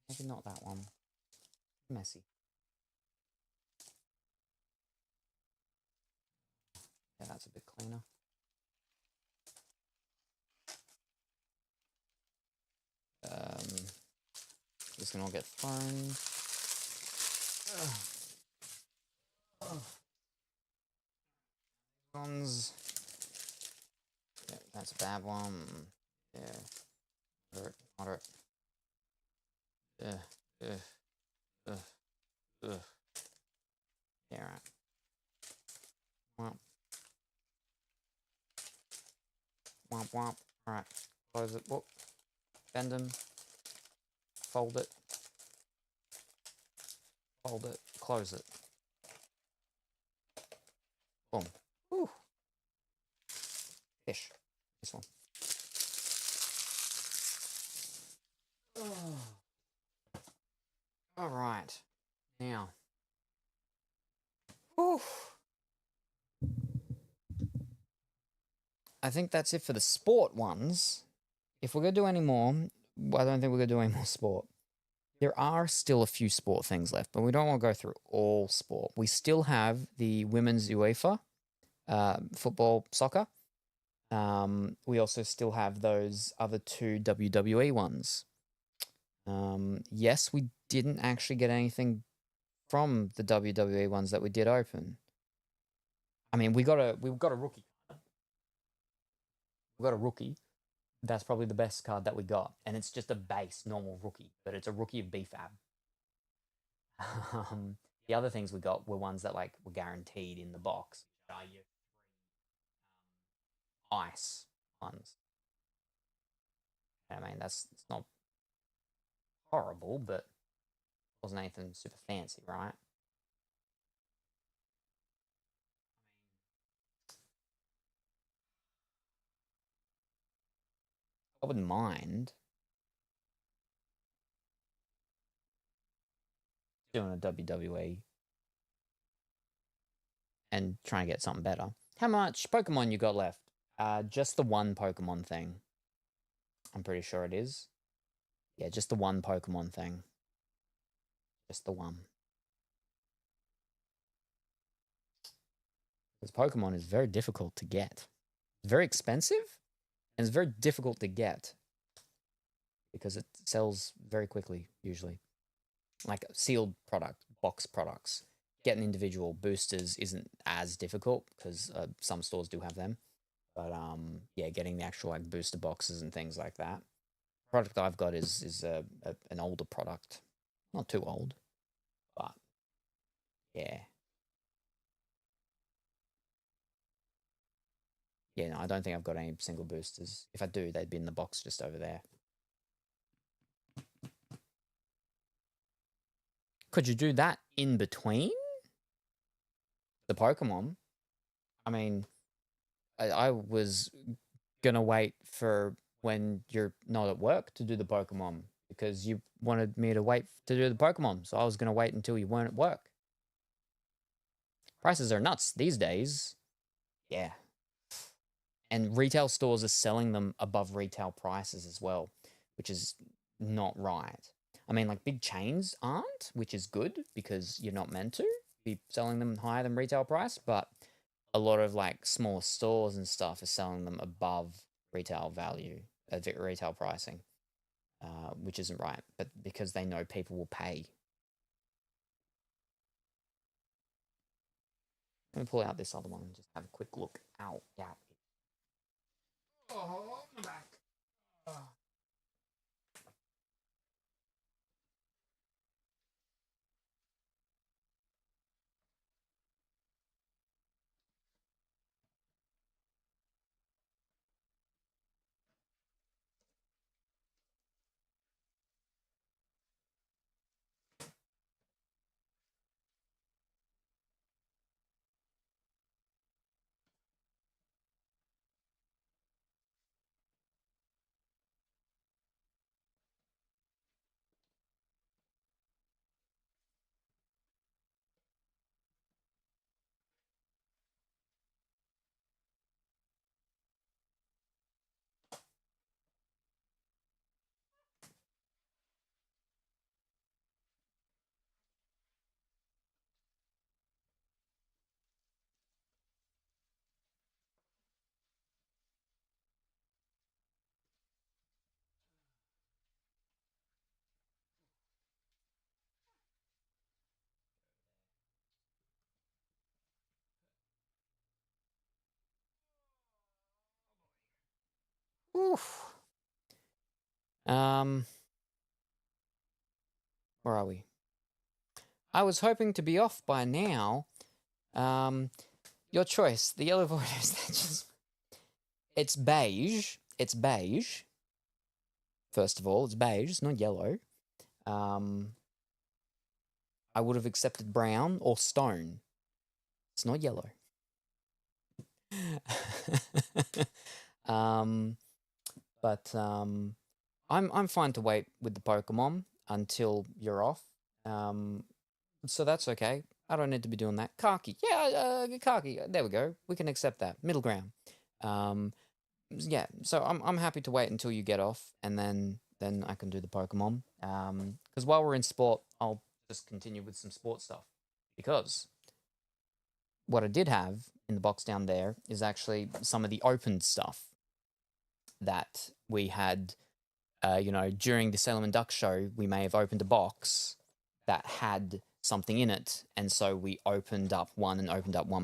Maybe not that one. Messy. Yeah, that's a bit cleaner. This can all get thrown. Ones. Yeah, that's a bad one. Yeah. Moderate. Moderate. Yeah, right. Well. Womp womp. Alright. Close it. Whoop. Bend them. Fold it. Fold it. Close it. Boom. Woo. Fish. This one. All right. Now. Whew. I think that's it for the sport ones. If we're going to do any more, I don't think we're going to do any more sport. There are still a few sport things left, but we don't want to go through all sport. We still have the women's UEFA, football, soccer. We also still have those other two WWE ones. Yes, we didn't actually get anything from the WWE ones that we did open. I mean, we've got a rookie. We got a rookie. That's probably the best card that we got, and it's just a base normal rookie, but it's a rookie of BFAB. The other things we got were ones that like were guaranteed in the box. Ice ones. I mean, it's not horrible, but it wasn't anything super fancy, right? I wouldn't mind doing a WWE and trying to get something better. How much Pokemon you got left? Just the one Pokemon thing. I'm pretty sure it is. Yeah, just the one Pokemon thing. Just the one. Because Pokemon is very difficult to get. It's very expensive, and it's very difficult to get. Because it sells very quickly, usually. Like sealed product, box products. Getting individual boosters isn't as difficult, because some stores do have them. But yeah, getting the actual like booster boxes and things like that. Product I've got is an older product, not too old, but yeah, no, I don't think I've got any single boosters. If I do, they'd be in the box just over there. Could you do that in between the Pokemon? I mean, I was gonna wait for when you're not at work to do the Pokemon, because you wanted me to wait to do the Pokemon, so I was gonna wait until you weren't at work. Prices are nuts these days. Yeah. And retail stores are selling them above retail prices as well, which is not right. I mean, like big chains aren't, which is good because you're not meant to be selling them higher than retail price, but a lot of like smaller stores and stuff are selling them above retail value, retail pricing, which isn't right, but because they know people will pay. Let me pull out this other one and just have a quick look. Ow, yeah. Oh, my back. Oh. Oof. Where are we? I was hoping to be off by now. Your choice. The yellow voiders, It's beige. It's beige. First of all, it's beige. It's not yellow. I would have accepted brown or stone. It's not yellow. I'm fine to wait with the Pokemon until you're off. So that's okay. I don't need to be doing that. Khaki. Yeah, khaki. There we go. We can accept that. Middle ground. Yeah, so I'm happy to wait until you get off, and then I can do the Pokemon. Because while we're in sport, I'll just continue with some sport stuff. Because what I did have in the box down there is actually some of the opened stuff that we had. During the Salem and Duck show, we may have opened a box that had something in it, and so we opened up one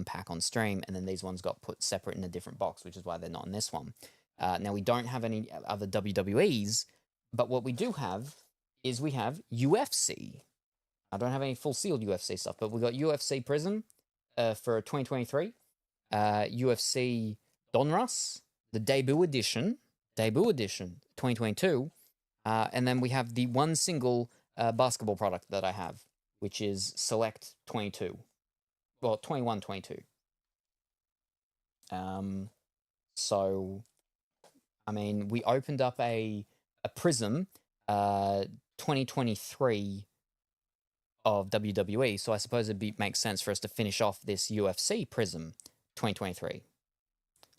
pack on stream, and then these ones got put separate in a different box, which is why they're not in this one. Now, we don't have any other WWEs, but what we do have is we have UFC. I don't have any full sealed UFC stuff, but we got UFC Prism for 2023, UFC Donruss, the debut edition 2022, and then we have the one single basketball product that I have, which is Select 22. Well, 21-22. So, I mean, we opened up a Prism 2023 of WWE, so I suppose it makes sense for us to finish off this UFC Prism 2023.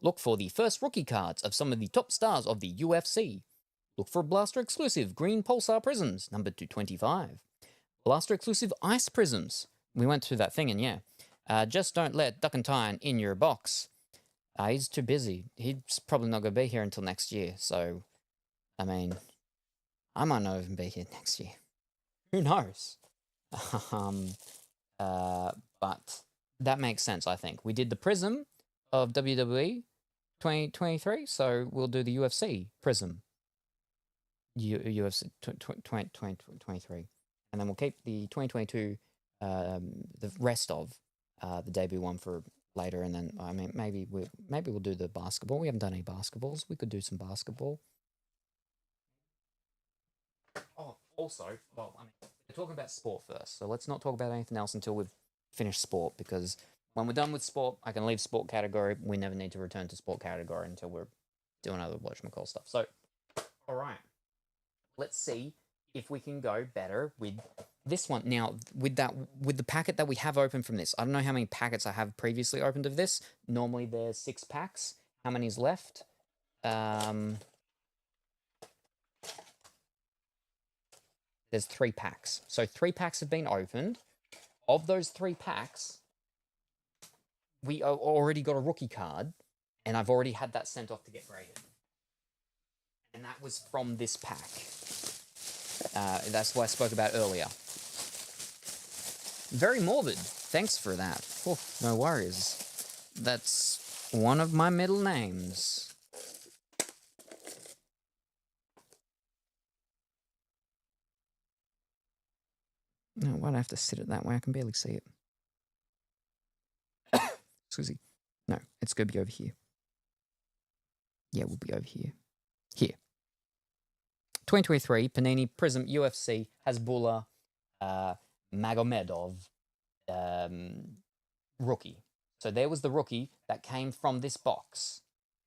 Look for the first rookie cards of some of the top stars of the UFC. Look for Blaster exclusive Green Pulsar Prisms, number 225. Blaster exclusive Ice Prisms. We went through that thing, and yeah. Just don't let Duckentine in your box. He's too busy. He's probably not going to be here until next year, so, I mean, I might not even be here next year. Who knows? But that makes sense, I think. We did the Prism of WWE 2023, so we'll do the UFC Prism UFC 2023, and then we'll keep the 2022 the rest of the debut one for later, and then I mean maybe we'll do the basketball. We haven't done any basketballs. We could do some basketball. Oh, also, well, I mean, we're talking about sport first, so let's not talk about anything else until we've finished sport, because when we're done with sport, I can leave sport category. We never need to return to sport category until we're doing other whatchamacall stuff. So, all right. Let's see if we can go better with this one. Now, with the packet that we have open from this, I don't know how many packets I have previously opened of this. Normally there's 6 packs. How many is left? There's 3 packs. So 3 packs have been opened. Of those 3 packs, we already got a rookie card, and I've already had that sent off to get graded. And that was from this pack. That's what I spoke about earlier. Very morbid. Thanks for that. Oh, no worries. That's one of my middle names. No, why do I have to sit it that way? I can barely see it. Excuse me. No, it's going to be over here. Yeah, we'll be over here. Here. 2023 Panini Prism UFC Hasbulla Magomedov rookie. So there was the rookie that came from this box.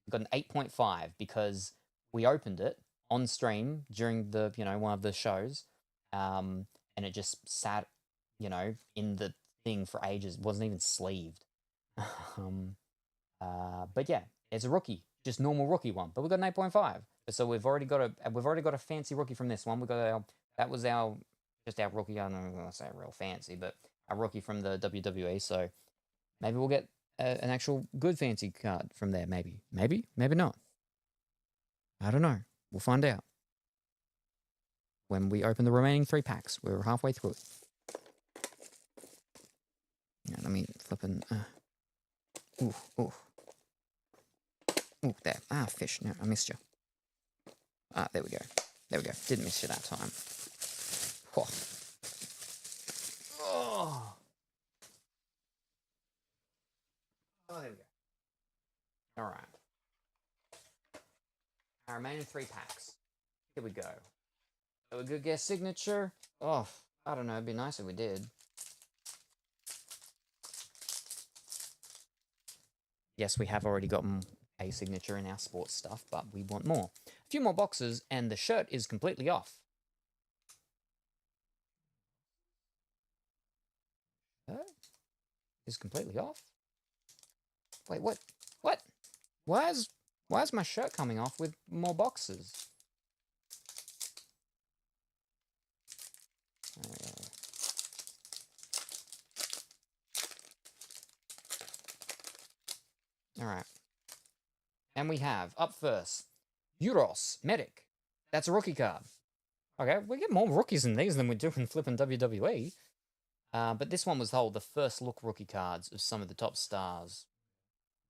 We got an 8.5 because we opened it on stream during the one of the shows, and it just sat in the thing for ages. It wasn't even sleeved. But yeah, it's a rookie, just normal rookie one. But we got an 8.5. So we've already got a fancy rookie from this one. We got our rookie. I don't want to say real fancy, but a rookie from the WWE. So maybe we'll get an actual good fancy card from there. Maybe not. I don't know. We'll find out when we open the remaining 3 packs. We're halfway through it. Yeah, let me flip in. Ooh, there. Ah, fish. No, I missed you. Ah, there we go. Didn't miss you that time. Oh. Oh, there we go. All right. Our remaining 3 packs. Here we go. So a good guess signature. Oh, I don't know. It'd be nice if we did. Yes, we have already gotten a signature in our sports stuff, but we want more. A few more boxes, and the shirt is completely off. Is completely off? Wait, what? What? Why is my shirt coming off with more boxes? Alright. And we have, up first, YuGiOh, Medic. That's a rookie card. Okay, we get more rookies in these than we do in flipping WWE. But this one was the first look rookie cards of some of the top stars.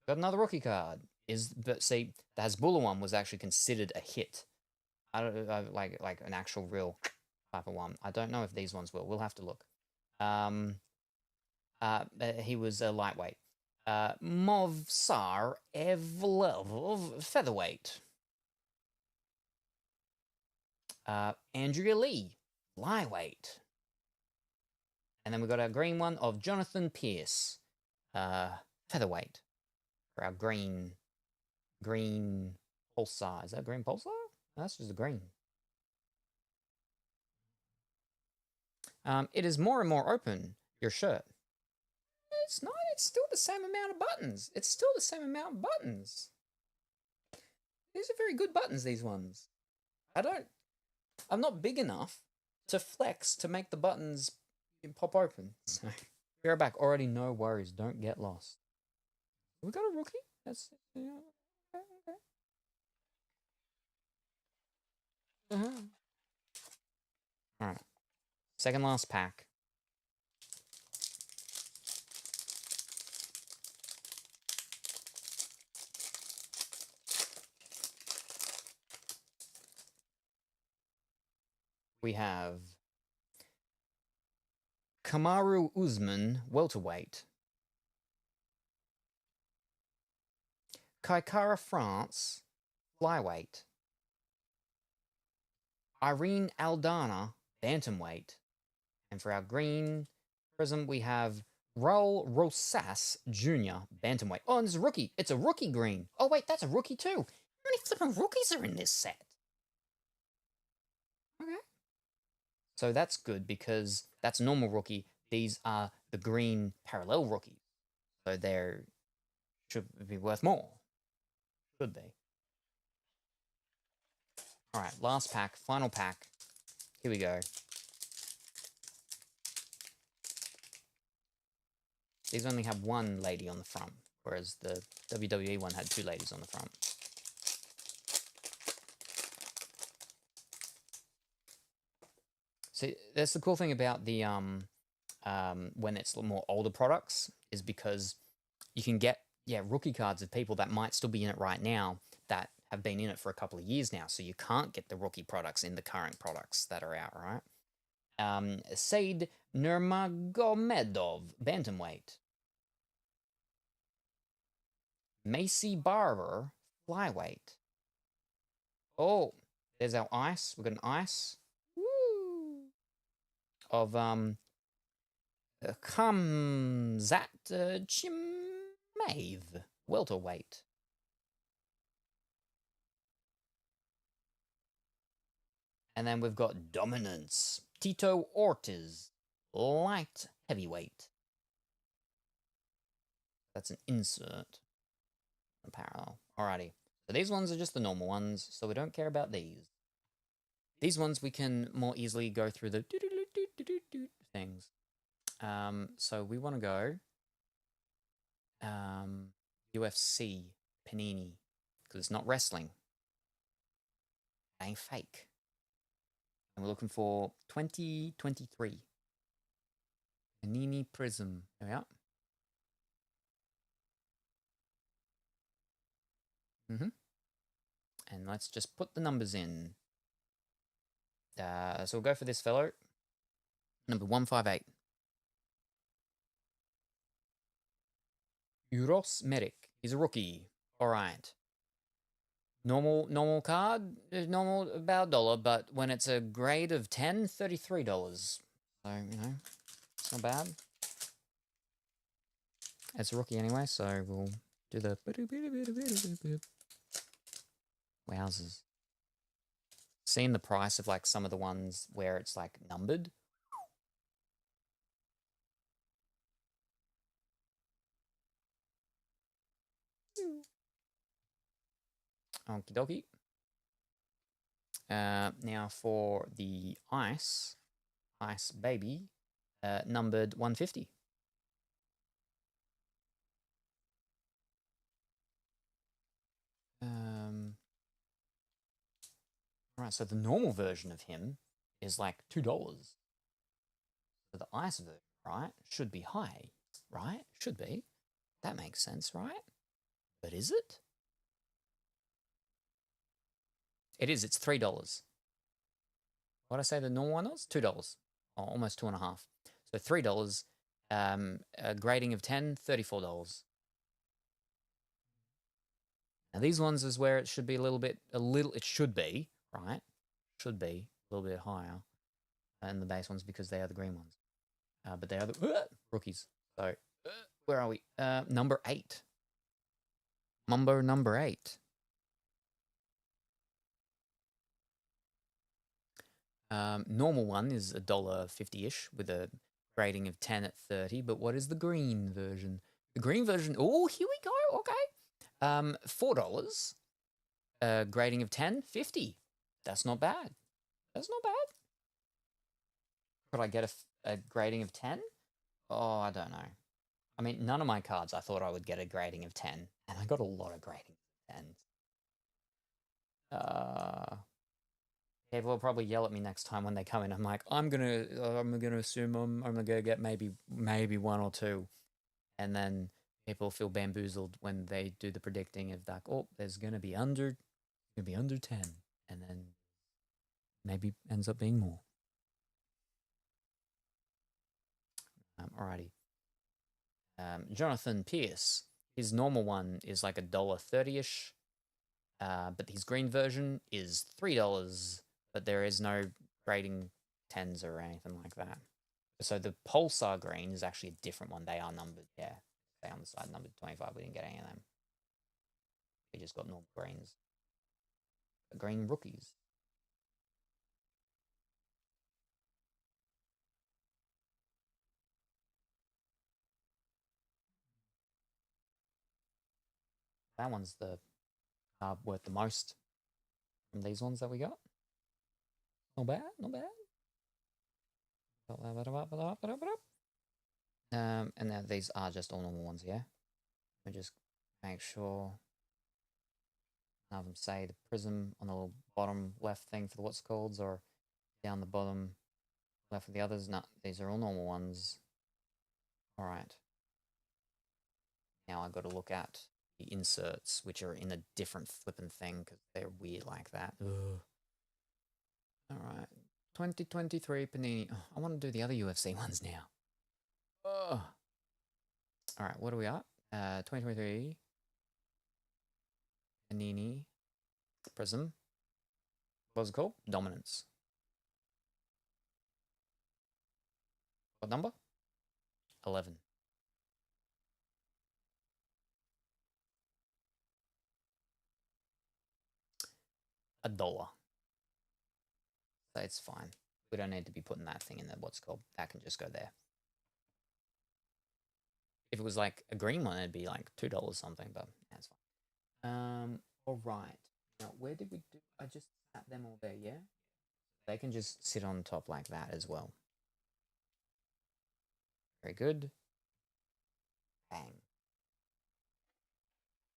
Got another rookie card. But see, the Hasbulla one was actually considered a hit. I don't like an actual real type of one. I don't know if these ones will. We'll have to look. He was a lightweight. Movsar Evlov, featherweight. Andrea Lee, flyweight. And then we got our green one of Jonathan Pierce, featherweight. For our green pulsar. Is that green pulsar? No, that's just a green. It is more and more open, your shirt. It's not, it's still the same amount of buttons. It's still the same amount of buttons. These are very good buttons, these ones. I'm not big enough to flex to make the buttons pop open. So, be right back. Already no worries. Don't get lost. We got a rookie? That's, yeah, okay. Alright. Second last pack. We have Kamaru Usman, welterweight. Kaikara France, flyweight. Irene Aldana, bantamweight. And for our green prism, we have Raul Rosas Jr., bantamweight. Oh, and it's a rookie. It's a rookie green. Oh, wait, that's a rookie too. How many flipping rookies are in this set? Okay. So that's good because that's a normal rookie. These are the green parallel rookies. So they should be worth more. Should be. Alright, last pack, final pack. Here we go. These only have one lady on the front, whereas the WWE one had 2 ladies on the front. So that's the cool thing about the when it's more older products, is because you can get rookie cards of people that might still be in it right now that have been in it for a couple of years now. So you can't get the rookie products in the current products that are out, right? Said Nurmagomedov, bantamweight. Macy Barber, flyweight. Oh, there's our ice. We've got an ice. Woo! Of Kamzat Chimaev, welterweight. And then we've got Dominance, Tito Ortiz, light heavyweight. That's an insert. Parallel. Alrighty. So these ones are just the normal ones, so we don't care about these. These ones we can more easily go through the things. So we want to go UFC Panini, because it's not wrestling. It ain't fake. And we're looking for 2023. Panini Prism. There we are. And let's just put the numbers in. So we'll go for this fellow. Number 158. Uros Medic. He's a rookie. Alright. Normal card, normal about $1, but when it's a grade of 10, $33. So, you know, it's not bad. It's a rookie anyway, so we'll do the... Wowzers. Seeing the price of like some of the ones where it's like numbered. Okie dokie. Now for the ice baby, numbered 150. All right, so the normal version of him is like $2. So the ice version, right, should be high, right? Should be. That makes sense, right? But is it? It is. It's $3. What did I say the normal one was? $2. Oh, almost 2.5. So $3. A grading of 10, $34. Now these ones is where it should be it should be, right? Should be a little bit higher than the base ones because they are the green ones. But they are the rookies. So where are we? Number 8. Mumbo number 8. Normal one is $1.50-ish with a grading of 10 at 30. But what is the green version? The green version, oh, here we go. Okay. $4. Grading of 10, 50. That's not bad. That's not bad. Could I get a grading of 10? Oh, I don't know. I mean, none of my cards I thought I would get a grading of 10. And I got a lot of grading of 10s. People will probably yell at me next time when they come in. I'm like, I'm gonna assume I'm gonna get maybe 1 or 2. And then people feel bamboozled when they do the predicting of like, oh, there's gonna be under 10. And then maybe ends up being more. Alrighty. Jonathan Pierce. His normal one is like $1.30-ish. But his green version is $3. But there is no grading 10s or anything like that. So the Pulsar green is actually a different one. They are numbered, yeah. They on the side numbered 25. We didn't get any of them. We just got normal greens. Green rookies. That one's the worth the most from these ones that we got. Not bad, not bad. And now these are just all normal ones, yeah? Let me just make sure. None of them say the prism on the little bottom left thing for the what's called, or down the bottom left for the others. No, these are all normal ones. All right. Now I've got to look at the inserts, which are in a different flipping thing because they're weird like that. Ugh. All right. 2023 Panini. Oh, I want to do the other UFC ones now. Ugh. All right, what are we at? 2023 Panini Prism. What's it called? Dominance. What number? 11. $1. So it's fine. We don't need to be putting that thing in there. What's called? That can just go there. If it was like a green one, it'd be like $2 something, but that's fine. All right. Now, where did we do? I just sat them all there, yeah? They can just sit on top like that as well. Very good. Bang.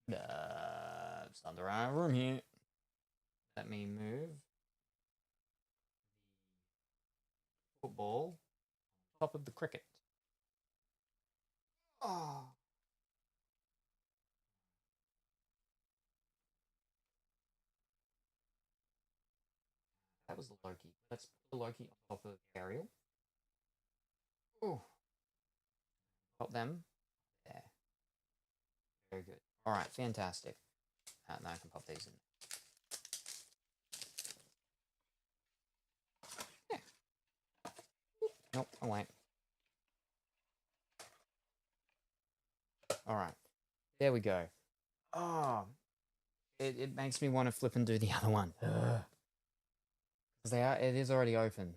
It's not the right room here. Let me move the football on top of the cricket. Oh. That was the Loki. Let's put the Loki on top of Ariel. Oh. Pop them. There. Very good. All right, fantastic. Now I can pop these in. Nope, oh wait. Alright. There we go. Oh, it makes me want to flip and do the other one. Because it is already open.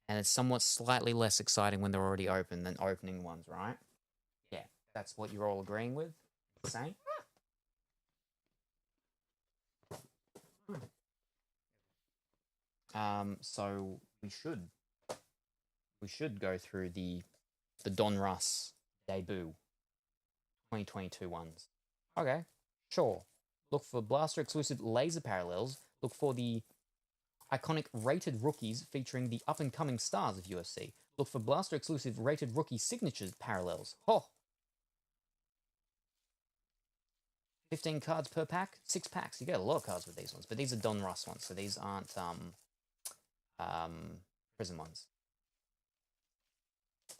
And it's somewhat slightly less exciting when they're already open than opening ones, right? Yeah, that's what you're all agreeing with? Same? So we should go through the Donruss debut 2022 ones. Okay, sure. Look for Blaster exclusive laser parallels. Look for the iconic rated rookies featuring the up-and-coming stars of UFC. Look for Blaster exclusive rated rookie signatures parallels. Oh! 15 cards per pack, 6 packs. You get a lot of cards with these ones, but these are Donruss ones, so these aren't prison ones.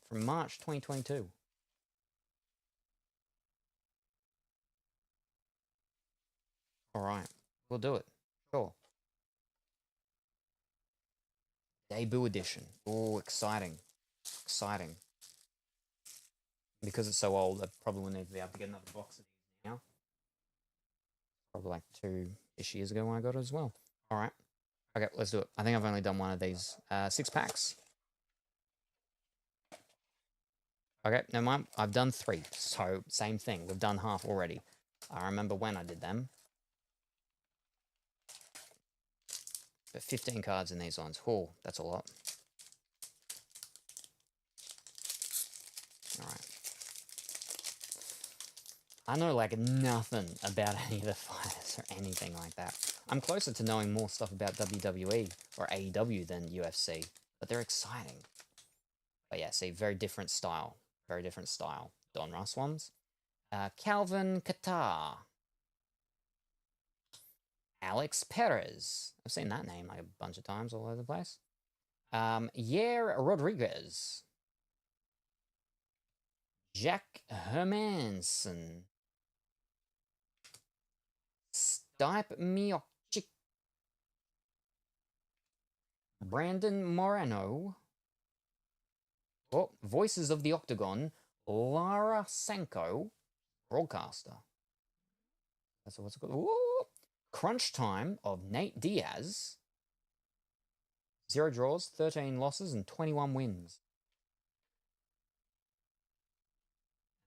From March 2022. Alright, we'll do it. Sure. Debut edition. Oh, exciting. Exciting. Because it's so old, I probably will need to be able to get another box of these now. Probably like 2-ish years ago when I got it as well. Alright. Okay, let's do it. I think I've only done one of these. 6 packs. Okay, never mind. I've done 3. So, same thing. We've done half already. I remember when I did them. But 15 cards in these ones. Oh, that's a lot. Alright. I know, like, nothing about any of the fighters or anything like that. I'm closer to knowing more stuff about WWE or AEW than UFC, but they're exciting. But yeah, see, very different style. Very different style. Donruss ones. Calvin Qatar. Alex Perez. I've seen that name like a bunch of times all over the place. Yair Rodriguez. Jack Hermanson. Stipe Miocic. Brandon Moreno. Oh, Voices of the Octagon. Lara Sanko. Broadcaster. That's what's it called. Ooh. Crunch Time of Nate Diaz. 0 draws, 13 losses, and 21 wins.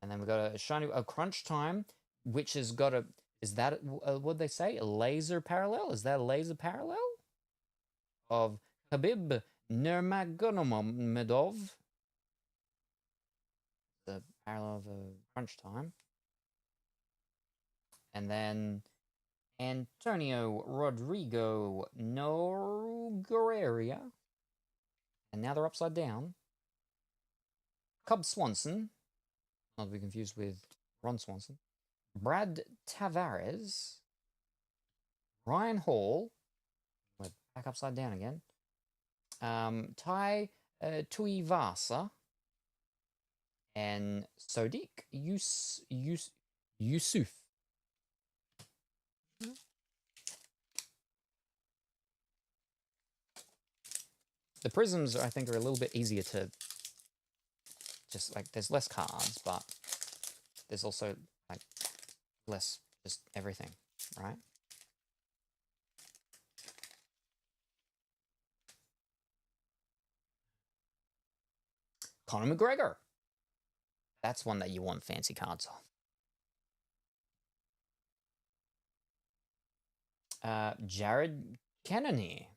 And then we've got a shiny Crunch Time, which has got a... Is that... what'd they say? A laser parallel? Is that a laser parallel? Of Khabib Nurmagomedov. The parallel of Crunch Time. And then... Antonio Rodrigo Nogueira. And now they're upside down. Cub Swanson. Not to be confused with Ron Swanson. Brad Tavares. Ryan Hall. We're back upside down again. Tai Tuivasa. And Sodiq Yusuf. The prisms, I think, are a little bit easier to just, like, there's less cards, but there's also, like, less just everything, right? Conor McGregor. That's one that you want fancy cards of. Jared Cannonier.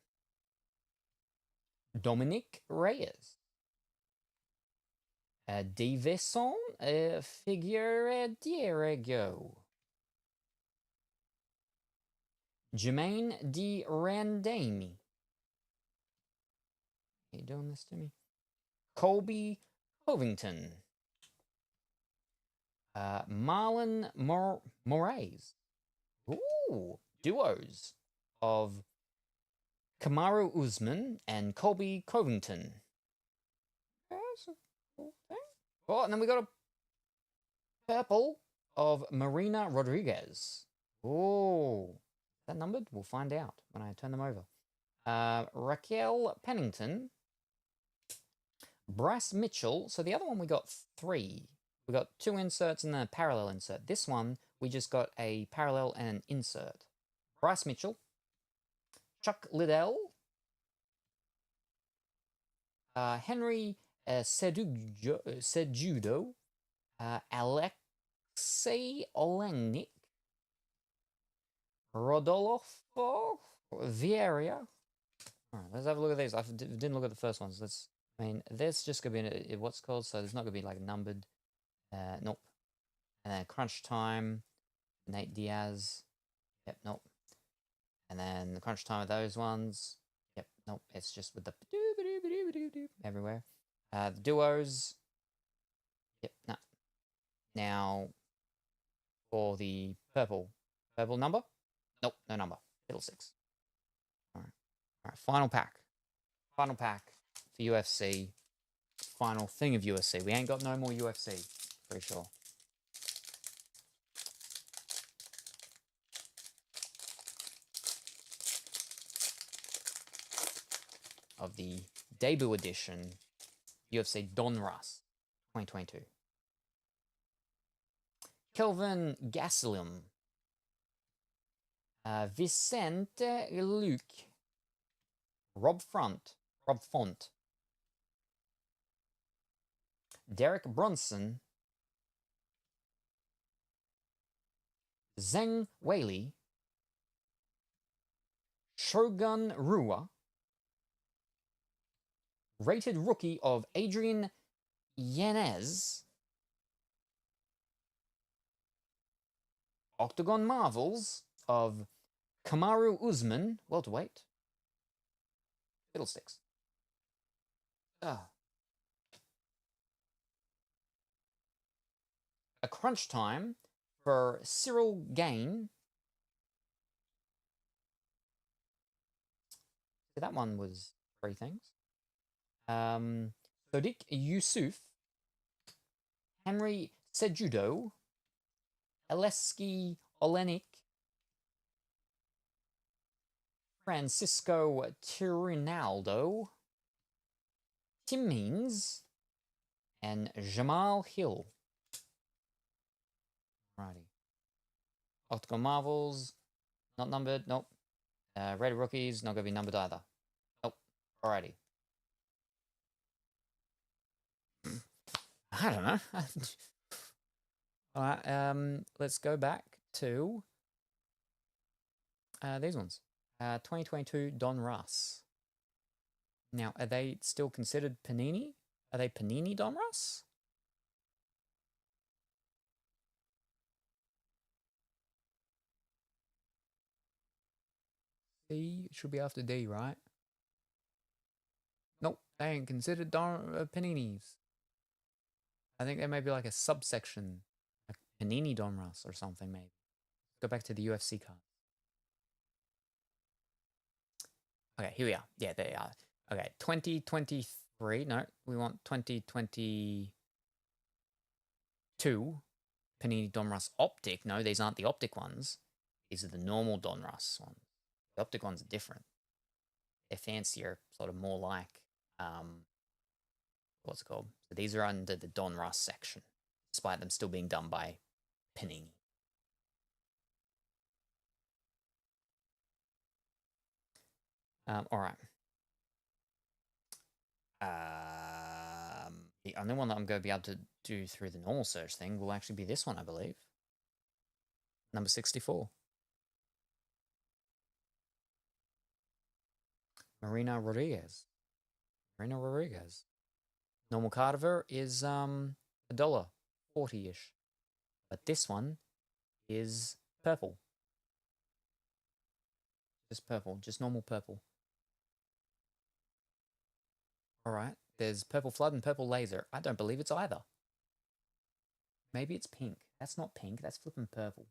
Dominic Reyes. Davison Figueiredo. Jermaine D. Randami. Are you doing this to me? Colby Covington. Marlon Moraes. Ooh, duos of Kamaru Usman and Colby Covington. That's a cool thing. Oh, and then we got a purple of Marina Rodriguez. Oh, is that numbered? We'll find out when I turn them over. Raquel Pennington. Bryce Mitchell. So the other one we got 3. We got 2 inserts and then a parallel insert. This one, we just got a parallel and an insert. Bryce Mitchell, Chuck Liddell, Henry Sejudo, Alexei Olenek, Rodolfo Vieira. All right, let's have a look at these. I didn't look at the first ones. There's just going to be what's called, so there's not going to be like numbered. Nope. And then Crunch Time, Nate Diaz. Yep, nope. And then the Crunch Time of those ones. Yep, nope. It's just with the everywhere. The duos. Yep, no. Now, for the purple number? Nope, no number. Fiddlesticks. All right, final pack. Final pack for UFC. Final thing of UFC. We ain't got no more UFC, pretty sure. Of the debut edition UFC Donruss 2022. Kelvin Gastelum, Vicente Luke, Rob Font, Derek Bronson, Zheng Weili, Shogun Rua, rated rookie of Adrian Yanez, Octagon Marvels of Kamaru Usman, welterweight, Fiddlesticks. A Crunch Time for Cyril Gain. That one was 3 things. Sodiq Yusuf, Henry Sejudo, Aleski Olenek, Francisco Tirinaldo, Tim Means, and Jamal Hill. Alrighty. Octagon Marvels, not numbered, nope. Red Rookies, not going to be numbered either. Nope. Alrighty. I don't know. Alright, let's go back to these ones. 2022 Donruss. Now, are they still considered Panini? Are they Panini Donruss? C should be after D, right? Nope, they ain't considered Paninis. I think there may be like a subsection, like Panini Donruss or something, maybe. Go back to the UFC card. Okay, here we are. Yeah, there they are. Okay, 2023. No, we want 2022 Panini Donruss Optic. No, these aren't the Optic ones. These are the normal Donruss ones. The Optic ones are different. They're fancier, sort of more like, what's it called? So these are under the Donruss section, despite them still being done by Panini. All right. The only one that I'm going to be able to do through the normal search thing will actually be this one, I believe. Number 64. Marina Rodriguez. Normal Cardiver is $1.40-ish. But this one is purple. Just purple, just normal purple. Alright, there's Purple Flood and Purple Laser. I don't believe it's either. Maybe it's pink. That's not pink, that's flipping purple.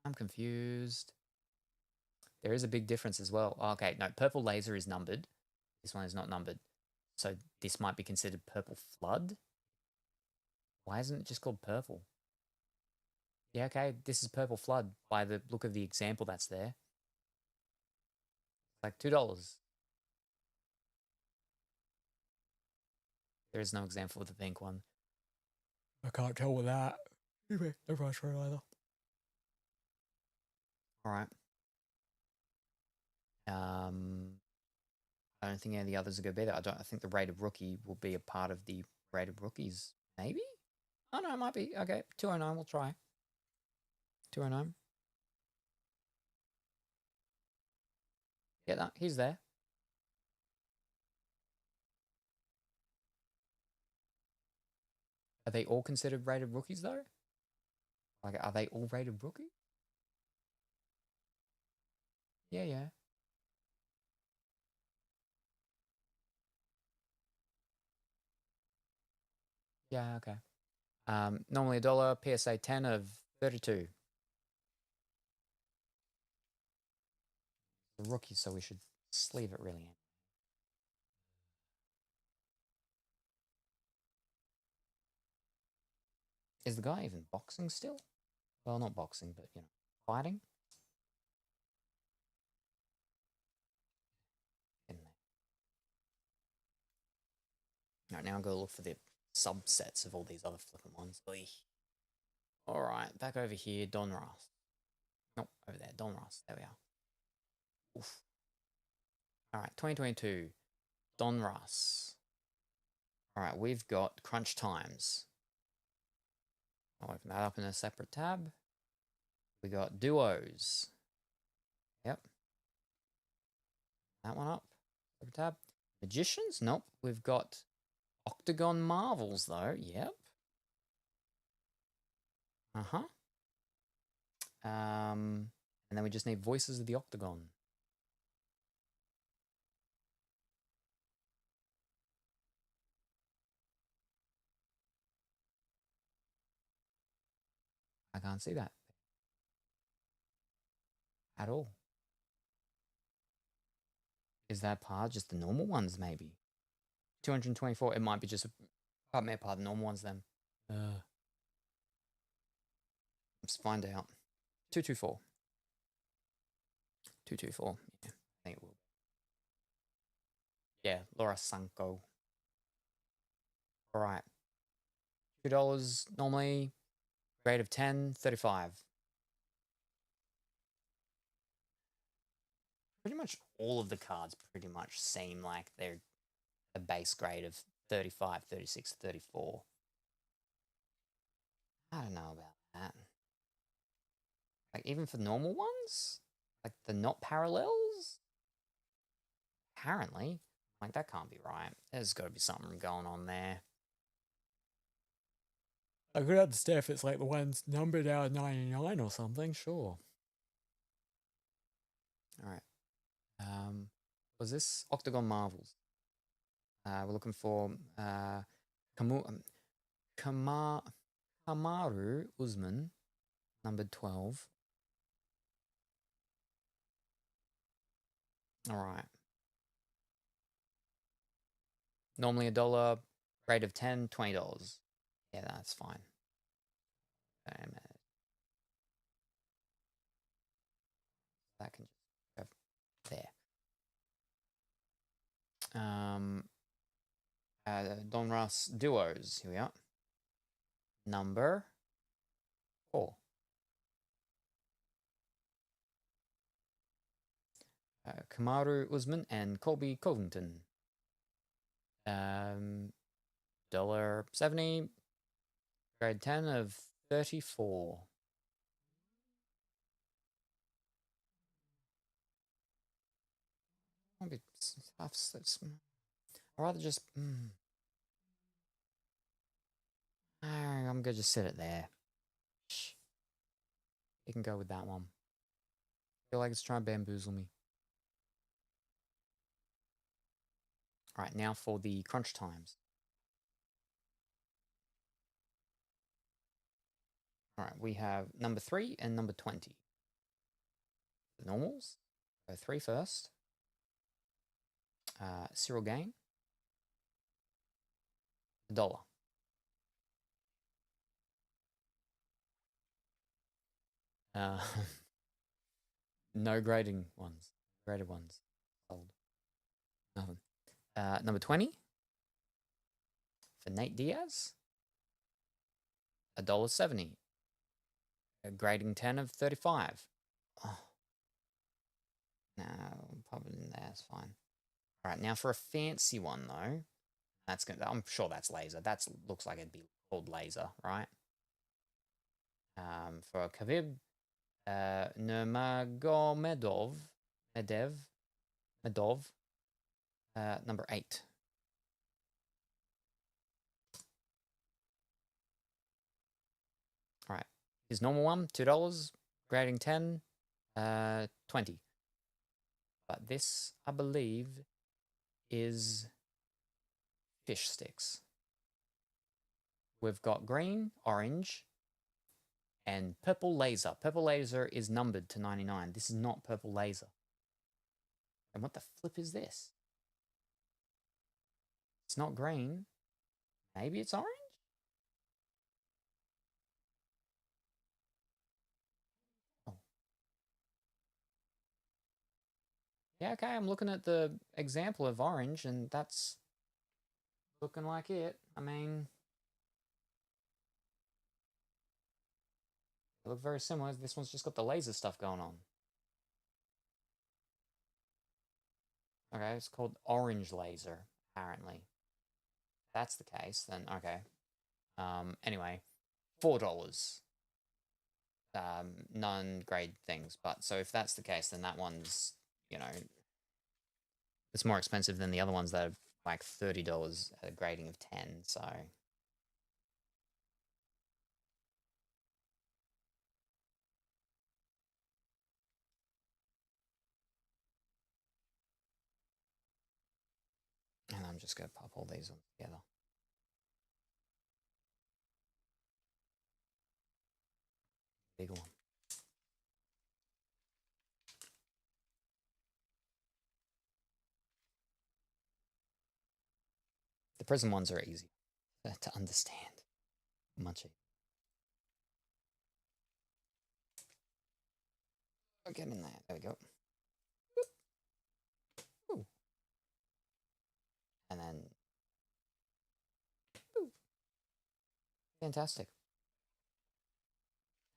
I'm confused. There is a big difference as well. Oh, okay, no, Purple Laser is numbered. This one is not numbered. So this might be considered Purple Flood? Why isn't it just called purple? Yeah, okay, this is Purple Flood by the look of the example that's there. Like $2. There is no example of the pink one. I can't tell with that. Anyway, no price for it either. Alright. I don't think any of the others are going to be there. I think the rated rookie will be a part of the rated rookies. Maybe? Oh no, it might be. Okay, 209, we'll try. 209. Yeah, no, he's there. Are they all considered rated rookies though? Like, are they all rated rookie? Yeah, yeah. Yeah, okay. Normally $1, PSA 10 of 32. The rookie, so we should sleeve it really in. Is the guy even boxing still? Well, not boxing, but, you know, fighting? In there. Alright, now I'm going to look for the subsets of all these other flipping ones. Alright, back over here, Donruss. Nope, over there, Donruss. There we are. Oof. Alright, 2022. Donruss. Alright, we've got Crunch Times. I'll open that up in a separate tab. We got Duos. Yep. That one up. Separate tab. Magicians? Nope. We've got Octagon Marvels, though. Yep. Uh-huh. And then we just need Voices of the Octagon. I can't see that at all. Is that part just the normal ones, maybe? 224, it might be just a part of the normal ones then. Let's find out. 224. 224, yeah, I think it will. Yeah, Laura Sanko. Alright. $2 normally. Grade of 10, 35. Pretty much all of the cards pretty much seem like they're a base grade of 35, 36, 34. I don't know about that. Like, even for normal ones? Like, the not parallels? Apparently. Like, that can't be right. There's got to be something going on there. I could understand if it's like the ones numbered out of 99 or something, sure. Alright. Was this Octagon Marvels? We're looking for Kamaru Usman, numbered 12. Alright. Normally $1, rate of 10, $20. Yeah, that's fine. That can just go there. Donruss Duos, here we are. Number 4. Kamaru Usman and Colby Covington. $1.70. Grade 10 of 34. I'd rather just. I'm gonna just sit it there. You can go with that one. I feel like it's trying to bamboozle me. Alright, now for the crunch times. Alright, we have number 3 and number 20. The normals. Go 3 first. Cyril Gain. $1. No grading ones. Graded ones. Nothing. Number 20 for Nate Diaz. $1.70. A grading 10 of 35. Oh. No, probably in there. It's fine. All right, now for a fancy one though. That's good. I'm sure that's laser. That looks like it'd be called laser, right? For Khabib, Nurmagomedov, Medov, number 8. All right, his normal one, $2, grading 10, 20. But this, I believe, is fish sticks. We've got green, orange, and purple laser. Purple laser is numbered to 99. This is not purple laser. And what the flip is this? It's not green. Maybe it's orange? Oh. Yeah, okay, I'm looking at the example of orange, and that's looking like it. I mean, they look very similar. This one's just got the laser stuff going on. Okay, it's called orange laser, apparently. If that's the case, then okay. Anyway, $4. Non-grade things, but so if that's the case, then that one's, you know, it's more expensive than the other ones that are like $30 at a grading of 10, so. And I'm just going to pop all these on together. Big one. The Prism ones are easy to understand. Much easier. Oh, get in there. There we go. Ooh. And then. Ooh. Fantastic.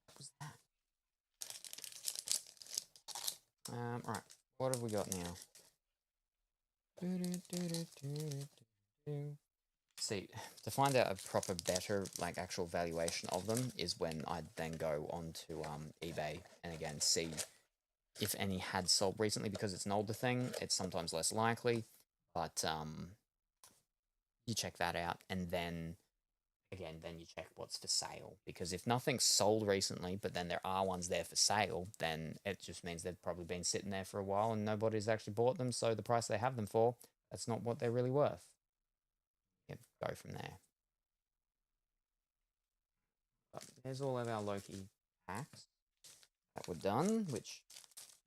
What was that? All right. What have we got now? See, to find out a proper, better, like, actual valuation of them is when I then go onto eBay and again see if any had sold recently. Because it's an older thing, it's sometimes less likely, but you check that out, and then again, then you check what's for sale, because if nothing's sold recently, but then there are ones there for sale, then it just means they've probably been sitting there for a while and nobody's actually bought them, so the price they have them for, that's not what they're really worth. Yeah, go from there. But there's all of our Loki packs that were done, which,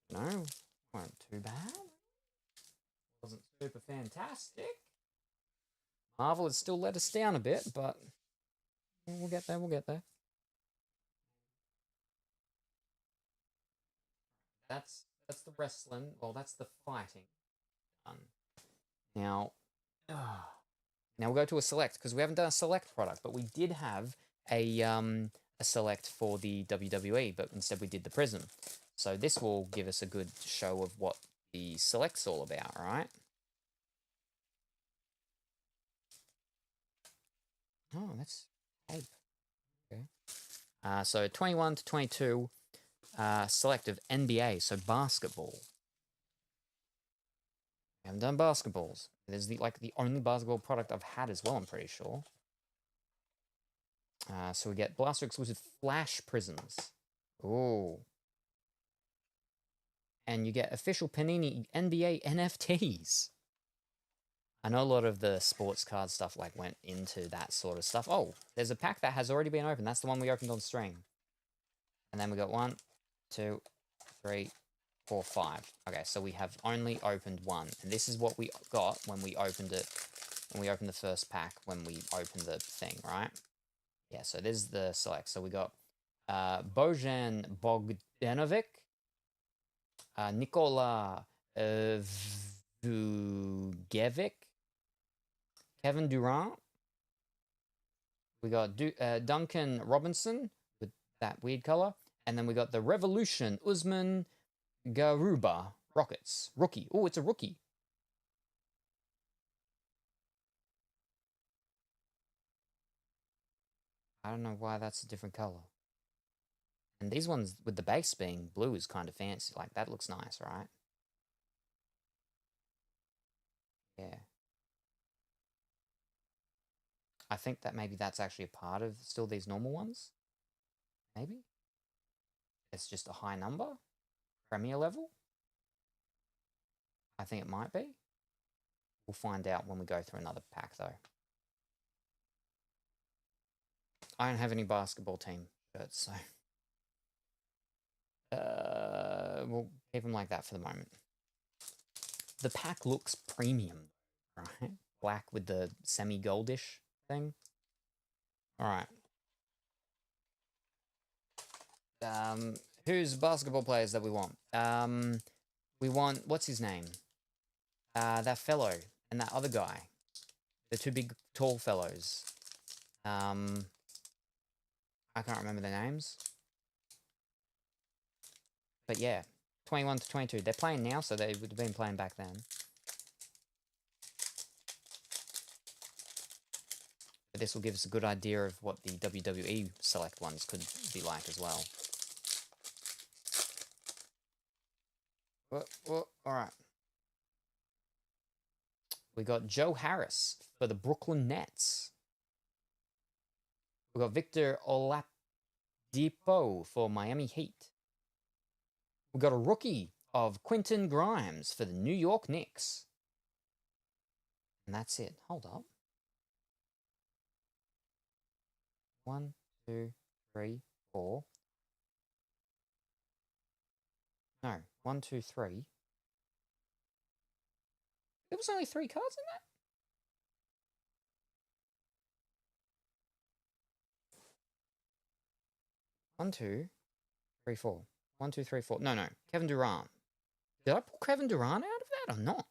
you know, weren't too bad. Wasn't super fantastic. Marvel has still let us down a bit, but we'll get there, we'll get there. That's the wrestling. Well, that's the fighting done. Now, we'll go to a select, because we haven't done a select product, but we did have a select for the WWE, but instead we did the Prism. So this will give us a good show of what the select's all about, right? Oh, that's tape. Okay. So 21 to 22, select of NBA, so basketball. I haven't done basketballs. There's the only basketball product I've had as well, I'm pretty sure. So we get Blaster exclusive Flash Prisms. Ooh. And you get official Panini NBA NFTs. I know a lot of the sports card stuff went into that sort of stuff. Oh, there's a pack that has already been opened. That's the one we opened on stream. And then we got 1, 2, 3, 4, 5. Okay, so we have only opened one. And this is what we got when we opened it. When we opened the first pack, when we opened the thing, right? Yeah, so this is the select. So we got Bojan Bogdanovic, Nikola Vujevic, Kevin Durant. We got Duncan Robinson with that weird color. And then we got the Revolution, Usman Garuba, Rockets. Rookie. Oh, it's a rookie. I don't know why that's a different color. And these ones with the base being blue is kind of fancy. Like, that looks nice, right? Yeah. I think that maybe that's actually a part of still these normal ones. Maybe. It's just a high number. Premier level. I think it might be. We'll find out when we go through another pack, though. I don't have any basketball team shirts, so... we'll keep them like that for the moment. The pack looks premium, right? Black with the semi-goldish thing. Alright. Who's basketball players that we want? We want, what's his name? That fellow and that other guy. The two big, tall fellows. I can't remember their names. But yeah, 21 to 22. They're playing now, so they would have been playing back then. But this will give us a good idea of what the WWE select ones could be like as well. Alright. We got Joe Harris for the Brooklyn Nets. We got Victor Oladipo for Miami Heat. We got a rookie of Quentin Grimes for the New York Knicks. And that's it. Hold up. 1, 2, 3, 4. No, 1, 2, 3. There was only 3 cards in that? One, 2, 3, 4. 1, 2, 3, 4. No. Kevin Durant. Did I pull Kevin Durant out of that or not?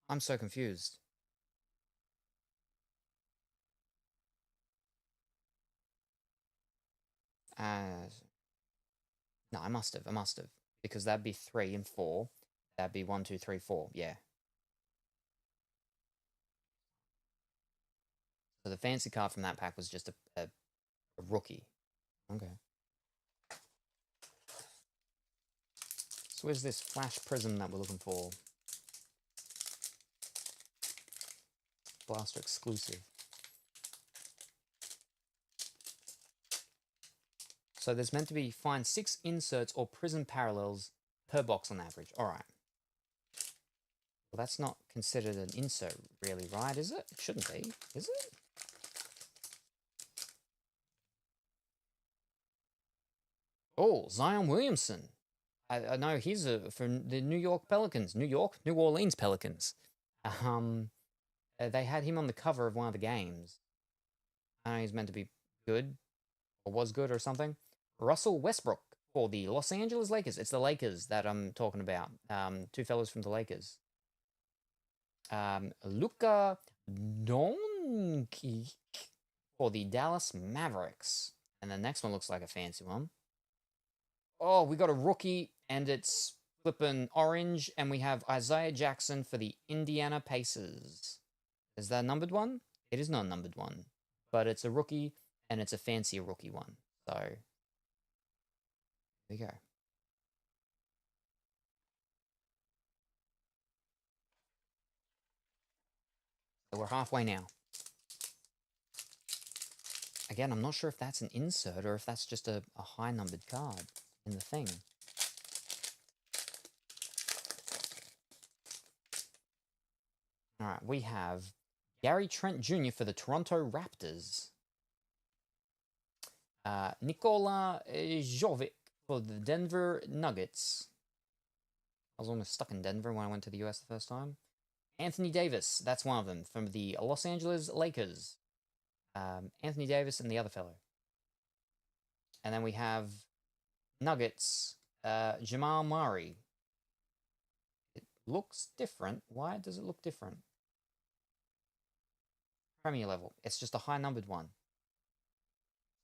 I'm so confused. No, I must have. Because that'd be 3 and 4. That'd be 1, 2, 3, 4. Yeah. So the fancy card from that pack was just a rookie. Okay. So where's this Flash Prism that we're looking for? Blaster exclusive. So there's meant to be find 6 inserts or prism parallels per box on average. Alright. Well, that's not considered an insert, really, right? Is it? It shouldn't be. Is it? Oh, Zion Williamson. I know he's from the New Orleans Pelicans. They had him on the cover of one of the games. I know he's meant to be good, or was good or something. Russell Westbrook for the Los Angeles Lakers. It's the Lakers that I'm talking about. 2 fellows from the Lakers. Luka Doncic for the Dallas Mavericks. And the next one looks like a fancy one. Oh, we got a rookie, and it's flippin' orange, and we have Isaiah Jackson for the Indiana Pacers. Is that a numbered one? It is not a numbered one, but it's a rookie, and it's a fancier rookie one. So, there we go. So we're halfway now. Again, I'm not sure if that's an insert or if that's just a high numbered card in the thing. Alright, we have Gary Trent Jr. for the Toronto Raptors. Nikola Jovic for the Denver Nuggets. I was almost stuck in Denver when I went to the US the first time. Anthony Davis, that's one of them, from the Los Angeles Lakers. Anthony Davis and the other fellow. And then we have Nuggets, Jamal Murray. It looks different. Why does it look different? Premier level. It's just a high numbered one.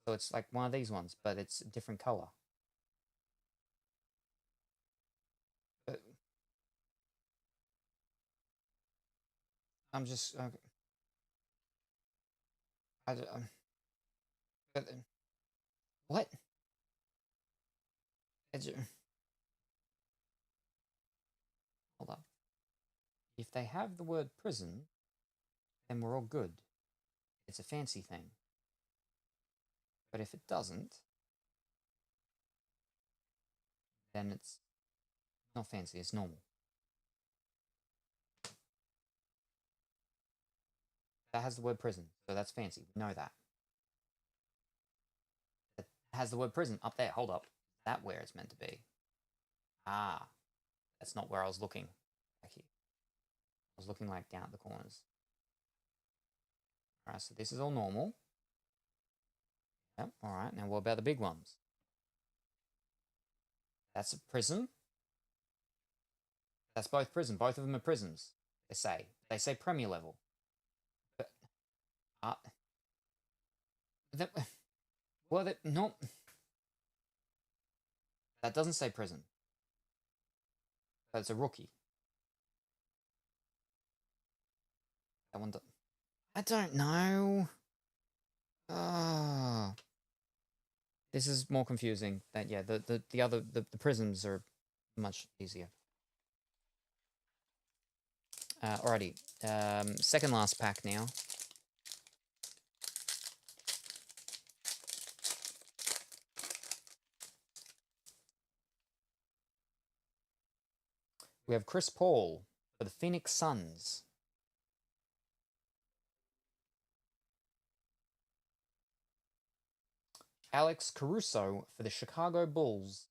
So it's like one of these ones, but it's a different color. I'm just... what? Hold up. If they have the word prison, then we're all good. It's a fancy thing. But if it doesn't, then it's not fancy, it's normal. That has the word prison, so that's fancy. We know that. It has the word prison up there. Hold up. Is that where it's meant to be? Ah, that's not where I was looking. Back here. I was looking like down at the corners. Alright, so this is all normal. Yep, alright. Now what about the big ones? That's a prism. That's both prism. Both of them are prisms. They say. They say Premier level. But, well, no. That doesn't say prison. But it's a rookie. That one. I don't know. Oh. This is more confusing. That yeah, the other the prisms are much easier. Alrighty. Second last pack now. We have Chris Paul for the Phoenix Suns. Alex Caruso for the Chicago Bulls.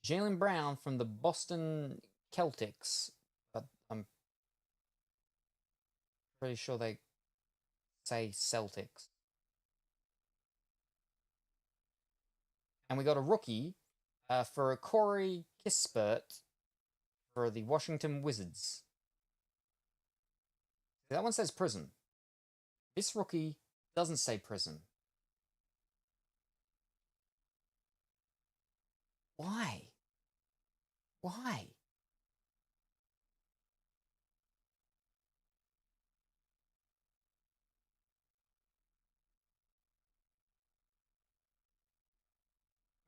Jaylen Brown from the Boston Celtics. But I'm pretty sure they say Celtics. And we got a rookie for Corey Kispert for the Washington Wizards. That one says prison. This rookie doesn't say prison. Why? Why?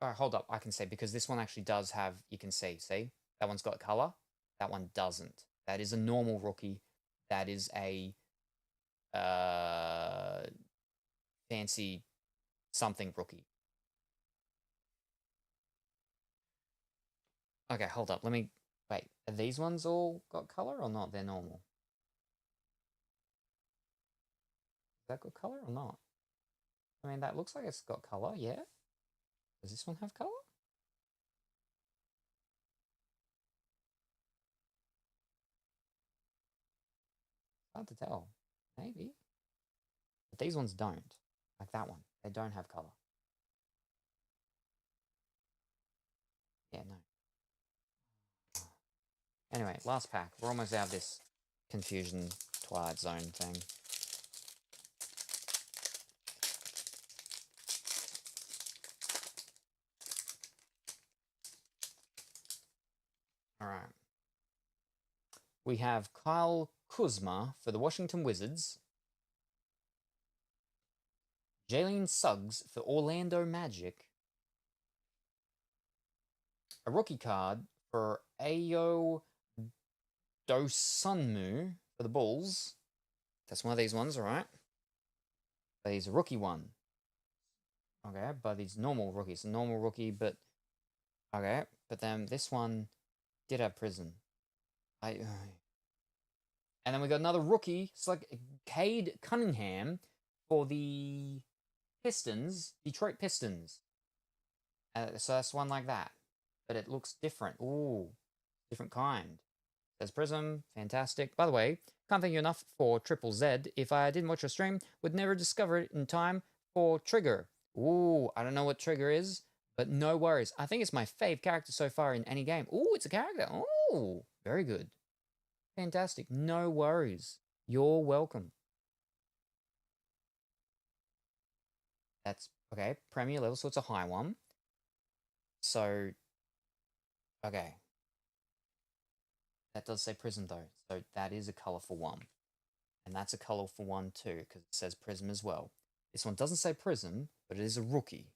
Alright, hold up. I can say, because this one actually does have, you can see? That one's got color. That one doesn't. That is a normal rookie. That is a fancy something rookie. Okay, hold up. Let me... Wait, are these ones all got color or not? They're normal. Is that got color or not? I mean, that looks like it's got color, yeah? Does this one have color? Hard to tell. Maybe. But these ones don't. Like that one. They don't have color. Yeah, no. Anyway, last pack. We're almost out of this confusion Twilight Zone thing. Alright. We have Kyle Kuzma for the Washington Wizards. Jalen Suggs for Orlando Magic. A rookie card for Ayo Dosunmu for the Bulls. That's one of these ones, alright? But he's a rookie one. Okay, but he's normal rookie. It's a normal rookie, but... Okay, but then this one did have prison. And then we got another rookie. It's like Cade Cunningham for the Pistons, Detroit Pistons. So that's one like that. But it looks different. Ooh, different kind. Says Prism, fantastic. By the way, can't thank you enough for Triple Z. If I didn't watch your stream, would never discover it in time for Trigger. Ooh, I don't know what Trigger is, But no worries. I think it's my fave character so far in any game. Oh, it's a character. Oh, very good. Fantastic. No worries. You're welcome. That's okay. Premier level, so it's a high one. So, okay. That does say Prism though. So that is a colorful one. And that's a colorful one too, because it says Prism as well. This one doesn't say Prism, but it is a rookie.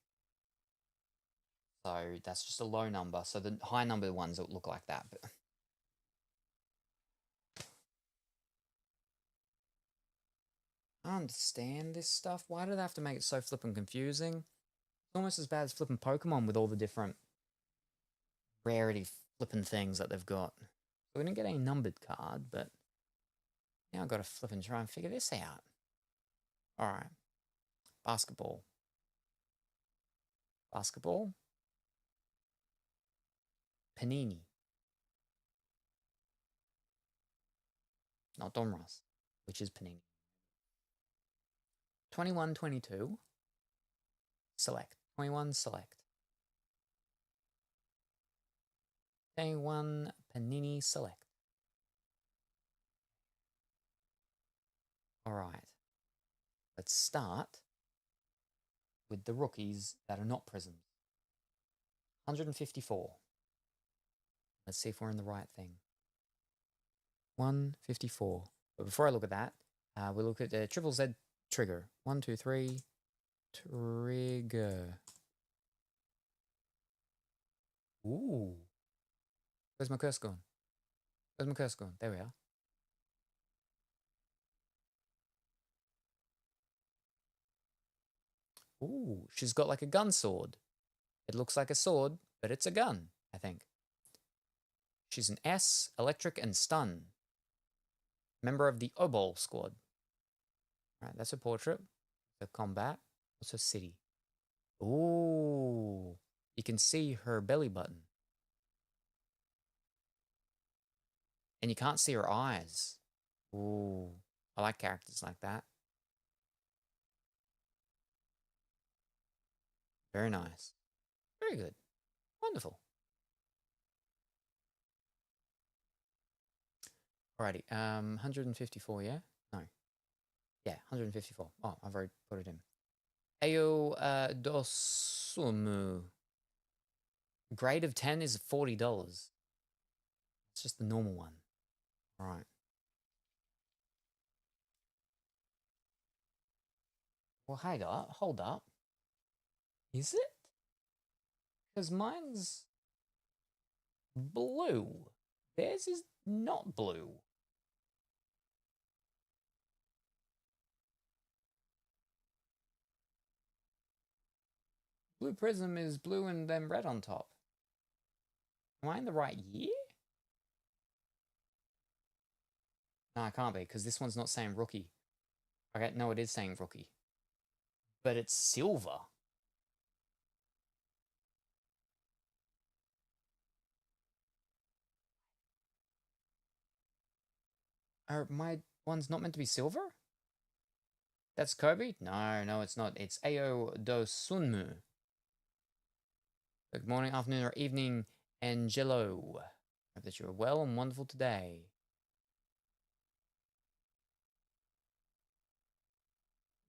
So that's just a low number. So the high number ones that look like that. But I don't understand this stuff. Why do they have to make it so flippin' confusing? It's almost as bad as flipping Pokemon with all the different rarity flipping things that they've got. So we didn't get any numbered card, but now I've got to flip and try and figure this out. Alright. Basketball. Basketball. Panini. Not Donruss, which is Panini. 21, 22. Select. 21, select. 21, Panini, select. Alright. Let's start with the rookies that are not prisms. 154. Let's see if we're in the right thing. 154. But before I look at that, we'll look at the Triple Z trigger. 1, 2, 3. Trigger. Ooh. Where's my cursor gone? Where's my cursor gone? There we are. Ooh, she's got like a gun sword. It looks like a sword, but it's a gun, I think. She's an S, electric, and stun. Member of the Obol squad. Alright, that's a portrait. The combat. What's her city? Ooh. You can see her belly button. And you can't see her eyes. Ooh. I like characters like that. Very nice. Very good. Wonderful. Alrighty, 154, yeah? No. Yeah, 154. Oh, I've already put it in. Ayo Dosumu. Grade of 10 is $40. It's just the normal one. Alright. Well, hold up. Is it? Because mine's blue. Theirs is not blue. Blue Prism is blue and then red on top. Am I in the right year? No, I can't be, because this one's not saying rookie. Okay, no, it is saying rookie. But it's silver. Are my one's not meant to be silver? That's Kobe? No, it's not. It's Ayo Dosunmu. Good morning, afternoon, or evening, Angelo. Hope that you are well and wonderful today.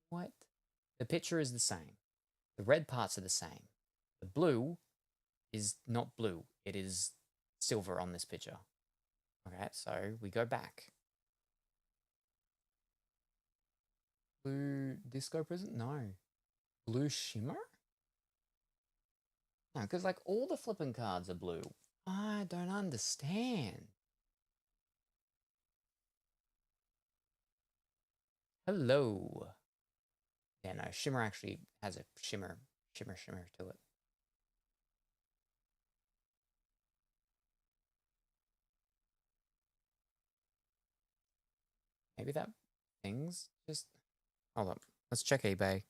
What? The picture is the same. The red parts are the same. The blue is not blue. It is silver on this picture. Okay, so we go back. Blue disco prism? No. Blue shimmer? No, because like all the flipping cards are blue. I don't understand. Hello. Yeah, no, shimmer actually has a shimmer to it. Maybe that thing's just... Hold up. Let's check eBay.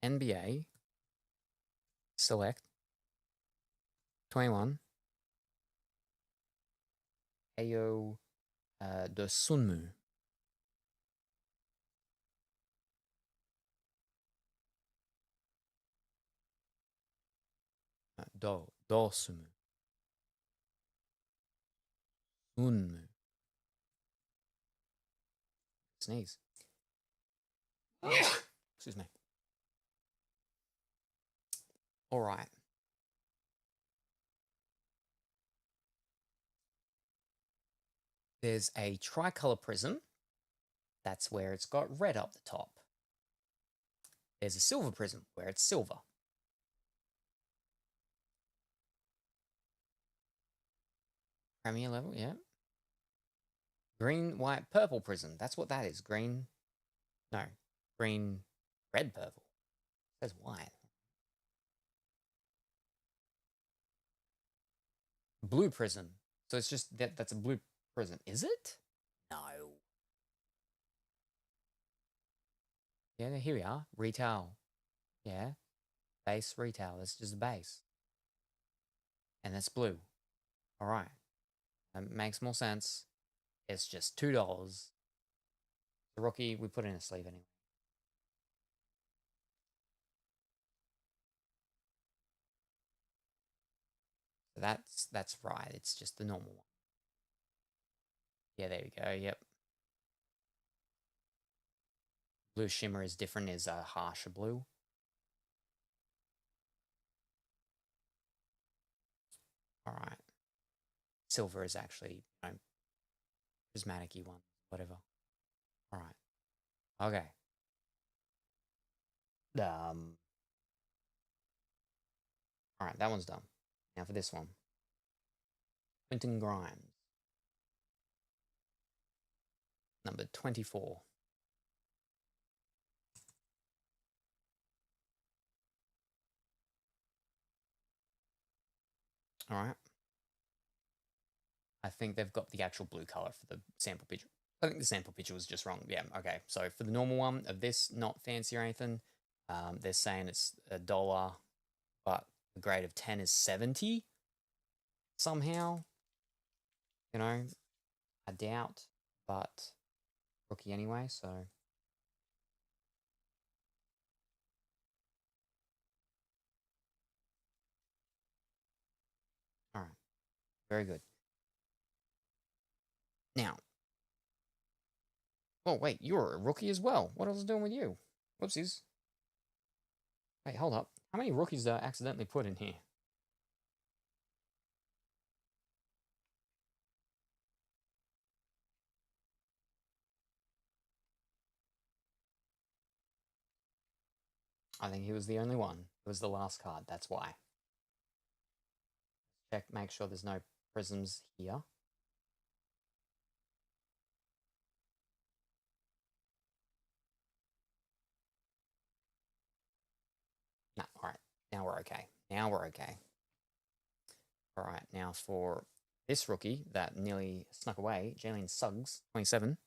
NBA. Select. 21. Ayo Dosunmu. Dosumu. Sunmu. Sneeze. Excuse me. All right. There's a tricolor prism. That's where it's got red up the top. There's a silver prism where it's silver. Premier level, yeah. Green, white, purple prism. That's what that is. Green. No. Green, red, purple. It says white. Blue prism. So it's just that's a blue prism. Is it? No. Yeah, here we are. Retail. Yeah. Base retail. That's just a base. And that's blue. All right. That makes more sense. It's just $2. The rookie, we put in a sleeve anyway. So that's right. It's just the normal one. Yeah, there we go. Yep. Blue shimmer is different, is a harsher blue. All right. Silver is actually, prismatic-y one, whatever. All right. Okay. All right, that one's done. Now for this one. Quentin Grimes. Number 24. All right. I think they've got the actual blue color for the sample picture. I think the sample picture was just wrong. Yeah, okay. So for the normal one of this, not fancy or anything, they're saying it's $1, but the grade of 10 is 70 somehow. You know, I doubt, but rookie anyway, so. All right, very good. Now, oh wait, you're a rookie as well. What else is doing with you? Whoopsies. Wait, hold up. How many rookies did I accidentally put in here? I think he was the only one. It was the last card, that's why. Check, make sure there's no prisms here. No, alright. Now we're okay. Now we're okay. Alright, now for this rookie that nearly snuck away, Jalen Suggs, 27.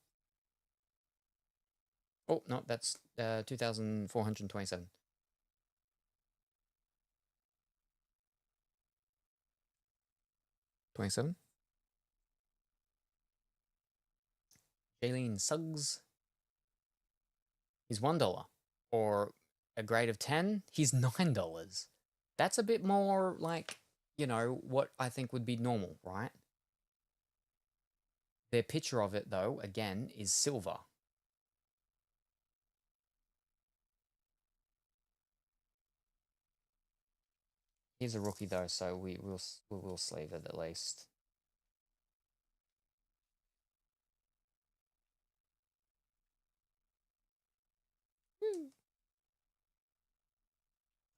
Oh, no, that's 2,427. $27. Jalen Suggs. He's $1. Or a grade of 10, he's $9. That's a bit more like, what I think would be normal, right? Their picture of it, though, again, is silver. He's a rookie, though, so we will sleeve it at least.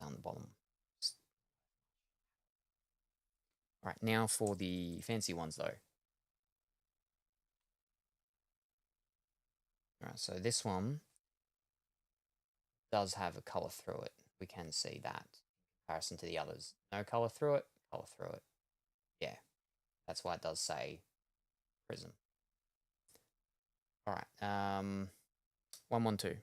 Down the bottom. All right, now for the fancy ones, though. All right, so this one does have a color through it. We can see that in comparison to the others. No color through it, color through it. Yeah, that's why it does say prism. All right, 112.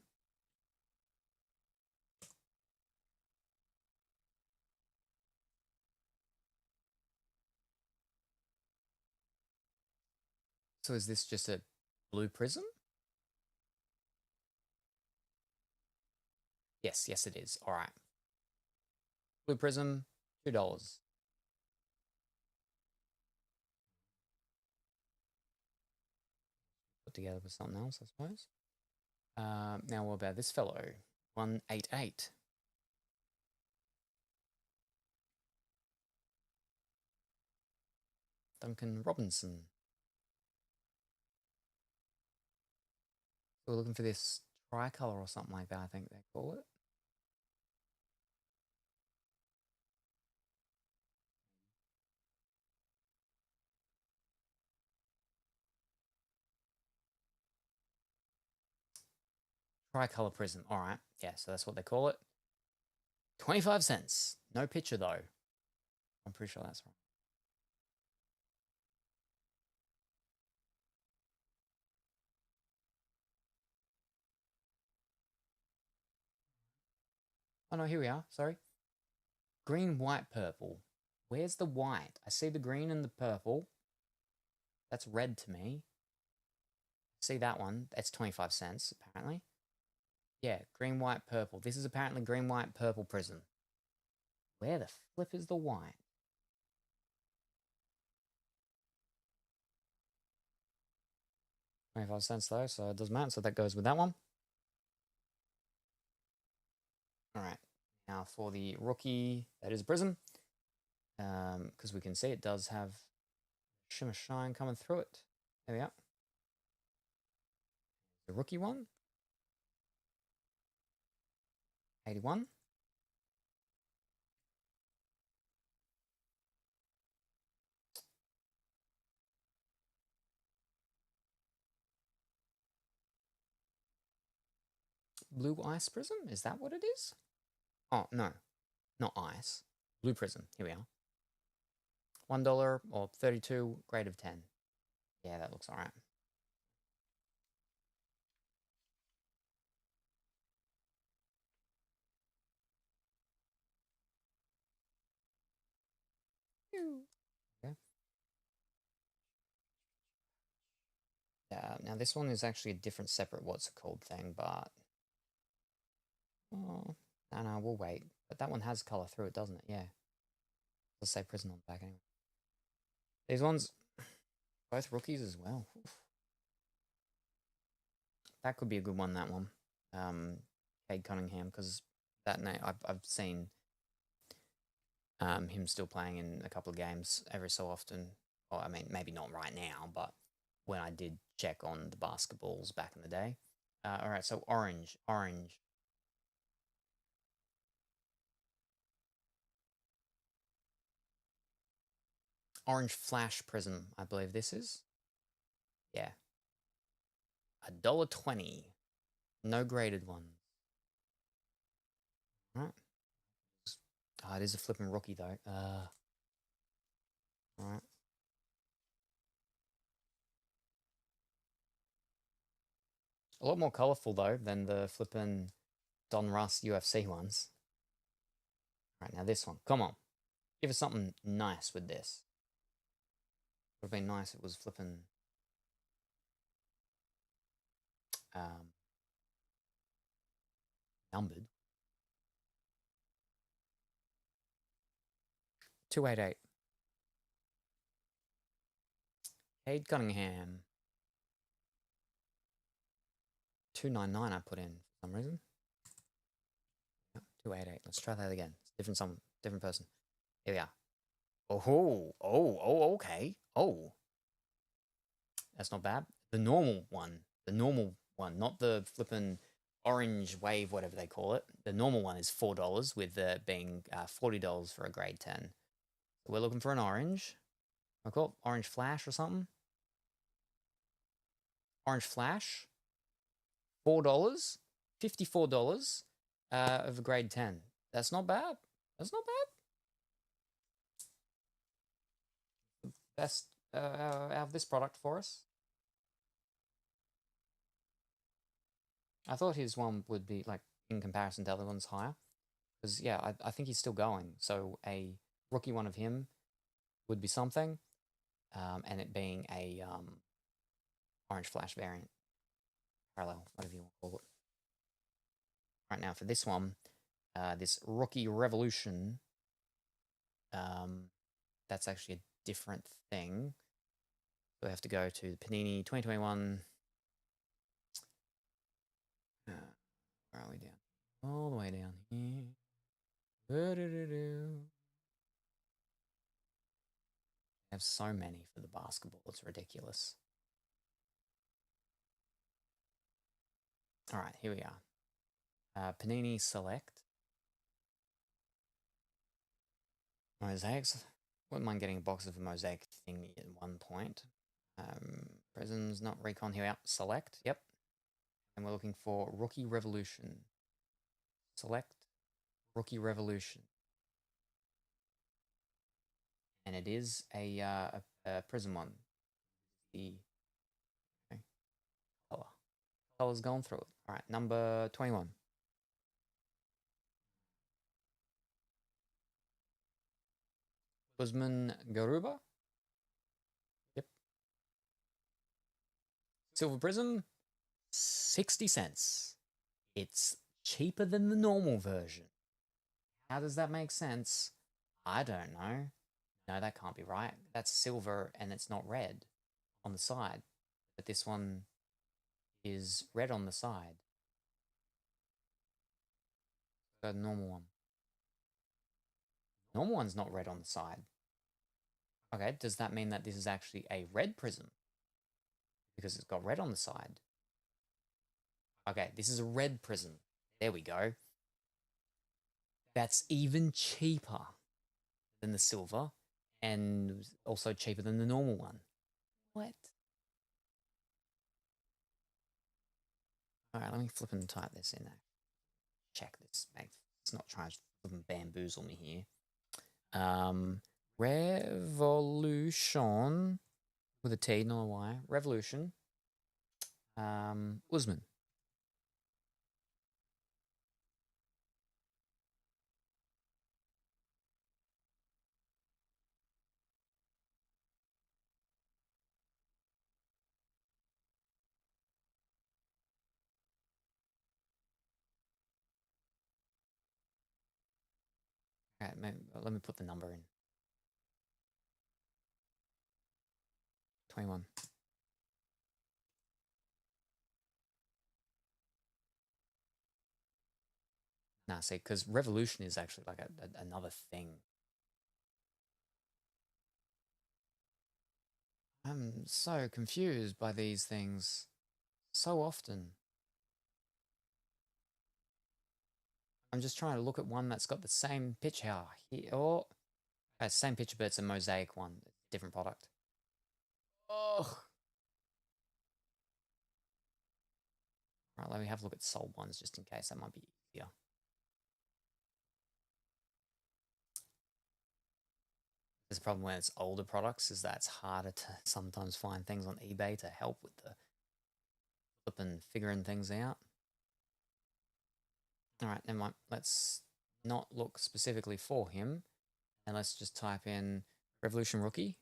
So is this just a blue prism? Yes, it is. All right. Blue prism, $2. Put together with something else, I suppose. Now what about this fellow? 188. Duncan Robinson. So we're looking for this tricolor or something like that, I think they call it. Tricolor prism. All right. Yeah, so that's what they call it. 25 cents. No picture, though. I'm pretty sure that's right. Oh, no, here we are. Sorry. Green, white, purple. Where's the white? I see the green and the purple. That's red to me. See that one? That's 25 cents, apparently. Yeah, green, white, purple. This is apparently green, white, purple prism. Where the flip is the white? $0.25 though, so it doesn't matter. So that goes with that one. All right. Now for the rookie, that is a prism. Because we can see it does have shimmer shine coming through it. There we are. The rookie one. 81. Blue ice prism? Is that what it is? Oh, no. Not ice. Blue prism. Here we are. $1 or 32, grade of 10. Yeah, that looks alright. Okay. Now this one is actually a different separate what's it called thing, but oh, no, we'll wait. But that one has color through it, doesn't it? Yeah. Let's say prison on the back anyway. These ones, both rookies as well. Oof. That could be a good one. That one, Cade Cunningham, because that name I've seen him still playing in a couple of games every so often. Well, I mean, maybe not right now, but when I did check on the basketballs back in the day. All right, so orange. Orange flash prism, I believe this is. Yeah. $1.20. No graded ones. All right. Oh, it is a flipping rookie though. All right. A lot more colorful though than the flipping Don Russ UFC ones. All right, now this one. Come on. Give us something nice with this. Would have been nice if it was flipping numbered. 288. Cade Cunningham. 299 I put in for some reason. Yep, 288. Let's try that again. It's different person. Here we are. Oh, okay. Oh. That's not bad. The normal one, not the flippin' orange wave, whatever they call it. The normal one is $4 with being $40 for a grade 10. So we're looking for an orange. I call it orange flash or something. Orange flash. $4. $54 of a grade 10. That's not bad. That's not bad. Best out of this product for us. I thought his one would be, like, in comparison to other ones, higher. Because, yeah, I think he's still going. So a rookie one of him would be something. And it being a orange flash variant. Parallel, whatever you want to call it. Right now, for this one, this Rookie Revolution. That's actually a different thing. So we have to go to the Panini 2021. Where are we down? All the way down here. I have so many for the basketball. It's ridiculous. All right, here we are. Panini Select. Mosaics. Wouldn't mind getting a box of a mosaic thing at one point. Prisms, not Recon. Here we are. Select. Yep. And we're looking for Rookie Revolution. Select Rookie Revolution. And it is a prism one. The color. Color's gone through it. All right, number 21. Usman Garuba. Yep. Silver Prism, 60 cents. It's cheaper than the normal version. How does that make sense? I don't know. No, that can't be right. That's silver and it's not red on the side. But this one is red on the side. The normal one. Normal one's not red on the side. Okay, does that mean that this is actually a red prism? Because it's got red on the side. Okay, this is a red prism. There we go. That's even cheaper than the silver and also cheaper than the normal one. What? All right, let me flip and type this in there. Check this. It's not trying to flip and bamboozle me here. Revolution with a T, not a Y. Revolution. Usman. Okay, let me put the number in. 21. Nah, see, because revolution is actually like another thing. I'm so confused by these things so often. I'm just trying to look at one that's got the same picture here. Oh, same picture, but it's a mosaic one, different product. Oh. All right, let me have a look at sold ones just in case. That might be easier. There's a problem when it's older products is that it's harder to sometimes find things on eBay to help with the flipping figuring things out. All right, never mind. Let's not look specifically for him. And let's just type in Revolution Rookie.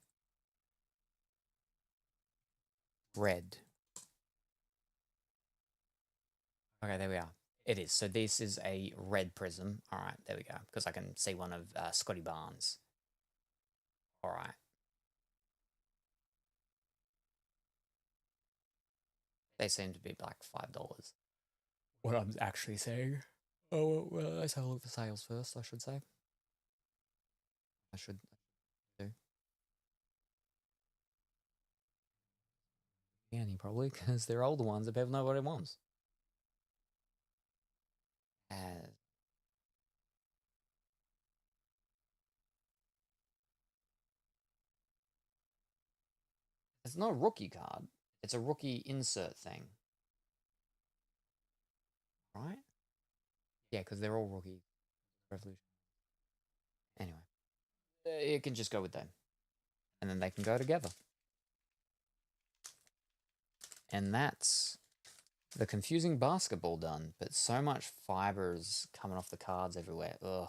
Red. Okay, there we are. It is. So this is a red prism. All right, there we go. Because I can see one of Scotty Barnes. All right. They seem to be like $5. What I'm actually saying. Oh, well, let's have a look at the sales first, I should say. I should do. Any probably, because they're older ones that people know what it wants. It's not a rookie card. It's a rookie insert thing. Right? Yeah, because they're all rookie Revolution. Anyway. It can just go with them. And then they can go together. And that's the confusing basketball done. But so much fibers coming off the cards everywhere. Ugh.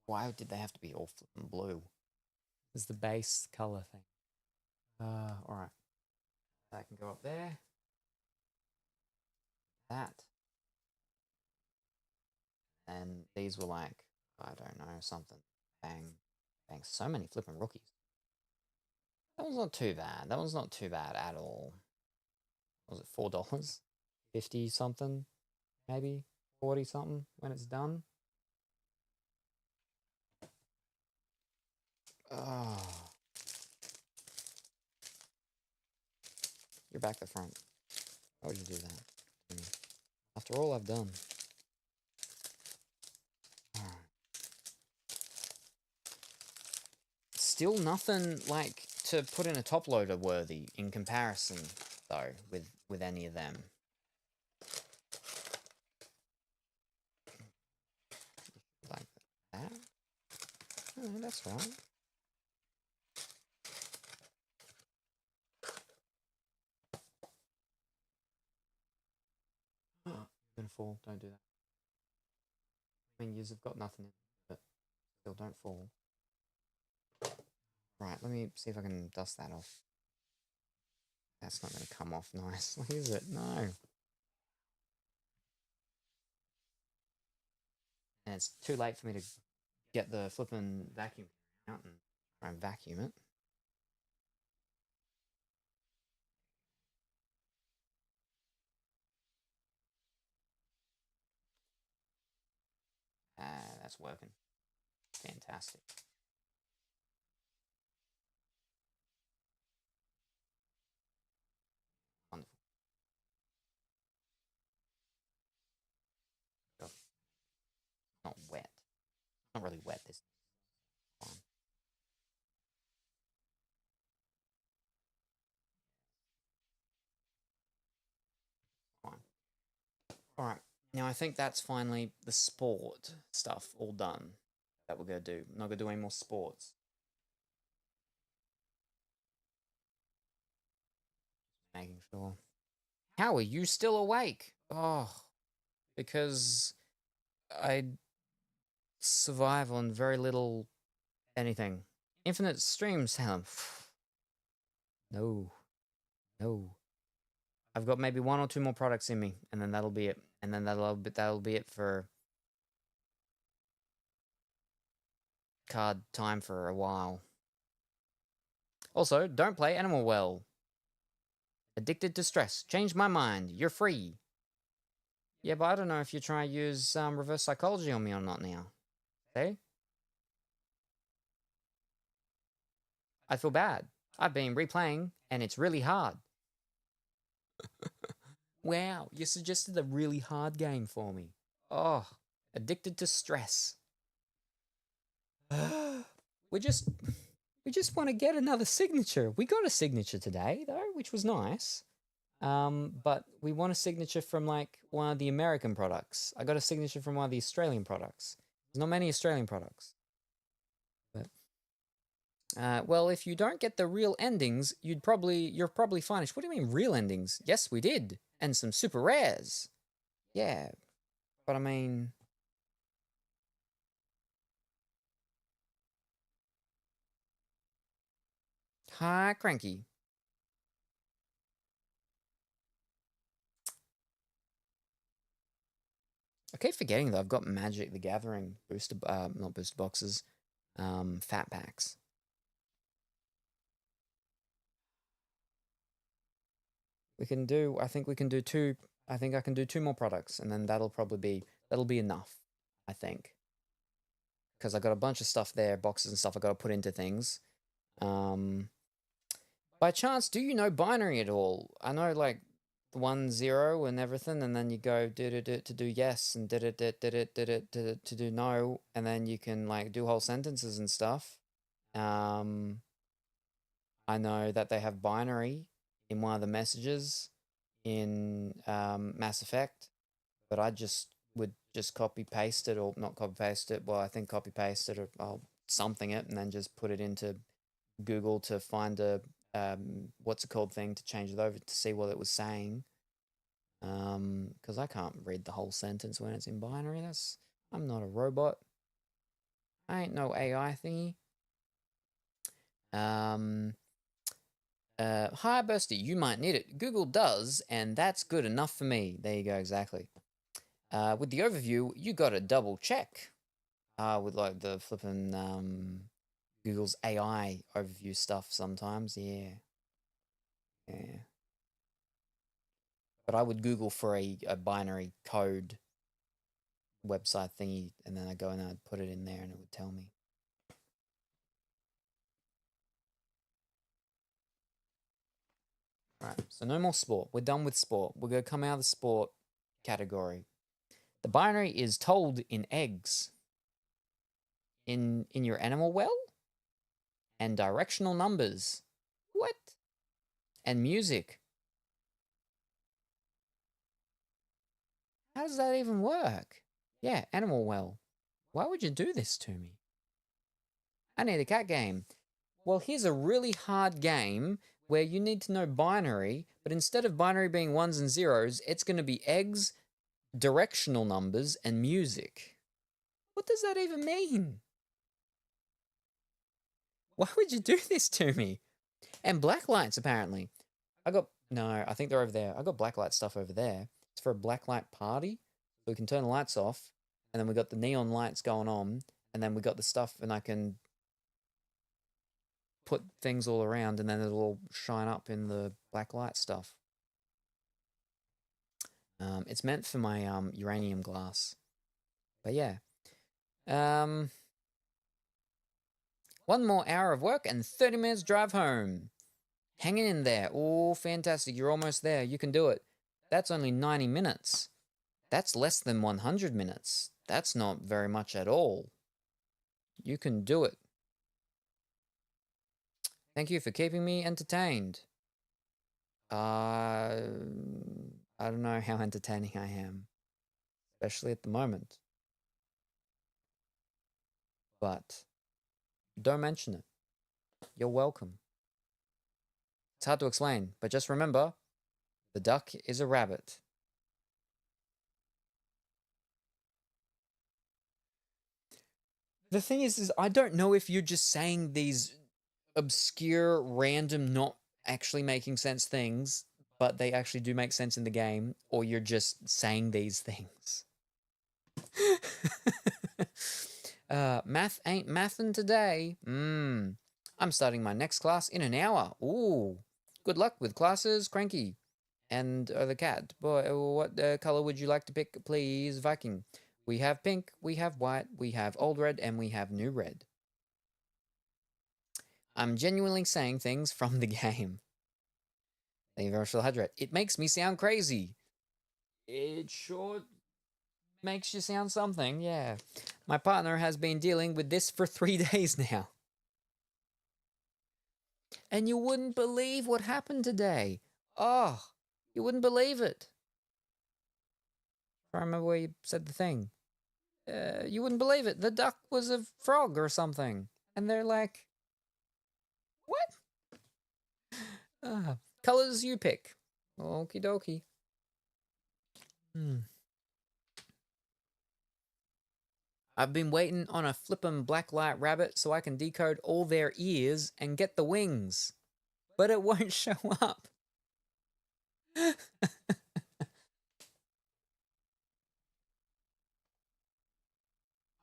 Why did they have to be all flipping blue? Is the base color thing. Alright. That can go up there. That. And these were like, I don't know, something. Bang. Bang. So many flipping rookies. That one's not too bad. That one's not too bad at all. Was it $4? 50 something? Maybe? 40 something when it's done? Oh. You're back to front. Why would you do that? After all I've done. Alright. Still nothing like to put in a top loader worthy in comparison though with any of them. Like that? Oh, that's right. You're gonna fall, don't do that. I mean, you've got nothing in, but still don't fall. Right, let me see if I can dust that off. That's not going to come off nicely, is it? No. And it's too late for me to get the flipping vacuum out and try and vacuum it. That's working. Fantastic. Wonderful. Not wet. Not really wet this time. Fine. Alright, now I think that's finally the sport stuff all done that we're going to do. I'm not going to do any more sports. Making sure. How are you still awake? Oh, because I survive on very little anything. Infinite streams, Salem. No. No. I've got maybe 1 or 2 more products in me, and then that'll be it. And then that'll be it for card time for a while. Also, don't play Animal Well. Addicted to stress. Change my mind. You're free. Yeah, but I don't know if you're trying to use reverse psychology on me or not now. Okay? I feel bad. I've been replaying, and it's really hard. Wow, you suggested a really hard game for me. Oh, addicted to stress. we just want to get another signature. We got a signature today, though, which was nice. But we want a signature from like one of the American products. I got a signature from one of the Australian products. There's not many Australian products. But well, if you don't get the real endings, you're probably fine. What do you mean real endings? Yes, we did. And some super rares. Yeah. But I mean, hi, Cranky. I keep forgetting though, I've got Magic the Gathering booster, not booster boxes, fat packs. I think we can do 2, I think I can do 2 more products, and then that'll be enough, I think. Because I got a bunch of stuff there, boxes and stuff I got to put into things. By chance, do you know binary at all? I know like 1 0 and everything, and then you go did it to do yes, and did it to do no, and then you can like do whole sentences and stuff. I know that they have binary in one of the messages in Mass Effect, but I would just copy paste it, or not copy paste it. Well, I think copy paste it, or I'll something it, and then just put it into Google to find a what's it called thing to change it over to see what it was saying. Because I can't read the whole sentence when it's in binary. I'm not a robot. I ain't no AI thingy. Hi, Bursty, you might need it. Google does, and that's good enough for me. There you go, exactly. With the overview, you gotta double check. With like the flipping Google's AI overview stuff sometimes, yeah. Yeah. But I would Google for a binary code website thingy, and then I go and I'd put it in there and it would tell me. Right, so no more sport. We're done with sport. We're going to come out of the sport category. The binary is told in eggs. In your animal well? And directional numbers. What? And music. How does that even work? Yeah, animal well. Why would you do this to me? I need a cat game. Well, here's a really hard game where you need to know binary, but instead of binary being ones and zeros, it's going to be eggs, directional numbers, and music. What does that even mean? Why would you do this to me? And black lights, apparently. No, I think they're over there. I got black light stuff over there. It's for a black light party, so we can turn the lights off, and then we got the neon lights going on, and then we got the stuff, and I can put things all around, and then it'll all shine up in the black light stuff. It's meant for my uranium glass. But yeah. One more hour of work and 30 minutes drive home. Hanging in there. Oh, fantastic. You're almost there. You can do it. That's only 90 minutes. That's less than 100 minutes. That's not very much at all. You can do it. Thank you for keeping me entertained. I don't know how entertaining I am, especially at the moment. But don't mention it. You're welcome. It's hard to explain, but just remember, the duck is a rabbit. The thing is I don't know if you're just saying these obscure, random, not actually making sense things, but they actually do make sense in the game, or you're just saying these things. Math ain't mathin' today. I'm starting my next class in an hour. Ooh. Good luck with classes, Cranky. And the cat. Boy, what color would you like to pick, please, Viking? We have pink, we have white, we have old red, and we have new red. I'm genuinely saying things from the game. Thank you very much for the hydrate. It makes me sound crazy. It sure makes you sound something, yeah. My partner has been dealing with this for 3 days now. And you wouldn't believe what happened today. Oh, you wouldn't believe it. I remember where you said the thing. You wouldn't believe it. The duck was a frog or something. And they're like, what? Colors you pick. Okie dokie. I've been waiting on a flippin' blacklight rabbit so I can decode all their ears and get the wings. But it won't show up.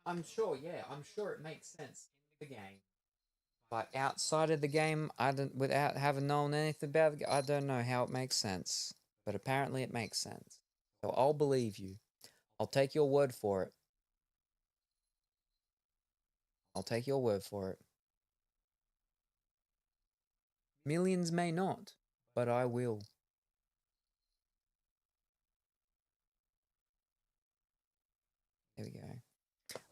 I'm sure it makes sense in the game. But outside of the game, without having known anything about the game, I don't know how it makes sense. But apparently it makes sense. So I'll believe you. I'll take your word for it. I'll take your word for it. Millions may not, but I will. There we go.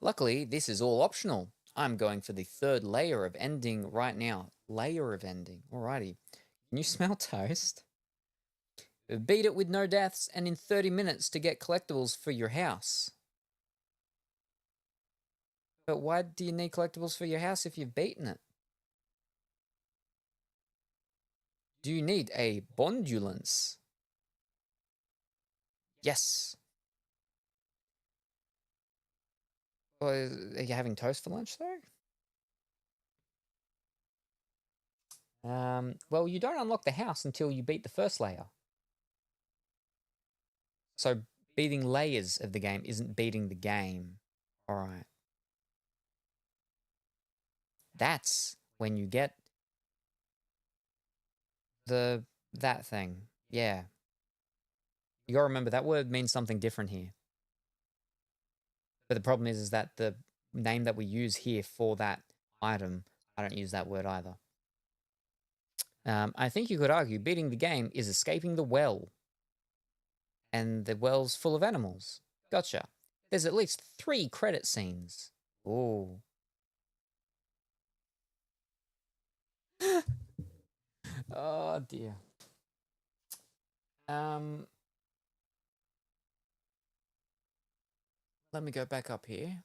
Luckily, this is all optional. I'm going for the third layer of ending right now. Layer of ending. Alrighty. Can you smell toast? Beat it with no deaths and in 30 minutes to get collectibles for your house. But why do you need collectibles for your house if you've beaten it? Do you need a bondulance? Yes. Well, are you having toast for lunch though? Well, you don't unlock the house until you beat the first layer. So beating layers of the game isn't beating the game. All right. That's when you get that thing. Yeah. You gotta remember that word means something different here. But the problem is that the name that we use here for that item, I don't use that word either. I think you could argue beating the game is escaping the well. And the well's full of animals. Gotcha. There's at least 3 credit scenes. Ooh. Oh dear. Let me go back up here.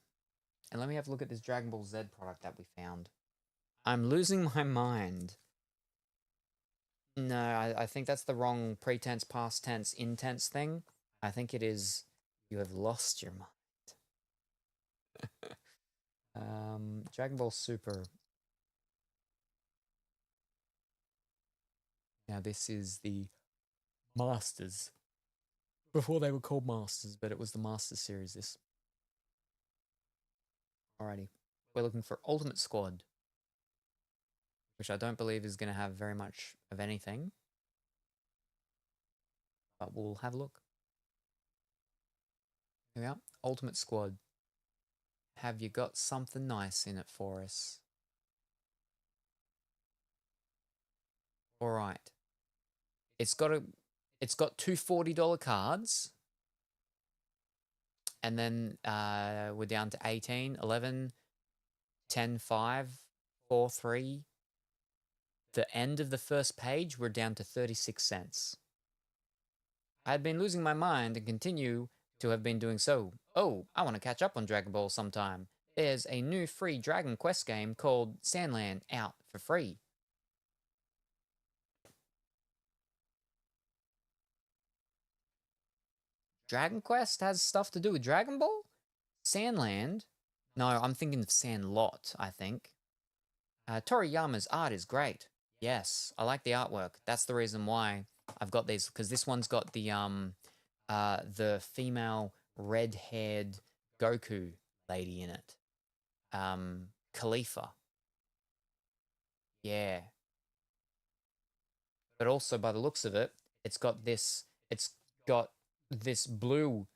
And let me have a look at this Dragon Ball Z product that we found. I'm losing my mind. No, I think that's the wrong pretense, past tense, intense thing. I think it is you have lost your mind. Dragon Ball Super. Now this is the Masters. Before they were called Masters, but it was the Masters series, this. Alrighty. We're looking for Ultimate Squad, which I don't believe is going to have very much of anything. But we'll have a look. Here we are. Ultimate Squad. Have you got something nice in it for us? Alright. It's got 2 $40 cards. And then we're down to 18, 11, 10, 5, 4, 3. The end of the first page, we're down to 36 cents. I had been losing my mind and continue to have been doing so. Oh, I want to catch up on Dragon Ball sometime. There's a new free Dragon Quest game called Sandland out for free. Dragon Quest has stuff to do with Dragon Ball? Sandland? No, I'm thinking of Sandlot, I think. Toriyama's art is great. Yes, I like the artwork. That's the reason why I've got these, because this one's got the female red-haired Goku lady in it. Khalifa. Yeah. But also, by the looks of it, it's got this blue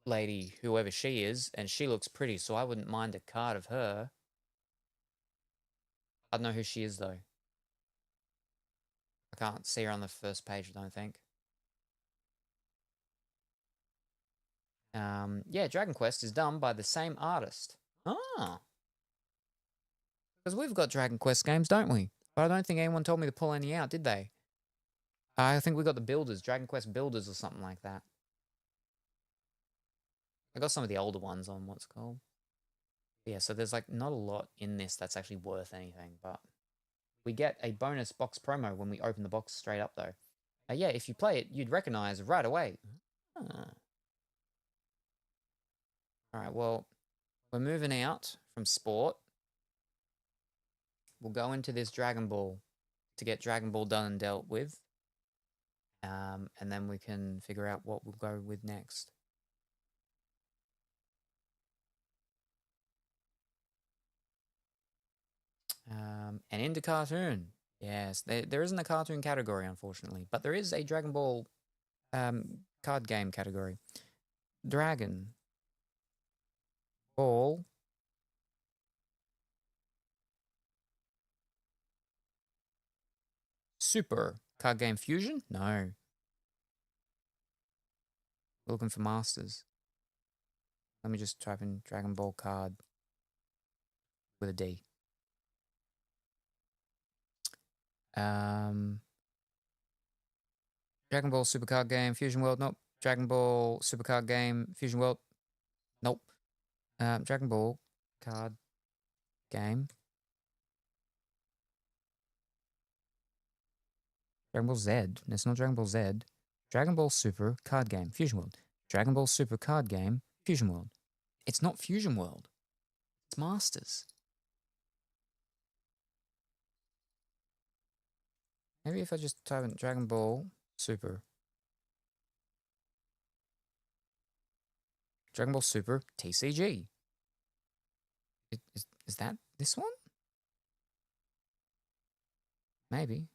lady, whoever she is, and she looks pretty, so I wouldn't mind a card of her. I don't know who she is, though. I can't see her on the first page, I don't think. Yeah, Dragon Quest is done by the same artist. Ah. Because we've got Dragon Quest games, don't we? But I don't think anyone told me to pull any out, did they? I think we got the Builders, Dragon Quest Builders or something like that. I got some of the older ones on what's called. Yeah, so there's like not a lot in this that's actually worth anything, but we get a bonus box promo when we open the box straight up though. Yeah, if you play it, you'd recognize right away. Alright, well, we're moving out from sport. We'll go into this Dragon Ball to get Dragon Ball done and dealt with. And then we can figure out what we'll go with next. And into cartoon. Yes, there isn't a cartoon category, unfortunately, but there is a Dragon Ball card game category. Dragon Ball Super card game fusion? No. We're looking for masters. Let me just type in Dragon Ball card with a D. Dragon Ball Super Card Game Fusion World. Nope. Dragon Ball Super Card Game Fusion World. Nope. Dragon Ball Card Game. Dragon Ball Z. It's not Dragon Ball Z. Dragon Ball Super Card Game Fusion World. Dragon Ball Super Card Game Fusion World. It's not Fusion World. It's Masters. Maybe if I just type in Dragon Ball Super. Dragon Ball Super TCG. Is that this one? Maybe.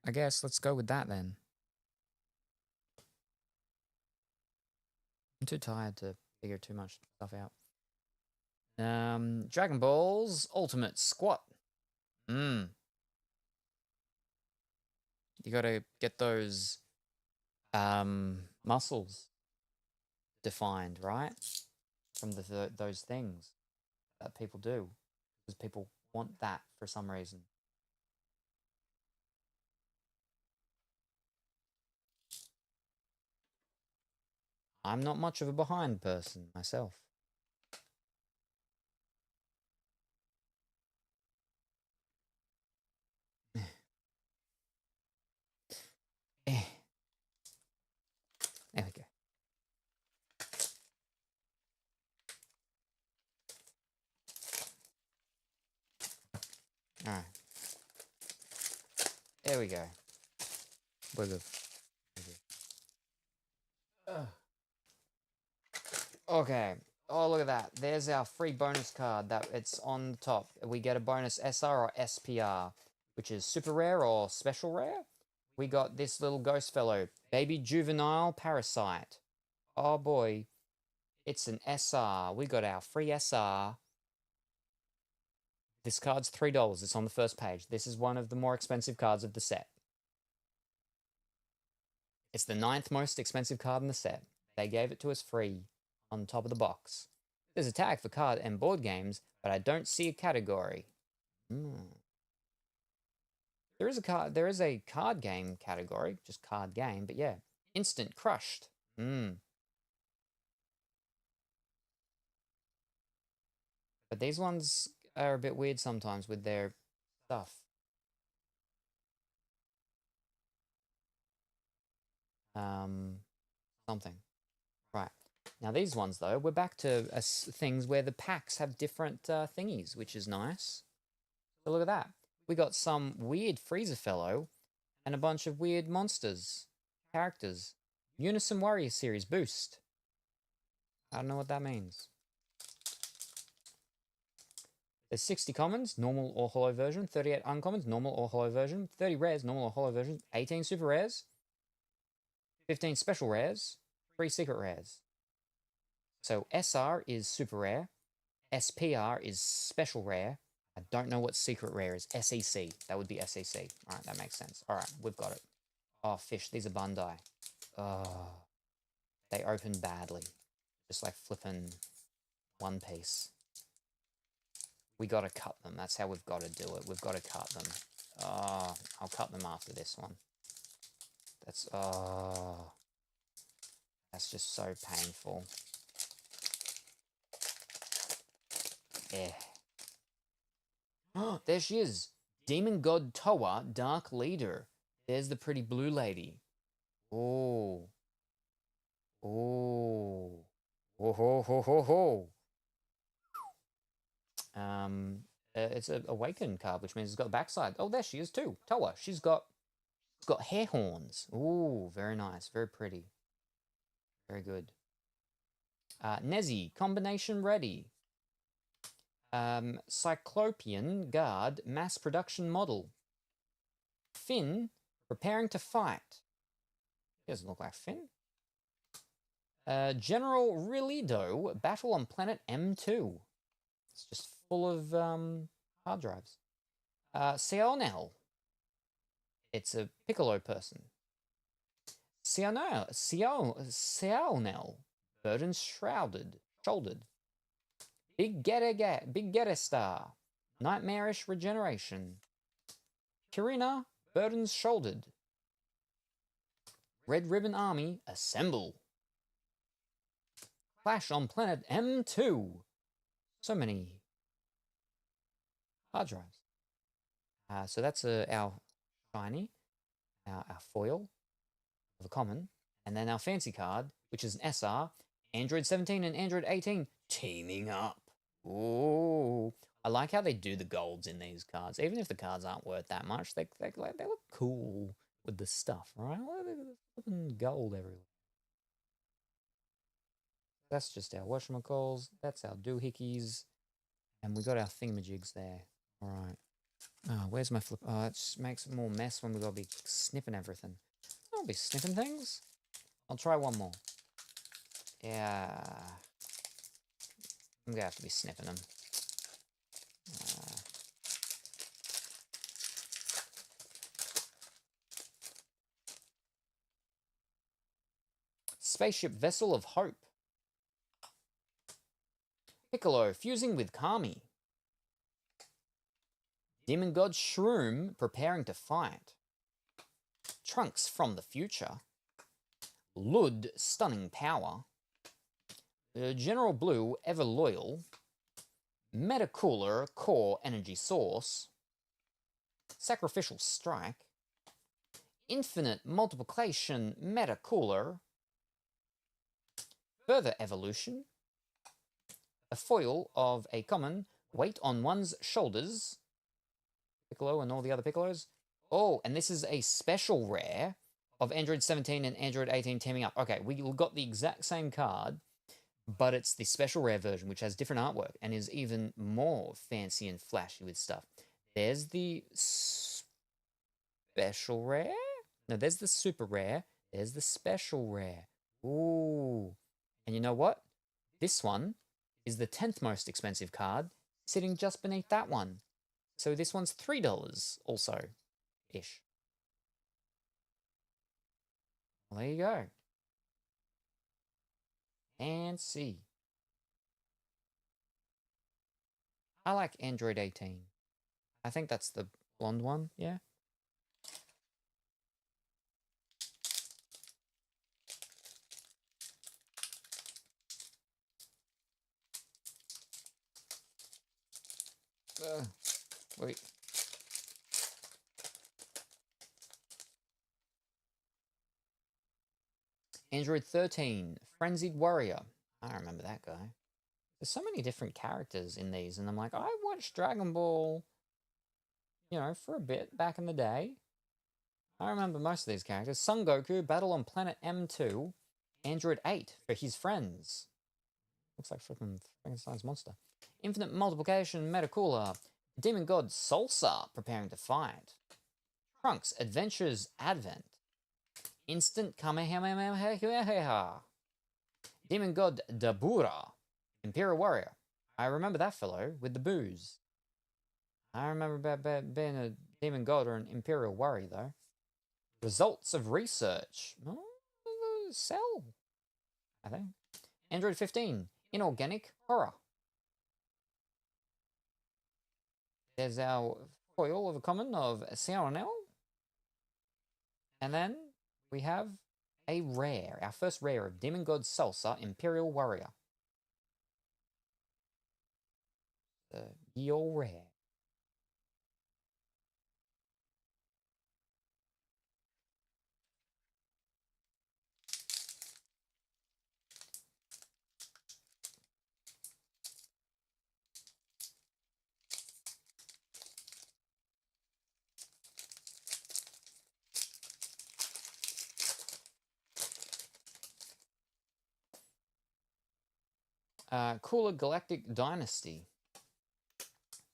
I guess let's go with that then. I'm too tired to figure too much stuff out. Dragon Balls Ultimate Squat. You gotta get those muscles defined, right? From those things that people do. Because people want that for some reason. I'm not much of a behind person myself. There we go. All right. There we go. We're good. Okay. Oh, look at that. There's our free bonus card. That it's on the top. We get a bonus SR or SPR, which is super rare or special rare. We got this little ghost fellow, Baby Juvenile Parasite. Oh boy. It's an SR. We got our free SR. This card's $3. It's on the first page. This is one of the more expensive cards of the set. It's the 9th most expensive card in the set. They gave it to us free on top of the box. There's a tag for card and board games, but I don't see a category. There is a card game category, just card game, but yeah. Instant Crushed. But these ones are a bit weird sometimes with their stuff. Something. Right. Now these ones, though, we're back to things where the packs have different thingies, which is nice. So look at that. We got some weird Freezer Fellow and a bunch of weird monsters, characters. Unison Warrior Series boost. I don't know what that means. There's 60 commons, normal or holo version, 38 uncommons, normal or holo version, 30 rares, normal or holo version, 18 super rares, 15 special rares, 3 secret rares. So SR is super rare, SPR is special rare. I don't know what secret rare is. SEC. That would be SEC. All right, that makes sense. All right, we've got it. Oh, fish. These are Bandai. Oh, they open badly. Just like flipping One Piece. We got to cut them. That's how we've got to do it. We've got to cut them. Oh, I'll cut them after this one. That's just so painful. Yeah. Oh, there she is. Demon God Toa, Dark Leader. There's the pretty blue lady. Oh. Oh. Oh ho ho ho ho. It's an Awakened card, which means it's got a backside. Oh, there she is too. Toa. She's got hair horns. Ooh, very nice. Very pretty. Very good. Nezzy, combination ready. Cyclopean Guard, mass production model. Finn, preparing to fight. He doesn't look like Finn. General Rilido, battle on planet M2. It's just full of hard drives. Sionel. It's a Piccolo person. Sionel. Burden shouldered. Big Getter Star. Nightmarish Regeneration. Kirina. Burdens shouldered. Red Ribbon Army. Assemble. Clash on planet M2. So many hard drives. So that's our shiny, our foil of a common, and then our fancy card, which is an SR, Android 17 and Android 18, Teaming up. Ooh. I like how they do the golds in these cards. Even if the cards aren't worth that much, they look cool with the stuff, right? Look at the flipping gold everywhere. That's just our whatchamacalls. That's our doohickeys. And we got our thingamajigs there. All right. Oh, where's my flip? Oh, it just makes it more mess when we got to be snipping everything. I'll be snipping things. I'll try one more. Yeah. I'm going to have to be snipping them. Spaceship Vessel of Hope. Piccolo fusing with Kami. Demon God Shroom preparing to fight. Trunks from the future. Lud stunning power. General Blue ever loyal. Metacooler core energy source. Sacrificial strike. Infinite multiplication metacooler. Further evolution. A foil of a common weight on one's shoulders. Piccolo and all the other Piccolos. Oh, and this is a special rare of Android 17 and Android 18 teaming up. Okay, we got the exact same card, but it's the special rare version, which has different artwork and is even more fancy and flashy with stuff. There's the special rare? No, there's the super rare. There's the special rare. Ooh. And you know what? This one is the 10th most expensive card, sitting just beneath that one. So this one's $3 also, ish. Well, there you go. And see. I like Android 18. I think that's the blonde one, yeah? Wait. Android 13, Frenzied Warrior. I remember that guy. There's so many different characters in these, and I'm like, I watched Dragon Ball, you know, for a bit back in the day. I remember most of these characters. Son Goku, battle on planet M2, Android 8 for his friends. Looks like flipping Frankenstein's monster. Infinite multiplication, Metacooler. Demon God Salsa preparing to fight. Trunks Adventures Advent. Instant Kamehameha. Demon God Dabura. Imperial Warrior. I remember that fellow with the booze. I remember about being a Demon God or an Imperial Warrior though. Results of research. Oh, Cell. I think. Android 15. Inorganic Horror. There's our foil of a common of Sionel. And then we have a rare, our first rare of Demon God Salsa, Imperial Warrior. The YuGiOh rare. Cooler Galactic Dynasty.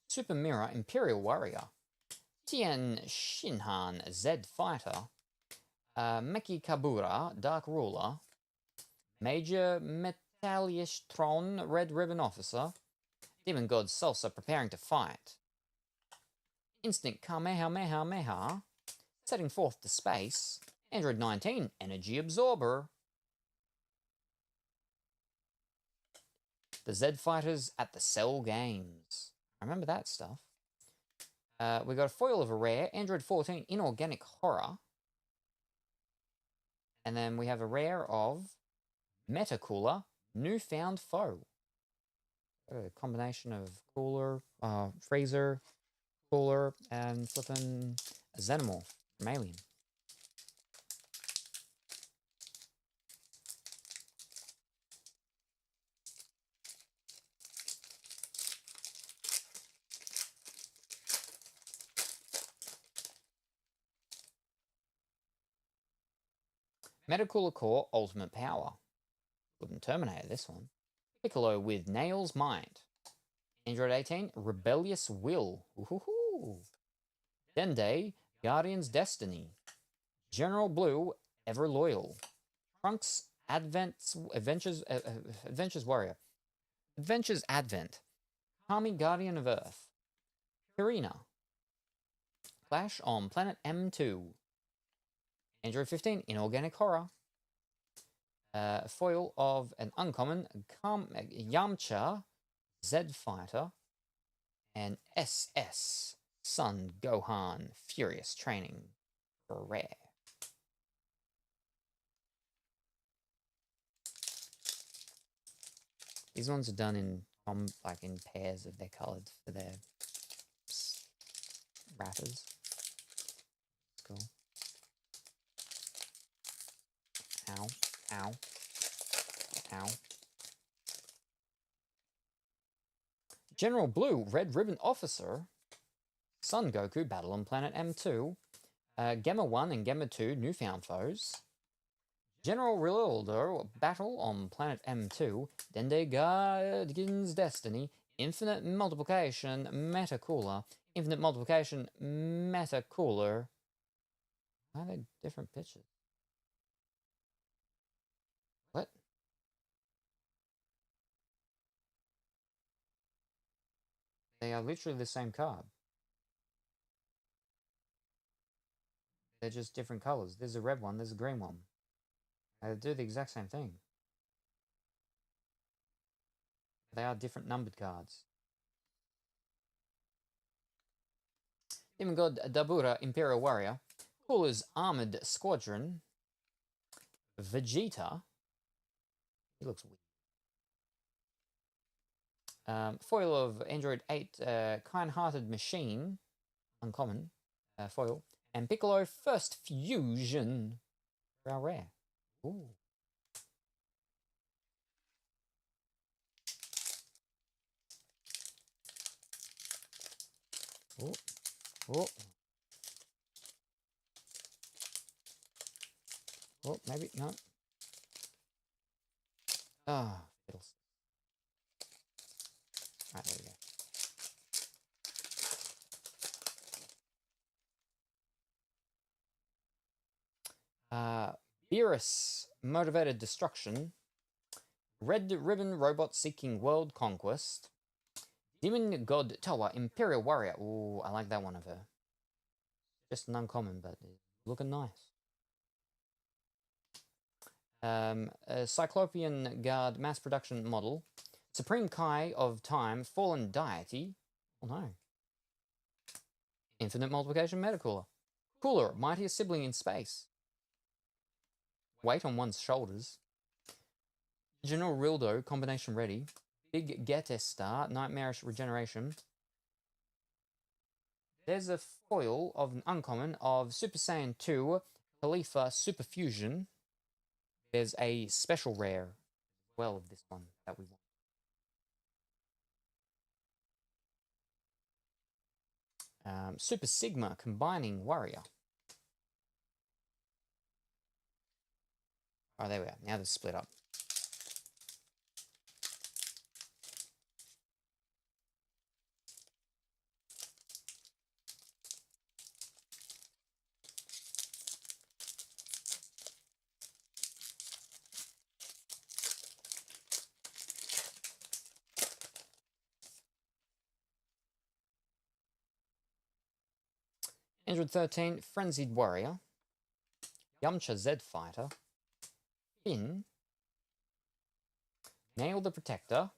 Super Mirror Imperial Warrior. Tien Shinhan Z Fighter. Meki Kabura Dark Ruler. Major Metallistron Red Ribbon Officer. Demon God Salsa preparing to fight. Instant Kamehameha. Setting forth to space. Android 19 Energy Absorber. The Z Fighters at the Cell Games. I remember that stuff. We got a foil of a rare, Android 14 Inorganic Horror. And then we have a rare of Metacooler Newfound Foe. A combination of cooler, freezer, cooler, and flipping a Xenomorph from Alien. Metacooler Core Ultimate Power. Wouldn't terminate this one. Piccolo with Nail's Mind. Android 18, Rebellious Will. Ooh. Dende, Guardian's Destiny. General Blue, Ever Loyal. Trunks, Adventures Warrior. Adventures Advent. Kami, Guardian of Earth. Purina. Clash on Planet M2. Android 15, Inorganic Horror. Foil of an uncommon Yamcha, Z Fighter, and SS Sun Gohan Furious Training for rare. These ones are done in in pairs of their colours for their wrappers. Cool. Ow. Ow. Ow. General Blue, Red Ribbon Officer. Sun Goku, Battle on Planet M2. Gamma 1 and Gamma 2, Newfound Foes. General Ronaldo, Battle on Planet M2. Dende Guardian's Destiny. Infinite Multiplication, Metacooler. Infinite Multiplication, Metacooler. Why are they different pictures? What? They are literally the same card. They're just different colors. There's a red one, there's a green one. They do the exact same thing. They are different numbered cards. Demon God Dabura, Imperial Warrior. Cooler's Armored Squadron. Vegeta. He looks weird. Foil of Android 8, Kind-Hearted Machine. Uncommon. Foil. And Piccolo First Fusion. For our rare. Ooh. Oh. Oh. Oh, maybe not. Ah, fiddles. Right, there we go. Beerus, Motivated Destruction. Red Ribbon Robot Seeking World Conquest. Demon God Towa, Imperial Warrior. Ooh, I like that one of her. Just an uncommon, but looking nice. A Cyclopean Guard Mass Production Model. Supreme Kai of Time, Fallen Deity. Oh no. Infinite Multiplication Metacooler. Cooler, Mightiest Sibling in Space. Weight on one's shoulders. General Rildo, Combination Ready. Big Getes Star, Nightmarish Regeneration. There's a foil of an uncommon of Super Saiyan 2, Khalifa Super Fusion. There's a special rare as well of this one that we want. Super Sigma Combining Warrior. Oh, there we are. Now they're split up. Android 13, Frenzied Warrior. Yamcha Z Fighter. Finn. Nail the Protector.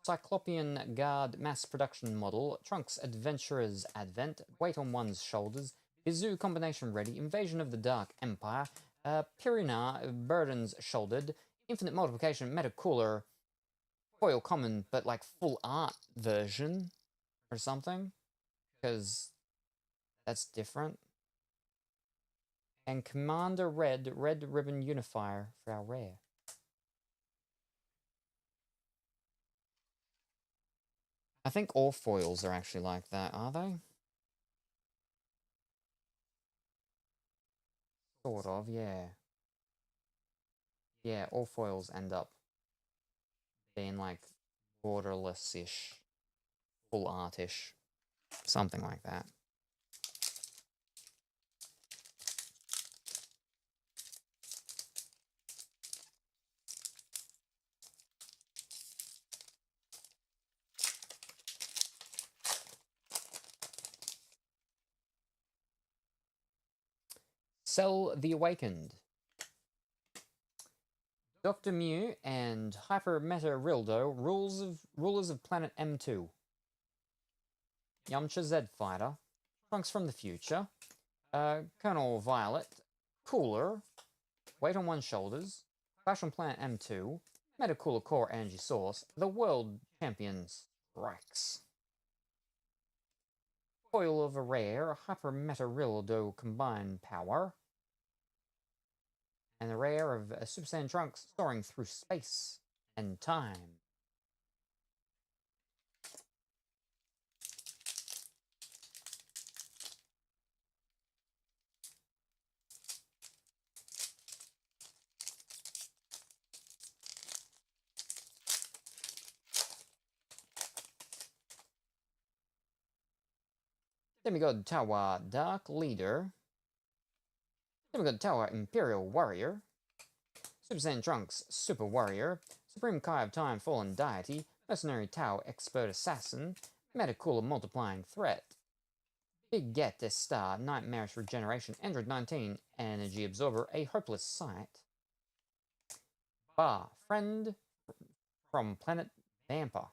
Cyclopean Guard Mass Production Model. Trunks Adventurer's Advent. Weight on one's shoulders. Bizu Combination Ready. Invasion of the Dark Empire. Purina Burdens Shouldered. Infinite Multiplication Metacooler. Foil Common, but like full art version or something. Because that's different. And Commander Red, Red Ribbon Unifier for our rare. I think all foils are actually like that, are they? Sort of, yeah. Yeah, all foils end up being like borderless-ish, full art-ish, something like that. Cell the Awakened. Dr. Mew and Hyper Meta Rildo, rulers of planet M2. Yamcha Z Fighter, Trunks from the Future, Colonel Violet, Cooler, Weight on One's Shoulders, Clash on Planet M2, Metacooler Core Energy Source, the World Champion Strikes. Foil of a Rare, Hyper Meta Rildo Combined Power, and the rare of Super Saiyan Trunks soaring through space and time. Demigod Tower Dark Leader, Demigod Tower Imperial Warrior, Super Saiyan Trunks Super Warrior, Supreme Kai of Time Fallen Deity, Mercenary Tau Expert Assassin, Metacooler Multiplying Threat, Big Get Death Star Nightmarish Regeneration, Android 19 Energy Absorber, A Hopeless Sight, Bar Friend from Planet Vampa,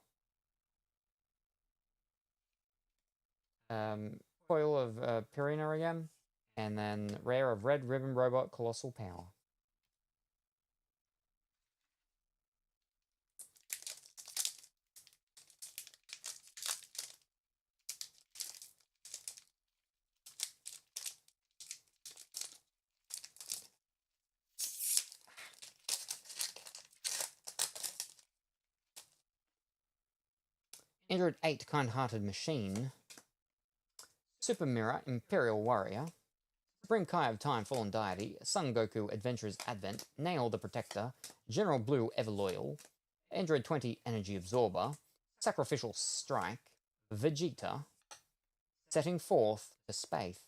Foil of Purina again, and then rare of Red Ribbon Robot Colossal Power. Android 8 Kind-Hearted Machine, Super Mirror Imperial Warrior, Supreme Kai of Time Fallen Deity, Son Goku Adventurer's Advent, Nail the Protector, General Blue Everloyal, Android 20 Energy Absorber, Sacrificial Strike, Vegeta, Setting Forth to Space,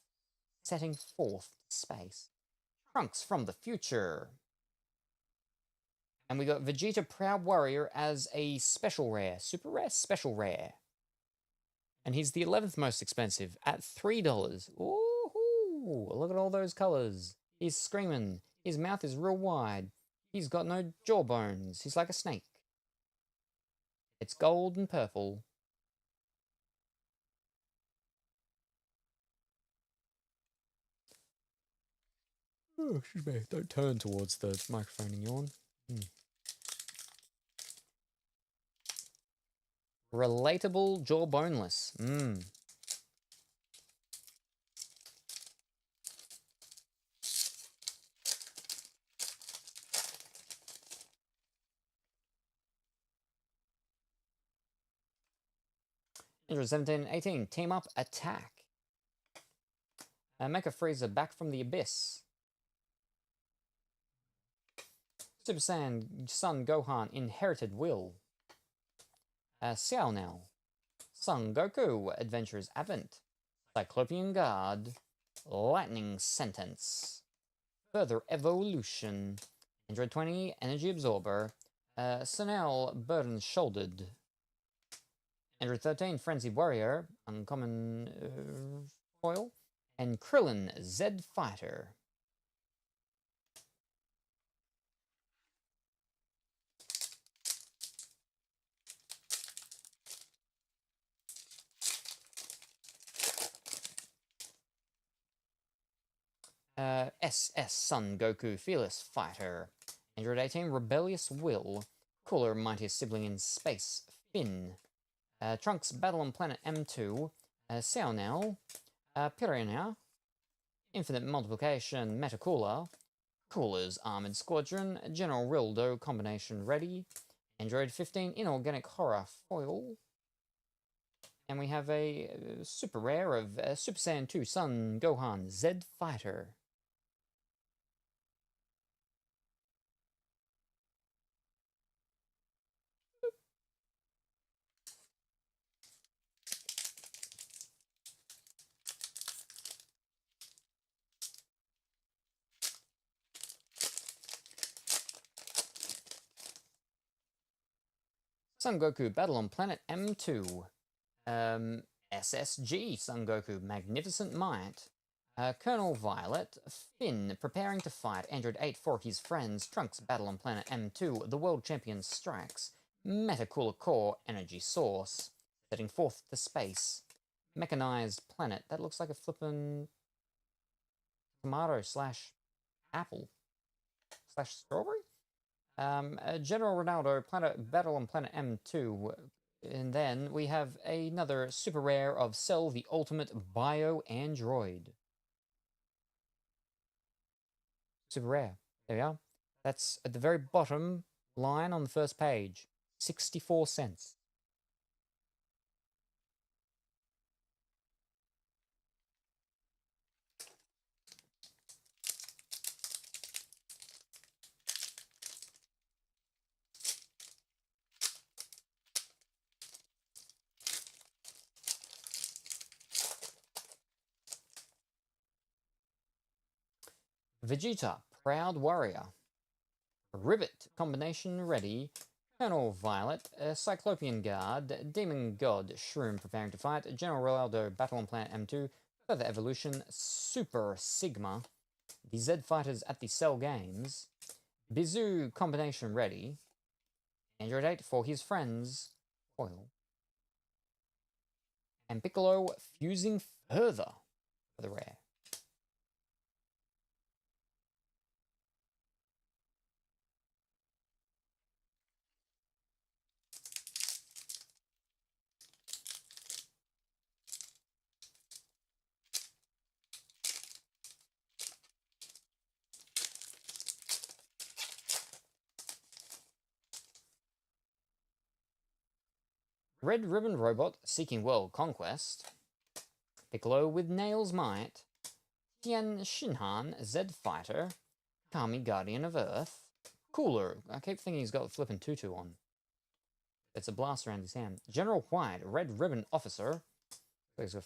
Trunks from the Future. And we got Vegeta Proud Warrior as a special rare, super rare, special rare. And he's the 11th most expensive at $3. Ooh, look at all those colors. He's screaming. His mouth is real wide. He's got no jawbones. He's like a snake. It's gold and purple. Oh, excuse me. Don't turn towards the microphone and yawn. Relatable Jawboneless. Android 17 and 18, Team Up Attack. Mecha Freezer Back from the Abyss. Super Saiyan Son Gohan Inherited Will. Xiao Now. Son Goku Adventurer's Advent. Cyclopean Guard. Lightning Sentence. Further Evolution. Android 20 Energy Absorber. Sunel Burden Shouldered. Android 13 Frenzy Warrior. Uncommon Foil. And Krillin Z Fighter. SS Son Goku Fearless Fighter. Android 18 Rebellious Will. Cooler Mightiest Sibling in Space. Finn. Trunks Battle on Planet M2. Xiao Now. Pirina. Infinite Multiplication Metacooler. Cooler's Armored Squadron. General Rildo Combination Ready. Android 15 Inorganic Horror Foil. And we have a super rare of Super Saiyan 2 Son Gohan Z Fighter. Son Goku Battle on Planet M2. SSG Son Goku Magnificent Might. Colonel Violet, Finn preparing to fight Android 8 for his friends, Trunks Battle on Planet M2, the World Champion strikes, Metacooler Core Energy Source, setting forth to space, Mechanized Planet, that looks like a flippin' tomato slash apple slash strawberry? General Ronaldo, Battle on Planet M2, and then we have another super rare of Cell, the Ultimate Bio Android. Super rare. There we are. That's at the very bottom line on the first page. 64 cents. Vegeta, Proud Warrior. Rivet, combination ready. Colonel Violet, Cyclopean Guard, Demon God, Shroom preparing to fight, General Ronaldo, Battle on Planet M2, Further Evolution, Super Sigma, the Z Fighters at the Cell Games, Bizou, combination ready, Android 8 for his friends, Foil, and Piccolo fusing further for the rare. Red Ribbon Robot seeking world conquest. Piccolo with Nail's Might. Tian Shinhan Z Fighter. Kami Guardian of Earth. Cooler. I keep thinking he's got the flippin' tutu on. It's a blast around his hand. General White, Red Ribbon Officer. He's got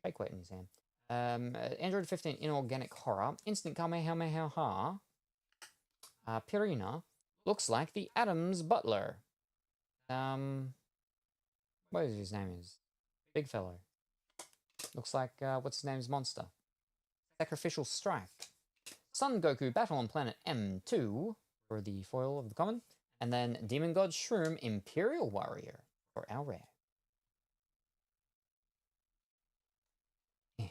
fake weight in his hand. Android 15 Inorganic Horror. Instant Kamehameha. Purina. Looks like the Adams Butler. What is his name is? Big fellow. Looks like, what's his name's monster? Sacrificial Strike. Son Goku Battle on Planet M2 for the foil of the common. And then Demon God Shroom Imperial Warrior for our rare. Yeah.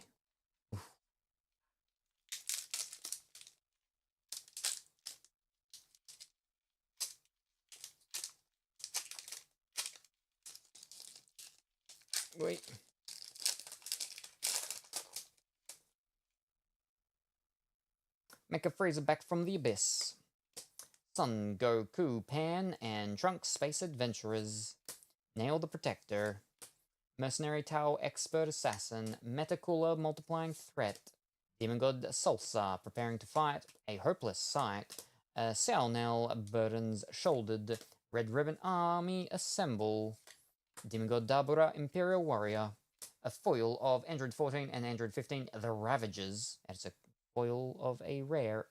Wait. Mecha Frieza back from the abyss. Son Goku, Pan, and Trunks Space Adventurers. Nail the Protector. Mercenary Tao Expert Assassin. Metacooler Multiplying Threat. Demon God Salsa preparing to fight. A Hopeless Sight. Salnel Burdens Shouldered. Red Ribbon Army Assemble. Demon God Dabura Imperial Warrior. A foil of Android 14 and Android 15, The Ravagers. That's a foil of a rare.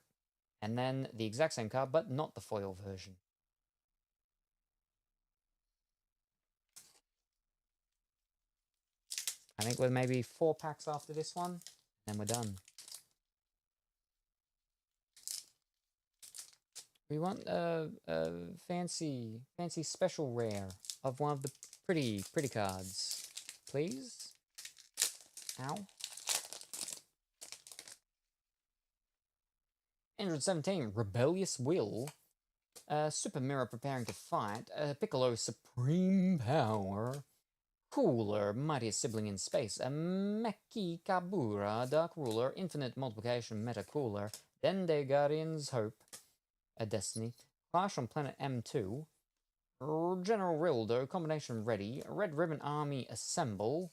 And then the exact same card, but not the foil version. I think we're maybe 4 packs after this one, and we're done. We want a fancy special rare of one of the pretty cards, please. Ow. Android 17, Rebellious Will. Super Mirror preparing to fight. Piccolo Supreme Power. Cooler, Mightiest Sibling in Space. Meki Kabura, Dark Ruler. Infinite Multiplication, Meta Cooler. Dende Guardian's Hope. Destiny. Clash on Planet M2. General Rildo, combination ready. Red Ribbon Army Assemble.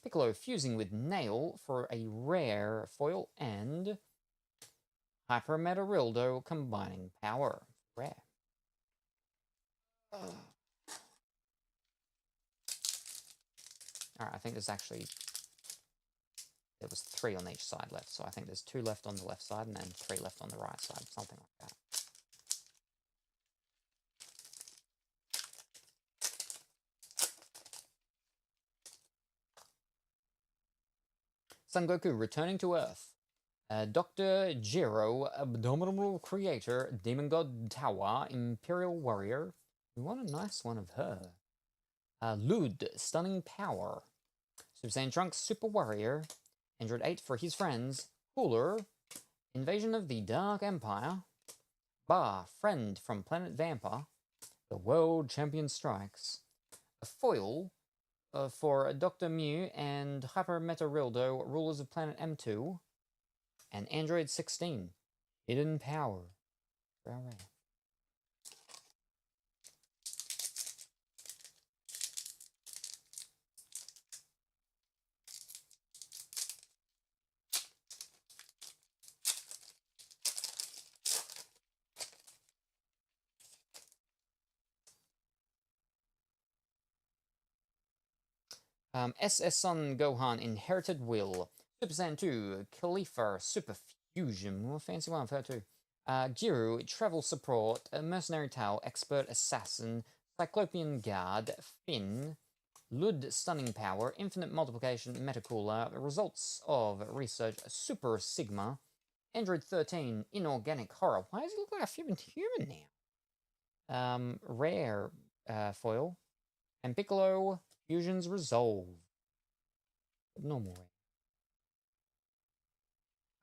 Piccolo fusing with Nail for a rare foil, and Hyper Meta Rildo combining power. Rare. Alright, I think there's actually... There was 3 on each side left, so I think there's 2 left on the left side and then 3 left on the right side, something like that. Son Goku returning to Earth. Dr. Jiro, Abominable Creator, Demon God Tawa, Imperial Warrior. We want a nice one of her. Lud, Stunning Power. Super Saiyan Trunks, Super Warrior. Android 8 for his friends. Cooler, Invasion of the Dark Empire. Ba, Friend from Planet Vampa. The World Champion Strikes. A foil for Dr. Mew and Hyper Metarildo, Rulers of Planet M2. And Android 16, Hidden Power. Rare. SS Son Gohan Inherited Will. Super Saiyan 2, Khalifa Super Fusion. More fancy one for her too. Giru, Travel Support, Mercenary Tau, Expert Assassin, Cyclopean Guard, Finn, Lud Stunning Power, Infinite Multiplication, Metacooler, Results of Research, Super Sigma, Android 13, Inorganic Horror. Why does he look like a human now? Rare foil, and Piccolo, Fusions Resolve. Normal rare.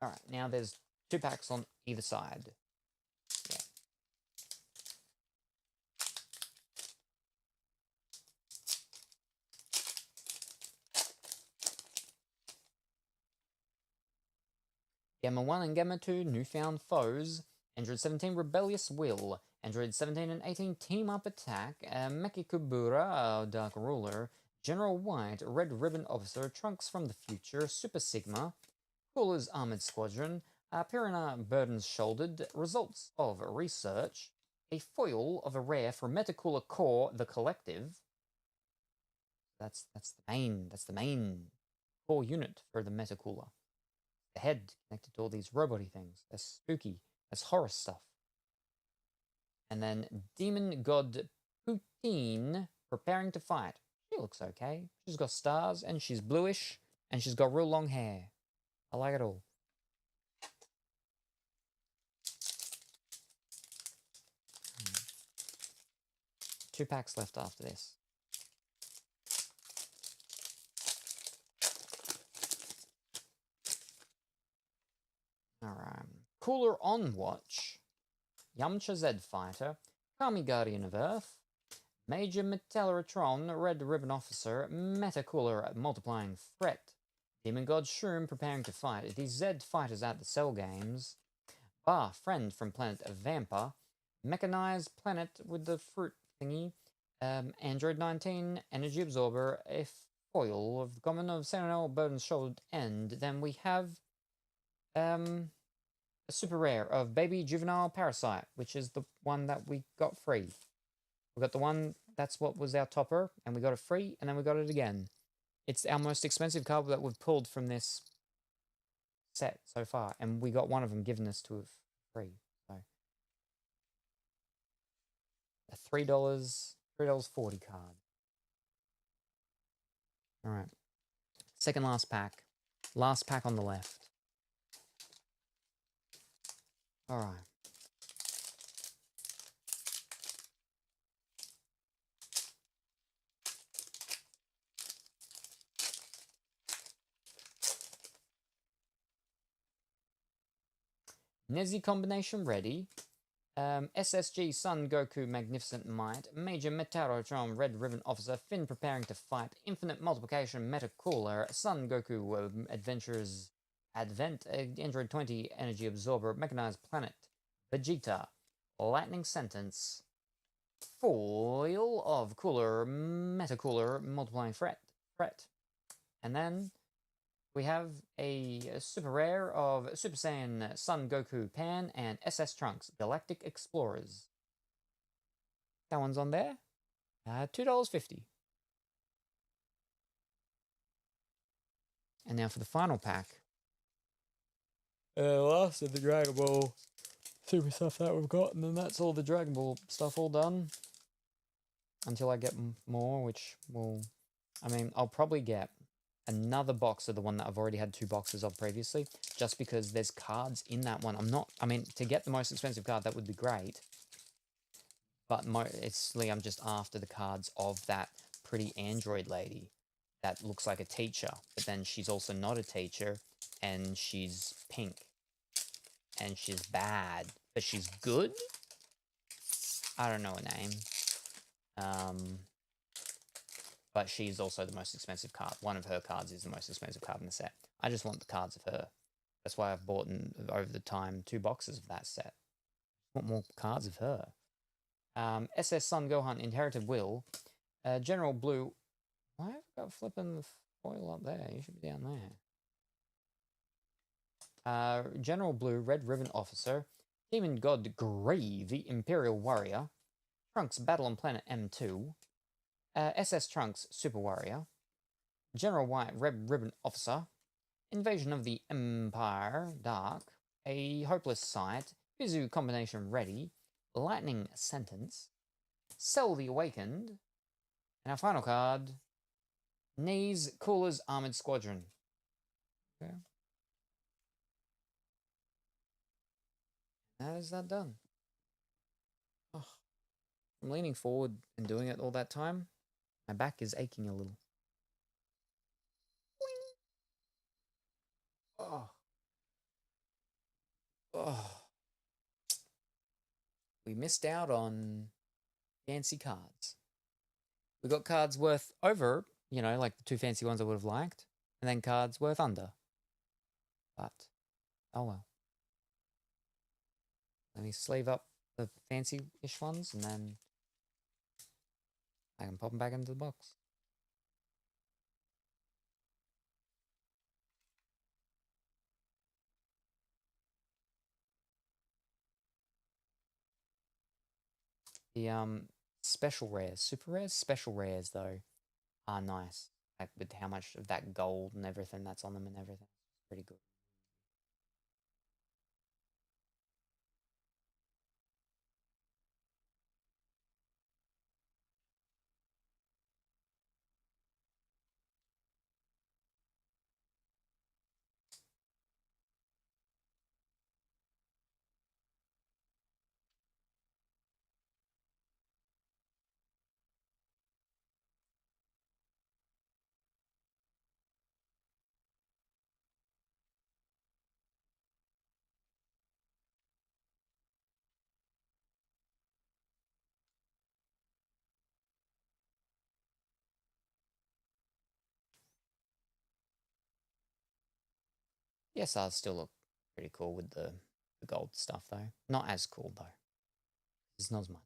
Alright, now there's 2 packs on either side. Yeah. Gamma 1 and Gamma 2, Newfound Foes. Android 17, Rebellious Will. Android 17 and 18, Team Up Attack. Mechikubura, Dark Ruler. General White, Red Ribbon Officer. Trunks from the Future. Super Sigma. Cooler's Armored Squadron. Piranha Burdens Shouldered. Results of Research. A foil of a rare for Metacooler Core, The Collective. That's the main core unit for the Metacooler. The head connected to all these roboty things. That's spooky. That's horror stuff. And then Demon God Poutine preparing to fight. She looks okay. She's got stars and she's bluish and she's got real long hair. I like it all. Two packs left after this. Alright. Cooler on Watch. Yamcha Z Fighter. Kami Guardian of Earth. Major Metallotron, Red Ribbon Officer. Metacooler Multiplying Threat. Demon God Shroom preparing to fight. The Z Fighters at the Cell Games. Ba, Friend from Planet Vampa. Mechanized Planet with the fruit thingy. Android 19, Energy Absorber, a foil of the common of Sentinel, Burden's Shouldered End. Then we have a super rare of Baby Juvenile Parasite, which is the one that we got free. We got the one, that's what was our topper, and we got it free, and then we got it again. It's our most expensive card that we've pulled from this set so far, and we got one of them given us to free. So a $3.40 card. Alright. Second last pack. Last pack on the left. Alright. Nezi combination ready. SSG Son Goku Magnificent Might. Major Metalotron Red Ribbon Officer. Finn preparing to fight. Infinite Multiplication Metacooler. Son Goku Adventures Advent. Android 20 Energy Absorber. Mechanized Planet. Vegeta. Lightning Sentence. Foil of Cooler Metacooler Multiplying Threat. And then we have a super rare of Super Saiyan Son Goku Pan and SS Trunks Galactic Explorers. That one's on there. $2.50. And now for the final pack. Last of the Dragon Ball super stuff that we've got, and then that's all the Dragon Ball stuff all done. Until I get more, which will... I mean, I'll probably get another box of the one that I've already had 2 boxes of previously, just because there's cards in that one. I mean, to get the most expensive card, that would be great. But mostly I'm just after the cards of that pretty android lady that looks like a teacher, but then she's also not a teacher, and she's pink. And she's bad, but she's good? I don't know her name. But she's also the most expensive card. One of her cards is the most expensive card in the set. I just want the cards of her. That's why I've bought over the time 2 boxes of that set. I want more cards of her. SS Sun Gohan Inherited Will. General Blue. Why have I got flipping the foil up there? You should be down there. General Blue Red Ribbon Officer. Demon God Gree, the Imperial Warrior. Trunks Battle on Planet M2. SS Trunks Super Warrior. General White Red Ribbon Officer. Invasion of the Empire Dark. A Hopeless Sight. Bizu Combination Ready. Lightning Sentence. Cell the Awakened. And our final card, Knees Coolers Armored Squadron. Okay. How is that done? Oh, I'm leaning forward and doing it all that time. My back is aching a little. Oh. Oh. We missed out on fancy cards. We got cards worth over, you know, like the 2 fancy ones I would have liked, and then cards worth under. But, oh well. Let me sleeve up the fancy-ish ones, and then I can pop them back into the box. The special rares, super rares, special rares though, are nice. Like with how much of that gold and everything that's on them and everything, it's pretty good. Yes, I'll still look pretty cool with the gold stuff though. Not as cool though. It's not as much.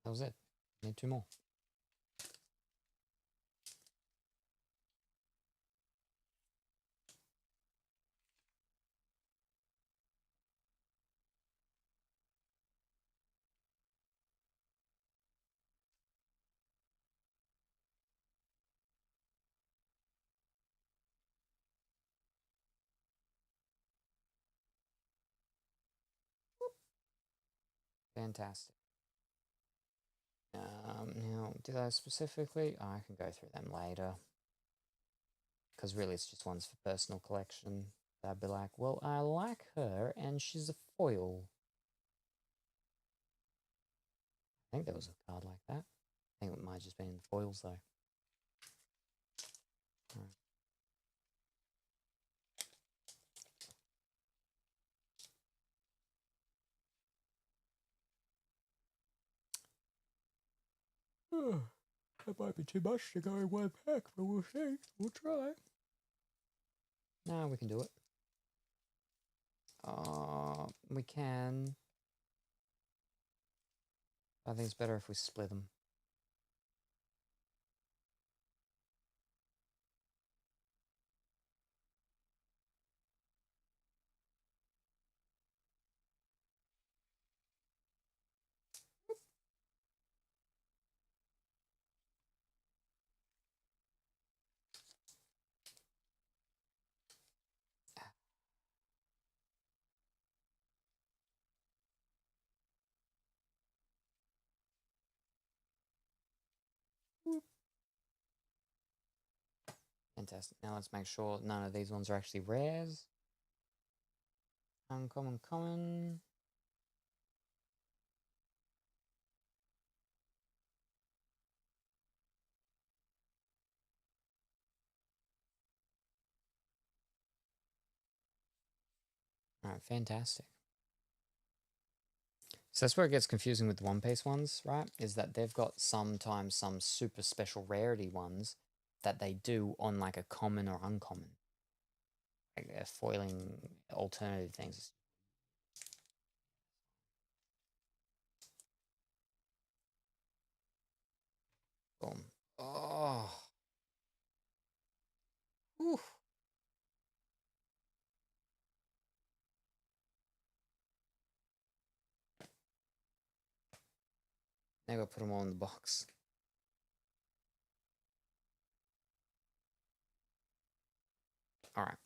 That was it. Need 2 more. Fantastic. Now, did I specifically? Oh, I can go through them later. Because really it's just ones for personal collection. I'd be like, well, I like her and she's a foil. I think there was a card like that. I think it might have just been in the foils though. Right. That might be too much to go in one pack, but we'll see. We'll try. No, we can do it. We can. I think it's better if we split them. Fantastic. Now let's make sure none of these ones are actually rares. Uncommon, common. Alright, fantastic. So that's where it gets confusing with the One Piece ones, right? Is that they've got sometimes some super special rarity ones that they do on like a common or uncommon. Like they're foiling alternative things. Boom. Oh. Whew. Now I gotta put them all in the box. Alright.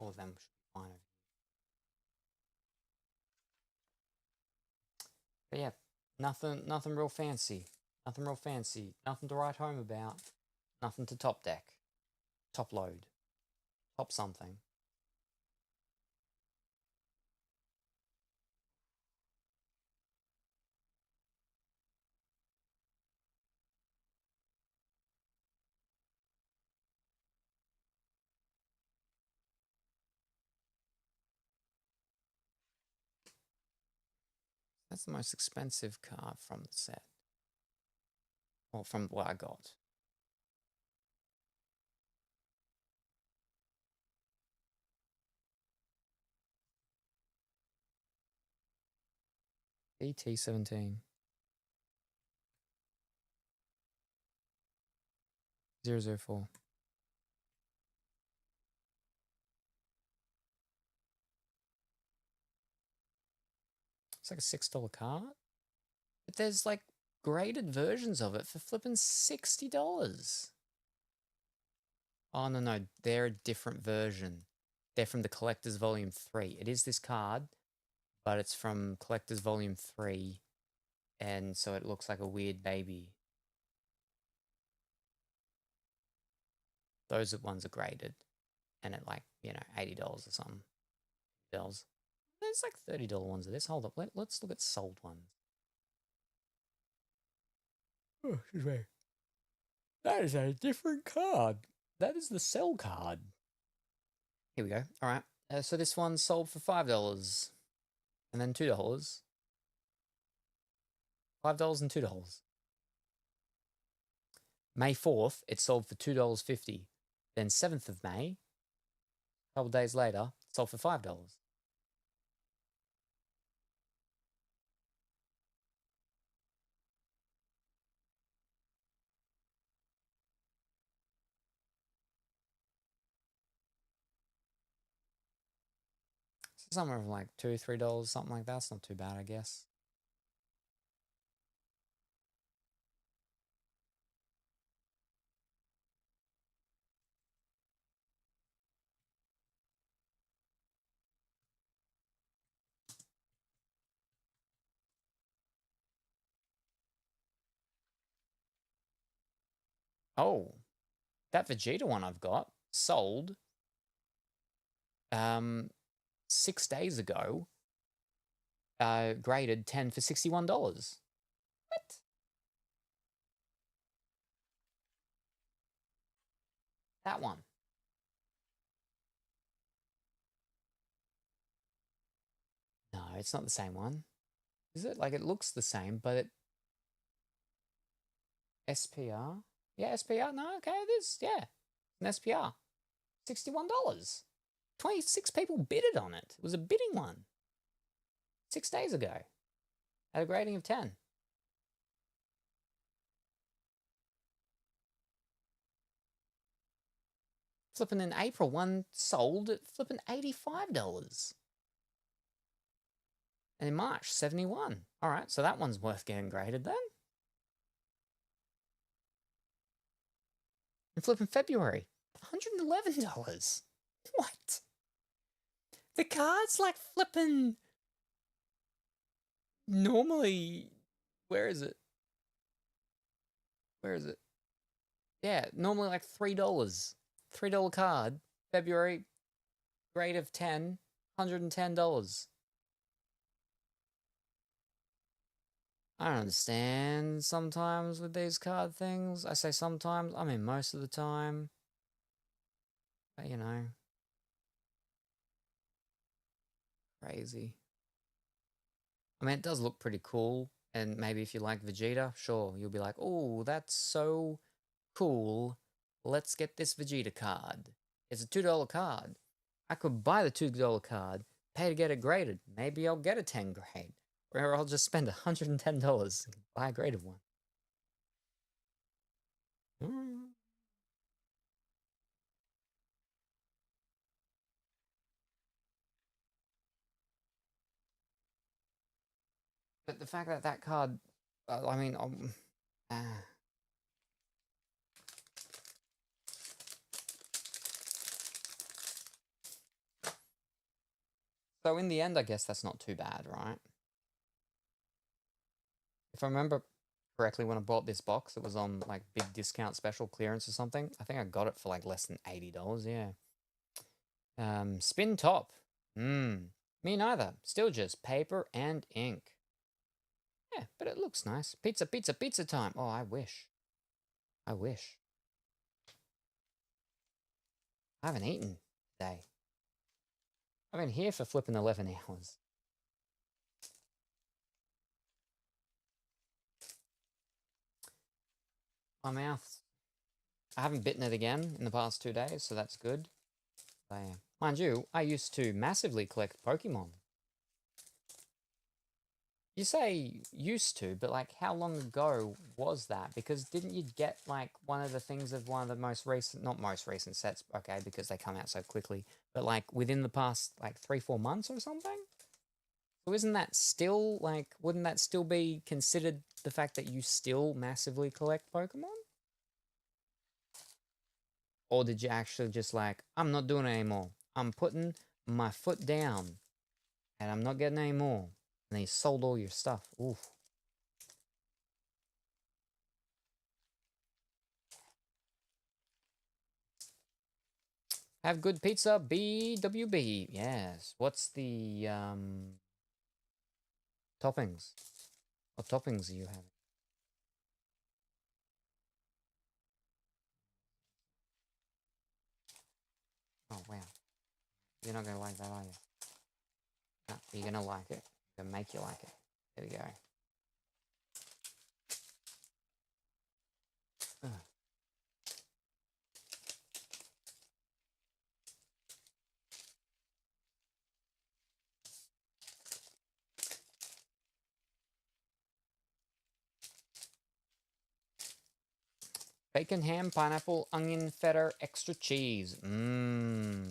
All of them should be fine. But yeah, nothing real fancy. Nothing real fancy. Nothing to write home about. Nothing to top deck. Top load. Top something. That's the most expensive card from the set. Or from what I got. ET17. 004. It's like a $6 card. But there's like graded versions of it for flipping $60. Oh, no. They're a different version. They're from the Collector's Volume 3. It is this card, but it's from Collector's Volume 3. And so it looks like a weird baby. Those ones are graded. And at like, $80 or something. There's like $30 ones of this. Hold up. Let's look at sold ones. Oh, excuse me. That is a different card. That is the sell card. Here we go. All right. So this one sold for $5. And then $2. $5 and $2. May 4th, it sold for $2.50. Then 7th of May, a couple days later, it sold for $5. So somewhere from like $2, $3, something like that. It's not too bad, I guess. Oh, that Vegeta one I've got sold 6 days ago, graded 10 for $61. What? That one. No, it's not the same one. Is it? Like, it looks the same, but SPR? Yeah, SPR. No, okay, it is. Yeah, an SPR. $61. 26 people bidded on it. It was a bidding one. 6 days ago. At a grading of 10. Flipping in April, one sold at flipping $85. And in March, 71. All right, so that one's worth getting graded then. And flipping February, $111. What? The card's like flipping. Normally, where is it? Where is it? Yeah, normally like $3. $3 card. February, grade of 10, $110. I don't understand sometimes with these card things. I say sometimes, I mean most of the time. But you know. Crazy. I mean, it does look pretty cool. And maybe if you like Vegeta, sure, you'll be like, oh, that's so cool. Let's get this Vegeta card. It's a $2 card. I could buy the $2 card, pay to get it graded. Maybe I'll get a 10 grade. Or I'll just spend $110 and buy a graded one. But the fact that that card, I mean, so in the end, I guess that's not too bad, right? If I remember correctly, when I bought this box, it was on like big discount special clearance or something. I think I got it for like less than $80, yeah. Spin top. Me neither. Still just paper and ink. Yeah, but it looks nice. Pizza, pizza, pizza time. Oh, I wish. I wish. I haven't eaten today. I've been here for flipping 11 hours. My mouth. I haven't bitten it again in the past 2 days, so that's good. Mind you, I used to massively collect Pokemon. You say used to, but like how long ago was that? Because didn't you get like one of the things of one of the most recent, not most recent sets, okay, because they come out so quickly, but like within the past like 3-4 months or something? So isn't that still like, wouldn't that still be considered the fact that you still massively collect Pokemon? Or did you actually just like, I'm not doing it anymore. I'm putting my foot down and I'm not getting any more. And then you sold all your stuff. Oof. Have good pizza, BWB. Yes. What's the toppings? What toppings are you having? Oh, wow. You're not going to like that, are you? No, you're going to like it. I'm going to make you like it. There we go. Bacon, ham, pineapple, onion, feta, extra cheese. Mmm.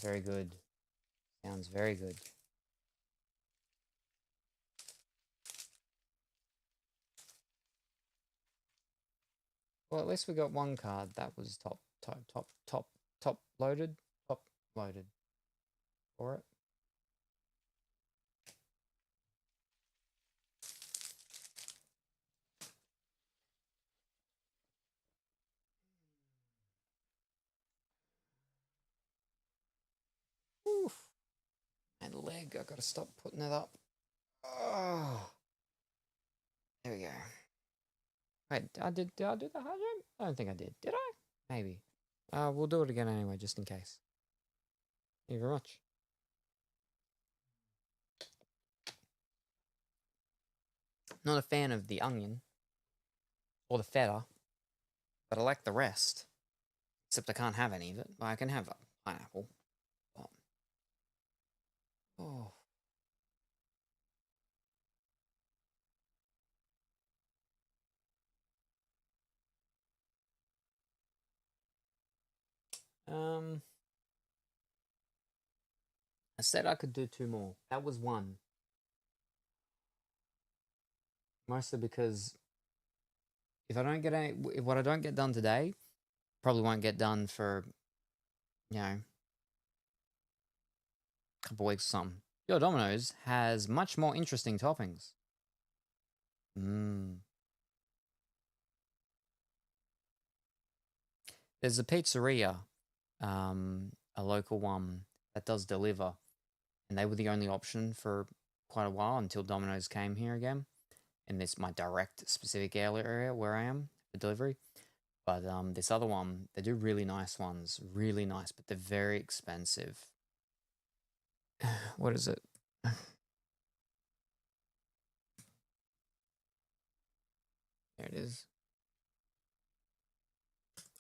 Very good. Sounds very good. Well, at least we got one card that was top loaded for it. Oof. And leg, I gotta stop putting it up. Oh. There we go. Wait, did I do the hard jump? I don't think I did. Did I? Maybe. We'll do it again anyway, just in case. Thank you very much. Not a fan of the onion. or the feta, but I like the rest. Except I can't have any of it. Well, I can have a pineapple. But... Oh. I said I could do 2 more. That was 1. Mostly because if what I don't get done today, probably won't get done for, a couple weeks or something. Your Domino's has much more interesting toppings. There's a pizzeria, a local one that does deliver, and they were the only option for quite a while until Domino's came here again. And this my direct specific area where I am for delivery. But this other one, they do really nice ones, really nice, but they're very expensive. What is it? There it is.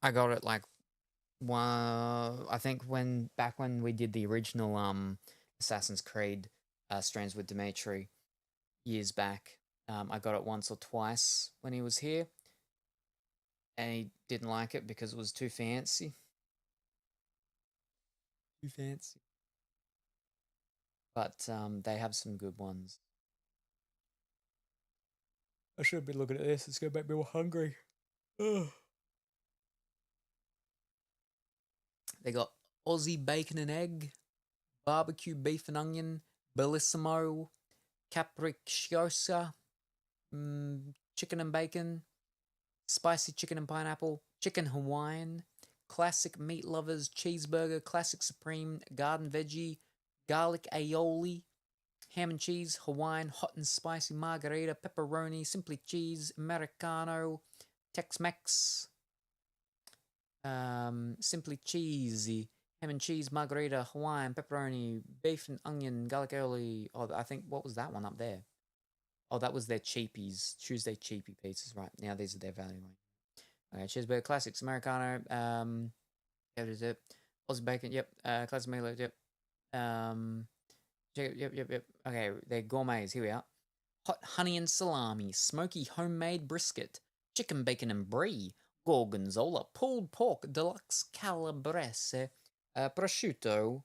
I got it like I think back when we did the original Assassin's Creed Strands with Dimitri years back. I got it once or twice when he was here, and he didn't like it because it was too fancy. Too fancy. But they have some good ones. I should be looking at this. It's gonna make me more hungry. Ugh. They got Aussie bacon and egg, barbecue beef and onion, bellissimo, capricciosa, chicken and bacon, spicy chicken and pineapple, chicken Hawaiian, classic meat lovers cheeseburger, classic supreme, garden veggie, garlic aioli, ham and cheese, Hawaiian, hot and spicy margarita, pepperoni, simply cheese, Americano, Tex-Mex, simply cheesy, ham and cheese, margarita, Hawaiian, pepperoni, beef and onion, garlic aioli. Oh, I think, what was that one up there? Oh, that was their cheapies, Tuesday cheapie pizzas, right? Now these are their value range. Okay, cheeseburger, classics, Americano, what is it? Aussie bacon, yep, classic meatloaf, yep. Yep. Okay, they're gourmets. Here we are. Hot honey and salami, smoky homemade brisket, chicken bacon and brie, gorgonzola, pulled pork, deluxe calabrese, prosciutto,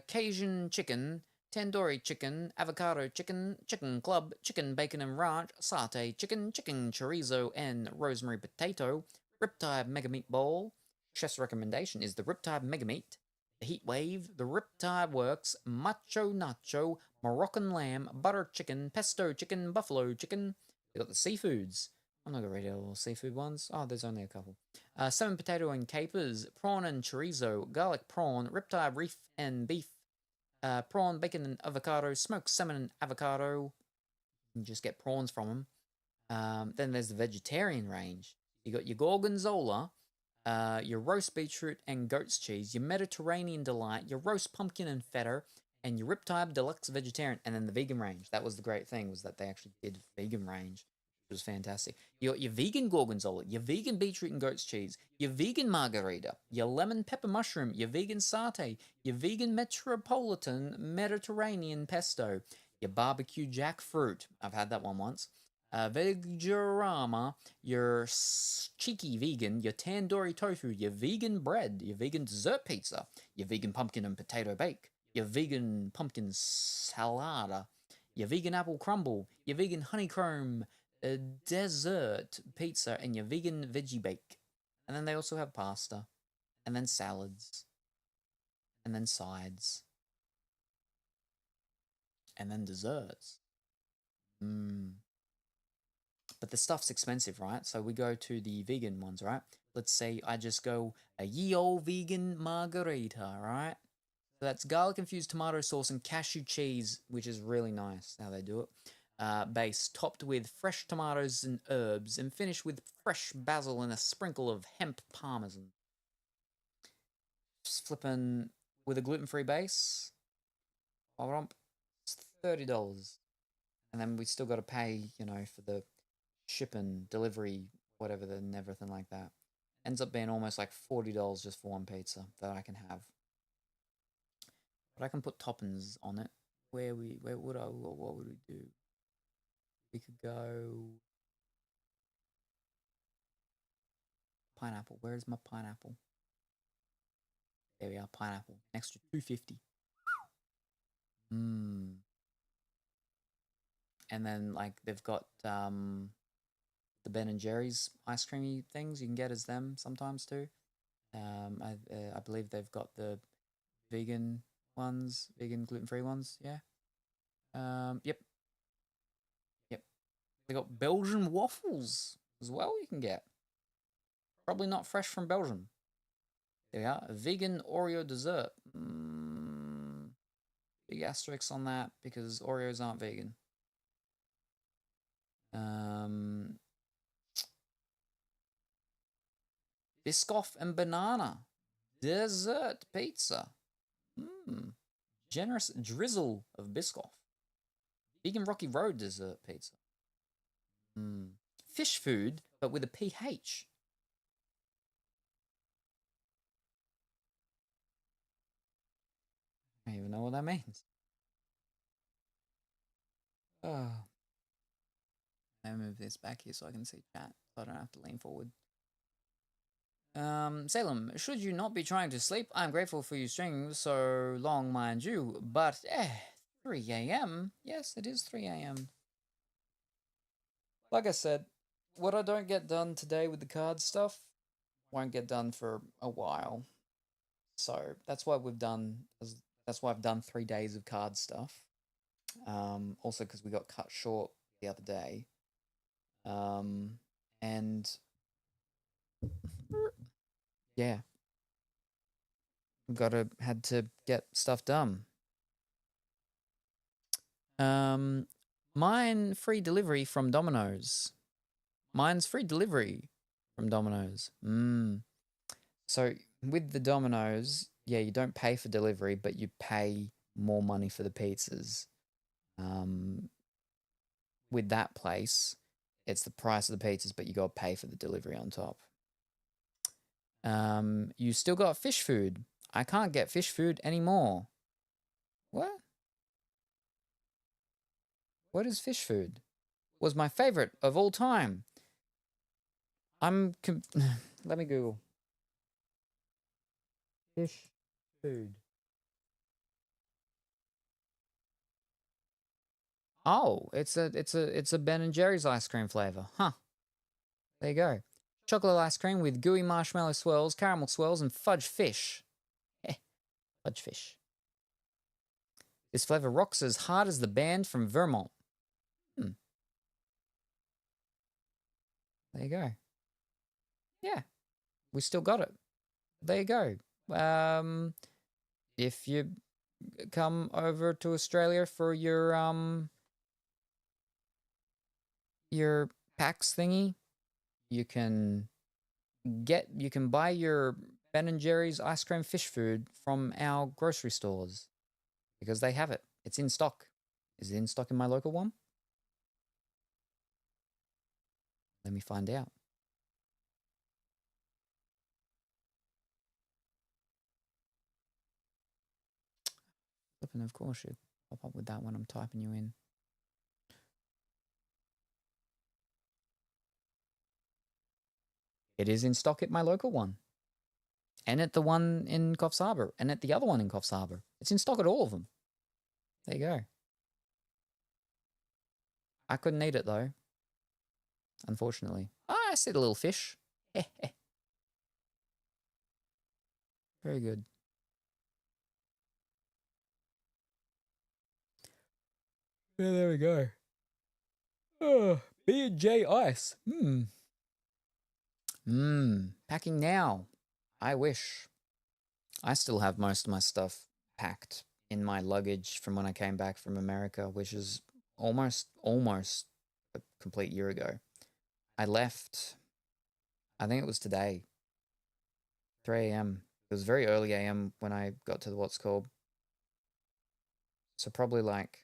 Cajun chicken, tandoori chicken, avocado chicken, chicken club, chicken bacon and ranch, satay chicken, chicken chorizo and rosemary potato, riptide mega meatball. Chef's recommendation is the riptide mega meat, the heat wave, the riptide works, macho nacho, Moroccan lamb, butter chicken, pesto chicken, buffalo chicken. They got the seafoods. I'm not gonna read all the seafood ones. Oh, there's only a couple. Salmon, potato, and capers, prawn and chorizo, garlic prawn, riptide reef and beef, prawn, bacon, and avocado, smoked salmon and avocado. You can just get prawns from them. Then there's the vegetarian range. You got your gorgonzola, your roast beetroot and goat's cheese, your Mediterranean delight, your roast pumpkin and feta, and your riptide deluxe vegetarian, and then the vegan range. That was the great thing, was that they actually did vegan range. It was fantastic. You got your vegan gorgonzola, your vegan beetroot and goat's cheese, your vegan margarita, your lemon pepper mushroom, your vegan satay, your vegan metropolitan Mediterranean pesto, your barbecue jackfruit. I've had that one once. Vegorama, your cheeky vegan, your tandoori tofu, your vegan bread, your vegan dessert pizza, your vegan pumpkin and potato bake, your vegan pumpkin salada, your vegan apple crumble, your vegan honeycomb dessert pizza, and your vegan veggie bake. And then they also have pasta, and then salads, and then sides, and then desserts. But the stuff's expensive, right? So we go to the vegan ones, right? Let's say I just go a YuGiOh vegan margarita, right? So that's garlic infused tomato sauce and cashew cheese, which is really nice how they do it. Base topped with fresh tomatoes and herbs, and finished with fresh basil and a sprinkle of hemp parmesan. Just flipping with a gluten-free base. It's $30. And then we still got to pay, for the shipping, delivery, whatever, and everything like that. Ends up being almost like $40 just for one pizza that I can have. But I can put toppings on it. What would we do? We could go pineapple. Where is my pineapple? There we are, pineapple. An extra $2.50. And then like they've got the Ben and Jerry's ice creamy things you can get as them sometimes too. I believe they've got the vegan ones, vegan gluten-free ones. Yeah. Yep. They got Belgian waffles as well. You can get probably not fresh from Belgium. There we are, a vegan Oreo dessert. Big asterisk on that because Oreos aren't vegan. Biscoff and banana dessert pizza. Generous drizzle of Biscoff. Vegan Rocky Road dessert pizza. Fish food, but with a PH. I don't even know what that means. Oh. Let me move this back here so I can see chat, so I don't have to lean forward. Salem, should you not be trying to sleep? I'm grateful for you staying so long, mind you, but 3 a.m. Yes, it is 3 a.m. Like I said, what I don't get done today with the card stuff won't get done for a while. So that's why I've done 3 days of card stuff. Also because we got cut short the other day. And yeah, had to get stuff done. Mine free delivery from Domino's. Mine's free delivery from Domino's. So with the Domino's, yeah, you don't pay for delivery, but you pay more money for the pizzas. With that place, it's the price of the pizzas, but you got to pay for the delivery on top. You still got fish food. I can't get fish food anymore. What? What is fish food? Was my favorite of all time. Let me Google. Fish food. Oh, it's a Ben and Jerry's ice cream flavor. Huh. There you go. Chocolate ice cream with gooey marshmallow swirls, caramel swirls, and fudge fish. Fudge fish. This flavor rocks as hard as the band from Vermont. There you go. Yeah, we still got it. There you go. If you come over to Australia for your PAX thingy, you can buy your Ben and Jerry's ice cream fish food from our grocery stores because they have it. It's in stock. Is it in stock in my local one? Let me find out. Flipping, of course, you pop up with that when I'm typing you in. It is in stock at my local one. And at the one in Coffs Harbour. And at the other one in Coffs Harbour. It's in stock at all of them. There you go. I couldn't eat it though. Unfortunately. I see the little fish. Very good. Yeah, there we go. Oh, B&J ice. Packing now. I wish. I still have most of my stuff packed in my luggage from when I came back from America, which is almost a complete year ago. I left, I think it was today, 3 a.m. It was very early a.m. when I got to what's called. So probably like,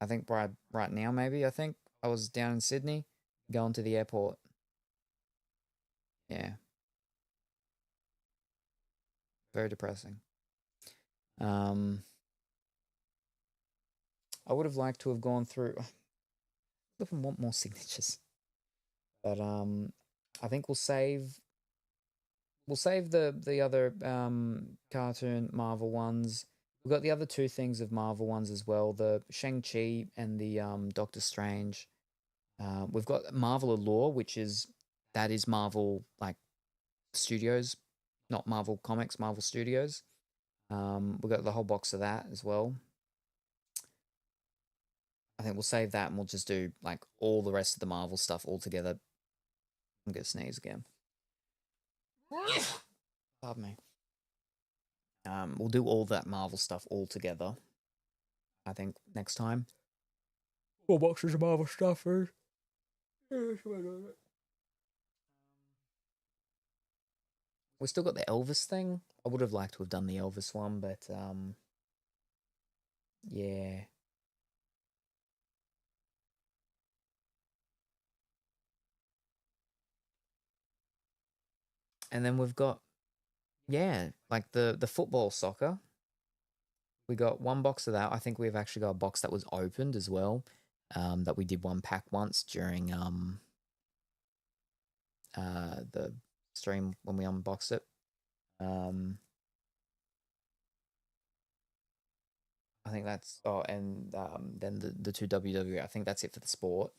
I think right now maybe, I think I was down in Sydney. going to the airport. Yeah. Very depressing. I would have liked to have gone through. I don't even want more signatures, but I think we'll save the other cartoon Marvel ones. We've got the other two things of Marvel ones as well, the Shang-Chi and the Doctor Strange. We've got Marvel Allure, that is Marvel like Studios, not Marvel Comics, Marvel Studios. We've got the whole box of that as well. I think we'll save that and we'll just do like all the rest of the Marvel stuff all together. I'm gonna sneeze again. Pardon me. We'll do all that Marvel stuff all together. I think next time. 4 boxes of Marvel stuff first. We still got the Elvis thing. I would have liked to have done the Elvis one, but yeah. And then we've got, yeah, like the football soccer. We got one box of that. I think we've actually got a box that was opened as well. That we did one pack once during the stream when we unboxed it. I think that's and then the two WWE. I think that's it for the sport.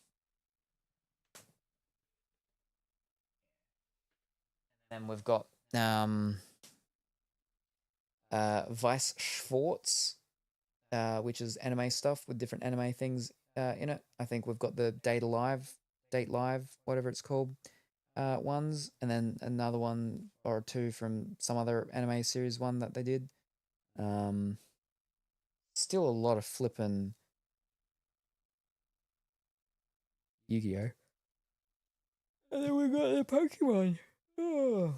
And then we've got Vice Schwartz, which is anime stuff with different anime things in it. I think we've got the Date Live, whatever it's called, ones, and then another one or two from some other anime series one that they did. Still a lot of flippin' YuGiOh. And then we got the Pokemon. Oh.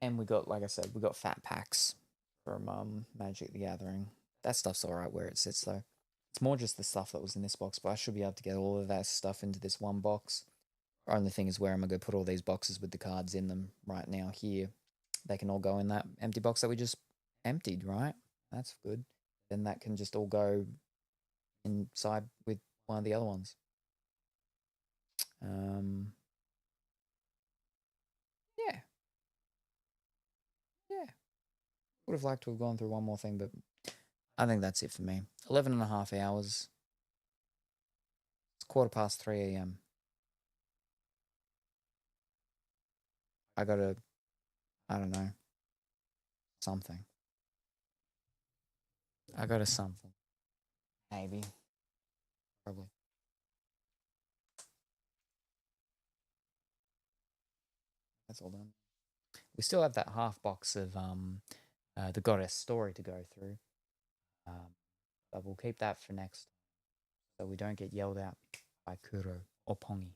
And we got, like I said, we got fat packs from Magic the Gathering. That stuff's alright where it sits though. It's more just the stuff that was in this box, but I should be able to get all of that stuff into this one box. Only thing is where I'm going to put all these boxes with the cards in them right now here. They can all go in that empty box that we just emptied, right? That's good. Then that can just all go inside with one of the other ones. Yeah. Yeah. Would have liked to have gone through one more thing, but I think that's it for me. 11 and a half hours. It's 3:15 a.m. I gotta, I don't know, something. I got a something. Maybe. Probably. That's all done. We still have that half box of the Goddess story to go through. But we'll keep that for next, so we don't get yelled at by Kuro or Pongi.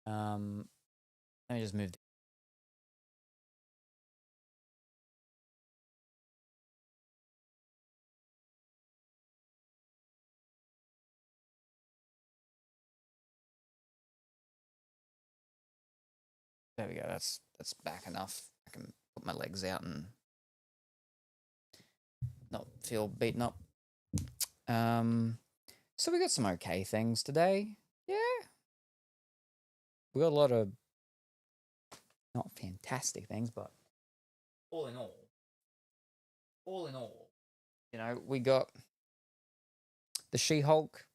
Let me just move. There we go. That's back enough. I can put my legs out and not feel beaten up. So we got some okay things today. Yeah. We got a lot of not fantastic things, but all in all, you know, we got the She-Hulk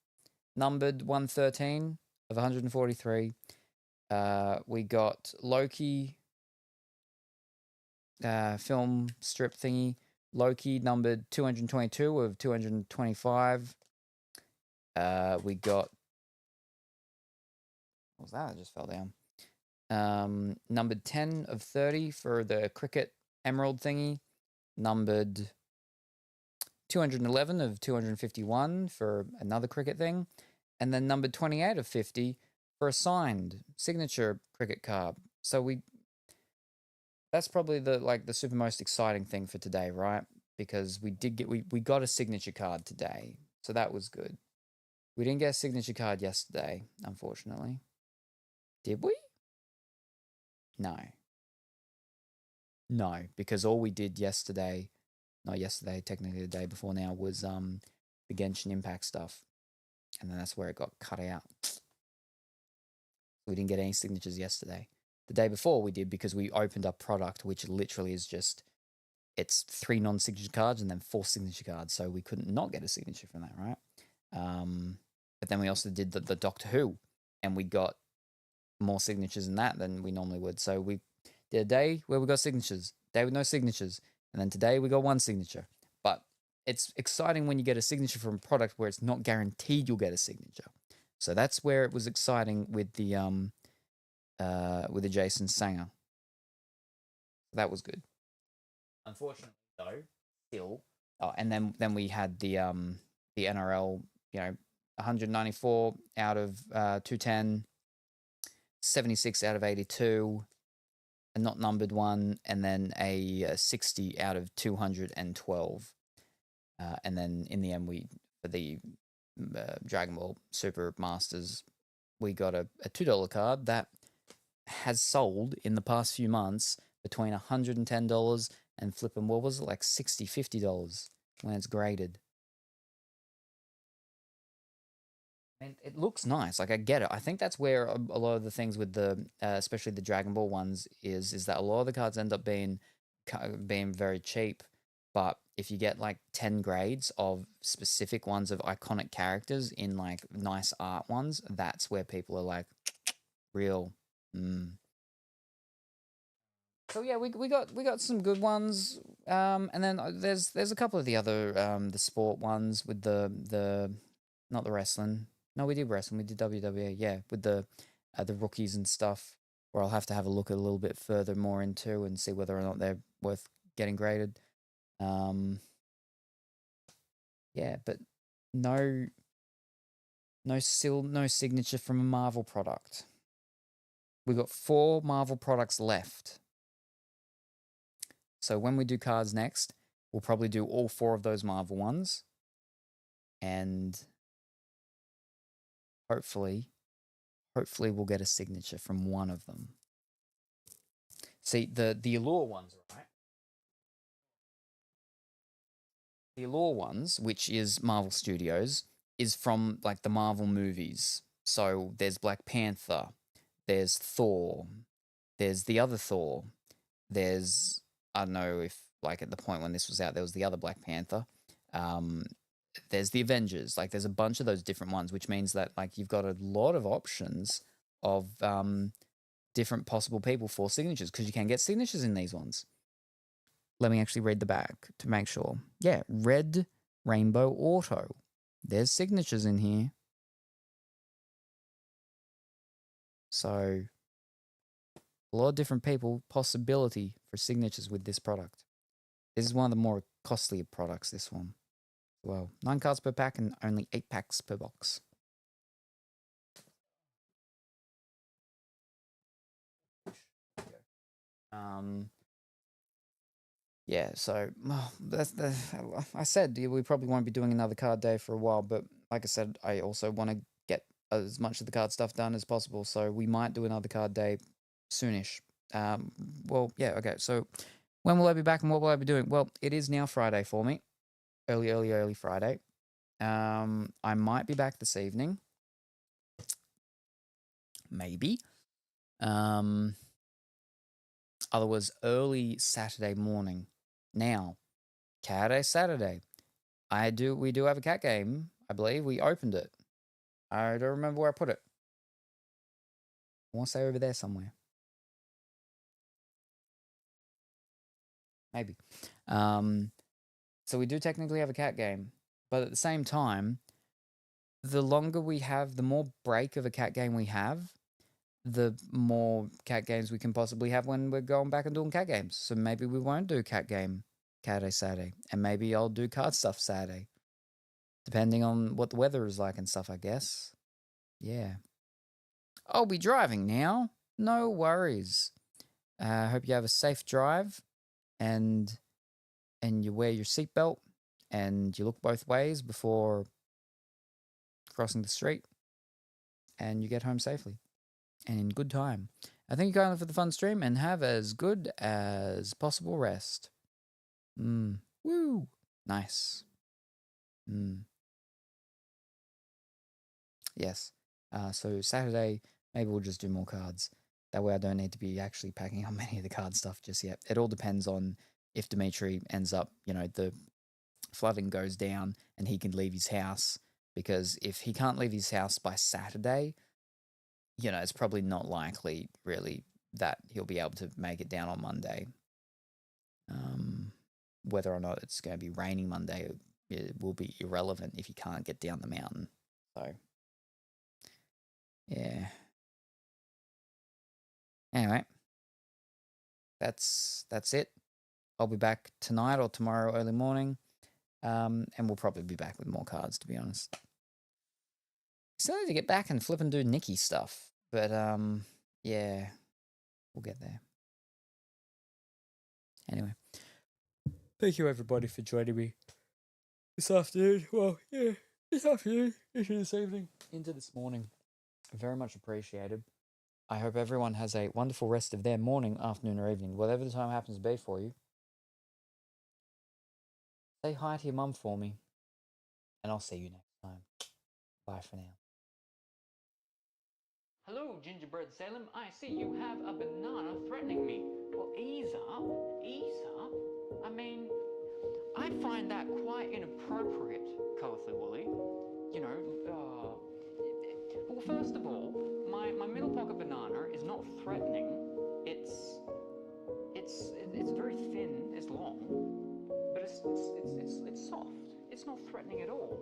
numbered 113 of 143. We got Loki film strip thingy. Loki numbered 222 of 225. We got, what was that? I just fell down. Numbered 10 of 30 for the cricket emerald thingy. Numbered 211 of 251 for another cricket thing. And then numbered 28 of 50 for a signed signature cricket card. So that's probably the super most exciting thing for today, right? because we got a signature card today, so that was good. We didn't get a signature card yesterday, unfortunately. Did we? No. No, because all we did yesterday, not yesterday, technically the day before now, was the Genshin Impact stuff. And then that's where it got cut out. We didn't get any signatures yesterday. The day before we did, because we opened up product, which literally is just, it's 3 non-signature cards and then 4 signature cards. So we couldn't not get a signature from that, right? But then we also did the Doctor Who, and we got more signatures in that than we normally would. So we did a day where we got signatures, day with no signatures, and then today we got 1 signature. But it's exciting when you get a signature from a product where it's not guaranteed you'll get a signature. So that's where it was exciting with the Jason Sanger. That was good. Unfortunately, though, still. Oh, and then we had the NRL, 194 out of 210, 76 out of 82, a not numbered one, and then a 60 out of 212. And then in the end, for the Dragon Ball Super Masters, we got a $2 card that has sold in the past few months between $110 and flipping, what was it, like $60, $50 when it's graded. And it looks nice. Like, I get it. I think that's where a lot of the things with the, especially the Dragon Ball ones, is that a lot of the cards end up being very cheap. But if you get like 10 grades of specific ones of iconic characters in like nice art ones, that's where people are like, real. So yeah, we got some good ones. And then there's a couple of the other the sport ones with the not the wrestling. No, we did wrestling. We did WWE. Yeah, with the rookies and stuff. Where I'll have to have a look a little bit further more into and see whether or not they're worth getting graded. Yeah, but no signature from a Marvel product. We've got 4 Marvel products left. So when we do cards next, we'll probably do all 4 of those Marvel ones. And hopefully we'll get a signature from one of them. See, the Allure ones, right? The Allure ones, which is Marvel Studios, is from like the Marvel movies. So there's Black Panther, there's Thor, there's the other Thor, there's, I don't know if like at the point when this was out, there was the other Black Panther. There's the Avengers, like there's a bunch of those different ones, which means that like you've got a lot of options of different possible people for signatures, because you can get signatures in these ones. Let me actually read the back to make sure. Yeah, Red Rainbow Auto. There's signatures in here. So a lot of different people, possibility for signatures with this product. This is one of the more costlier products, this one. Well, 9 cards per pack and only 8 packs per box. Yeah, so I said we probably won't be doing another card day for a while, but like I said, I also want to get as much of the card stuff done as possible, so we might do another card day soonish. Well, yeah, okay, so when will I be back and what will I be doing? Well, it is now Friday for me. Early Friday. I might be back this evening. Maybe. Otherwise, early Saturday morning. Now, Cat Day Saturday. We do have a cat game. I believe we opened it. I don't remember where I put it. I want to say over there somewhere. Maybe. So we do technically have a cat game, but at the same time, the longer we have, the more break of a cat game we have, the more cat games we can possibly have when we're going back and doing cat games. So maybe we won't do cat day Saturday, and maybe I'll do card stuff Saturday, depending on what the weather is like and stuff, I guess. Yeah. I'll be driving now. No worries. Hope you have a safe drive, and and you wear your seatbelt and you look both ways before crossing the street and you get home safely and in good time. I thank you kindly for the fun stream and have as good as possible rest. Woo! Nice. Yes. So Saturday, maybe we'll just do more cards. That way I don't need to be actually packing up many of the card stuff just yet. It all depends on if Dimitri ends up, the flooding goes down and he can leave his house. Because if he can't leave his house by Saturday, it's probably not likely, really, that he'll be able to make it down on Monday. Whether or not it's going to be raining Monday, it will be irrelevant if you can't get down the mountain. So, yeah. Anyway, that's it. I'll be back tonight or tomorrow early morning, and we'll probably be back with more cards, to be honest. Still need to get back and flip and do Nikki stuff, but yeah, we'll get there. Anyway, thank you everybody for joining me this afternoon. Well, yeah, this afternoon, into this evening, into this morning. Very much appreciated. I hope everyone has a wonderful rest of their morning, afternoon, or evening, whatever the time happens to be for you. Say hi to your mum for me, and I'll see you next time. Bye for now. Hello, Gingerbread Salem. I see you have a banana threatening me. Well, ease up. Ease up. I mean, I find that quite inappropriate, Colorfully Woolly. Well, first of all, my middle pocket banana is not threatening. It's very thin. It's long, but it's soft. It's not threatening at all.